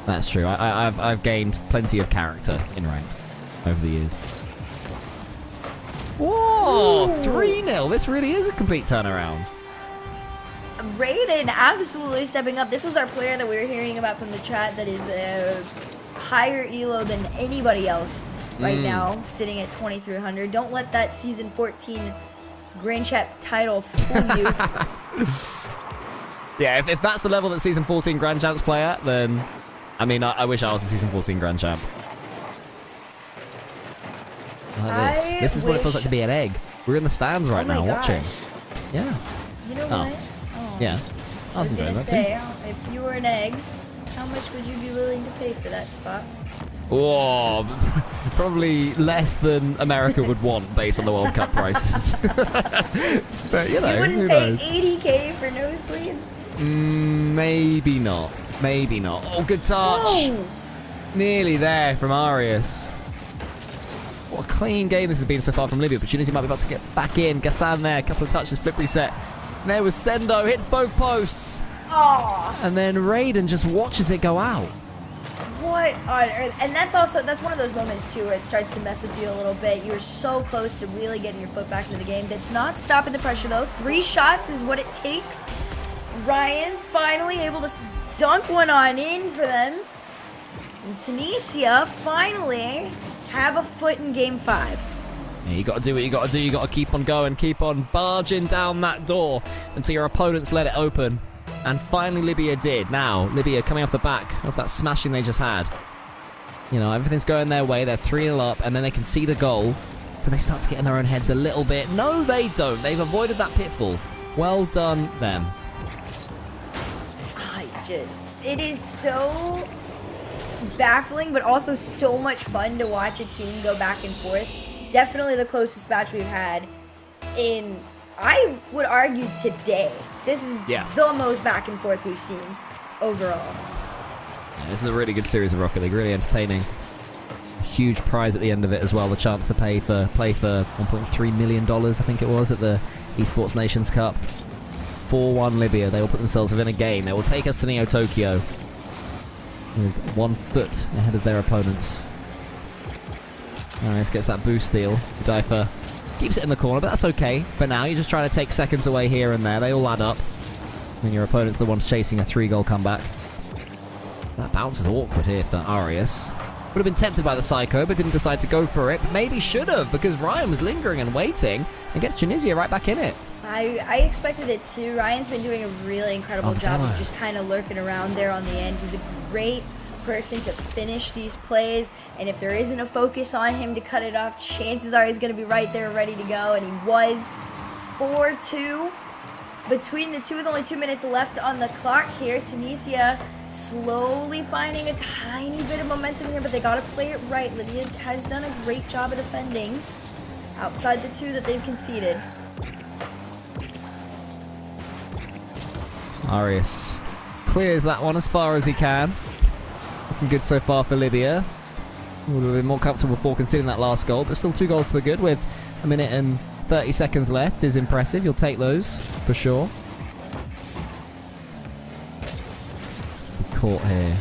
That's true. I've gained plenty of character in ranked over the years. Whoa! 3-0. This really is a complete turnaround. Raiden absolutely stepping up. This was our player that we were hearing about from the chat that is a higher elo than anybody else right now, sitting at 2300. Don't let that season 14 Grand Champ title for you. Yeah, if that's the level that Season 14 Grand Champs play at, then... I mean, I wish I was a Season 14 Grand Champ. Like this. This is what it feels like to be an egg. We're in the stands right now watching. Yeah. You know what? Oh. Yeah. I was going to say, if you were an egg, how much would you be willing to pay for that spot? Oh, probably less than America would want based on the World Cup prices. But, you know, You wouldn't who pay knows? $80K for nosebleeds? Maybe not. Maybe not. Oh, good touch. Whoa. Nearly there from Arius. What a clean game this has been so far from Libya. Opportunity might be about to get back in. Gassan there, a couple of touches, flip reset. And there was Sendo, hits both posts. Oh. And then Raiden just watches it go out. What on earth? And that's one of those moments too where it starts to mess with you a little bit. You're so close to really getting your foot back into the game. That's not stopping the pressure though. 3 shots is what it takes. Ryan finally able to dunk one on in for them. And Tunisia finally have a foot in game 5. Yeah, you got to do what you got to do. You got to keep on going, keep on barging down that door until your opponents let it open. And finally Libya did. Now, Libya coming off the back of that smashing they just had. You know, everything's going their way. They're 3-0 up, and then they can see the goal. So they start to get in their own heads a little bit. No, they don't. They've avoided that pitfall. Well done, them. It is so baffling, but also so much fun to watch a team go back and forth. Definitely the closest match we've had in, I would argue, today. This is the most back and forth we've seen overall. Yeah, this is a really good series of Rocket League, really entertaining. A huge prize at the end of it as well, the chance to play for $1.3 million, I think it was, at the Esports Nations Cup. 4-1 Libya, they will put themselves within a game. They will take us to Neo Tokyo with 1 foot ahead of their opponents. Arius gets that boost steal. Difer keeps it in the corner, but that's okay for now. You're just trying to take seconds away here and there. They all add up. And your opponent's the ones chasing a 3-goal comeback. That bounce is awkward here for Arius. Would have been tempted by the Psycho, but didn't decide to go for it. But maybe should have, because Ryan was lingering and waiting and gets Tunisia right back in it. I expected it too. Ryan's been doing a really incredible job of just kind of lurking around there on the end. He's a great person to finish these plays, and if there isn't a focus on him to cut it off, chances are he's going to be right there ready to go, and he was. 4-2 between the two with only 2 minutes left on the clock here. Tunisia slowly finding a tiny bit of momentum here, but they got to play it right. Libya has done a great job of defending outside the 2 that they've conceded. Arius clears that one as far as he can. Looking good so far for Libya. Would have been more comfortable before conceding that last goal, but still 2 goals to the good with 1 minute and 30 seconds left is impressive. You'll take those for sure. Caught here.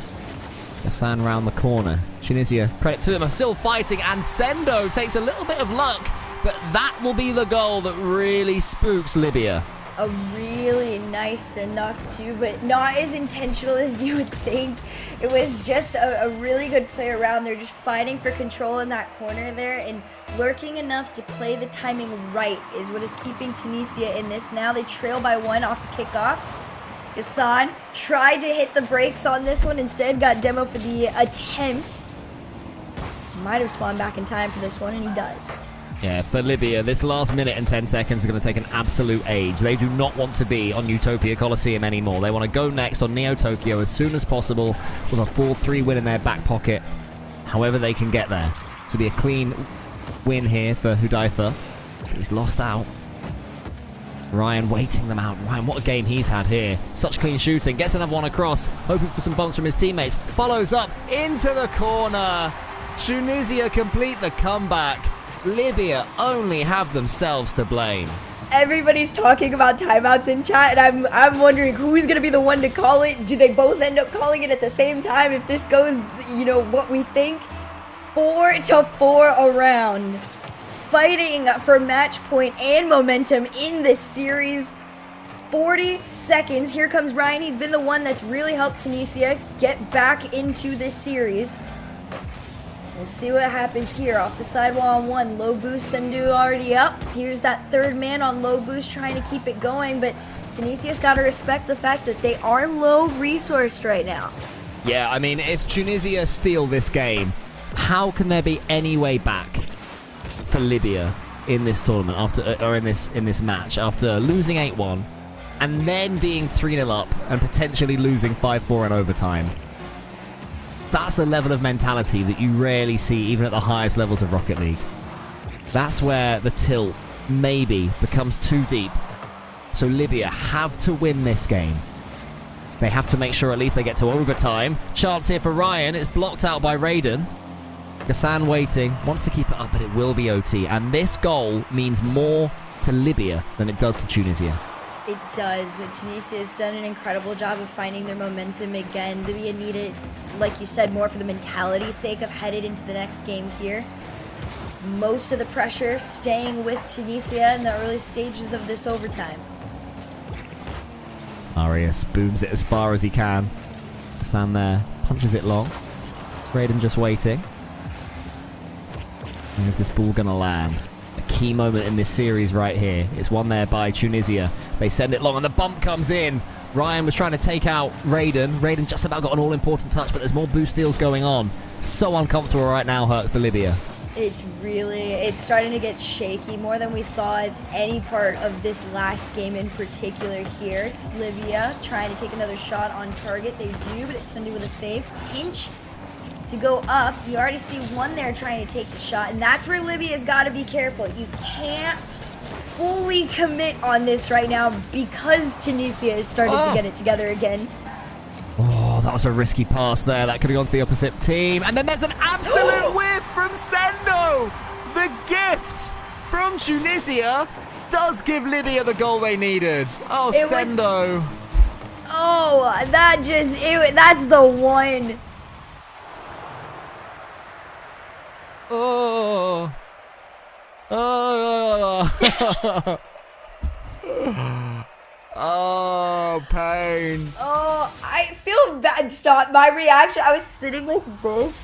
Gassan round the corner. Tunisia, credit to them, are still fighting, and Sendo takes a little bit of luck, but that will be the goal that really spooks Libya. A really nice enough too, but not as intentional as you would think. It was just a really good play around. They're just fighting for control in that corner there, and lurking enough to play the timing right is what is keeping Tunisia in this now. They trail by 1 off the kickoff. Gassan tried to hit the brakes on this one, instead got demo for the attempt. Might have spawned back in time for this one, and he does. Yeah, for Libya, this last minute and 10 seconds is going to take an absolute age. They do not want to be on Utopia Coliseum anymore. They want to go next on Neo Tokyo as soon as possible with a 4-3 win in their back pocket, however they can get there. To be a clean win here for Hudaifa. He's lost out. Ryan waiting them out. Ryan, what a game he's had here. Such clean shooting. Gets another one across, hoping for some bumps from his teammates. Follows up into the corner. Tunisia complete the comeback. Libya only have themselves to blame. Everybody's talking about timeouts in chat, and I'm wondering who's going to be the one to call it. Do they both end up calling it at the same time if this goes, you know, what we think? 4-4 around. Fighting for match point and momentum in this series. 40 seconds. Here comes Ryan. He's been the one that's really helped Tunisia get back into this series. We'll see what happens here. Off the sidewall on one. Low boost, Sendu already up. Here's that third man on low boost trying to keep it going, but Tunisia's got to respect the fact that they are low resourced right now. Yeah, I mean, if Tunisia steal this game, how can there be any way back for Libya in this tournament or in this match after losing 8-1 and then being 3-0 up and potentially losing 5-4 in overtime? That's a level of mentality that you rarely see even at the highest levels of Rocket League. That's where the tilt maybe becomes too deep. So Libya have to win this game. They have to make sure at least they get to overtime. Chance here for Ryan. It's blocked out by Raiden. Ghassan waiting. Wants to keep it up, but it will be OT. And this goal means more to Libya than it does to Tunisia. It does, but Tunisia has done an incredible job of finding their momentum again. Libya needed, like you said, more for the mentality's sake of headed into the next game here. Most of the pressure staying with Tunisia in the early stages of this overtime. Arias booms it as far as he can. Ghassan there, punches it long. Raiden just waiting. Where's this ball gonna land? A key moment in this series right here. It's one there by Tunisia. They send it long and the bump comes in. Ryan was trying to take out Raiden. Raiden just about got an all-important touch, but there's more boost steals going on. So uncomfortable right now, Herc, for Libya. It's starting to get shaky more than we saw at any part of this last game in particular here. Libya trying to take another shot on target. They do, but it's Sunday with a save. Pinch to go up. You already see one there trying to take the shot, and that's where Libya's got to be careful. You can't fully commit on this right now because Tunisia is starting to get it together again. Oh, that was a risky pass there. That could have gone to the opposite team. And then there's an absolute whiff from Sendo. The gift from Tunisia does give Libya the goal they needed. Oh, Sendo. That's the one. Oh. Oh. Oh, pain. Oh, I feel bad. Stop. My reaction, I was sitting like this.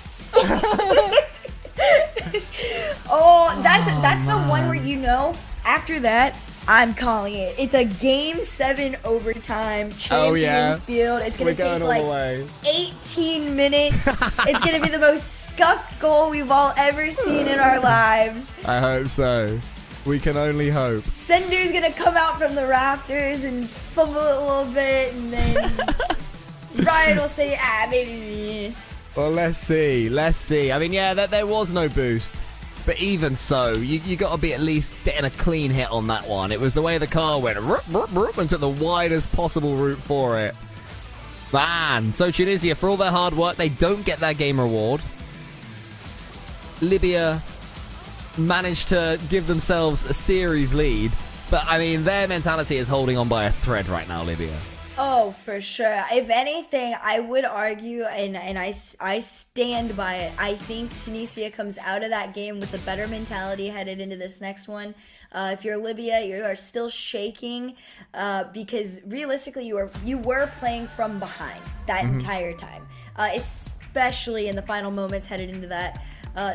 That's the one where you know, after that, I'm calling it. It's a Game 7 overtime, Champions Field. It's going to take like 18 minutes. It's going to be the most scuffed goal we've all ever seen in our lives. I hope so. We can only hope. Sender's going to come out from the rafters and fumble it a little bit, and then Ryan will say, maybe. Well, let's see. Let's see. I mean, yeah, there was no boost. But even so, you got to be at least getting a clean hit on that one. It was the way the car went and took the widest possible route for it. Man, so Tunisia, for all their hard work, they don't get their game reward. Libya managed to give themselves a series lead. But, I mean, their mentality is holding on by a thread right now, Libya. Oh, for sure. If anything, I would argue, and I stand by it, I think Tunisia comes out of that game with a better mentality headed into this next one. If you're Libya, you are still shaking because realistically, you were playing from behind that entire time, especially in the final moments headed into that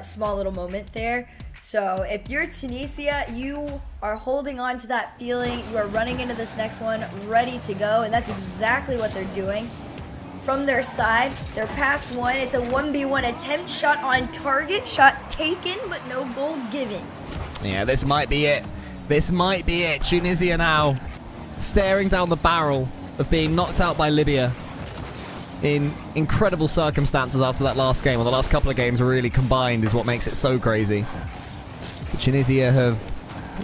small little moment there. So if you're Tunisia, you are holding on to that feeling. You are running into this next one ready to go, and that's exactly what they're doing. From their side, they're past one. It's a 1v1 attempt, shot on target, shot taken, but no goal given. Yeah, this might be it. This might be it. Tunisia now staring down the barrel of being knocked out by Libya in incredible circumstances after that last game, or the last couple of games really combined is what makes it so crazy. But Tunisia have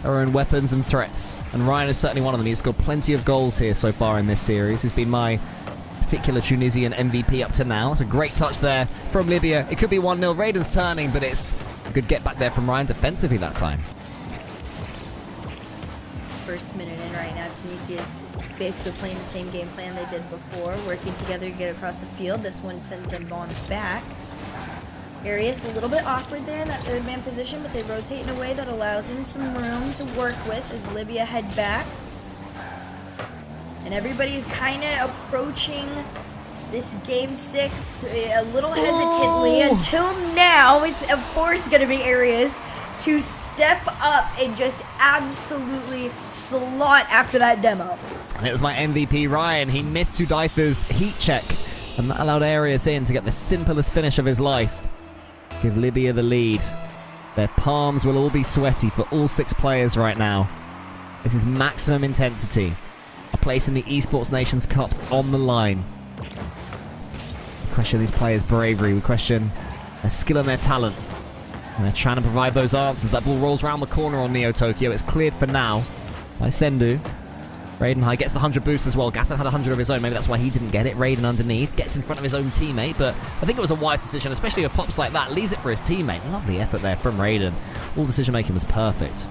their own weapons and threats, and Ryan is certainly one of them. He's scored plenty of goals here so far in this series. He's been my particular Tunisian MVP up to now. It's a great touch there from Libya. It could be 1-0. Raiden's turning, but it's a good get back there from Ryan defensively that time. First minute in right now, Tunisia is basically playing the same game plan they did before, working together to get across the field. This one sends them on back. Arias a little bit awkward there in that third man position, but they rotate in a way that allows him some room to work with as Libya head back. And everybody's kind of approaching this game 6 a little hesitantly until now. It's of course going to be Arius to step up and just absolutely slot after that demo. And it was my MVP, Ryan. He missed Tudaifa's heat check, and that allowed Arius in to get the simplest finish of his life. Give Libya the lead. Their palms will all be sweaty for all 6 players right now. This is maximum intensity. A place in the Esports Nations Cup on the line. We question these players' bravery. We question their skill and their talent. And they're trying to provide those answers. That ball rolls around the corner on Neo Tokyo. It's cleared for now by Sendu. Raiden High gets the 100 boost as well. Gassan had 100 of his own. Maybe that's why he didn't get it. Raiden underneath. Gets in front of his own teammate. But I think it was a wise decision, especially with pops like that. Leaves it for his teammate. Lovely effort there from Raiden. All decision making was perfect.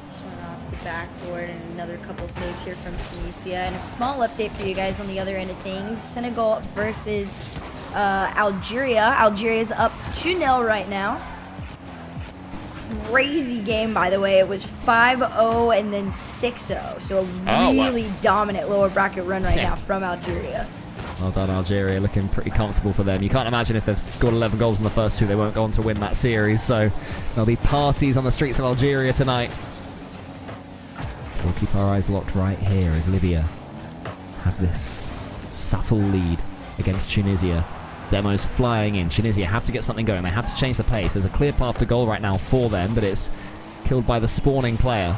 Just went off the backboard and another couple saves here from Tunisia. And a small update for you guys on the other end of things. Senegal versus Algeria. Algeria's up 2-0 right now. Crazy game, by the way. It was 5-0 and then 6-0. So a really dominant lower bracket run right now from Algeria. Well done, Algeria. Looking pretty comfortable for them. You can't imagine if they've scored 11 goals in the first 2, they won't go on to win that series. So there'll be parties on the streets of Algeria tonight. We'll keep our eyes locked right here as Libya have this subtle lead against Tunisia. Demos flying in. Tunisia have to get something going. They have to change the pace. There's a clear path to goal right now for them, but it's killed by the spawning player.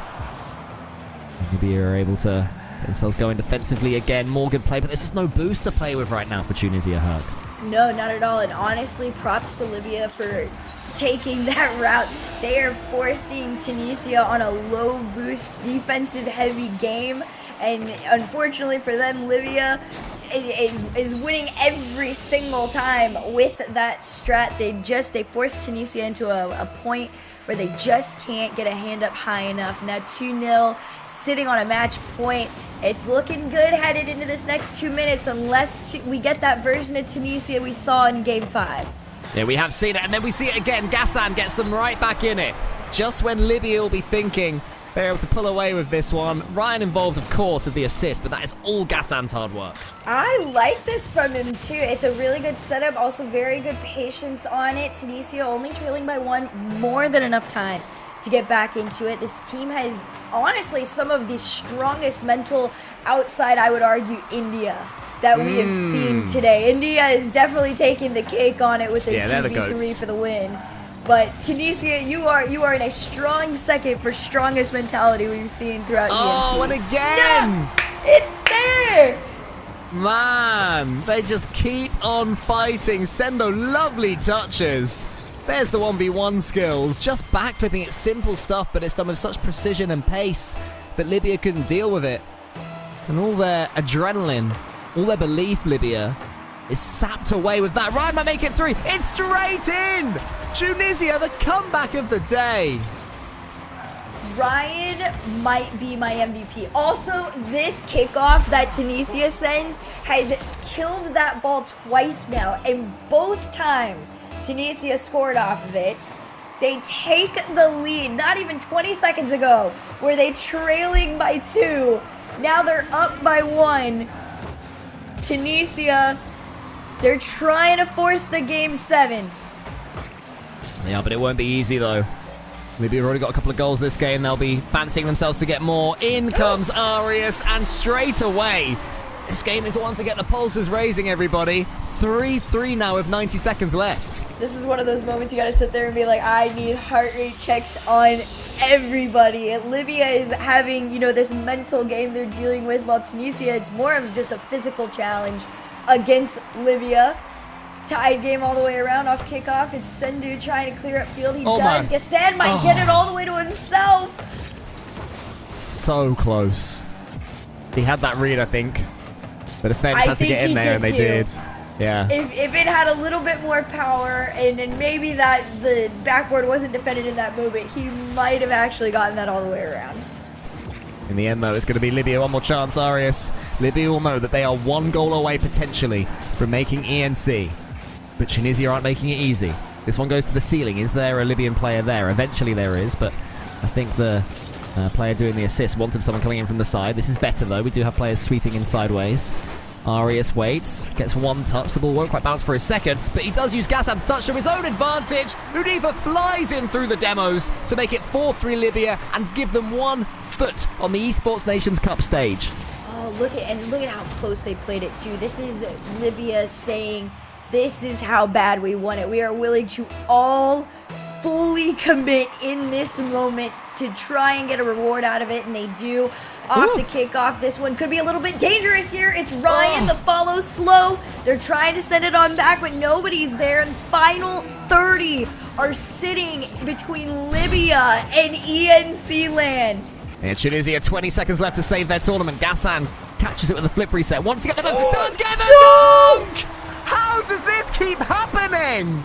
And Libya are able to get themselves going defensively again. More good play, but there's just no boost to play with right now for Tunisia, Herc. No, not at all. And honestly, props to Libya for taking that route. They are forcing Tunisia on a low boost, defensive heavy game. And unfortunately for them, Libya is winning every single time with that strat. They forced Tunisia into a point where they just can't get a hand up high enough. Now 2-0, sitting on a match point. It's looking good headed into this next 2 minutes unless we get that version of Tunisia we saw in Game 5. Yeah, we have seen it, and then we see it again. Gassan gets them right back in it. Just when Libya will be thinking they're able to pull away with this one. Ryan involved, of course, with the assist, but that is all Gassan's hard work. I like this from him, too. It's a really good setup, also very good patience on it. Tunisia only trailing by 1, more than enough time to get back into it. This team has, honestly, some of the strongest mental outside, I would argue, India that we have seen today. India is definitely taking the cake on it with their 2v3 for the win. But Tunisia, you are in a strong second for strongest mentality we've seen throughout ENC. Oh, and again! No, it's there! Man, they just keep on fighting. Sendo, lovely touches. There's the 1v1 skills. Just backflipping, it's simple stuff, but it's done with such precision and pace that Libya couldn't deal with it. And all their adrenaline, all their belief, Libya, is sapped away with that. Ryan might make it 3. It's straight in! Tunisia, the comeback of the day. Ryan might be my MVP. Also, this kickoff that Tunisia sends has killed that ball twice now, and both times Tunisia scored off of it. They take the lead, not even 20 seconds ago, were they trailing by 2. Now they're up by 1. Tunisia, they're trying to force the game 7. Yeah, but it won't be easy though. Libya already got a couple of goals this game. They'll be fancying themselves to get more. In comes Arius, and straight away, this game is one to get the pulses raising, everybody. 3-3 now with 90 seconds left. This is one of those moments you gotta sit there and be like, I need heart rate checks on everybody. Libya is having, this mental game they're dealing with, while Tunisia, it's more of just a physical challenge against Libya. Tied game all the way around off kickoff. It's Sendu trying to clear up field. He does. Gassan might get it all the way to himself. So close. He had that read, I think. The defense had to get in there, and they did. Yeah. If it had a little bit more power, and maybe that the backboard wasn't defended in that moment, he might have actually gotten that all the way around. In the end, though, it's going to be Libya. One more chance, Arius. Libya will know that they are 1 goal away, potentially, from making ENC. But Tunisia aren't making it easy. This one goes to the ceiling. Is there a Libyan player there? Eventually there is, but I think the player doing the assist wanted someone coming in from the side. This is better, though. We do have players sweeping in sideways. Arias waits, gets one touch, the ball won't quite bounce for a second, but he does use Gassan's touch to his own advantage. Udiva flies in through the demos to make it 4-3 Libya and give them 1 foot on the Esports Nations Cup stage. Oh, look at how close they played it too. This is Libya saying, this is how bad we want it. We are willing to all fully commit in this moment to try and get a reward out of it, and they do. Off the kickoff, this one could be a little bit dangerous here. It's Ryan, the follow slow. They're trying to send it on back, but nobody's there. And final 30 are sitting between Libya and ENC land. And Tunisia, 20 seconds left to save their tournament. Gassan catches it with a flip reset. Wants to get the dunk. Does get the dunk! How does this keep happening?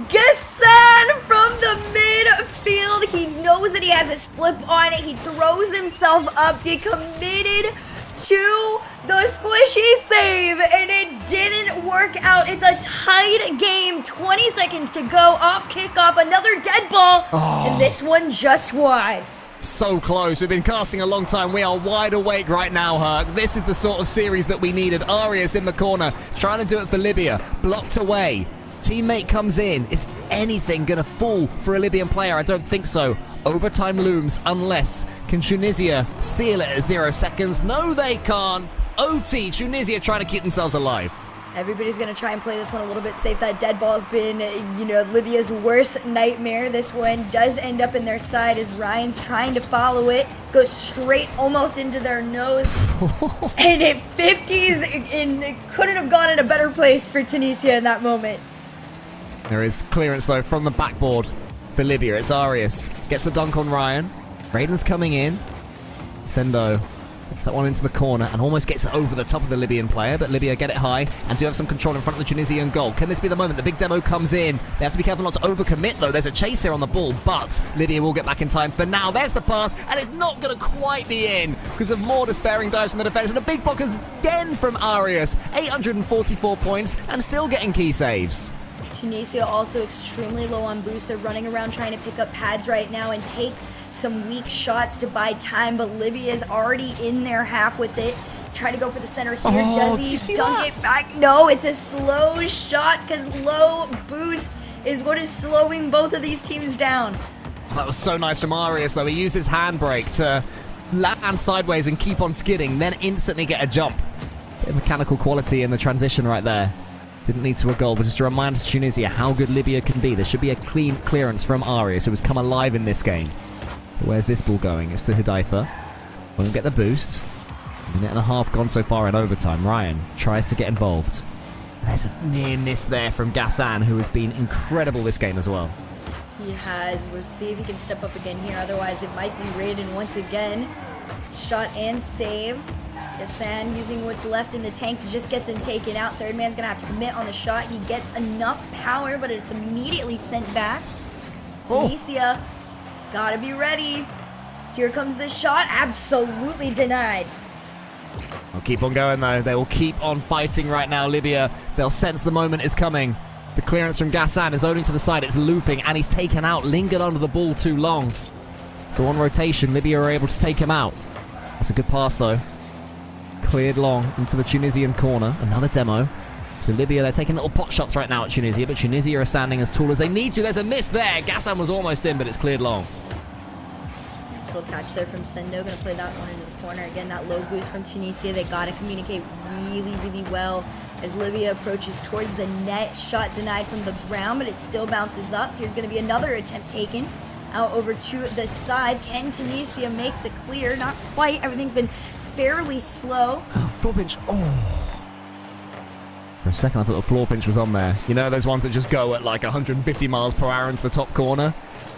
Gassan from the midfield. He knows that he has his flip on it. He throws himself up. He committed to the squishy save, and it didn't work out. It's a tied game. 20 seconds to go. Off kickoff. Another dead ball. And this one just wide. So close. We've been casting a long time. We are wide awake right now, Herc. This is the sort of series that we needed. Arias in the corner, trying to do it for Libya. Blocked away. Teammate comes in. Is anything going to fall for a Libyan player? I don't think so. Overtime looms unless can Tunisia steal it at 0 seconds? No, they can't. OT, Tunisia trying to keep themselves alive. Everybody's going to try and play this one a little bit safe. That dead ball has been, Libya's worst nightmare. This one does end up in their side as Ryan's trying to follow it. Goes straight almost into their nose. And it 50s, and it couldn't have gone in a better place for Tunisia in that moment. There is clearance, though, from the backboard for Libya. It's Arias. Gets the dunk on Ryan. Raiden's coming in. Sendo gets that one into the corner and almost gets it over the top of the Libyan player, but Libya get it high and do have some control in front of the Tunisian goal. Can this be the moment? The big demo comes in. They have to be careful not to overcommit, though. There's a chase here on the ball, but Libya will get back in time for now. There's the pass, and it's not going to quite be in because of more despairing dives from the defenders. And a big block again from Arias. 844 points and still getting key saves. Tunisia also extremely low on boost. They're running around trying to pick up pads right now and take some weak shots to buy time, but Libya is already in their half with it. Try to go for the center here. Does he dunk it back? No, it's a slow shot because low boost is what is slowing both of these teams down. That was so nice from Arias, though. He used his handbrake to land sideways and keep on skidding, then instantly get a jump. Bit of mechanical quality in the transition right there. Didn't lead to a goal, but just a reminder to Tunisia how good Libya can be. There should be a clean clearance from Arias, who has come alive in this game. But where's this ball going? It's to Hudaifa. Won't get the boost. A minute and a half gone so far in overtime. Ryan tries to get involved. There's a near miss there from Gassan, who has been incredible this game as well. He has. We'll see if he can step up again here. Otherwise, it might be Raiden once again. Shot and save. Gassan using what's left in the tank to just get them taken out. Third man's going to have to commit on the shot. He gets enough power, but it's immediately sent back. Tunisia, gotta be ready. Here comes the shot. Absolutely denied. I'll keep on going, though. They will keep on fighting right now, Libya. They'll sense the moment is coming. The clearance from Gassan is only to the side. It's looping, and he's taken out. Lingered under the ball too long. So on rotation, Libya are able to take him out. That's a good pass, though. Cleared long into the Tunisian corner. Another demo. So Libya, they're taking little pot shots right now at Tunisia, but Tunisia are standing as tall as they need to. There's a miss there. Gassan was almost in, but it's cleared long. Nice little catch there from Sendo. Going to play that one into the corner. Again, that low boost from Tunisia. They got to communicate really, really well as Libya approaches towards the net. Shot denied from the ground, but it still bounces up. Here's going to be another attempt taken. Out over to the side. Can Tunisia make the clear? Not quite. Everything's been fairly slow. Floor pinch. Oh. For a second, I thought the floor pinch was on there. You know those ones that just go at like 150 miles per hour into the top corner?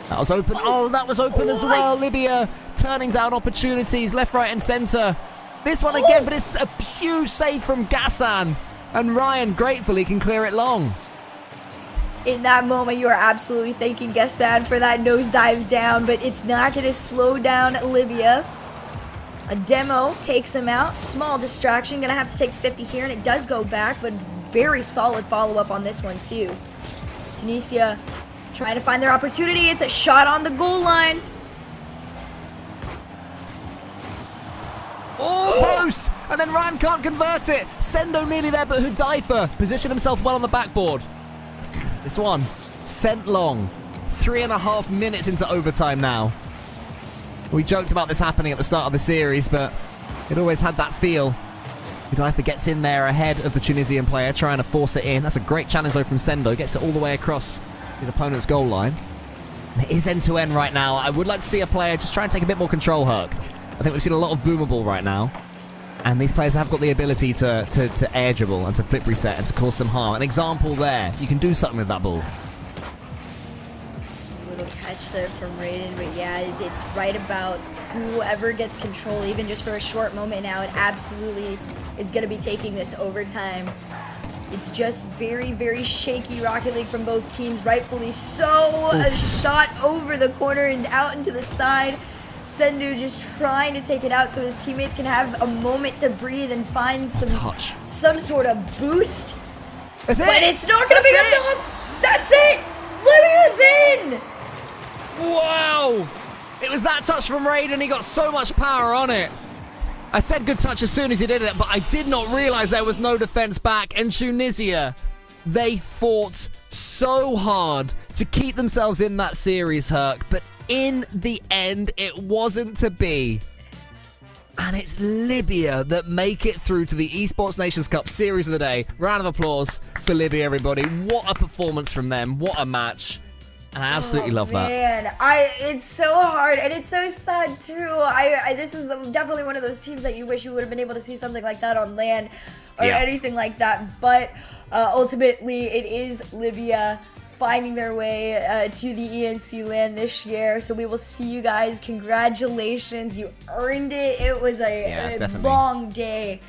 That was open. Oh, that was open as well. Libya turning down opportunities left, right, and centre. This one again, but it's a huge save from Gassan. And Ryan gratefully can clear it long. In that moment, you are absolutely thanking Gassan for that nosedive down, but it's not going to slow down Libya. A demo takes him out. Small distraction. Going to have to take 50 here, and it does go back, but very solid follow-up on this one, too. Tunisia trying to find their opportunity. It's a shot on the goal line. Oh, post! And then Ryan can't convert it. Sendo nearly there, but Hudaifa positioned himself well on the backboard. This one sent long. 3.5 minutes into overtime now. We joked about this happening at the start of the series, but it always had that feel. Hudaifa gets in there ahead of the Tunisian player, trying to force it in. That's a great challenge, though, from Sendo. Gets it all the way across his opponent's goal line. And it is end-to-end right now. I would like to see a player just try and take a bit more control, Herc. I think we've seen a lot of boomable right now. And these players have got the ability to air dribble and to flip reset and to cause some harm. An example there. You can do something with that ball. Little catch there from Raiden, but yeah, it's right about whoever gets control, even just for a short moment now. It absolutely is going to be taking this overtime. It's just very, very shaky Rocket League from both teams, rightfully so. A shot over the corner and out into the side. Sendu just trying to take it out so his teammates can have a moment to breathe and find some sort of boost. That's it. But it's not going to be enough. That's it. Libya's in. Wow! It was that touch from Raiden. He got so much power on it. I said good touch as soon as he did it, but I did not realize there was no defense back. And Tunisia, they fought so hard to keep themselves in that series, Herc, but in the end, it wasn't to be. And it's Libya that make it through to the Esports Nations Cup Series of the Day. Round of applause for Libya, everybody. What a performance from them. What a match. And I absolutely love that. Man, it's so hard and it's so sad too. This is definitely one of those teams that you wish you would have been able to see something like that on LAN or anything like that. But ultimately, it is Libya finding their way to the ENC LAN this year. So we will see you guys. Congratulations, you earned it. It was a long day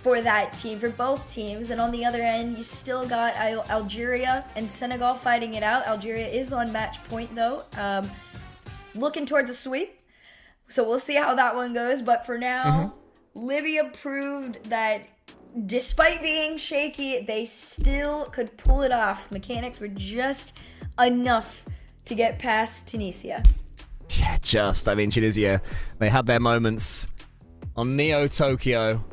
for that team, for both teams. And on the other end, you still got Algeria and Senegal fighting it out. Algeria is on match point though, looking towards a sweep. So we'll see how that one goes. But for now, Libya proved that despite being shaky, they still could pull it off. Mechanics were just enough to get past Tunisia. Yeah, just. I mean, Tunisia, they had their moments on Neo Tokyo.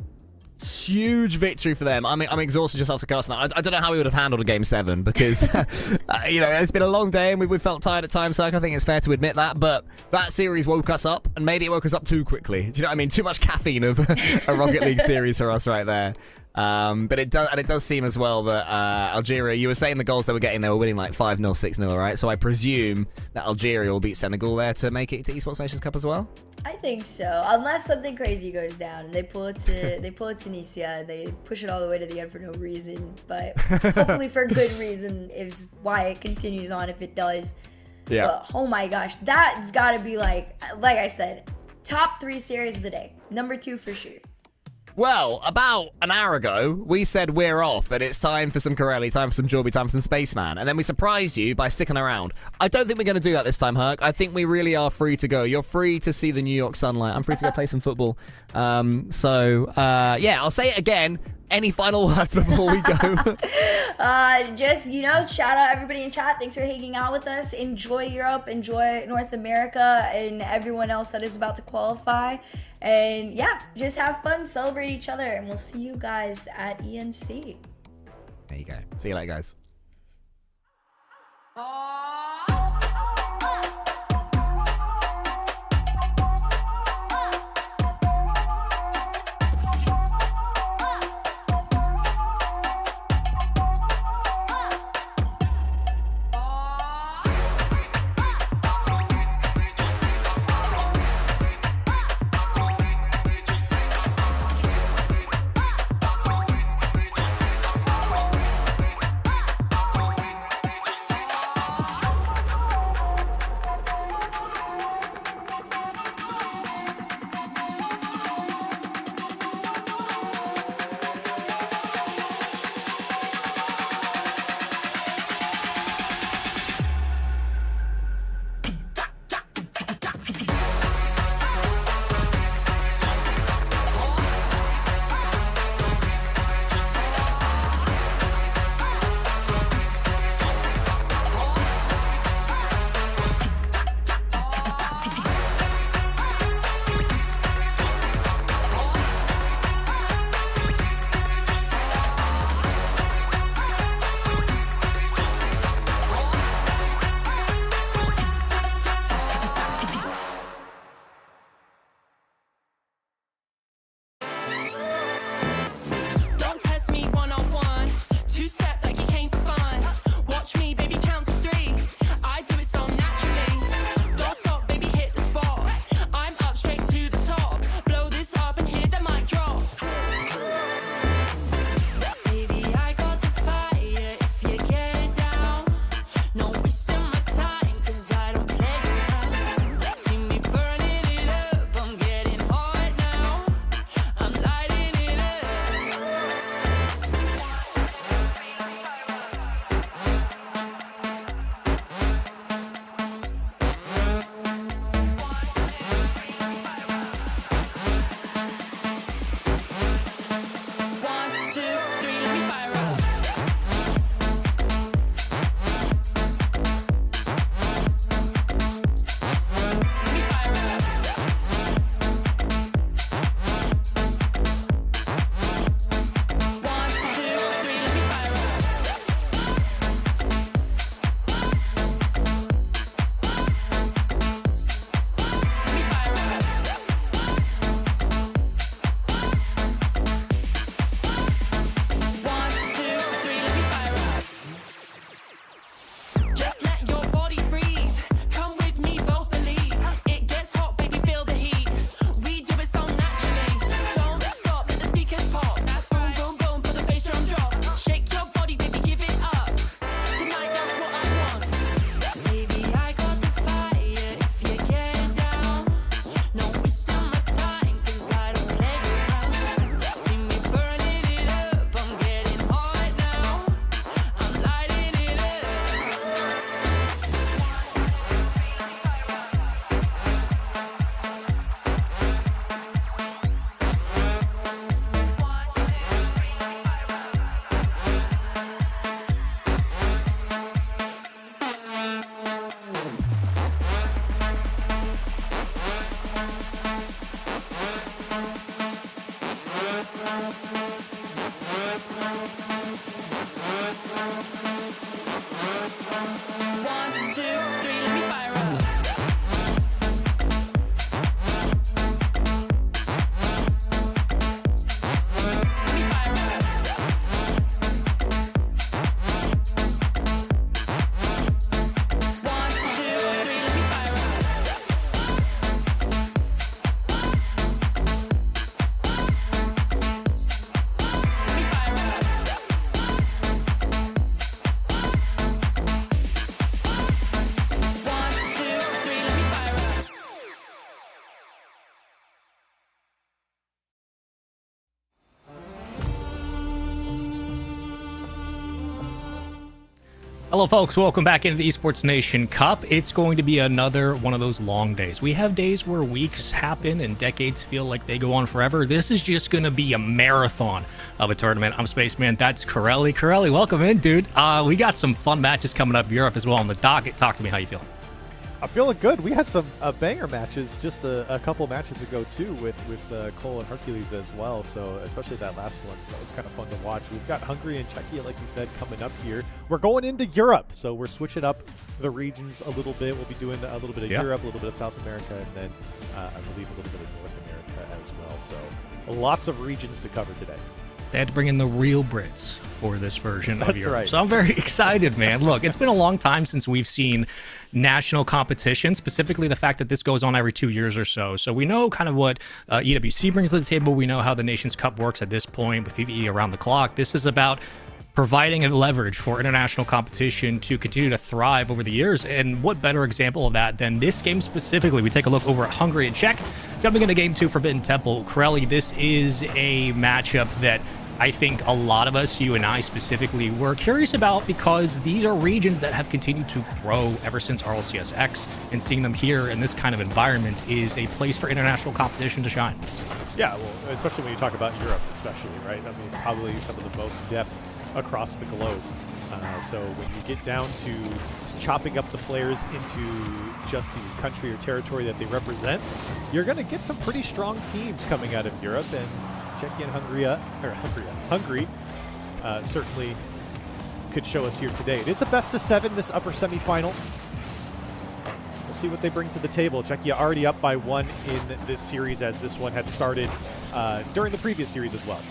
Huge victory for them. I'm exhausted just after casting that. I don't know how we would have handled a Game 7 because, it's been a long day and we felt tired at times, so I think it's fair to admit that. But that series woke us up, and maybe it woke us up too quickly. Do you know what I mean? Too much caffeine of a Rocket League series for us right there. But it does seem as well that Algeria, you were saying the goals they were getting, they were winning like 5-0, 6-0, right? So I presume that Algeria will beat Senegal there to make it to Esports Nations Cup as well? I think so, unless something crazy goes down and they pull it to Tunisia and they push it all the way to the end for no reason, but hopefully for good reason is why it continues on if it does. Yeah. But, oh my gosh, that's got to be like I said, top 3 series of the day, number 2 for sure. Well, about an hour ago, we said we're off and it's time for some Corelli, time for some Jorby, time for some Spaceman. And then we surprised you by sticking around. I don't think we're going to do that this time, Herc. I think we really are free to go. You're free to see the New York sunlight. I'm free to go play some football. I'll say it again. Any final words before we go? Just, shout out everybody in chat. Thanks for hanging out with us. Enjoy Europe, enjoy North America, and everyone else that is about to qualify. And yeah, just have fun, celebrate each other, and we'll see you guys at ENC. There you go. See you later, guys. 1, 2, 3, let me fire up. Let me fire up. 1, 2, 3, let me fire up. Let me fire up. 1, 2, 3, let me fire up. Hello, folks. Welcome back into the Esports Nation Cup. It's going to be another one of those long days. We have days where weeks happen and decades feel like they go on forever. This is just going to be a marathon of a tournament. I'm Spaceman. That's Corelli. Corelli, welcome in, dude. We got some fun matches coming up Europe as well on the docket. Talk to me. How you feeling? I'm feeling good. We had some banger matches just a couple matches ago too with Cole and Hercules as well. So especially that last one, so that was kind of fun to watch. We've got Hungary and Czechia, like you said, coming up here. We're going into Europe, so we're switching up the regions a little bit. We'll be doing a little bit of Europe, a little bit of South America, and then I believe a little bit of North America as well. So lots of regions to cover today. They had to bring in the real Brits for this version of That's Europe. right. So I'm very excited, man. Look, it's been a long time since we've seen national competition, specifically the fact that this goes on every 2 years or so. So we know kind of what EWC brings to the table. We know how the Nations Cup works at this point with PvE around the clock. This is about providing a leverage for international competition to continue to thrive over the years. And what better example of that than this game specifically? We take a look over at Hungary and Czech. Jumping into game 2, Forbidden Temple. Corelli, this is a matchup that I think a lot of us, you and I specifically, were curious about because these are regions that have continued to grow ever since RLCSX, and seeing them here in this kind of environment is a place for international competition to shine. Yeah, well, especially when you talk about Europe, especially, right? I mean, probably some of the most depth across the globe. So when you get down to chopping up the players into just the country or territory that they represent, you're going to get some pretty strong teams coming out of Europe, and Czechia and Hungary certainly could show us here today. It is a best of 7, this upper semifinal. We'll see what they bring to the table. Czechia already up by 1 in this series, as this one had started during the previous series as well.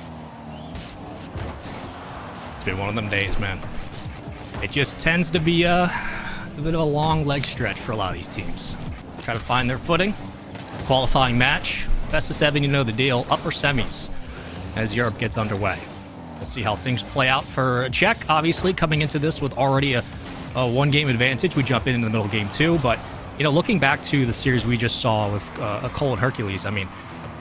It's been one of them days, man. It just tends to be a bit of a long leg stretch for a lot of these teams. Try to find their footing. Qualifying match. Best of 7, you know the deal. Upper semis as Europe gets underway. We'll see how things play out for Czech, obviously, coming into this with already a 1-game advantage. We jump in the middle of game 2, but, you know, looking back to the series we just saw with Cole and Hercules, I mean,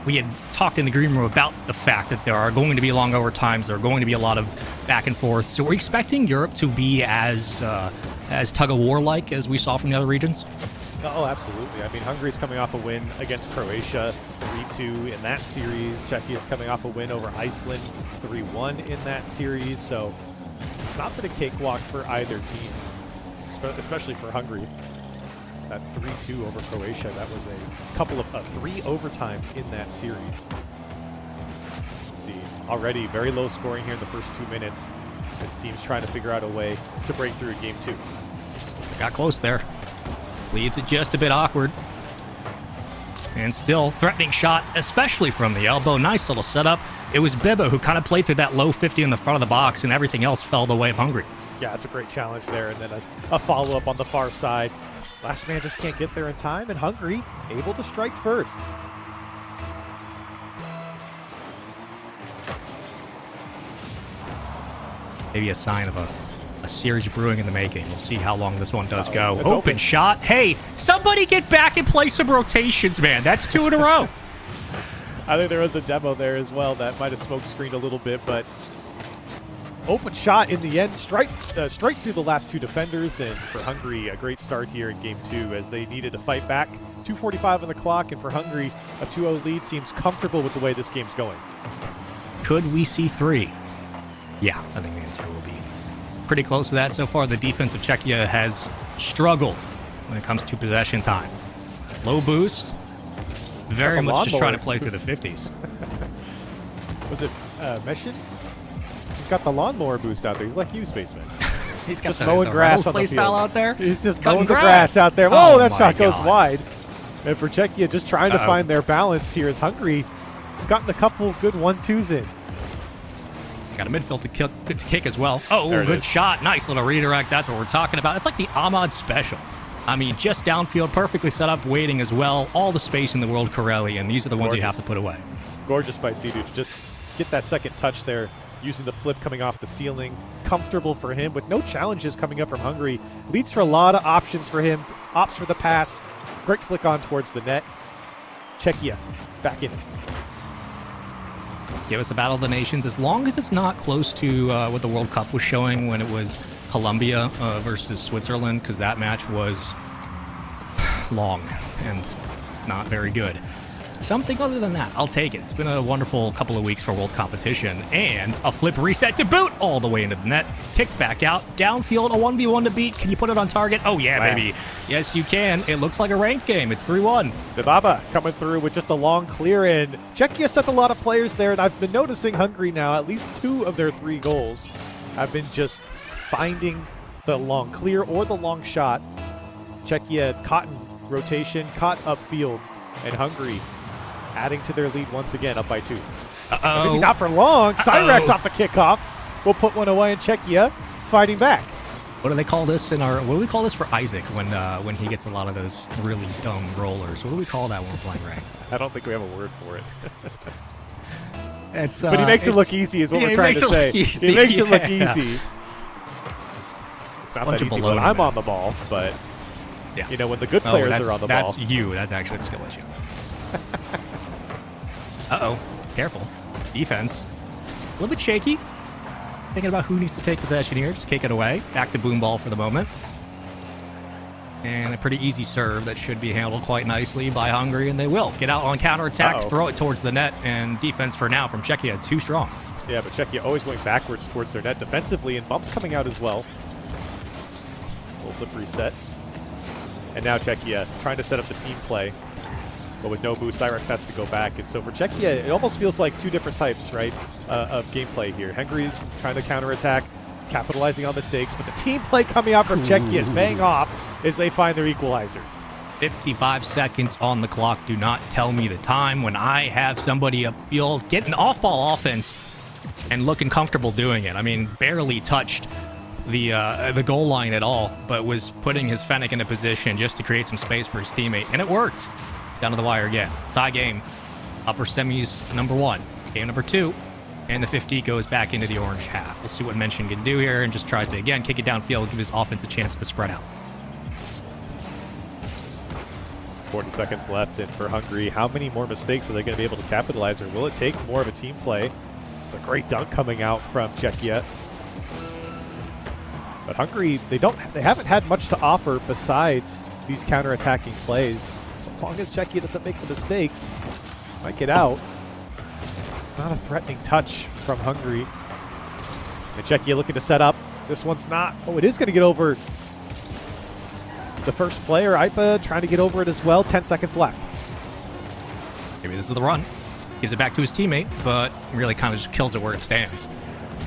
we had talked in the green room about the fact that there are going to be long overtimes, there are going to be a lot of back and forth. So we're expecting Europe to be as tug-of-war-like as we saw from the other regions? Oh, absolutely. I mean, Hungary's coming off a win against Croatia, 3-2 in that series. Czechia's coming off a win over Iceland, 3-1 in that series. So it's not been a cakewalk for either team, especially for Hungary. That 3-2 over Croatia, that was a couple of 3 overtimes in that series. See, already very low scoring here in the first 2 minutes. This team's trying to figure out a way to break through in game 2. Got close there. Leaves it just a bit awkward. And still, threatening shot, especially from the elbow. Nice little setup. It was Bibba who kind of played through that low 50 in the front of the box, and everything else fell the way of Hungary. Yeah, it's a great challenge there. And then a follow-up on the far side. Last man just can't get there in time, and Hungary able to strike first. Maybe a sign of a series brewing in the making. We'll see how long this one does go. It's open. Shot. Hey, somebody get back and play some rotations, man. That's 2 in a row. I think there was a demo there as well that might have smoke screened a little bit, but open shot in the end. Strike through the last 2 defenders, and for Hungary, a great start here in game 2 as they needed to fight back. 2:45 on the clock, and for Hungary, a 2-0 lead seems comfortable with the way this game's going. Could we see 3? Yeah, I think the answer will be pretty close to that. So far, the defense of Czechia has struggled when it comes to possession time. Low boost. Very much just trying to play through the 50s. Was it Meshin? He's got the lawnmower boost out there. He's like you, Spaceman. He's got just the mowing grass Rebels on the play field. style out there. He's just Cutting mowing the grass out there. Whoa, Oh that my shot goes God. wide. And for Czechia, just trying to Uh-oh. find their balance here as Hungary has gotten a couple good 1-2s in. Got a midfield to kick as well. Oh, There it good is. shot. Nice little redirect. That's what we're talking about. It's like the Ahmad special. I mean, just downfield, perfectly set up, waiting as well. All the space in the world, Corelli, and these are the ones you have to Gorgeous. put away. Gorgeous by Sidu to just get that second touch there, using the flip coming off the ceiling. Comfortable for him with no challenges coming up from Hungary. Leads for a lot of options for him. Opts for the pass. Great flick on towards the net. Czechia back in. Give us a Battle of the Nations as long as it's not close to what the World Cup was showing when it was Colombia versus Switzerland, because that match was long and not very good. Something other than that, I'll take it. It's been a wonderful couple of weeks for World Competition, and a flip reset to boot all the way into the net. Kicked back out, downfield, a 1v1 to beat. Can you put it on target? Oh yeah, Wow. baby. Yes, you can. It looks like a ranked game. It's 3-1. Dibaba coming through with just a long clear in. Czechia sent a lot of players there, and I've been noticing Hungary now, at least 2 of their 3 goals have been just finding the long clear or the long shot. Czechia caught in rotation, caught upfield, and Hungary adding to their lead once again, up by 2. Maybe not for long. Cyrex off the kickoff. We'll put one away, and Czechia fighting back. What do they call this in our? What do we call this for Isaac when he gets a lot of those really dumb rollers? What do we call that when we're playing ranked? I don't think we have a word for it. It's But he makes it look easy is what yeah, we're he trying makes to it look say. easy, He makes it look yeah. easy. It's not bunch that of easy baloney, when I'm man. on the ball, but Yeah. you know, when the good players are on the ball. That's you. That's actually a skill issue. Uh-oh. Careful. Defense. A little bit shaky. Thinking about who needs to take possession here. Just kick it away. Back to boom ball for the moment. And a pretty easy serve that should be handled quite nicely by Hungary, and they will. Get out on counterattack, throw it towards the net, and defense for now from Czechia, too strong. Yeah, but Czechia always going backwards towards their net defensively, and bumps coming out as well. Little flip reset. And now Czechia trying to set up the team play. But with no boost, Cyrex has to go back. And so for Czechia, it almost feels like 2 different types, right, of gameplay here. Hungary trying to counterattack, capitalizing on mistakes, but the team play coming out from Czechia is paying off as they find their equalizer. 55 seconds on the clock. Do not tell me the time when I have somebody upfield getting off-ball offense and looking comfortable doing it. I mean, barely touched the goal line at all, but was putting his Fennec in a position just to create some space for his teammate, and it worked. Down to the wire again. Tie game. Upper semis number 1. Game number 2. And the 50 goes back into the orange half. We'll see what Mention can do here and just try to, again, kick it downfield, give his offense a chance to spread out. 40 seconds left, and for Hungary, how many more mistakes are they going to be able to capitalize, or will it take more of a team play? It's a great dunk coming out from Czechia. But Hungary, they haven't had much to offer besides these counter-attacking plays. So long as Czechia doesn't make the mistakes, might get out. Not a threatening touch from Hungary. And Czechia looking to set up. This one's not. Oh, it is going to get over the first player. Ipa trying to get over it as well. 10 seconds left. Maybe this is the run. Gives it back to his teammate, but really kind of just kills it where it stands.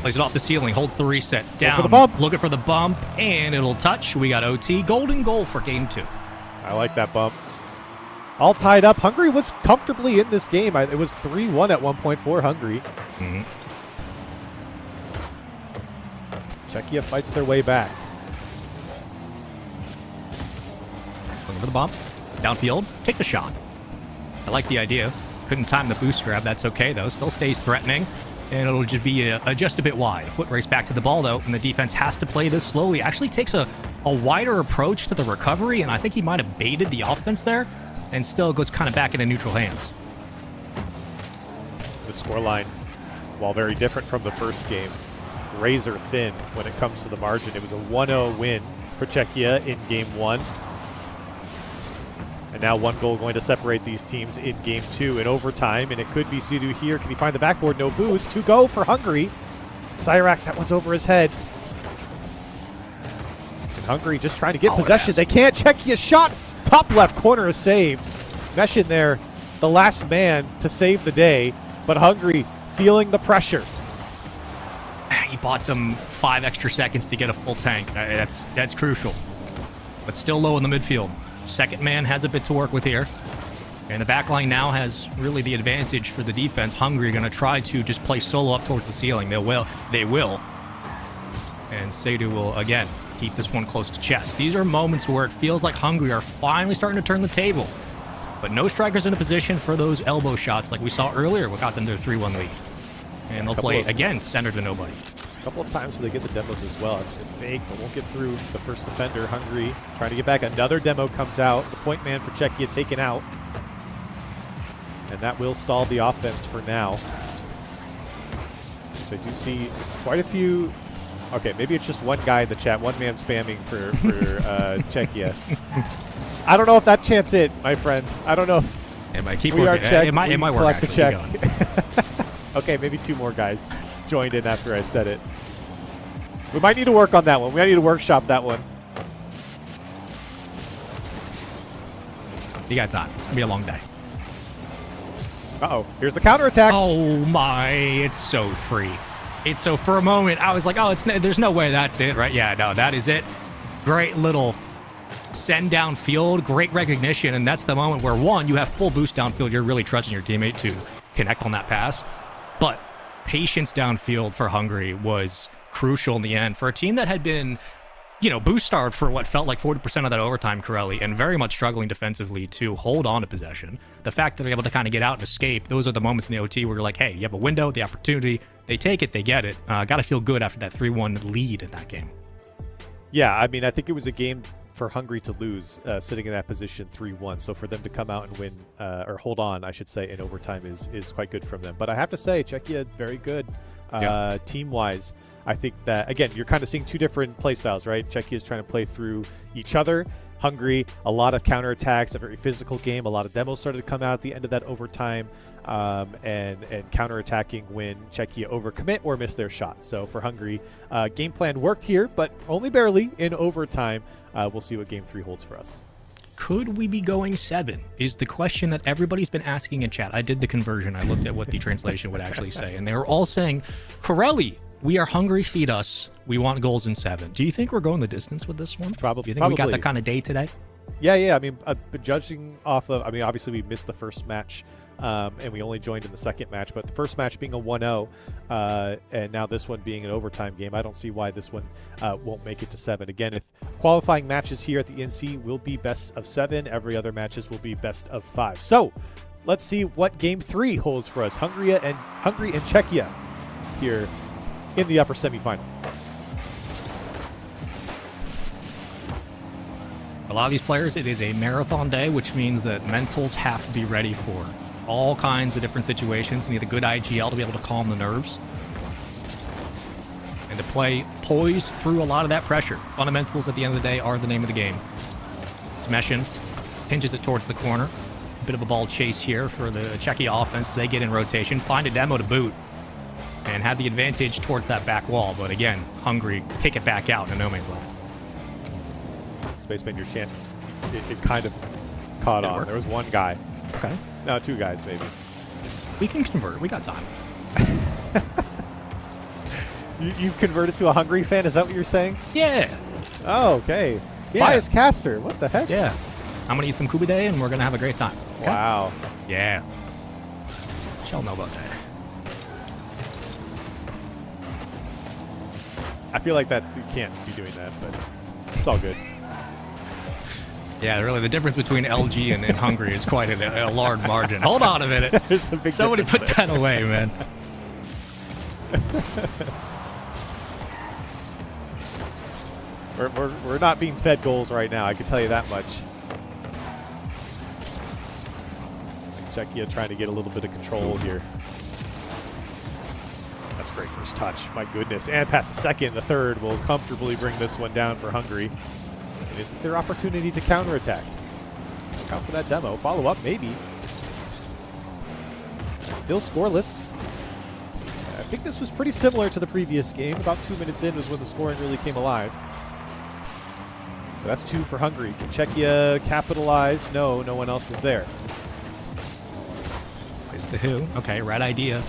Plays it off the ceiling, holds the reset, down, for the bump. looking for the bump, and it'll touch. We got OT. Golden goal for game 2. I like that bump. All tied up. Hungary was comfortably in this game. It was 3-1 at one point for Hungary. Czechia fights their way back. Looking for the bump. Downfield. Take the shot. I like the idea. Couldn't time the boost grab. That's okay, though. Still stays threatening. And it'll just be just a bit wide. Foot race back to the ball, though, and the defense has to play this slowly. Actually takes a wider approach to the recovery, and I think he might have baited the offense there, and still goes kind of back into neutral hands. The scoreline, while very different from the first game, razor thin when it comes to the margin. It was a 1-0 win for Czechia in game 1. And now 1 goal going to separate these teams in game 2 in overtime. And it could be Sidu here. Can he find the backboard? No boost. 2 go for Hungary. Cyrax, that one's over his head. And Hungary just trying to get possession. They can't. Czechia shot. Top left corner is saved. Mesh in there, the last man to save the day. But Hungary feeling the pressure. he bought them 5 extra seconds to get a full tank. That's crucial. But still low in the midfield. Second man has a bit to work with here. And the backline now has really the advantage for the defense. Hungry going to try to just play solo up towards the ceiling. They will. And Seidu will, again, keep this one close to chest. These are moments where it feels like Hungry are finally starting to turn the table. But no strikers in a position for those elbow shots like we saw earlier. What got them their 3-1 lead. And they'll play, again, center to nobody. A couple of times where they get the demos as well. It's fake, but won't get through the first defender. Hungry trying to get back. Another demo comes out. The point man for Czechia taken out. And that will stall the offense for now. So I do see quite a few. Okay, maybe it's just one guy in the chat, one man spamming for Czechia. I don't know if that chant's it, my friend. I don't know. It might keep we working. Are checked. It might work. Collect the check. Keep going. Okay, maybe 2 more guys joined in after I said it. We might need to work on that one. We might need to workshop that one. You got time. It's gonna be a long day. Uh-oh. Here's the counterattack. Oh my, it's so free. It's so, for a moment, I was like, oh, there's no way that's it, right? Yeah, no, that is it. Great little send downfield, great recognition, and that's the moment where, one, you have full boost downfield. You're really trusting your teammate to connect on that pass. But patience downfield for Hungary was crucial in the end. For a team that had been, boost starved for what felt like 40% of that overtime, Corelli, and very much struggling defensively to hold on to possession. The fact that they're able to kind of get out and escape, those are the moments in the OT where you're like, hey, you have a window, the opportunity, they take it, they get it. Got to feel good after that 3-1 lead in that game. Yeah, I mean, I think it was a game for Hungary to lose, sitting in that position 3-1. So for them to come out and win, or hold on, I should say, in overtime is quite good from them. But I have to say, Czechia, very good team-wise. I think that, again, you're kind of seeing 2 different play styles, right? Czechia is trying to play through each other. Hungary, a lot of counterattacks, a very physical game. A lot of demos started to come out at the end of that overtime, and counterattacking when Czechia overcommit or miss their shot. So for Hungary, game plan worked here, but only barely in overtime. We'll see what game 3 holds for us. Could we be going 7 is the question that everybody's been asking in chat. I did the conversion. I looked at what the translation would actually say, and they were all saying, Corelli, we are hungry, feed us. We want goals in 7. Do you think we're going the distance with this one? Probably. Do you think we got that kind of day today? Yeah. I mean, but judging off of, obviously we missed the first match, and we only joined in the second match, but the first match being a 1-0, and now this one being an overtime game, I don't see why this one won't make it to 7. Again, if qualifying matches here at the NC will be best of 7, every other matches will be best of 5. So let's see what game 3 holds for us. Hungary and Czechia here in the upper semifinal. A lot of these players, it is a marathon day, which means that mentals have to be ready for all kinds of different situations. You need a good IGL to be able to calm the nerves and to play poised through a lot of that pressure. Fundamentals at the end of the day are the name of the game. Smeshin pinches it towards the corner. A bit of a ball chase here for the Czechia offense. They get in rotation, find a demo to boot, and had the advantage towards that back wall. But again, Hungary kick it back out in no man's land. Spaceman, your chant, it kind of caught on. There was one guy. Okay. No, 2 guys maybe. We can convert. We got time. You've converted to a Hungary fan? Is that what you're saying? Yeah. Oh, okay. Yeah. Bias caster. What the heck? Yeah. I'm going to eat some Kuba Day, and we're going to have a great time. Okay? Wow. Yeah. She'll know about that. I feel like that you can't be doing that, but it's all good. Yeah, really, the difference between LG and Hungary is quite a large margin. Hold on a minute. There's a big Somebody put difference that away, man. We're not being fed goals right now, I can tell you that much. Czechia trying to get a little bit of control here. That's great first touch, my goodness. And past the second, the third will comfortably bring this one down for Hungary. And isn't there opportunity to counterattack? Look out for that demo. Follow up, maybe. Still scoreless. I think this was pretty similar to the previous game. About 2 minutes in was when the scoring really came alive. But that's 2 for Hungary. Can Czechia capitalize? No, no one else is there. Plays to who? Okay, right idea.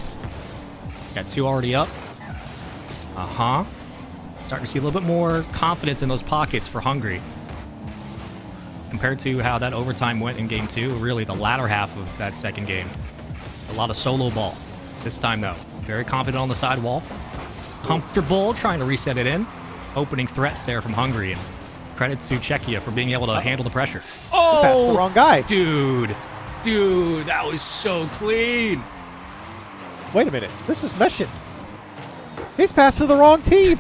Got 2 already up. Starting to see a little bit more confidence in those pockets for Hungary. Compared to how that overtime went in game 2, really the latter half of that second game. A lot of solo ball. This time, though, very confident on the sidewall. Comfortable trying to reset it in. Opening threats there from Hungary. And credit to Czechia for being able to handle the pressure. Oh! Passed the wrong guy. Dude, that was so clean. Wait a minute. This is Meshin. He's passed to the wrong team.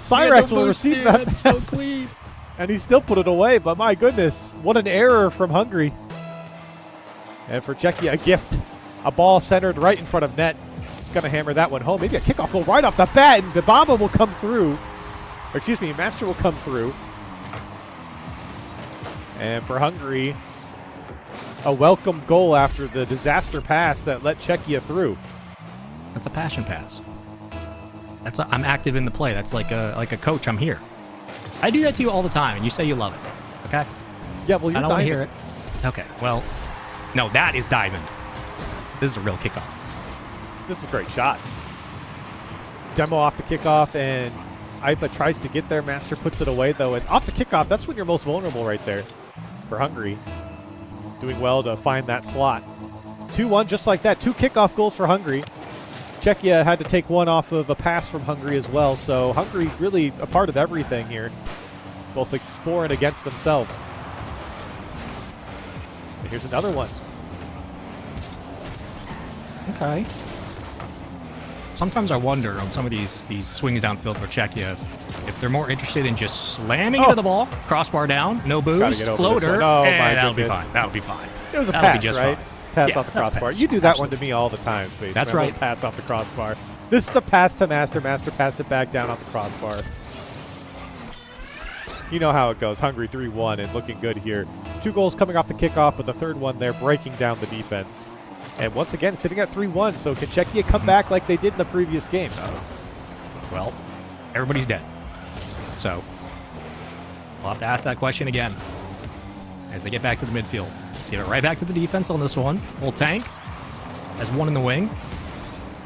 Cyrax will receive that pass. So clean. And he still put it away, but my goodness, what an error from Hungary. And for Czechia, a gift. A ball centered right in front of net. Gonna hammer that one home. Maybe a kickoff goal right off the bat, and Bibaba will come through. Or excuse me, Master will come through. And for Hungary, a welcome goal after the disaster pass that let Czechia through. That's a passion pass. I'm active in the play. That's like a coach. I'm here. I do that to you all the time, and you say you love it. Okay? Yeah, well, you're I don't want to hear Diamond. it. Okay, well, no, that is Diamond. This is a real kickoff. This is a great shot. Demo off the kickoff, and Ipa tries to get there. Master puts it away, though. And off the kickoff, that's when you're most vulnerable right there for Hungary. Doing well to find that slot. 2-1, just like that. 2 kickoff goals for Hungary. Czechia had to take one off of a pass from Hungary as well, so Hungary really a part of everything here, both for and against themselves. And here's another one. Okay. Sometimes I wonder on some of these swings downfield for Czechia if they're more interested in just slamming into the ball, crossbar down, no boost, floater, oh, my that'll be goodness. fine. That'll be fine. It was a That'll be pass, just right? fine. Pass Yeah, off the that's a crossbar. pass. You do that Absolutely. one to me all the time, Space. That's Man. right. Little pass off the crossbar. This is a pass to Master. Master pass it back down off the crossbar. You know how it goes. Hungary 3-1 and looking good here. 2 goals coming off the kickoff, but the third one there breaking down the defense. And once again, sitting at 3-1. So can Czechia come back like they did in the previous game? Well, everybody's dead. So, we'll have to ask that question again as they get back to the midfield. Give it right back to the defense on this one. Full tank has one in the wing.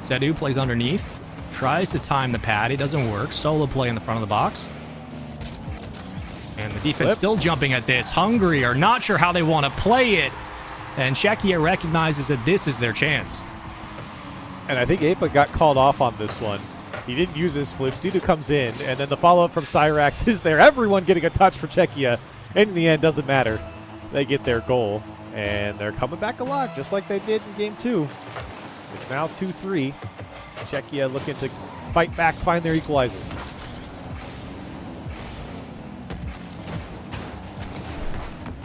Sedu plays underneath. Tries to time the pad. It doesn't work. Solo play in the front of the box. And the defense still jumping at this. Hungary are not sure how they want to play it. And Czechia recognizes that this is their chance. And I think Apa got called off on this one. He didn't use his flip. Sidu comes in, and then the follow-up from Cyrax is there. Everyone getting a touch for Czechia. And in the end, doesn't matter. They get their goal, and they're coming back alive, just like they did in Game 2. It's now 2-3. Czechia looking to fight back, find their equalizer.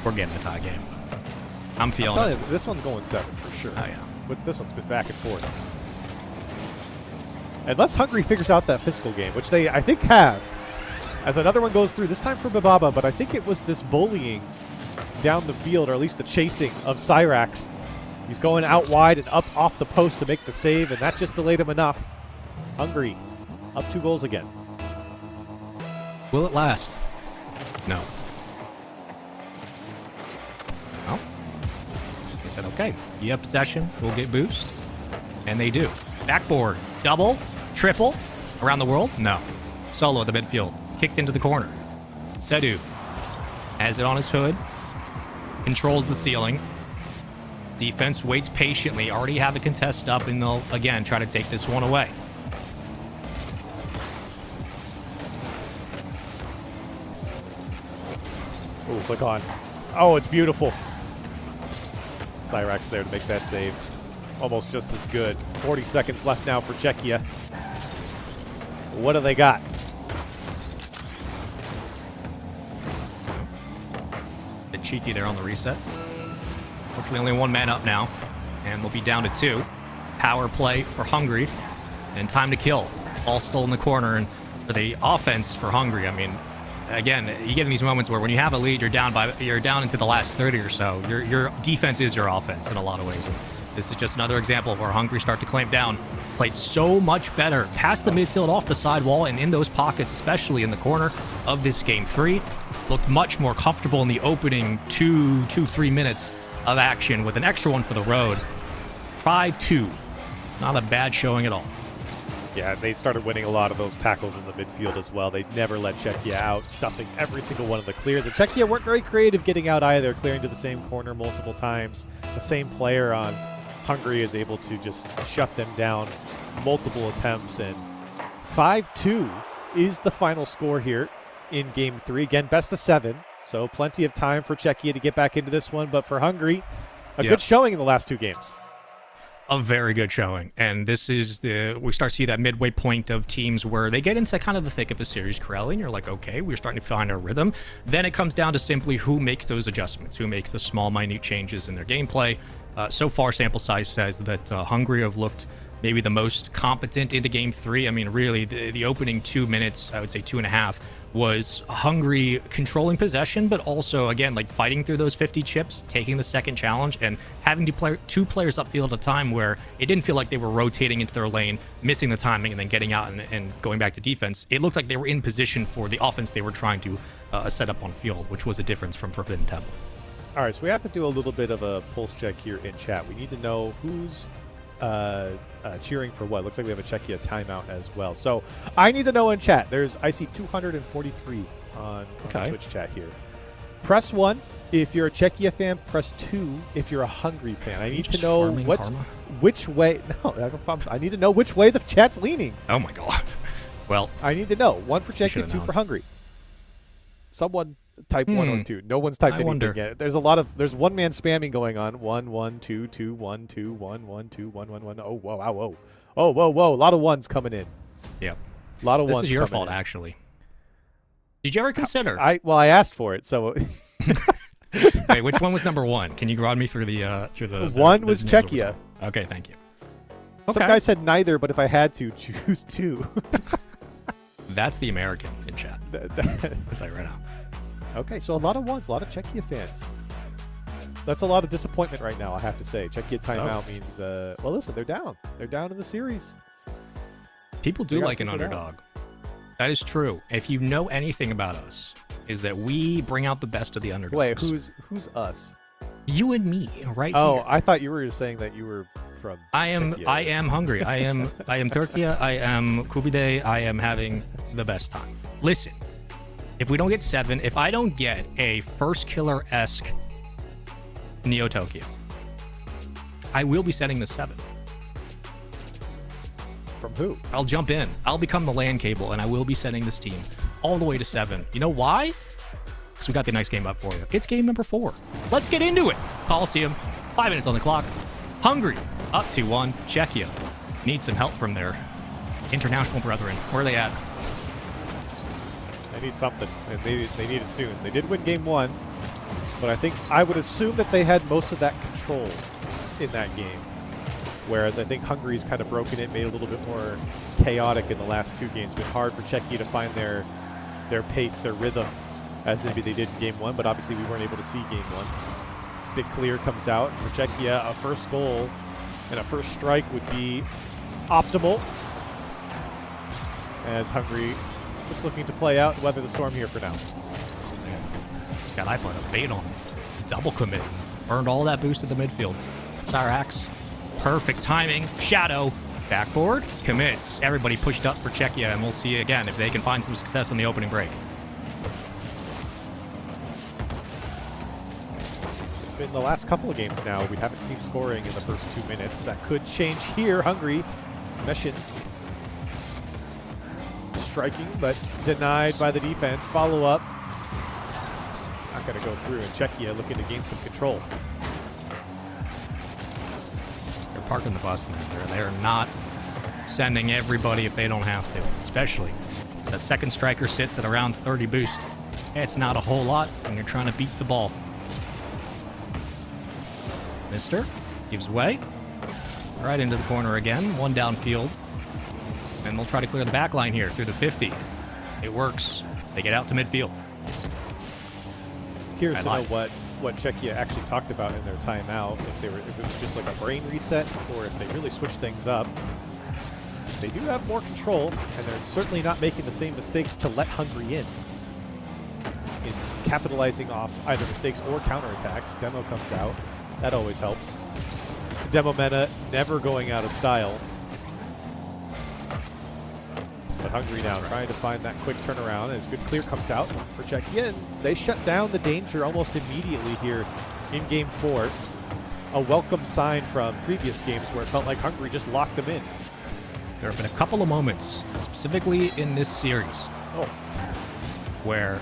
We're getting a tie game. I'm feeling I'll tell it. you, this one's going 7 for sure. Oh, yeah. But this one's been back and forth. Unless Hungary figures out that physical game, which they, I think, have. As another one goes through, this time for Bibaba, but I think it was this bullying down the field, or at least the chasing of Cyrax. He's going out wide and up off the post to make the save, and that just delayed him enough. Hungary, up 2 goals again. Will it last? No. Well, they said, okay, you have possession, we'll get boost. And they do. Backboard, double, triple, around the world? No. Solo at the midfield, kicked into the corner. Sedu has it on his hood, controls the ceiling. Defense waits patiently, already have a contest up, and they'll, again, try to take this one away. Oh, click on. Oh, it's beautiful. Cyrax there to make that save. Almost just as good. 40 seconds left now for Czechia. What do they got? Bit cheeky there on the reset. Fortunately, only 1 man up now, and we'll be down to 2. Power play for Hungary, and time to kill. Ball still in the corner, and for the offense for Hungary, I mean, again, you get in these moments where when you have a lead, you're down into the last 30 or so. Your defense is your offense in a lot of ways. This is just another example where Hungary start to clamp down. Played so much better past the midfield, off the sidewall, and in those pockets, especially in the corner of this Game 3. Looked much more comfortable in the opening 3 minutes of action with an extra one for the road. 5-2. Not a bad showing at all. Yeah, they started winning a lot of those tackles in the midfield as well. They never let Czechia out, stuffing every single one of the clears. And Czechia weren't very creative getting out either, clearing to the same corner multiple times. The same player on Hungary is able to just shut them down multiple attempts. And 5-2 is the final score here in Game 3. Again, best of 7, so plenty of time for Czechia to get back into this one. But for Hungary, a good showing in the last 2 games. A very good showing. And this is we start to see that midway point of teams where they get into kind of the thick of a series, Corelli, and you're like, okay, we're starting to find our rhythm. Then it comes down to simply who makes those adjustments, who makes the small, minute changes in their gameplay. So far, sample size says that Hungary have looked maybe the most competent into Game 3. I mean, really, the opening 2 minutes, I would say 2.5, was Hungary controlling possession, but also, again, like fighting through those 50 chips, taking the second challenge, and having to play 2 players upfield at a time where it didn't feel like they were rotating into their lane, missing the timing, and then getting out and going back to defense. It looked like they were in position for the offense they were trying to set up on field, which was a difference from Forbidden Temple. All right, so we have to do a little bit of a pulse check here in chat. We need to know who's cheering for what. Looks like we have a Czechia timeout as well. So I need to know in chat. I see 243 on the Twitch chat here. Press 1 if you're a Czechia fan. Press 2 if you're a Hungary fan. I need to know which way. No, I need to know which way the chat's leaning. Oh my god. Well, I need to know. 1 for Czechia, 2 for Hungary. Someone type 1 or 2. No one's typed anything yet. There's one man spamming going on. 1 1 2 2 1 2 1 1 2 1 1 1. Oh whoa, wow, whoa. Oh whoa, whoa. A lot of ones coming in. Yep. A lot of ones. This is your fault, actually. Did you ever consider? I asked for it, so. Wait, which one was number 1? Can you run me through the one was Czechia. Okay, thank you. Some guy said neither, but if I had to choose 2. That's the American in chat. I'll tell you right now. Okay, so a lot of ones, a lot of Czechia fans. That's a lot of disappointment right now, I have to say. Czechia timeout means, well, listen, they're down. They're down in the series. People do like an underdog. That is true. If you know anything about us, is that we bring out the best of the underdogs. Wait, who's us? You and me, right here. Oh, I thought you were saying that you were from Czechia. I am hungry. I am Turkey. I am Kubide. I am having the best time. Listen. If we don't get 7, if I don't get a First Killer-esque Neo Tokyo, I will be setting the 7. From who? I'll jump in. I'll become the LAN cable, and I will be setting this team all the way to 7. You know why? Because we got the next game up for you. It's game number 4. Let's get into it. Coliseum, 5 minutes on the clock. Hungary, up 2-1. Czechia needs some help from their international brethren. Where are they at? They need something, and they need it soon. They did win Game 1, but I would assume that they had most of that control in that game, whereas I think Hungary's kind of broken it, made it a little bit more chaotic in the last 2 games. It's been hard for Czechia to find their pace, their rhythm, as maybe they did in Game 1, but obviously we weren't able to see Game 1. Big clear comes out. For Czechia, a first goal and a first strike would be optimal, as Hungary just looking to play out and weather the storm here for now. God, I put a bait on him. Double commit. Burned all that boost at the midfield. Cyrax. Perfect timing. Shadow. Backboard. Commits. Everybody pushed up for Czechia, and we'll see again if they can find some success on the opening break. It's been the last couple of games now. We haven't seen scoring in the first 2 minutes. That could change here. Hungary. Meshin striking, but denied by the defense. Follow up. Not going to go through, and Czechia looking to gain some control. They're parking the bus now. They're not sending everybody if they don't have to, especially if that second striker sits at around 30 boost. It's not a whole lot when you're trying to beat the ball. Mister gives way. Right into the corner again. 1 downfield. And they'll try to clear the back line here through the 50. It works. They get out to midfield. Curious to know what Czechia actually talked about in their timeout. If it was just like a brain reset, or if they really switched things up. They do have more control, and they're certainly not making the same mistakes to let Hungary in capitalizing off either mistakes or counterattacks. Demo comes out. That always helps. Demo meta never going out of style. But Hungary now trying to find that quick turnaround as good clear comes out for Czechia. And they shut down the danger almost immediately here in Game 4. A welcome sign from previous games where it felt like Hungary just locked them in. There have been a couple of moments, specifically in this series, where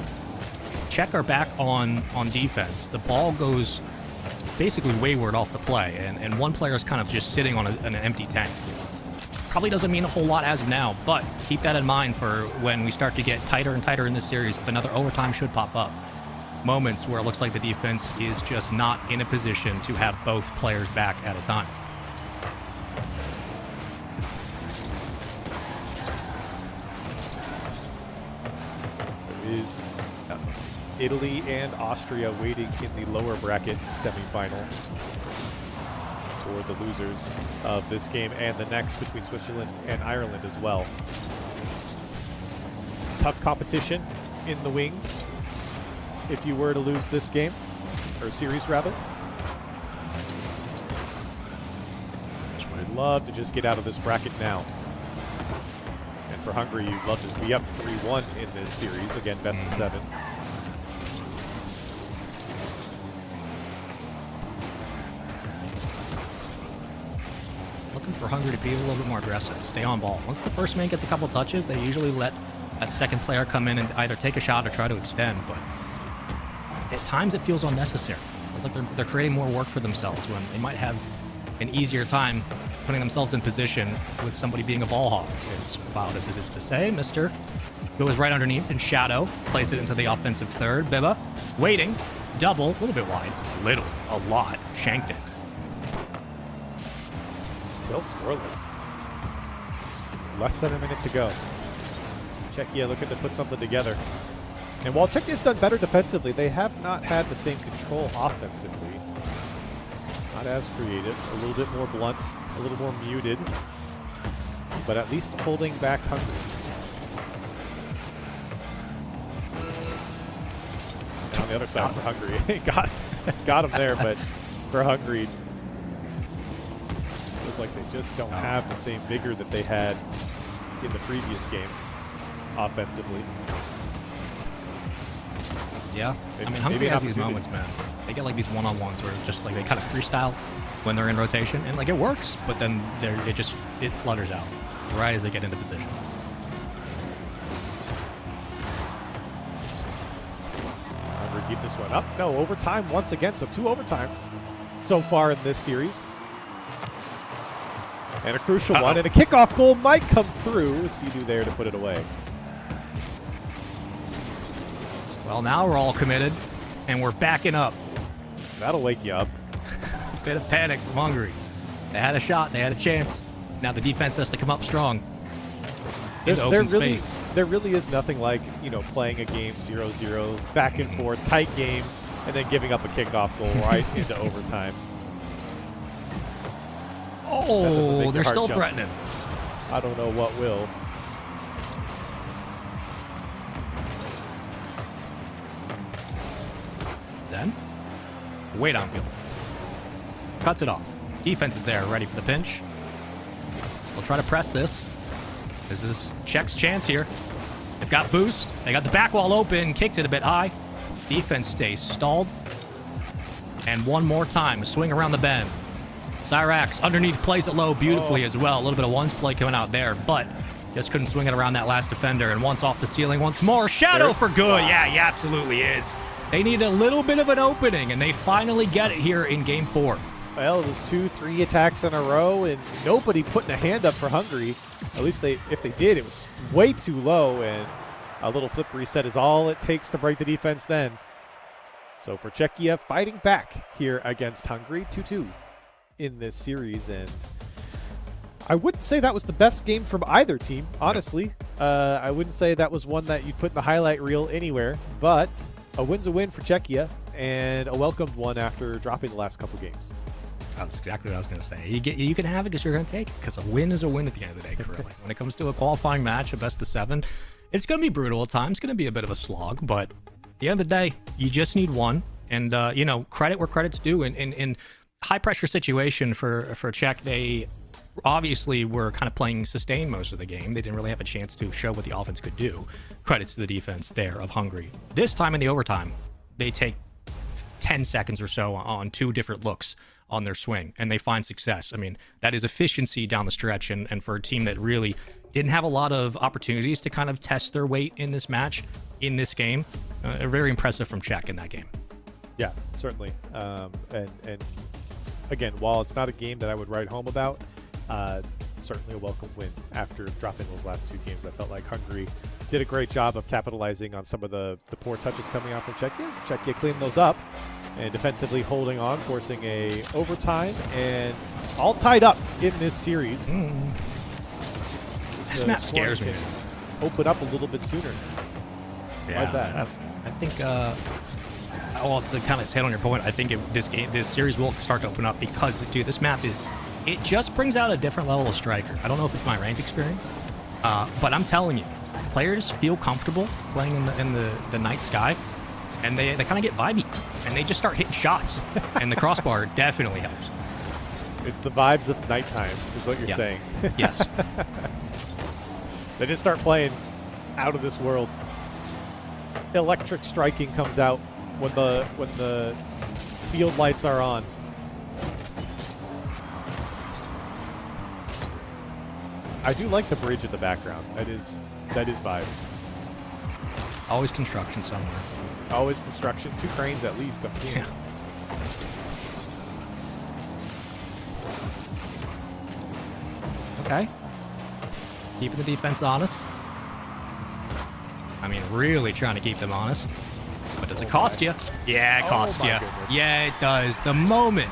Czech are back on defense. The ball goes basically wayward off the play, and one player is kind of just sitting on an empty tank. Probably doesn't mean a whole lot as of now, but keep that in mind for when we start to get tighter and tighter in this series. Another overtime should pop up. Moments where it looks like the defense is just not in a position to have both players back at a time. Is Italy and Austria waiting in the lower bracket semifinal for the losers of this game and the next between Switzerland and Ireland as well. Tough competition in the wings if you were to lose this game, or series rather. I'd love to just get out of this bracket now. And for Hungary, you'd love to be up 3-1 in this series. Again, best of 7. Looking for Hungary to be a little bit more aggressive, stay on ball. Once the first man gets a couple touches, they usually let that second player come in and either take a shot or try to extend, but at times it feels unnecessary. It's like they're creating more work for themselves when they might have an easier time putting themselves in position with somebody being a ball hog. As loud as it is to say, Mr. goes right underneath in shadow, plays it into the offensive third. Biba waiting, double, a little bit wide, a lot, shanked it. Still scoreless. Less than a minute to go. Czechia looking to put something together. And while Czechia's done better defensively, they have not had the same control offensively. Not as creative, a little bit more blunt, a little more muted, but at least holding back Hungary. And on the other side for Hungary, got him there, but for Hungary, it feels like they just don't have the same vigor that they had in the previous game offensively. Yeah, I mean, Hungary has these moments, man. They get like these one-on-ones where it's just like they kind of freestyle when they're in rotation, and like it works, but then it flutters out right as they get into position. Hungary keep this one up. No, overtime once again, so 2 overtimes so far in this series. And a crucial one, and a kickoff goal might come through. Sea-Doo there to put it away. Well, now we're all committed, and we're backing up. That'll wake you up. Bit of panic from Hungary. They had a shot, they had a chance. Now the defense has to come up strong. There really is nothing like, playing a game 0-0, back and forth, tight game, and then giving up a kickoff goal right into overtime. Oh, they're still threatening. I don't know what will. Zen. Way downfield. Cuts it off. Defense is there, ready for the pinch. We'll try to press this. This is Czech's chance here. They've got boost. They got the back wall open. Kicked it a bit high. Defense stays stalled. And one more time, a swing around the bend. Cyrax underneath plays it low beautifully as well. A little bit of once play coming out there, but just couldn't swing it around that last defender. And once off the ceiling, once more. Shadow for good. Yeah, he absolutely is. They need a little bit of an opening, and they finally get it here in Game 4. Well, it was 2-3 attacks in a row, and nobody putting a hand up for Hungary. At least if they did, it was way too low, and a little flip reset is all it takes to break the defense then. So for Czechia, fighting back here against Hungary, 2-2 in this series, and I wouldn't say that was the best game from either team, honestly. I wouldn't say that was one that you'd put in the highlight reel anywhere, but a win's a win for Czechia, and a welcomed one after dropping the last couple games. That's exactly what I was going to say. You can have it because you're going to take it, because a win is a win at the end of the day, currently. When it comes to a qualifying match, a best of 7, it's going to be brutal at times. It's going to be a bit of a slog, but at the end of the day, you just need one. And, credit where credit's due. In high-pressure situation for Czech, they obviously were kind of playing sustain most of the game. They didn't really have a chance to show what the offense could do. Credits to the defense there of Hungary. This time in the overtime, they take 10 seconds or so on 2 different looks on their swing, and they find success. I mean, that is efficiency down the stretch, and for a team that really didn't have a lot of opportunities to kind of test their weight in this match, in this game, very impressive from Czech in that game. Yeah, certainly. And again, while it's not a game that I would write home about, certainly a welcome win after dropping those last 2 games. I felt like Hungary did a great job of capitalizing on some of the poor touches coming out from Czechia. Czechia cleaned those up and defensively holding on, forcing a overtime, and all tied up in this series. This map scares me. Open up a little bit sooner. Yeah, Why is that? I think, well, to kind of hit on your point, I think this series will start to open up because, dude, this map it just brings out a different level of striker. I don't know if it's my ranked experience, but I'm telling you, players feel comfortable playing in the night sky, and they kind of get vibey, and they just start hitting shots, and the crossbar definitely helps. It's the vibes of nighttime, is what you're saying. Yes. They didn't start playing out of this world. Electric striking comes out when the field lights are on. I do like the bridge in the background. That is vibes. Always construction somewhere. Always construction. 2 cranes at least, I'm seeing. Yeah. Okay. Keeping the defense honest. I mean, really trying to keep them honest. But does it cost you? Yeah, it costs you. Yeah, it does. The moment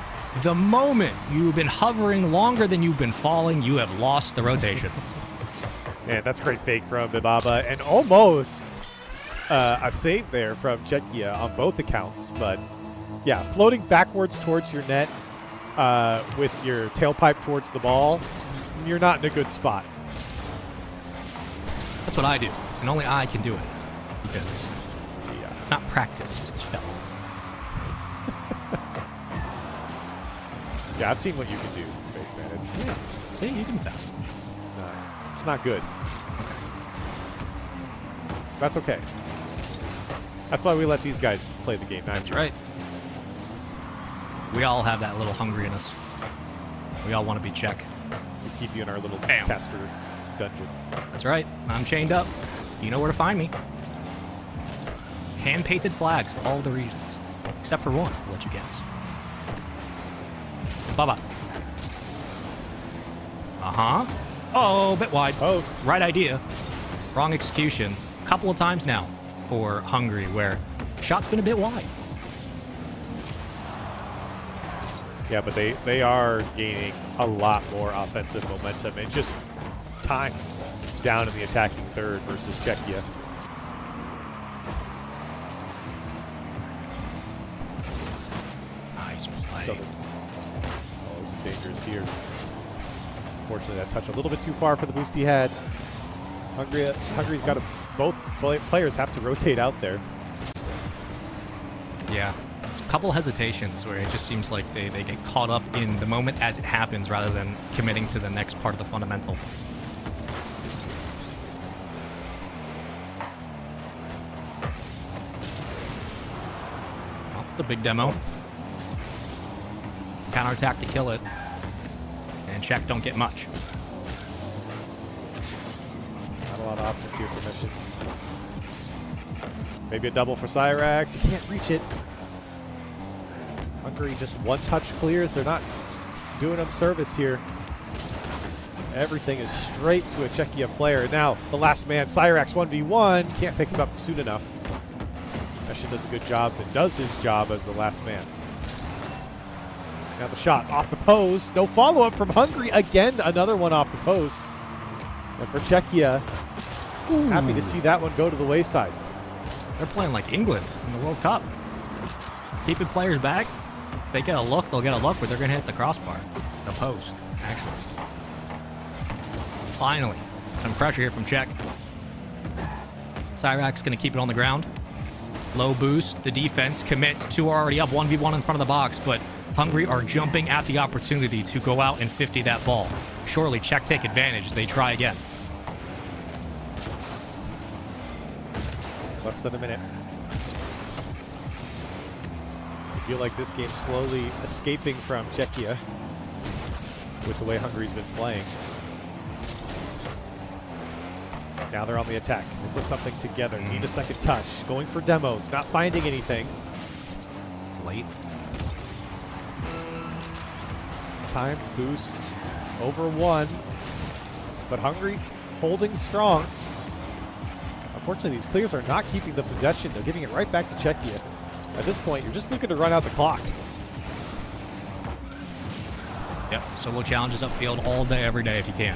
you've been hovering longer than you've been falling, you have lost the rotation. Man, that's great fake from Bibaba, and almost a save there from Czechia on both accounts. But yeah, floating backwards towards your net with your tailpipe towards the ball, you're not in a good spot. That's what I do, and only I can do it because it's not practiced, it's felt. Yeah, I've seen what you can do, Spaceman. See, you can test. It's not good. That's okay. That's why we let these guys play the game. That's right. We all have that little hungry in us. We all want to be Czech. We keep you in our little caster dungeon. That's right. I'm chained up. You know where to find me. Hand-painted flags for all the regions. Except for one, I'll let you guess. Bye-bye. Uh-huh. Oh, a bit wide. Post. Right idea. Wrong execution. A couple of times now for Hungary where shot's been a bit wide. Yeah, but they are gaining a lot more offensive momentum and just time down in the attacking third versus Czechia. Nice play. Oh, this is dangerous here. Unfortunately, that touch a little bit too far for the boost he had. Hungary's got to, both players have to rotate out there. Yeah. It's a couple hesitations where it just seems like they get caught up in the moment as it happens rather than committing to the next part of the fundamental. Well, it's a big demo. Counterattack to kill it. And Czech don't get much. Not a lot of options here for Mission. Maybe a double for Cyrax. He can't reach it. Hungary just one touch clears. They're not doing him service here. Everything is straight to a Czechia player. Now, the last man, Cyrax 1v1. Can't pick him up soon enough. Mission does a good job and does his job as the last man. Now the shot off the post. No follow-up from Hungary. Again, another one off the post. And for Czechia, happy to see that one go to the wayside. They're playing like England in the World Cup. Keeping players back. If they get a look, they'll get a look, but they're going to hit the crossbar. The post, actually. Finally, some pressure here from Czech. Cyrax going to keep it on the ground. Low boost. The defense commits. 2 are already up. 1v1 in front of the box, but Hungary are jumping at the opportunity to go out and 50 that ball. Surely Czech take advantage as they try again. Less than a minute. I feel like this game's slowly escaping from Czechia with the way Hungary's been playing. Now they're on the attack. They put something together. Need a second touch. Going for demos. Not finding anything. It's late. Time boost over 1. But Hungary holding strong. Unfortunately, these clears are not keeping the possession. They're giving it right back to Czechia. At this point, you're just looking to run out the clock. Yep, solo challenges upfield all day, every day if you can.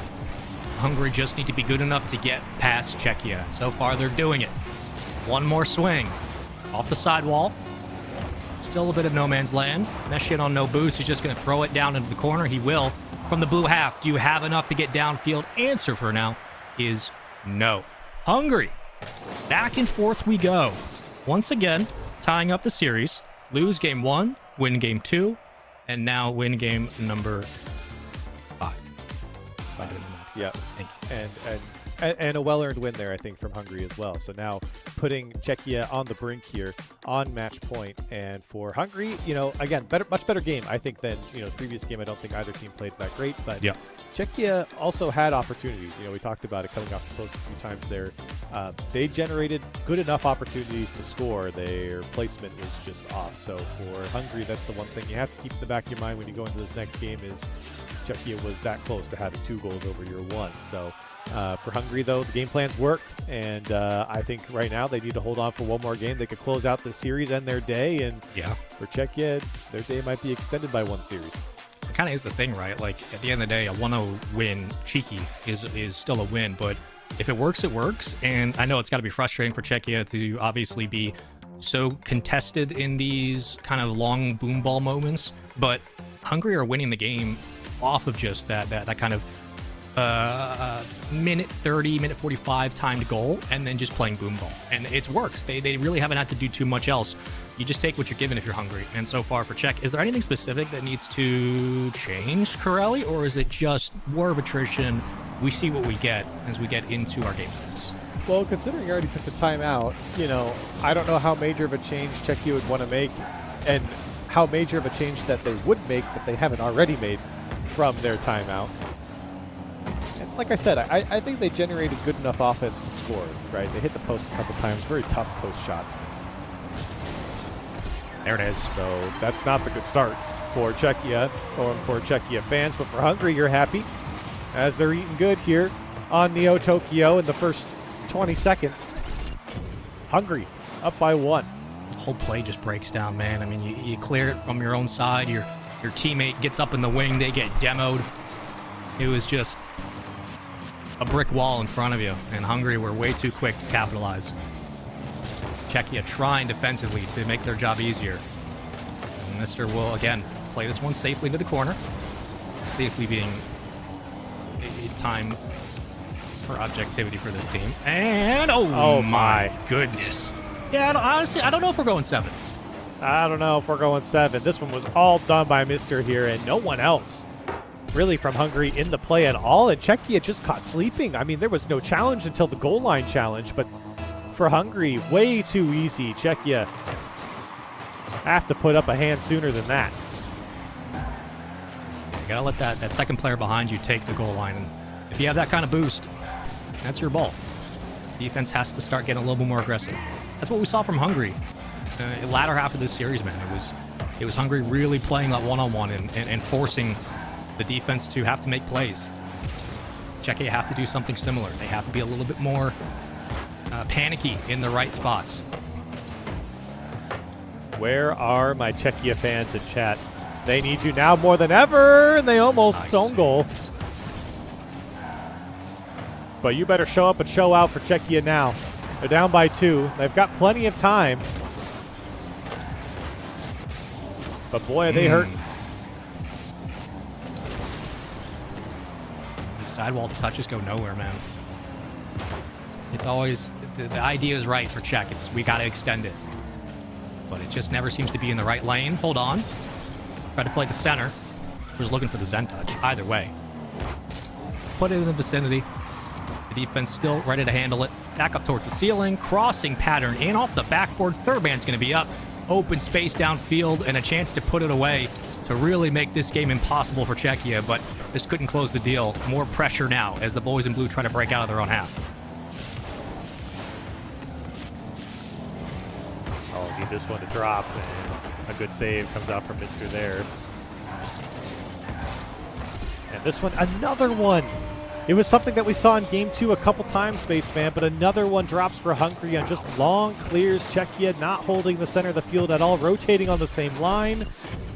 Hungary just need to be good enough to get past Czechia. So far, they're doing it. One more swing. Off the sidewall. Still a bit of no man's land. Neshin on no boost. He's just going to throw it down into the corner. He will. From the blue half, do you have enough to get downfield? Answer for now is no. Hungary. Back and forth we go. Once again, tying up the series. Lose game 1, win game 2, and now win game number 5. Yeah, Thank you. and a well-earned win there, I think, from Hungary as well. So now putting Czechia on the brink here on match point. And for Hungary, you know, again, much better game, I think, than, you know, the previous game. I don't think either team played that great, but yeah. Czechia also had opportunities. You know, we talked about it coming off the post a few times there. They generated good enough opportunities to score. Their placement was just off. So for Hungary, that's the one thing you have to keep in the back of your mind when you go into this next game is Czechia was that close to having 2 goals over your 1. So for Hungary, though, the game plan's worked, and I think right now they need to hold on for one more game. They could close out the series and their day, and Yeah. for Czechia, their day might be extended by 1 series. It kind of is the thing, right? Like, at the end of the day, a 1-0 win, cheeky, is still a win, but if it works, it works, and I know it's got to be frustrating for Czechia to obviously be so contested in these kind of long boom ball moments, but Hungary are winning the game off of just that kind of minute 30, minute 45 timed goal, and then just playing boom ball. And it's worked. They really haven't had to do too much else. You just take what you're given if you're hungry. And so far for Czech, is there anything specific that needs to change, Corelli, or is it just war of attrition? We see what we get as we get into our game 6. Well, considering you already took the timeout, you know, I don't know how major of a change Czechia would want to make, and how major of a change that they would make that they haven't already made from their timeout. And like I said, I think they generated good enough offense to score, right? They hit the post a couple times, very tough post shots. There it is. So that's not the good start for Czechia or for Czechia fans, but for Hungary, you're happy as they're eating good here on Neo Tokyo in the first 20 seconds. Hungary up by 1. The whole play just breaks down, man. I mean, you clear it from your own side. Your teammate gets up in the wing. They get demoed. It was just a brick wall in front of you, and Hungary were way too quick to capitalize. Czechia trying defensively to make their job easier. And Mr. will, again, play this one safely to the corner. Safely being a time for objectivity for this team. And, oh my goodness. Yeah, honestly, I don't know if we're going 7. I don't know if we're going 7. This one was all done by Mr. here, and no one else really from Hungary in the play at all. And Czechia just caught sleeping. I mean, there was no challenge until the goal line challenge, but for Hungary, way too easy. Czechia have to put up a hand sooner than that. You gotta let that second player behind you take the goal line. And if you have that kind of boost, that's your ball. Defense has to start getting a little bit more aggressive. That's what we saw from Hungary. Latter half of this series, man. It was Hungary really playing that one-on-one and forcing the defense to have to make plays. Czechia have to do something similar. They have to be a little bit more panicky in the right spots. Where are my Czechia fans in chat? They need you now more than ever, and they almost own goal. But you better show up and show out for Czechia now. They're down by 2. They've got plenty of time. But boy, are they hurting. These sidewall touches go nowhere, man. It's always, the idea is right for Czech. We got to extend it. But it just never seems to be in the right lane. Hold on. Tried to play the center. Was looking for the Zen touch. Either way. Put it in the vicinity. The defense still ready to handle it. Back up towards the ceiling. Crossing pattern in off the backboard. Third man's going to be up. Open space downfield and a chance to put it away to really make this game impossible for Czechia, but just couldn't close the deal. More pressure now as the boys in blue try to break out of their own half. Oh, need this one to drop, and a good save comes out from Mr. there. And this one, another one. It was something that we saw in Game 2 a couple times, Spaceman, but another one drops for Hungary on just long clears. Czechia not holding the center of the field at all, rotating on the same line,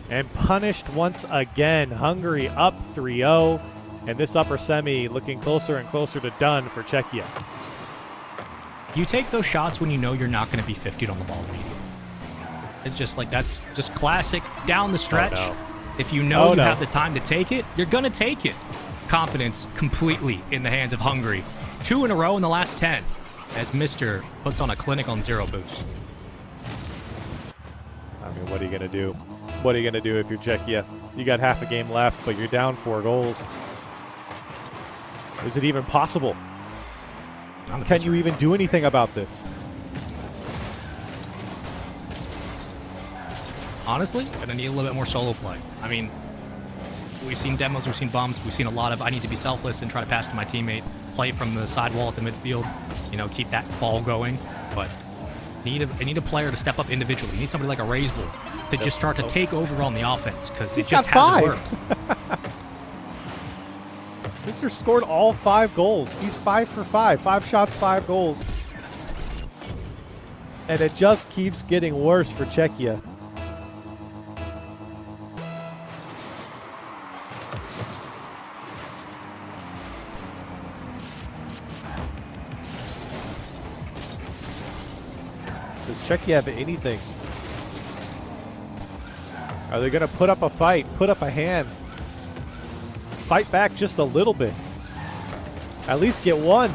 and punished once again. Hungary up 3-0, and this upper semi looking closer and closer to done for Czechia. You take those shots when you know you're not going to be 50'd on the ball immediately. It's just like, that's just classic down the stretch. Oh, no. If you know Oh, you no. have the time to take it, you're going to take it. Confidence completely in the hands of Hungary. 2 in a row in the last 10 as Mr. puts on a clinic on 0 boost. I mean, what are you going to do? What are you going to do if you're Czechia? You got half a game left, but you're down 4 goals. Is it even possible? Can you even do anything about this? Honestly, gonna need a little bit more solo play. I mean, we've seen demos, we've seen bumps, we've seen a lot of I need to be selfless and try to pass to my teammate, play from the sidewall at the midfield, you know, keep that ball going. But I need a player to step up individually. You need somebody like a Raze Bull to just start to take over on the offense because it just hasn't worked. Mr. scored all 5 goals. He's 5 for 5. 5 shots, 5 goals. And it just keeps getting worse for Czechia. Does Czechia have anything? Are they going to put up a fight, put up a hand? Fight back just a little bit. At least get one.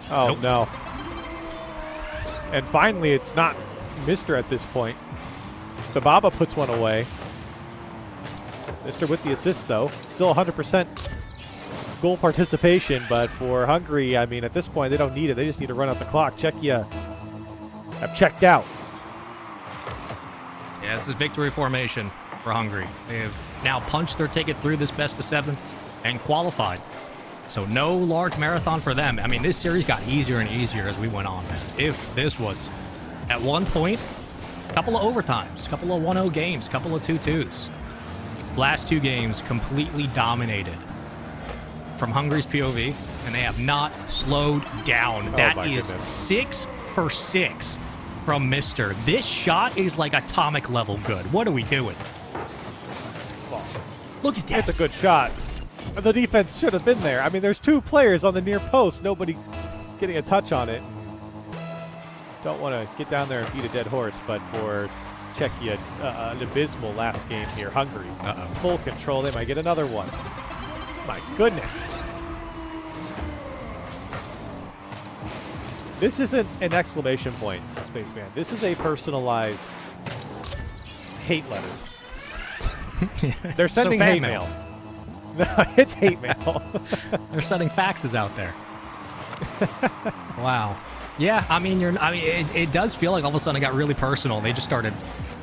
Oh, Nope. no. And finally, it's not Mr. at this point. Sababa puts one away. Mr. with the assist, though. Still 100% goal participation, but for Hungary, I mean, at this point, they don't need it. They just need to run out the clock. Czechia have checked out. Yeah, this is victory formation for Hungary. They have now punched their ticket through this best of 7 and qualified. So no large marathon for them. I mean, this series got easier and easier as we went on, man. If this was, at one point, a couple of overtimes, a couple of 1-0 games, a couple of 2-2s. Last 2 games completely dominated from Hungary's POV, and they have not slowed down. Oh, That my is goodness. 6 for 6 from Mr. This shot is like atomic level good. What are we doing? Look at that. It's a good shot. The defense should have been there. I mean, there's 2 players on the near post. Nobody getting a touch on it. Don't want to get down there and beat a dead horse, but for Czechia, an abysmal last game here. Hungary, full control. They might get another one. My goodness. This isn't an exclamation point, Spaceman. This is a personalized hate letter. They're sending fan hate mail. mail. No, it's hate mail. They're sending faxes out there. Wow. Yeah, I mean, it does feel like all of a sudden it got really personal. They just started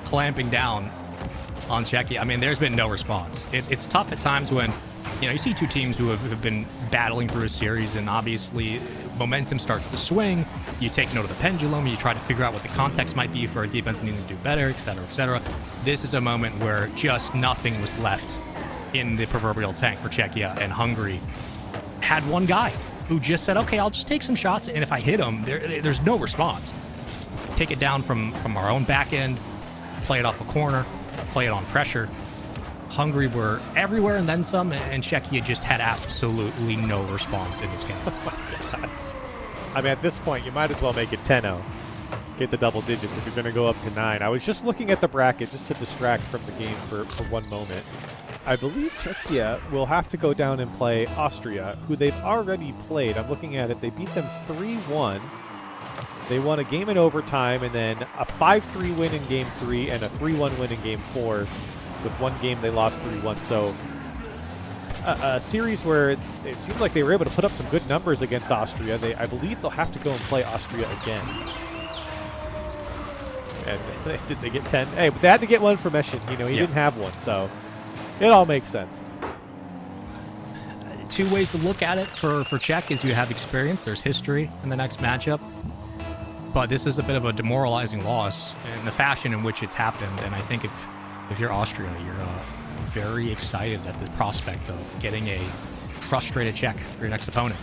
clamping down on Czechia. I mean, there's been no response. It's tough at times when, you know, you see 2 teams who have been battling through a series, and obviously momentum starts to swing. You take note of the pendulum. You try to figure out what the context might be for a defense needing to do better, et cetera, et cetera. This is a moment where just nothing was left in the proverbial tank for Czechia, and Hungary had one guy who just said, okay, I'll just take some shots, and if I hit him, there's no response. Take it down from our own back end, play it off a corner, play it on pressure. Hungary were everywhere and then some, and Czechia just had absolutely no response in this game. I mean, at this point, you might as well make it 10-0. Get the double digits if you're going to go up to 9. I was just looking at the bracket just to distract from the game for one moment. I believe Czechia will have to go down and play Austria, who they've already played. I'm looking at it. They beat them 3-1. They won a game in overtime and then a 5-3 win in Game 3 and a 3-1 win in Game 4. With one game, they lost 3-1. So a series where it seems like they were able to put up some good numbers against Austria. I believe they'll have to go and play Austria again. And did they get 10? Hey, but they had to get one from Eshin. He didn't have one, so it all makes sense. Two ways to look at it for Czech is you have experience. There's history in the next matchup. But this is a bit of a demoralizing loss in the fashion in which it's happened. And I think if you're Austria, you're very excited at the prospect of getting a frustrated Czech for your next opponent.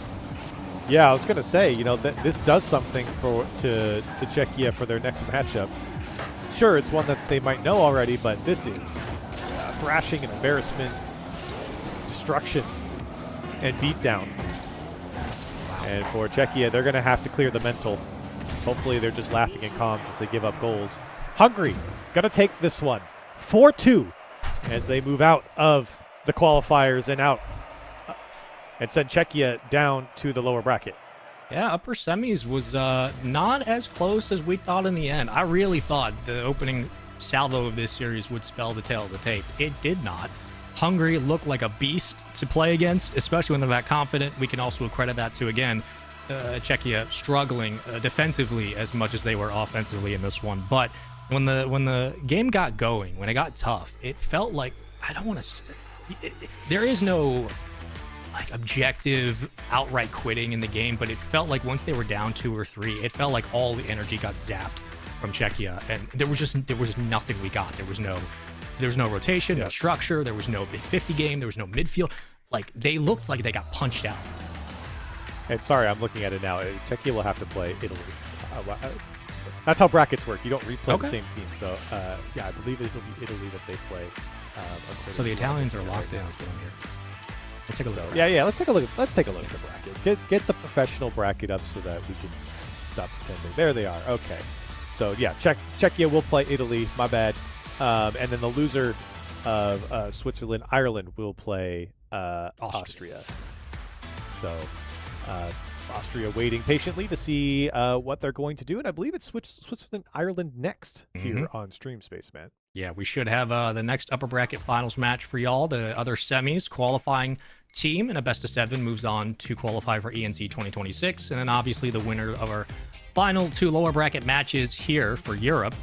Yeah, I was going to say, that this does something to Czechia for their next matchup. Sure, it's one that they might know already, but this is thrashing and embarrassment, destruction, and beatdown. And for Czechia, they're going to have to clear the mental. Hopefully they're just laughing in calm as they give up goals. Hungary going to take this one 4-2 as they move out of the qualifiers and out and send Czechia down to the lower bracket. Yeah, upper semis was not as close as we thought in the end. I really thought the opening salvo of this series would spell the tail of the tape. It did not. Hungary looked like a beast to play against, especially when they're that confident. We can also credit that to, again, Czechia struggling defensively as much as they were offensively in this one. But when the game got going, when it got tough, it felt like, I don't want to, there is no like objective outright quitting in the game, but it felt like once they were down 2 or 3, it felt like all the energy got zapped from Czechia, and there was nothing we got. There was no rotation, no structure, there was no big 50 game, there was no midfield. Like, they looked like they got punched out. And sorry, I'm looking at it now. Czechia will have to play Italy. That's how brackets work. You don't replay the same team. So, yeah, I believe it'll be Italy that they play. So the Italians are locked in. Is what I'm hearing. Let's take a look. Yeah. Let's take a look. Let's take a look at the bracket. Get the professional bracket up so that we can stop pretending. There they are. Okay. So yeah, Czechia will play Italy. My bad. And then the loser of Switzerland, Ireland will play Austria. So Austria waiting patiently to see what they're going to do, and I believe it's Switzerland, Ireland next here on Stream Spaceman. Yeah, we should have the next upper bracket finals match for y'all. The other semis qualifying team in a best of 7 moves on to qualify for ENC26, and then obviously the winner of our final 2 lower bracket matches here for Europe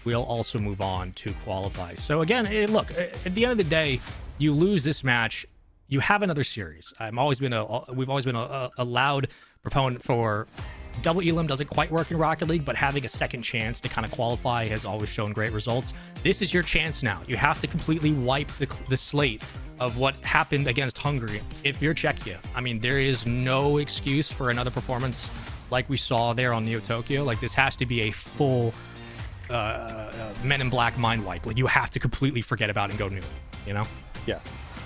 will also move on to qualify. So again, look, at the end of the day, you lose this match, you have another series. We've always been a loud proponent for double elim doesn't quite work in Rocket League, but having a second chance to kind of qualify has always shown great results. This is your chance now. You have to completely wipe the slate of what happened against Hungary if you're Czechia. I mean, there is no excuse for another performance like we saw there on Neo Tokyo. Like, this has to be a full Men in Black mind wipe. Like, you have to completely forget about it and go new, you know? Yeah.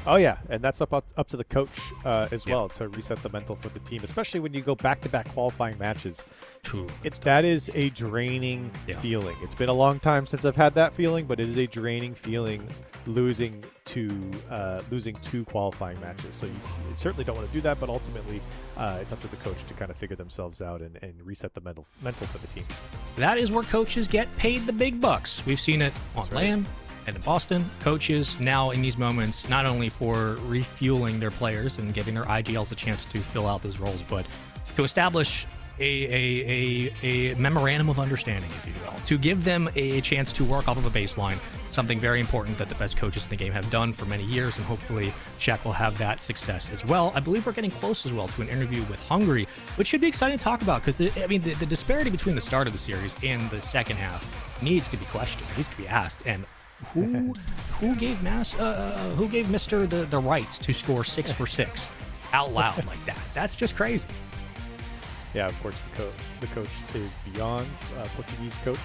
Oh yeah, and that's up to the coach as well to reset the mental for the team, especially when you go back-to-back qualifying matches. True. That is a draining feeling. It's been a long time since I've had that feeling, but it is a draining feeling losing 2 qualifying matches. So you certainly don't want to do that, but ultimately it's up to the coach to kind of figure themselves out and reset the mental for the team. That is where coaches get paid the big bucks. We've seen it on land. And in Boston, coaches now in these moments, not only for refueling their players and giving their IGLs a chance to fill out those roles, but to establish a memorandum of understanding, if you will, to give them a chance to work off of a baseline, something very important that the best coaches in the game have done for many years, and hopefully Czech will have that success as well. I believe we're getting close as well to an interview with Hungary, which should be exciting to talk about, because the disparity between the start of the series and the second half needs to be questioned, needs to be asked, and who gave Mr. the rights to score 6 for 6 out loud like that? That's just crazy. Yeah, of course, the coach is beyond Portuguese coach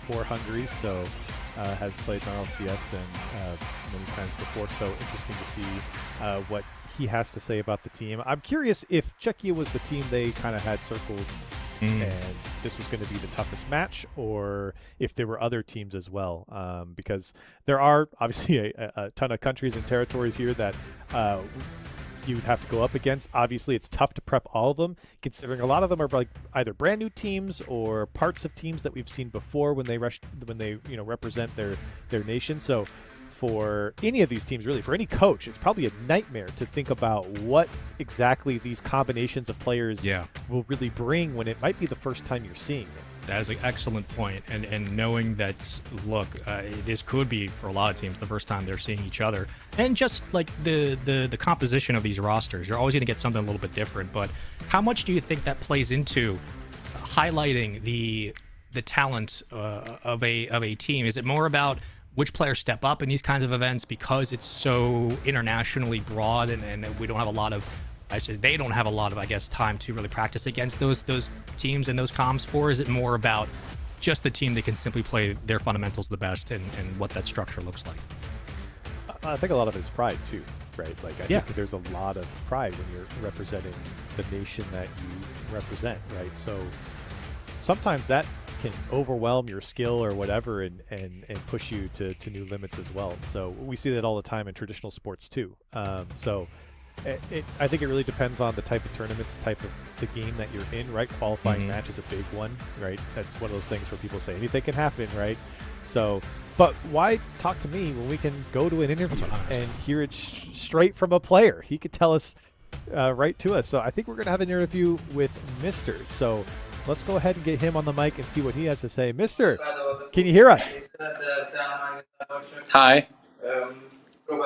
for Hungary, so has played on LCS and many times before. So interesting to see what he has to say about the team. I'm curious if Czechia was the team they kind of had circled and this was going to be the toughest match, or if there were other teams as well, because there are obviously a ton of countries and territories here that you'd have to go up against. Obviously, it's tough to prep all of them, considering a lot of them are like either brand new teams or parts of teams that we've seen before when they represent their nation. So for any of these teams, really, for any coach, it's probably a nightmare to think about what exactly these combinations of players will really bring when it might be the first time you're seeing it. That is an excellent point. And knowing that, look, this could be, for a lot of teams, the first time they're seeing each other. And just like the composition of these rosters, you're always going to get something a little bit different. But how much do you think that plays into highlighting the talent of a team? Is it more about which players step up in these kinds of events because it's so internationally broad and we don't have a lot of they don't have a lot of, I guess, time to really practice against those teams and those comps? Or is it more about just the team that can simply play their fundamentals the best and what that structure looks like? I think a lot of it's pride too, right? Like I think there's a lot of pride when you're representing the nation that you represent, right? So sometimes that can overwhelm your skill or whatever and push you to new limits as well. So we see that all the time in traditional sports too. I think it really depends on the type of tournament, the type of the game that you're in, right? Qualifying match is a big one, right? That's one of those things where people say anything can happen, right? So, but why talk to me when we can go to an interview and hear it straight from a player? He could tell us right to us. So I think we're going to have an interview with Mr. So let's go ahead and get him on the mic and see what he has to say. Mr., can you hear us? Hi.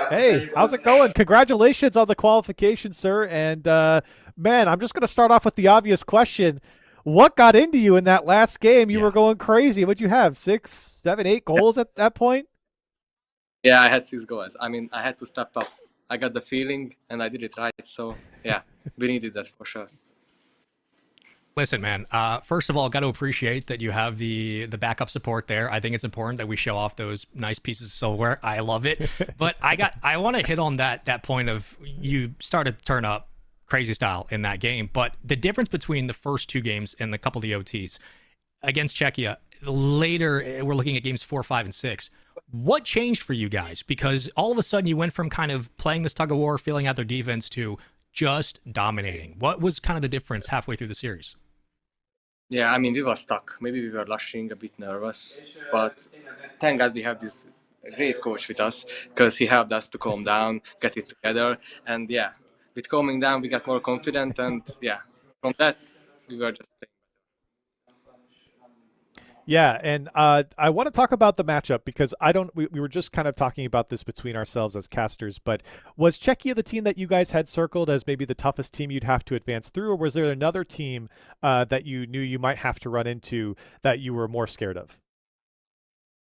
Hey, how's it going? Congratulations on the qualification, sir. And man, I'm just going to start off with the obvious question. What got into you in that last game? You were going crazy. What'd you have? 6, 7, 8 goals at that point? Yeah, I had 6 goals. I mean, I had to step up. I got the feeling and I did it right. So yeah, we needed that for sure. Listen, man, first of all, got to appreciate that you have the backup support there. I think it's important that we show off those nice pieces of silverware. I love it. But I want to hit on that point of you started to turn up crazy style in that game. But the difference between the first 2 games and a couple of the OTs against Czechia, later we're looking at games 4, 5, and 6. What changed for you guys? Because all of a sudden you went from kind of playing this tug of war, feeling out their defense to just dominating. What was kind of the difference halfway through the series? Yeah, I mean, we were stuck. Maybe we were rushing, a bit nervous. But thank God we have this great coach with us because he helped us to calm down, get it together. And yeah, with calming down, we got more confident. And yeah, from that, we were just playing. Yeah, and I want to talk about the matchup because we were just kind of talking about this between ourselves as casters, but was Czechia the team that you guys had circled as maybe the toughest team you'd have to advance through, or was there another team that you knew you might have to run into that you were more scared of?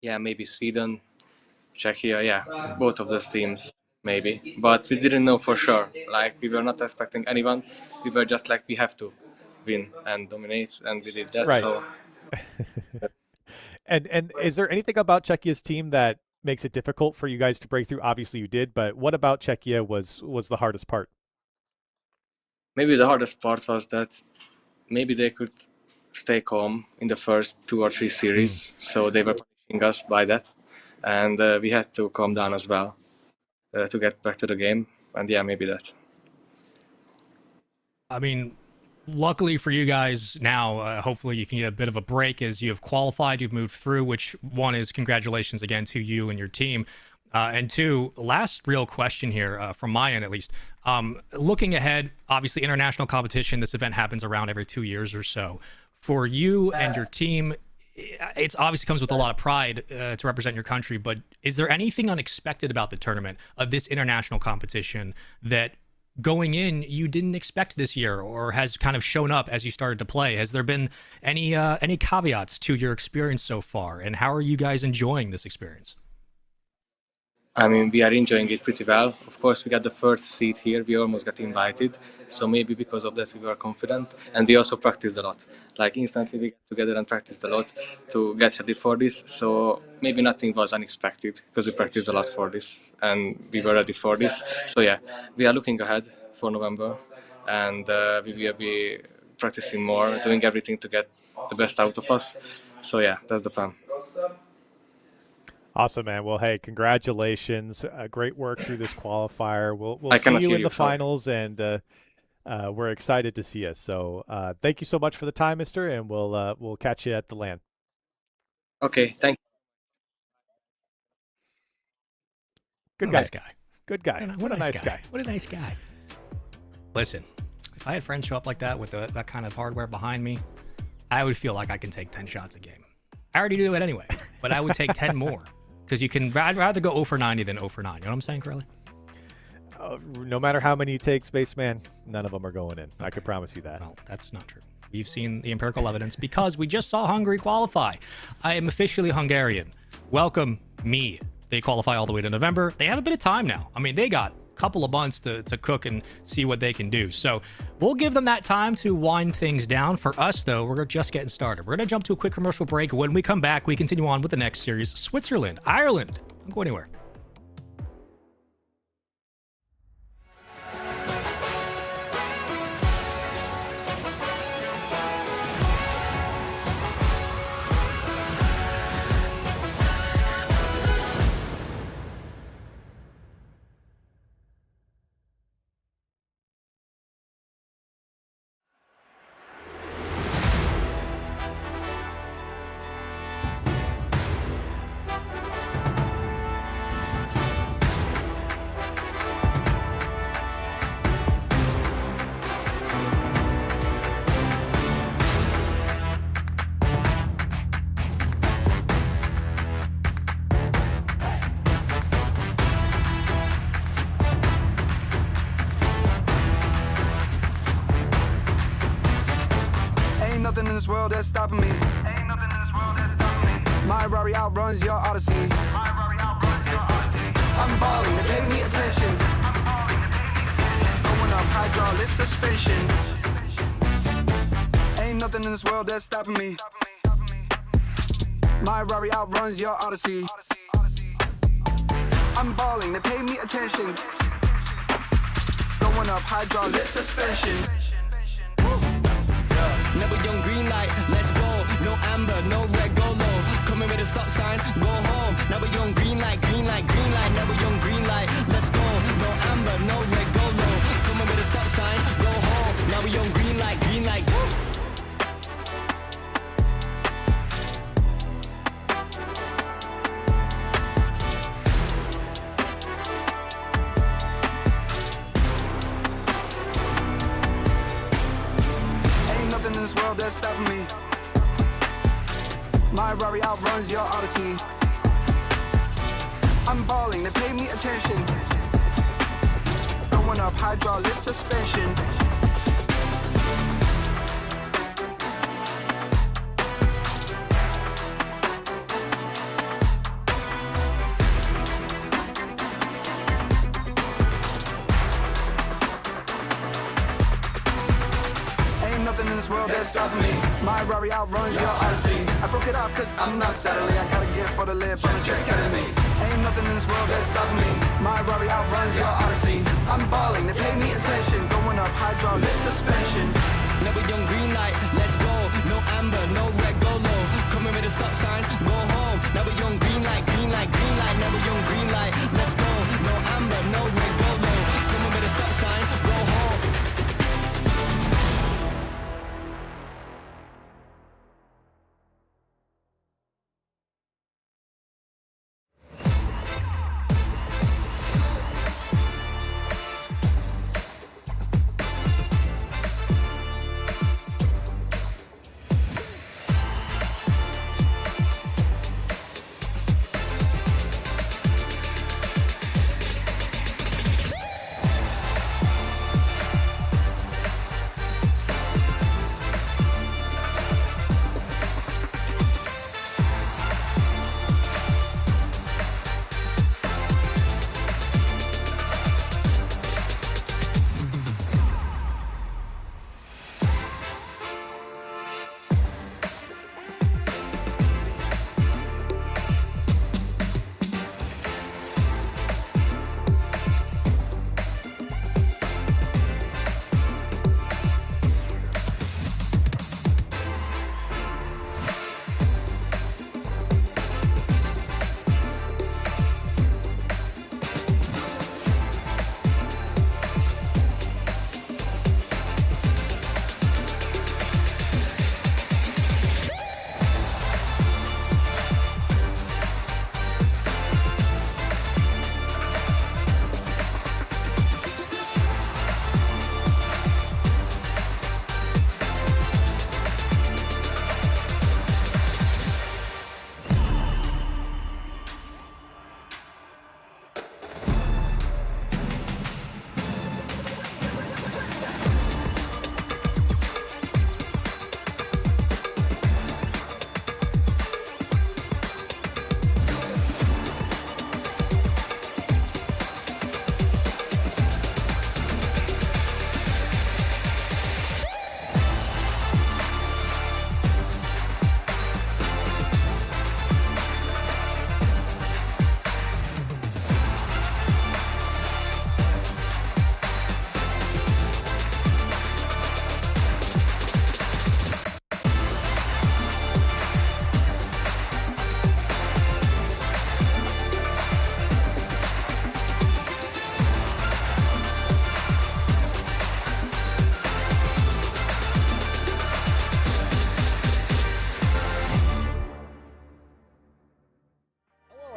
Yeah, maybe Sweden, Czechia, yeah, both of those teams, maybe. But we didn't know for sure. Like, we were not expecting anyone. We were just like, we have to win and dominate, and we did that. Right. So. And is there anything about Czechia's team that makes it difficult for you guys to break through? Obviously you did, but what about Czechia was the hardest part? Maybe the hardest part was that maybe they could stay calm in the first 2 or 3 series, so they were punishing us by that, and we had to calm down as well to get back to the game, and yeah, maybe that. I mean, luckily for you guys now, hopefully you can get a bit of a break as you have qualified, you've moved through, which one is congratulations again to you and your team. And 2, last real question here, from my end at least. Looking ahead, obviously international competition, this event happens around every 2 years or so. For you and your team, it obviously comes with a lot of pride to represent your country, but is there anything unexpected about the tournament, of this international competition, that going in you didn't expect this year, or has kind of shown up as you started to play? Has there been any caveats to your experience so far, and how are you guys enjoying this experience? I mean, we are enjoying it pretty well. Of course, we got the first seat here. We almost got invited. So maybe because of that, we were confident. And we also practiced a lot. Like, instantly, we got together and practiced a lot to get ready for this. So maybe nothing was unexpected because we practiced a lot for this and we were ready for this. So yeah, we are looking ahead for November. And we will be practicing more, doing everything to get the best out of us. So yeah, that's the plan. Awesome, man. Well, hey, congratulations. Great work through this qualifier. We'll I see cannot you hear in you, the sorry. finals, and we're excited to see you. So thank you so much for the time, mister, and we'll catch you at the LAN. Okay, thank you. Good What a guy. nice guy. Good guy. What a nice guy. What a nice guy. Listen, if I had friends show up like that with that kind of hardware behind me, I would feel like I can take 10 shots a game. I already do it anyway, but I would take 10 more. Because I'd rather go 0 for 90 than 0 for 9. You know what I'm saying, Curly? No matter how many he takes, Spaceman, none of them are going in. I can promise you that. Well, that's not true. We've seen the empirical evidence because we just saw Hungary qualify. I am officially Hungarian. Welcome me. They qualify all the way to November. They have a bit of time now. I mean, they got a couple of months to cook and see what they can do. So we'll give them that time to wind things down. For us, though, we're just getting started. We're going to jump to a quick commercial break. When we come back, we continue on with the next series, Switzerland, Ireland. Don't go anywhere. Ain't nothing in this world that's stopping me. My Rari outruns your Odyssey. I'm balling, they pay me attention. Going up hydraulic suspension. Ain't nothing in this world that's stopping me. My Rari outruns your Odyssey. I'm balling, they pay me attention. Going up hydraulic suspension. Never young green light, let's go. No amber, no red, go low. Coming with a stop sign, go home. Never young green light, green light, green light. Never young green light, let's go. No amber, no red, go low. Coming with a stop sign, go home. Now we young green light, green light. Woo! Ain't nothing in this world that's stopping me. My Rari outruns your Odyssey. I'm balling, they pay me attention. Going up hydraulic suspension. Ain't nothing in this world that's stopping me. My Rari outruns your Odyssey. I broke it off cause I'm not settling. I got a gift for the lip, I'm a trick at me. Ain't nothing in this world that's stopping me. My Rari outruns your Odyssey. I'm balling, they pay me attention. Going up hydraulic suspension. Never young green light, let's go. No amber, no red, go low. Coming with a stop sign, go home. Never young green light, green light, green light. Never young green light, let's go. No amber, no red, go low. Coming with a stop sign, go home.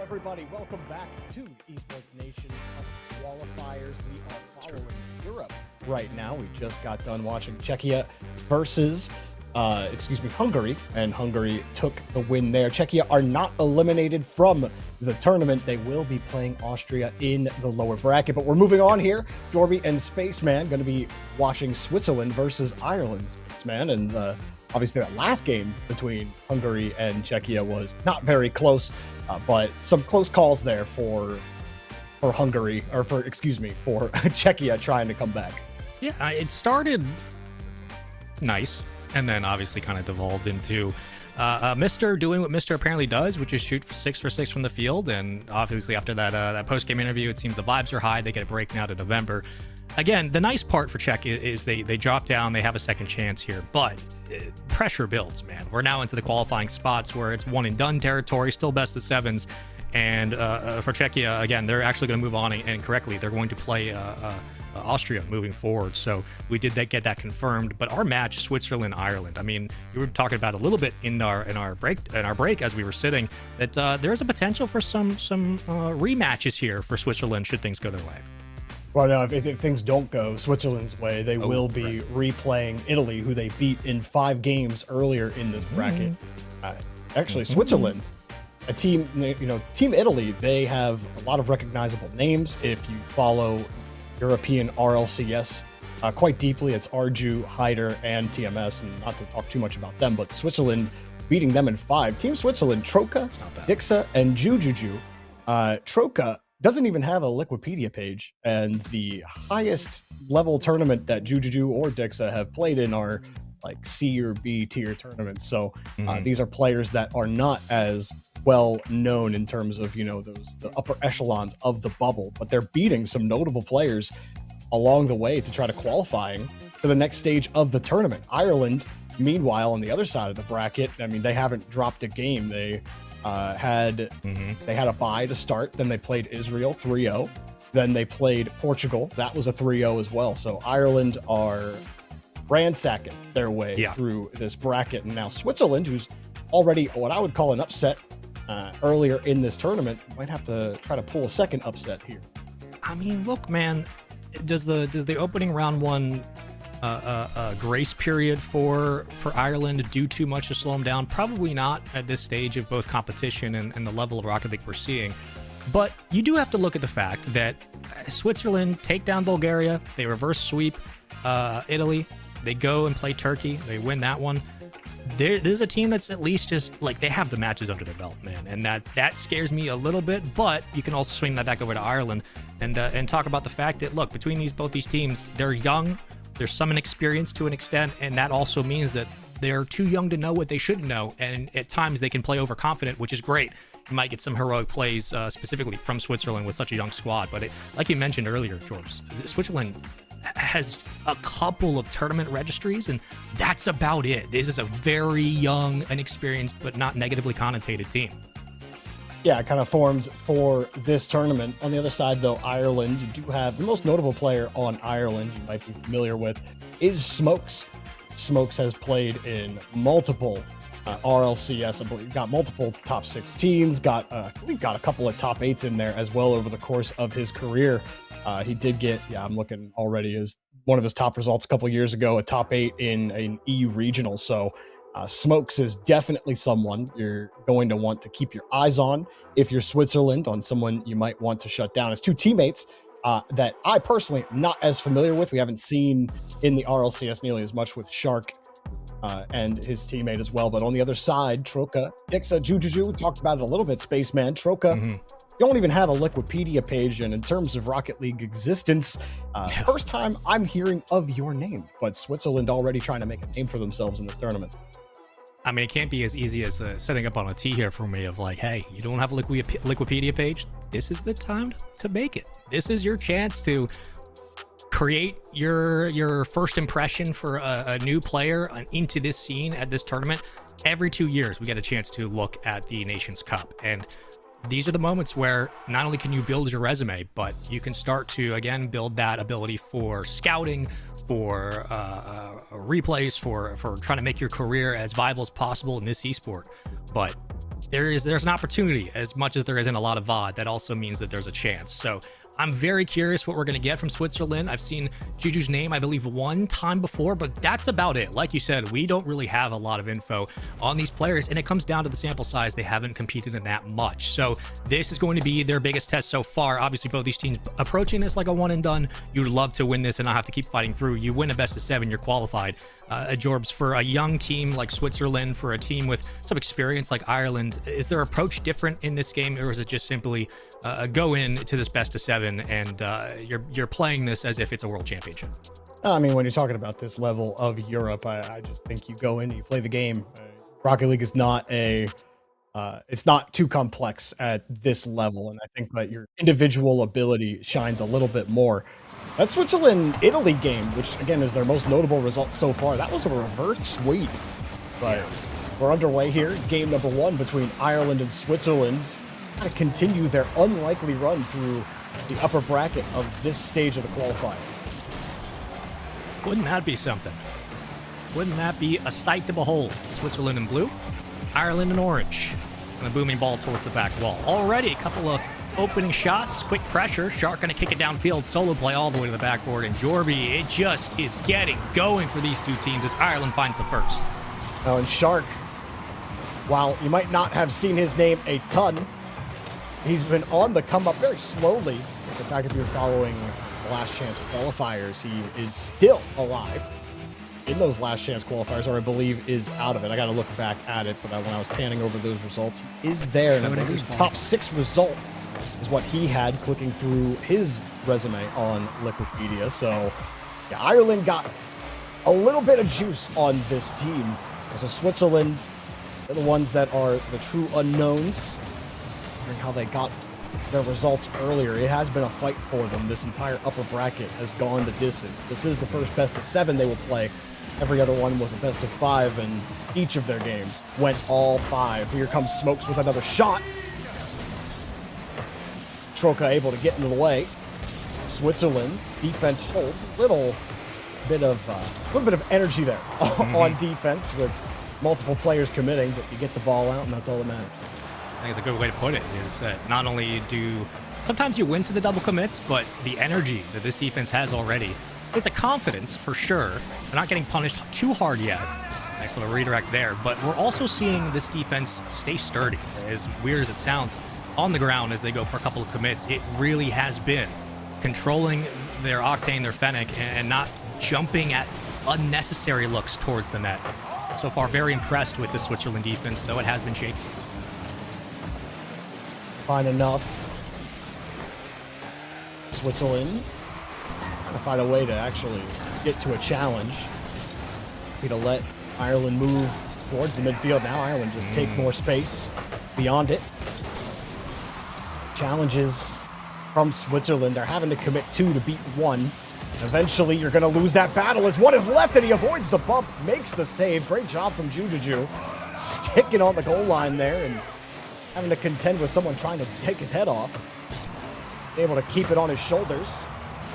everybody? Welcome back to the Esports Nation of Qualifiers. We are following Europe right now. We just got done watching Czechia versus, Hungary, and Hungary took the win there. Czechia are not eliminated from the tournament. They will be playing Austria in the lower bracket, but we're moving on here. Jorby and Spaceman going to be watching Switzerland versus Ireland. Spaceman, and obviously that last game between Hungary and Czechia was not very close, but some close calls there for Hungary, or for Czechia trying to come back. Yeah, it started nice, and then obviously kind of devolved into Mr. doing what Mr. apparently does, which is shoot 6 for 6 from the field. And obviously after that post-game interview, it seems the vibes are high. They get a break now to November. Again, the nice part for Czech is they drop down, they have a second chance here, but pressure builds, man. We're now into the qualifying spots where it's one and done territory, still best of sevens. And for Czechia, again, they're actually going to move on, and correctly, they're going to play Austria moving forward. So we did get that confirmed. But our match, Switzerland-Ireland, I mean, we were talking about a little bit in our break as we were sitting, that there's a potential for some rematches here for Switzerland should things go their way. Well, no, if things don't go Switzerland's way, they will be replaying Italy, who they beat in 5 games earlier in this bracket. Actually, Switzerland, a team, Team Italy, they have a lot of recognizable names. If you follow European RLCS quite deeply, it's Arju, Hyder, and TMS, and not to talk too much about them, but Switzerland beating them in 5. Team Switzerland, Troka, Dixa, and Jujuju. Troka doesn't even have a Liquipedia page, and the highest level tournament that Jujuju or Dixa have played in are like C or B tier tournaments. So these are players that are not as well known in terms of, the upper echelons of the bubble, but they're beating some notable players along the way to try to qualifying for the next stage of the tournament. Ireland, meanwhile, on the other side of the bracket, I mean, they haven't dropped a game. They had a bye to start, then they played Israel 3-0, then they played Portugal, that was a 3-0 as well. So Ireland are ransacking their way through this bracket, and now Switzerland, who's already what I would call an upset earlier in this tournament, might have to try to pull a second upset here. I mean, look, man, does the opening round one grace period for Ireland do too much to slow them down? Probably not at this stage of both competition and the level of Rocket League we're seeing. But you do have to look at the fact that Switzerland take down Bulgaria, they reverse sweep Italy, they go and play Turkey, they win that one. There's a team that's at least just like, they have the matches under their belt, man, and that scares me a little bit. But you can also swing that back over to Ireland and talk about the fact that, look, between both these teams, they're young. There's some inexperience to an extent, and that also means that they're too young to know what they shouldn't know, and at times they can play overconfident, which is great. You might get some heroic plays specifically from Switzerland with such a young squad, but like you mentioned earlier, George, Switzerland has a couple of tournament registries, and that's about it. This is a very young, inexperienced, but not negatively connotated team. Yeah, kind of formed for this tournament. On the other side, though, Ireland, you do have the most notable player on Ireland you might be familiar with is Smokes. Smokes has played in multiple RLCS, I believe, got multiple top 16s, got a couple of top 8s in there as well over the course of his career. He did get, I'm looking already, as one of his top results a couple of years ago, a top 8 in an EU regional. So Smokes is definitely someone you're going to want to keep your eyes on if you're Switzerland, on someone you might want to shut down. His 2 teammates that I personally am not as familiar with. We haven't seen in the RLCS nearly as much with Shark and his teammate as well. But on the other side, Troka, Dixa, Jujuju, we talked about it a little bit, Spaceman. Troka don't even have a Liquipedia page, and in terms of Rocket League existence, first time I'm hearing of your name, but Switzerland already trying to make a name for themselves in this tournament. I mean, it can't be as easy as setting up on a tee here for me of like, hey, you don't have a Liquipedia page? This is the time to make it. This is your chance to create your first impression for a new player into this scene at this tournament. Every 2 years, we get a chance to look at the Nations Cup, and these are the moments where not only can you build your resume, but you can start to, again, build that ability for scouting, for replays, for trying to make your career as viable as possible in this esport. But there's an opportunity as much as there isn't a lot of VOD. That also means that there's a chance. So I'm very curious what we're going to get from Switzerland. I've seen Juju's name, I believe, one time before, but that's about it. Like you said, we don't really have a lot of info on these players, and it comes down to the sample size. They haven't competed in that much. So this is going to be their biggest test so far. Obviously, both these teams approaching this like a one and done. You'd love to win this and not have to keep fighting through. You win a best of 7, you're qualified. Jorbs, for a young team like Switzerland, for a team with some experience like Ireland, is their approach different in this game, or is it just simply go in to this best of 7 and you're playing this as if it's a world championship? I mean, when you're talking about this level of Europe, I just think you go in, you play the game. Rocket League is not it's not too complex at this level, and I think that your individual ability shines a little bit more. That Switzerland-Italy game, which again is their most notable result so far, that was a reverse sweep. But we're underway here. Game number 1 between Ireland and Switzerland to continue their unlikely run through the upper bracket of this stage of the qualifier. Wouldn't that be something? Wouldn't that be a sight to behold? Switzerland in blue, Ireland in orange, and a booming ball towards the back wall. Already a couple of opening shots, quick pressure. Shark going to kick it downfield, solo play all the way to the backboard, and Jorby, it just is getting going for these two teams as Ireland finds the first. Oh, and Shark, while you might not have seen his name a ton, he's been on the come up very slowly. The fact that you're following the last chance qualifiers, he is still alive in those last chance qualifiers, or I believe is out of it. I got to look back at it, but when I was panning over those results, he is there. And I believe top 6 result is what he had clicking through his resume on Liquipedia. So yeah, Ireland got a little bit of juice on this team. So Switzerland, they're the ones that are the true unknowns. Wondering how they got their results earlier. It has been a fight for them. This entire upper bracket has gone the distance. This is the first best of 7 they will play. Every other one was a best of 5, and each of their games went all 5. Here comes Smokes with another shot. Troka able to get into the way. Switzerland defense holds a little bit of energy there on defense with multiple players committing, but you get the ball out, and that's all that matters. I think it's a good way to put it, is that not only do sometimes you win to the double commits, but the energy that this defense has already, it's a confidence for sure. They're not getting punished too hard yet. Nice little redirect there, but we're also seeing this defense stay sturdy, as weird as it sounds, on the ground as they go for a couple of commits. It really has been controlling their Octane, their Fennec, and not jumping at unnecessary looks towards the net. So far, very impressed with the Switzerland defense, though it has been shaky. Fine enough. Switzerland trying to find a way to actually get to a challenge. To let Ireland move towards the midfield. Now Ireland just take more space beyond it. Challenges from Switzerland. They're having to commit 2 to beat 1. Eventually, you're going to lose that battle as 1 is left, and he avoids the bump, makes the save. Great job from Jujuju. Sticking on the goal line there and having to contend with someone trying to take his head off. Able to keep it on his shoulders.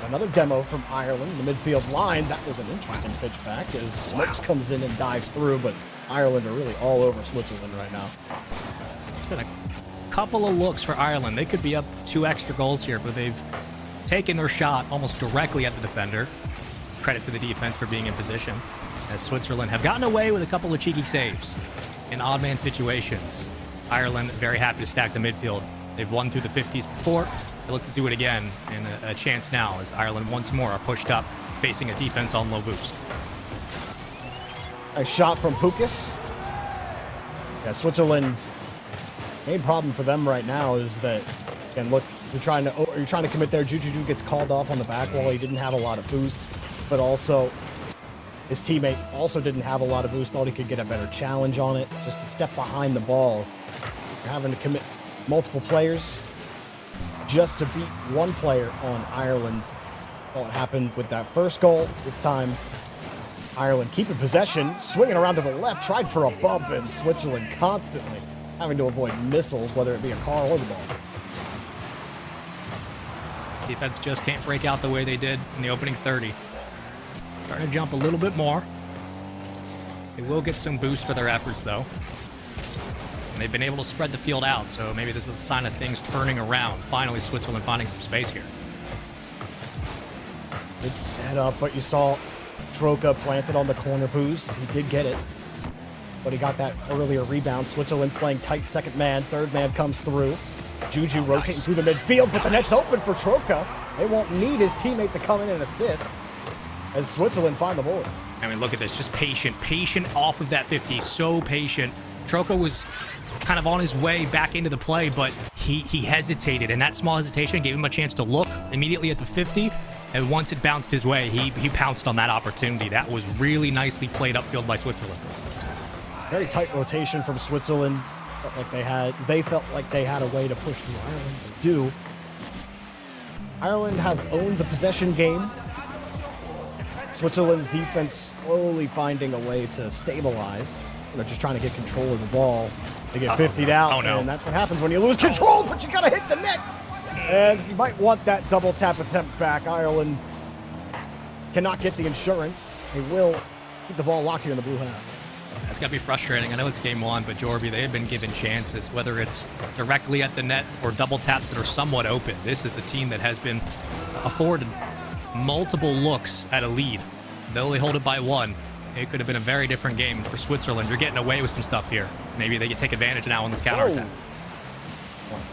Another demo from Ireland in the midfield line. That was an interesting pitch back as Smokes comes in and dives through, but Ireland are really all over Switzerland right now. It's been a couple of looks for Ireland. They could be up 2 extra goals here, but they've taken their shot almost directly at the defender. Credit to the defense for being in position, as Switzerland have gotten away with a couple of cheeky saves in odd man situations. Ireland very happy to stack the midfield. They've won through the 50s before. They look to do it again, and a chance now as Ireland once more are pushed up, facing a defense on low boost. A shot from Pukas. Yeah, Switzerland, main problem for them right now is that, again, look, you're trying to commit there. Jujuju gets called off on the back wall. He didn't have a lot of boost, but also his teammate also didn't have a lot of boost. Thought he could get a better challenge on it, just to step behind the ball. You're having to commit multiple players just to beat 1 player on Ireland. What happened with that first goal. This time, Ireland keeping possession, swinging around to the left, tried for a bump, and Switzerland constantly having to avoid missiles, whether it be a car or the ball. This defense just can't break out the way they did in the opening 30. Starting to jump a little bit more. They will get some boost for their efforts, though. And they've been able to spread the field out, so maybe this is a sign of things turning around. Finally, Switzerland finding some space here. Good setup, but you saw Troka planted on the corner boost. He did get it, but he got that earlier rebound. Switzerland playing tight second man. Third man comes through. Juju rotating through the midfield, but the net's open for Troka. They won't need his teammate to come in and assist as Switzerland find the board. I mean, look at this. Just patient off of that 50. So patient. Troka was kind of on his way back into the play, but he hesitated, and that small hesitation gave him a chance to look immediately at the 50. And once it bounced his way, he pounced on that opportunity. That was really nicely played upfield by Switzerland. Very tight rotation from Switzerland. They felt like they had a way to push through Ireland. They do. Ireland has owned the possession game. Switzerland's defense slowly finding a way to stabilize. They're just trying to get control of the ball. They get 50'd out, Oh, no. and that's what happens when you lose control, but you gotta hit the net. And you might want that double tap attempt back. Ireland cannot get the insurance. They will keep the ball locked here in the blue half. That's got to be frustrating. I know it's game one, but Jorby, they have been given chances, whether it's directly at the net or double taps that are somewhat open. This is a team that has been afforded multiple looks at a lead. They only hold it by one. It could have been a very different game for Switzerland. You're getting away with some stuff here. Maybe they can take advantage now on this counterattack.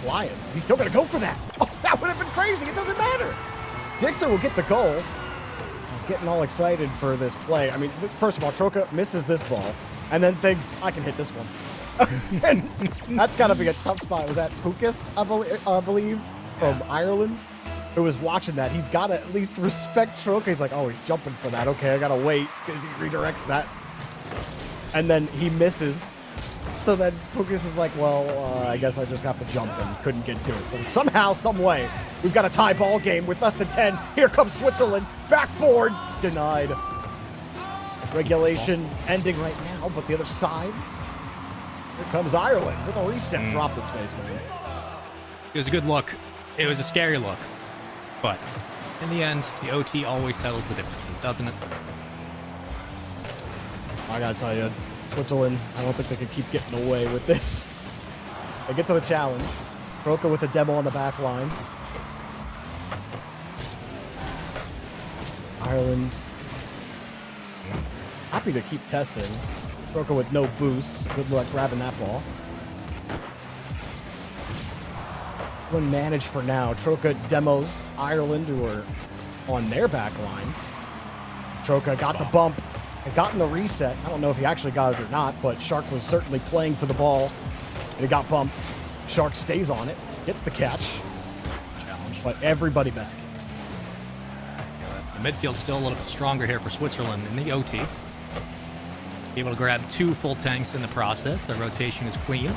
Flying. He's still going to go for that. Oh, that would have been crazy. It doesn't matter. Dixon will get the goal. I was getting all excited for this play. I mean, first of all, Troka misses this ball and then thinks, I can hit this one. And that's got to be a tough spot. Was that Pukas, I believe, from Ireland, who was watching that? He's got to at least respect Troka. He's like, oh, he's jumping for that. Okay, I got to wait. He redirects that. And then he misses. So then Pukas is like, well, I guess I just have to jump, and couldn't get to it. So somehow, some way, we've got a tie ball game with less than 10. Here comes Switzerland. Backboard. Denied. Regulation ending right now, but the other side. Here comes Ireland with a reset. Dropped its face, man. It was a good look. It was a scary look. But in the end, the OT always settles the differences, doesn't it? I gotta tell you, Switzerland, I don't think they can keep getting away with this. They get to the challenge. Troka with a demo on the back line. Ireland happy to keep testing. Troka with no boost. Good luck grabbing that ball. One managed for now. Troka demos Ireland, who are on their back line. Troka got the bump and gotten the reset. I don't know if he actually got it or not, but Shark was certainly playing for the ball. And it got bumped. Shark stays on it, gets the catch. Challenge. But everybody back. The midfield's still a little bit stronger here for Switzerland in the OT. Able to grab 2 full tanks in the process. Their rotation is clean.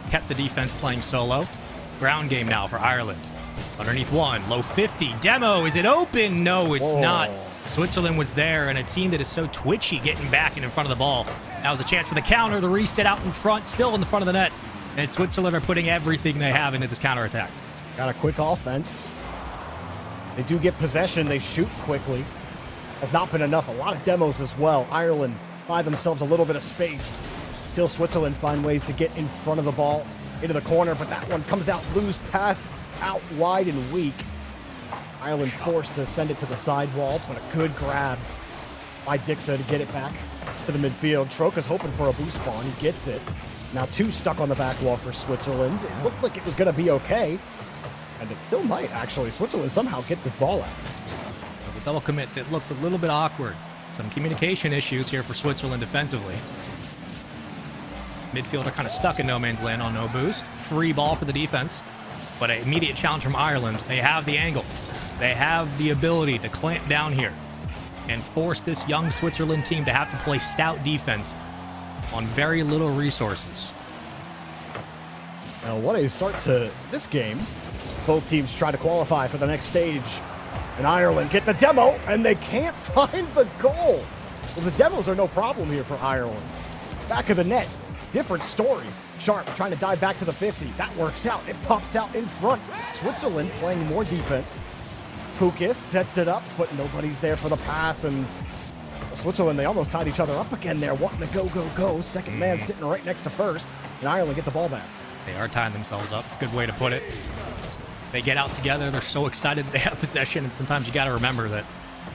Kept the defense playing solo. Ground game now for Ireland. Underneath one, low 50. Demo, is it open? No, it's not. Switzerland was there, and a team that is so twitchy getting back and in front of the ball. That was a chance for the counter. The reset out in front, still in the front of the net. And Switzerland are putting everything they have into this counterattack. Got a quick offense. They do get possession. They shoot quickly. Has not been enough. A lot of demos as well. Ireland buy themselves a little bit of space. Still, Switzerland find ways to get in front of the ball into the corner, but that one comes out loose, pass out wide and weak. Ireland forced to send it to the sidewall, but a good grab by Dixa to get it back to the midfield. Troka's hoping for a boost spawn. He gets it. Now 2 stuck on the back wall for Switzerland. It looked like it was going to be okay, and it still might, actually. Switzerland somehow get this ball out. It was a double commit that looked a little bit awkward. Some communication issues here for Switzerland defensively. Midfielder kind of stuck in no man's land on no boost. Free ball for the defense, but an immediate challenge from Ireland. They have the angle. They have the ability to clamp down here and force this young Switzerland team to have to play stout defense on very little resources. Now, what a start to this game. Both teams try to qualify for the next stage. And Ireland get the demo, and they can't find the goal. Well, the demos are no problem here for Ireland. Back of the net. Different story. Sharp trying to dive back to the 50. That works out. It pops out in front. Switzerland playing more defense. Pukas sets it up, but nobody's there for the pass. And Switzerland, they almost tied each other up again there, wanting to go. Second man sitting right next to first. and Ireland get the ball back. They are tying themselves up. It's a good way to put it. They get out together. They're so excited they have possession, and sometimes you got to remember that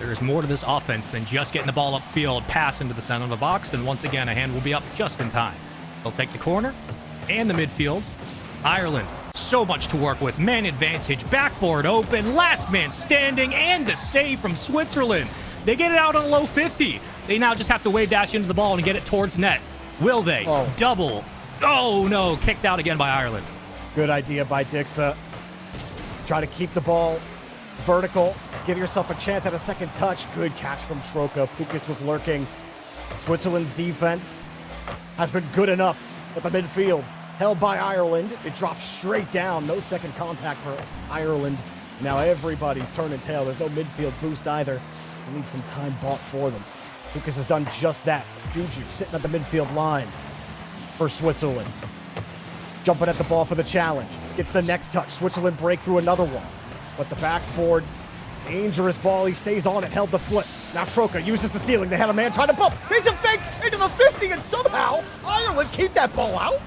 there is more to this offense than just getting the ball upfield, pass into the center of the box, and once again, a hand will be up just in time. They'll take the corner and the midfield. Ireland, so much to work with. Man advantage, backboard open, last man standing, and the save from Switzerland. They get it out on a low 50. They now just have to wave dash into the ball and get it towards net. Will they? Oh. Double. Oh, no. Kicked out again by Ireland. Good idea by Dixa. Try to keep the ball vertical. Give yourself a chance at a second touch. Good catch from Troka. Pukas was lurking. Switzerland's defense has been good enough at the midfield. Held by Ireland. It drops straight down. No second contact for Ireland. Now everybody's turning tail. There's no midfield boost either. They need some time bought for them. Pukas has done just that. Juju sitting at the midfield line for Switzerland. Jumping at the ball for the challenge. Gets the next touch. Switzerland break through another one. But the backboard, dangerous ball. He stays on it. Held the flip. Now Troka uses the ceiling. They had a man trying to bump. He's a fake into the 50, and somehow Ireland keep that ball out.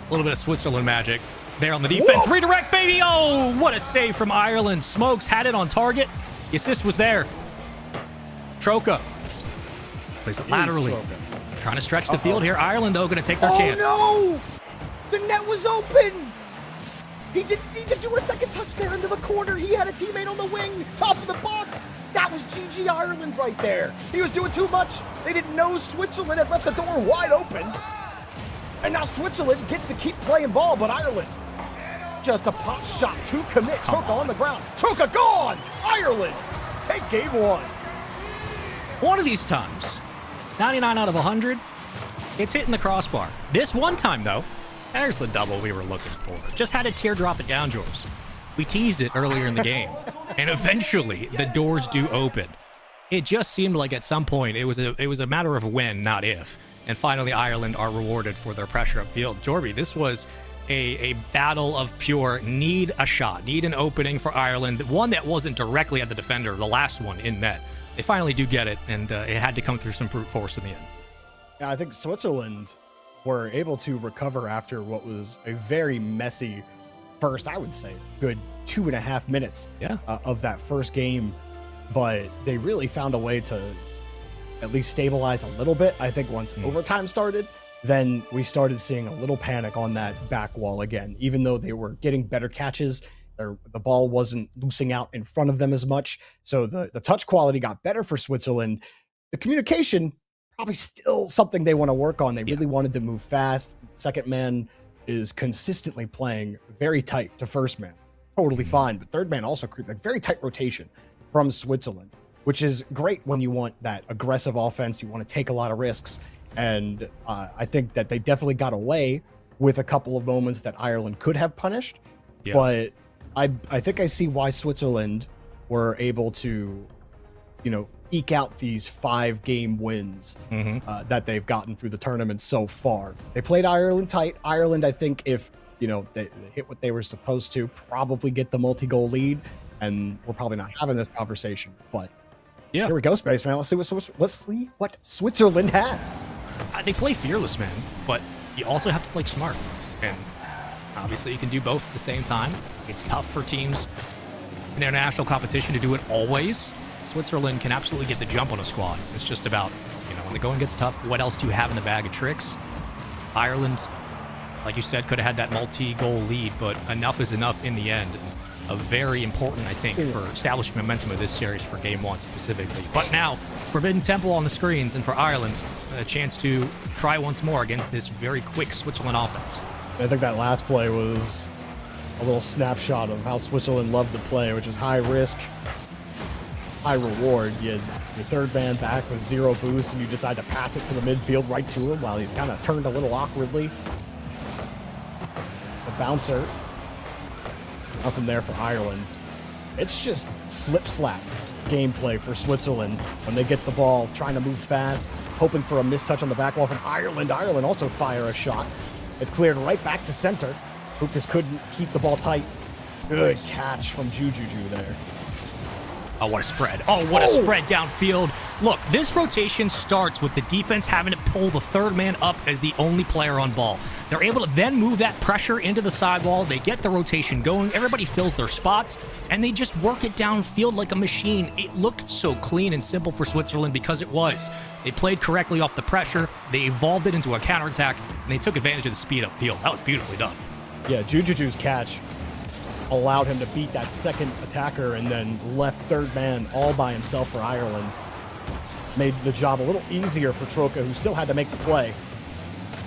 A little bit of Switzerland magic there on the defense. Whoa. Redirect, baby. Oh, what a save from Ireland. Smokes had it on target. The assist was there. Troka plays it laterally. Trying to stretch the field here. Ireland, though, going to take their chance. Oh, no! The net was open! He didn't need to do a second touch there into the corner. He had a teammate on the wing, top of the box. That was GG Ireland right there. He was doing too much. They didn't know Switzerland had left the door wide open. And now Switzerland gets to keep playing ball, but Ireland, just a pop shot to commit. Troka on the ground. Troka gone! Ireland take game one. One of these times, 99 out of 100, it's hitting the crossbar. This one time, though, there's the double we were looking for. Just had to teardrop it down, George. We teased it earlier in the game, and eventually the doors do open. It just seemed like at some point it was a matter of when, not if. And finally, Ireland are rewarded for their pressure upfield. Jorby, this was a battle of pure need a shot, need an opening for Ireland, one that wasn't directly at the defender, the last one in net. They finally do get it, and it had to come through some brute force in the end. Yeah, I think Switzerland were able to recover after what was a very messy first, I would say, good 2.5 minutes of that first game. But they really found a way to at least stabilize a little bit. I think once overtime started, then we started seeing a little panic on that back wall again. Even though they were getting better catches, the ball wasn't loosing out in front of them as much. So the touch quality got better for Switzerland. The communication, probably still something they want to work on. They really wanted to move fast. Second man is consistently playing very tight to first man. Totally fine. But third man also creates like very tight rotation from Switzerland, which is great when you want that aggressive offense. You want to take a lot of risks. And I think that they definitely got away with a couple of moments that Ireland could have punished. Yeah. But I think I see why Switzerland were able to, eke out these 5-game wins that they've gotten through the tournament so far. They played Ireland tight. Ireland, I think, if they hit what they were supposed to, probably get the multi-goal lead, and we're probably not having this conversation. But here we go, Spaceman. Let's see what Switzerland had. They play fearless, man, but you also have to play smart, and obviously you can do both at the same time. It's tough for teams in international competition to do it always. Switzerland can absolutely get the jump on a squad. It's just about, when the going gets tough, what else do you have in the bag of tricks? Ireland, like you said, could have had that multi-goal lead, but enough is enough in the end. Very important, I think, for establishing momentum of this series for Game 1 specifically. But now, Forbidden Temple on the screens, and for Ireland, a chance to try once more against this very quick Switzerland offense. I think that last play was a little snapshot of how Switzerland loved to play, which is high risk, high reward. You had your third man back with 0 boost, and you decide to pass it to the midfield right to him while he's kind of turned a little awkwardly. The bouncer. Nothing there for Ireland. It's just slip-slap gameplay for Switzerland when they get the ball, trying to move fast, hoping for a mistouch on the back wall from Ireland. Ireland also fire a shot. It's cleared right back to center. Pukas couldn't keep the ball tight. Good catch from Juju there. Oh, what a spread. Oh, what a spread downfield. Look, this rotation starts with the defense having to pull the third man up as the only player on ball. They're able to then move that pressure into the sidewall. They get the rotation going. Everybody fills their spots, and they just work it downfield like a machine. It looked so clean and simple for Switzerland because it was. They played correctly off the pressure. They evolved it into a counterattack, and they took advantage of the speed upfield. That was beautifully done. Yeah, Juju's catch allowed him to beat that second attacker and then left third man all by himself for Ireland. Made the job a little easier for Troka, who still had to make the play.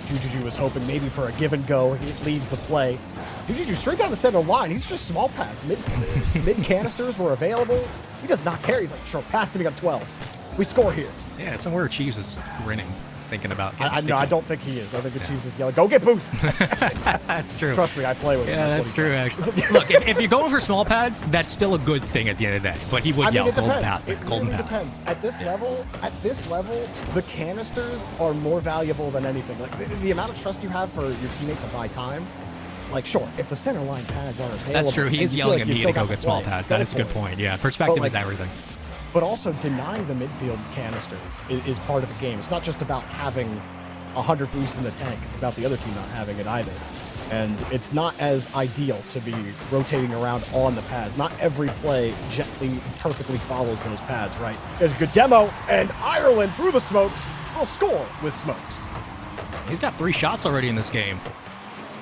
Juju was hoping maybe for a give and go. He leaves the play. Juju straight down the center line. He's just small pads. Mid canisters were available. He does not care. He's like, sure, pass to me up 12. We score here. Yeah, somewhere Chiefs is grinning, thinking about getting No, I don't think he is. I think the Chiefs is yelling, go get Booth. That's true. Trust me, I play with him. Yeah, that's true, actually. Look, if you're going for small pads, that's still a good thing at the end of the day. But he would yell, it golden depends. path. It Golden really path. depends. At this level, the canisters are more valuable than anything. Like the amount of trust you have for your teammate to buy time. Like, sure, if the center line pads aren't available. That's true. He is yelling at me to go get small play, pads. That is a good point. Yeah, perspective is everything. But also denying the midfield canisters is part of the game. It's not just about having 100 boost in the tank. It's about the other team not having it either. And it's not as ideal to be rotating around on the pads. Not every play gently, perfectly follows those pads, right? There's a good demo, and Ireland through the smokes will score with smokes. He's got 3 shots already in this game.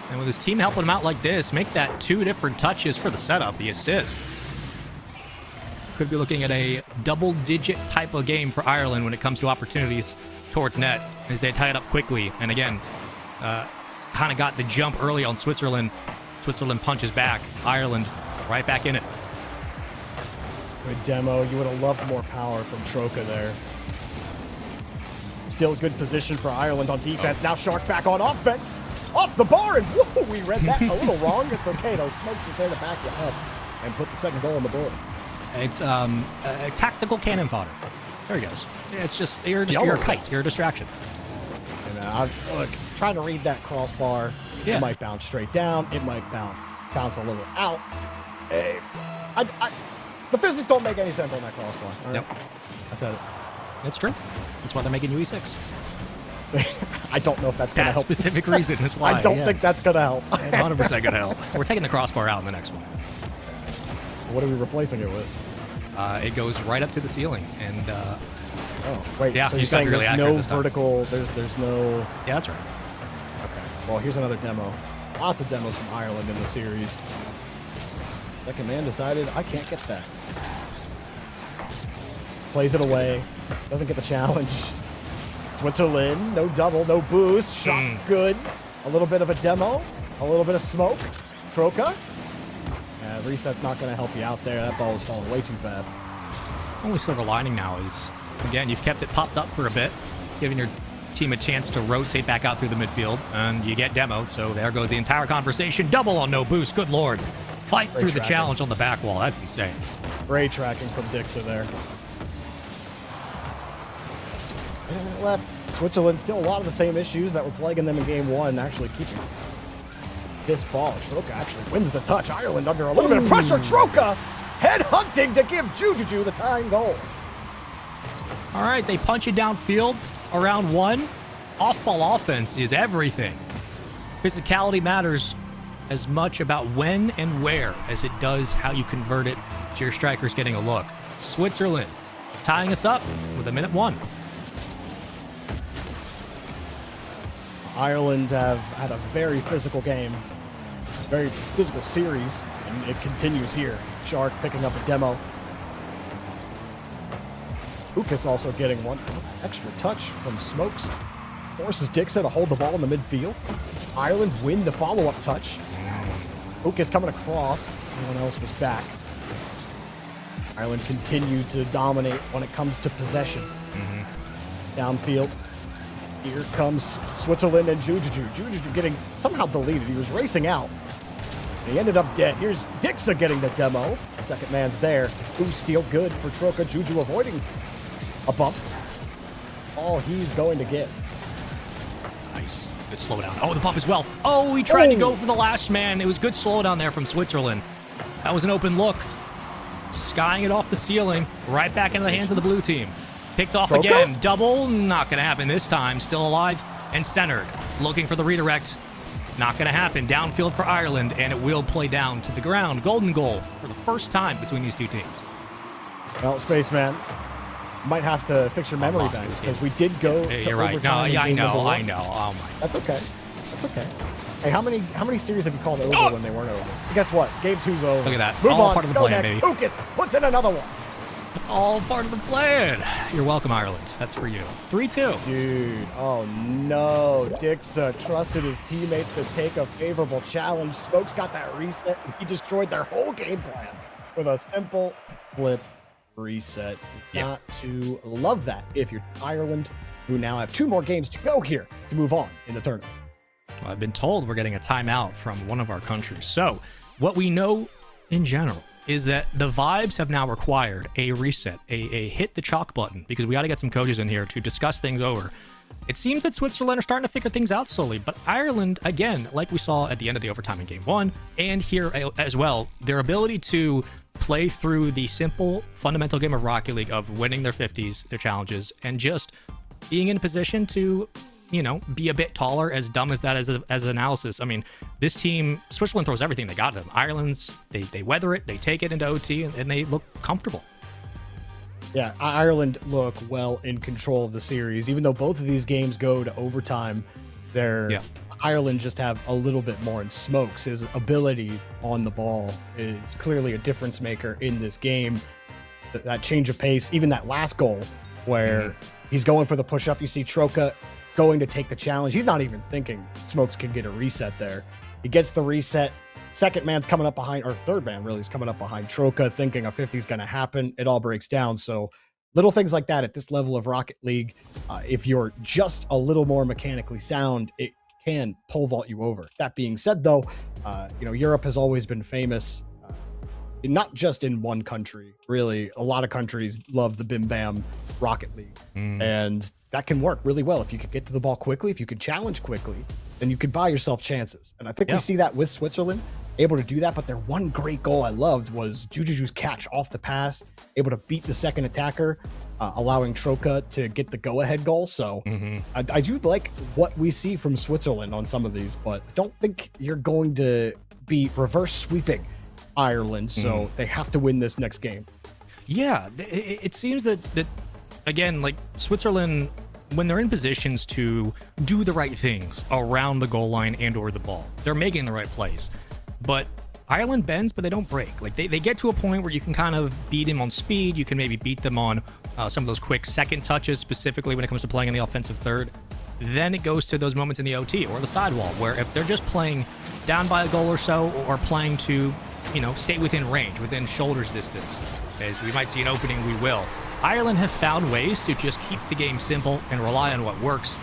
And with his team helping him out like this, make that 2 different touches for the setup, the assist. Could be looking at a double-digit type of game for Ireland when it comes to opportunities towards net as they tie it up quickly. And again, kind of got the jump early on Switzerland. Switzerland punches back. Ireland right back in it. Good demo. You would have loved more power from Troka there. Still good position for Ireland on defense. Now Shark back on offense. Off the bar, and whoa, we read that a little wrong. It's okay. Those smokes is there to back you up and put the second goal on the board. It's a tactical cannon fodder. There he goes. It's just you're a kite. You're a distraction. And look, trying to read that crossbar. Yeah. It might bounce straight down. It might bounce a little out. The physics don't make any sense on that crossbar. All right? Yep. I said it. It's true. That's why they're making UE6. I don't know if that's going to That help. specific reason is why. I don't think that's going to help. It's 100% going to help. We're taking the crossbar out in the next one. What are we replacing it with? It goes right up to the ceiling, and Oh, wait. Yeah, so you're he's got saying really there's accurate no this time. vertical, there's no... yeah, that's right. Okay. Well, here's another demo. Lots of demos from Ireland in the series. Second man decided, I can't get that. Plays it away. Doesn't get the challenge. Switzerland, no double, no boost. Shot's good. A little bit of a demo. A little bit of smoke. Troka. Reset's not going to help you out there. That ball was falling way too fast. Only silver lining now is, again, you've kept it popped up for a bit, giving your team a chance to rotate back out through the midfield, and you get demoed, so there goes the entire conversation. Double on no boost, good lord. Fights through the challenge on the back wall, that's insane. Great tracking from Dixa there. And left, Switzerland still a lot of the same issues that were plaguing them in game one, actually keeping this ball. Troka actually wins the touch. Ireland under a little bit of pressure. Troka head hunting to give Juju the tying goal. All right, they punch it downfield around 1. Off-ball offense is everything. Physicality matters as much about when and where as it does how you convert it to your strikers getting a look. Switzerland tying us up with 1:01. Ireland have had a very physical game, very physical series, and it continues here. Shark picking up a demo. Ukas also getting one extra touch from Smokes. Forces Dixa to hold the ball in the midfield. Ireland win the follow-up touch. Ukas coming across. Everyone else was back. Ireland continued to dominate when it comes to possession. Downfield. Here comes Switzerland and Juju. Juju getting somehow deleted. He was racing out. He ended up dead. Here's Dixa getting the demo. Second man's there. Boost steal good for Troka. Juju avoiding a bump. All he's going to get. Nice. Good slowdown. Oh, the bump as well. Oh, he tried to go for the last man. It was good slowdown there from Switzerland. That was an open look. skying it off the ceiling, right back into the hands of the blue team. Picked off Troca? again. Double, not going to happen this time. Still alive and centered. Looking for the redirect. Not going to happen. Downfield for Ireland, and it will play down to the ground. Golden goal for the first time between these two teams. Well, Spaceman, might have to fix your memory banks because we did go to You're right. No, overtime in yeah, I game number know. one. I know. Oh, my. That's okay. That's okay. Hey, how many series have you called over when they weren't over? And guess what? Game 2's over. Look at that. Move All on. part of the Go plan, next. baby. Lucas puts in another one. All part of the plan. You're welcome, Ireland. That's for you. 3-2. Dude, oh no. Dixa trusted his teammates to take a favorable challenge. Smokes got that reset, and he destroyed their whole game plan with a simple flip reset. Got to love that if you're Ireland, who now have 2 more games to go here to move on in the tournament. Well, I've been told we're getting a timeout from one of our countries. So, what we know in general is that the vibes have now required a reset, a hit the chalk button, because we got to get some coaches in here to discuss things over. It seems that Switzerland are starting to figure things out slowly, but Ireland, again, like we saw at the end of the overtime in game 1, and here as well, their ability to play through the simple, fundamental game of Rocket League of winning their 50s, their challenges, and just being in a position to, be a bit taller, as dumb as that as analysis. I mean, this team, Switzerland throws everything they got to them. Ireland's, they weather it, they take it into OT, and they look comfortable. Yeah, Ireland look well in control of the series. Even though both of these games go to overtime, Ireland just have a little bit more. And Smokes, his ability on the ball is clearly a difference maker in this game. That change of pace, even that last goal where he's going for the push-up. You see Troca going to take the challenge. He's not even thinking Smokes can get a reset there. He gets the reset. Second man's coming up behind, or third man really is coming up behind Troca, thinking a 50 is going to happen. It all breaks down. So little things like that at this level of Rocket League, if you're just a little more mechanically sound, it can pole vault you over. That being said, though, Europe has always been famous, not just in one country, really. A lot of countries love the Bim Bam Rocket League, and that can work really well. If you could get to the ball quickly, if you could challenge quickly, then you could buy yourself chances. And I think we see that with Switzerland, able to do that. But their one great goal I loved was Jujuju's catch off the pass, able to beat the second attacker, allowing Troca to get the go-ahead goal. So I do like what we see from Switzerland on some of these, but I don't think you're going to be reverse sweeping Ireland. So they have to win this next game. Yeah, it seems that again, like Switzerland, when they're in positions to do the right things around the goal line and or the ball, they're making the right plays. But Ireland bends, but they don't break. Like they get to a point where you can kind of beat them on speed. You can maybe beat them on some of those quick second touches, specifically when it comes to playing in the offensive third. Then it goes to those moments in the OT or the sidewall, where if they're just playing down by a goal or so, or playing to, stay within range, within shoulders distance, as we might see an opening, we will. Ireland have found ways to just keep the game simple and rely on what works.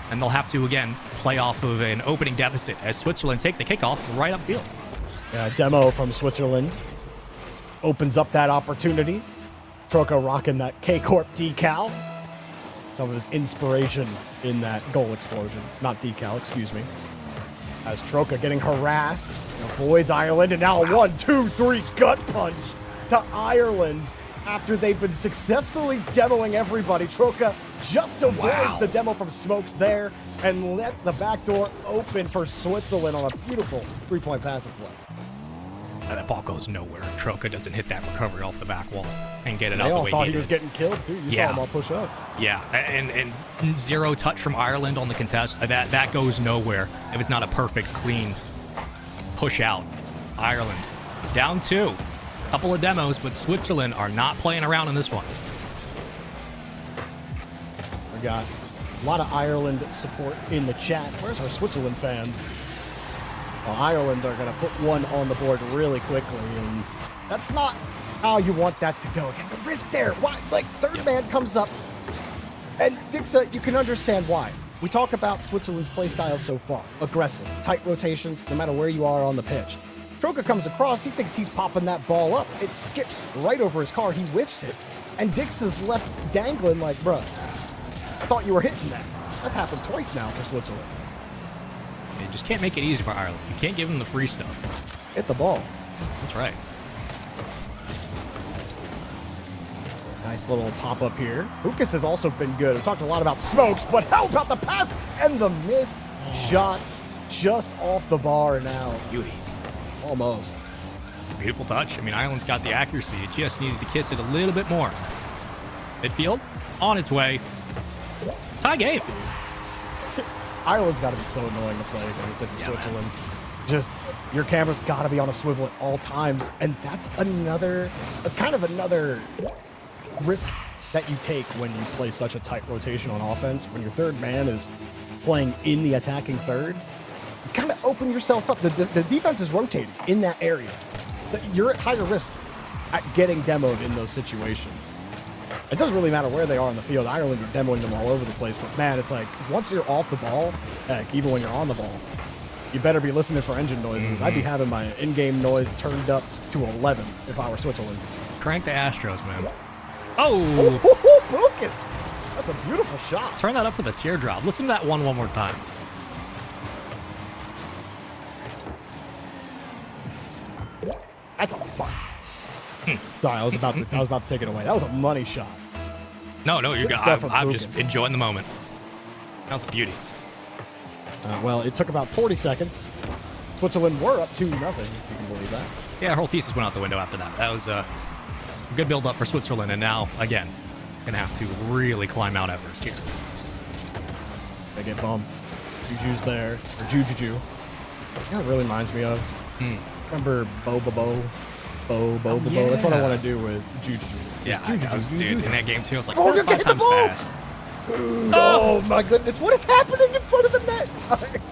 And they'll have to, again, play off of an opening deficit as Switzerland take the kickoff right upfield. Demo from Switzerland opens up that opportunity. Troca rocking that K-Corp decal. Some of his inspiration in that goal explosion. Not decal, excuse me. As Troca getting harassed, avoids Ireland, and now a 1-2-3 gut punch to Ireland after they've been successfully demoing everybody. Troca just avoids the demo from Smokes there and let the back door open for Switzerland on a beautiful three-point passing play. And that ball goes nowhere. Troca doesn't hit that recovery off the back wall and get it out They the all way thought he he was did. getting killed, too. You saw him all push up. Yeah, and zero touch from Ireland on the contest. That goes nowhere if it's not a perfect, clean push out. Ireland down 2. Couple of demos, but Switzerland are not playing around in this one. We got a lot of Ireland support in the chat. Where's our Switzerland fans? Well, Ireland are going to put one on the board really quickly, and that's not how you want that to go. Get the risk there. Why? Like, third man comes up, and Dixa, you can understand why. We talk about Switzerland's play style so far. Aggressive, tight rotations, no matter where you are on the pitch. Troca comes across, he thinks he's popping that ball up. It skips right over his car, he whiffs it, and Dix is left dangling like, bruh, I thought you were hitting that. That's happened twice now for Switzerland. They just can't make it easy for Ireland. You can't give them the free stuff. Hit the ball. That's right. Nice little pop-up here. Lucas has also been good. We've talked a lot about smokes, but how about the pass and the missed shot just off the bar now? Beauty. Almost. Beautiful touch. I mean, Ireland's got the accuracy. It just needed to kiss it a little bit more. Midfield, on its way. Tie games. Ireland's got to be so annoying to play against if you're Switzerland. Just, your camera's got to be on a swivel at all times, and that's kind of another risk that you take when you play such a tight rotation on offense. When your third man is playing in the attacking third, you kind of open yourself up. The defense is rotating in that area. You're at higher risk at getting demoed in those situations. It doesn't really matter where they are on the field. Ireland are demoing them all over the place, but man, it's like once you're off the ball, heck, even when you're on the ball, you better be listening for engine noises. I'd be having my in-game noise turned up to 11 if I were Switzerland. Crank the Astros, man. Oh! Lucas! That's a beautiful shot. Turn that up for the teardrop. Listen to that one more time. That's a fun. Sorry, I was about to take it away. That was a money shot. No, you Good got. stuff from I'm Lucas. just enjoying the moment. That was a beauty. Well, it took about 40 seconds. Switzerland were up 2-0, if you can believe that. Yeah, our whole thesis went out the window after that. That was a good build-up for Switzerland, and now, again, gonna have to really climb Mount Everest here. They get bumped. Juju's there, or Juju. You know what it really reminds me of? Remember Bo? That's what I want to do with Juju. Yeah, Juju. dude, in that game too, I was like, Oh, you're 5 getting the times ball! fast. Oh my goodness, what is happening in front of the net?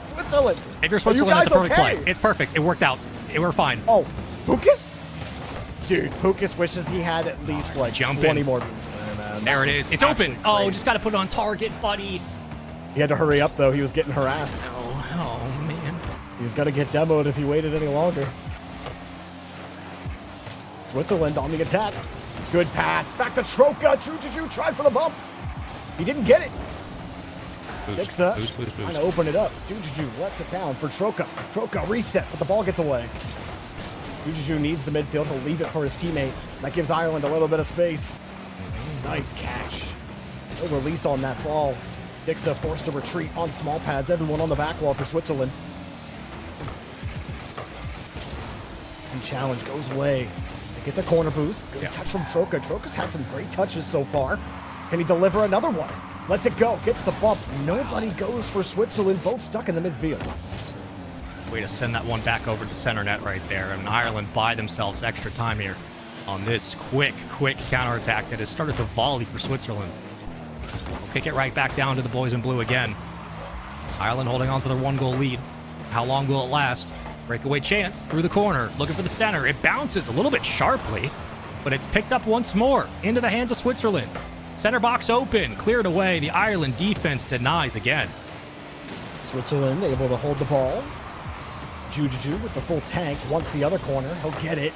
Switzerland. If you're Are Switzerland, you that's a guys perfect okay? play. It's perfect. It worked out. We're fine. Oh, Pukas? Dude, Pukas wishes he had at least like Jump 20 in. more boosts there, man. There it That is. was It's open. actually Oh, great. just got to put it on target, buddy. He had to hurry up though. He was getting harassed. Oh man. He was gonna get demoed if he waited any longer. Switzerland on the attack. Good pass. Back to Troka. Juju tried for the bump. He didn't get it. Dixa trying to open it up. Juju lets it down for Troka. Troka reset, but the ball gets away. Juju needs the midfield to leave it for his teammate. That gives Ireland a little bit of space. Nice catch. No release on that ball. Dixa forced to retreat on small pads. Everyone on the back wall for Switzerland. And challenge goes away. They get the corner boost. Good touch from Troka. Troka's had some great touches so far. Can he deliver another one? Lets it go. Gets the bump. Nobody goes for Switzerland. Both stuck in the midfield. Way to send that one back over to center net right there. And Ireland buy themselves extra time here on this quick counterattack that has started to volley for Switzerland. We'll kick it right back down to the boys in blue again. Ireland holding on to their 1-goal lead. How long will it last? Breakaway chance through the corner, looking for the center. It bounces a little bit sharply, but it's picked up once more into the hands of Switzerland. Center box open, cleared away. The Ireland defense denies again. Switzerland able to hold the ball. Juju with the full tank wants the other corner. He'll get it.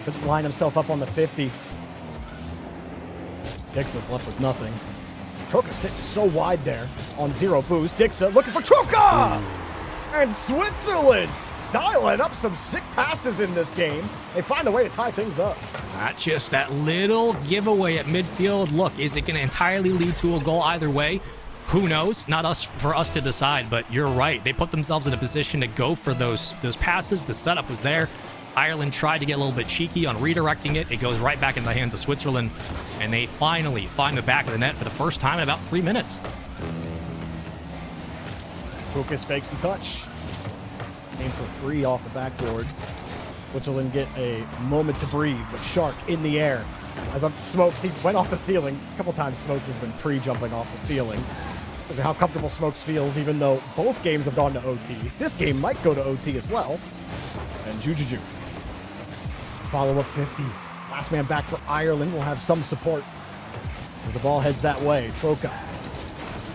Couldn't line himself up on the 50. Dixa's left with nothing. Troka sitting so wide there on 0 boost. Dixa looking for Troka! And Switzerland dialing up some sick passes in this game. They find a way to tie things up. Not just that little giveaway at midfield. Look, is it going to entirely lead to a goal either way? Who knows? Not us for us to decide, but you're right. They put themselves in a position to go for those passes. The setup was there. Ireland tried to get a little bit cheeky on redirecting it. It goes right back into the hands of Switzerland, and they finally find the back of the net for the first time in about 3 minutes. Pukas fakes the touch. Aim for free off the backboard. Switzerland get a moment to breathe, but Shark in the air. As Smokes, he went off the ceiling. A couple times Smokes has been pre-jumping off the ceiling. Because of how comfortable Smokes feels, even though both games have gone to OT. This game might go to OT as well. And Juju. Follow-up 50. Last man back for Ireland will have some support as the ball heads that way. Troka.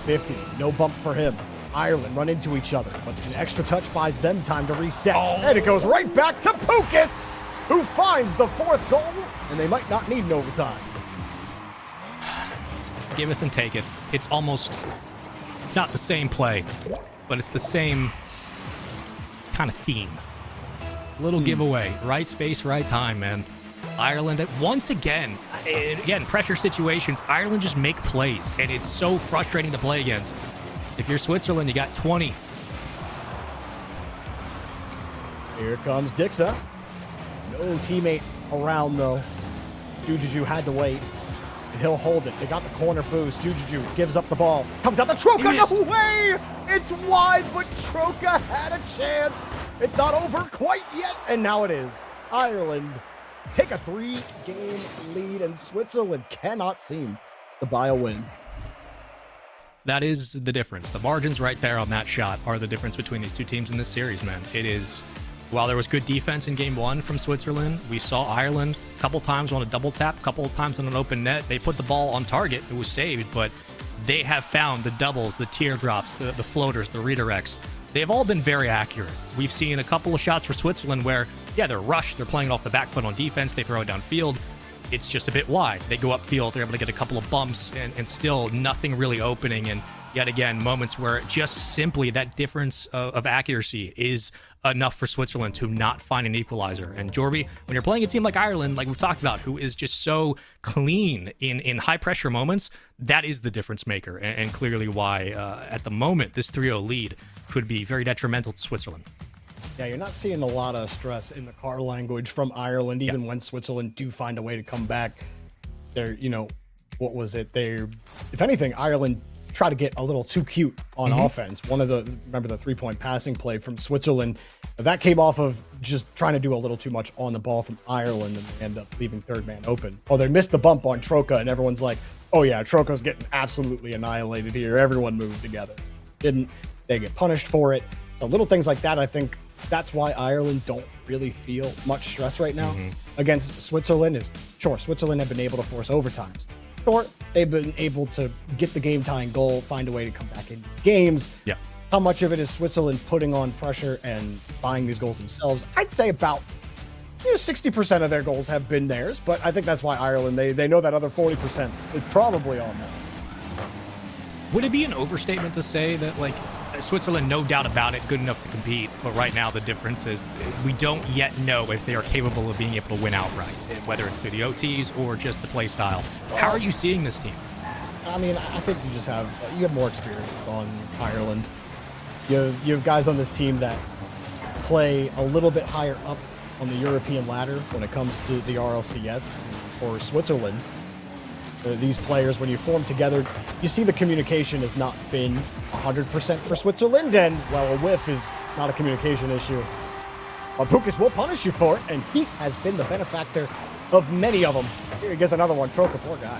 50. No bump for him. Ireland run into each other, but an extra touch buys them time to reset. And it goes right back to Pukas, who finds the 4th goal, and they might not need an overtime. Giveth and taketh. It's not the same play, but it's the same kind of theme. Little giveaway. Right space, right time, man. Ireland, once again, pressure situations, Ireland just make plays, and it's so frustrating to play against. If you're Switzerland, you got 20. Here comes Dixa. No teammate around, though. Jujuju had to wait, and he'll hold it. They got the corner boost. Jujuju gives up the ball. Comes out to Troka. No way! It's wide, but Troka had a chance. It's not over quite yet, and now it is. Ireland take a 3-game lead, and Switzerland cannot seem to buy a win. That is the difference. The margins right there on that shot are the difference between these two teams in this series, man. It is, while there was good defense in game one from Switzerland, we saw Ireland a couple times on a double tap, a couple of times on an open net. They put the ball on target. It was saved, but they have found the doubles, the teardrops, the floaters, the redirects. They've all been very accurate. We've seen a couple of shots for Switzerland where, yeah, they're rushed. They're playing off the back foot on defense. They throw it downfield. It's just a bit wide. They go upfield. They're able to get a couple of bumps and still nothing really opening. And yet again, moments where just simply that difference of accuracy is enough for Switzerland to not find an equalizer. And Jorby, when you're playing a team like Ireland, like we've talked about, who is just so clean in high pressure moments, that is the difference maker. And clearly why, at the moment, this 3-0 lead could be very detrimental to Switzerland. Yeah, you're not seeing a lot of stress in the car language from Ireland, even when Switzerland do find a way to come back. They're, what was it? If anything, Ireland try to get a little too cute on offense. Remember the 3-point passing play from Switzerland? That came off of just trying to do a little too much on the ball from Ireland, and they end up leaving third man open. Oh, they missed the bump on Troka, and everyone's like, oh yeah, Troka's getting absolutely annihilated here. Everyone moved together. Didn't. They get punished for it. So little things like that, I think that's why Ireland don't really feel much stress right now against Switzerland. Switzerland have been able to force overtimes. Sure, they've been able to get the game-tying goal, find a way to come back into games. Yeah. How much of it is Switzerland putting on pressure and buying these goals themselves? I'd say about 60% of their goals have been theirs, but I think that's why Ireland, they know that other 40% is probably on them. Would it be an overstatement to say that, like, Switzerland, no doubt about it, good enough to compete, but right now the difference is we don't yet know if they are capable of being able to win outright, whether it's through the OTs or just the play style. How are you seeing this team? I mean, I think you have more experience on Ireland. You have guys on this team that play a little bit higher up on the European ladder when it comes to the RLCS or Switzerland. These players, when you form together, you see the communication has not been 100% for Switzerland, and, well, a whiff is not a communication issue. But Pukas will punish you for it, and he has been the benefactor of many of them. Here he gets another one. Troka, poor guy.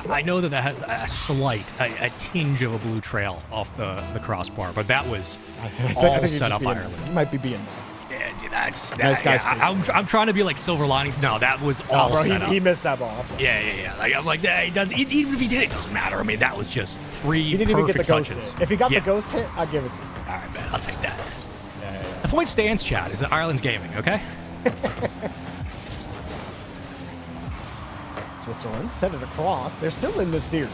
I know that has a slight, a tinge of a blue trail off the crossbar, but that was all set up Ireland. He might be being nice. Yeah, dude, that's nice guy. I'm trying to be like silver lining. No, that was all set up. He missed that ball. Yeah. Like, I'm like, he does. Even if he did, it doesn't matter. I mean, that was just three he didn't perfect even get the ghost touches. hit. If he got the ghost hit, I'd give it to you. All right, man, I'll take that. Yeah. The point stands, Chad, is that Ireland's gaming, okay? Switzerland sent it across. They're still in this series.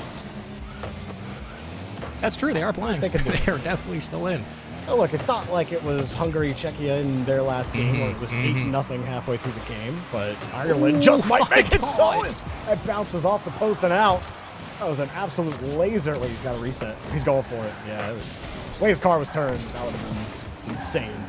That's true. They are playing. They are definitely still in. Oh, look, it's not like it was Hungary, Czechia in their last game where it was 8-0 halfway through the game, but Ireland just might make it so. It bounces off the post and out. That was an absolute laser. Wait, he's got to reset. He's going for it. Yeah, it was the way his car was turned. That would have been insane.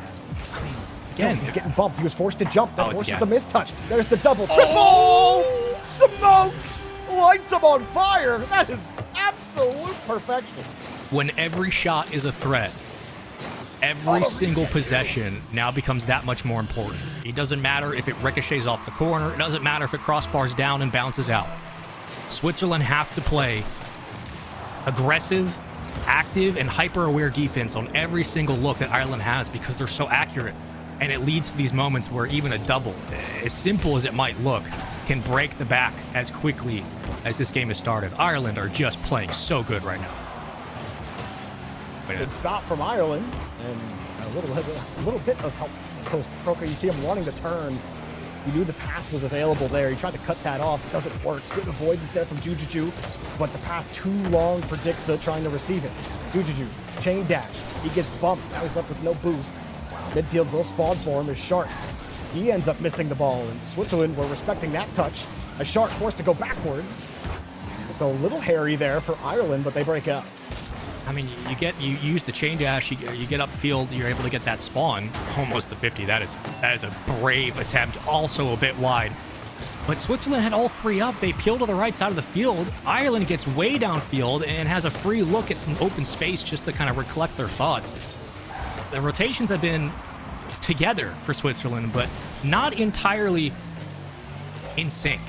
I mean, again, he's getting bumped. He was forced to jump. That forces the mistouch. There's the double, triple. Smokes! Lights him on fire. That is absolute perfection. When every shot is a threat, every single possession now becomes that much more important. It doesn't matter if it ricochets off the corner. It doesn't matter if it crossbars down and bounces out. Switzerland have to play aggressive, active, and hyper-aware defense on every single look that Ireland has because they're so accurate. And it leads to these moments where even a double, as simple as it might look, can break the back as quickly as this game has started. Ireland are just playing so good right now. Good stop from Ireland, and a little bit of help. Troka, you see him wanting to turn. He knew the pass was available there. He tried to cut that off. It doesn't work. Good avoidance there from Jujuju, but the pass too long for Dixa trying to receive it. Jujuju, chain dash. He gets bumped. Now he's left with no boost. Midfield will spawn for him as Sharp He ends up missing the ball, and Switzerland were respecting that touch. A Shark forced to go backwards. It's a little hairy there for Ireland, but they break out. I mean, you use the chain dash, you get upfield, you're able to get that spawn almost the 50. That is a brave attempt, also a bit wide. But Switzerland had all three up. They peel to the right side of the field. Ireland gets way downfield and has a free look at some open space just to kind of recollect their thoughts. The rotations have been together for Switzerland, but not entirely in sync.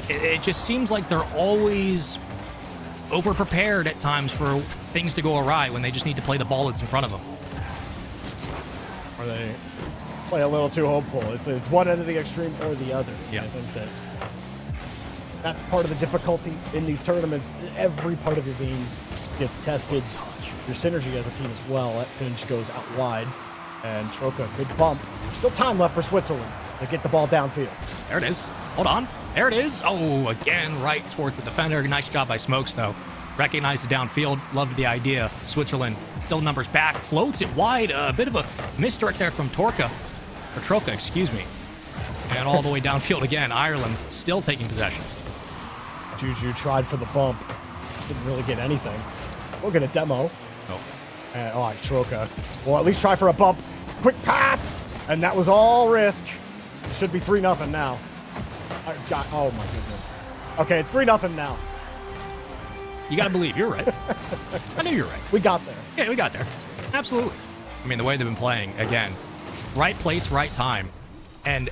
It just seems like they're always over-prepared at times for things to go awry when they just need to play the ball that's in front of them. Or they play a little too hopeful. It's one end of the extreme or the other. Yeah. I think that's part of the difficulty in these tournaments. Every part of your game gets tested. Your synergy as a team as well. That pinch goes out wide, and Troka could bump. There's still time left for Switzerland to get the ball downfield. There it is. Hold on. There it is. Oh, again, right towards the defender. Nice job by Smokes, though. Recognized the downfield. Loved the idea. Switzerland still numbers back. Floats it wide. A bit of a misdirect there from Troka, excuse me. And all the way downfield again. Ireland still taking possession. Juju tried for the bump. Didn't really get anything. We'll get a demo. Oh. And, all right, Troka. Well, at least try for a bump. Quick pass! And that was all risk. It should be 3-0 now. Oh, my goodness. Okay, it's 3-0 now. You got to believe. You're right. I knew you were right. We got there. Yeah, we got there. Absolutely. I mean, the way they've been playing, again, right place, right time. And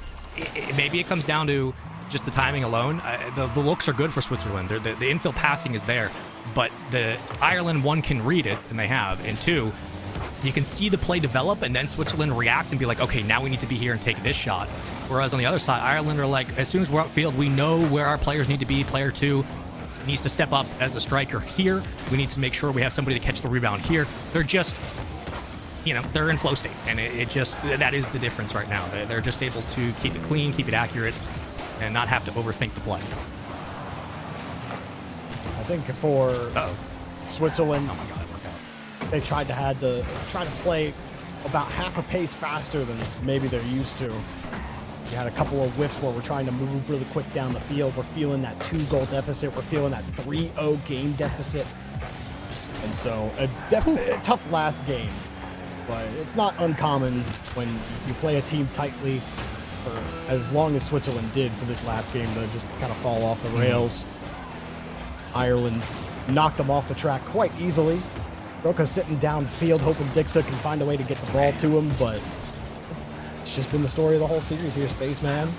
maybe it comes down to just the timing alone. The looks are good for Switzerland. The infield passing is there. But the Ireland, one, can read it, and they have. And two, you can see the play develop, and then Switzerland react and be like, okay, now we need to be here and take this shot. Whereas on the other side, Ireland are like, as soon as we're upfield, we know where our players need to be. Player 2 needs to step up as a striker here. We need to make sure we have somebody to catch the rebound here. They're just, they're in flow state. And that is the difference right now. They're just able to keep it clean, keep it accurate, and not have to overthink the play. I think for Switzerland, Oh my God, it worked out. they tried to play about half a pace faster than maybe they're used to. We had a couple of whiffs where we're trying to move really quick down the field. We're feeling that 2-goal deficit. We're feeling that 3-0 game deficit. And so a tough last game, but it's not uncommon when you play a team tightly for as long as Switzerland did for this last game to just kind of fall off the rails. Ireland knocked them off the track quite easily. Roka's sitting downfield hoping Dixa can find a way to get the ball to him, but it's just been the story of the whole series here, Spaceman.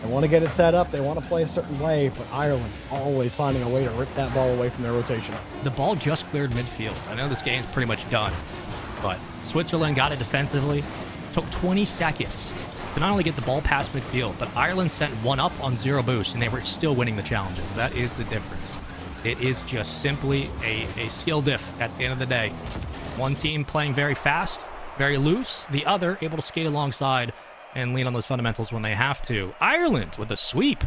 They want to get it set up, they want to play a certain way, but Ireland always finding a way to rip that ball away from their rotation. The ball just cleared midfield. I know this game's pretty much done, but Switzerland got it defensively. Took 20 seconds to not only get the ball past midfield, but Ireland sent one up on 0 boost, and they were still winning the challenges. That is the difference. It is just simply a skill diff at the end of the day. One team playing very fast, very loose, the other able to skate alongside and lean on those fundamentals when they have to. Ireland with a sweep.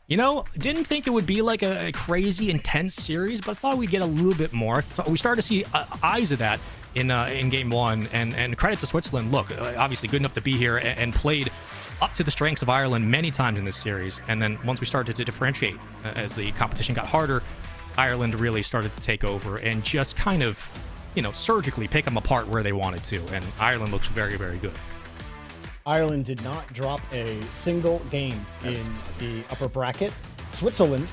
Didn't think it would be like a crazy, intense series, but thought we'd get a little bit more. So we started to see eyes of that in game one, and credit to Switzerland. Look, obviously good enough to be here and played up to the strengths of Ireland many times in this series. And then once we started to differentiate as the competition got harder, Ireland really started to take over and just kind of, surgically pick them apart where they wanted to. And Ireland looks very, very good. Ireland did not drop a single game in the upper bracket. Switzerland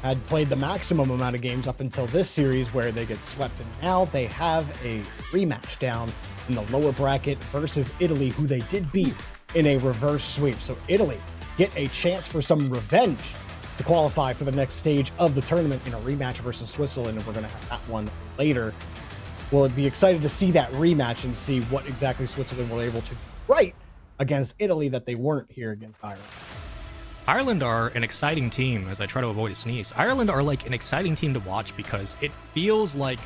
had played the maximum amount of games up until this series where they get swept, and now they have a rematch down in the lower bracket versus Italy, who they did beat in a reverse sweep. So Italy get a chance for some revenge to qualify for the next stage of the tournament in a rematch versus Switzerland, and we're going to have that one later. We'll be excited to see that rematch and see what exactly Switzerland were able to do right against Italy that they weren't here against Ireland. Ireland are an exciting team, as I try to avoid a sneeze. Ireland are like an exciting team to watch because it feels like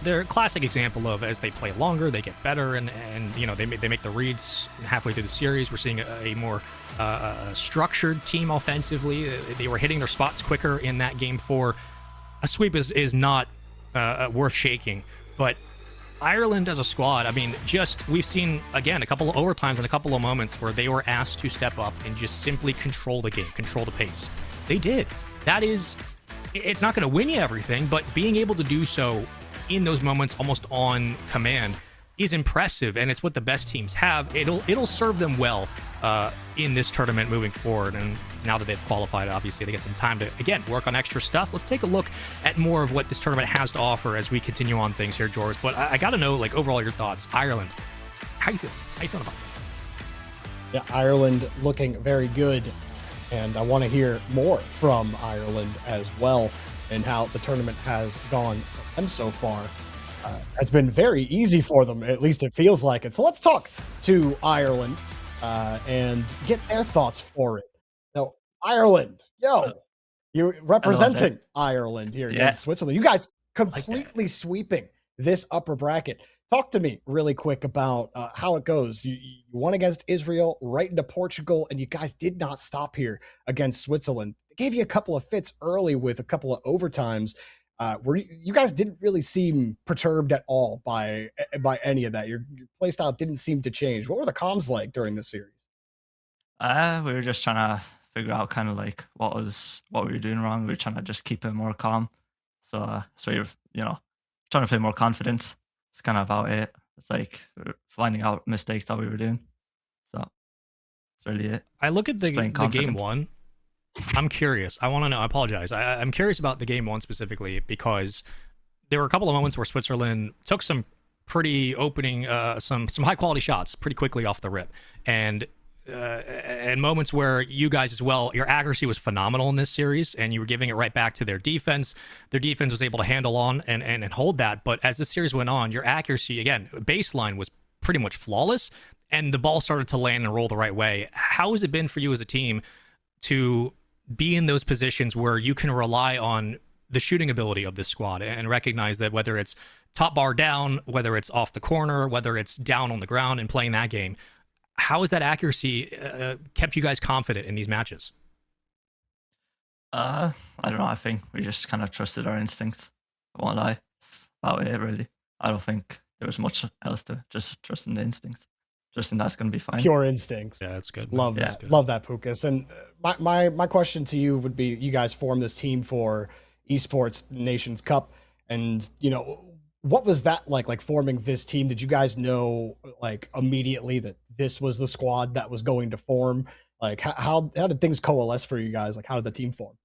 they're a classic example of, as they play longer, they get better, and they make the reads halfway through the series. We're seeing a more structured team offensively. They were hitting their spots quicker in that game 4. A sweep is not worth shaking, but Ireland as a squad, I mean, we've seen, again, a couple of overtimes and a couple of moments where they were asked to step up and just simply control the game, control the pace. They did. It's not going to win you everything, but being able to do so in those moments almost on command is impressive, and it's what the best teams have. It'll serve them well in this tournament moving forward. And now that they've qualified, obviously they get some time to again work on extra stuff. Let's take a look at more of what this tournament has to offer as we continue on things here, George. But I got to know, like, overall your thoughts. Ireland, how you feeling about that? Yeah, Ireland looking very good, and I want to hear more from Ireland as well and how the tournament has gone for them so far. It's been very easy for them, at least it feels like it. So let's talk to Ireland and get their thoughts for it. So, Ireland, you're representing Ireland here against Switzerland. You guys completely sweeping this upper bracket. Talk to me really quick about how it goes. You won against Israel, right into Portugal, and you guys did not stop here against Switzerland. They gave you a couple of fits early with a couple of overtimes. Where you guys didn't really seem perturbed at all by any of that. Your play style didn't seem to change. What were the comms like during this series? We were just trying to figure out kind of like what we were doing wrong. We were trying to just keep it more calm. So you're trying to play more confidence. It's kind of about it. It's like finding out mistakes that we were doing. So that's really it. I look at the game one. I'm curious. I want to know. I apologize. I'm curious about the game one specifically because there were a couple of moments where Switzerland took some pretty opening, some high quality shots pretty quickly off the rip, and moments where you guys as well, your accuracy was phenomenal in this series, and you were giving it right back to their defense. Their defense was able to handle on and hold that. But as the series went on, your accuracy again, baseline was pretty much flawless, and the ball started to land and roll the right way. How has it been for you as a team to be in those positions where you can rely on the shooting ability of this squad and recognize that whether it's top bar down, whether it's off the corner, whether it's down on the ground and playing that game, how has that accuracy kept you guys confident in these matches? I don't know. I think we just kind of trusted our instincts. I won't lie. It's about it, really. I don't think there was much else to just trusting the instincts. Trusting that's going to be fine. Pure instincts. Yeah, that's good. Love that. Love that, Pukas. And my question to you would be: you guys formed this team for Esports Nations Cup, and what was that like? Like forming this team, did you guys know like immediately that this was the squad that was going to form? Like how did things coalesce for you guys? Like how did the team form?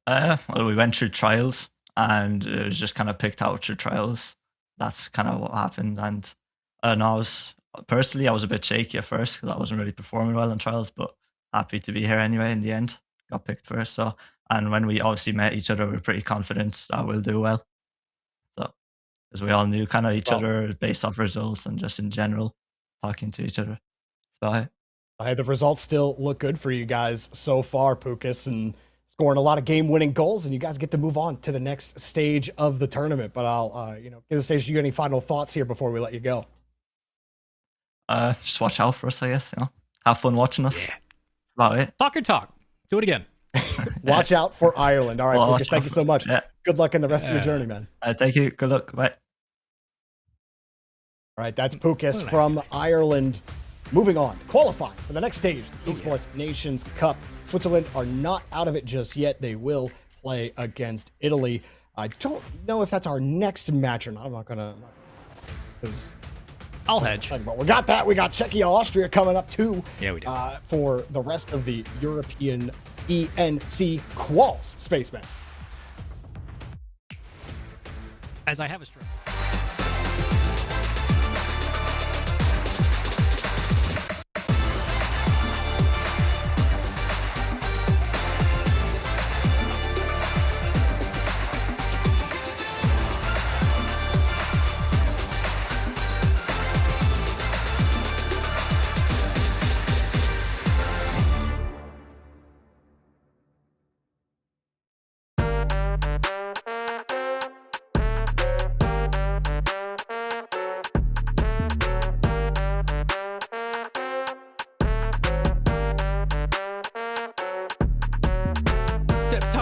Well, we went through trials, and it was just kind of picked out through trials. That's kind of what happened. And I was a bit shaky at first because I wasn't really performing well in trials, but happy to be here anyway. In the end, got picked first. So, and when we obviously met each other, we were pretty confident that we'll do well. So, because we all knew kind of each other based off results and just in general talking to each other. So, the results still look good for you guys so far, Pukas, and scoring a lot of game-winning goals, and you guys get to move on to the next stage of the tournament. But I'll, give the stage. Do you have any final thoughts here before we let you go? Just watch out for us, I guess. Have fun watching us. Yeah. That's about it. Talk your talk. Do it again. Watch out for Ireland. All right, Pukas, thank you so much. Yeah. Good luck in the rest of your journey, man. Thank you. Good luck. Bye. All right, that's Pukas from Ireland. Moving on, qualifying for the next stage, the Esports Nations Cup. Switzerland are not out of it just yet. They will play against Italy. I don't know if that's our next match or not. I'm not gonna, because I'll hedge. But we got that. We got Czechia, Austria coming up too. Yeah, we do. For the rest of the European ENC quals, Spaceman. As I have a string.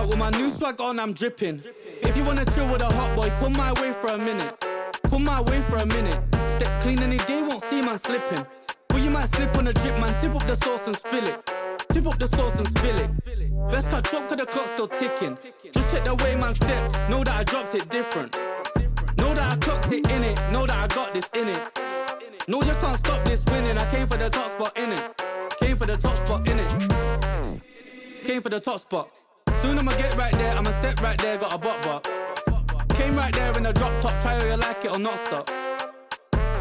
With my new swag on, I'm dripping. If you wanna chill with a hot boy, come my way for a minute. Come my way for a minute. Step clean any day, won't see man slipping. But you might slip on a drip, man. Tip up the sauce and spill it. Tip up the sauce and spill it. Best cut drop, cause the clock's still ticking. Just check the way man stepped. Know that I dropped it different. Know that I clocked it in it. Know that I got this in it. No, you can't stop this winning. I came for the top spot in it. Came for the top spot in it. Came for the top spot. Soon I'ma get right there. I'ma step right there. Got a bot. Came right there in the drop top. Try how you like it or not stop.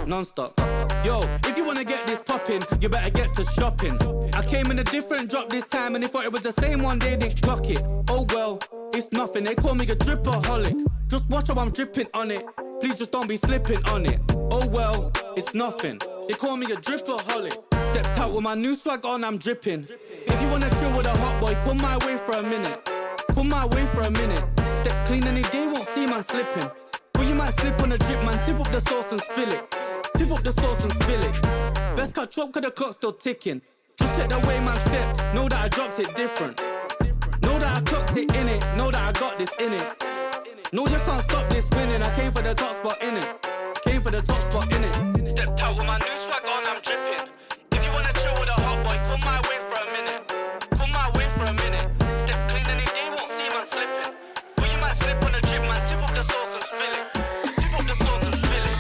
Non-stop. Yo, if you wanna get this poppin', you better get to shopping. I came in a different drop this time and they thought it was the same one, they didn't clock it. Oh well, it's nothing, they call me a dripperholic. Just watch how I'm dripping on it. Please just don't be slipping on it. Oh well, it's nothing. They call me a dripperholic. Stepped out with my new swag on, I'm dripping. If you wanna chill with a hot boy, come my way for a minute. Come my way for a minute. Step clean any day, won't see man slipping. But you might slip on a drip, man. Tip up the sauce and spill it. Tip up the sauce and spill it. Best cut chop, cause the clock's still ticking. Just check the way man stepped. Know that I dropped it different. Know that I clocked it in it. Know that I got this in it. No, you can't stop this winning. I came for the top spot in it. Came for the top spot in it. Stepped out with my new swag on, I'm dripping. If you wanna chill with a hot boy, come my way for a minute. Come my way for a minute. Step clean any day, won't see man slipping. But you might slip on the drip, man. Tip up the sauce and spill it. Tip up the sauce and spill it.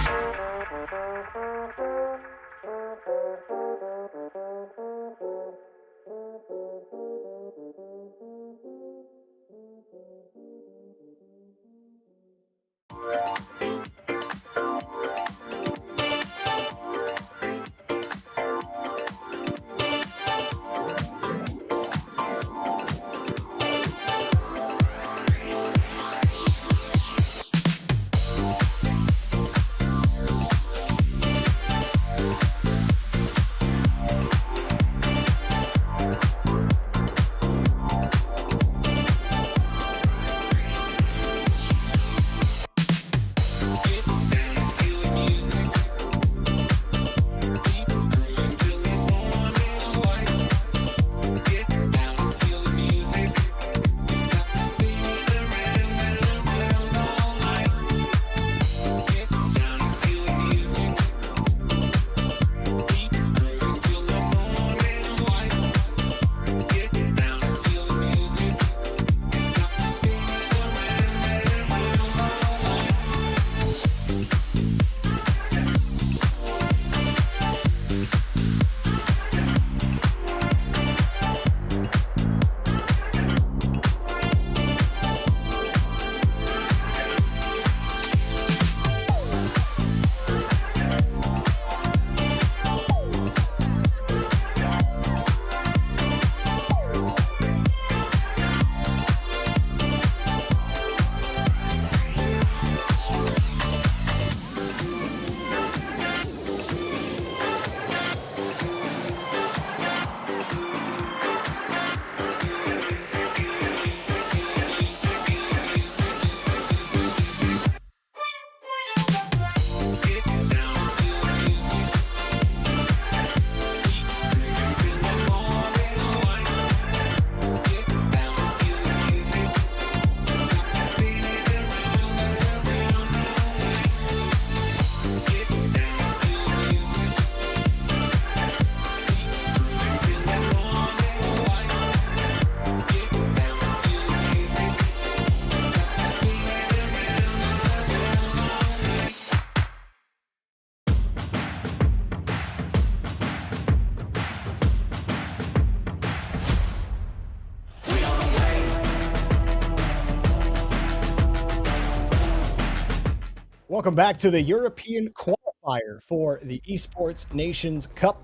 Welcome back to the European qualifier for the Esports Nations Cup.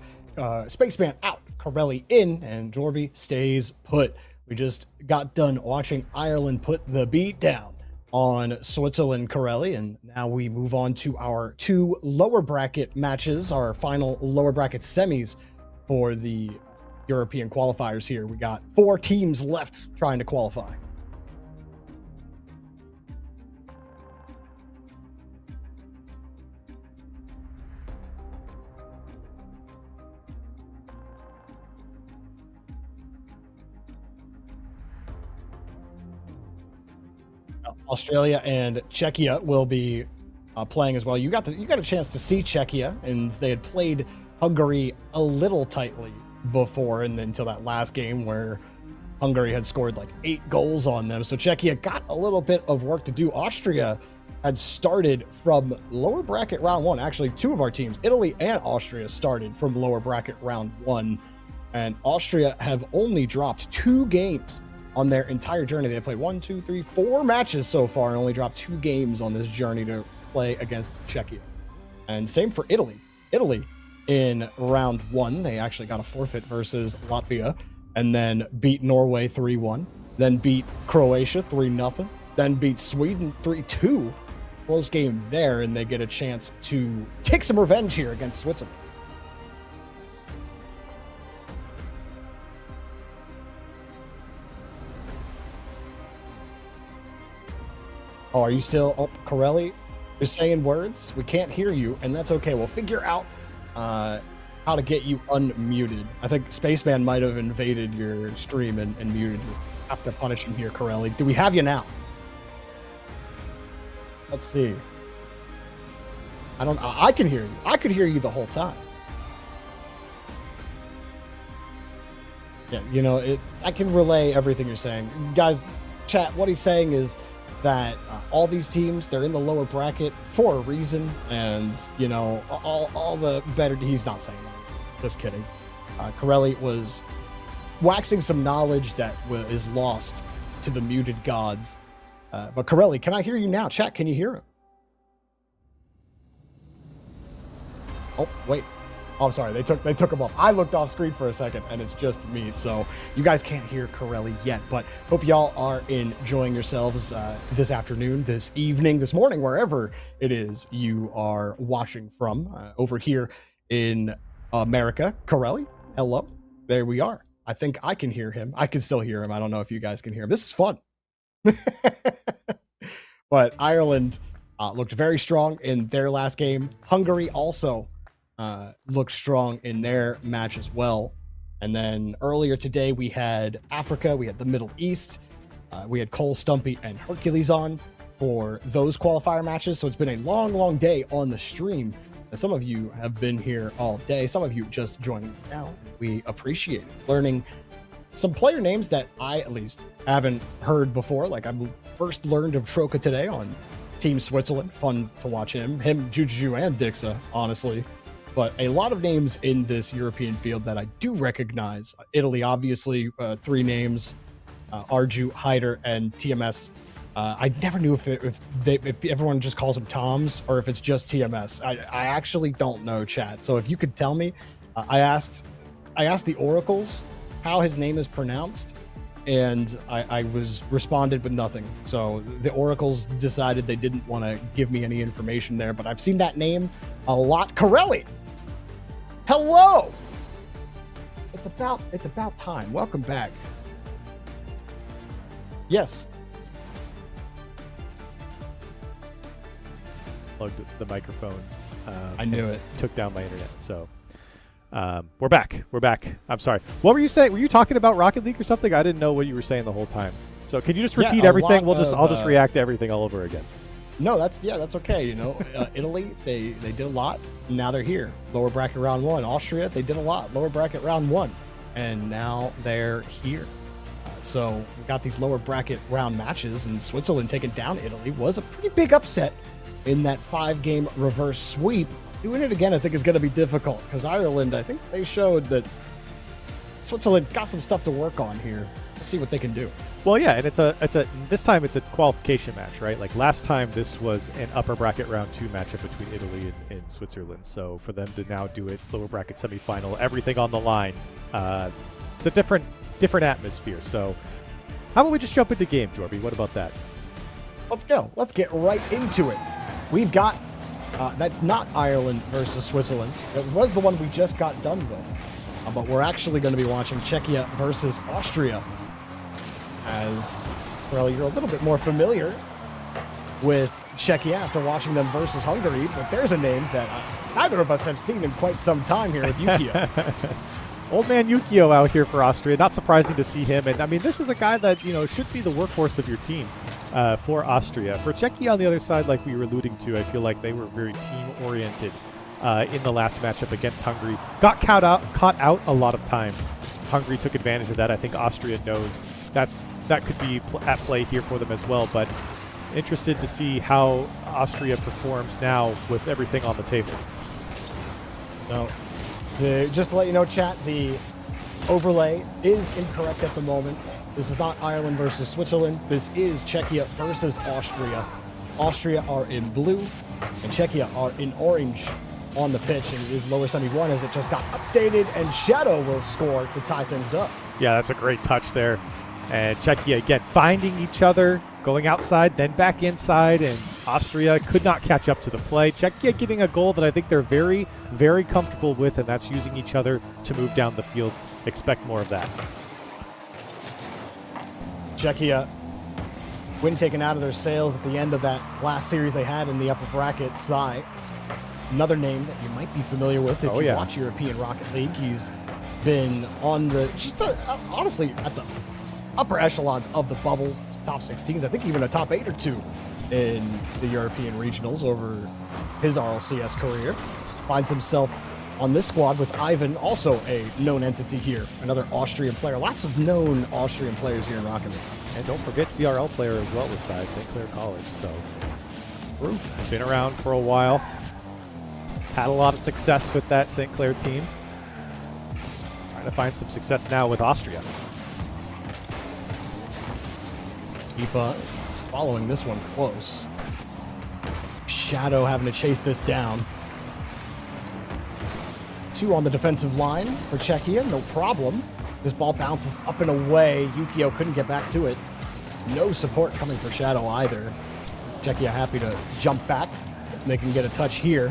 Spaceman out, Corelli in, and Jorby stays put. We just got done watching Ireland put the beat down on Switzerland, Corelli, and now we move on to our two lower bracket matches, our final lower bracket semis for the European qualifiers here. We got 4 teams left trying to qualify. Australia and Czechia will be playing as well. You got a chance to see Czechia, and they had played Hungary a little tightly before, and until that last game where Hungary had scored like 8 goals on them. So Czechia got a little bit of work to do. Austria had started from lower bracket round 1. Actually, 2 of our teams, Italy and Austria, started from lower bracket round 1. And Austria have only dropped 2 games on their entire journey. They played 1, 2, 3, 4 matches so far and only dropped 2 games on this journey to play against Czechia. And same for Italy. Italy in round 1, they actually got a forfeit versus Latvia, and then beat Norway 3-1, then beat Croatia 3-0, then beat Sweden 3-2. Close game there, and they get a chance to take some revenge here against Switzerland. Oh, are you still? Oh, Corelli is saying words. We can't hear you, and that's okay. We'll figure out how to get you unmuted. I think Spaceman might have invaded your stream and muted you. Have to punish him here, Corelli. Do we have you now? Let's see. I can hear you. I could hear you the whole time. Yeah, you know, I can relay everything you're saying. Guys, chat, what he's saying is that all these teams, they're in the lower bracket for a reason, and, you know, all the better... He's not saying that. Just kidding. Corelli was waxing some knowledge that is lost to the muted gods. But Corelli, can I hear you now? Chat, can you hear him? Oh, wait. Oh, I'm sorry. They took him off. I looked off screen for a second, and it's just me. So you guys can't hear Corelli yet, but hope y'all are enjoying yourselves this afternoon, this evening, this morning, wherever it is you are watching from. Over here in America, Corelli, hello. There we are. I think I can hear him. I can still hear him. I don't know if you guys can hear him. This is fun. But Ireland looked very strong in their last game. Hungary also looked strong in their match as well. And then earlier today, we had Africa, we had the Middle East, we had Cole, Stumpy, and Hercules on for those qualifier matches. So it's been a long, long day on the stream. Some of you have been here all day. Some of you just joining us now. We appreciate it. Learning some player names that I, at least, haven't heard before. Like, I first learned of Troca today on Team Switzerland. Fun to watch him, Juju, and Dixa, honestly. But a lot of names in this European field that I do recognize. Italy, obviously, 3 names, Arju, Hyder, and TMS. I never knew if everyone just calls them Toms or if it's just TMS. I actually don't know, chat. So if you could tell me, I asked the Oracles how his name is pronounced, and I was responded with nothing. So the Oracles decided they didn't want to give me any information there, but I've seen that name a lot. Corelli, hello. It's about time. Welcome back. Yes. Plugged the microphone. I knew it. Took down my internet. So we're back. I'm sorry. What were you saying? Were you talking about Rocket League or something? I didn't know what you were saying the whole time. So can you just repeat everything? I'll just react to everything all over again. No, that's okay. You know, Italy, they did a lot. Now they're here. Lower bracket round 1. Austria, they did a lot. Lower bracket round 1, and now they're here. So we got these lower bracket round matches, and Switzerland taking down Italy was a pretty big upset in that 5-game reverse sweep. Doing it again, I think, is going to be difficult because Ireland, I think they showed that Switzerland got some stuff to work on here. Let's see what they can do. Well, yeah, and this time it's a qualification match, right? Like last time, this was an upper bracket round 2 matchup between Italy and Switzerland. So for them to now do it lower bracket semifinal, everything on the line, it's a different atmosphere. So how about we just jump into game, Jorby? What about that? Let's go. Let's get right into it. We've got that's not Ireland versus Switzerland. It was the one we just got done with. But we're actually going to be watching Czechia versus Austria. As, well, you're a little bit more familiar with Czechia after watching them versus Hungary. But there's a name that neither of us have seen in quite some time here with Yukio. Old man Yukio out here for Austria. Not surprising to see him. And, I mean, this is a guy that, you know, should be the workhorse of your team. for Austria. For Czechia on the other side, like we were alluding to, I feel like they were very team-oriented in the last matchup against Hungary. Got caught out a lot of times. Hungary took advantage of that. I think Austria knows that could be at play here for them as well, but interested to see how Austria performs now with everything on the table. No. Just to let you know, chat, the overlay is incorrect at the moment. This is not Ireland versus Switzerland. This is Czechia versus Austria. Austria are in blue, and Czechia are in orange on the pitch. And it is lower 71 as it just got updated, and Shadow will score to tie things up. Yeah, that's a great touch there. And Czechia, again, finding each other, going outside, then back inside, and Austria could not catch up to the play. Czechia getting a goal that I think they're very, very comfortable with, and that's using each other to move down the field. Expect more of that. Czechia, wind taken out of their sails at the end of that last series they had in the upper bracket. Sai, another name that you might be familiar with if you watch European Rocket League. He's been on the, honestly, at the upper echelons of the bubble, top 16s, I think even a top 8 or 2 in the European regionals over his RLCS career. Finds himself on this squad with Ivan, also a known entity here, another Austrian player. Lots of known Austrian players here in Rocket League. And don't forget CRL player as well with Sai, St. Clair College. So, been around for a while. Had a lot of success with that St. Clair team. Trying to find some success now with Austria. Ipa following this one close. Shadow having to chase this down. 2 on the defensive line for Czechia, no problem. This ball bounces up and away. Yukio couldn't get back to it. No support coming for Shadow either. Czechia happy to jump back. They can get a touch here.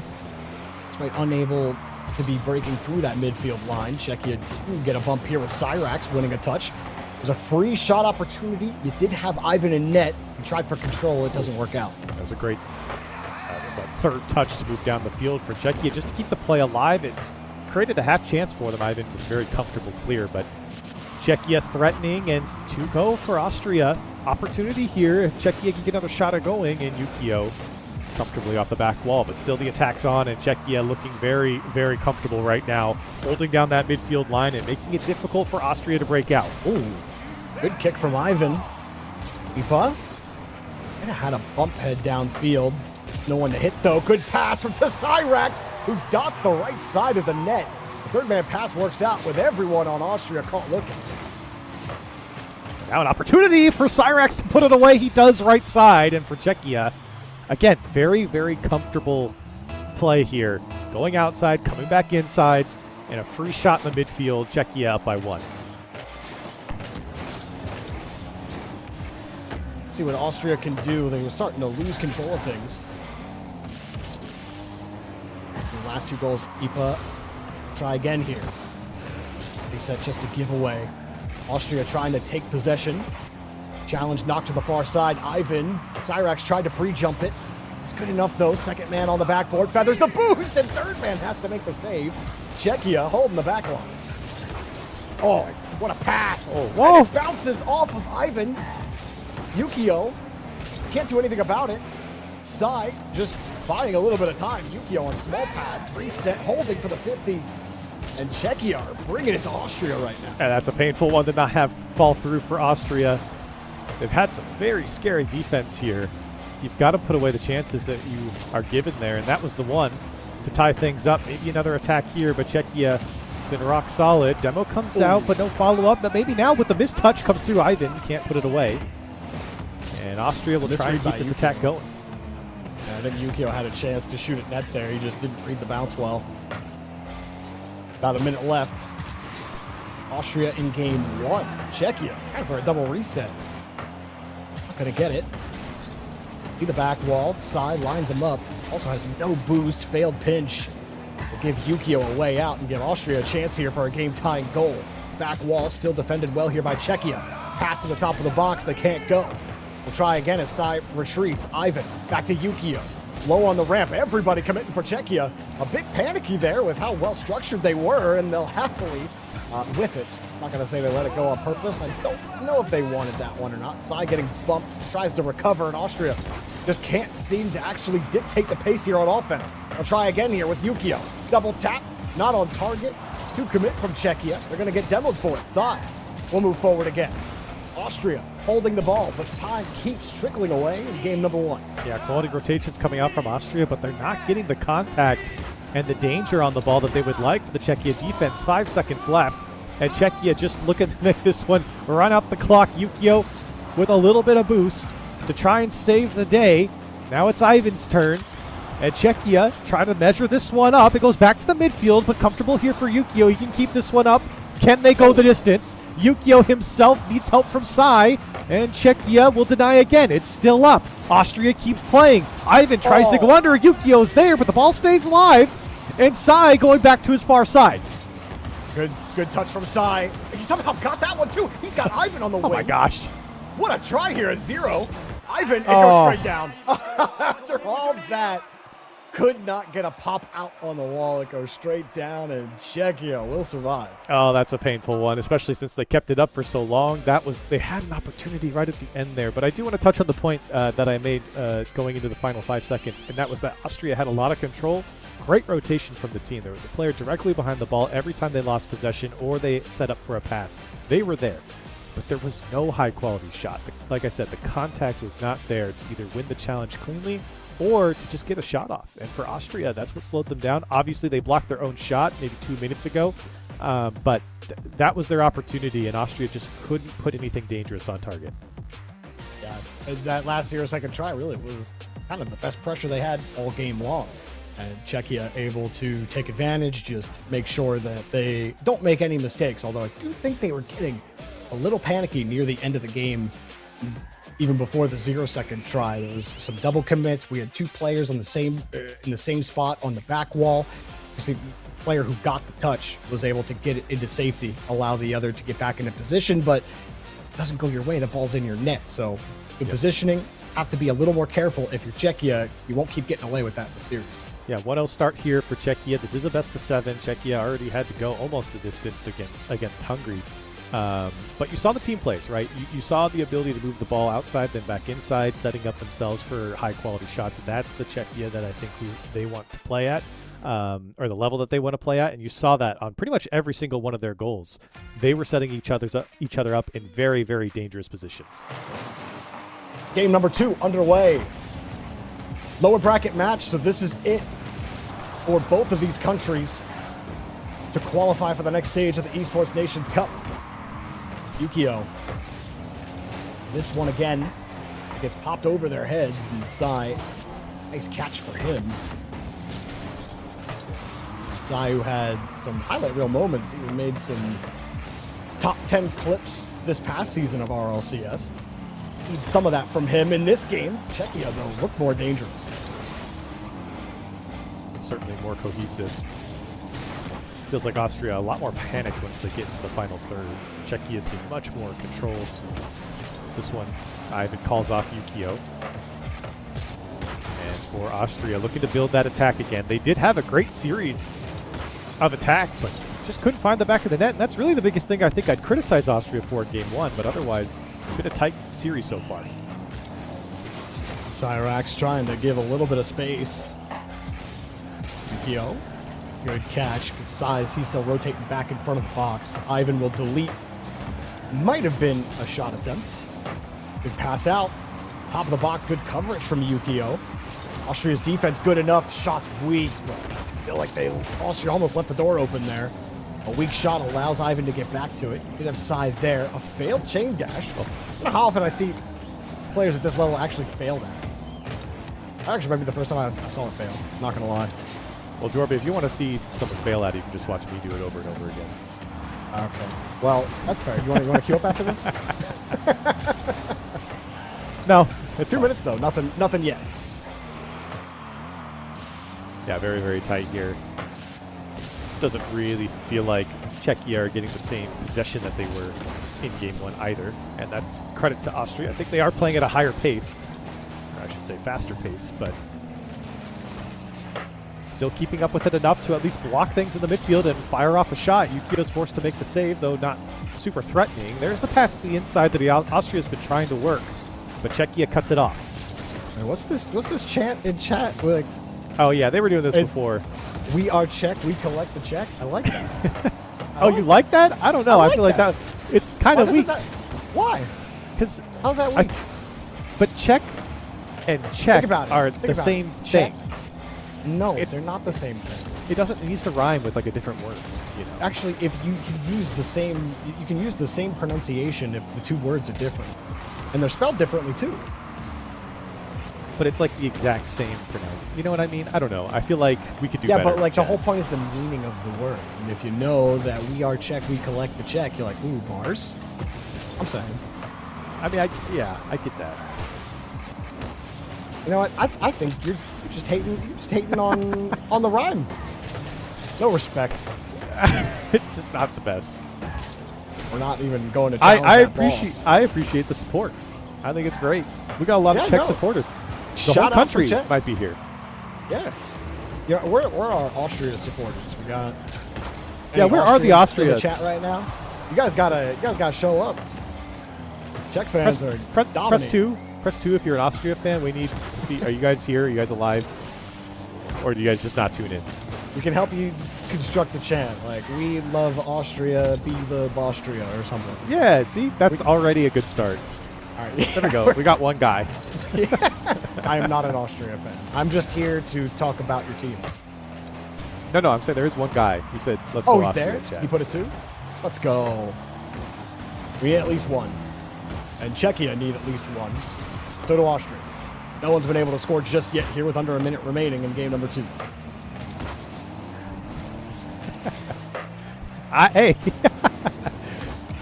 Despite unable to be breaking through that midfield line. Czechia do get a bump here with Cyrax winning a touch. There's a free shot opportunity. You did have Ivan in net. He tried for control. It doesn't work out. That was a great third touch to move down the field for Czechia just to keep the play alive. It created a half chance for them. Ivan was very comfortable clear, but Czechia threatening and to go for Austria. Opportunity here if Czechia can get another shot at going, and Yukio comfortably off the back wall, but still the attack's on, and Czechia looking very, very comfortable right now, holding down that midfield line and making it difficult for Austria to break out. Ooh, good kick from Ivan. Ipa kind of had a bump head downfield. No one to hit though. Good pass from Cyrax, who dots the right side of the net. The third man pass works out with everyone on Austria caught looking. Now an opportunity for Cyrax to put it away. He does right side, and for Czechia, again, very, very comfortable play here. Going outside, coming back inside, and a free shot in the midfield. Czechia up by 1. See what Austria can do. They're starting to lose control of things. The last 2 goals, Ipa try again here. They set just a giveaway. Austria trying to take possession. Challenge knocked to the far side. Ivan, Cyrax tried to pre-jump it. It's good enough though. Second man on the backboard. Feathers the boost, and third man has to make the save. Czechia holding the back line. Oh, what a pass. Oh, whoa. And it bounces off of Ivan. Yukio can't do anything about it. Sai just buying a little bit of time. Yukio on small pads. Reset, holding for the 50. And Czechia are bringing it to Austria right now. And that's a painful one to not have fall through for Austria. They've had some very scary defense here. You've got to put away the chances that you are given there, and that was the one to tie things up. Maybe another attack here, but Czechia been rock solid. Demo comes out, but no follow-up. But maybe now with the missed touch comes through Ivan. Can't put it away. And Austria will try and keep this attack going. I think Yukio had a chance to shoot at net there. He just didn't read the bounce well. About a minute left. Austria in game 1. Czechia trying for a double reset. Not going to get it. See the back wall. Side lines him up. Also has no boost. Failed pinch. Will give Yukio a way out and give Austria a chance here for a game-tying goal. Back wall still defended well here by Czechia. Pass to the top of the box. They can't go. We'll try again as Sai retreats. Ivan back to Yukio. low on the ramp. Everybody committing for Czechia. A bit panicky there with how well structured they were, and they'll happily whiff it. I'm not going to say they let it go on purpose. I don't know if they wanted that one or not. Sai getting bumped, tries to recover, and Austria just can't seem to actually dictate the pace here on offense. I'll try again here with Yukio. Double tap, not on target. 2 commit from Czechia. They're going to get demoed for it. Sai will move forward again. Austria holding the ball, but time keeps trickling away in game number 1. Yeah, quality rotations coming out from Austria, but they're not getting the contact and the danger on the ball that they would like for the Czechia defense. 5 seconds left, and Czechia just looking to make this one run up the clock. Yukio with a little bit of boost to try and save the day. Now it's Ivan's turn, and Czechia trying to measure this one up. It goes back to the midfield, but comfortable here for Yukio. He can keep this one up. Can they go the distance? Yukio himself needs help from Sai, and Czechia will deny again. It's still up. Austria keeps playing. Ivan tries to go under. Yukio's there, but the ball stays alive, and Sai going back to his far side. Good touch from Sai. He somehow got that one too. He's got Ivan on the wing. Oh my gosh. What a try here at 0. Ivan, it goes straight down. After all that, could not get a pop out on the wall. It goes straight down, and Czechia will survive. Oh, that's a painful one, especially since they kept it up for so long. They had an opportunity right at the end there. But I do want to touch on the point that I made going into the final 5 seconds, and that was that Austria had a lot of control. Great rotation from the team. There was a player directly behind the ball every time they lost possession or they set up for a pass. They were there, but there was no high-quality shot. Like I said, the contact was not there to either win the challenge cleanly or to just get a shot off. And for Austria, that's what slowed them down. Obviously, they blocked their own shot maybe 2 minutes ago, but that was their opportunity, and Austria just couldn't put anything dangerous on target. Yeah, that last 0-second try really was kind of the best pressure they had all game long. And Czechia able to take advantage, just make sure that they don't make any mistakes, although I do think they were getting a little panicky near the end of the game. Even before the 0-second try, there was some double commits. We had 2 players on the same in the same spot on the back wall. You see, the player who got the touch was able to get it into safety, allow the other to get back into position, but it doesn't go your way. The ball's in your net. So the positioning, have to be a little more careful. If you're Czechia, you won't keep getting away with that in the series. Yeah, 1-0 start here for Czechia. This is a best of 7. Czechia already had to go almost the distance against Hungary. But you saw the team plays, right? You saw the ability to move the ball outside, then back inside, setting up themselves for high-quality shots. That's the Czechia that I think they want to play at, or the level that they want to play at. And you saw that on pretty much every single one of their goals. They were setting each other up in very, very dangerous positions. Game number 2 underway. Lower bracket match, so this is it for both of these countries to qualify for the next stage of the Esports Nations Cup. Yukio. This one again gets popped over their heads, and Sai, nice catch for him. Sai, who had some highlight reel moments, even made some top 10 clips this past season of RLCS. Need some of that from him in this game. Czechia, though, look more dangerous. Certainly more cohesive. Feels like Austria a lot more panicked once they get into the final third. Czechia seem much more controlled. This one, Ivan calls off Yukio. And for Austria, looking to build that attack again. They did have a great series of attack, but just couldn't find the back of the net. And that's really the biggest thing I think I'd criticize Austria for in game 1, but otherwise, it's been a tight series so far. Cyrax trying to give a little bit of space. Yukio, good catch. Good size. He's still rotating back in front of the box. Ivan will delete. Might have been a shot attempt. Good pass out. Top of the box. Good coverage from Yukio. Austria's defense good enough. Shots weak. I feel like Austria almost left the door open there. A weak shot allows Ivan to get back to it. Did have Sai there. A failed chain dash. I don't know how often I see players at this level actually fail that. Actually, might be the first time I saw it fail. Not gonna lie. Well, Jorby, if you want to see someone fail at it, you can just watch me do it over and over again. Okay. Well, that's fair. You want to queue up after this? No. It's 2 minutes though. Nothing yet. Yeah, very, very tight here. Doesn't really feel like Czechia are getting the same possession that they were in game 1 either. And that's credit to Austria. I think they are playing at a higher pace. Or I should say faster pace, but still keeping up with it enough to at least block things in the midfield and fire off a shot. Yukio's forced to make the save, though not super threatening. There's the pass to the inside that Austria's been trying to work, but Czechia cuts it off. And what's this chant in chat? Like, oh yeah, they were doing this before. We are Czech, we collect the check. I like that. You like that? I don't know. I feel like that it's kind of weak. Why? Because how's that weak? But Czech and Czech are the same Czech. thing. No, they're not the same thing. It needs to rhyme with like a different word. You know? Actually, if you can use the same, you can use the same pronunciation if the two words are different, and they're spelled differently too. But it's like the exact same pronoun. You know what I mean? I don't know. I feel like we could do better. Yeah, but like the whole point is the meaning of the word. And if you know that we are Czech, we collect the check, you're like, ooh, bars? I'm saying. I mean, I get that. You know what? I think you're just hating on the rhyme. No respect. It's just not the best. We're not even going to challenge I appreciate the support. I think it's great. We got a lot of Czech supporters. The Shout whole country out for might be here. Yeah. Yeah, we're our Austria supporters. We got. Yeah, where are the Austria in the chat right now? You guys gotta show up. Czech fans are dominating. Press 2 if you're an Austria fan. We need to see. Are you guys here? Are you guys alive? Or do you guys just not tune in? We can help you construct the chant. Like, we love Austria, be the Austria or something. Yeah, see? That's already a good start. All right. There we go. We got one guy. I am not an Austria fan. I'm just here to talk about your team. No, I'm saying there is one guy. He said, let's go Austria there? chat. He put it 2? Let's go. We need at least 1. And Czechia need at least 1. So do Austria. No one's been able to score just yet here with under a minute remaining in game number 2. Hey.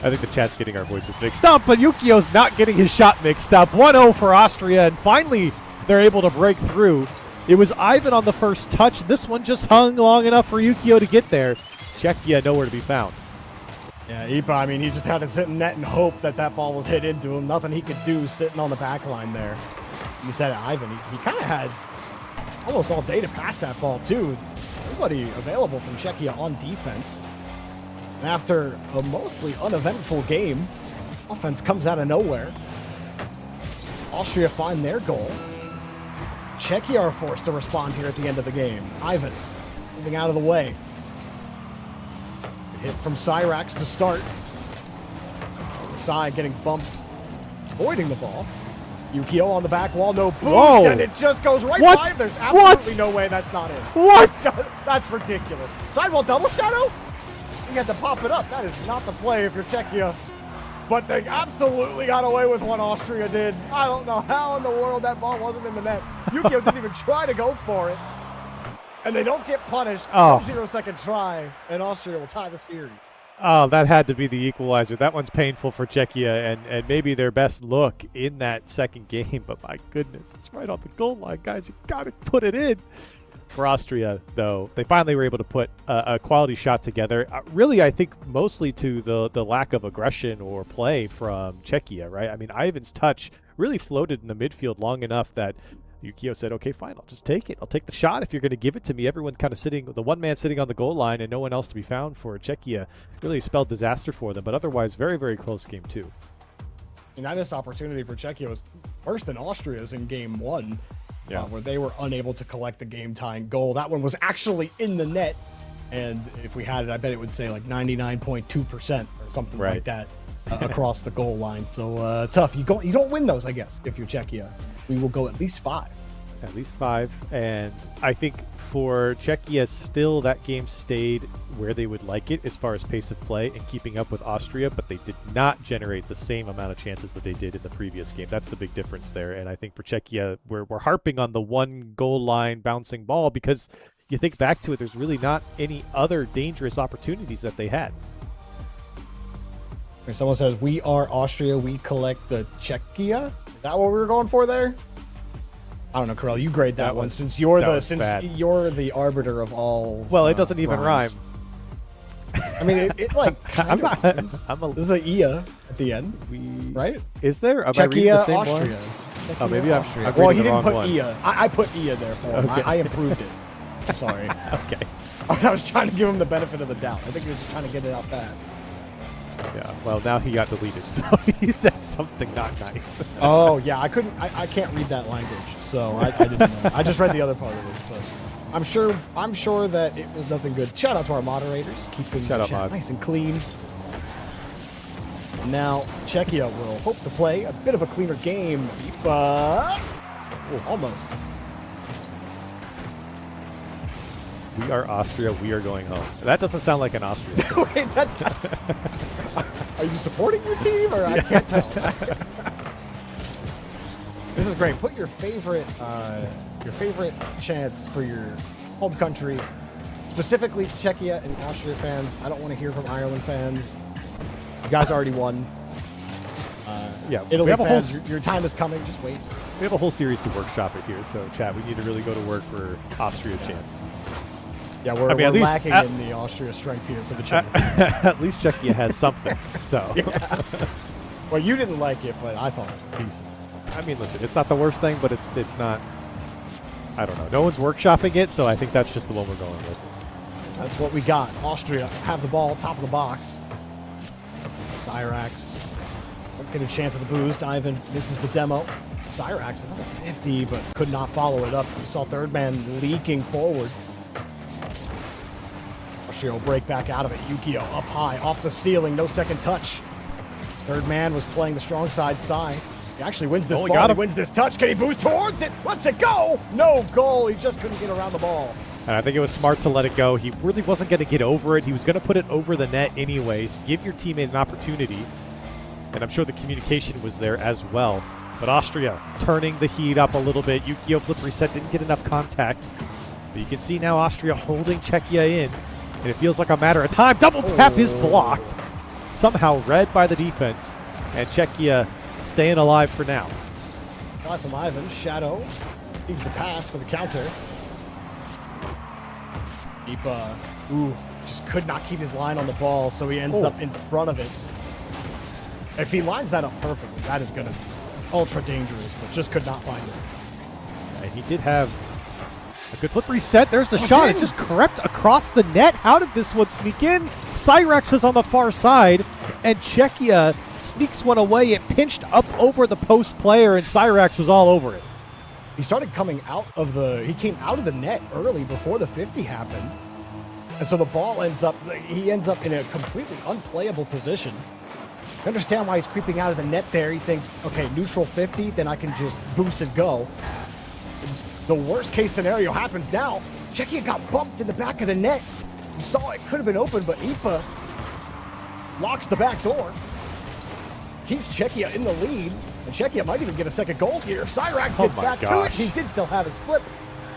I think the chat's getting our voices mixed up, but Yukio's not getting his shot mixed up. 1-0 for Austria, and finally they're able to break through. It was Ivan on the first touch. This one just hung long enough for Yukio to get there. Czechia nowhere to be found. Yeah, Ipa, I mean, he just had to sit in net and hope that ball was hit into him. Nothing he could do sitting on the back line there. You said it, Ivan. He kind of had almost all day to pass that ball, too. Everybody available from Czechia on defense. And after a mostly uneventful game, offense comes out of nowhere. Austria find their goal. Czechia are forced to respond here at the end of the game. Ivan moving out of the way. Hit from Cyrax to start. Sai getting bumped, avoiding the ball. Yukio on the back wall, no boost, and it just goes right by him. There's absolutely no way that's not in. What? That's ridiculous. Sidewall double shadow? He had to pop it up. That is not the play if you're Czechia. But they absolutely got away with one, Austria did. I don't know how in the world that ball wasn't in the net. Yukio didn't even try to go for it. And they don't get punished. Oh. 0-second try, and Austria will tie the series. Oh, that had to be the equalizer. That one's painful for Czechia and maybe their best look in that second game. But my goodness, it's right on the goal line, guys. You got to put it in. For Austria, though, they finally were able to put a quality shot together. Really, I think mostly to the lack of aggression or play from Czechia, right? I mean, Ivan's touch really floated in the midfield long enough that Yukio said, okay, fine, I'll just take it. I'll take the shot if you're going to give it to me. Everyone's kind of sitting, the one man sitting on the goal line and no one else to be found for Czechia. Really spelled disaster for them, but otherwise very, very close game too. And that missed opportunity for Czechia was worse than Austria's in game 1. Yeah. Where they were unable to collect the game-tying goal. That one was actually in the net, and if we had it, I bet it would say like 99.2% or something like that across the goal line. So tough. You don't win those, I guess, if you're Czechia. We will go at least 5. At least 5, and I think for Czechia, still that game stayed where they would like it as far as pace of play and keeping up with Austria, but they did not generate the same amount of chances that they did in the previous game. That's the big difference there, and I think for Czechia, we're harping on the one goal line bouncing ball because you think back to it, there's really not any other dangerous opportunities that they had. Someone says, we are Austria, we collect the Czechia. Is that what we were going for there? I don't know, Karel. You grade that one since you're the arbiter of all. Well, it doesn't even rhyme. I mean, it like kind of rhymes. This is an Ia at the end, right? Is there? Am Czechia, I the Austria. Oh, maybe Austria. I'm. Well, he didn't put Ia. I put Ia there for him. I improved it. I'm sorry. Okay. I was trying to give him the benefit of the doubt. I think he was just trying to get it out fast. Yeah, well, now he got deleted, so he said something not nice. Oh, yeah, I can't read that language, so I didn't know. I just read the other part of it, but I'm sure that it was nothing good. Shout out to our moderators, keeping the chat nice and clean. Now, Czechia will hope to play a bit of a cleaner game, but almost. We are Austria. We are going home. That doesn't sound like an Austrian. Wait, are you supporting your team, or I can't tell? This is great. Put your favorite chants for your home country, specifically Czechia and Austria fans. I don't want to hear from Ireland fans. You guys already won. Yeah, Italy fans, your time is coming. Just wait. We have a whole series to workshop it here, so chat, we need to really go to work for Austria chants. Yeah, we're lacking in the Austria strength here for the chants. At least Czechia has something, so. Yeah. Well, you didn't like it, but I thought it was decent. I mean, listen, it's not the worst thing, but it's not, I don't know. No one's workshopping it, so I think that's just the one we're going with. That's what we got. Austria have the ball, top of the box. Cyrax won't get a chance at the boost. Ivan misses the demo. Cyrax another 50, but could not follow it up. We saw third man leaking forward. Austria will break back out of it. Yukio up high, off the ceiling, no second touch. Third man was playing the strong side. Sai. He actually wins this ball. He wins this touch. Can he boost towards it? Lets it go. No goal. He just couldn't get around the ball. And I think it was smart to let it go. He really wasn't going to get over it. He was going to put it over the net anyways. Give your teammate an opportunity. And I'm sure the communication was there as well. But Austria turning the heat up a little bit. Yukio flip reset, didn't get enough contact. But you can see now Austria holding Czechia in. And it feels like a matter of time. Double tap is blocked. Somehow read by the defense. And Czechia staying alive for now. Try from Ivan. Shadow leaves the pass for the counter. Ipa, just could not keep his line on the ball, so he ends up in front of it. If he lines that up perfectly, that is going to be ultra dangerous, but just could not find it. And he did have a good flip reset. There's the shot. It just crept across the net. How did this one sneak in? Cyrax was on the far side, and Czechia sneaks one away. It pinched up over the post player, and Cyrax was all over it. He started coming out of he came out of the net early before the 50 happened. And so the ball he ends up in a completely unplayable position. I understand why he's creeping out of the net there. He thinks, okay, neutral 50, then I can just boost and go. The worst case scenario happens now. Czechia got bumped in the back of the net. You saw it could have been open, but Ipa locks the back door. Keeps Czechia in the lead. And Czechia might even get a second goal here. If Cyrax gets back to it, he did still have his flip.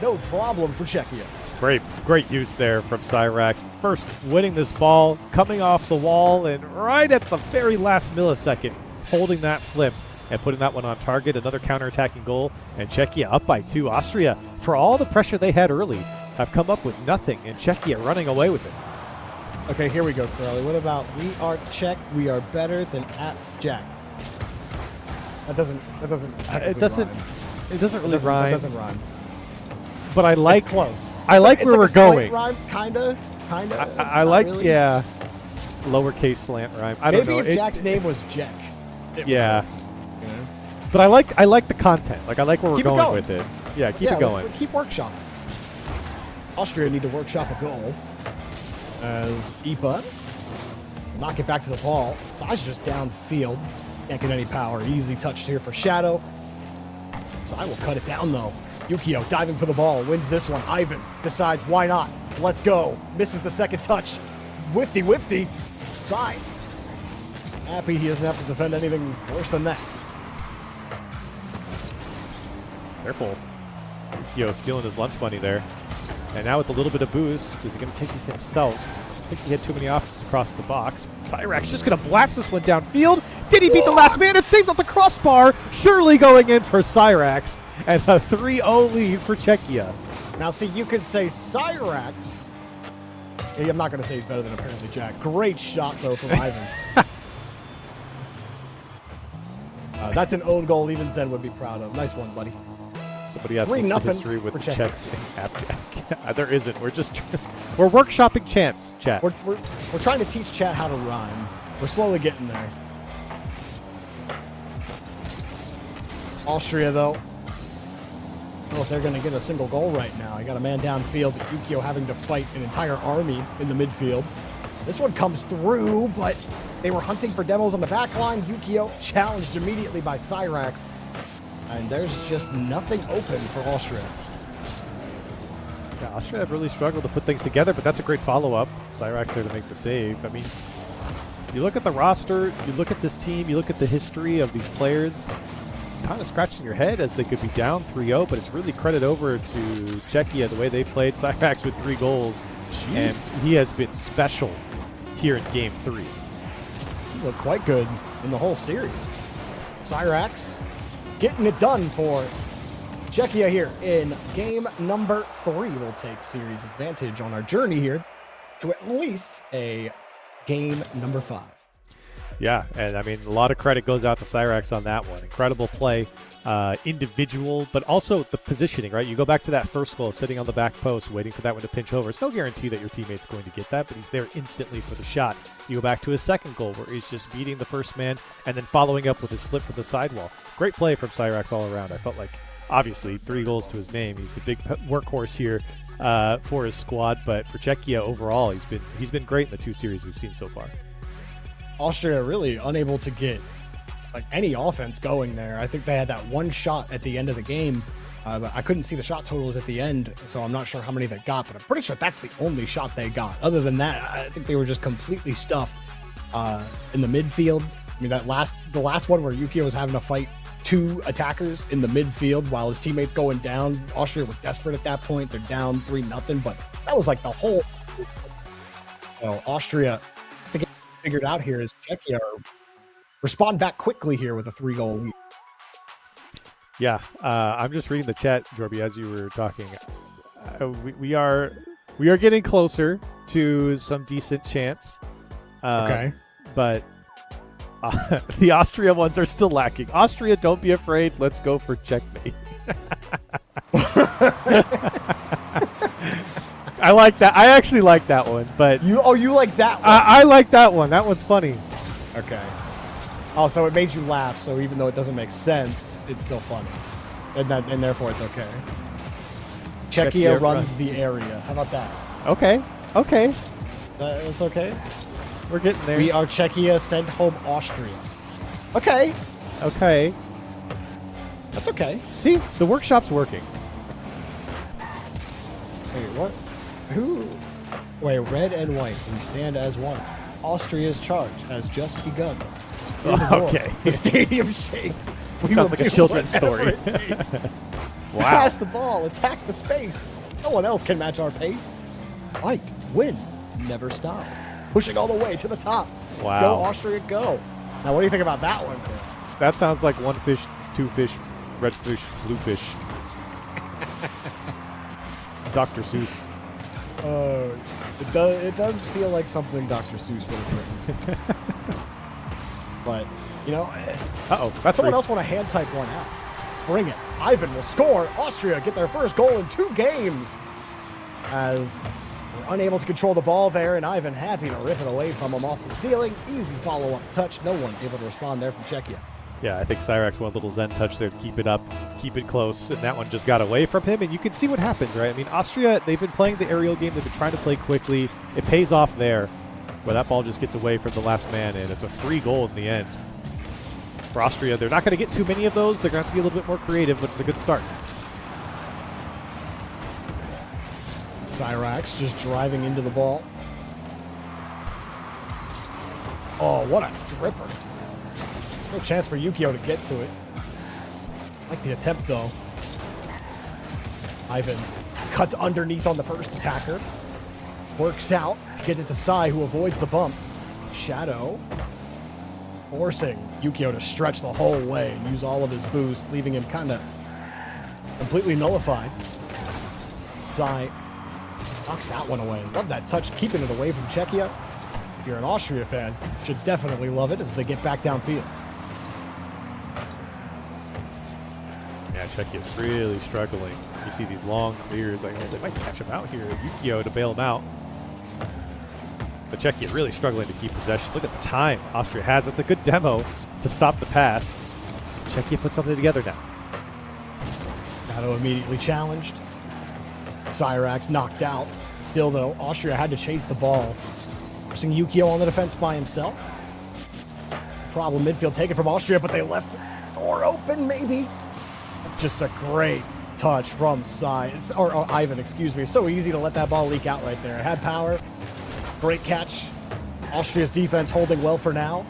No problem for Czechia. Great use there from Cyrax. First winning this ball, coming off the wall, and right at the very last millisecond, holding that flip and putting that one on target. Another counterattacking goal, and Czechia up by 2. Austria, for all the pressure they had early, have come up with nothing, and Czechia running away with it. Okay, here we go, Crowley. What about we are Czech, we are better than at Jack? It doesn't really rhyme. It doesn't rhyme. But I like it's close. I like where we're going. Rhyme, kinda. I like really. Yeah. Lowercase slant rhyme. I don't know. Maybe if Jack's name was Jack. Yeah. But I like the content. Like I like where we're going with it. Yeah, keep it going. Keep workshopping. Austria need to workshop a goal. As Ipa knock it back to the ball. Sai's just downfield. Can't get any power. Easy touch here for Shadow. Sai will cut it down though. Yukio diving for the ball. Wins this one. Ivan decides why not. Let's go. Misses the second touch. Wifty. Sai. Happy he doesn't have to defend anything worse than that. Careful. Yukio stealing his lunch money there. And now with a little bit of boost, is he going to take it himself? I think he had too many options across the box. Cyrax just going to blast this one downfield. Did he beat the last man? It saves off the crossbar. Surely going in for Cyrax. And a 3-0 lead for Czechia. Now, see, you could say Cyrax. I'm not going to say he's better than apparently Jack. Great shot, though, from Ivan. That's an own goal even Zen would be proud of. Nice one, buddy. Somebody asked me what's the 3-0 history with for the Czech. Czechs in Appjack. There isn't. We're just we're workshopping chants, chat. We're trying to teach chat how to rhyme. We're slowly getting there. Austria, though. I don't know if they're going to get a single goal right now. I got a man downfield, but Yukio having to fight an entire army in the midfield. This one comes through, but they were hunting for demos on the back line. Yukio challenged immediately by Cyrax. And there's just nothing open for Austria. Yeah, Austria have really struggled to put things together, but that's a great follow-up. Cyrax there to make the save. I mean, you look at the roster, you look at this team, you look at the history of these players, kind of scratching your head as they could be down 3-0, but it's really credit over to Czechia, the way they played. Cyrax with 3 goals, and he has been special here in Game 3. He's looked quite good in the whole series. Cyrax getting it done for Czechia here in game number 3. We'll take series advantage on our journey here to at least a game number 5. Yeah, and I mean, a lot of credit goes out to Cyrax on that one. Incredible play, individual, but also the positioning, right? You go back to that first goal, sitting on the back post, waiting for that one to pinch over. It's no guarantee that your teammate's going to get that, but he's there instantly for the shot. You go back to his second goal, where he's just beating the first man and then following up with his flip from the sidewall. Great play from Cyrax all around. I felt like, obviously, 3 goals to his name. He's the big workhorse here for his squad, but for Czechia overall, he's been great in the 2 series we've seen so far. Austria really unable to get like any offense going there. I think they had that one shot at the end of the game, but I couldn't see the shot totals at the end, so I'm not sure how many they got, but I'm pretty sure that's the only shot they got. Other than that, I think they were just completely stuffed in the midfield. I mean, the last one where Yukio was having to fight 2 attackers in the midfield while his teammates going down. Austria were desperate at that point. They're down 3-0, but that was like the whole. Well, Austria to get figured out here is Czechia respond back quickly here with a 3-goal lead. Yeah, I'm just reading the chat, Jorby, as you were talking. We are getting closer to some decent chance. Okay. But the Austria ones are still lacking. Austria, don't be afraid. Let's go for checkmate. I like that. I actually like that one. But you like that one? I like that one. That one's funny. Okay. Oh, so it made you laugh. So even though it doesn't make sense, it's still funny, and therefore it's okay. Czechia runs the area. How about that? Okay. Okay. That's okay. We're getting there. We are Czechia, send home Austria. Okay. Okay. That's okay. See, the workshop's working. Wait, what? Who? Wait, red and white. We stand as one. Austria's charge has just begun. Okay. The stadium shakes. We Sounds will like a do children's whatever story. it takes. Wow. Pass the ball. Attack the space. No one else can match our pace. Fight. Win. Never stop. Pushing all the way to the top. Wow. Go Austria, go. Now, what do you think about that one? That sounds like 1 fish, 2 fish, red fish, blue fish. Dr. Seuss. It does feel like something Dr. Seuss would have written. But, you know, that's someone else want to hand type one out. Bring it. Ivan will score. Austria get their first goal in 2 games. As we're unable to control the ball there, and Ivan happy to rip it away from him off the ceiling. Easy follow-up touch. No one able to respond there from Czechia. Yeah, I think Cyrax won a little Zen touch there to keep it up, keep it close, and that one just got away from him, and you can see what happens, right? I mean, Austria, they've been playing the aerial game, they've been trying to play quickly. It pays off there, where that ball just gets away from the last man, and it's a free goal in the end. For Austria, they're not going to get too many of those. They're going to have to be a little bit more creative, but it's a good start. Cyrax just driving into the ball. Oh, what a dripper. No chance for Yukio to get to it. Like the attempt, though. Ivan cuts underneath on the first attacker. Works out to get it to Sai, who avoids the bump. Shadow forcing Yukio to stretch the whole way and use all of his boost, leaving him kind of completely nullified. Sai knocks that one away. Love that touch, keeping it away from Czechia. If you're an Austria fan, you should definitely love it as they get back downfield. Yeah, Czechia's really struggling. You see these long clears, like, oh, they might catch him out here. Yukio to bail him out. But Czechia really struggling to keep possession. Look at the time Austria has. That's a good demo to stop the pass. Czechia put something together now. Nato immediately challenged. Cyrax knocked out. Still, though, Austria had to chase the ball. Forcing Yukio on the defense by himself. Problem midfield taken from Austria, but they left the door open, maybe. That's just a great touch from or Ivan, excuse me. It's so easy to let that ball leak out right there. It had power. Great catch. Austria's defense holding well for now.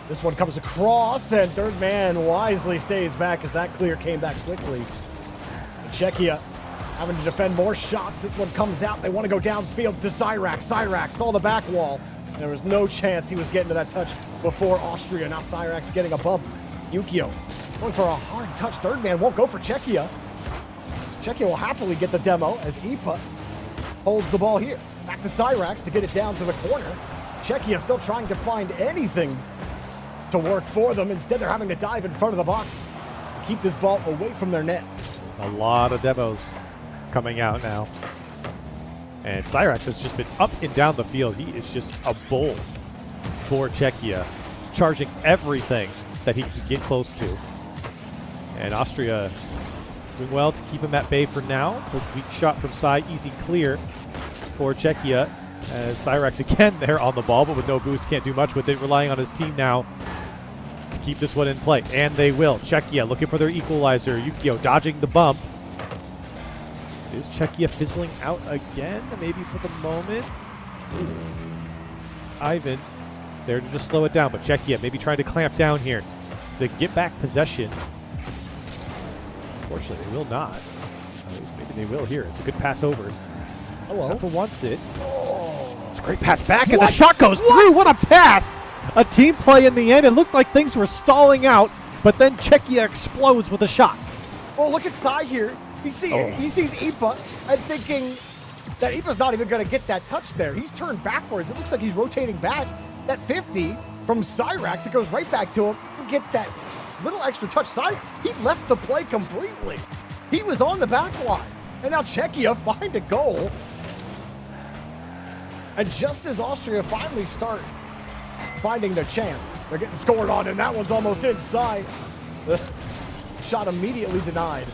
This one comes across, and third man wisely stays back as that clear came back quickly. Czechia having to defend more shots. This one comes out. They want to go downfield to Cyrax. Cyrax saw the back wall. There was no chance he was getting to that touch before Austria. Now Cyrax getting a bump. Yukio going for a hard touch. Third man won't go for Czechia. Czechia will happily get the demo as Ipa holds the ball here. Back to Cyrax to get it down to the corner. Czechia still trying to find anything to work for them. Instead, they're having to dive in front of the box to keep this ball away from their net. A lot of demos coming out now. And Cyrax has just been up and down the field. He is just a bull for Czechia, charging everything that he can get close to. And Austria doing well to keep him at bay for now. It's a weak shot from Cy, easy clear for Czechia. As Cyrax again there on the ball, but with no boost, can't do much with it. Relying on his team now to keep this one in play. And they will. Czechia looking for their equalizer. Yukio dodging the bump. Is Czechia fizzling out again? Maybe for the moment. It's Ivan there to just slow it down. But Czechia maybe trying to clamp down here to get back possession. Unfortunately, they will not. At least maybe they will here. It's a good pass over. Hello. Apple wants it. It's a great pass back, and the shot goes through. What a pass! A team play in the end. It looked like things were stalling out, but then Czechia explodes with a shot. Oh, look at Cy here. He sees Ipa and thinking that Ipa's not even going to get that touch there. He's turned backwards. It looks like he's rotating back. That 50 from Cyrax, it goes right back to him. He gets that little extra touch. He left the play completely. He was on the back line. And now Czechia find a goal. And just as Austria finally start finding their champ, they're getting scored on, and that one's almost inside. The shot immediately denied.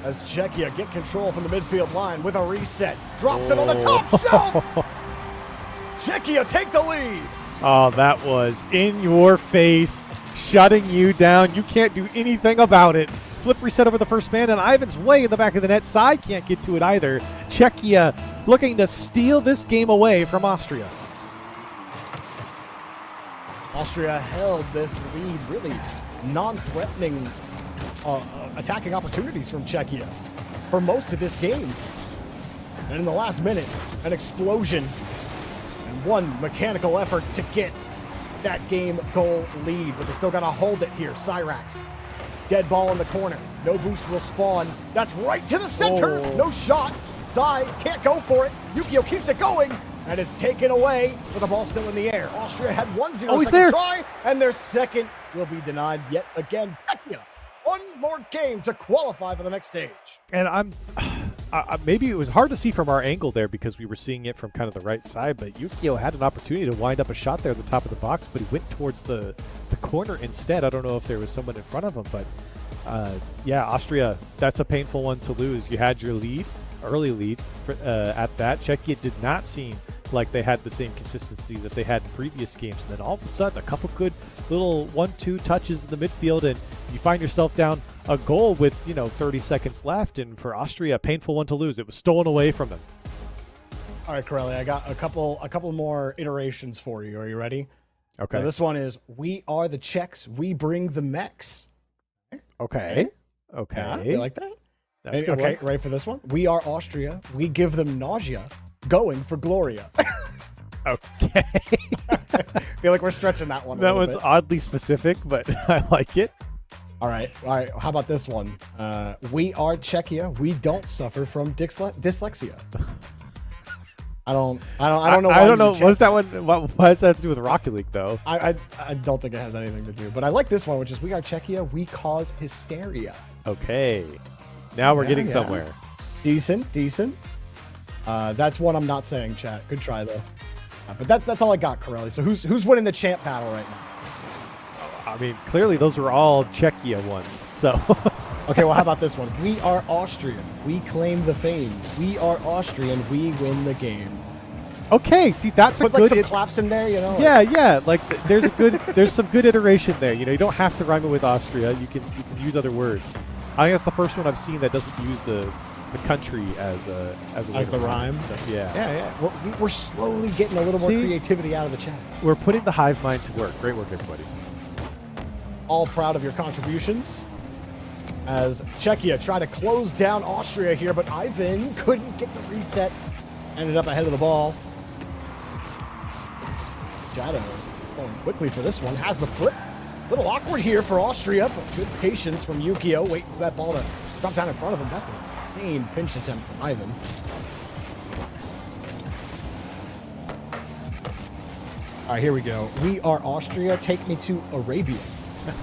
As Czechia get control from the midfield line with a reset. Drops it on the top shelf. Czechia take the lead. Oh, that was in your face, shutting you down. You can't do anything about it. Flip reset over the first man, and Ivan's way in the back of the net. Side can't get to it either. Czechia looking to steal this game away from Austria. Austria held this lead, really non-threatening attacking opportunities from Czechia for most of this game. And in the last minute, an explosion and one mechanical effort to get that game goal lead, but they still got to hold it here. Cyrax, dead ball in the corner. No boost will spawn. That's right to the center. No shot. Cy can't go for it. Yukio keeps it going, and it's taken away with the ball still in the air. Austria had 1-0 second try, and their second will be denied yet again. Czechia, one more game to qualify for the next stage. And maybe it was hard to see from our angle there because we were seeing it from kind of the right side, but Yukio had an opportunity to wind up a shot there at the top of the box, but he went towards the corner instead. I don't know if there was someone in front of him, but yeah, Austria, that's a painful one to lose. You had your lead, early lead at that. Czechia did not seem like they had the same consistency that they had in previous games. And then all of a sudden, a couple good little 1-2 touches in the midfield, and you find yourself down a goal with 30 seconds left. And for Austria, a painful one to lose. It was stolen away from them. All right, Corelli, I got a couple more iterations for you. Are you ready? Okay. Now, this one is: we are the Czechs, we bring the mechs. Okay. Yeah, you like that? That's a good okay, one. ready for this one? We are Austria, we give them nausea, going for Gloria. Okay. Feel like we're stretching that one. That one's oddly specific, but I like it. All right. How about this one? We are Czechia. We don't suffer from dyslexia. I don't know. I don't know. What's that one? What does that have to do with Rocket League, though? I don't think it has anything to do. But I like this one, which is: we are Czechia. We cause hysteria. Okay. Now we're getting Yeah. somewhere. Decent. That's one I'm not saying, chat. Good try though. But that's all I got, Corelli. So who's winning the champ battle right now? I mean, clearly those were all Czechia ones. So Okay, well, how about this one? We are Austrian. We claim the fame. We are Austrian. We win the game. okay, see that's a Put good like some claps in there, you know? Yeah. Like there's some good iteration there. You know, you don't have to rhyme it with Austria. You can use other words. I think that's the first one I've seen that doesn't use the country as a way As to the rhyme. stuff. Yeah. Yeah. We're slowly getting a little more See? creativity out of the chat. We're putting the hive mind to work. Great work, everybody. All proud of your contributions. As Czechia tried to close down Austria here, but Ivan couldn't get the reset. Ended up ahead of the ball. Shadow going quickly for this one. Has the flip. A little awkward here for Austria, but good patience from Yukio. Waiting for that ball to drop down in front of him. That's an insane pinch attempt from Ivan. All right, here we go. We are Austria. Take me to Arabia.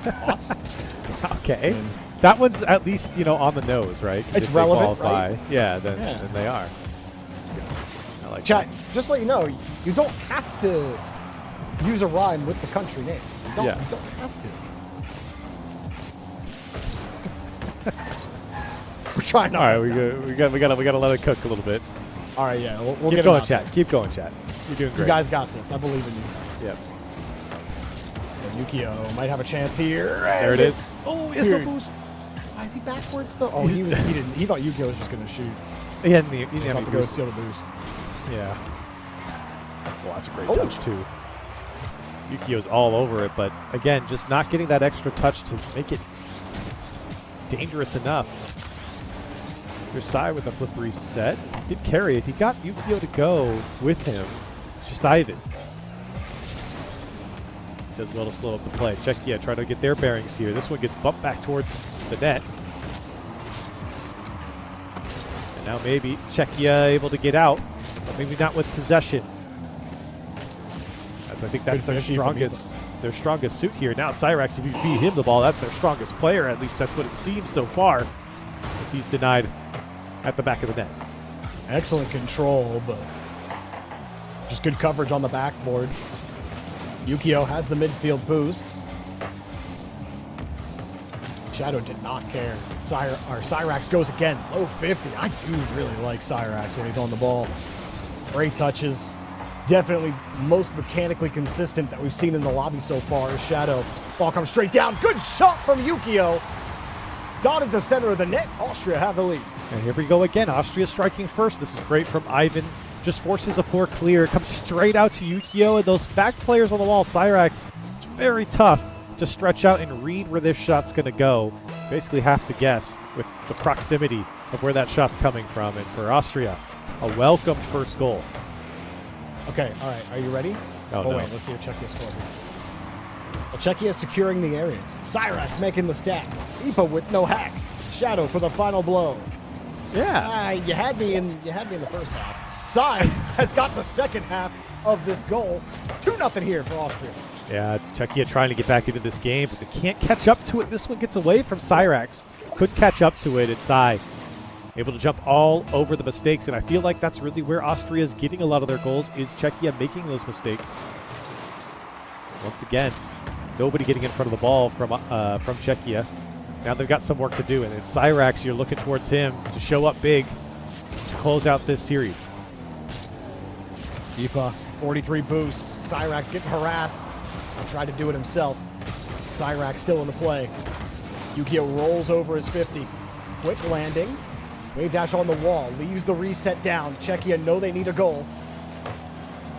Thoughts? Okay. That one's at least, on the nose, right? It's If relevant, they qualify, right? Yeah, then they are. I like Chat, that. just to let you know, you don't have to use a rhyme with the country name. You don't, Yeah. you don't have to. We're trying All right, our we best. gotta let it cook a little bit. All right, yeah, we'll Keep get going, it out chat. there. Keep going, chat. You're doing great. You guys got this. I believe in you. Yep. Yukio might have a chance here. There it is. Oh, yes, Dude. the boost. Why is he backwards though? Oh, he didn't. He thought Yukio was just gonna shoot. He didn't He have thought to to go steal the boost. Yeah. Well, that's a great Oh. touch too. Yukio's all over it, but again, just not getting that extra touch to make it dangerous enough. Here's Sai with a flip reset. Did carry it. He got Yukio to go with him. It's just Ivan. Does well to slow up the play. Czechia trying to get their bearings here. This one gets bumped back towards the net. And now maybe Czechia able to get out, but maybe not with possession. As I think that's Good their finish from strongest suit here. Now Cyrax, if you feed him the ball, that's their strongest player. At least that's what it seems so far, as he's denied at the back of the net. Excellent control, but just good coverage on the backboard. Yukio has the midfield boost. Shadow did not care. Cyrax goes again, low 50. I do really like Cyrax when he's on the ball. Great touches. Definitely most mechanically consistent that we've seen in the lobby so far. Shadow, ball comes straight down. Good shot from Yukio. Dotted the center of the net. Austria have the lead. And here we go again. Austria striking first. This is great from Ivan. Just forces a poor clear. Comes straight out to Yukio. And those back players on the wall, Cyrax, it's very tough to stretch out and read where this shot's going to go. Basically have to guess with the proximity of where that shot's coming from. And for Austria, a welcome first goal. Okay, all right. Are you ready? Oh, no. Wait. Let's see what Czechia scored here. Well, Czechia securing the area. Cyrax making the stats. Ipa with no hacks. Shadow for the final blow. Yeah. You had me in the first half. Sai has got the second half of this goal. 2-0 here for Austria. Yeah, Czechia trying to get back into this game, but they can't catch up to it. This one gets away from Cyrax. Couldn't catch up to it. It's Sai able to jump all over the mistakes, and I feel like that's really where Austria is getting a lot of their goals, is Czechia making those mistakes. Once again, nobody getting in front of the ball from Czechia. Now they've got some work to do, and in Cyrax, you're looking towards him to show up big to close out this series. Ipa, 43 boosts. Cyrax getting harassed. He tried to do it himself. Cyrax still in the play. Yukio rolls over his 50. Quick landing. Wave dash on the wall. Leaves the reset down. Czechia know they need a goal.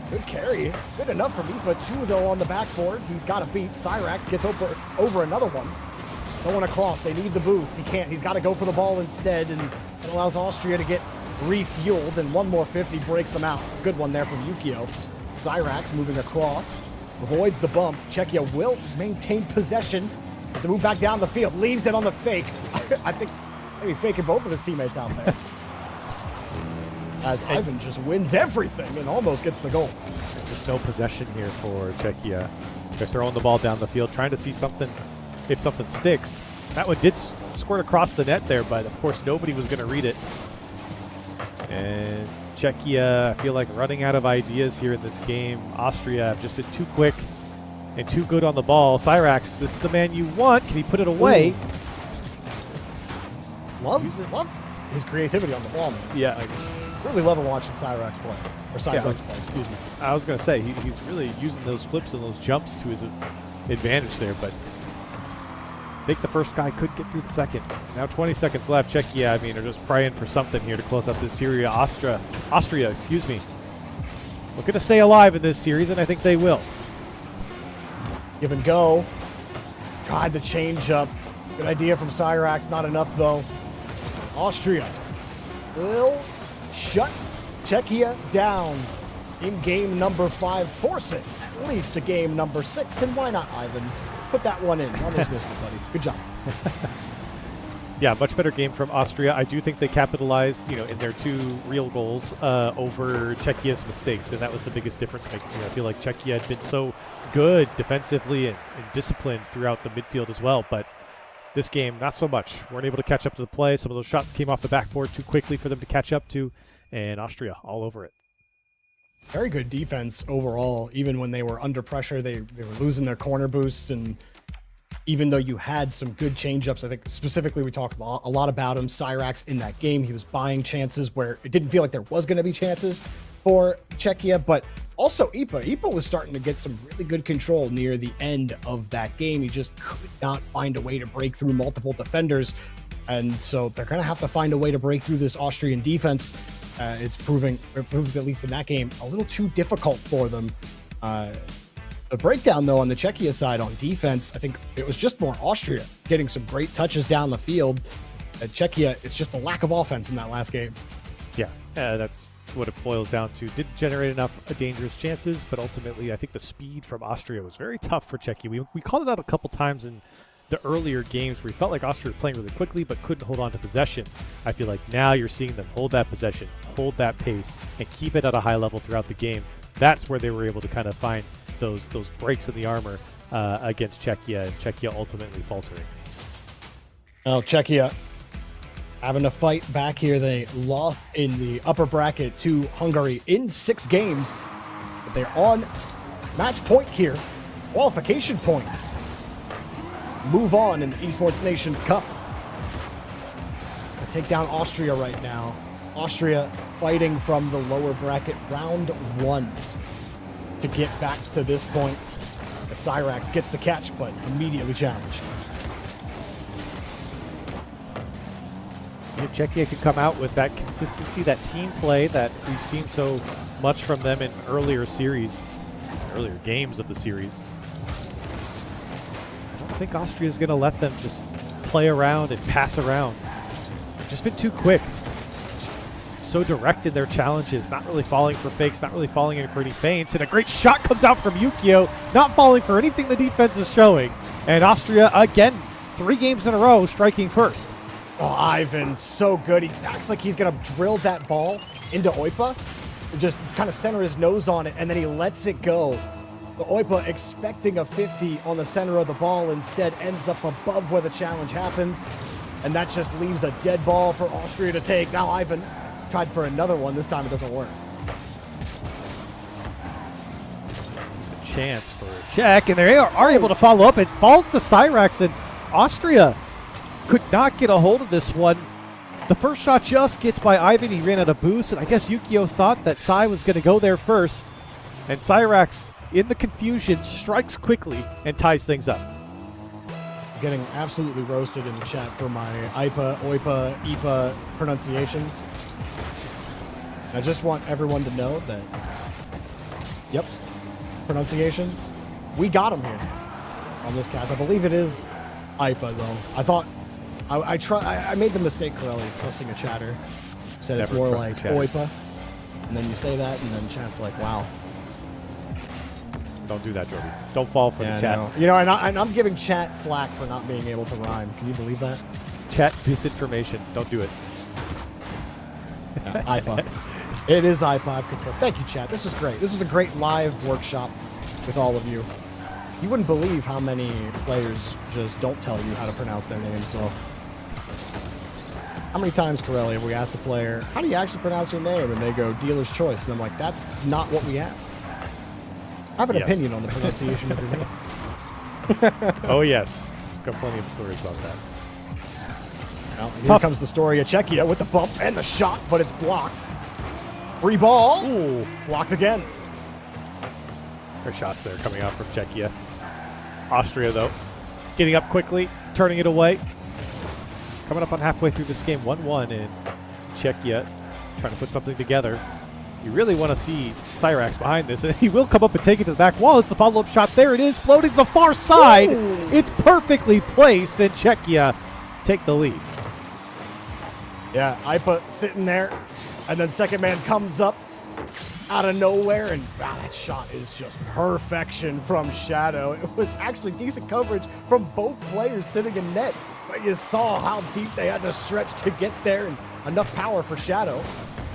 Good carry. Good enough for Ipa. 2 though on the backboard. He's got a beat. Cyrax gets over another one. No one across. They need the boost. He can't. He's got to go for the ball instead, and it allows Austria to get refueled, and one more 50 breaks them out. Good one there from Yukio. Cyrax moving across. Avoids the bump. Czechia will maintain possession. To move back down the field. Leaves it on the fake. I think maybe faking both of his teammates out there. As Ivan just wins everything and almost gets the goal. Just no possession here for Czechia. They're throwing the ball down the field, trying to see something, if something sticks. That one did squirt across the net there, but of course nobody was going to read it. And Czechia, I feel like running out of ideas here in this game. Austria have just been too quick and too good on the ball. Cyrax, this is the man you want. Can he put it away? Love his creativity on the ball, man. Yeah. Like, really love watching Cyrax play. Or Cyrax play, excuse me. I was going to say, he's really using those flips and those jumps to his advantage there, but I think the first guy could get through the second. Now 20 seconds left. Czechia, I mean, are just praying for something here to close out this series. Austria, excuse me. Looking to stay alive in this series, and I think they will. Give and go. Tried the change up. Good idea from Cyrax. Not enough, though. Austria will shut Czechia down in game number 5, forcing at least a game number 6. And why not, Ivan? Put that one in. Almost missed it, buddy. Good job. Yeah, much better game from Austria. I do think they capitalized, in their 2 real goals over Czechia's mistakes, and that was the biggest difference maker. I feel like Czechia had been so good defensively and disciplined throughout the midfield as well, but this game, not so much. Weren't able to catch up to the play. Some of those shots came off the backboard too quickly for them to catch up to, and Austria all over it. Very good defense overall. Even when they were under pressure, they were losing their corner boosts, and even though you had some good change-ups, I think specifically we talked a lot about him, Cyrax, in that game. He was buying chances where it didn't feel like there was going to be chances for Czechia, but also Ipa. Ipa was starting to get some really good control near the end of that game. He just could not find a way to break through multiple defenders, and so they're going to have to find a way to break through this Austrian defense. It proved, at least in that game, a little too difficult for them. The breakdown, though, on the Czechia side on defense, I think it was just more Austria getting some great touches down the field. Czechia, it's just a lack of offense in that last game. Yeah, that's what it boils down to. Didn't generate enough dangerous chances, but ultimately I think the speed from Austria was very tough for Czechia. We called it out a couple times in the earlier games where we felt like Austria were playing really quickly but couldn't hold on to possession. I feel like now you're seeing them hold that possession, hold that pace, and keep it at a high level throughout the game. That's where they were able to kind of find those breaks in the armor against Czechia, and Czechia ultimately faltering. Well, Czechia having to fight back here. They lost in the upper bracket to Hungary in 6 games, but they're on match point here, qualification point. Move on in the Esports Nations Cup. Take down Austria right now. Austria fighting from the lower bracket, round 1, to get back to this point. The Cyrax gets the catch, but immediately challenged. See if Czechia can come out with that consistency, that team play that we've seen so much from them in earlier games of the series. I don't think Austria is going to let them just play around and pass around. They've just been too quick. So direct in their challenges, not really falling for fakes, not really falling in for any feints, and a great shot comes out from Yukio, not falling for anything the defense is showing. And Austria, again, 3 games in a row, striking first. Oh, Ivan, so good. He acts like he's going to drill that ball into Oipa, just kind of center his nose on it, and then he lets it go. The Oipa, expecting a 50 on the center of the ball, instead ends up above where the challenge happens, and that just leaves a dead ball for Austria to take. Now Ivan tried for another one. This time it doesn't work. Decent chance for a check, and they are able to follow up. It falls to Cyrax, and Austria could not get a hold of this one. The first shot just gets by Ivan. He ran out of boost, and I guess Yukio thought that Cy was going to go there first. And Cyrax, in the confusion, strikes quickly and ties things up. Getting absolutely roasted in the chat for my IPA, OIPA, IPA pronunciations. And I just want everyone to know that, yep, pronunciations, we got them here on this cast. I believe it is IPA, though. I thought, I made the mistake, Corelli, trusting a chatter. Said it's more like OIPA. And then you say that, and then chat's like, wow. Don't do that, Jordy. Don't fall for the chat. No. You know, and I'm giving chat flack for not being able to rhyme. Can you believe that? Chat disinformation. Don't do it. IPA. It is IPA. I've confirmed. Thank you, chat. This is great. This is a great live workshop with all of you. You wouldn't believe how many players just don't tell you how to pronounce their names, though. How many times, Corelli, have we asked a player, how do you actually pronounce your name? And they go, dealer's choice. And I'm like, that's not what we asked. I have an opinion on the pronunciation of your name. Oh, yes. Got plenty of stories about that. Well, here comes the story of Czechia with the bump and the shot, but it's blocked. Free ball. Ooh, blocked again. There are shots there coming out from Czechia. Austria, though, getting up quickly, turning it away. Coming up on halfway through this game, 1-1, and Czechia trying to put something together. You really want to see Cyrax behind this, and he will come up and take it to the back wall. It's the follow-up shot. There it is, floating to the far side. Ooh. It's perfectly placed, and Czechia take the lead. Yeah, Ipa sitting there, and then second man comes up out of nowhere, and wow, that shot is just perfection from Shadow. It was actually decent coverage from both players sitting in net, but you saw how deep they had to stretch to get there, and enough power for Shadow.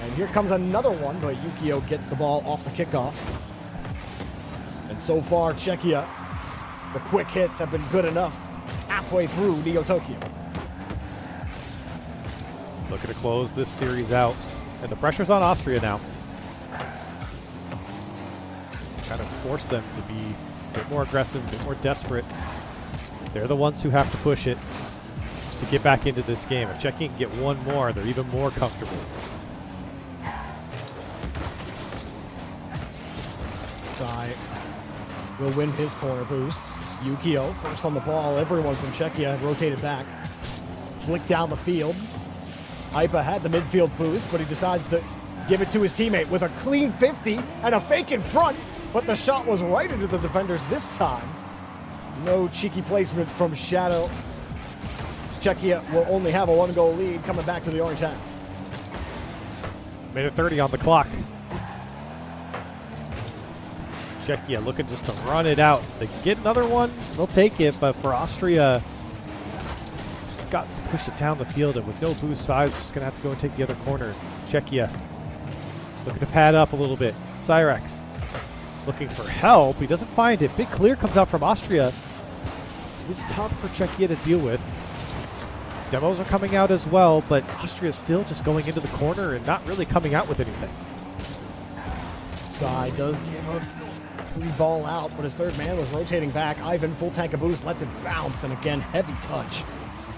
And here comes another one, but Yukio gets the ball off the kickoff. And so far, Czechia, the quick hits have been good enough halfway through Neo Tokyo. Looking to close this series out, and the pressure's on Austria now. Kind of force them to be a bit more aggressive, a bit more desperate. They're the ones who have to push it to get back into this game. If Czechia can get one more, they're even more comfortable. Sai will win his corner boost. Yukio first on the ball. Everyone from Czechia rotated back. Flick down the field. Ipa had the midfield boost, but he decides to give it to his teammate with a clean 50 and a fake in front, but the shot was right into the defenders this time. No cheeky placement from Shadow. Czechia will only have a 1-goal lead coming back to the orange half. Minute 30 on the clock. Czechia looking just to run it out. They can get another one, they'll take it, but for Austria, got to push it down the field, and with no boost size, just going to have to go and take the other corner. Czechia looking to pad up a little bit. Cyrax looking for help. He doesn't find it. Big clear comes out from Austria. It's tough for Czechia to deal with. Demos are coming out as well, but Austria is still just going into the corner and not really coming out with anything. Sai does give a free ball out, but his third man was rotating back. Ivan, full tank of boost, lets it bounce, and again, heavy touch.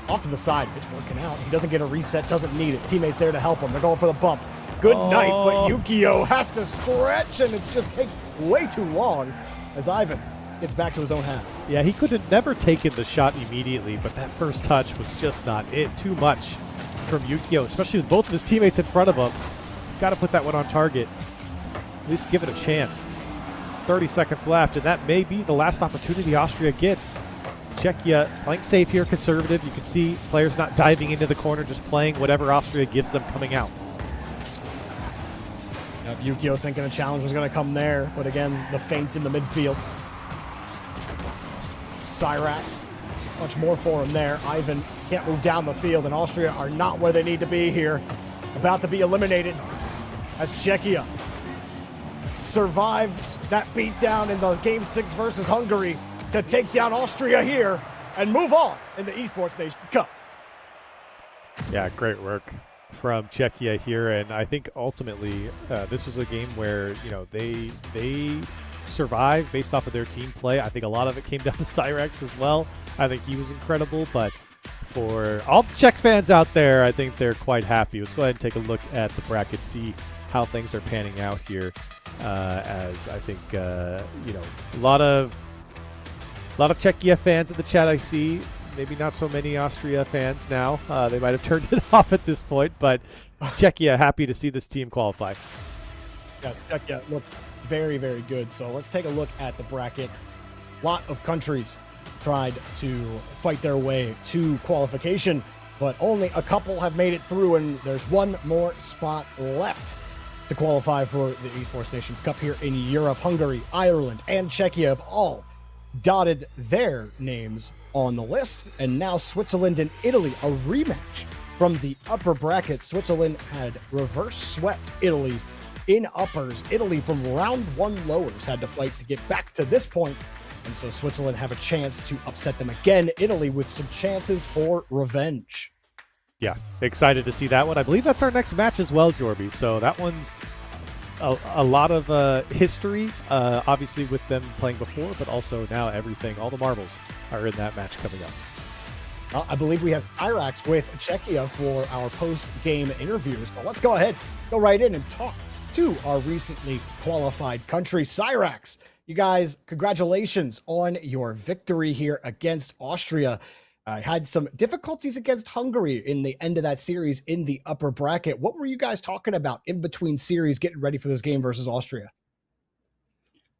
Off to the side, it's working out. He doesn't get a reset, doesn't need it. Teammates there to help him. They're going for the bump. Good night, but Yukio has to stretch, and it just takes way too long as Ivan gets back to his own half. Yeah, he could have never taken the shot immediately, but that first touch was just not it. Too much from Yukio, especially with both of his teammates in front of him. Got to put that one on target. At least give it a chance. 30 seconds left, and that may be the last opportunity Austria gets. Czechia playing safe here, conservative. You can see players not diving into the corner, just playing whatever Austria gives them coming out. Yep, Yukio thinking a challenge was going to come there, but again, the feint in the midfield. Cyrax, much more for him there. Ivan can't move down the field, and Austria are not where they need to be here. About to be eliminated as Czechia survived that beatdown in the Game 6 versus Hungary to take down Austria here and move on in the Esports Nations Cup. Yeah, great work from Czechia here, and I think ultimately this was a game where they survived based off of their team play. I think a lot of it came down to Cyrax as well. I think he was incredible, but for all the Czech fans out there, I think they're quite happy. Let's go ahead and take a look at the bracket, see how things are panning out here, as I think a lot of Czechia fans in the chat I see. Maybe not so many Austria fans now. They might have turned it off at this point, but Czechia happy to see this team qualify. Yeah, Czechia looked very, very good. So let's take a look at the bracket. A lot of countries tried to fight their way to qualification, but only a couple have made it through, and there's one more spot left to qualify for the Esports Nations Cup here in Europe. Hungary, Ireland, and Czechia have all dotted their names on the list, and now Switzerland and Italy, a rematch from the upper bracket. Switzerland had reverse swept Italy in uppers. Italy from round one lowers had to fight to get back to this point And so Switzerland have a chance to upset them again. Italy with some chances for revenge. Yeah, excited to see that one. I believe that's our next match as well, Jorby. So that one's a lot of history, obviously with them playing before, but also now all the marbles are in that match coming up. I believe we have Irax with Czechia for our post-game interviews. So let's go ahead, go right in and talk to our recently qualified country, Cyrax. You guys, congratulations on your victory here against Austria. Had some difficulties against Hungary in the end of that series in the upper bracket. What were you guys talking about in between series getting ready for this game versus Austria?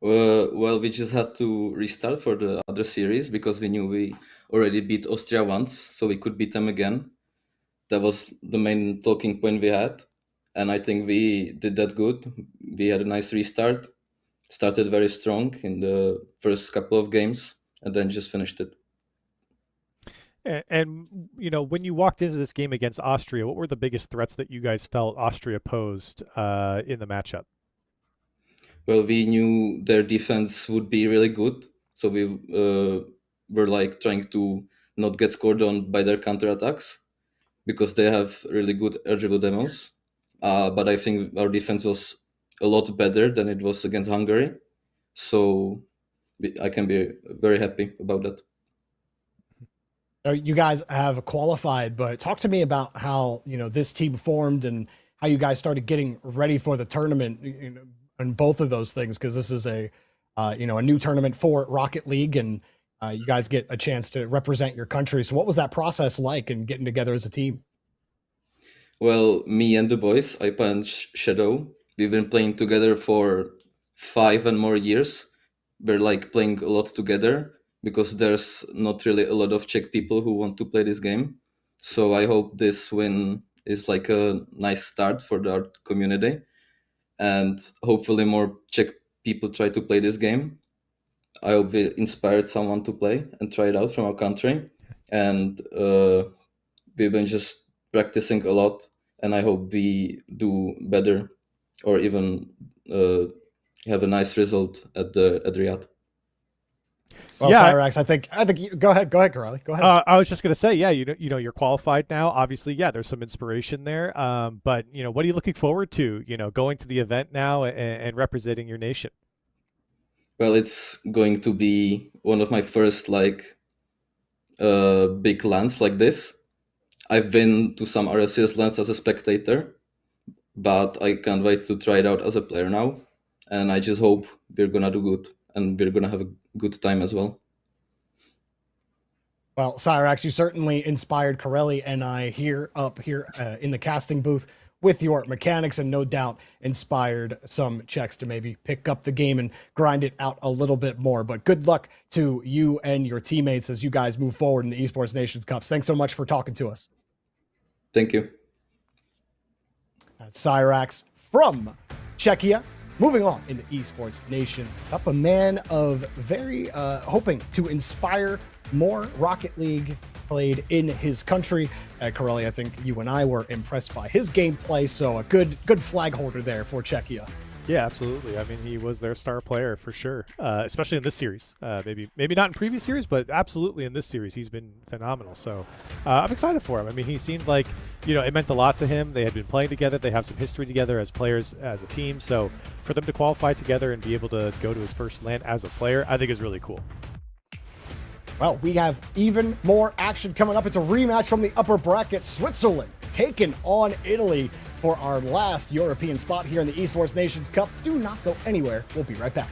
Well, we just had to restart for the other series because we knew we already beat Austria once, so we could beat them again. That was the main talking point we had, and I think we did that good. We had a nice restart, started very strong in the first couple of games, and then just finished it. And when you walked into this game against Austria, what were the biggest threats that you guys felt Austria posed in the matchup? Well, we knew their defense would be really good, so we were like trying to not get scored on by their counterattacks because they have really good eligible demos. But I think our defense was a lot better than it was against Hungary, so I can be very happy about that. You guys have qualified, but talk to me about how this team formed and how you guys started getting ready for the tournament, and both of those things, because this is a new tournament for Rocket League, and you guys get a chance to represent your country. So what was that process like and getting together as a team? Well, me and the boys, Ipa and Shadow, we've been playing together for 5 and more years. We're like playing a lot together because there's not really a lot of Czech people who want to play this game. So I hope this win is like a nice start for our community, and hopefully more Czech people try to play this game. I hope we inspired someone to play and try it out from our country. And we've been just practicing a lot, and I hope we do better or even have a nice result at the Riyadh. Well, yeah, Cyrax, I think go ahead, Corrali. Go ahead. I was just going to say, yeah, you're qualified now. Obviously, yeah, there's some inspiration there. But what are you looking forward to? Going to the event now and representing your nation. Well, it's going to be one of my first big LANs like this. I've been to some RLCS LANs as a spectator, but I can't wait to try it out as a player now. And I just hope we're gonna do good and we're gonna have a good time as well. Well, Cyrax, you certainly inspired Corelli and I up here in the casting booth with your mechanics, and no doubt inspired some Czechs to maybe pick up the game and grind it out a little bit more. But good luck to you and your teammates as you guys move forward in the Esports Nations Cups. Thanks so much for talking to us. Thank you. That's Cyrax from Czechia. Moving on in the Esports Nations Cup, a man of very hoping to inspire more Rocket League played in his country. Corelli, I think you and I were impressed by his gameplay, so a good flag holder there for Czechia. Yeah, absolutely. I mean, he was their star player for sure, especially in this series. Maybe not in previous series, but absolutely in this series, he's been phenomenal. So I'm excited for him. I mean, he seemed like, it meant a lot to him. They had been playing together. They have some history together as players, as a team. So for them to qualify together and be able to go to his first LAN as a player, I think is really cool. Well, we have even more action coming up. It's a rematch from the upper bracket. Switzerland taking on Italy for our last European spot here in the Esports Nations Cup. Do not go anywhere. We'll be right back.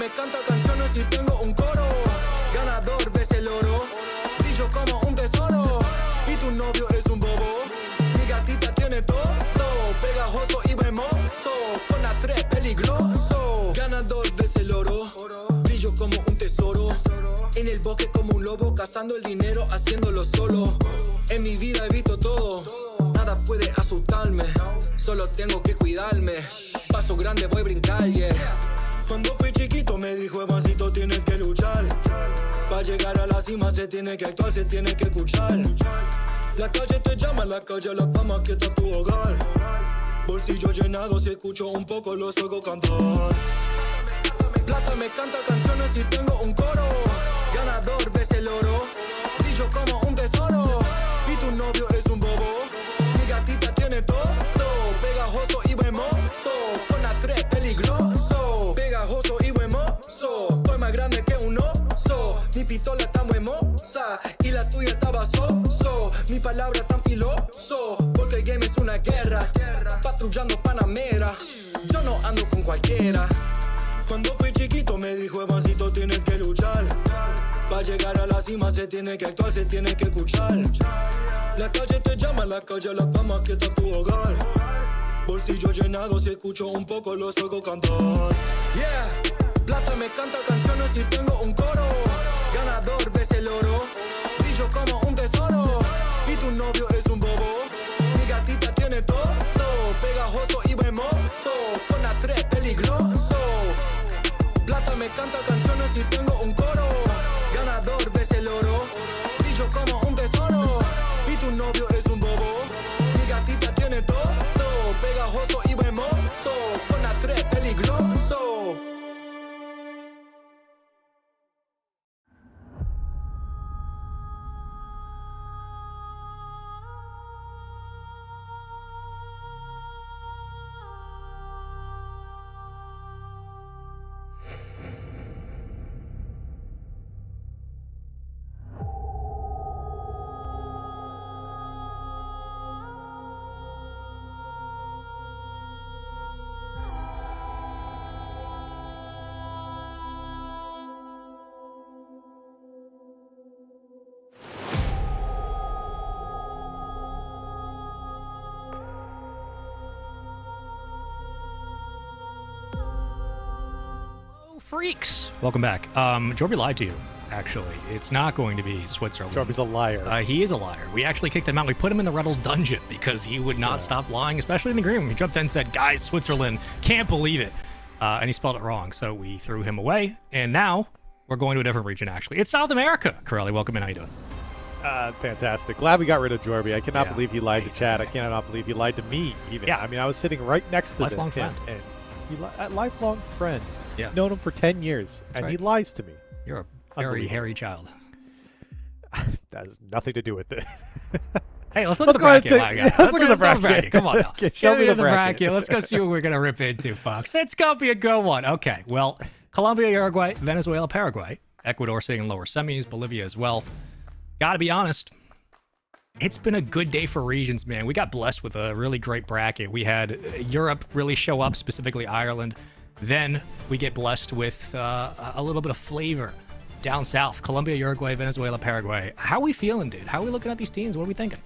me canta canciones y tengo un coro. Ganador ves el oro, brillo como un tesoro. Y tu novio es un bobo, mi gatita tiene todo, pegajoso y hermoso, con la 3 peligroso. Ganador ves el oro, brillo como un tesoro. En el bosque como un lobo, cazando el dinero, haciéndolo solo. En mi vida he visto todo, nada puede asustarme, solo tengo que cuidarme. Paso grande, voy a brincar, yeah. Cuando fui chiquito me dijo, hermancito, tienes que luchar. Para llegar a la cima se tiene que actuar, se tiene que escuchar. La calle te llama, la calle la fama, que está tu hogar. Bolsillo llenado, si escucho un poco los oigo cantar. Plata me canta canciones y tengo un coro. Ganador ves el oro, brillo como un tesoro. Y tu novio es un bobo, mi gatita tiene todo, pegajoso y hermoso, con la 3 peligroso. Pegajoso y hermoso, estoy más grande que un oso. Mi pistola está muy hermosa y la tuya estaba so. Mi palabra tan filoso, porque el game es una guerra. Patrullando Panamera, yo no ando con cualquiera. Cuando fui chiquito me dijo, hermancito, tienes que luchar. Para llegar a la cima se tiene que actuar, se tiene que escuchar. La calle te llama, la calle la fama, que está tu hogar. Bolsillo llenado, si escucho un poco los oigo cantar. Yeah, plata me canta canciones y tengo un coro. Ganador ves el oro, brillo como un tesoro. Y tu novio es un bobo, mi gatita tiene todo, pegajoso y hermoso, con la 3 peligroso. Plata me canta canciones y tengo un coro. Ganador ves el oro, brillo como un tesoro. Y tu novio es un bobo, mi gatita tiene todo, pegajoso y hermoso, con la 3 peligroso. Freaks! Welcome back. Jorby lied to you, actually. It's not going to be Switzerland. Jorby's a liar. He is a liar. We actually kicked him out. We put him in the Rebels dungeon because he would not stop lying, especially in the green room. He jumped in and said, guys, Switzerland, can't believe it. And he spelled it wrong, so we threw him away. And now we're going to a different region, actually. It's South America. Corelli, welcome in. How you doing? Fantastic. Glad we got rid of Jorby. I cannot believe he lied to Chad. I cannot believe he lied to me, even. Yeah. I mean, I was sitting right next to Lifelong him. friend. And a lifelong friend. Yeah. Known him for 10 years, and he lies to me. You're a very hairy child. That has nothing to do with it. Hey, let's look at the bracket. Let's look at the bracket. Come on now. Okay, show me the bracket. Let's go see what we're going to rip into, folks. It's going to be a good one. Okay, well, Colombia, Uruguay, Venezuela, Paraguay, Ecuador sitting in lower semis, Bolivia as well. Got to be honest, it's been a good day for regions, man. We got blessed with a really great bracket. We had Europe really show up, specifically Ireland. Then we get blessed with a little bit of flavor down south. Colombia, Uruguay, Venezuela, Paraguay. How are we feeling, dude? How are we looking at these teams? What are we thinking?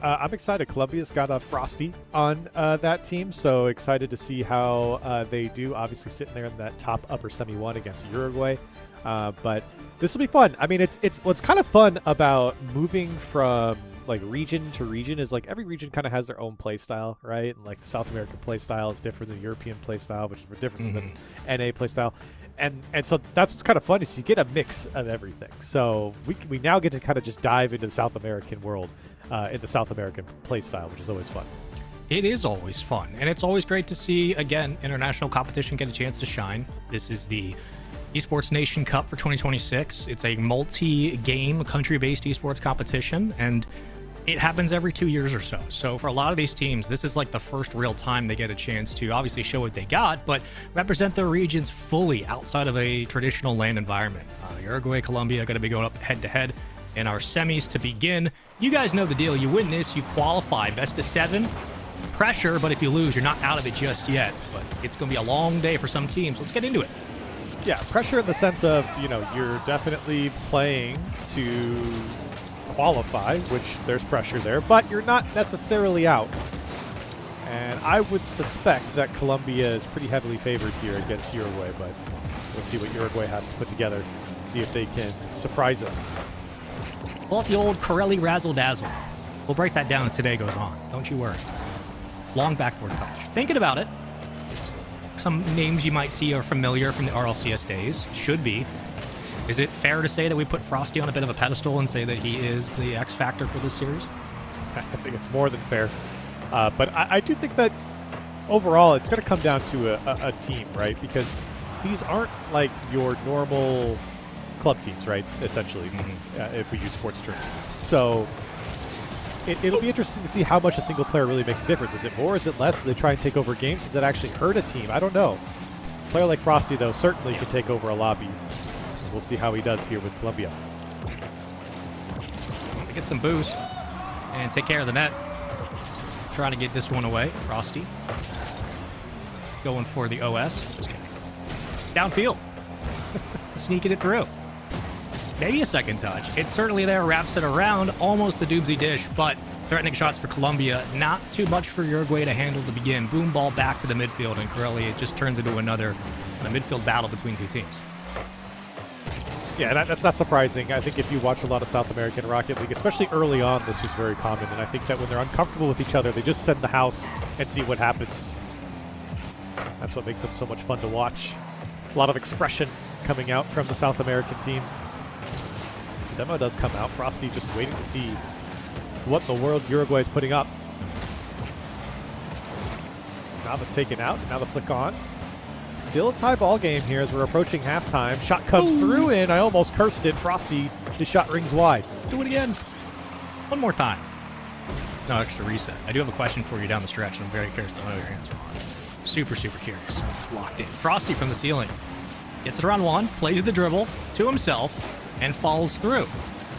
I'm excited. Colombia's got a Frosty on that team, so excited to see how they do. Obviously sitting there in that top upper semi one against Uruguay. But this will be fun. I mean, it's what's kind of fun about moving from like region to region is like every region kind of has their own play style, right? And like the South American play style is different than the European play style, which is different than NA play style. And so that's what's kind of fun is you get a mix of everything. So we now get to kind of just dive into the South American world in the South American play style, which is always fun. It is always fun. And it's always great to see, again, international competition get a chance to shine. This is the Esports Nation Cup for 2026. It's a multi-game, country-based esports competition, and it happens every 2 years or so. So for a lot of these teams, this is like the first real time they get a chance to obviously show what they got, but represent their regions fully outside of a traditional LAN environment. Uruguay, Colombia are going to be going up head-to-head in our semis to begin. You guys know the deal. You win this, you qualify. Best of 7. Pressure, but if you lose, you're not out of it just yet. But it's going to be a long day for some teams. Let's get into it. Yeah, pressure in the sense of, you're definitely playing to qualify, which there's pressure there, but you're not necessarily out. And I would suspect that Colombia is pretty heavily favored here against Uruguay, but we'll see what Uruguay has to put together, see if they can surprise us. Pull out the old Corelli Razzle Dazzle. We'll break that down as today goes on. Don't you worry. Long backboard touch. Thinking about it, some names you might see are familiar from the RLCS days. Should be. Is it fair to say that we put Frosty on a bit of a pedestal and say that he is the X factor for this series? I think it's more than fair. But I do think that overall it's going to come down to a team, right? Because these aren't like your normal club teams, right? Essentially, if we use sports terms. So it'll be interesting to see how much a single player really makes a difference. Is it more? Is it less? Do they try and take over games? Does that actually hurt a team? I don't know. A player like Frosty, though, certainly can take over a lobby. We'll see how he does here with Colombia. Get some boost and take care of the net. Trying to get this one away. Frosty going for the OS. Just kidding. Downfield. Sneaking it through. Maybe a second touch. It's certainly there. Wraps it around. Almost the doobsy dish, but threatening shots for Colombia. Not too much for Uruguay to handle to begin. Boom ball back to the midfield, and Corelli, it just turns into another midfield battle between two teams. Yeah, that's not surprising. I think if you watch a lot of South American Rocket League, especially early on, this was very common. And I think that when they're uncomfortable with each other, they just send the house and see what happens. That's what makes them so much fun to watch. A lot of expression coming out from the South American teams. The demo does come out. Frosty just waiting to see what in the world Uruguay is putting up. Snava's taken out. Now the flick on. Still a tie ball game here as we're approaching halftime. Shot comes through in. I almost cursed it. Frosty, his shot rings wide. Do it again. One more time. No extra reset. I do have a question for you down the stretch, and I'm very curious to know your answer on it. Super, super curious. Locked in. Frosty from the ceiling. Gets it around one, plays the dribble to himself, and falls through.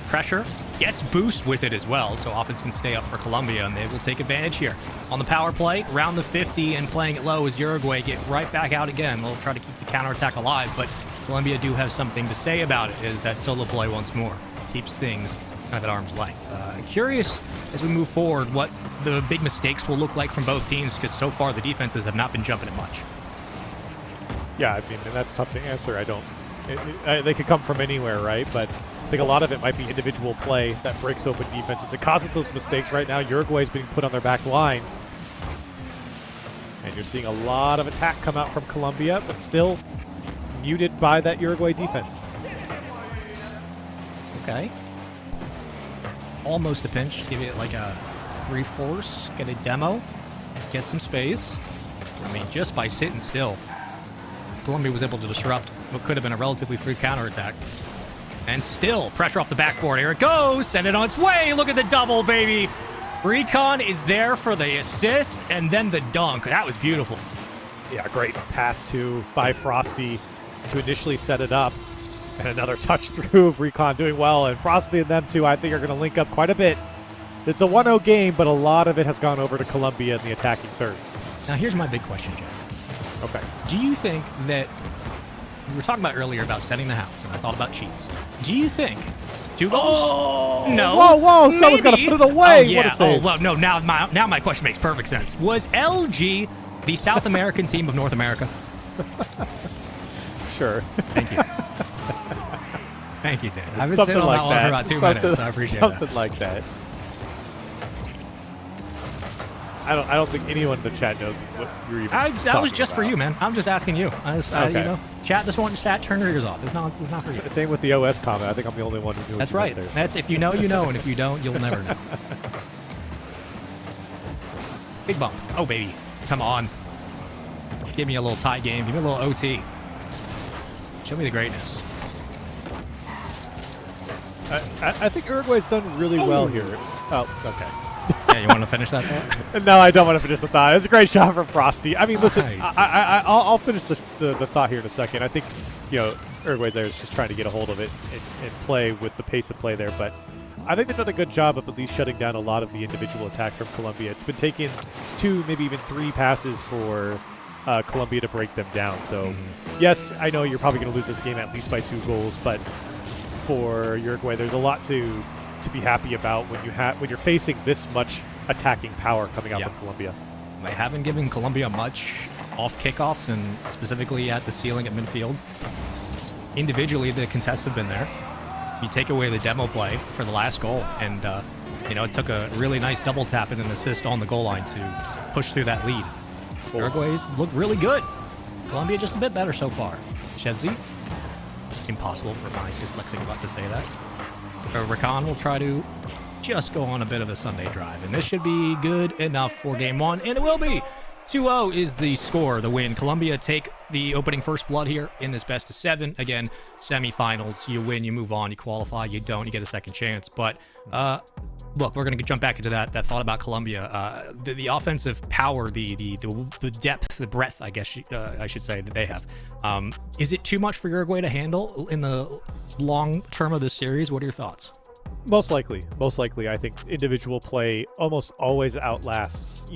Pressure. Gets boost with it as well, so offense can stay up for Colombia, and they will take advantage here. On the power play, round the 50 and playing it low as Uruguay get right back out again. They'll try to keep the counterattack alive, but Colombia do have something to say about it, is that solo play once more. Keeps things kind of at arm's length. Curious as we move forward what the big mistakes will look like from both teams, because so far the defenses have not been jumping it much. Yeah, I mean, and that's tough to answer. They could come from anywhere, right? But I think a lot of it might be individual play that breaks open defenses. It causes those mistakes right now. Uruguay's being put on their back line. And you're seeing a lot of attack come out from Colombia, but still muted by that Uruguay defense. Okay. Almost a pinch. Give it like a three-force. Get a demo. Get some space. I mean, just by sitting still, Colombia was able to disrupt what could have been a relatively free counterattack. And still, pressure off the backboard. Here it goes. Send it on its way. Look at the double, baby. Recon is there for the assist and then the dunk. That was beautiful. Yeah, great pass by Frosty to initially set it up. And another touch through of Recon doing well. And Frosty and them two, I think, are going to link up quite a bit. It's a 1-0 game, but a lot of it has gone over to Colombia in the attacking third. Now, here's my big question, Jeff. Okay. Do you think that we were talking about earlier about setting the house, and I thought about cheese. Do you think 2 goals? Oh, no. Whoa! Someone's got to put it away. Oh, yeah. What a save. Oh, well, no. Now my question makes perfect sense. Was LG the South American team of North America? Sure. Thank you. Thank you, Dan. I've been sitting on that one for about 2 minutes, so I appreciate that. Something like that. I don't think anyone in the chat knows what you're even That was just about. for you, man. I'm just asking you. Okay. You know, chat this one, chat, turn your ears off. It's not for you. Same with the OS comment. I think I'm the only one who knew. That's right. There. That's if you know, you know, and if you don't, you'll never know. Big bump. Oh, baby. Come on. Give me a little tie game. Give me a little OT. Show me the greatness. I think Uruguay's done really well here. Oh, okay. Yeah, you want to finish that thought? No, I don't want to finish the thought. It's a great shot from Frosty. I mean, listen, Nice. I'll finish the thought here in a second. I think, Uruguay there is just trying to get a hold of it and play with the pace of play there. But I think they've done a good job of at least shutting down a lot of the individual attack from Colombia. It's been taking 2, maybe even 3 passes for Colombia to break them down. So, yes, I know you're probably going to lose this game at least by 2 goals, but for Uruguay, there's a lot to be happy about when you're facing this much attacking power coming out from Colombia. They haven't given Colombia much off kickoffs, and specifically at the ceiling at midfield. Individually, the contests have been there. You take away the demo play for the last goal, and it took a really nice double tap and an assist on the goal line to push through that lead. Uruguay's look really good. Colombia just a bit better so far. Chelsea, impossible for my dyslexic butt to say that. Rakan will try to just go on a bit of a Sunday drive, and this should be good enough for game 1, and it will be. 2-0 is the score, the win. Colombia take the opening first blood here in this best of 7. Again, semifinals, you win, you move on, you qualify, you don't, you get a second chance. But look, we're going to jump back into that thought about Colombia. The offensive power, the depth, the breadth, I guess I should say, that they have. Is it too much for Uruguay to handle in the long term of this series? What are your thoughts? Most likely. I think individual play almost always outlasts,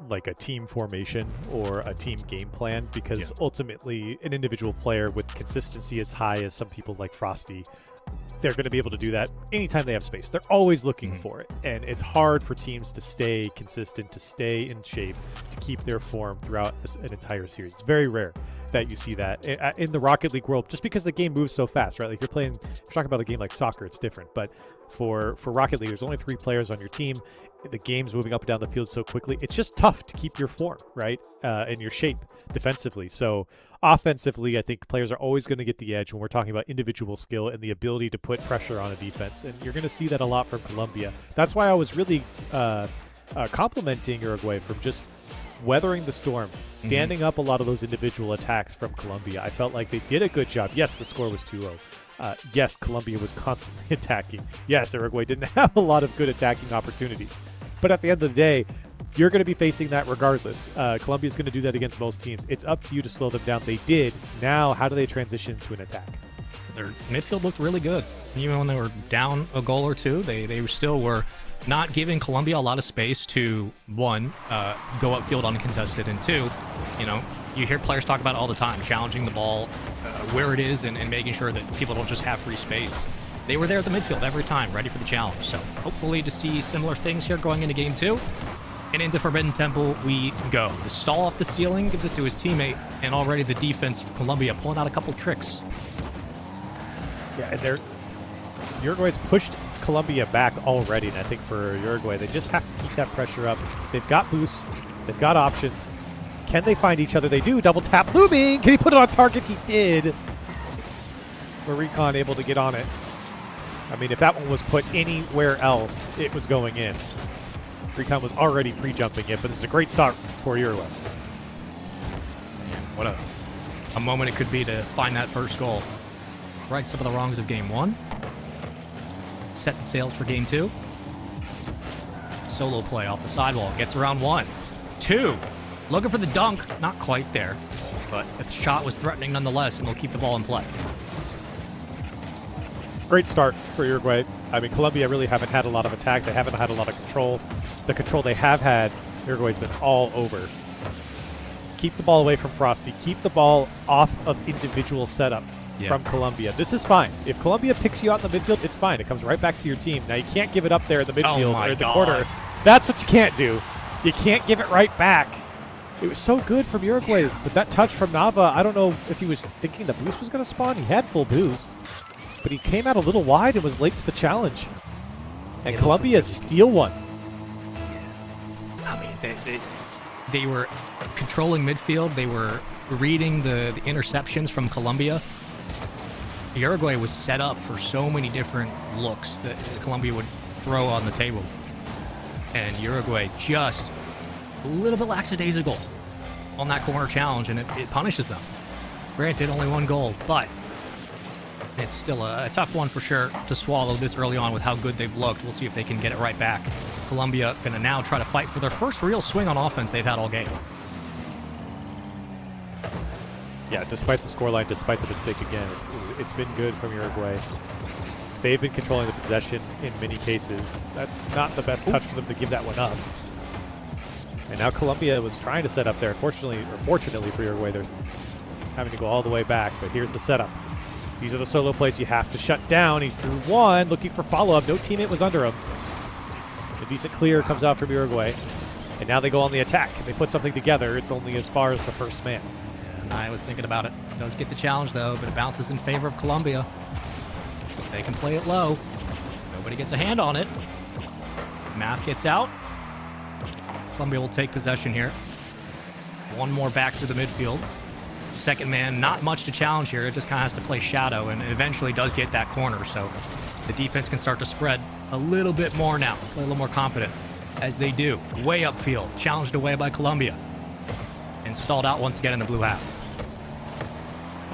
like a team formation or a team game plan, because ultimately an individual player with consistency as high as some people like Frosty, they're going to be able to do that anytime they have space. They're always looking for it, and it's hard for teams to stay consistent, to stay in shape, to keep their form throughout an entire series. It's very rare that you see that in the Rocket League world, just because the game moves so fast, right? Like if you're talking about a game like soccer, it's different, but for Rocket League, there's only 3 players on your team. The game's moving up and down the field so quickly. It's just tough to keep your form, right? And your shape defensively. So offensively, I think players are always going to get the edge when we're talking about individual skill and the ability to put pressure on a defense. And you're going to see that a lot from Colombia. That's why I was really complimenting Uruguay from just weathering the storm, standing up a lot of those individual attacks from Colombia. I felt like they did a good job. Yes, the score was 2-0. Yes, Colombia was constantly attacking. Yes, Uruguay didn't have a lot of good attacking opportunities. But at the end of the day, you're going to be facing that regardless. Colombia's going to do that against most teams. It's up to you to slow them down. They did. Now, how do they transition to an attack? Their midfield looked really good. Even when they were down a goal or two, they still were not giving Colombia a lot of space to, 1, go upfield uncontested, and 2, you hear players talk about it all the time, challenging the ball where it is and making sure that people don't just have free space. They were there at the midfield every time, ready for the challenge. So hopefully to see similar things here going into game 2. And into Forbidden Temple we go. The stall off the ceiling gives it to his teammate, and already the defense of Colombia pulling out a couple tricks. Yeah, and Uruguay's pushed Colombia back already, and I think for Uruguay, they just have to keep that pressure up. They've got boosts. They've got options. Can they find each other? They do. Double tap. Looming. Can he put it on target? He did. Recon able to get on it. I mean, if that one was put anywhere else, it was going in. Recon was already pre-jumping it, but this is a great start for Uruguay. What a moment it could be to find that first goal. Right some of the wrongs of game 1. Set the sails for game 2. Solo play off the sidewall. Gets around 1. 2. Looking for the dunk. Not quite there. But the shot was threatening nonetheless, and they'll keep the ball in play. Great start for Uruguay. I mean, Colombia really haven't had a lot of attack. They haven't had a lot of control. The control they have had, Uruguay's been all over. Keep the ball away from Frosty. Keep the ball off of individual setup from Colombia. This is fine. If Colombia picks you out in the midfield, it's fine. It comes right back to your team. Now, you can't give it up there in the midfield or in the corner. That's what you can't do. You can't give it right back. It was so good from Uruguay, but that touch from Nava, I don't know if he was thinking the boost was going to spawn. He had full boost, but he came out a little wide and was late to the challenge. And Colombia steal one. I mean, they were controlling midfield. They were reading the interceptions from Colombia. Uruguay was set up for so many different looks that Colombia would throw on the table. And Uruguay just a little bit lackadaisical on that corner challenge, and it punishes them. Granted, only 1 goal, but it's still a tough one for sure to swallow this early on with how good they've looked. We'll see if they can get it right back. Colombia going to now try to fight for their first real swing on offense they've had all game. Yeah, despite the scoreline, despite the mistake again, it's been good from Uruguay. They've been controlling the possession in many cases. That's not the best touch for them to give that one up. And now Colombia was trying to set up there. Unfortunately, or fortunately for Uruguay, they're having to go all the way back. But here's the setup. These are the solo plays you have to shut down. He's through one, looking for follow-up. No teammate was under him. A decent clear comes out from Uruguay. And now they go on the attack. They put something together. It's only as far as the first man. And I was thinking about it. Does get the challenge, though, but it bounces in favor of Colombia. They can play it low. Nobody gets a hand on it. Math gets out. Colombia will take possession here. One more back to the midfield. Second man, not much to challenge here. It just kind of has to play shadow, and it eventually does get that corner. So the defense can start to spread a little bit more now, play a little more confident, as they do. Way upfield, challenged away by Colombia. And stalled out once again in the blue half.